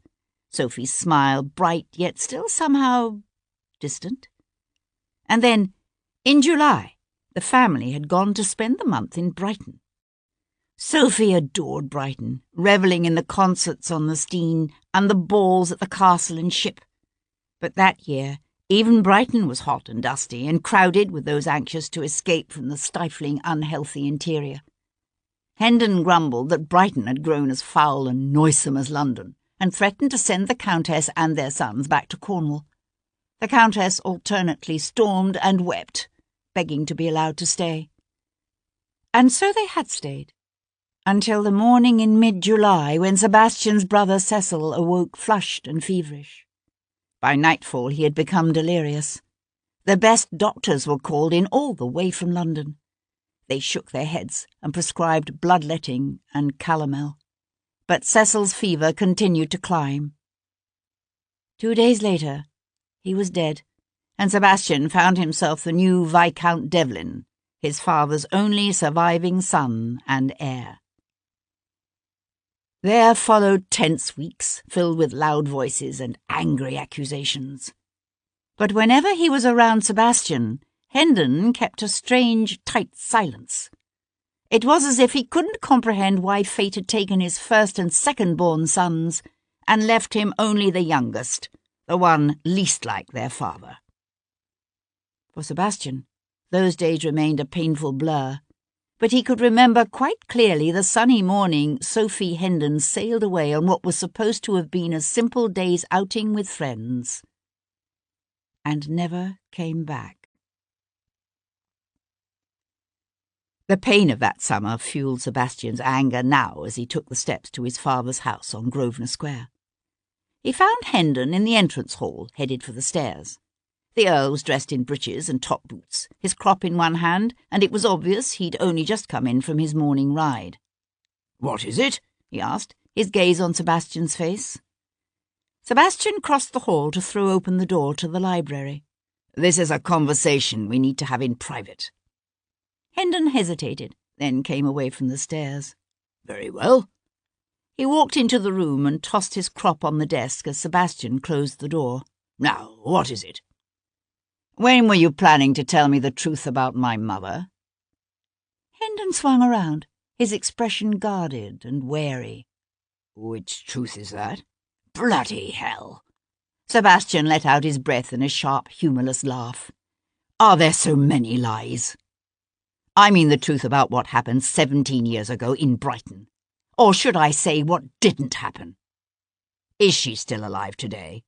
Sophie's smile bright yet still somehow distant. And then, in July, the family had gone to spend the month in Brighton. Sophie adored Brighton, revelling in the concerts on the Steine and the balls at the castle and ship. But that year, even Brighton was hot and dusty and crowded with those anxious to escape from the stifling, unhealthy interior. Hendon grumbled that Brighton had grown as foul and noisome as London, and threatened to send the Countess and their sons back to Cornwall. The Countess alternately stormed and wept, begging to be allowed to stay. And so they had stayed, until the morning in mid-July when Sebastian's brother Cecil awoke flushed and feverish. By nightfall he had become delirious. The best doctors were called in all the way from London. They shook their heads and prescribed bloodletting and calomel. But Cecil's fever continued to climb. 2 days later, he was dead, and Sebastian found himself the new Viscount Devlin, his father's only surviving son and heir. There followed tense weeks, filled with loud voices and angry accusations. But whenever he was around Sebastian, Hendon kept a strange, tight silence. It was as if he couldn't comprehend why fate had taken his first and second-born sons and left him only the youngest, the one least like their father. For Sebastian, those days remained a painful blur, but he could remember quite clearly the sunny morning Sophie Hendon sailed away on what was supposed to have been a simple day's outing with friends, and never came back. The pain of that summer fueled Sebastian's anger now as he took the steps to his father's house on Grosvenor Square. He found Hendon in the entrance hall, headed for the stairs. The Earl was dressed in breeches and top boots, his crop in one hand, and it was obvious he'd only just come in from his morning ride. "What is it?" he asked, his gaze on Sebastian's face. Sebastian crossed the hall to throw open the door to the library. "This is a conversation we need to have in private." Hendon hesitated, then came away from the stairs. "Very well." He walked into the room and tossed his crop on the desk as Sebastian closed the door. "Now, what is it?" "When were you planning to tell me the truth about my mother?" Hendon swung around, his expression guarded and wary. "Which truth is that?" "Bloody hell!" Sebastian let out his breath in a sharp, humourless laugh. "Are there so many lies? I mean the truth about what happened 17 years ago in Brighton. Or should I say what didn't happen? Is she still alive today?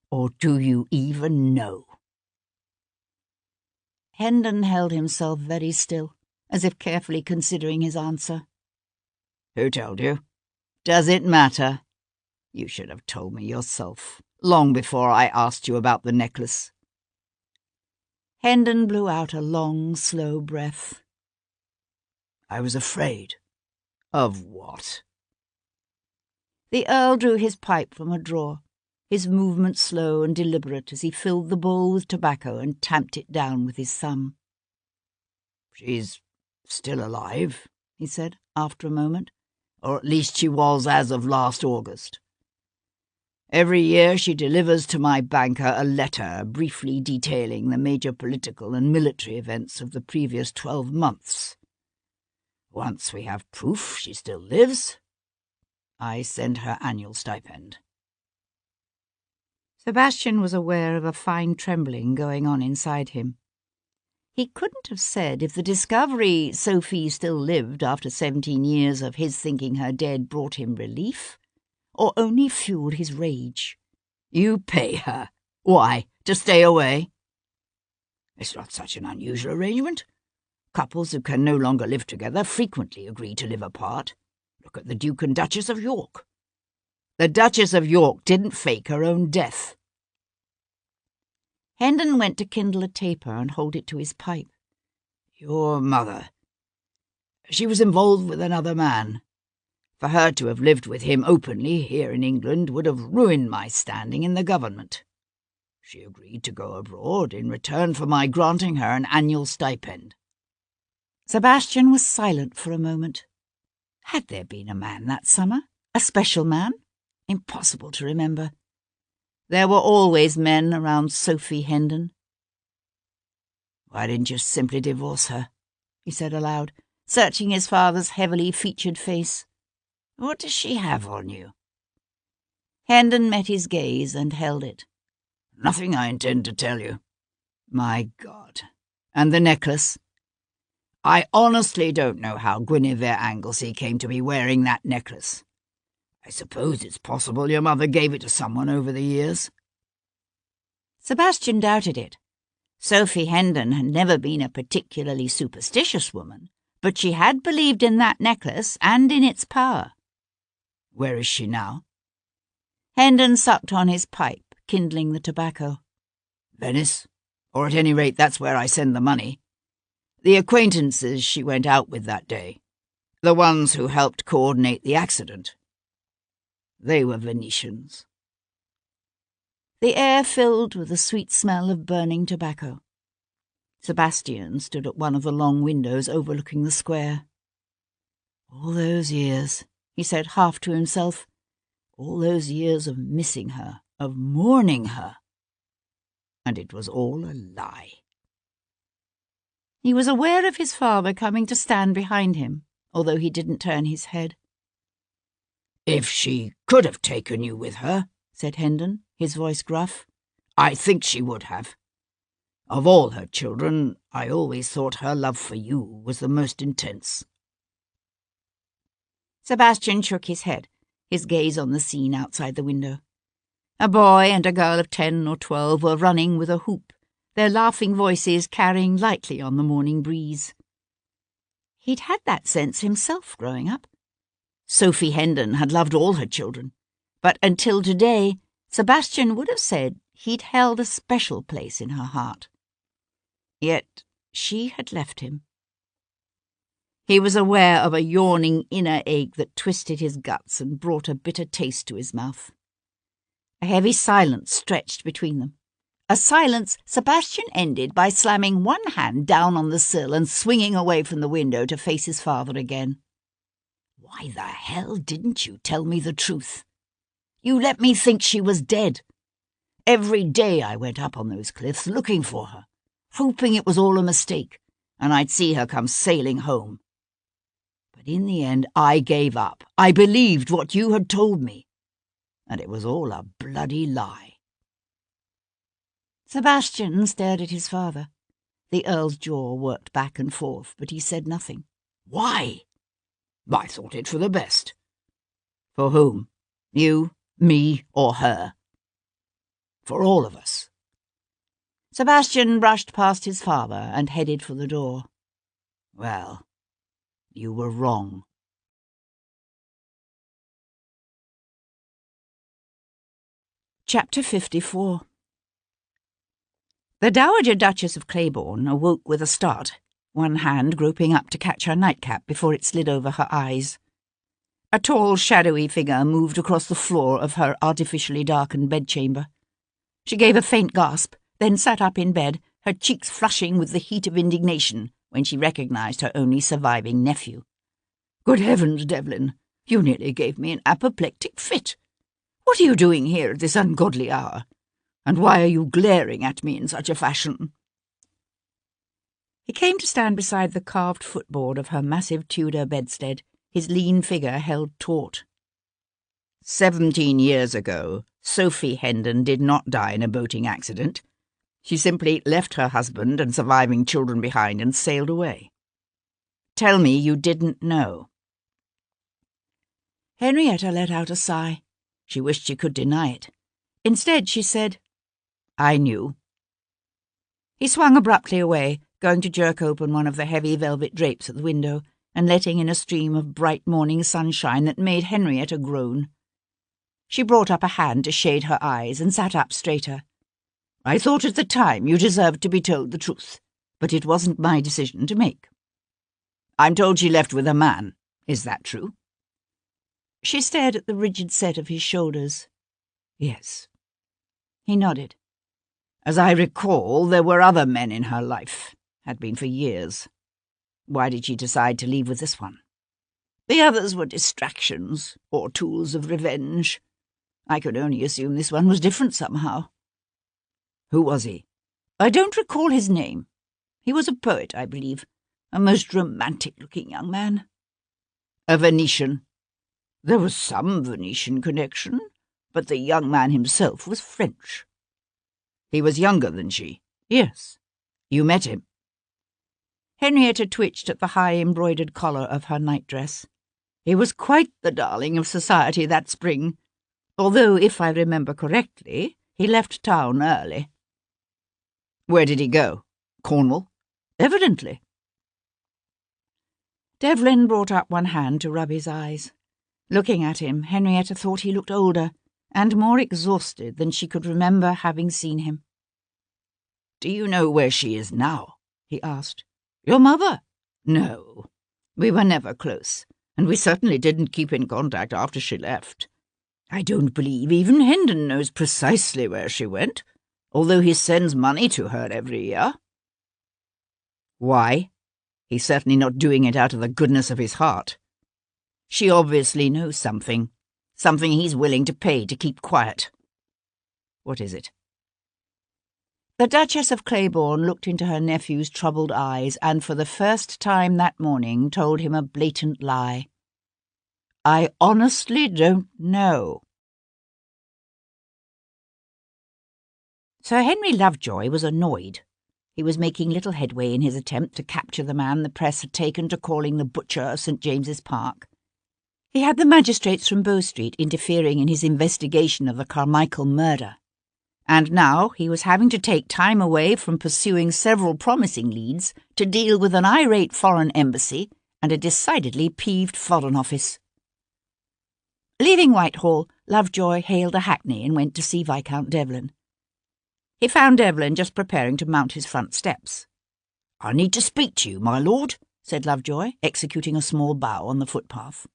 Or do you even know?" Hendon held himself very still, as if carefully considering his answer. Who told you? Does it matter? You should have told me yourself, long before I asked you about the necklace. Hendon blew out a long, slow breath. I was afraid. Of what? The Earl drew his pipe from a drawer, his movements slow and deliberate as he filled the bowl with tobacco and tamped it down with his thumb. She's still alive, he said, after a moment. Or at least she was as of last August. Every year she delivers to my banker a letter briefly detailing the major political and military events of the previous 12 months. Once we have proof she still lives, I send her annual stipend. Sebastian was aware of a fine trembling going on inside him. He couldn't have said if the discovery Sophie still lived after 17 years of his thinking her dead brought him relief, or only fueled his rage. You pay her? Why, to stay away? It's not such an unusual arrangement. Couples who can no longer live together frequently agree to live apart. Look at the Duke and Duchess of York. The Duchess of York didn't fake her own death. Hendon went to kindle a taper and hold it to his pipe. Your mother. She was involved with another man. For her to have lived with him openly here in England would have ruined my standing in the government. She agreed to go abroad in return for my granting her an annual stipend. Sebastian was silent for a moment. Had there been a man that summer? A special man? Impossible to remember. There were always men around Sophie Hendon. Why didn't you simply divorce her? He said aloud, searching his father's heavily featured face. What does she have on you? Hendon met his gaze and held it. Nothing I intend to tell you. My God. And the necklace? I honestly don't know how Guinevere Anglesey came to be wearing that necklace. I suppose it's possible your mother gave it to someone over the years. Sebastian doubted it. Sophie Hendon had never been a particularly superstitious woman, but she had believed in that necklace and in its power. Where is she now? Hendon sucked on his pipe, kindling the tobacco. Venice? Or at any rate, that's where I send the money. The acquaintances she went out with that day. The ones who helped coordinate the accident. They were Venetians. The air filled with the sweet smell of burning tobacco. Sebastian stood at one of the long windows overlooking the square. All those years, he said half to himself. All those years of missing her, of mourning her. And it was all a lie. He was aware of his father coming to stand behind him, although he didn't turn his head. If she could have taken you with her, said Hendon, his voice gruff, I think she would have. Of all her children, I always thought her love for you was the most intense. Sebastian shook his head, his gaze on the scene outside the window. A boy and a girl of 10 or 12 were running with a hoop, their laughing voices carrying lightly on the morning breeze. He'd had that sense himself growing up. Sophie Hendon had loved all her children, but until today, Sebastian would have said he'd held a special place in her heart. Yet she had left him. He was aware of a yawning inner ache that twisted his guts and brought a bitter taste to his mouth. A heavy silence stretched between them. A silence Sebastian ended by slamming one hand down on the sill and swinging away from the window to face his father again. Why the hell didn't you tell me the truth? You let me think she was dead. Every day I went up on those cliffs looking for her, hoping it was all a mistake, and I'd see her come sailing home. But in the end I gave up. I believed what you had told me, and it was all a bloody lie. Sebastian stared at his father. The Earl's jaw worked back and forth, but he said nothing. Why? I thought it for the best. For whom? You, me, or her? For all of us. Sebastian brushed past his father and headed for the door. Well, you were wrong. Chapter 54. The Dowager Duchess of Claiborne awoke with a start, one hand groping up to catch her nightcap before it slid over her eyes. A tall, shadowy figure moved across the floor of her artificially darkened bedchamber. She gave a faint gasp, then sat up in bed, her cheeks flushing with the heat of indignation when she recognized her only surviving nephew. "Good heavens, Devlin, you nearly gave me an apoplectic fit. What are you doing here at this ungodly hour? And why are you glaring at me in such a fashion?" He came to stand beside the carved footboard of her massive Tudor bedstead, his lean figure held taut. 17 years ago, Sophie Hendon did not die in a boating accident. She simply left her husband and surviving children behind and sailed away. Tell me you didn't know. Henrietta let out a sigh. She wished she could deny it. Instead, she said, "I knew." He swung abruptly away, going to jerk open one of the heavy velvet drapes at the window and letting in a stream of bright morning sunshine that made Henrietta groan. She brought up a hand to shade her eyes and sat up straighter. "I thought at the time you deserved to be told the truth, but it wasn't my decision to make. I'm told she left with a man. Is that true?" She stared at the rigid set of his shoulders. "Yes." He nodded. "As I recall, there were other men in her life. Had been for years. Why did she decide to leave with this one?" "The others were distractions, or tools of revenge. I could only assume this one was different somehow." "Who was he?" "I don't recall his name. He was a poet, I believe. A most romantic-looking young man." "A Venetian?" "There was some Venetian connection, but the young man himself was French." "He was younger than she?" "Yes." "You met him?" Henrietta twitched at the high embroidered collar of her nightdress. "He was quite the darling of society that spring, although, if I remember correctly, he left town early." "Where did he go? Cornwall?" "Evidently." Devlin brought up one hand to rub his eyes. Looking at him, Henrietta thought he looked older and more exhausted than she could remember having seen him. "Do you know where she is now?" he asked. "Your mother?" "No. We were never close, and we certainly didn't keep in contact after she left. I don't believe even Hendon knows precisely where she went, although he sends money to her every year." "Why? He's certainly not doing it out of the goodness of his heart." "She obviously knows something he's willing to pay to keep quiet." "What is it?" The Duchess of Claiborne looked into her nephew's troubled eyes and for the first time that morning told him a blatant lie. "I honestly don't know." Sir Henry Lovejoy was annoyed. He was making little headway in his attempt to capture the man the press had taken to calling the butcher of St. James's Park. He had the magistrates from Bow Street interfering in his investigation of the Carmichael murder, and now he was having to take time away from pursuing several promising leads to deal with an irate foreign embassy and a decidedly peeved Foreign Office. Leaving Whitehall, Lovejoy hailed a hackney and went to see Viscount Devlin. He found Devlin just preparing to mount his front steps. "I need to speak to you, my lord," said Lovejoy, executing a small bow on the footpath.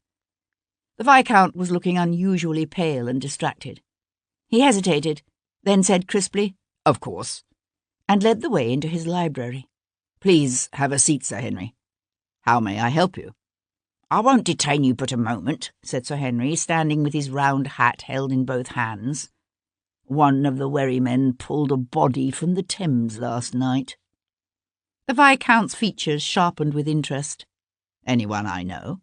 The Viscount was looking unusually pale and distracted. He hesitated, then said crisply, "Of course," and led the way into his library. "Please have a seat, Sir Henry. How may I help you?" "I won't detain you but a moment," said Sir Henry, standing with his round hat held in both hands. "One of the wherrymen pulled a body from the Thames last night." The Viscount's features sharpened with interest. "Anyone I know?"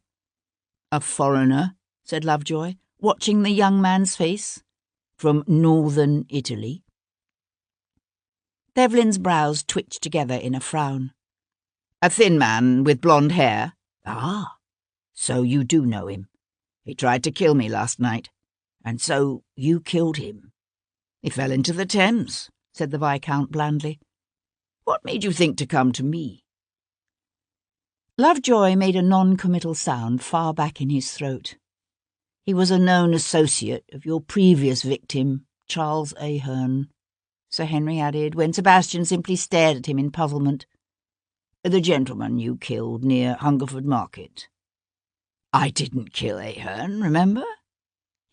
"A foreigner," said Lovejoy, watching the young man's face. "From northern Italy." Devlin's brows twitched together in a frown. "A thin man with blonde hair?" "Ah, so you do know him. He tried to kill me last night. And so you killed him." "He fell into the Thames," said the Viscount blandly. What made you think to come to me?" Lovejoy made a non-committal sound far back in his throat. "He was a known associate of your previous victim, Charles Ahern," Sir Henry added, when Sebastian simply stared at him in puzzlement. "The gentleman you killed near Hungerford Market." "I didn't kill Ahern, remember?"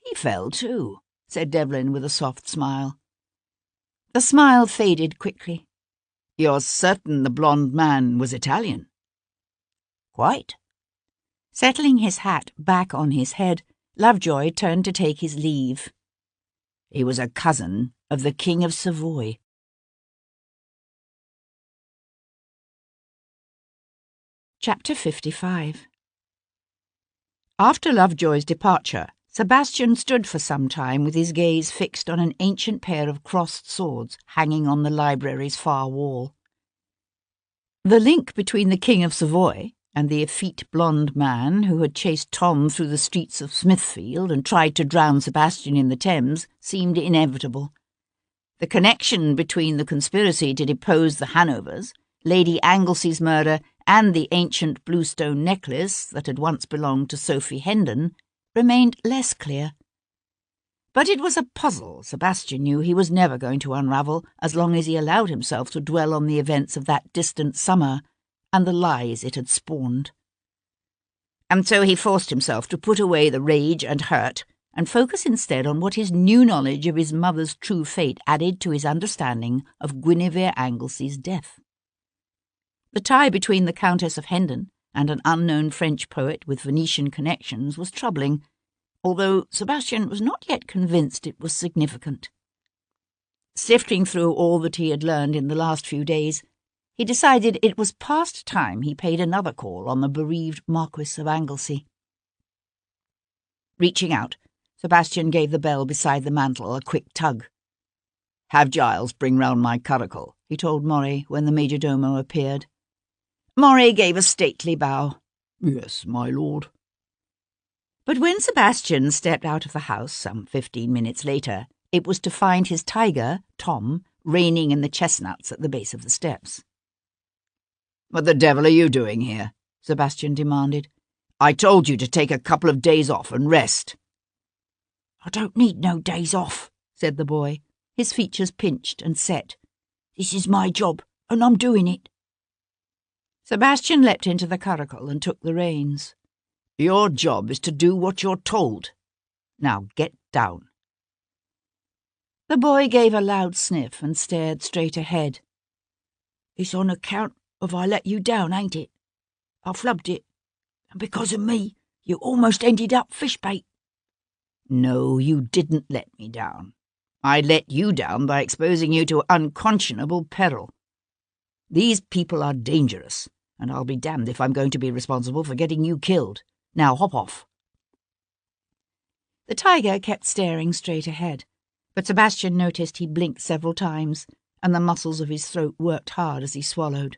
"He fell too," said Devlin with a soft smile. The smile faded quickly. "You're certain the blonde man was Italian?" "Quite." Settling his hat back on his head, Lovejoy turned to take his leave. "He was a cousin of the King of Savoy." Chapter 55. After Lovejoy's departure, Sebastian stood for some time with his gaze fixed on an ancient pair of crossed swords hanging on the library's far wall. The link between the King of Savoy and the effete blonde man who had chased Tom through the streets of Smithfield and tried to drown Sebastian in the Thames seemed inevitable. The connection between the conspiracy to depose the Hanovers, Lady Anglesey's murder, and the ancient bluestone necklace that had once belonged to Sophie Hendon remained less clear. But it was a puzzle Sebastian knew he was never going to unravel as long as he allowed himself to dwell on the events of that distant summer and the lies it had spawned. And so he forced himself to put away the rage and hurt and focus instead on what his new knowledge of his mother's true fate added to his understanding of Guinevere Anglesey's death. The tie between the Countess of Hendon and an unknown French poet with Venetian connections was troubling, although Sebastian was not yet convinced it was significant. Sifting through all that he had learned in the last few days, he decided it was past time he paid another call on the bereaved Marquis of Anglesey. Reaching out, Sebastian gave the bell beside the mantel a quick tug. "Have Giles bring round my curricle," he told Murray when the majordomo appeared. Murray gave a stately bow. "Yes, my lord." But when Sebastian stepped out of the house some 15 minutes later, it was to find his tiger, Tom, reining in the chestnuts at the base of the steps. "What the devil are you doing here?" Sebastian demanded. "I told you to take a couple of days off and rest." "I don't need no days off," said the boy, his features pinched and set. "This is my job, and I'm doing it." Sebastian leapt into the curricle and took the reins. "Your job is to do what you're told. Now get down." The boy gave a loud sniff and stared straight ahead. "It's on account of I let you down, ain't it? I flubbed it, and because of me, you almost ended up fishbait." "No, you didn't let me down. I let you down by exposing you to unconscionable peril. These people are dangerous, and I'll be damned if I'm going to be responsible for getting you killed. Now hop off." The tiger kept staring straight ahead, but Sebastian noticed he blinked several times, and the muscles of his throat worked hard as he swallowed.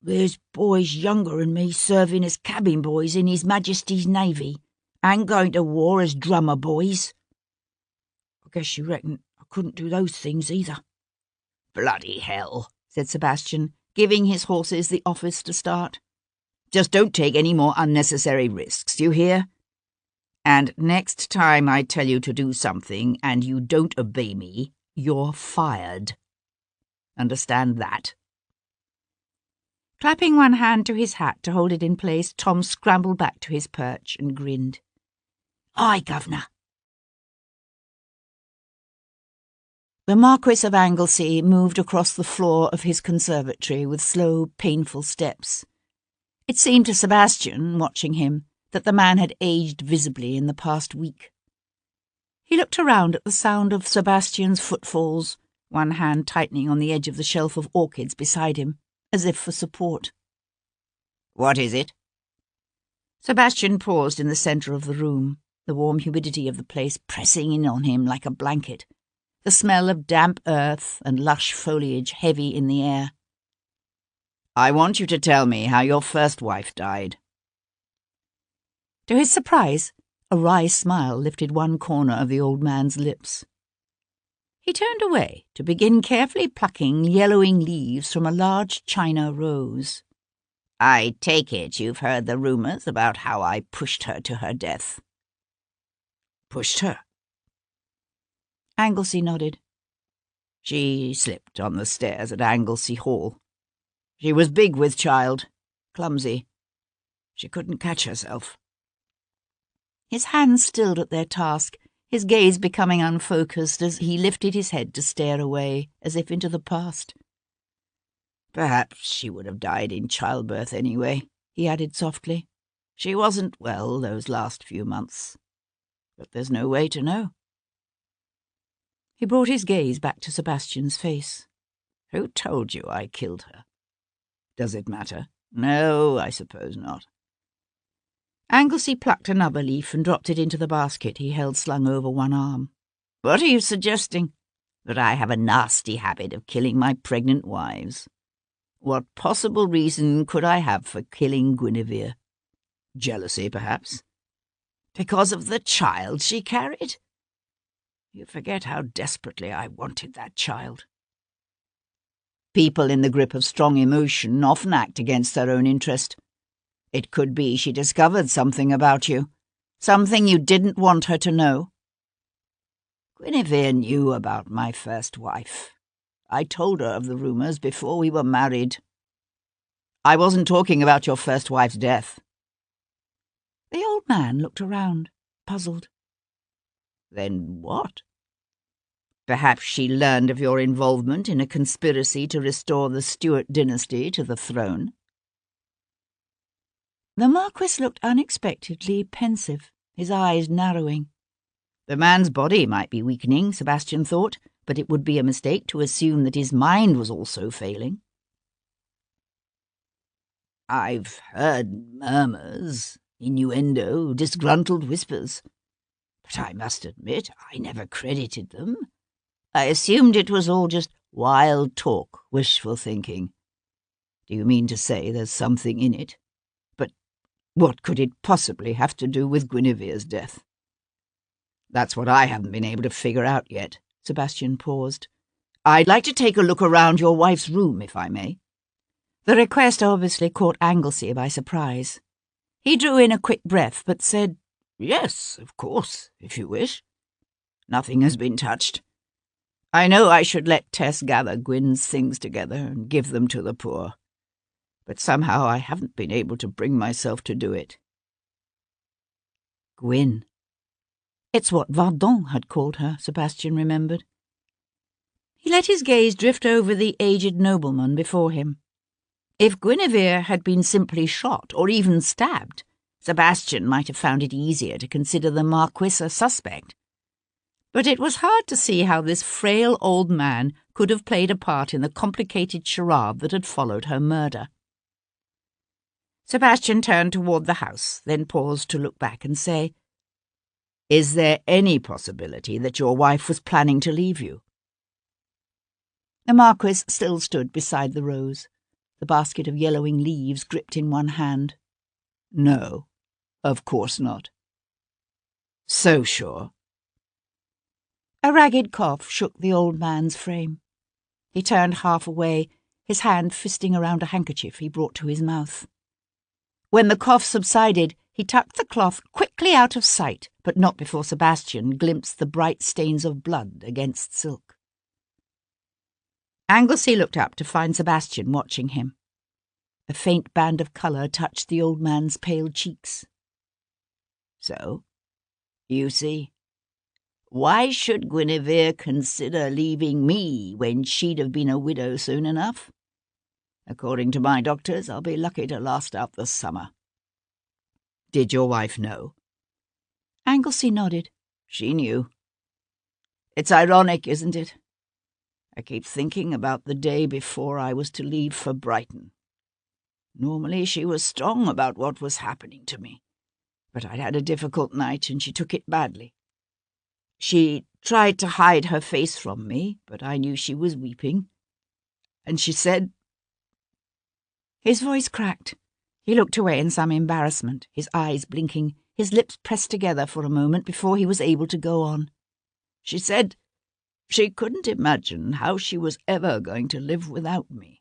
"There's boys younger than me serving as cabin boys in His Majesty's Navy, and going to war as drummer boys. I guess you reckon I couldn't do those things either." "Bloody hell," said Sebastian, giving his horses the office to start. "Just don't take any more unnecessary risks, you hear? And next time I tell you to do something and you don't obey me, you're fired. Understand that?" Clapping one hand to his hat to hold it in place, Tom scrambled back to his perch and grinned. "Aye, Governor." The Marquis of Anglesey moved across the floor of his conservatory with slow, painful steps. It seemed to Sebastian, watching him, that the man had aged visibly in the past week. He looked around at the sound of Sebastian's footfalls, one hand tightening on the edge of the shelf of orchids beside him, as if for support. "What is it?" Sebastian paused in the centre of the room, the warm humidity of the place pressing in on him like a blanket, the smell of damp earth and lush foliage heavy in the air. "I want you to tell me how your first wife died." To his surprise, a wry smile lifted one corner of the old man's lips. He turned away to begin carefully plucking yellowing leaves from a large china rose. I take it you've heard the rumours about how I pushed her to her death. Pushed her? Anglesey nodded. She slipped on the stairs at Anglesey Hall. She was big with child, clumsy. She couldn't catch herself. His hands stilled at their task, his gaze becoming unfocused as he lifted his head to stare away, as if into the past. Perhaps she would have died in childbirth anyway, he added softly. She wasn't well those last few months. But there's no way to know. He brought his gaze back to Sebastian's face. Who told you I killed her? Does it matter? No, I suppose not. Anglesey plucked another leaf and dropped it into the basket he held slung over one arm. What are you suggesting? That I have a nasty habit of killing my pregnant wives? What possible reason could I have for killing Guinevere? Jealousy, perhaps? Because of the child she carried? You forget how desperately I wanted that child. People in the grip of strong emotion often act against their own interest. It could be she discovered something about you, something you didn't want her to know. Guinevere knew about my first wife. I told her of the rumours before we were married. I wasn't talking about your first wife's death. The old man looked around, puzzled. Then what? Perhaps she learned of your involvement in a conspiracy to restore the Stuart dynasty to the throne. The Marquis looked unexpectedly pensive, his eyes narrowing. The man's body might be weakening, Sebastian thought, but it would be a mistake to assume that his mind was also failing. I've heard murmurs, innuendo, disgruntled whispers, but I must admit I never credited them. I assumed it was all just wild talk, wishful thinking. Do you mean to say there's something in it? But what could it possibly have to do with Guinevere's death? That's what I haven't been able to figure out yet. Sebastian paused. I'd like to take a look around your wife's room, if I may. The request obviously caught Anglesey by surprise. He drew in a quick breath, but said, Yes, of course, if you wish. Nothing has been touched. I know I should let Tess gather Gwyn's things together and give them to the poor, but somehow I haven't been able to bring myself to do it. Gwyn. It's what Vardon had called her, Sebastian remembered. He let his gaze drift over the aged nobleman before him. If Guinevere had been simply shot, or even stabbed, Sebastian might have found it easier to consider the Marquis a suspect. But it was hard to see how this frail old man could have played a part in the complicated charade that had followed her murder. Sebastian turned toward the house, then paused to look back and say, Is there any possibility that your wife was planning to leave you? The Marquis still stood beside the rose, the basket of yellowing leaves gripped in one hand. No, of course not. So sure. A ragged cough shook the old man's frame. He turned half away, his hand fisting around a handkerchief he brought to his mouth. When the cough subsided, he tucked the cloth quickly out of sight, but not before Sebastian glimpsed the bright stains of blood against silk. Anglesey looked up to find Sebastian watching him. A faint band of colour touched the old man's pale cheeks. So, you see, why should Guinevere consider leaving me when she'd have been a widow soon enough? According to my doctors, I'll be lucky to last out the summer. Did your wife know? Anglesey nodded. She knew. It's ironic, isn't it? I keep thinking about the day before I was to leave for Brighton. Normally she was strong about what was happening to me, but I'd had a difficult night and she took it badly. She tried to hide her face from me, but I knew she was weeping. And she said... His voice cracked. He looked away in some embarrassment, his eyes blinking, his lips pressed together for a moment before he was able to go on. She said She couldn't imagine how she was ever going to live without me.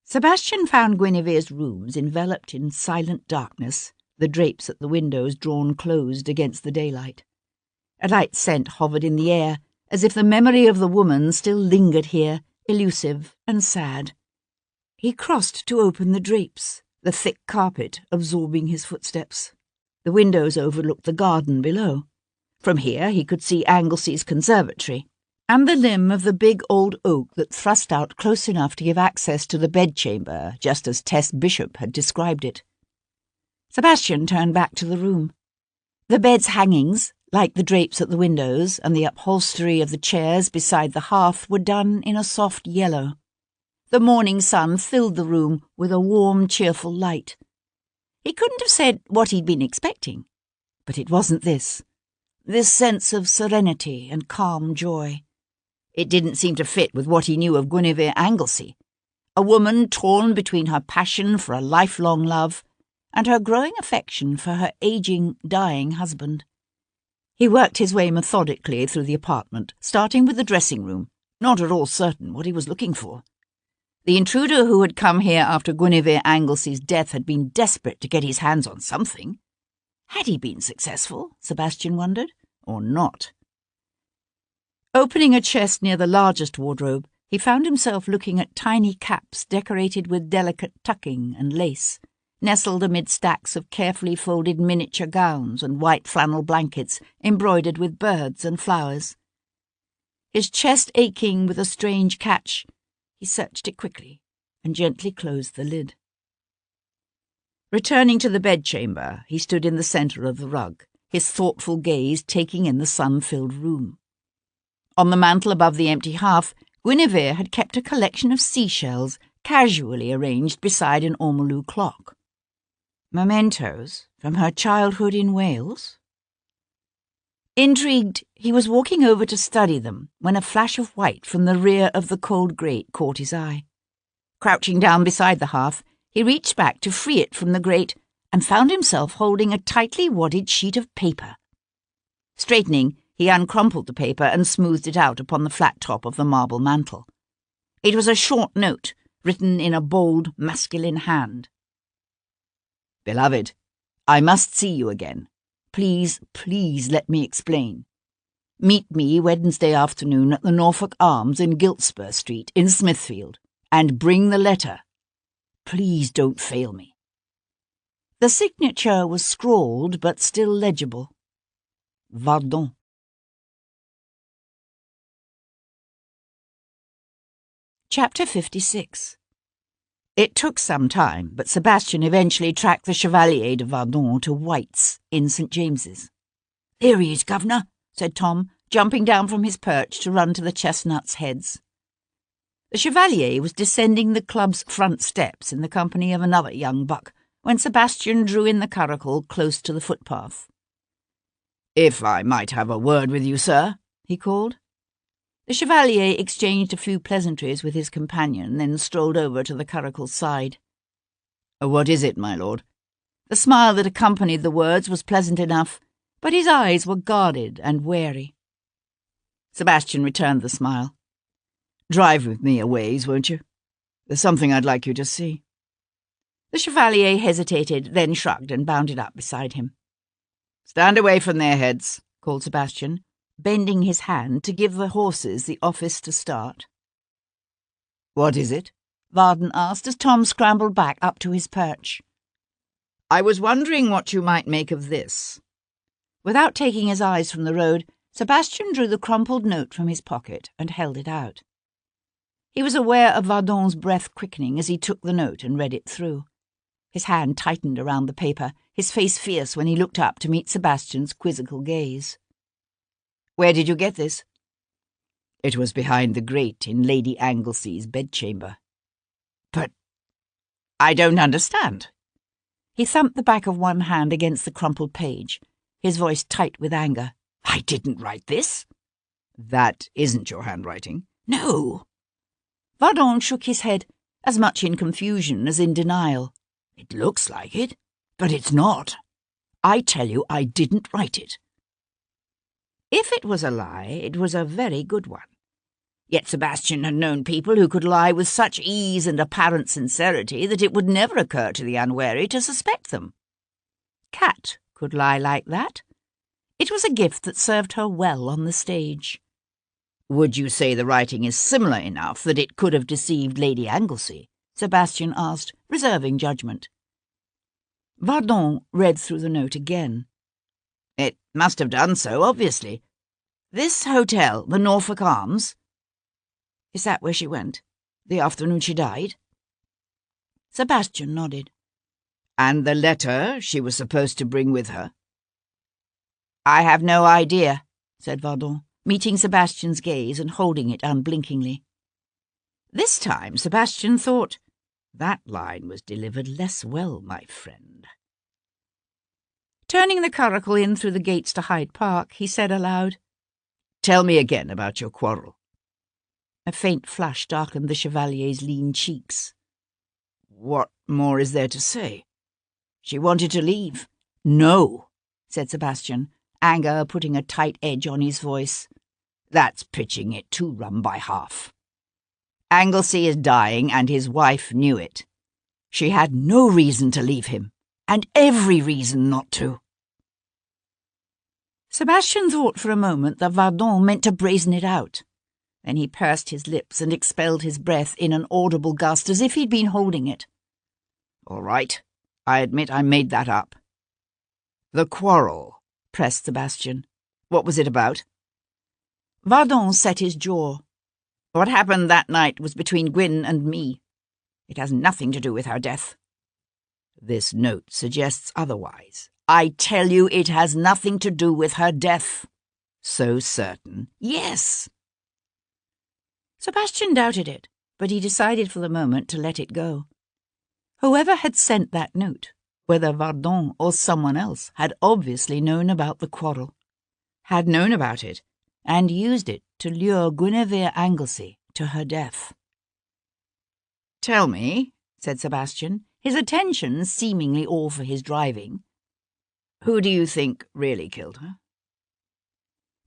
Sebastian found Guinevere's rooms enveloped in silent darkness, the drapes at the windows drawn closed against the daylight. A light scent hovered in the air, as if the memory of the woman still lingered here, elusive and sad. He crossed to open the drapes, the thick carpet absorbing his footsteps. The windows overlooked the garden below. From here he could see Anglesy's conservatory, and the limb of the big old oak that thrust out close enough to give access to the bedchamber, just as Tess Bishop had described it. Sebastian turned back to the room. The bed's hangings, like the drapes at the windows and the upholstery of the chairs beside the hearth, were done in a soft yellow. The morning sun filled the room with a warm, cheerful light. He couldn't have said what he'd been expecting, but it wasn't this sense of serenity and calm joy. It didn't seem to fit with what he knew of Guinevere Anglesey, a woman torn between her passion for a lifelong love and her growing affection for her aging, dying husband. He worked his way methodically through the apartment, starting with the dressing room, not at all certain what he was looking for. The intruder who had come here after Guinevere Anglesey's death had been desperate to get his hands on something. Had he been successful, Sebastian wondered, or not? Opening a chest near the largest wardrobe, he found himself looking at tiny caps decorated with delicate tucking and lace, nestled amid stacks of carefully folded miniature gowns and white flannel blankets embroidered with birds and flowers. His chest aching with a strange catch, he searched it quickly and gently closed the lid. Returning to the bedchamber, he stood in the centre of the rug, his thoughtful gaze taking in the sun-filled room. On the mantel above the empty hearth, Guinevere had kept a collection of seashells casually arranged beside an ormolu clock. Mementos from her childhood in Wales? Intrigued, he was walking over to study them when a flash of white from the rear of the cold grate caught his eye. Crouching down beside the hearth, he reached back to free it from the grate and found himself holding a tightly wadded sheet of paper. Straightening, he uncrumpled the paper and smoothed it out upon the flat top of the marble mantel. It was a short note, written in a bold, masculine hand. "Beloved, I must see you again. Please, please let me explain. Meet me Wednesday afternoon at the Norfolk Arms in Giltspur Street in Smithfield, and bring the letter. Please don't fail me." The signature was scrawled but still legible. Vardon. Chapter 56. It took some time, but Sebastian eventually tracked the Chevalier de Vardon to White's in St. James's. "Here he is, Governor," said Tom, jumping down from his perch to run to the chestnuts' heads. The Chevalier was descending the club's front steps in the company of another young buck when Sebastian drew in the curricle close to the footpath. "If I might have a word with you, sir," he called. The Chevalier exchanged a few pleasantries with his companion, then strolled over to the curricle's side. "What is it, my lord?" The smile that accompanied the words was pleasant enough, but his eyes were guarded and wary. Sebastian returned the smile. "Drive with me a ways, won't you? There's something I'd like you to see." The Chevalier hesitated, then shrugged and bounded up beside him. "Stand away from their heads," called Sebastian, bending his hand to give the horses the office to start. "What is it?" Varden asked as Tom scrambled back up to his perch. "I was wondering what you might make of this." Without taking his eyes from the road, Sebastian drew the crumpled note from his pocket and held it out. He was aware of Vardon's breath quickening as he took the note and read it through. His hand tightened around the paper, his face fierce when he looked up to meet Sebastian's quizzical gaze. "Where did you get this?" "It was behind the grate in Lady Anglesey's bedchamber." "But I don't understand." He thumped the back of one hand against the crumpled page, his voice tight with anger. "I didn't write this." "That isn't your handwriting?" "No." Vardon shook his head, as much in confusion as in denial. "It looks like it, but it's not. I tell you I didn't write it." If it was a lie, it was a very good one. Yet Sebastian had known people who could lie with such ease and apparent sincerity that it would never occur to the unwary to suspect them. Cat could lie like that. It was a gift that served her well on the stage. "Would you say the writing is similar enough that it could have deceived Lady Anglesey?" Sebastian asked, reserving judgment. Vardon read through the note again. "It must have done so, obviously. This hotel, the Norfolk Arms? Is that where she went, the afternoon she died?" Sebastian nodded. "And the letter she was supposed to bring with her?" "I have no idea," said Vardon, meeting Sebastian's gaze and holding it unblinkingly. This time Sebastian thought, that line was delivered less well, my friend. Turning the curricle in through the gates to Hyde Park, he said aloud, "Tell me again about your quarrel." A faint flush darkened the Chevalier's lean cheeks. "What more is there to say? She wanted to leave." "No," said Sebastian, anger putting a tight edge on his voice. "That's pitching it too rum by half. Anglesey is dying, and his wife knew it. She had no reason to leave him, and every reason not to." Sebastian thought for a moment that Vardon meant to brazen it out. Then he pursed his lips and expelled his breath in an audible gust as if he'd been holding it. "All right, I admit I made that up." "The quarrel," pressed Sebastian. "What was it about?" Vardon set his jaw. "What happened that night was between Gwyn and me. It has nothing to do with her death." "This note suggests otherwise." "I tell you it has nothing to do with her death." "So certain?" "Yes." Sebastian doubted it, but he decided for the moment to let it go. Whoever had sent that note, whether Vardon or someone else, had obviously known about the quarrel, had known about it, and used it to lure Guinevere Anglesey to her death. "Tell me," said Sebastian, his attention seemingly all for his driving, "who do you think really killed her?"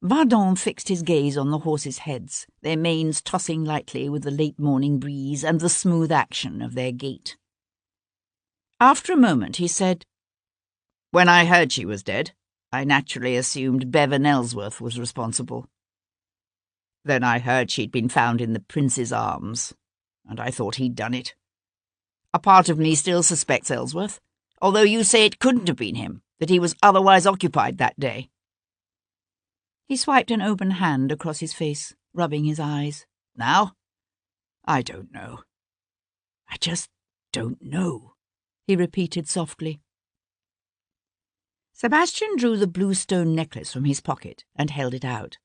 Vardon fixed his gaze on the horses' heads, their manes tossing lightly with the late morning breeze and the smooth action of their gait. After a moment he said, "When I heard she was dead, I naturally assumed Bevan Ellsworth was responsible. Then I heard she'd been found in the Prince's arms, and I thought he'd done it. A part of me still suspects Ellsworth, although you say it couldn't have been him, that he was otherwise occupied that day." He swiped an open hand across his face, rubbing his eyes. "Now? I don't know. I just don't know," he repeated softly. Sebastian drew the blue stone necklace from his pocket and held it out.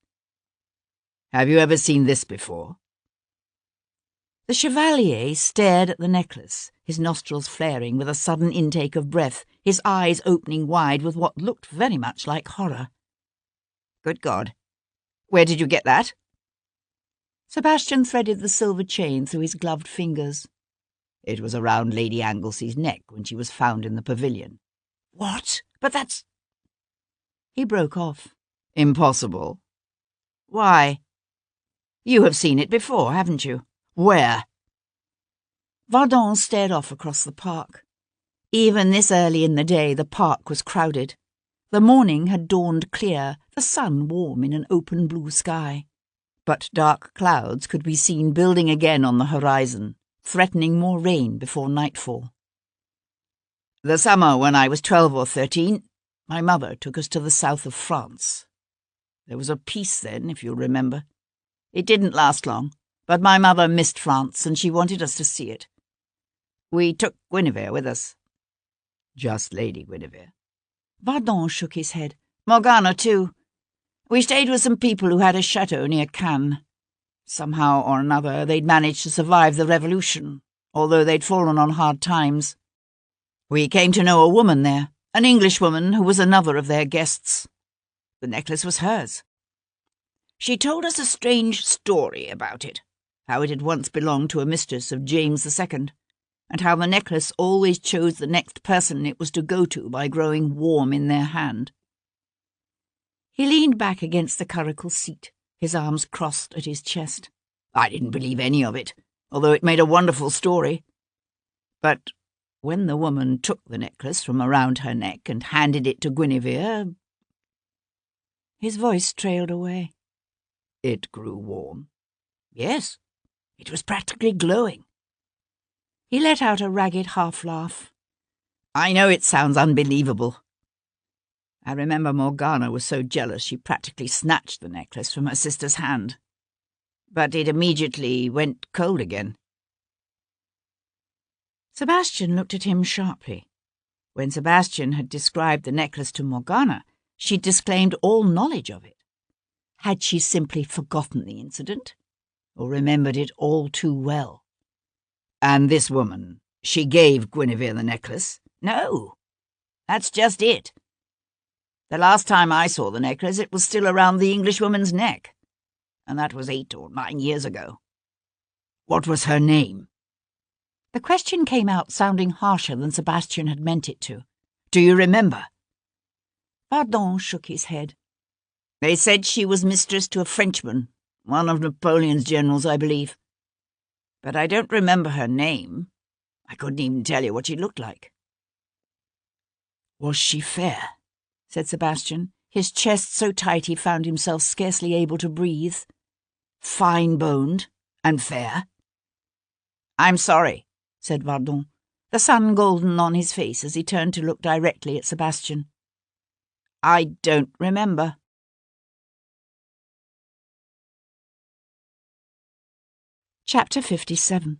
"Have you ever seen this before?" The Chevalier stared at the necklace, his nostrils flaring with a sudden intake of breath, his eyes opening wide with what looked very much like horror. "Good God. Where did you get that?" Sebastian threaded the silver chain through his gloved fingers. "It was around Lady Anglesey's neck when she was found in the pavilion." "What? But that's—" He broke off. "Impossible." "Why?" "You have seen it before, haven't you?" "Where?" Vardon stared off across the park. Even this early in the day the park was crowded. The morning had dawned clear, the sun warm in an open blue sky. But dark clouds could be seen building again on the horizon, threatening more rain before nightfall. "The summer when I was 12 or 13, my mother took us to the south of France. There was a peace then, if you'll remember. It didn't last long, but my mother missed France and she wanted us to see it. We took Guinevere with us." "Just Lady Guinevere?" Vardon shook his head. "Morgana, too. We stayed with some people who had a chateau near Cannes. Somehow or another they'd managed to survive the revolution, although they'd fallen on hard times. We came to know a woman there, an Englishwoman who was another of their guests. The necklace was hers. She told us a strange story about it, how it had once belonged to a mistress of James II, and how the necklace always chose the next person it was to go to by growing warm in their hand." He leaned back against the curricle seat, his arms crossed at his chest. I didn't believe any of it, although it made a wonderful story. But when the woman took the necklace from around her neck and handed it to Guinevere, his voice trailed away. It grew warm. Yes, it was practically glowing. He let out a ragged half-laugh. I know it sounds unbelievable. I remember Morgana was so jealous she practically snatched the necklace from her sister's hand. But it immediately went cold again. Sebastian looked at him sharply. When Sebastian had described the necklace to Morgana, she disclaimed all knowledge of it. Had she simply forgotten the incident, or remembered it all too well? And this woman, she gave Guinevere the necklace? No, that's just it. The last time I saw the necklace, it was still around the Englishwoman's neck, and that was 8 or 9 years ago. What was her name? The question came out sounding harsher than Sebastian had meant it to. Do you remember? Vardon shook his head. They said she was mistress to a Frenchman, one of Napoleon's generals, I believe. But I don't remember her name. I couldn't even tell you what she looked like. Was she fair? Said Sebastian, his chest so tight he found himself scarcely able to breathe. Fine-boned and fair? I'm sorry, said Vardon, the sun golden on his face as he turned to look directly at Sebastian. I don't remember. Chapter 57.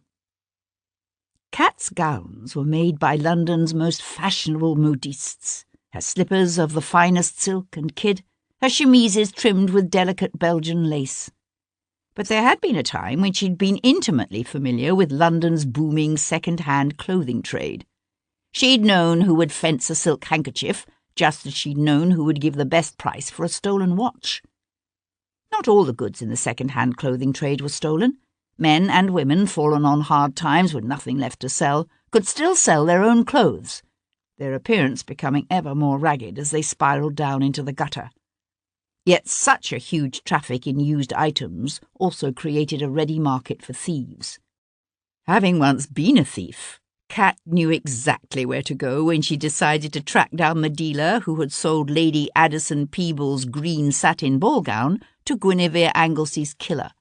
Kat's gowns were made by London's most fashionable modistes, her slippers of the finest silk and kid, her chemises trimmed with delicate Belgian lace. But there had been a time when she'd been intimately familiar with London's booming second-hand clothing trade. She'd known who would fence a silk handkerchief, just as she'd known who would give the best price for a stolen watch. Not all the goods in the second-hand clothing trade were stolen. Men and women, fallen on hard times with nothing left to sell, could still sell their own clothes, their appearance becoming ever more ragged as they spiraled down into the gutter. Yet such a huge traffic in used items also created a ready market for thieves. Having once been a thief, Kat knew exactly where to go when she decided to track down the dealer who had sold Lady Addison Peebles' green satin ball gown to Guinevere Anglesey's killer.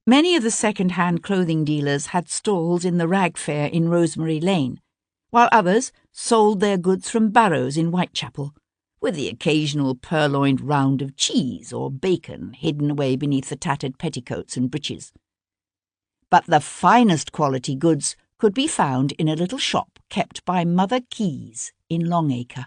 Many of the second-hand clothing dealers had stalls in the Rag Fair in Rosemary Lane, while others sold their goods from barrows in Whitechapel, with the occasional purloined round of cheese or bacon hidden away beneath the tattered petticoats and breeches. But the finest quality goods could be found in a little shop kept by Mother Keys in Longacre.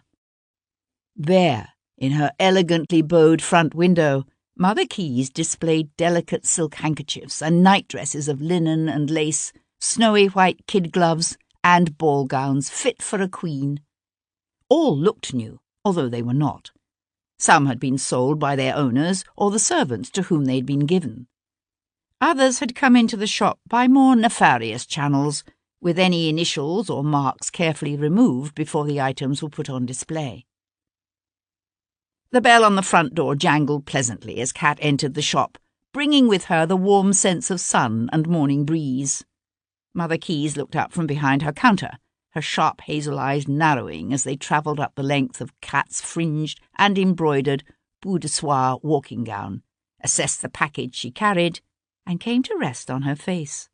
There, in her elegantly bowed front window, Mother Keys displayed delicate silk handkerchiefs and nightdresses of linen and lace, snowy white kid gloves, and ball gowns fit for a queen. All looked new, although they were not. Some had been sold by their owners or the servants to whom they'd been given. Others had come into the shop by more nefarious channels, with any initials or marks carefully removed before the items were put on display. The bell on the front door jangled pleasantly as Kat entered the shop, bringing with her the warm sense of sun and morning breeze. Mother Keys looked up from behind her counter, her sharp hazel eyes narrowing as they travelled up the length of Kat's fringed and embroidered bout de soie walking gown, assessed the package she carried, and came to rest on her face.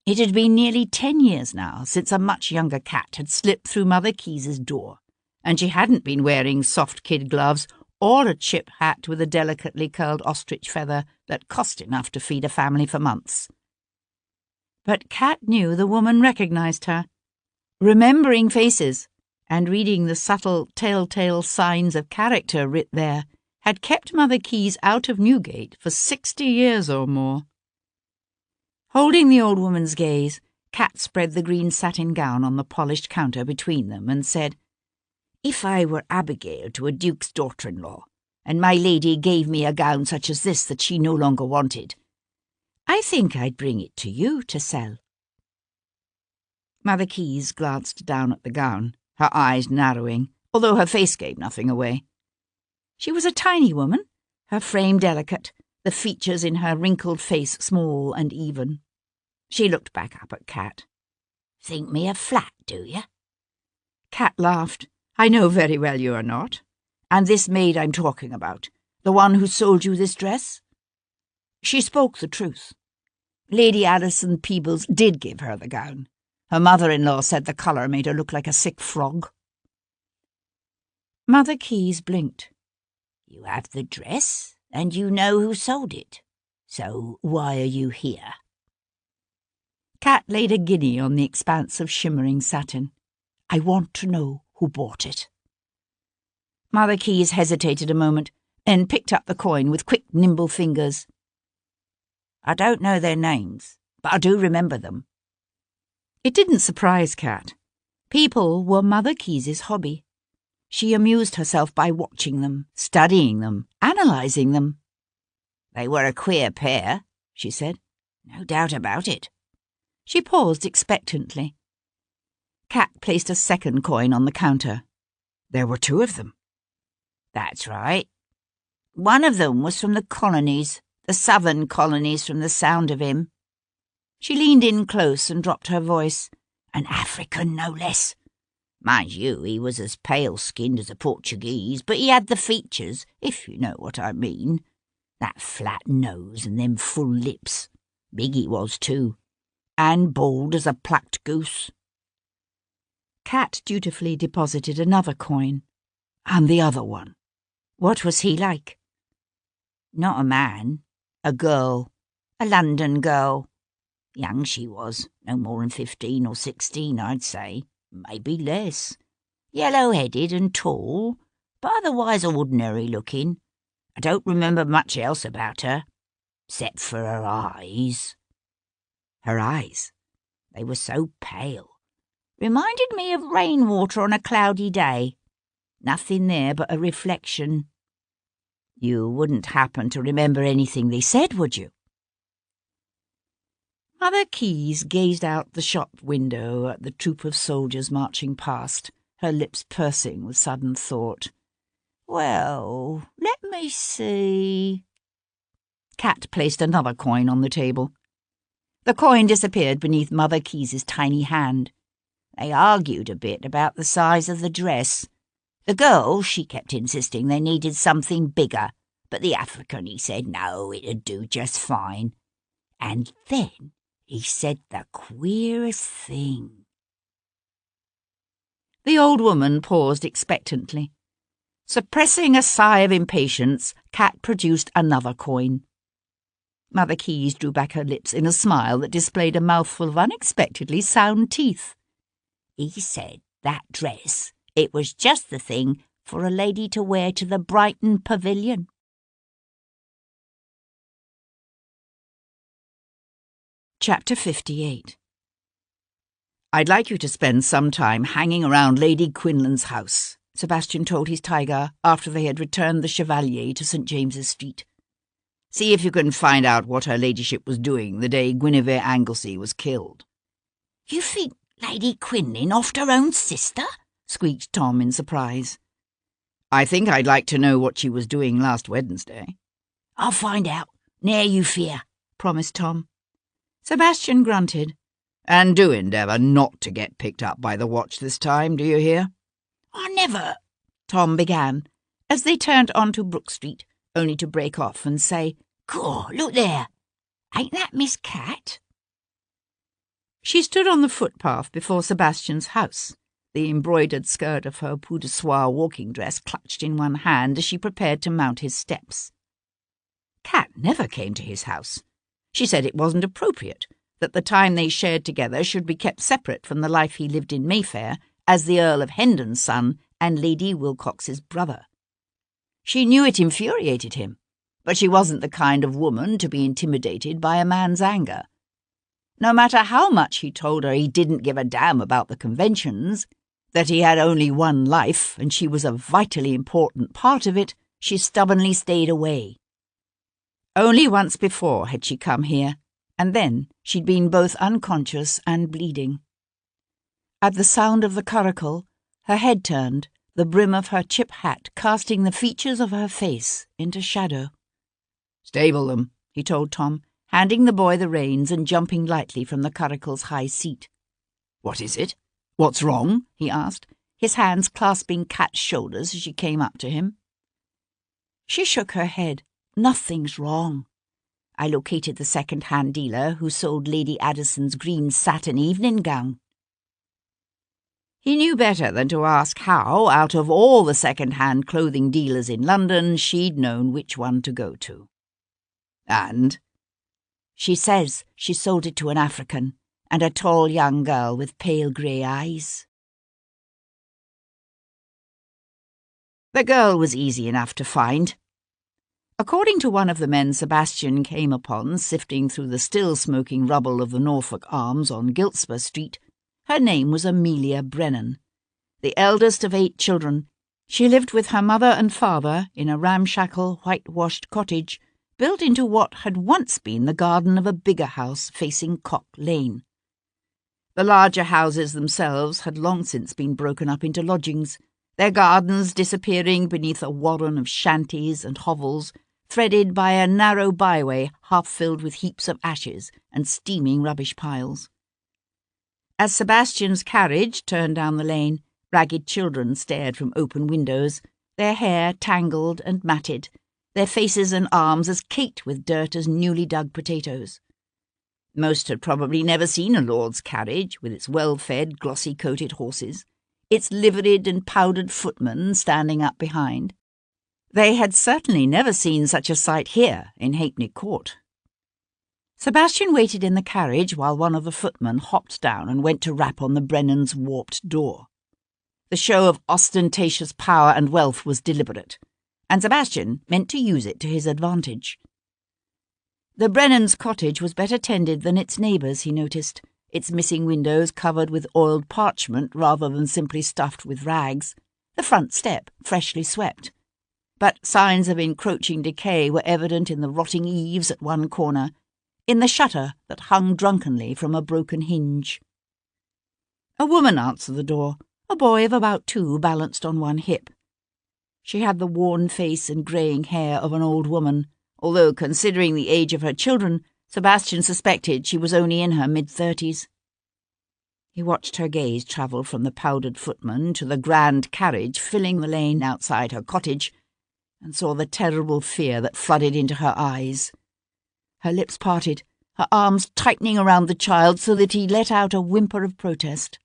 It had been nearly 10 years now since a much younger Kat had slipped through Mother Keys's door, and she hadn't been wearing soft kid gloves or a chip hat with a delicately curled ostrich feather that cost enough to feed a family for months. But Kat knew the woman recognized her. Remembering faces and reading the subtle telltale signs of character writ there had kept Mother Keys out of Newgate for 60 years or more. Holding the old woman's gaze, Kat spread the green satin gown on the polished counter between them and said, "If I were Abigail to a duke's daughter-in-law, and my lady gave me a gown such as this that she no longer wanted, I think I'd bring it to you to sell." Mother Keys glanced down at the gown, her eyes narrowing, although her face gave nothing away. She was a tiny woman, her frame delicate, the features in her wrinkled face small and even. She looked back up at Cat. Think me a flat, do you? Cat laughed. I know very well you are not. And this maid I'm talking about, the one who sold you this dress? She spoke the truth. Lady Alison Peebles did give her the gown. Her mother-in-law said the colour made her look like a sick frog. Mother Keyes blinked. You have the dress, and you know who sold it. So why are you here? Cat laid a guinea on the expanse of shimmering satin. I want to know who bought it. Mother Keyes hesitated a moment, then picked up the coin with quick, nimble fingers. I don't know their names, but I do remember them. It didn't surprise Cat. People were Mother Keyes's hobby. She amused herself by watching them, studying them, analysing them. They were a queer pair, she said. No doubt about it. She paused expectantly. Cat placed a second coin on the counter. There were 2 of them. That's right. One of them was from the colonies, the southern colonies from the sound of him. She leaned in close and dropped her voice. An African, no less. Mind you, he was as pale-skinned as a Portuguese, but he had the features, if you know what I mean. That flat nose and them full lips. Big he was, too. And bald as a plucked goose. Cat dutifully deposited another coin. And the other one. What was he like? Not a man. A girl. A London girl. Young she was. No more than 15 or 16, I'd say. Maybe less. Yellow-headed and tall, but otherwise ordinary-looking. I don't remember much else about her, except for her eyes. Her eyes? They were so pale. Reminded me of rainwater on a cloudy day. Nothing there but a reflection. You wouldn't happen to remember anything they said, would you? Mother Keyes gazed out the shop window at the troop of soldiers marching past, her lips pursing with sudden thought. Well, let me see. Cat placed another coin on the table. The coin disappeared beneath Mother Keyes's tiny hand. They argued a bit about the size of the dress. The girl, she kept insisting they needed something bigger, but the African, he said no, it'd do just fine. And then he said the queerest thing. The old woman paused expectantly. Suppressing a sigh of impatience, Cat produced another coin. Mother Keyes drew back her lips in a smile that displayed a mouthful of unexpectedly sound teeth. He said that dress, it was just the thing for a lady to wear to the Brighton Pavilion. Chapter 58. I'd like you to spend some time hanging around Lady Quinlan's house, Sebastian told his tiger after they had returned the Chevalier to St. James's Street. See if you can find out what her ladyship was doing the day Guinevere Anglesey was killed. You think Lady Quinlan offed her own sister? Squeaked Tom in surprise. I think I'd like to know what she was doing last Wednesday. I'll find out, ne'er you fear, promised Tom. Sebastian grunted. And do endeavour not to get picked up by the watch this time, do you hear? I never, Tom began, as they turned onto Brook Street, only to break off and say, Caw, look there. Ain't that Miss Cat? She stood on the footpath before Sebastian's house, the embroidered skirt of her peu de soie walking dress clutched in one hand as she prepared to mount his steps. Cat never came to his house. She said it wasn't appropriate, that the time they shared together should be kept separate from the life he lived in Mayfair as the Earl of Hendon's son and Lady Wilcox's brother. She knew it infuriated him, but she wasn't the kind of woman to be intimidated by a man's anger. No matter how much he told her he didn't give a damn about the conventions, that he had only one life and she was a vitally important part of it, she stubbornly stayed away. Only once before had she come here, and then she'd been both unconscious and bleeding. At the sound of the curricle, her head turned, the brim of her chip hat casting the features of her face into shadow. "Stable them," he told Tom, handing the boy the reins and jumping lightly from the curricle's high seat. "What is it? What's wrong?" he asked, his hands clasping Kat's shoulders as she came up to him. She shook her head. "Nothing's wrong. I located the second-hand dealer who sold Lady Addison's green satin evening gown." He knew better than to ask how, out of all the second-hand clothing dealers in London, she'd known which one to go to. "And?" "She says she sold it to an African and a tall young girl with pale grey eyes." The girl was easy enough to find. According to one of the men Sebastian came upon sifting through the still-smoking rubble of the Norfolk Arms on Giltspur Street, her name was Amelia Brennan. The eldest of 8 children, she lived with her mother and father in a ramshackle, whitewashed cottage built into what had once been the garden of a bigger house facing Cock Lane. The larger houses themselves had long since been broken up into lodgings, their gardens disappearing beneath a warren of shanties and hovels, threaded by a narrow byway half filled with heaps of ashes and steaming rubbish piles. As Sebastian's carriage turned down the lane, ragged children stared from open windows, their hair tangled and matted, their faces and arms as caked with dirt as newly dug potatoes. Most had probably never seen a lord's carriage with its well-fed, glossy-coated horses, its liveried and powdered footmen standing up behind. They had certainly never seen such a sight here in Halfpenny Court. Sebastian waited in the carriage while one of the footmen hopped down and went to rap on the Brennans' warped door. The show of ostentatious power and wealth was deliberate, and Sebastian meant to use it to his advantage. The Brennans' cottage was better tended than its neighbours, he noticed, its missing windows covered with oiled parchment rather than simply stuffed with rags, the front step freshly swept. But signs of encroaching decay were evident in the rotting eaves at one corner, in the shutter that hung drunkenly from a broken hinge. A woman answered the door, a boy of about 2 balanced on one hip. She had the worn face and greying hair of an old woman, although, considering the age of her children, Sebastian suspected she was only in her mid-30s. He watched her gaze travel from the powdered footman to the grand carriage filling the lane outside her cottage, and saw the terrible fear that flooded into her eyes. Her lips parted, her arms tightening around the child so that he let out a whimper of protest.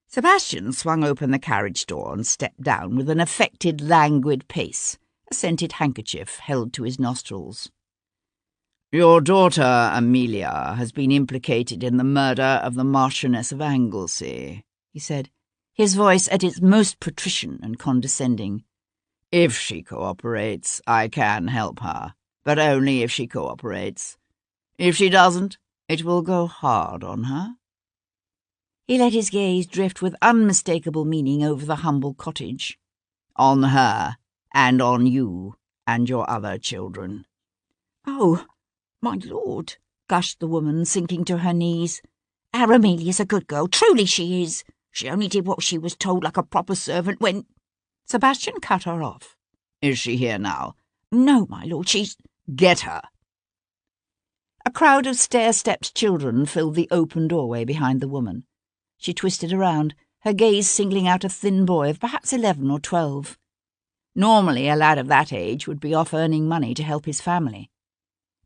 Sebastian swung open the carriage door and stepped down with an affected, languid pace, a scented handkerchief held to his nostrils. "Your daughter, Amelia, has been implicated in the murder of the Marchioness of Anglesey," he said, his voice at its most patrician and condescending. "If she cooperates, I can help her, but only if she cooperates. If she doesn't, it will go hard on her." He let his gaze drift with unmistakable meaning over the humble cottage. "On her, and on you, and your other children." "Oh, my lord," gushed the woman, sinking to her knees. "Our Amelia's a good girl, truly she is. She only did what she was told like a proper servant when—" Sebastian cut her off. "Is she here now?" "No, my lord, she's—" "Get her!" A crowd of stair-stepped children filled the open doorway behind the woman. She twisted around, her gaze singling out a thin boy of perhaps 11 or 12. Normally a lad of that age would be off earning money to help his family.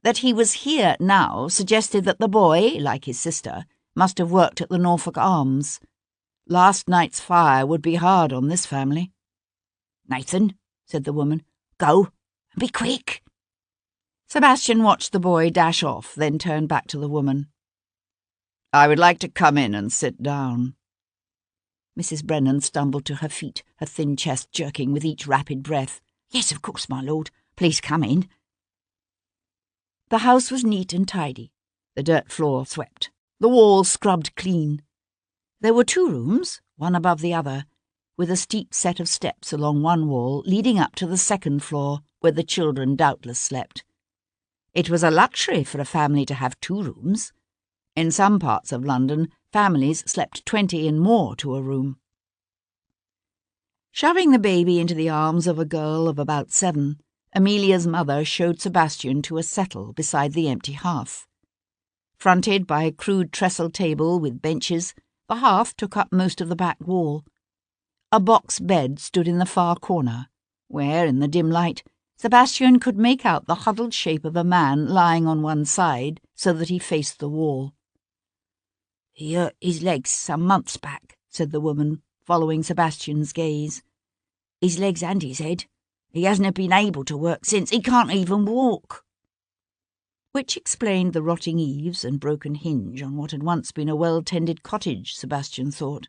That he was here now suggested that the boy, like his sister, must have worked at the Norfolk Arms. Last night's fire would be hard on this family. "Nathan," said the woman, "go, and be quick." Sebastian watched the boy dash off, then turned back to the woman. "I would like to come in and sit down." Mrs. Brennan stumbled to her feet, her thin chest jerking with each rapid breath. "Yes, of course, my lord. Please come in." The house was neat and tidy, the dirt floor swept, the walls scrubbed clean. There were 2 rooms, one above the other, with a steep set of steps along one wall leading up to the 2nd floor, where the children doubtless slept. It was a luxury for a family to have 2 rooms. In some parts of London, families slept 20 and more to a room. Shoving the baby into the arms of a girl of about 7, Amelia's mother showed Sebastian to a settle beside the empty hearth. Fronted by a crude trestle table with benches, the hearth took up most of the back wall. A box bed stood in the far corner, where, in the dim light, Sebastian could make out the huddled shape of a man lying on one side so that he faced the wall. "He hurt his legs some months back," said the woman, following Sebastian's gaze. "His legs and his head. He hasn't been able to work since. He can't even walk." Which explained the rotting eaves and broken hinge on what had once been a well-tended cottage, Sebastian thought.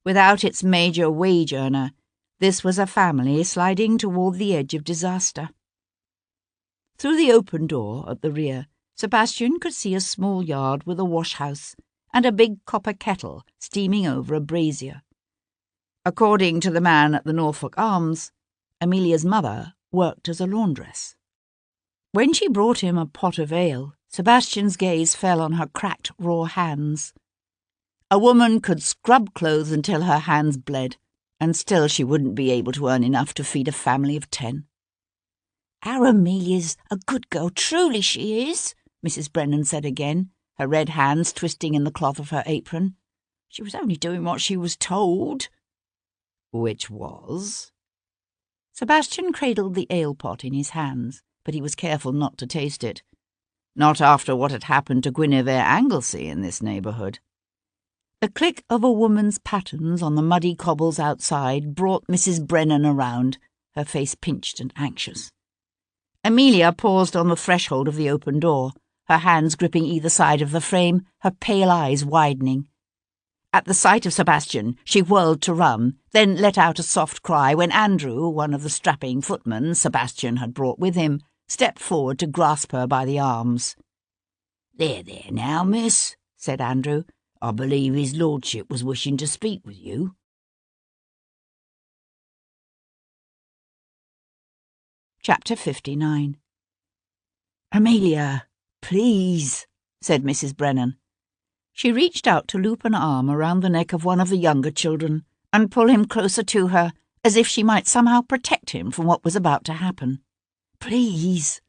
Without its major wage earner, this was a family sliding toward the edge of disaster. Through the open door at the rear, Sebastian could see a small yard with a wash-house and a big copper kettle steaming over a brazier. According to the man at the Norfolk Arms, Amelia's mother worked as a laundress. When she brought him a pot of ale, Sebastian's gaze fell on her cracked, raw hands. A woman could scrub clothes until her hands bled, and still she wouldn't be able to earn enough to feed a family of 10. "Our Amelia's a good girl, truly she is," Mrs. Brennan said again, her red hands twisting in the cloth of her apron. "She was only doing what she was told." Which was? Sebastian cradled the ale-pot in his hands, but he was careful not to taste it. Not after what had happened to Guinevere Anglesey in this neighbourhood. The click of a woman's pattens on the muddy cobbles outside brought Mrs. Brennan around, her face pinched and anxious. Amelia paused on the threshold of the open door, her hands gripping either side of the frame, her pale eyes widening. At the sight of Sebastian, she whirled to run, then let out a soft cry when Andrew, one of the strapping footmen Sebastian had brought with him, stepped forward to grasp her by the arms. There now, miss," said Andrew. "I believe his lordship was wishing to speak with you." Chapter 59. "Amelia, please," said Mrs. Brennan. She reached out to loop an arm around the neck of one of the younger children and pull him closer to her, as if she might somehow protect him from what was about to happen. "Please."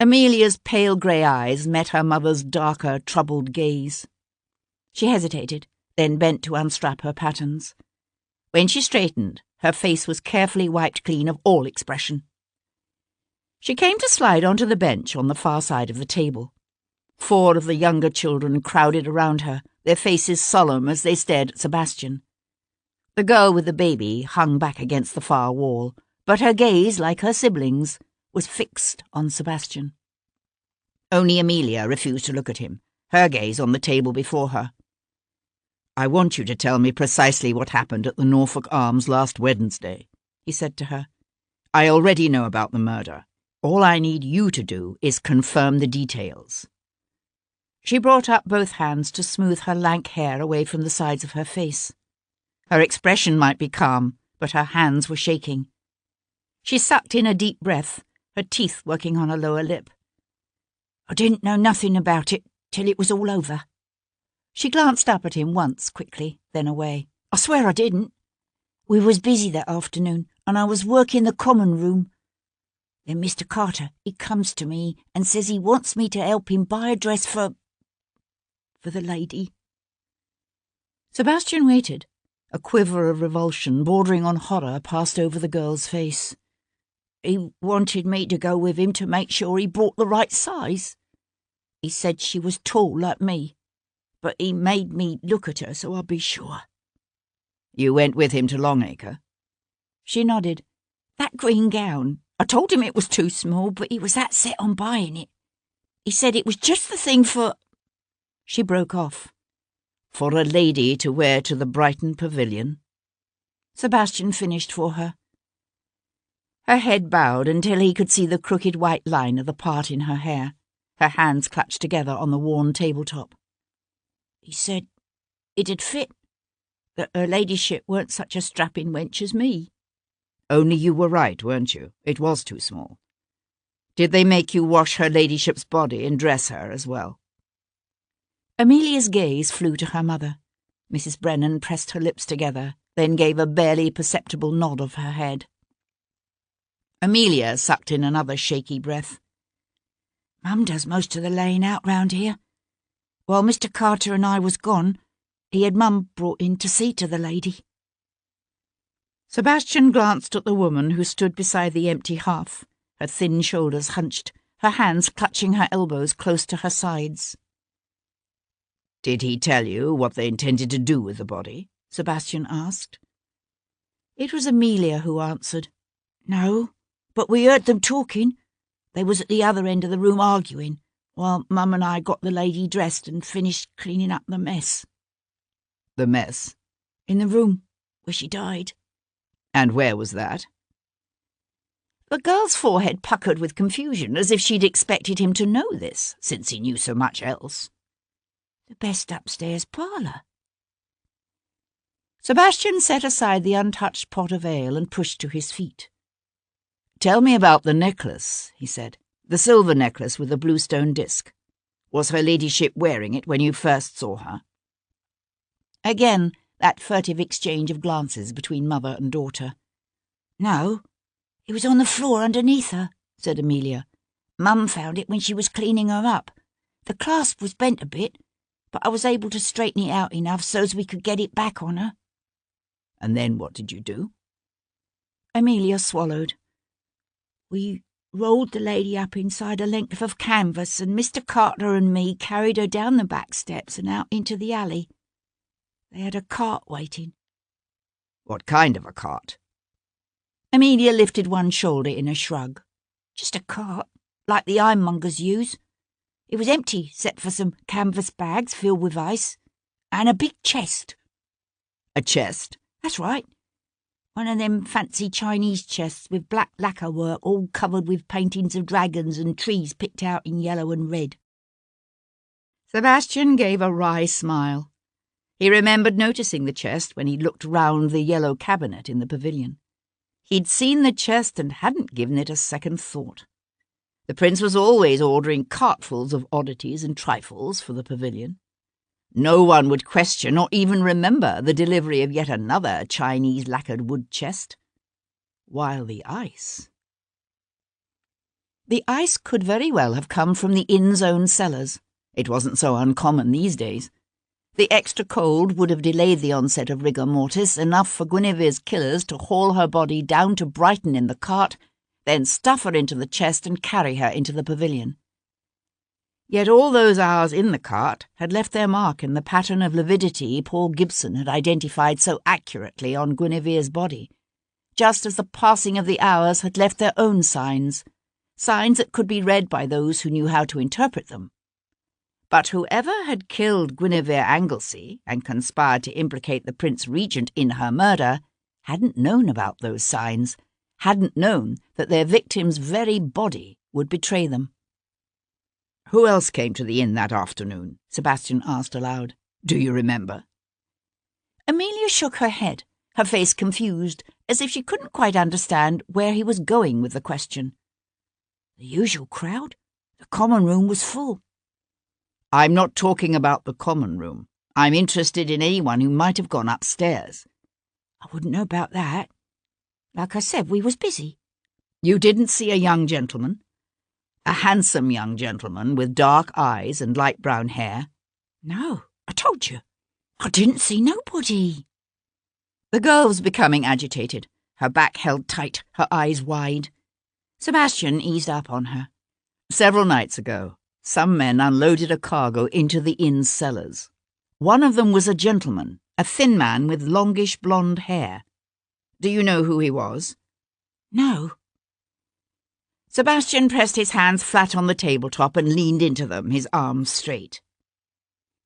Amelia's pale grey eyes met her mother's darker, troubled gaze. She hesitated, then bent to unstrap her pattens. When she straightened, her face was carefully wiped clean of all expression. She came to slide onto the bench on the far side of the table. 4 of the younger children crowded around her, their faces solemn as they stared at Sebastian. The girl with the baby hung back against the far wall, but her gaze, like her siblings, was fixed on Sebastian. Only Amelia refused to look at him, her gaze on the table before her. "I want you to tell me precisely what happened at the Norfolk Arms last Wednesday," he said to her. "I already know about the murder. All I need you to do is confirm the details." She brought up both hands to smooth her lank hair away from the sides of her face. Her expression might be calm, but her hands were shaking. She sucked in a deep breath, her teeth working on her lower lip. "I didn't know nothing about it till it was all over." She glanced up at him once, quickly, then away. "I swear I didn't. We was busy that afternoon, and I was working the common room. Then Mr. Carter, he comes to me and says he wants me to help him buy a dress for the lady." Sebastian waited. A quiver of revulsion bordering on horror passed over the girl's face. "He wanted me to go with him to make sure he bought the right size. He said she was tall like me, but he made me look at her so I'd be sure." "You went with him to Longacre?" She nodded. "That green gown. I told him it was too small, but he was that set on buying it. He said it was just the thing for—" She broke off. "For a lady to wear to the Brighton Pavilion?" Sebastian finished for her. Her head bowed until he could see the crooked white line of the part in her hair, her hands clutched together on the worn tabletop. "He said it'd fit, that her ladyship weren't such a strapping wench as me." "Only you were right, weren't you? It was too small. Did they make you wash her ladyship's body and dress her as well?" Amelia's gaze flew to her mother. Mrs. Brennan pressed her lips together, then gave a barely perceptible nod of her head. Amelia sucked in another shaky breath. Mum does most of the laying out round here. While Mr. Carter and I was gone, he had Mum brought in to see to the lady. Sebastian glanced at the woman who stood beside the empty hearth, her thin shoulders hunched, her hands clutching her elbows close to her sides. Did he tell you what they intended to do with the body? Sebastian asked. It was Amelia who answered. No, but we heard them talking. They was at the other end of the room arguing, while Mum and I got the lady dressed and finished cleaning up the mess. The mess? In the room where she died. And where was that? The girl's forehead puckered with confusion, as if she'd expected him to know this, since he knew so much else. The best upstairs parlour. Sebastian set aside the untouched pot of ale and pushed to his feet. Tell me about the necklace, he said. The silver necklace with the blue stone disc. Was her ladyship wearing it when you first saw her? Again, that furtive exchange of glances between mother and daughter. No, it was on the floor underneath her, said Amelia. Mum found it when she was cleaning her up. The clasp was bent a bit, but I was able to straighten it out enough so's we could get it back on her. And then what did you do? Amelia swallowed. We rolled the lady up inside a length of canvas, and Mr. Carter and me carried her down the back steps and out into the alley. They had a cart waiting. What kind of a cart? Amelia lifted one shoulder in a shrug. Just a cart, like the ironmongers use. It was empty, except for some canvas bags filled with ice, and a big chest. A chest? That's right. One of them fancy Chinese chests with black lacquer work all covered with paintings of dragons and trees picked out in yellow and red. Sebastian gave a wry smile. He remembered noticing the chest when he looked round the yellow cabinet in the pavilion. He'd seen the chest and hadn't given it a second thought. The prince was always ordering cartfuls of oddities and trifles for the pavilion. No one would question or even remember the delivery of yet another Chinese lacquered wood chest. While the ice... The ice could very well have come from the inn's own cellars. It wasn't so uncommon these days. The extra cold would have delayed the onset of rigor mortis enough for Guinevere's killers to haul her body down to Brighton in the cart, then stuff her into the chest and carry her into the pavilion. Yet all those hours in the cart had left their mark in the pattern of lividity Paul Gibson had identified so accurately on Guinevere's body, just as the passing of the hours had left their own signs that could be read by those who knew how to interpret them. But whoever had killed Guinevere Anglesey and conspired to implicate the Prince Regent in her murder hadn't known about those signs, hadn't known that their victim's very body would betray them. "Who else came to the inn that afternoon?" Sebastian asked aloud. "Do you remember?" Amelia shook her head, her face confused, as if she couldn't quite understand where he was going with the question. The usual crowd. The common room was full. "I'm not talking about the common room. I'm interested in anyone who might have gone upstairs." "I wouldn't know about that. Like I said, we was busy." "You didn't see a young gentleman? A handsome young gentleman with dark eyes and light brown hair?" "No, I told you. I didn't see nobody." The girl was becoming agitated, her back held tight, her eyes wide. Sebastian eased up on her. "Several nights ago, some men unloaded a cargo into the inn's cellars. One of them was a gentleman, a thin man with longish blonde hair. Do you know who he was?" "No." Sebastian pressed his hands flat on the tabletop and leaned into them, his arms straight.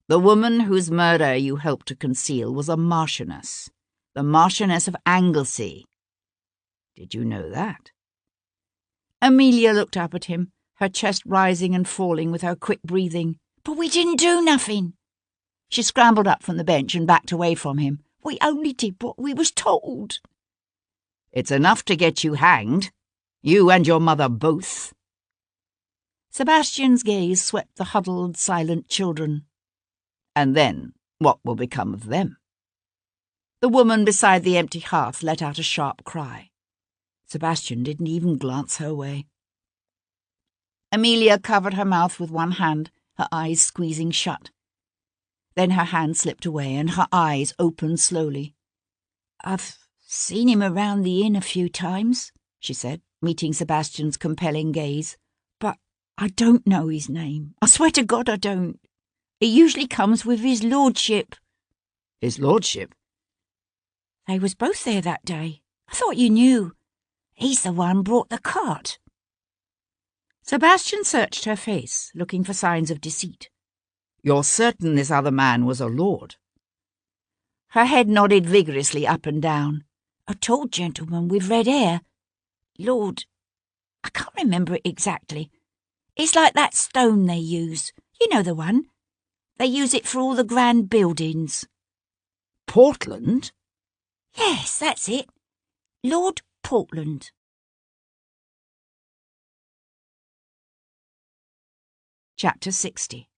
"The woman whose murder you helped to conceal was a marchioness, the Marchioness of Anglesey. Did you know that?" Amelia looked up at him, her chest rising and falling with her quick breathing. "But we didn't do nothing." She scrambled up from the bench and backed away from him. "We only did what we was told." "It's enough to get you hanged. You and your mother both." Sebastian's gaze swept the huddled, silent children. "And then what will become of them?" The woman beside the empty hearth let out a sharp cry. Sebastian didn't even glance her way. Amelia covered her mouth with one hand, her eyes squeezing shut. Then her hand slipped away and her eyes opened slowly. "I've seen him around the inn a few times," she said, meeting Sebastian's compelling gaze. "But I don't know his name. I swear to God I don't. He usually comes with his lordship." "His lordship?" "They was both there that day. I thought you knew. He's the one brought the cart." Sebastian searched her face, looking for signs of deceit. "You're certain this other man was a lord?" Her head nodded vigorously up and down. "A tall gentleman with red hair. Lord, I can't remember it exactly. It's like that stone they use. You know the one. They use it for all the grand buildings." "Portland?" "Yes, that's it. Lord Portland." Chapter 60.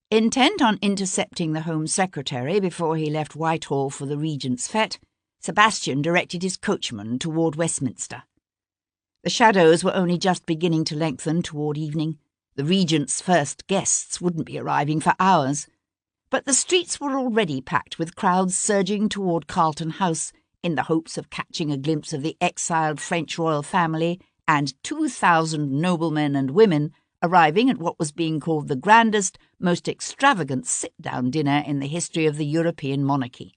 Intent on intercepting the Home Secretary before he left Whitehall for the Regent's fete, Sebastian directed his coachman toward Westminster. The shadows were only just beginning to lengthen toward evening. The Regent's first guests wouldn't be arriving for hours, but the streets were already packed with crowds surging toward Carlton House in the hopes of catching a glimpse of the exiled French royal family and 2,000 noblemen and women arriving at what was being called the grandest, most extravagant sit-down dinner in the history of the European monarchy.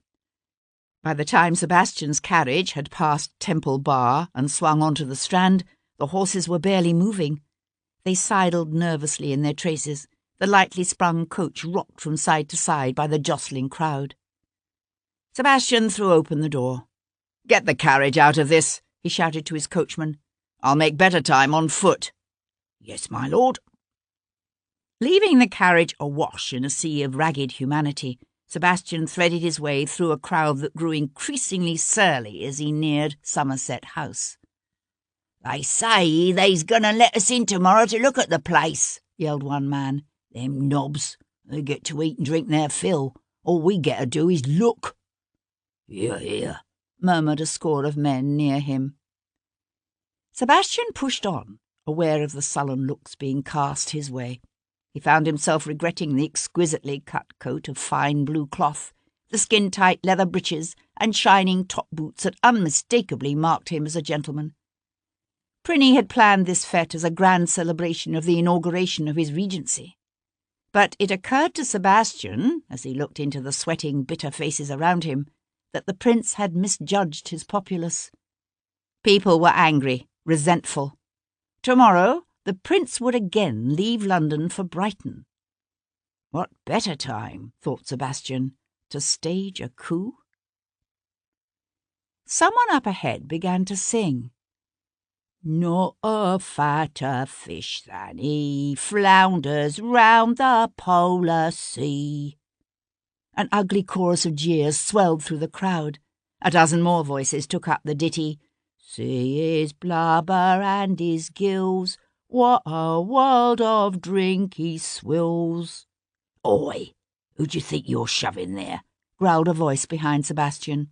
By the time Sebastian's carriage had passed Temple Bar and swung onto the Strand, the horses were barely moving. They sidled nervously in their traces. The lightly sprung coach rocked from side to side by the jostling crowd. Sebastian threw open the door. "Get the carriage out of this," he shouted to his coachman. "I'll make better time on foot." "Yes, my lord." Leaving the carriage awash in a sea of ragged humanity, Sebastian threaded his way through a crowd that grew increasingly surly as he neared Somerset House. "They say they's gonna let us in tomorrow to look at the place," yelled one man. "Them knobs, they get to eat and drink their fill. All we get to do is look." "Hear, hear," murmured a score of men near him. Sebastian pushed on, aware of the sullen looks being cast his way. He found himself regretting the exquisitely cut coat of fine blue cloth, the skin-tight leather breeches and shining top boots that unmistakably marked him as a gentleman. Prinny had planned this fete as a grand celebration of the inauguration of his regency. But it occurred to Sebastian, as he looked into the sweating, bitter faces around him, that the prince had misjudged his populace. People were angry, resentful. Tomorrow, the prince would again leave London for Brighton. What better time, thought Sebastian, to stage a coup? Someone up ahead began to sing. "Not a fatter fish than he flounders round the polar sea." An ugly chorus of jeers swelled through the crowd. A dozen more voices took up the ditty. "See his blubber and his gills, what a world of drink he swills." "Oi, who do you think you're shoving there?" growled a voice behind Sebastian.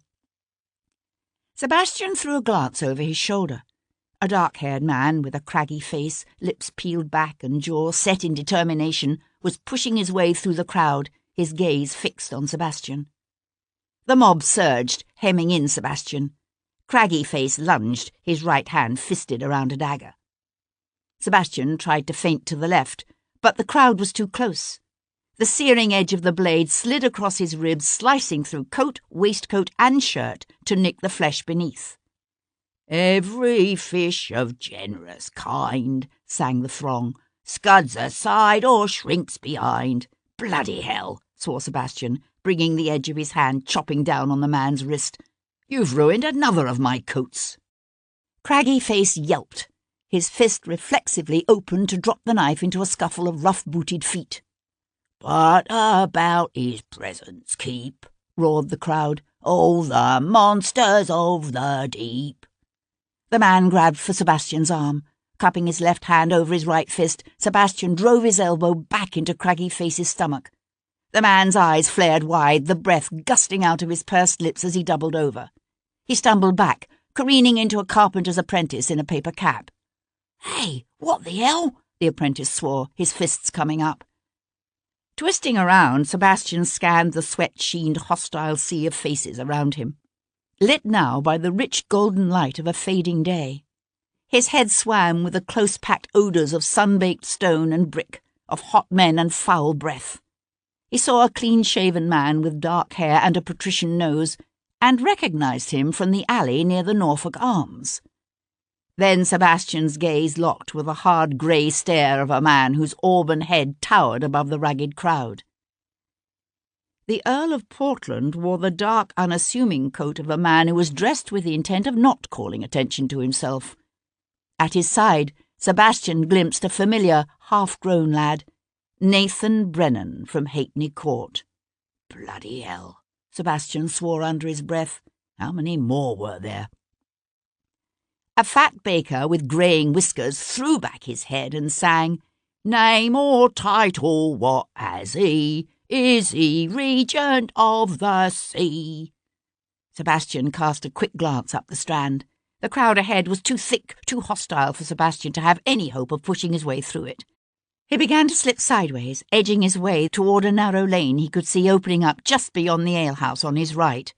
Sebastian threw a glance over his shoulder. A dark-haired man with a craggy face, lips peeled back and jaw set in determination, was pushing his way through the crowd, his gaze fixed on Sebastian. The mob surged, hemming in Sebastian. Craggy Face lunged, his right hand fisted around a dagger. Sebastian tried to feint to the left, but the crowd was too close. The searing edge of the blade slid across his ribs, slicing through coat, waistcoat, and shirt to nick the flesh beneath. "Every fish of generous kind," sang the throng, "scuds aside or shrinks behind." "Bloody hell," swore Sebastian, bringing the edge of his hand chopping down on the man's wrist. "You've ruined another of my coats." Craggy Face yelped. His fist reflexively opened to drop the knife into a scuffle of rough-booted feet. "But about his presence keep," roared the crowd, "all the monsters of the deep." The man grabbed for Sebastian's arm. Cupping his left hand over his right fist, Sebastian drove his elbow back into Craggy Face's stomach. The man's eyes flared wide, the breath gusting out of his pursed lips as he doubled over. He stumbled back, careening into a carpenter's apprentice in a paper cap. "Hey, what the hell?" the apprentice swore, his fists coming up. Twisting around, Sebastian scanned the sweat-sheened, hostile sea of faces around him, lit now by the rich golden light of a fading day. His head swam with the close-packed odours of sun-baked stone and brick, of hot men and foul breath. He saw a clean-shaven man with dark hair and a patrician nose, and recognised him from the alley near the Norfolk Arms. Then Sebastian's gaze locked with the hard grey stare of a man whose auburn head towered above the ragged crowd. The Earl of Portland wore the dark, unassuming coat of a man who was dressed with the intent of not calling attention to himself. At his side, Sebastian glimpsed a familiar, half-grown lad, Nathan Brennan from Halfpenny Court. "Bloody hell," Sebastian swore under his breath. How many more were there? A fat baker with greying whiskers threw back his head and sang, "Name or title, what has he? Is he Regent of the Sea?" Sebastian cast a quick glance up the Strand. The crowd ahead was too thick, too hostile for Sebastian to have any hope of pushing his way through it. He began to slip sideways, edging his way toward a narrow lane he could see opening up just beyond the alehouse on his right.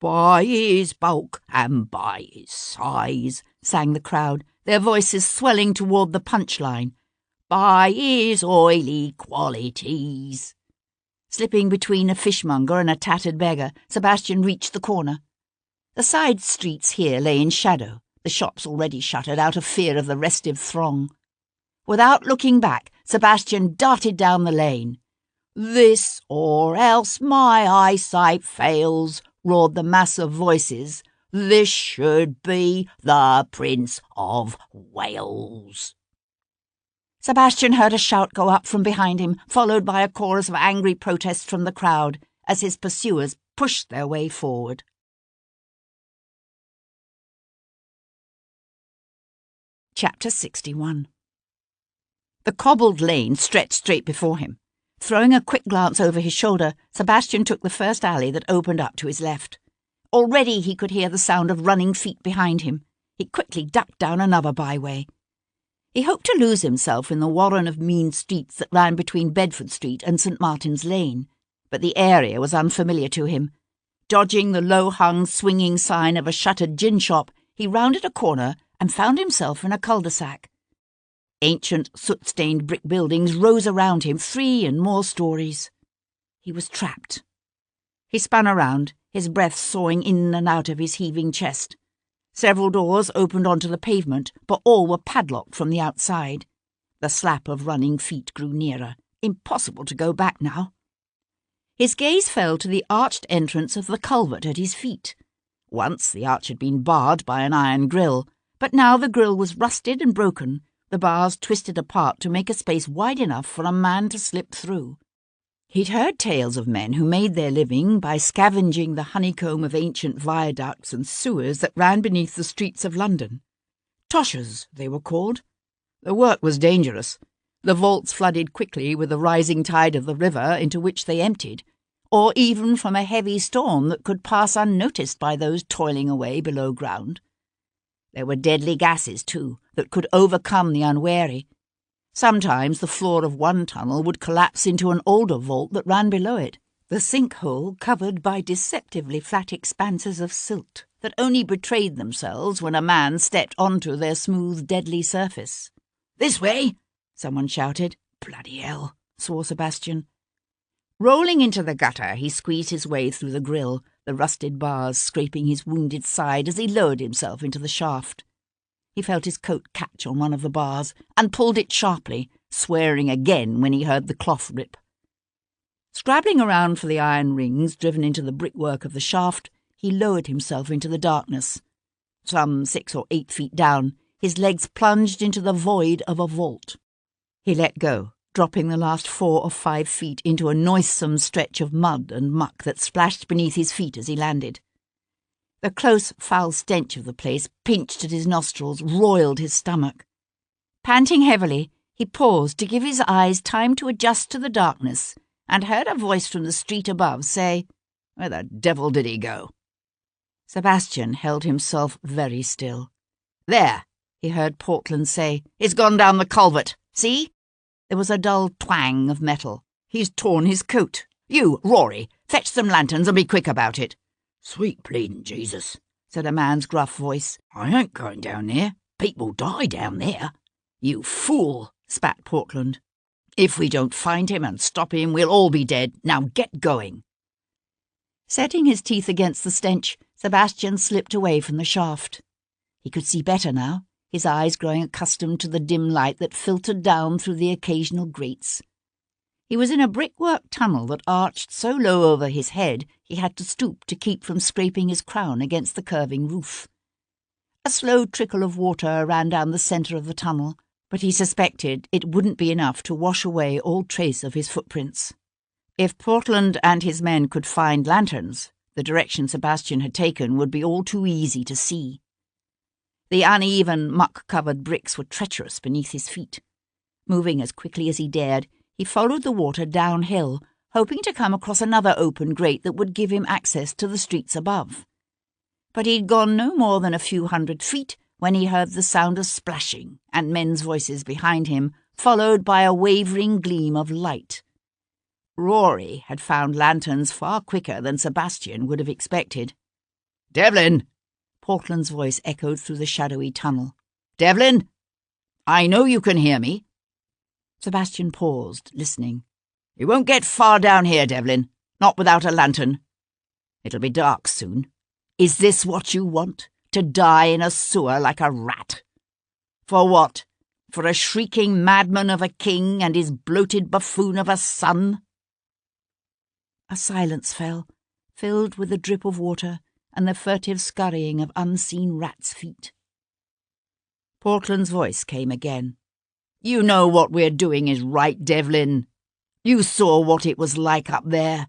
"By his bulk and by his size," sang the crowd, their voices swelling toward the punchline. "By his oily qualities." Slipping between a fishmonger and a tattered beggar, Sebastian reached the corner. The side streets here lay in shadow, the shops already shuttered out of fear of the restive throng. Without looking back, Sebastian darted down the lane. "This or else my eyesight fails," roared the mass of voices. "This should be the Prince of Wales." Sebastian heard a shout go up from behind him, followed by a chorus of angry protests from the crowd, as his pursuers pushed their way forward. Chapter 61. The cobbled lane stretched straight before him. Throwing a quick glance over his shoulder, Sebastian took the first alley that opened up to his left. Already he could hear the sound of running feet behind him. He quickly ducked down another byway. He hoped to lose himself in the warren of mean streets that ran between Bedford Street and St. Martin's Lane, but the area was unfamiliar to him. Dodging the low-hung, swinging sign of a shuttered gin shop, he rounded a corner and found himself in a cul-de-sac. Ancient, soot-stained brick buildings rose around him, 3 and more stories. He was trapped. He spun around, his breath sawing in and out of his heaving chest. Several doors opened onto the pavement, but all were padlocked from the outside. The slap of running feet grew nearer. Impossible to go back now. His gaze fell to the arched entrance of the culvert at his feet. Once the arch had been barred by an iron grille, but now the grille was rusted and broken, the bars twisted apart to make a space wide enough for a man to slip through. He'd heard tales of men who made their living by scavenging the honeycomb of ancient viaducts and sewers that ran beneath the streets of London. Toshers, they were called. The work was dangerous. The vaults flooded quickly with the rising tide of the river into which they emptied, or even from a heavy storm that could pass unnoticed by those toiling away below ground. There were deadly gases, too, that could overcome the unwary. Sometimes the floor of one tunnel would collapse into an older vault that ran below it, the sinkhole covered by deceptively flat expanses of silt that only betrayed themselves when a man stepped onto their smooth, deadly surface. "This way!" someone shouted. "Bloody hell," swore Sebastian. Rolling into the gutter, he squeezed his way through the grille, the rusted bars scraping his wounded side as he lowered himself into the shaft. He felt his coat catch on one of the bars and pulled it sharply, swearing again when he heard the cloth rip. Scrabbling around for the iron rings driven into the brickwork of the shaft, he lowered himself into the darkness. Some 6 or 8 feet down, his legs plunged into the void of a vault. He let go, dropping the last 4 or 5 feet into a noisome stretch of mud and muck that splashed beneath his feet as he landed. The close, foul stench of the place pinched at his nostrils, roiled his stomach. Panting heavily, he paused to give his eyes time to adjust to the darkness and heard a voice from the street above say, "Where the devil did he go?" Sebastian held himself very still. "There," he heard Portland say. "He's gone down the culvert. See?" There was a dull twang of metal. "He's torn his coat. You, Rory, fetch some lanterns and be quick about it." "Sweet bleeding Jesus," said a man's gruff voice. "I ain't going down there. People die down there." "You fool," spat Portland. "If we don't find him and stop him, we'll all be dead. Now get going." Setting his teeth against the stench, Sebastian slipped away from the shaft. He could see better now, his eyes growing accustomed to the dim light that filtered down through the occasional grates. He was in a brickwork tunnel that arched so low over his head he had to stoop to keep from scraping his crown against the curving roof. A slow trickle of water ran down the centre of the tunnel, but he suspected it wouldn't be enough to wash away all trace of his footprints. If Portland and his men could find lanterns, the direction Sebastian had taken would be all too easy to see. The uneven, muck-covered bricks were treacherous beneath his feet. Moving as quickly as he dared, he followed the water downhill, hoping to come across another open grate that would give him access to the streets above. But he'd gone no more than a few 100 feet when he heard the sound of splashing and men's voices behind him, followed by a wavering gleam of light. Rory had found lanterns far quicker than Sebastian would have expected. "Devlin!" Portland's voice echoed through the shadowy tunnel. "Devlin! I know you can hear me." Sebastian paused, listening. "You won't get far down here, Devlin. Not without a lantern. It'll be dark soon. Is this what you want? To die in a sewer like a rat? For what? For a shrieking madman of a king and his bloated buffoon of a son?" A silence fell, filled with the drip of water and the furtive scurrying of unseen rats' feet. Portland's voice came again. "You know what we're doing is right, Devlin. You saw what it was like up there.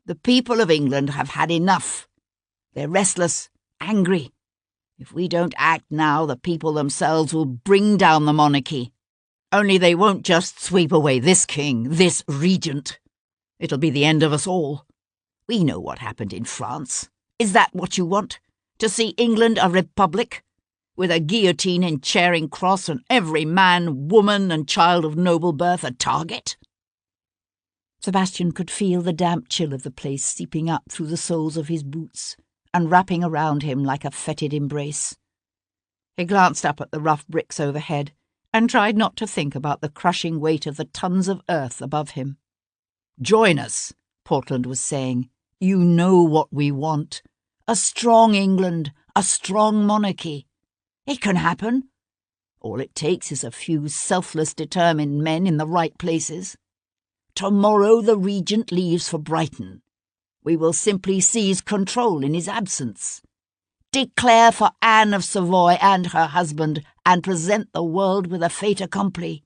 The people of England have had enough. They're restless, angry. If we don't act now, the people themselves will bring down the monarchy. Only they won't just sweep away this king, this regent. It'll be the end of us all. We know what happened in France. Is that what you want? To see England a republic? With a guillotine in Charing Cross and every man, woman and child of noble birth a target?" Sebastian could feel the damp chill of the place seeping up through the soles of his boots and wrapping around him like a fetid embrace. He glanced up at the rough bricks overhead and tried not to think about the crushing weight of the tons of earth above him. "Join us," Portland was saying. "You know what we want. A strong England, a strong monarchy. It can happen. All it takes is a few selfless, determined men in the right places. Tomorrow the regent leaves for Brighton. We will simply seize control in his absence. Declare for Anne of Savoy and her husband and present the world with a fait accompli.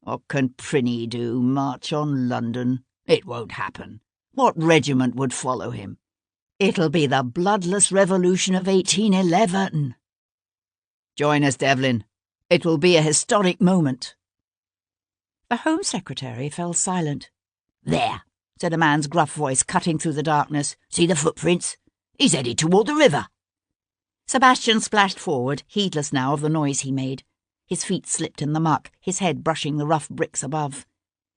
What can Prinny do? March on London? It won't happen. What regiment would follow him? It'll be the bloodless revolution of 1811. Join us, Devlin. It will be a historic moment." The Home Secretary fell silent. "There," said a man's gruff voice cutting through the darkness. "See the footprints? He's headed toward the river." Sebastian splashed forward, heedless now of the noise he made. His feet slipped in the muck, his head brushing the rough bricks above.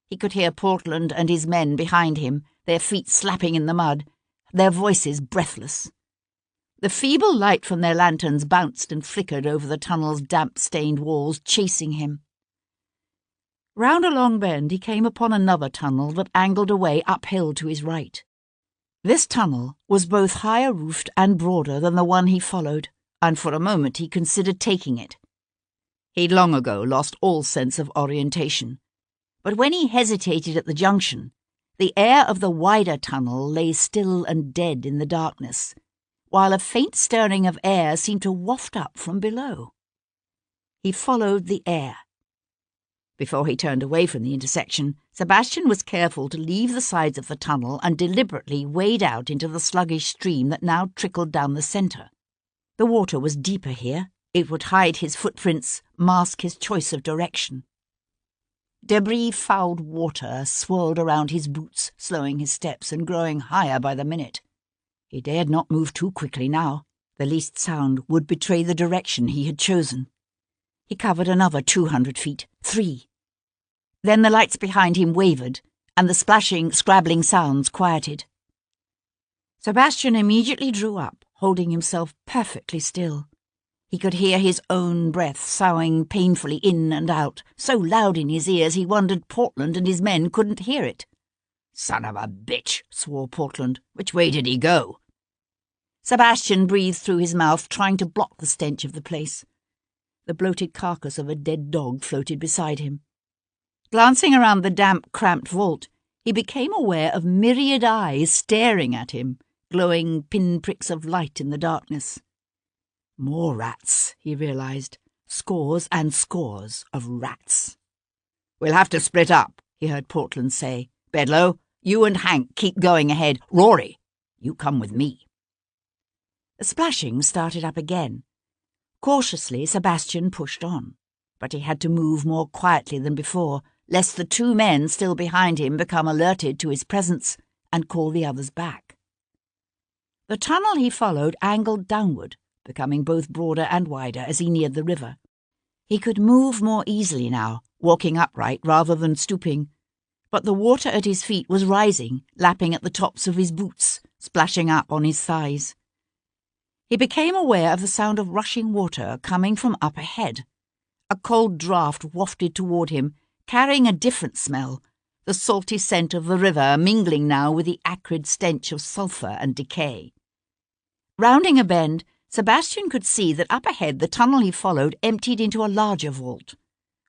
He could hear Portland and his men behind him, their feet slapping in the mud, their voices breathless. The feeble light from their lanterns bounced and flickered over the tunnel's damp-stained walls, chasing him. Round a long bend he came upon another tunnel that angled away uphill to his right. This tunnel was both higher roofed and broader than the one he followed, and for a moment he considered taking it. He'd long ago lost all sense of orientation, but when he hesitated at the junction, the air of the wider tunnel lay still and dead in the darkness, while a faint stirring of air seemed to waft up from below. He followed the air. Before he turned away from the intersection, Sebastian was careful to leave the sides of the tunnel and deliberately wade out into the sluggish stream that now trickled down the centre. The water was deeper here. It would hide his footprints, mask his choice of direction. Debris-fouled water swirled around his boots, slowing his steps and growing higher by the minute. He dared not move too quickly now. The least sound would betray the direction he had chosen. He covered another 200 feet, 3. Then the lights behind him wavered, and the splashing, scrabbling sounds quieted. Sebastian immediately drew up, holding himself perfectly still. He could hear his own breath soughing painfully in and out, so loud in his ears he wondered Portland and his men couldn't hear it. "Son of a bitch," swore Portland. "Which way did he go?" Sebastian breathed through his mouth, trying to block the stench of the place. The bloated carcass of a dead dog floated beside him. Glancing around the damp, cramped vault, he became aware of myriad eyes staring at him, glowing pinpricks of light in the darkness. More rats, he realized. Scores and scores of rats. "We'll have to split up," he heard Portland say. "Bedloe, you and Hank keep going ahead. Rory, you come with me." The splashing started up again. Cautiously, Sebastian pushed on, but he had to move more quietly than before, lest the 2 men still behind him become alerted to his presence and call the others back. The tunnel he followed angled downward, becoming both broader and wider as he neared the river. He could move more easily now, walking upright rather than stooping, but the water at his feet was rising, lapping at the tops of his boots, splashing up on his thighs. He became aware of the sound of rushing water coming from up ahead. A cold draught wafted toward him, carrying a different smell, the salty scent of the river mingling now with the acrid stench of sulphur and decay. Rounding a bend, Sebastian could see that up ahead the tunnel he followed emptied into a larger vault.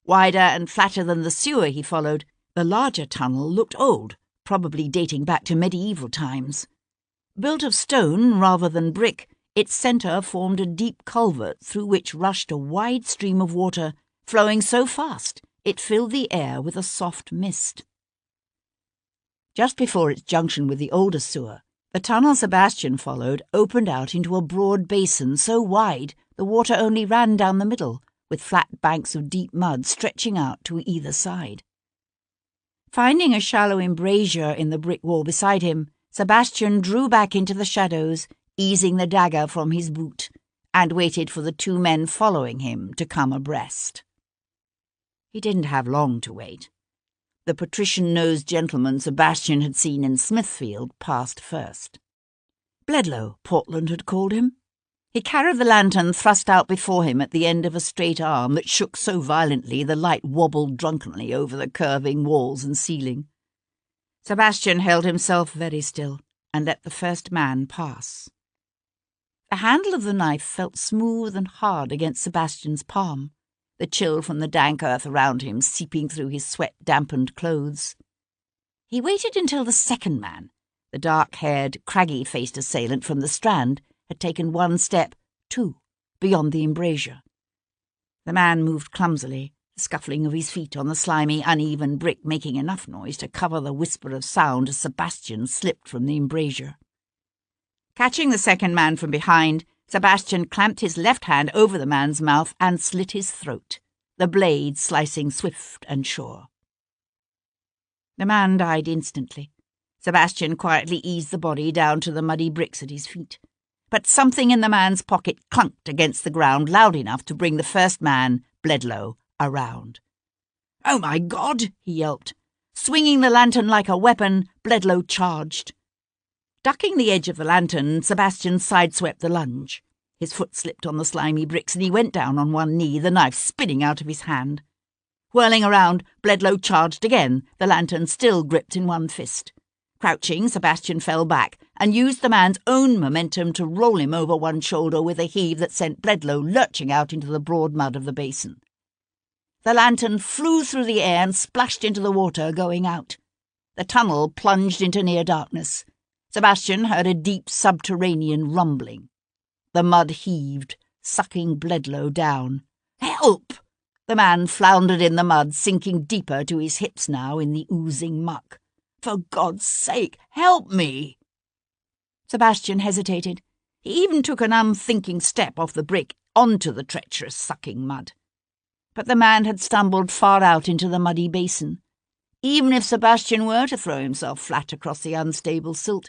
Wider and flatter than the sewer he followed, the larger tunnel looked old, probably dating back to medieval times. Built of stone rather than brick, its centre formed a deep culvert through which rushed a wide stream of water, flowing so fast it filled the air with a soft mist. Just before its junction with the older sewer, the tunnel Sebastian followed opened out into a broad basin so wide the water only ran down the middle, with flat banks of deep mud stretching out to either side. Finding a shallow embrasure in the brick wall beside him, Sebastian drew back into the shadows, easing the dagger from his boot, and waited for the 2 men following him to come abreast. He didn't have long to wait. The patrician-nosed gentleman Sebastian had seen in Smithfield passed first. Bledlow, Portland had called him. He carried the lantern thrust out before him at the end of a straight arm that shook so violently the light wobbled drunkenly over the curving walls and ceiling. Sebastian held himself very still and let the first man pass. The handle of the knife felt smooth and hard against Sebastian's palm, the chill from the dank earth around him seeping through his sweat-dampened clothes. He waited until the second man, the dark-haired, craggy-faced assailant from the Strand, had taken 1 step, 2, beyond the embrasure. The man moved clumsily, the scuffling of his feet on the slimy, uneven brick making enough noise to cover the whisper of sound as Sebastian slipped from the embrasure. Catching the second man from behind, Sebastian clamped his left hand over the man's mouth and slit his throat, the blade slicing swift and sure. The man died instantly. Sebastian quietly eased the body down to the muddy bricks at his feet. But something in the man's pocket clunked against the ground loud enough to bring the first man, Bledlow, around. "Oh, my God!" he yelped. Swinging the lantern like a weapon, Bledlow charged. Ducking the edge of the lantern, Sebastian sideswept the lunge. His foot slipped on the slimy bricks and he went down on 1 knee, the knife spinning out of his hand. Whirling around, Bledlow charged again, the lantern still gripped in 1 fist. Crouching, Sebastian fell back and used the man's own momentum to roll him over 1 shoulder with a heave that sent Bledlow lurching out into the broad mud of the basin. The lantern flew through the air and splashed into the water, going out. The tunnel plunged into near darkness. Sebastian heard a deep subterranean rumbling. The mud heaved, sucking Bledlow down. "Help!" The man floundered in the mud, sinking deeper to his hips now in the oozing muck. "For God's sake, help me!" Sebastian hesitated. He even took an unthinking step off the brick onto the treacherous, sucking mud. But the man had stumbled far out into the muddy basin. Even if Sebastian were to throw himself flat across the unstable silt,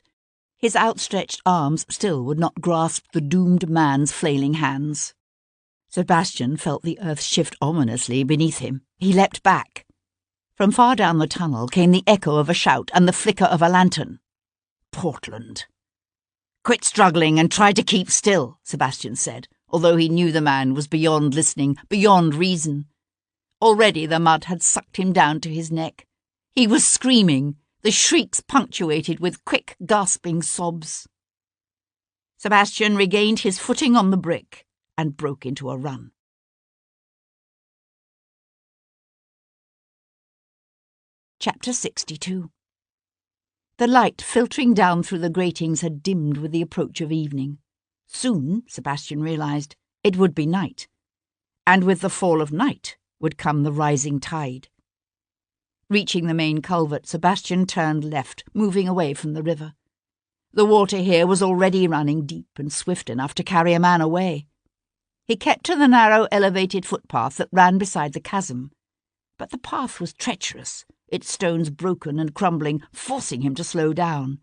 his outstretched arms still would not grasp the doomed man's flailing hands. Sebastian felt the earth shift ominously beneath him. He leapt back. From far down the tunnel came the echo of a shout and the flicker of a lantern. Portland. "Quit struggling and try to keep still," Sebastian said, although he knew the man was beyond listening, beyond reason. Already the mud had sucked him down to his neck. He was screaming, the shrieks punctuated with quick, gasping sobs. Sebastian regained his footing on the brick and broke into a run. Chapter 62. The light filtering down through the gratings had dimmed with the approach of evening. Soon, Sebastian realized, it would be night. And with the fall of night would come the rising tide. Reaching the main culvert, Sebastian turned left, moving away from the river. The water here was already running deep and swift enough to carry a man away. He kept to the narrow, elevated footpath that ran beside the chasm. But the path was treacherous, its stones broken and crumbling, forcing him to slow down.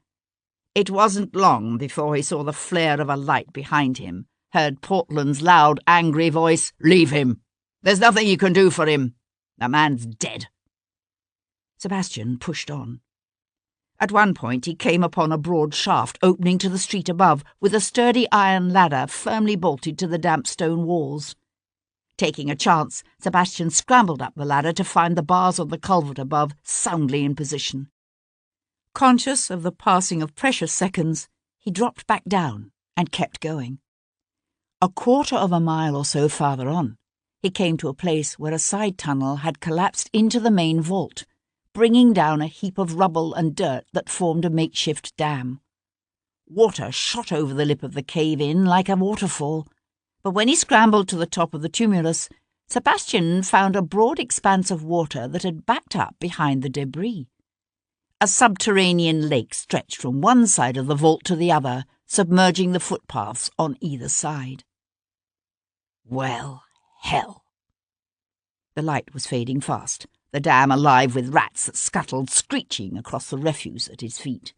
It wasn't long before he saw the flare of a light behind him, heard Portland's loud, angry voice, "Leave him! There's nothing you can do for him. The man's dead." Sebastian pushed on. At one point he came upon a broad shaft opening to the street above, with a sturdy iron ladder firmly bolted to the damp stone walls. Taking a chance, Sebastian scrambled up the ladder to find the bars of the culvert above soundly in position. Conscious of the passing of precious seconds, he dropped back down and kept going. A quarter of a mile or so farther on, he came to a place where a side tunnel had collapsed into the main vault, bringing down a heap of rubble and dirt that formed a makeshift dam. Water shot over the lip of the cave-in like a waterfall, but when he scrambled to the top of the tumulus, Sebastian found a broad expanse of water that had backed up behind the debris. A subterranean lake stretched from one side of the vault to the other, submerging the footpaths on either side. Well, hell. The light was fading fast, the dam alive with rats that scuttled screeching across the refuse at his feet.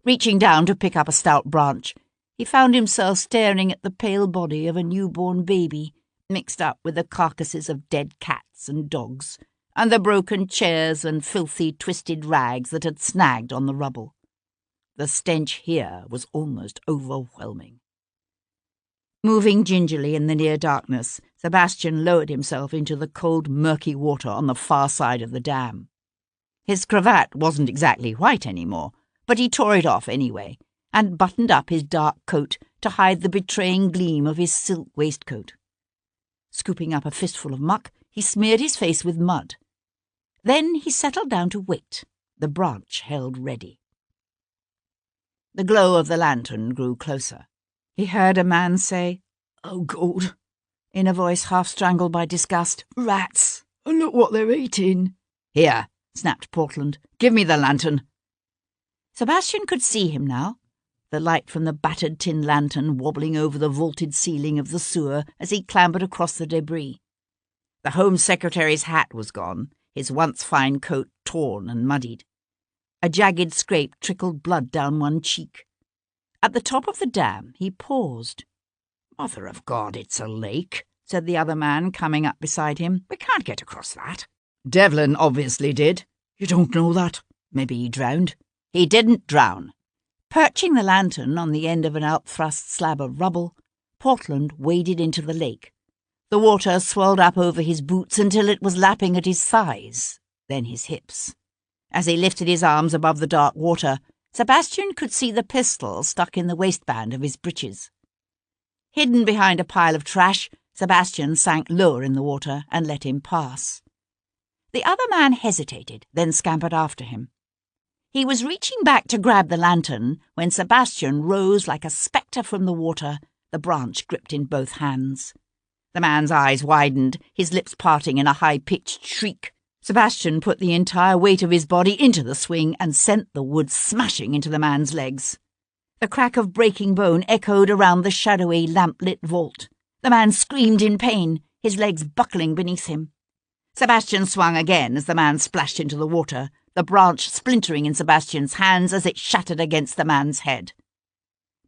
Reaching down to pick up a stout branch, he found himself staring at the pale body of a newborn baby, mixed up with the carcasses of dead cats and dogs, and the broken chairs and filthy, twisted rags that had snagged on the rubble. The stench here was almost overwhelming. Moving gingerly in the near darkness, Sebastian lowered himself into the cold, murky water on the far side of the dam. His cravat wasn't exactly white anymore, but he tore it off anyway, and buttoned up his dark coat to hide the betraying gleam of his silk waistcoat. Scooping up a fistful of muck, he smeared his face with mud. Then he settled down to wait, the branch held ready. The glow of the lantern grew closer. He heard a man say, "Oh, God," in a voice half strangled by disgust. "Rats! And look what they're eating." "Here," snapped Portland. "Give me the lantern." Sebastian could see him now, the light from the battered tin lantern wobbling over the vaulted ceiling of the sewer as he clambered across the debris. The Home Secretary's hat was gone, his once fine coat torn and muddied. A jagged scrape trickled blood down one cheek. At the top of the dam he paused. "Mother of God, it's a lake," said the other man, coming up beside him. "We can't get across that." "Devlin obviously did." "You don't know that. Maybe he drowned." "He didn't drown." Perching the lantern on the end of an out-thrust slab of rubble, Portland waded into the lake. The water swirled up over his boots until it was lapping at his thighs, then his hips. As he lifted his arms above the dark water, Sebastian could see the pistol stuck in the waistband of his breeches. Hidden behind a pile of trash, Sebastian sank lower in the water and let him pass. The other man hesitated, then scampered after him. He was reaching back to grab the lantern when Sebastian rose like a spectre from the water, the branch gripped in both hands. The man's eyes widened, his lips parting in a high-pitched shriek. Sebastian put the entire weight of his body into the swing and sent the wood smashing into the man's legs. The crack of breaking bone echoed around the shadowy, lamp-lit vault. The man screamed in pain. his legs buckling beneath him. Sebastian swung again as the man splashed into the water, the branch splintering in Sebastian's hands as it shattered against the man's head.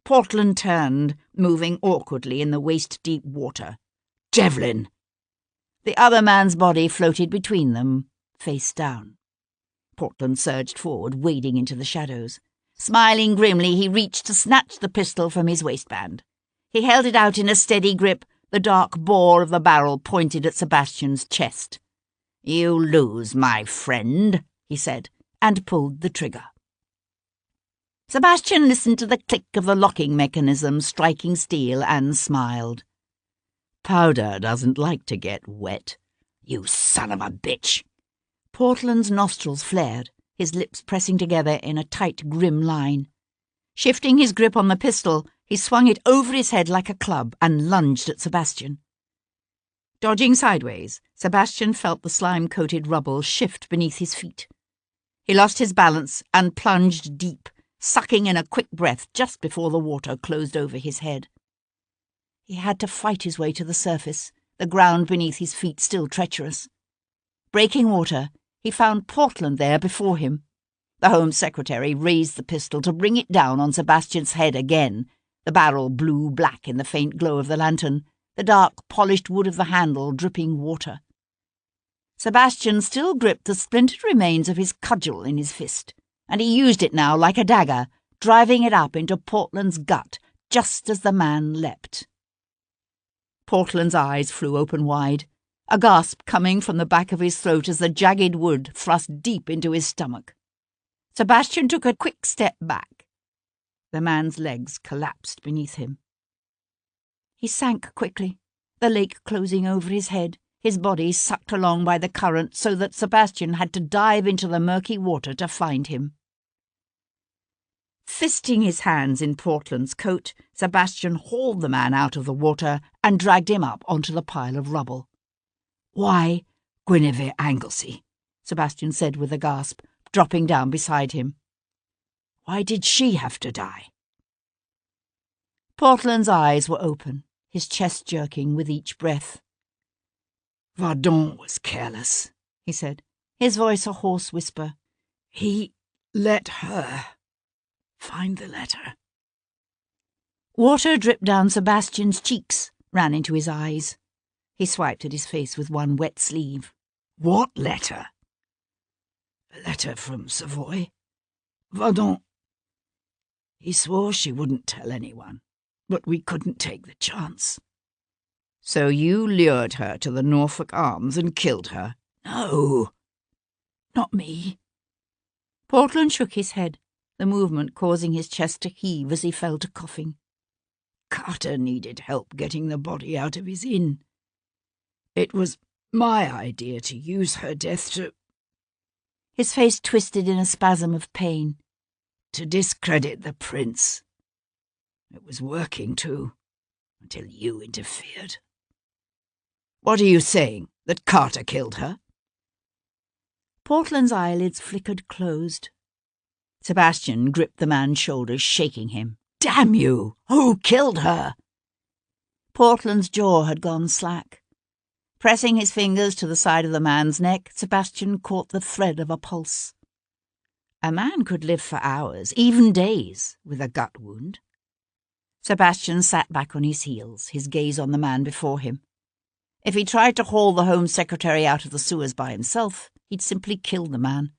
Portland turned, moving awkwardly in the waist-deep water. "Devlin!" The other man's body floated between them, face down. Portland surged forward, wading into the shadows. Smiling grimly, he reached to snatch the pistol from his waistband. He held it out in a steady grip, the dark bore of the barrel pointed at Sebastian's chest. "You lose, my friend," he said, and pulled the trigger. Sebastian listened to the click of the locking mechanism striking steel and smiled. "Powder doesn't like to get wet. You son of a bitch!" Portland's nostrils flared, his lips pressing together in a tight, grim line. Shifting his grip on the pistol, he swung it over his head like a club and lunged at Sebastian. Dodging sideways, Sebastian felt the slime-coated rubble shift beneath his feet. He lost his balance and plunged deep, sucking in a quick breath just before the water closed over his head. He had to fight his way to the surface, the ground beneath his feet still treacherous. Breaking water, he found Portland there before him. The Home Secretary raised the pistol to bring it down on Sebastian's head again, the barrel blue-black in the faint glow of the lantern, the dark, polished wood of the handle dripping water. Sebastian still gripped the splintered remains of his cudgel in his fist, and he used it now like a dagger, driving it up into Portland's gut just as the man leapt. Portland's eyes flew open wide, a gasp coming from the back of his throat as the jagged wood thrust deep into his stomach. Sebastian took a quick step back. The man's legs collapsed beneath him. He sank quickly, the lake closing over his head, his body sucked along by the current so that Sebastian had to dive into the murky water to find him. Fisting his hands in Portland's coat, Sebastian hauled the man out of the water and dragged him up onto the pile of rubble. "Why, Guinevere Anglesey," Sebastian said with a gasp, dropping down beside him. "Why did she have to die?" Portland's eyes were open, his chest jerking with each breath. "Vardon was careless," he said, his voice a hoarse whisper. "He let her find the letter." Water dripped down Sebastian's cheeks, ran into his eyes. He swiped at his face with one wet sleeve. "What letter?" "A letter from Savoy. Vardon. He swore she wouldn't tell anyone, but we couldn't take the chance." "So you lured her to the Norfolk Arms and killed her?" "No, not me." Portland shook his head, the movement causing his chest to heave as he fell to coughing. "Carter needed help getting the body out of his inn. It was my idea to use her death to—" His face twisted in a spasm of pain. "To discredit the prince. It was working, too, until you interfered." "What are you saying? That Carter killed her?" Portland's eyelids flickered closed. Sebastian gripped the man's shoulders, shaking him. "Damn you! Who killed her?" Portland's jaw had gone slack. Pressing his fingers to the side of the man's neck, Sebastian caught the thread of a pulse. A man could live for hours, even days, with a gut wound. Sebastian sat back on his heels, his gaze on the man before him. If he tried to haul the Home Secretary out of the sewers by himself, he'd simply kill the man.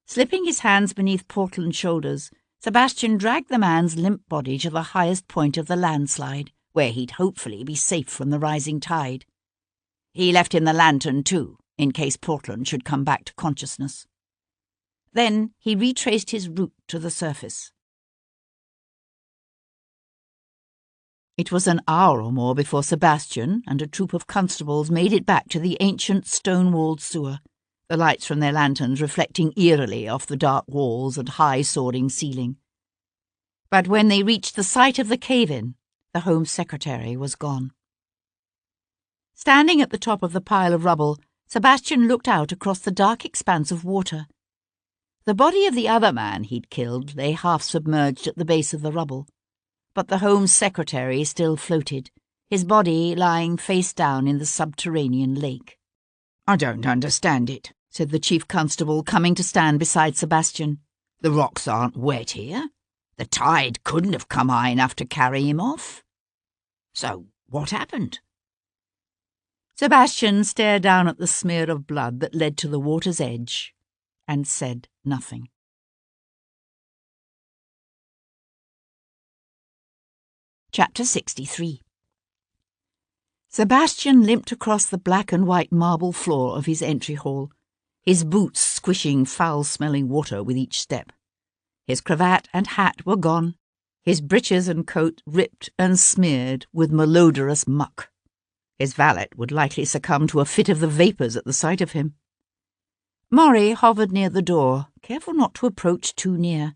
Slipping his hands beneath Portland's shoulders, Sebastian dragged the man's limp body to the highest point of the landslide, where he'd hopefully be safe from the rising tide. He left him the lantern, too, in case Portland should come back to consciousness. Then he retraced his route to the surface. It was an hour or more before Sebastian and a troop of constables made it back to the ancient stone-walled sewer, the lights from their lanterns reflecting eerily off the dark walls and high-soaring ceiling. But when they reached the site of the cave-in, the Home Secretary was gone. Standing at the top of the pile of rubble, Sebastian looked out across the dark expanse of water. The body of the other man he'd killed lay half submerged at the base of the rubble, but the Home Secretary still floated, his body lying face down in the subterranean lake. "I don't understand it," said the chief constable, coming to stand beside Sebastian. "The rocks aren't wet here. The tide couldn't have come high enough to carry him off. So what happened?" Sebastian stared down at the smear of blood that led to the water's edge and said nothing. Chapter 63. Sebastian limped across the black and white marble floor of his entry hall, his boots squishing foul-smelling water with each step. His cravat and hat were gone, his breeches and coat ripped and smeared with malodorous muck. His valet would likely succumb to a fit of the vapours at the sight of him. Murray hovered near the door, careful not to approach too near.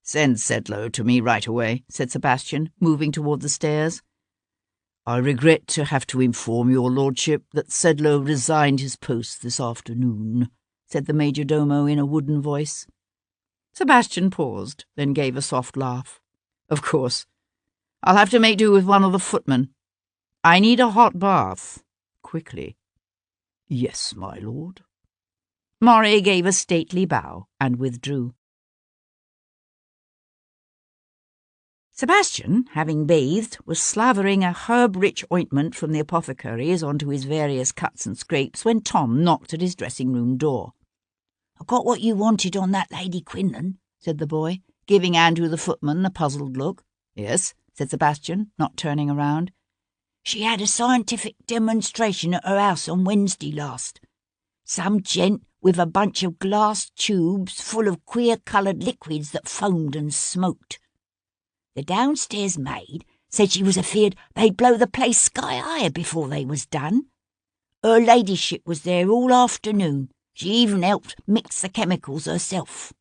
"Send Sedlow to me right away," said Sebastian, moving toward the stairs. "I regret to have to inform your lordship that Sedlow resigned his post this afternoon," said the major-domo in a wooden voice. Sebastian paused, then gave a soft laugh. "Of course. I'll have to make do with one of the footmen. I need a hot bath. Quickly." "Yes, my lord." Murray gave a stately bow and withdrew. Sebastian, having bathed, was slavering a herb-rich ointment from the apothecary's onto his various cuts and scrapes when Tom knocked at his dressing-room door. "I got what you wanted on that Lady Quinlan," said the boy, giving Andrew the footman a puzzled look. "Yes," said Sebastian, not turning around. "She had a scientific demonstration at her house on Wednesday last. Some gent with a bunch of glass tubes full of queer-coloured liquids that foamed and smoked. The downstairs maid said she was afeard they'd blow the place sky high before they was done. Her ladyship was there all afternoon. She even helped mix the chemicals herself."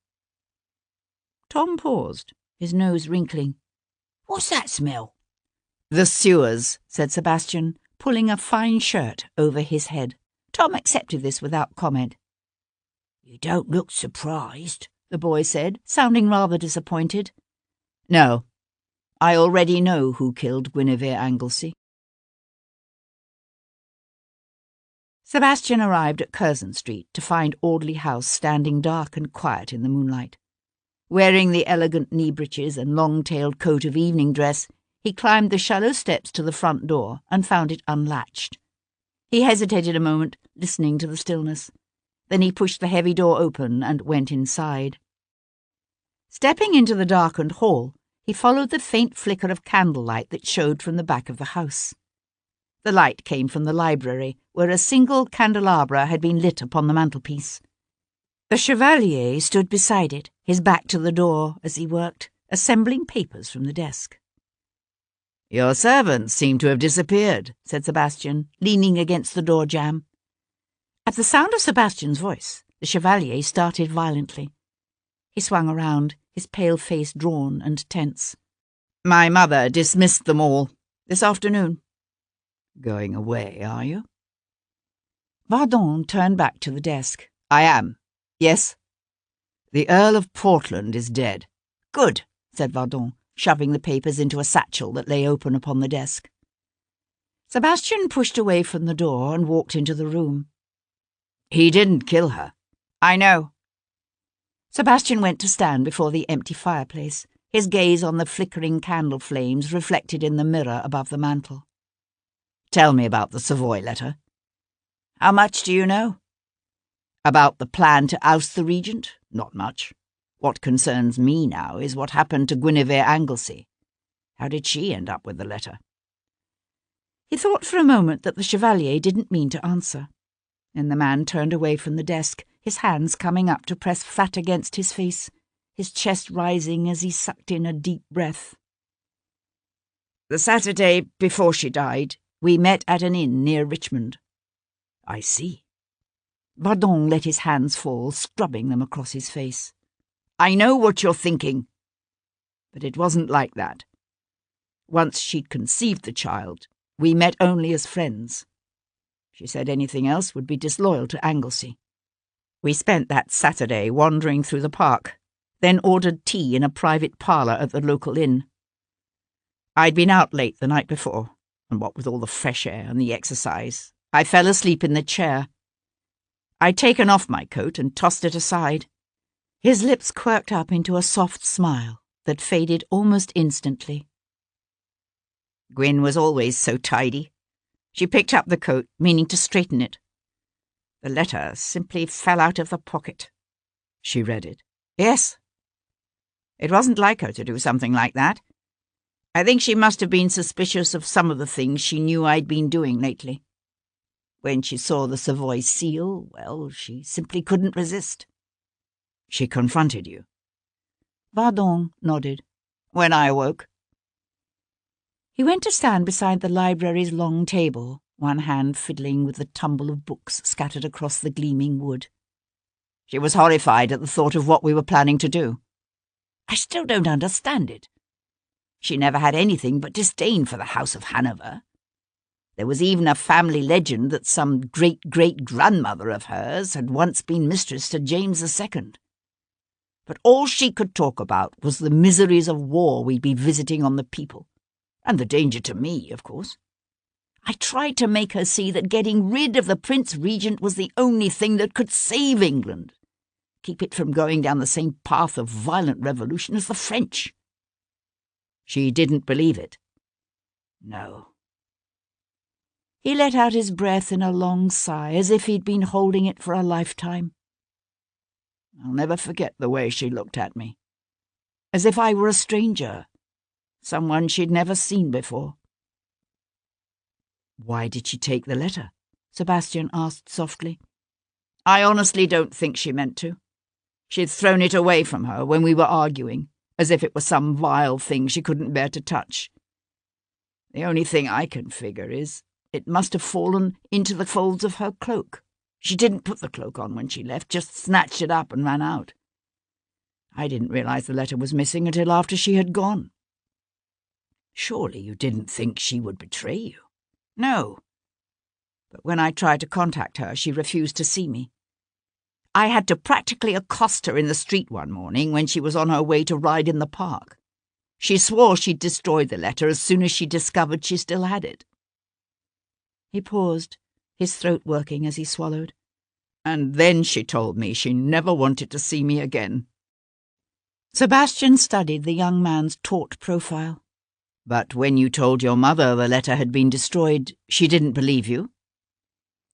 Tom paused, his nose wrinkling. "What's that smell?" "The sewers," said Sebastian, pulling a fine shirt over his head. Tom accepted this without comment. "You don't look surprised," the boy said, sounding rather disappointed. "No. I already know who killed Guinevere Anglesey." Sebastian arrived at Curzon Street to find Audley House standing dark and quiet in the moonlight. Wearing the elegant knee-breeches and long-tailed coat of evening dress, he climbed the shallow steps to the front door and found it unlatched. He hesitated a moment, listening to the stillness. Then he pushed the heavy door open and went inside. Stepping into the darkened hall, he followed the faint flicker of candlelight that showed from the back of the house. The light came from the library, where a single candelabra had been lit upon the mantelpiece. The Chevalier stood beside it, his back to the door, as he worked, assembling papers from the desk. "Your servants seem to have disappeared," said Sebastian, leaning against the door jamb. At the sound of Sebastian's voice, the Chevalier started violently. He swung around, his pale face drawn and tense. "My mother dismissed them all this afternoon." "Going away, are you?" Vardon turned back to the desk. "I am. Yes?" "The Earl of Portland is dead." "Good," said Vardon, shoving the papers into a satchel that lay open upon the desk. Sebastian pushed away from the door and walked into the room. "He didn't kill her." "I know." Sebastian went to stand before the empty fireplace, his gaze on the flickering candle flames reflected in the mirror above the mantel. "Tell me about the Savoy letter." "How much do you know?" "About the plan to oust the regent? Not much. What concerns me now is what happened to Guinevere Anglesey. How did she end up with the letter?" He thought for a moment that the Chevalier didn't mean to answer. Then the man turned away from the desk, his hands coming up to press flat against his face, his chest rising as he sucked in a deep breath. "The Saturday before she died, we met at an inn near Richmond." "I see." Vardon let his hands fall, scrubbing them across his face. "I know what you're thinking. But it wasn't like that. Once she'd conceived the child, we met only as friends. She said anything else would be disloyal to Anglesey. We spent that Saturday wandering through the park, then ordered tea in a private parlour at the local inn. I'd been out late the night before, and what with all the fresh air and the exercise, I fell asleep in the chair. I'd taken off my coat and tossed it aside. His lips quirked up into a soft smile that faded almost instantly. Gwyn was always so tidy. She picked up the coat, meaning to straighten it. The letter simply fell out of the pocket. She read it. Yes. It wasn't like her to do something like that. I think she must have been suspicious of some of the things she knew I'd been doing lately. When she saw the Savoy seal, well, she simply couldn't resist. She confronted you. Vardon nodded. When I awoke. He went to stand beside the library's long table, one hand fiddling with the tumble of books scattered across the gleaming wood. She was horrified at the thought of what we were planning to do. I still don't understand it. She never had anything but disdain for the House of Hanover. There was even a family legend that some great-great-grandmother of hers had once been mistress to James II. But all she could talk about was the miseries of war we'd be visiting on the people, and the danger to me, of course. I tried to make her see that getting rid of the Prince Regent was the only thing that could save England, keep it from going down the same path of violent revolution as the French. She didn't believe it. No. He let out his breath in a long sigh, as if he'd been holding it for a lifetime. I'll never forget the way she looked at me, as if I were a stranger, someone she'd never seen before. Why did she take the letter? Sebastian asked softly. I honestly don't think she meant to. She'd thrown it away from her when we were arguing, as if it was some vile thing she couldn't bear to touch. The only thing I can figure is it must have fallen into the folds of her cloak. She didn't put the cloak on when she left, just snatched it up and ran out. I didn't realize the letter was missing until after she had gone. Surely you didn't think she would betray you? No. But when I tried to contact her, she refused to see me. I had to practically accost her in the street one morning when she was on her way to ride in the park. She swore she'd destroyed the letter as soon as she discovered she still had it. He paused, his throat working as he swallowed. And then she told me she never wanted to see me again. Sebastian studied the young man's taut profile. But when you told your mother the letter had been destroyed, she didn't believe you?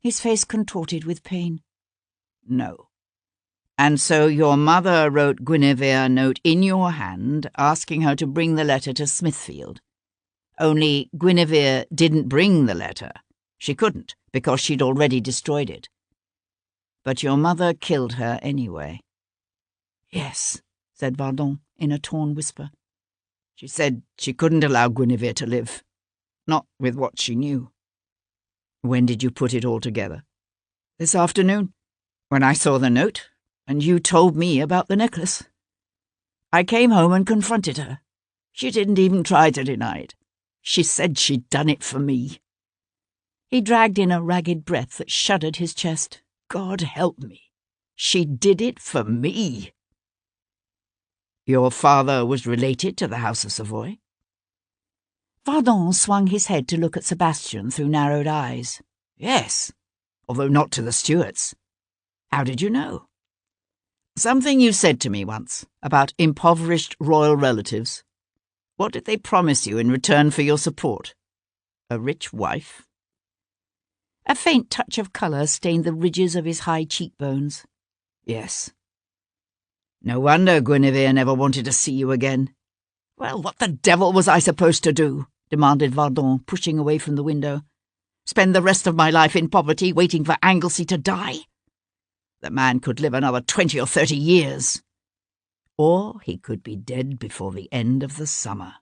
His face contorted with pain. No. And so your mother wrote Guinevere a note in your hand asking her to bring the letter to Smithfield. Only Guinevere didn't bring the letter. She couldn't, because she'd already destroyed it. But your mother killed her anyway. Yes, said Vardon in a torn whisper. She said she couldn't allow Guinevere to live. Not with what she knew. When did you put it all together? This afternoon, when I saw the note, and you told me about the necklace. I came home and confronted her. She didn't even try to deny it. She said she'd done it for me. He dragged in a ragged breath that shuddered his chest. God help me. She did it for me. Your father was related to the House of Savoy? Vardon swung his head to look at Sebastian through narrowed eyes. Yes, although not to the Stuarts. How did you know? Something you said to me once about impoverished royal relatives. What did they promise you in return for your support? A rich wife? A faint touch of colour stained the ridges of his high cheekbones. Yes. No wonder Guinevere never wanted to see you again. Well, what the devil was I supposed to do? Demanded Vardon, pushing away from the window. Spend the rest of my life in poverty, waiting for Anglesey to die? The man could live another 20 or 30 years. Or he could be dead before the end of the summer.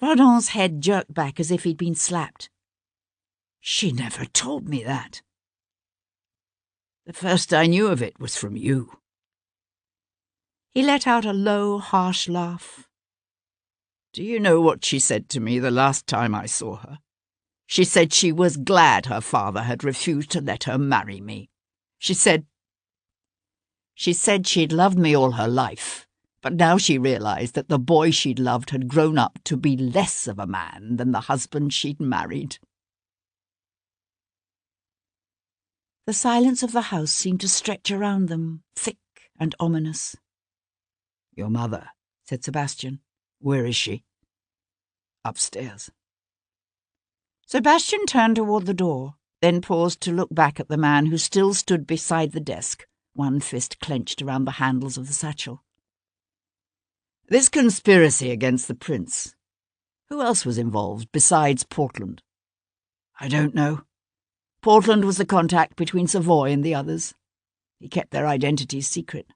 Vardon's head jerked back as if he'd been slapped. She never told me that. The first I knew of it was from you. He let out a low, harsh laugh. Do you know what she said to me the last time I saw her? She said she was glad her father had refused to let her marry me. She said she'd loved me all her life, But now she realised that the boy she'd loved had grown up to be less of a man than the husband she'd married. The silence of the house seemed to stretch around them, thick and ominous. "Your mother," said Sebastian. "Where is she?" "Upstairs." Sebastian turned toward the door, then paused to look back at the man who still stood beside the desk, one fist clenched around the handles of the satchel. "This conspiracy against the prince. Who else was involved besides Portland?" "I don't know. Portland was the contact between Savoy and the others. He kept their identities secret."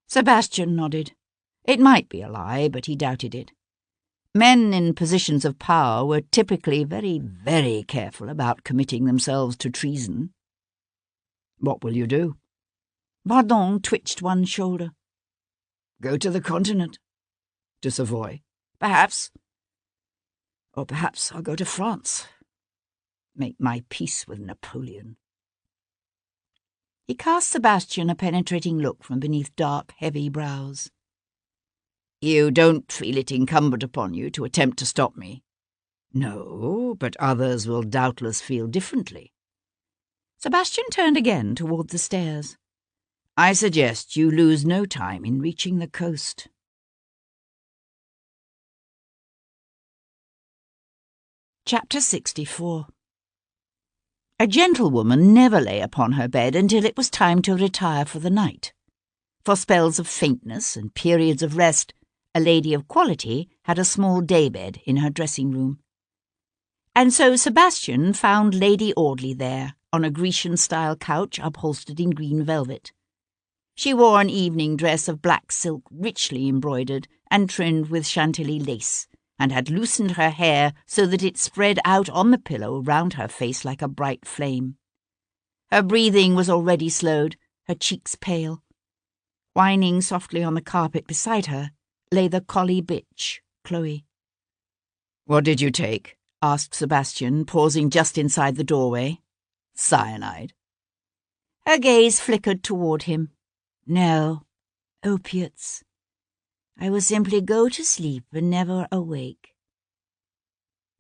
Sebastian nodded. It might be a lie, but he doubted it. Men in positions of power were typically very, very careful about committing themselves to treason. "What will you do?" Bardon twitched one shoulder. "Go to the continent." "To Savoy?" "Perhaps. Or perhaps I'll go to France. Make my peace with Napoleon." He cast Sebastian a penetrating look from beneath dark, heavy brows. "You don't feel it incumbent upon you to attempt to stop me?" "No, but others will doubtless feel differently." Sebastian turned again toward the stairs. "I suggest you lose no time in reaching the coast." Chapter 64. A gentlewoman never lay upon her bed until it was time to retire for the night. For spells of faintness and periods of rest, a lady of quality had a small daybed in her dressing-room. And so Sebastian found Lady Audley there, on a Grecian-style couch upholstered in green velvet. She wore an evening dress of black silk richly embroidered and trimmed with Chantilly lace, and had loosened her hair so that it spread out on the pillow round her face like a bright flame. Her breathing was already slowed, her cheeks pale. Whining softly on the carpet beside her lay the collie bitch, Chloe. "What did you take?" asked Sebastian, pausing just inside the doorway. "Cyanide." Her gaze flickered toward him. "No, opiates. I will simply go to sleep and never awake."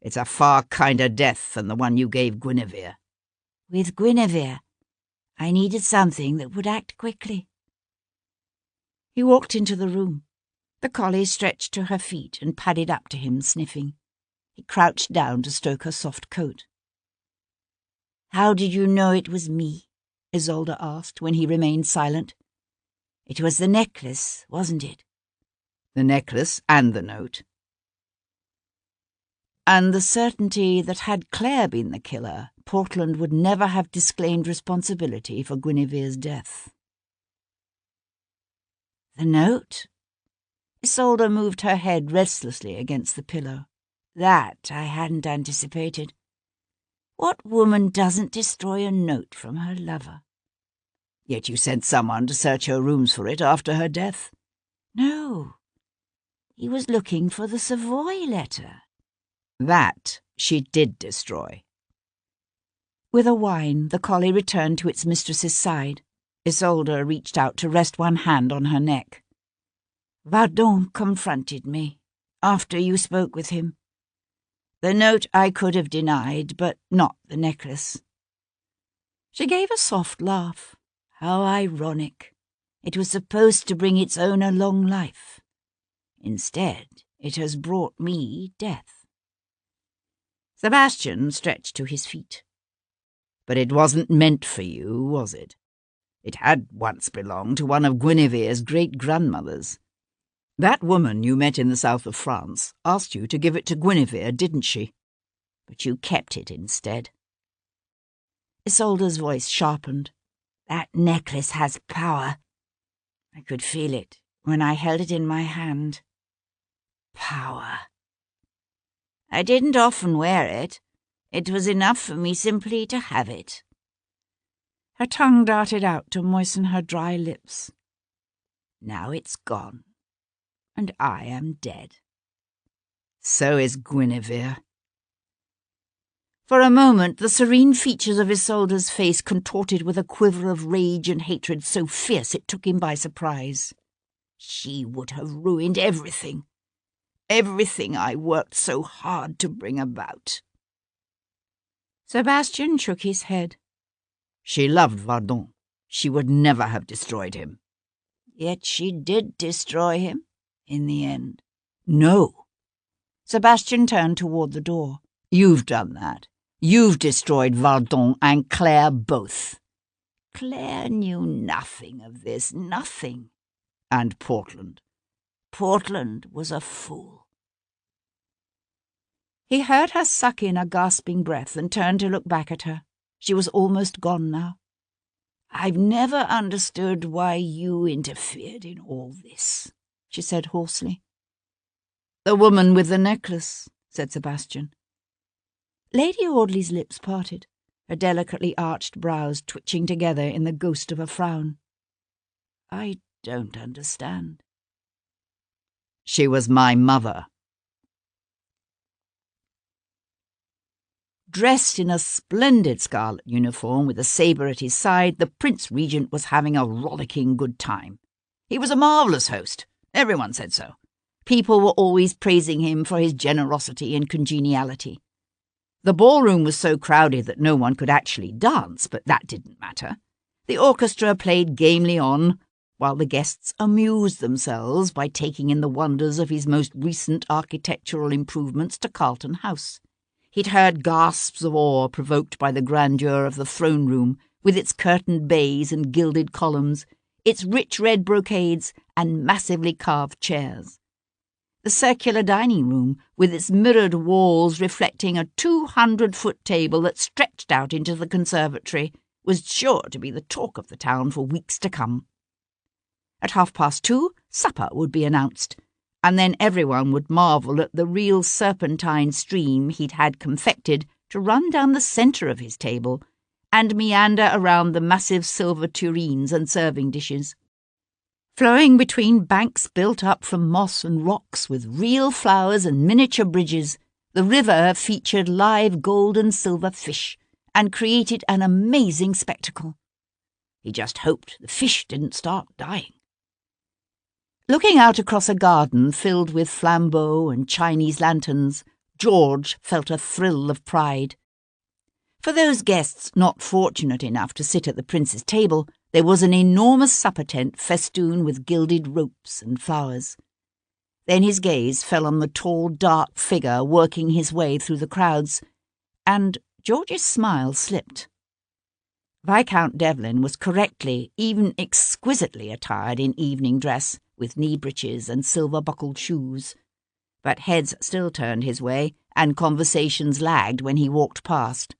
"It's a far kinder death than the one you gave Guinevere." "With Guinevere, I needed something that would act quickly." He walked into the room. The collie stretched to her feet and padded up to him, sniffing. He crouched down to stroke her soft coat. "How did you know it was me?" Isolde asked when he remained silent. "It was the necklace, wasn't it?" "The necklace and the note." And the certainty that had Claire been the killer, Portland would never have disclaimed responsibility for Guinevere's death. "The note?" Isolde moved her head restlessly against the pillow. "That I hadn't anticipated. What woman doesn't destroy a note from her lover?" "Yet you sent someone to search her rooms for it after her death." "No. He was looking for the Savoy letter." "That she did destroy." With a whine, the collie returned to its mistress's side. Isolde reached out to rest one hand on her neck. "Vardon confronted me, after you spoke with him. The note I could have denied, but not the necklace." She gave a soft laugh. "How ironic. It was supposed to bring its owner long life. Instead, it has brought me death." Sebastian stretched to his feet. "But it wasn't meant for you, was it? It had once belonged to one of Guinevere's great-grandmothers. That woman you met in the south of France asked you to give it to Guinevere, didn't she? But you kept it instead." Isolde's voice sharpened. "That necklace has power. I could feel it when I held it in my hand. Power. I didn't often wear it. It was enough for me simply to have it." Her tongue darted out to moisten her dry lips. "Now it's gone, and I am dead. So is Guinevere." For a moment, the serene features of Isolde's face contorted with a quiver of rage and hatred so fierce it took him by surprise. She would have ruined everything. Everything I worked so hard to bring about." Sebastian shook his head. She loved Vardon. She would never have destroyed him. Yet she did destroy him, in the end. No. Sebastian turned toward the door. You've done that. You've destroyed Vardon and Claire both. Claire knew nothing of this, nothing. And Portland. Portland was a fool. He heard her suck in a gasping breath and turned to look back at her. She was almost gone now. "I've never understood why you interfered in all this," she said hoarsely. "The woman with the necklace," said Sebastian. Lady Audley's lips parted, her delicately arched brows twitching together in the ghost of a frown. "I don't understand." "She was my mother." Dressed in a splendid scarlet uniform with a sabre at his side, the Prince Regent was having a rollicking good time. He was a marvellous host. Everyone said so. People were always praising him for his generosity and congeniality. The ballroom was so crowded that no one could actually dance, but that didn't matter. The orchestra played gamely on, while the guests amused themselves by taking in the wonders of his most recent architectural improvements to Carlton House. He'd heard gasps of awe provoked by the grandeur of the throne room, with its curtained bays and gilded columns, its rich red brocades and massively carved chairs. The circular dining room, with its mirrored walls reflecting a 200-foot table that stretched out into the conservatory, was sure to be the talk of the town for weeks to come. At 2:30, supper would be announced, and then everyone would marvel at the real serpentine stream he'd had confected to run down the centre of his table and meander around the massive silver tureens and serving dishes. Flowing between banks built up from moss and rocks with real flowers and miniature bridges, the river featured live gold and silver fish and created an amazing spectacle. He just hoped the fish didn't start dying. Looking out across a garden filled with flambeaux and Chinese lanterns, George felt a thrill of pride. For those guests not fortunate enough to sit at the prince's table, there was an enormous supper tent festooned with gilded ropes and flowers. Then his gaze fell on the tall, dark figure working his way through the crowds, and George's smile slipped. Viscount Devlin was correctly, even exquisitely attired in evening dress, with knee breeches and silver-buckled shoes. But heads still turned his way, and conversations lagged when he walked past.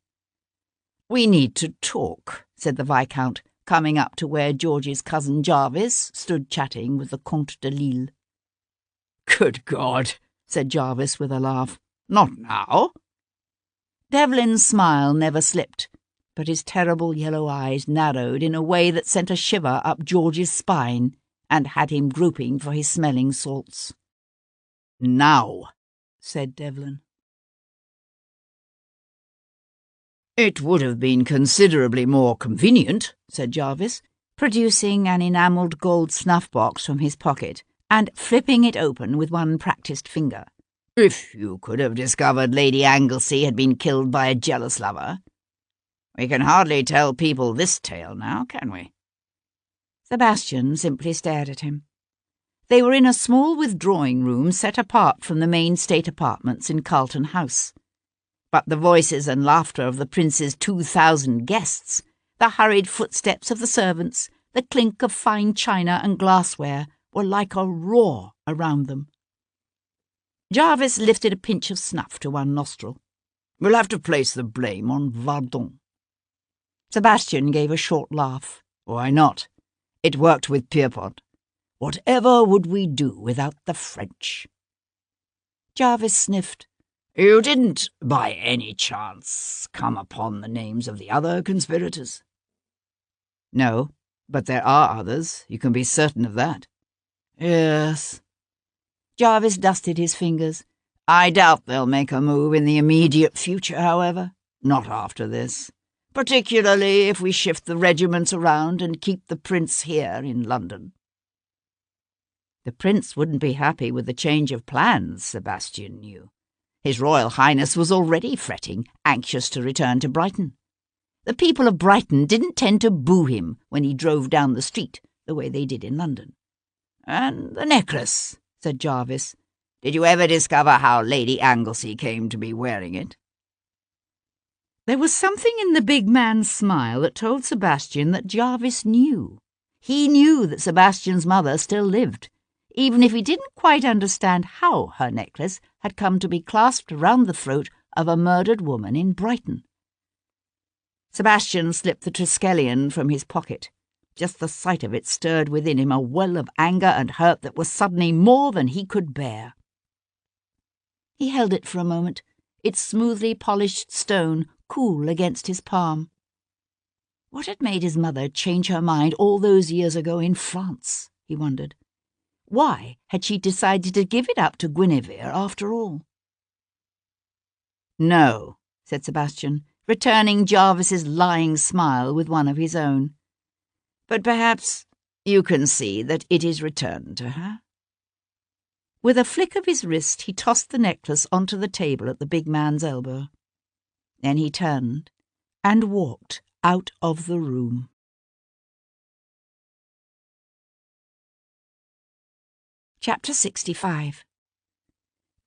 "We need to talk," said the Viscount, coming up to where George's cousin Jarvis stood chatting with the Comte de Lille. "Good God," said Jarvis with a laugh. "Not now?" Devlin's smile never slipped, but his terrible yellow eyes narrowed in a way that sent a shiver up George's spine and had him groping for his smelling salts. "Now," said Devlin. "It would have been considerably more convenient," said Jarvis, producing an enamelled gold snuff-box from his pocket and flipping it open with one practised finger, "if you could have discovered Lady Anglesey had been killed by a jealous lover. We can hardly tell people this tale now, can we?" Sebastian simply stared at him. They were in a small withdrawing room set apart from the main state apartments in Carlton House. But the voices and laughter of the prince's 2,000 guests, the hurried footsteps of the servants, the clink of fine china and glassware were like a roar around them. Jarvis lifted a pinch of snuff to one nostril. "We'll have to place the blame on Vardon." Sebastian gave a short laugh. "Why not? It worked with Pierpont. Whatever would we do without the French?" Jarvis sniffed. "You didn't, by any chance, come upon the names of the other conspirators?" "No, but there are others. You can be certain of that." "Yes." Jarvis dusted his fingers. "I doubt they'll make a move in the immediate future, however. Not after this. Particularly if we shift the regiments around and keep the prince here in London." The prince wouldn't be happy with the change of plans, Sebastian knew. His Royal Highness was already fretting, anxious to return to Brighton. The people of Brighton didn't tend to boo him when he drove down the street the way they did in London. "And the necklace," said Jarvis. "Did you ever discover how Lady Anglesey came to be wearing it?" There was something in the big man's smile that told Sebastian that Jarvis knew. He knew that Sebastian's mother still lived, even if he didn't quite understand how her necklace had come to be clasped round the throat of a murdered woman in Brighton. Sebastian slipped the Triskelion from his pocket. Just the sight of it stirred within him a well of anger and hurt that was suddenly more than he could bear. He held it for a moment, its smoothly polished stone cool against his palm. What had made his mother change her mind all those years ago in France, he wondered. Why had she decided to give it up to Guinevere after all? "No," said Sebastian, returning Jarvis's lying smile with one of his own. "But perhaps you can see that it is returned to her." With a flick of his wrist, he tossed the necklace onto the table at the big man's elbow. Then he turned and walked out of the room. Chapter 65.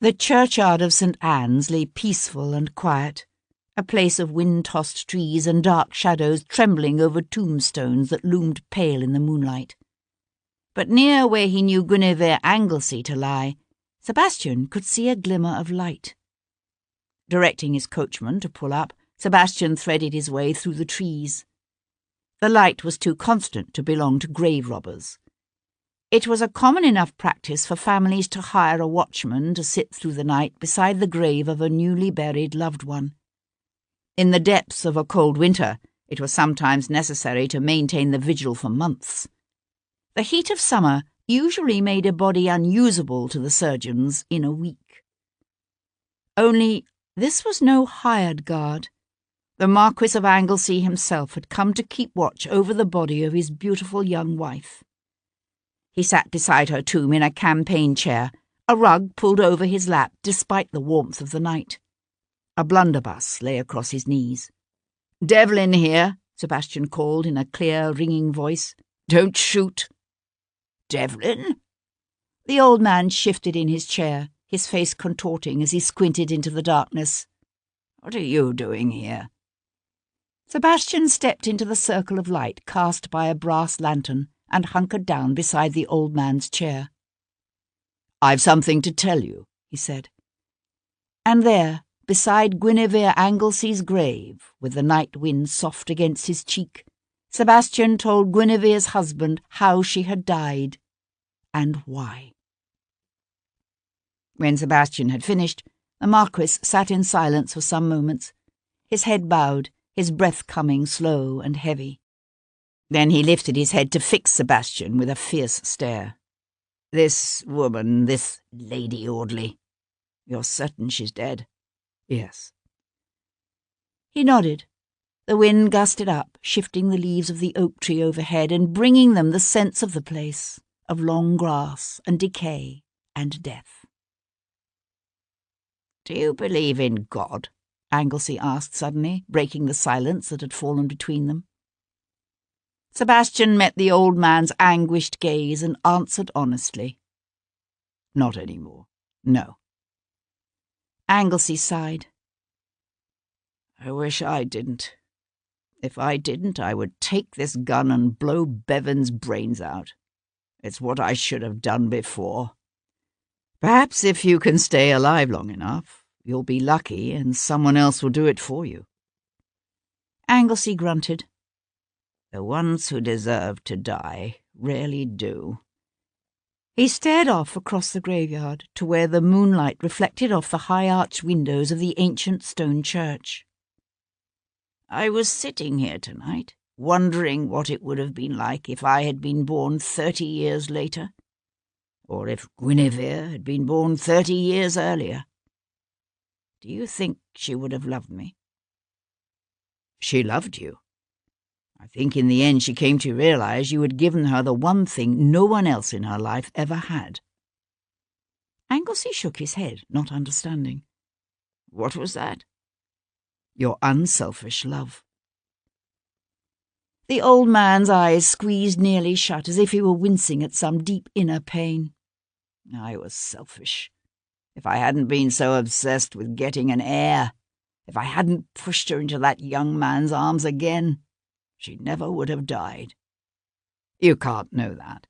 The churchyard of St. Anne's lay peaceful and quiet, a place of wind-tossed trees and dark shadows trembling over tombstones that loomed pale in the moonlight. But near where he knew Guinevere Anglesey to lie, Sebastian could see a glimmer of light. Directing his coachman to pull up, Sebastian threaded his way through the trees. The light was too constant to belong to grave robbers. It was a common enough practice for families to hire a watchman to sit through the night beside the grave of a newly buried loved one. In the depths of a cold winter, it was sometimes necessary to maintain the vigil for months. The heat of summer usually made a body unusable to the surgeons in a week. Only this was no hired guard. The Marquis of Anglesey himself had come to keep watch over the body of his beautiful young wife. He sat beside her tomb in a campaign chair, a rug pulled over his lap despite the warmth of the night. A blunderbuss lay across his knees. "Devlin here," Sebastian called in a clear, ringing voice. "Don't shoot." "Devlin?" The old man shifted in his chair, his face contorting as he squinted into the darkness. "What are you doing here?" Sebastian stepped into the circle of light cast by a brass lantern and hunkered down beside the old man's chair. "I've something to tell you," he said. And there, beside Guinevere Anglesey's grave, with the night wind soft against his cheek, Sebastian told Guinevere's husband how she had died, and why. When Sebastian had finished, the Marquis sat in silence for some moments, his head bowed, his breath coming slow and heavy. Then he lifted his head to fix Sebastian with a fierce stare. "This woman, this Lady Audley, you're certain she's dead?" "Yes." He nodded. The wind gusted up, shifting the leaves of the oak tree overhead and bringing them the scents of the place, of long grass and decay and death. "Do you believe in God?" Anglesey asked suddenly, breaking the silence that had fallen between them. Sebastian met the old man's anguished gaze and answered honestly. "Not any more. No." Anglesey sighed. "I wish I didn't. If I didn't, I would take this gun and blow Bevan's brains out. It's what I should have done before. Perhaps if you can stay alive long enough, you'll be lucky and someone else will do it for you." Anglesey grunted. "The ones who deserve to die rarely do." He stared off across the graveyard to where the moonlight reflected off the high arched windows of the ancient stone church. "I was sitting here tonight, wondering what it would have been like if I had been born 30 years later, or if Guinevere had been born 30 years earlier. Do you think she would have loved me?" "She loved you." I think in the end she came to realize you had given her the one thing no one else in her life ever had. Anglesey shook his head, not understanding. What was that? Your unselfish love. The old man's eyes squeezed nearly shut, as if he were wincing at some deep inner pain. I was selfish. If I hadn't been so obsessed with getting an heir, if I hadn't pushed her into that young man's arms again, she never would have died. You can't know that.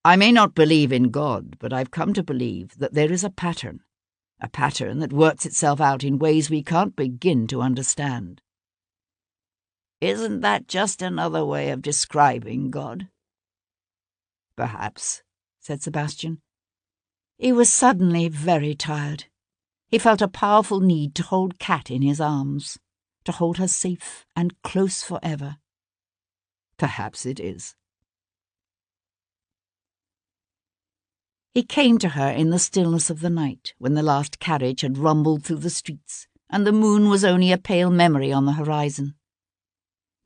I may not believe in God, but I've come to believe that there is a pattern that works itself out in ways we can't begin to understand. Isn't that just another way of describing God? Perhaps, said Sebastian. He was suddenly very tired. He felt a powerful need to hold Kat in his arms, to hold her safe and close forever. Perhaps it is. He came to her in the stillness of the night, when the last carriage had rumbled through the streets, and the moon was only a pale memory on the horizon.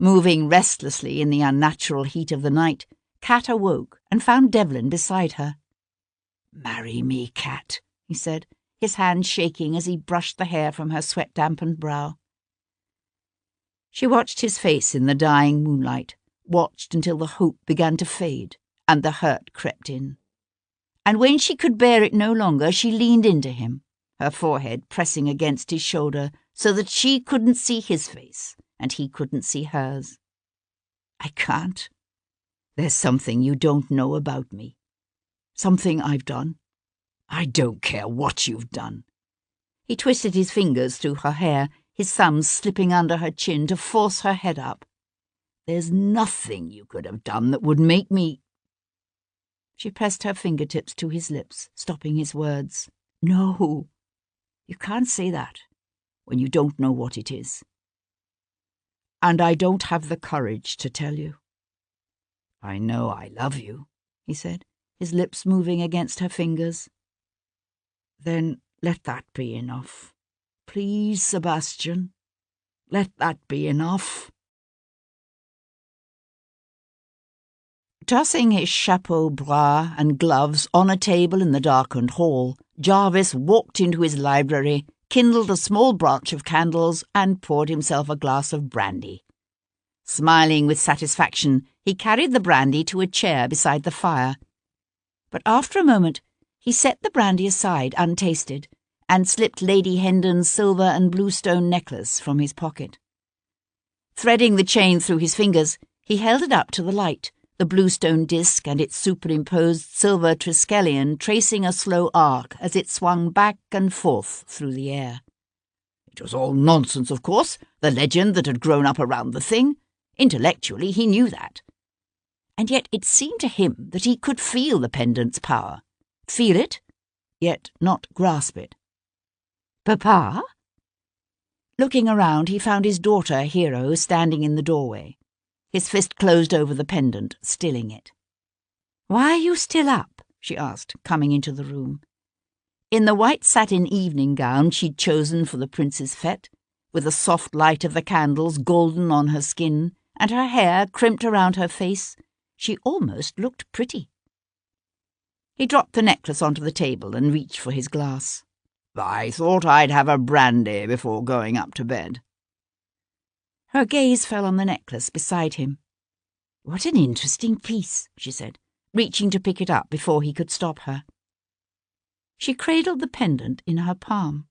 Moving restlessly in the unnatural heat of the night, Kat awoke and found Devlin beside her. "Marry me, Kat," he said, his hand shaking as he brushed the hair from her sweat-dampened brow. She watched his face in the dying moonlight, watched until the hope began to fade and the hurt crept in. And when she could bear it no longer, she leaned into him, her forehead pressing against his shoulder so that she couldn't see his face and he couldn't see hers. "I can't. There's something you don't know about me. Something I've done. I don't care what you've done." He twisted his fingers through her hair, his thumbs slipping under her chin to force her head up. "There's nothing you could have done that would make me—" She pressed her fingertips to his lips, stopping his words. "No, you can't say that when you don't know what it is. And I don't have the courage to tell you." "I know I love you," he said, his lips moving against her fingers. "Then let that be enough. Please, Sebastian, let that be enough." Tossing his chapeau bras and gloves on a table in the darkened hall, Jarvis walked into his library, kindled a small branch of candles, and poured himself a glass of brandy. Smiling with satisfaction, he carried the brandy to a chair beside the fire. But after a moment, he set the brandy aside untasted and slipped Lady Hendon's silver and bluestone necklace from his pocket. Threading the chain through his fingers, he held it up to the light, the bluestone disc and its superimposed silver triskelion tracing a slow arc as it swung back and forth through the air. It was all nonsense, of course, the legend that had grown up around the thing. Intellectually, he knew that. And yet it seemed to him that he could feel the pendant's power. Feel it, yet not grasp it. "Papa?" Looking around, he found his daughter, Hero, standing in the doorway. His fist closed over the pendant, stilling it. "Why are you still up?" she asked, coming into the room. In the white satin evening gown she'd chosen for the prince's fete, with the soft light of the candles golden on her skin, and her hair crimped around her face, she almost looked pretty. He dropped the necklace onto the table and reached for his glass. "I thought I'd have a brandy before going up to bed." Her gaze fell on the necklace beside him. "What an interesting piece," she said, reaching to pick it up before he could stop her. She cradled the pendant in her palm.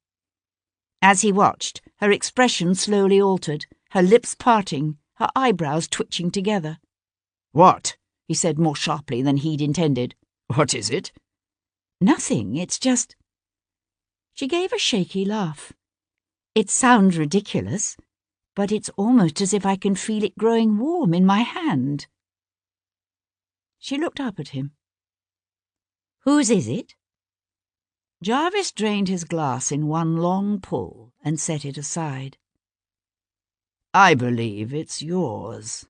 As he watched, her expression slowly altered, her lips parting, her eyebrows twitching together. "What?" he said more sharply than he'd intended. "What is it?" "Nothing, it's just—" She gave a shaky laugh. "It sounds ridiculous, but it's almost as if I can feel it growing warm in my hand." She looked up at him. "Whose is it?" Jarvis drained his glass in one long pull and set it aside. "I believe it's yours."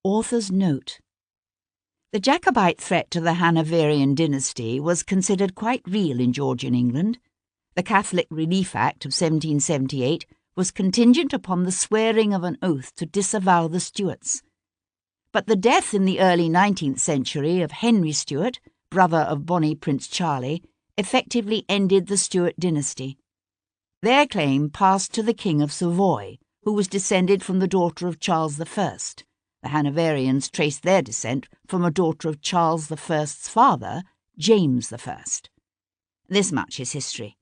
Author's note. The Jacobite threat to the Hanoverian dynasty was considered quite real in Georgian England. The Catholic Relief Act of 1778 was contingent upon the swearing of an oath to disavow the Stuarts. But the death in the early 19th century of Henry Stuart, brother of bonny Prince Charlie, effectively ended the Stuart dynasty. Their claim passed to the King of Savoy, who was descended from the daughter of Charles I. The Hanoverians traced their descent from a daughter of Charles I's father, James I. This much is history.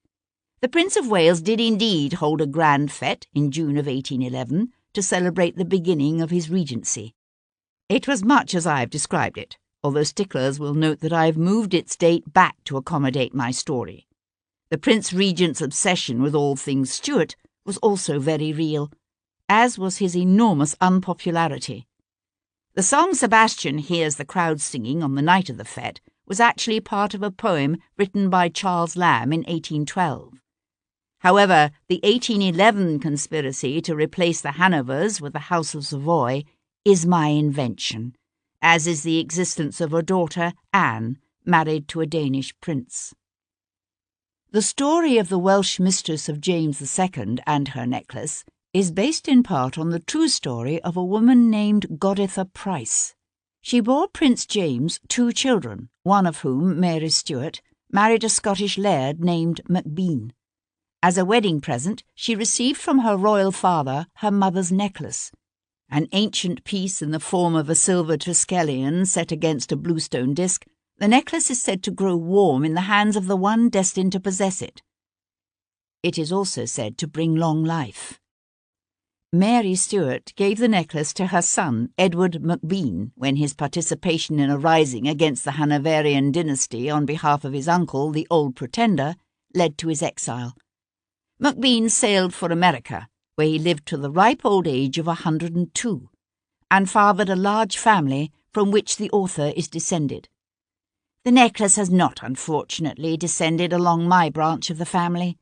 The Prince of Wales did indeed hold a grand fête in June of 1811 to celebrate the beginning of his regency. It was much as I have described it, although sticklers will note that I have moved its date back to accommodate my story. The Prince Regent's obsession with all things Stuart was also very real, as was his enormous unpopularity. The song Sebastian hears the crowd singing on the night of the fête was actually part of a poem written by Charles Lamb in 1812. However, the 1811 conspiracy to replace the Hanovers with the House of Savoy is my invention, as is the existence of a daughter, Anne, married to a Danish prince. The story of the Welsh mistress of James II and her necklace is based in part on the true story of a woman named Goditha Price. She bore Prince James 2 children, one of whom, Mary Stuart, married a Scottish laird named Macbean. As a wedding present, she received from her royal father her mother's necklace, an ancient piece in the form of a silver triskelion set against a bluestone disc. The necklace is said to grow warm in the hands of the one destined to possess it. It is also said to bring long life. Mary Stuart gave the necklace to her son, Edward Macbean, when his participation in a rising against the Hanoverian dynasty on behalf of his uncle, the Old Pretender, led to his exile. Macbean sailed for America, where he lived to the ripe old age of 102, and fathered a large family from which the author is descended. The necklace has not, unfortunately, descended along my branch of the family.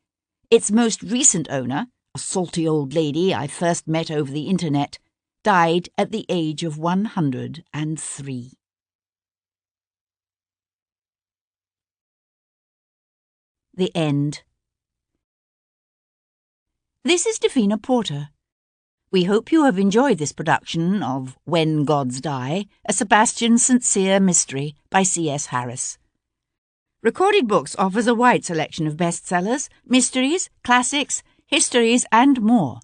Its most recent owner, a salty old lady I first met over the internet, died at the age of 103. The End. This is Davina Porter. We hope you have enjoyed this production of When Gods Die, a Sebastian St mystery by C.S. Harris. Recorded Books offers a wide selection of bestsellers, mysteries, classics, histories and more.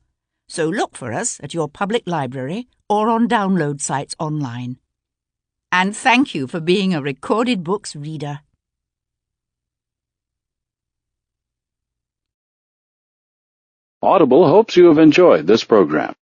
So look for us at your public library or on download sites online. And thank you for being a Recorded Books reader. Audible hopes you have enjoyed this program.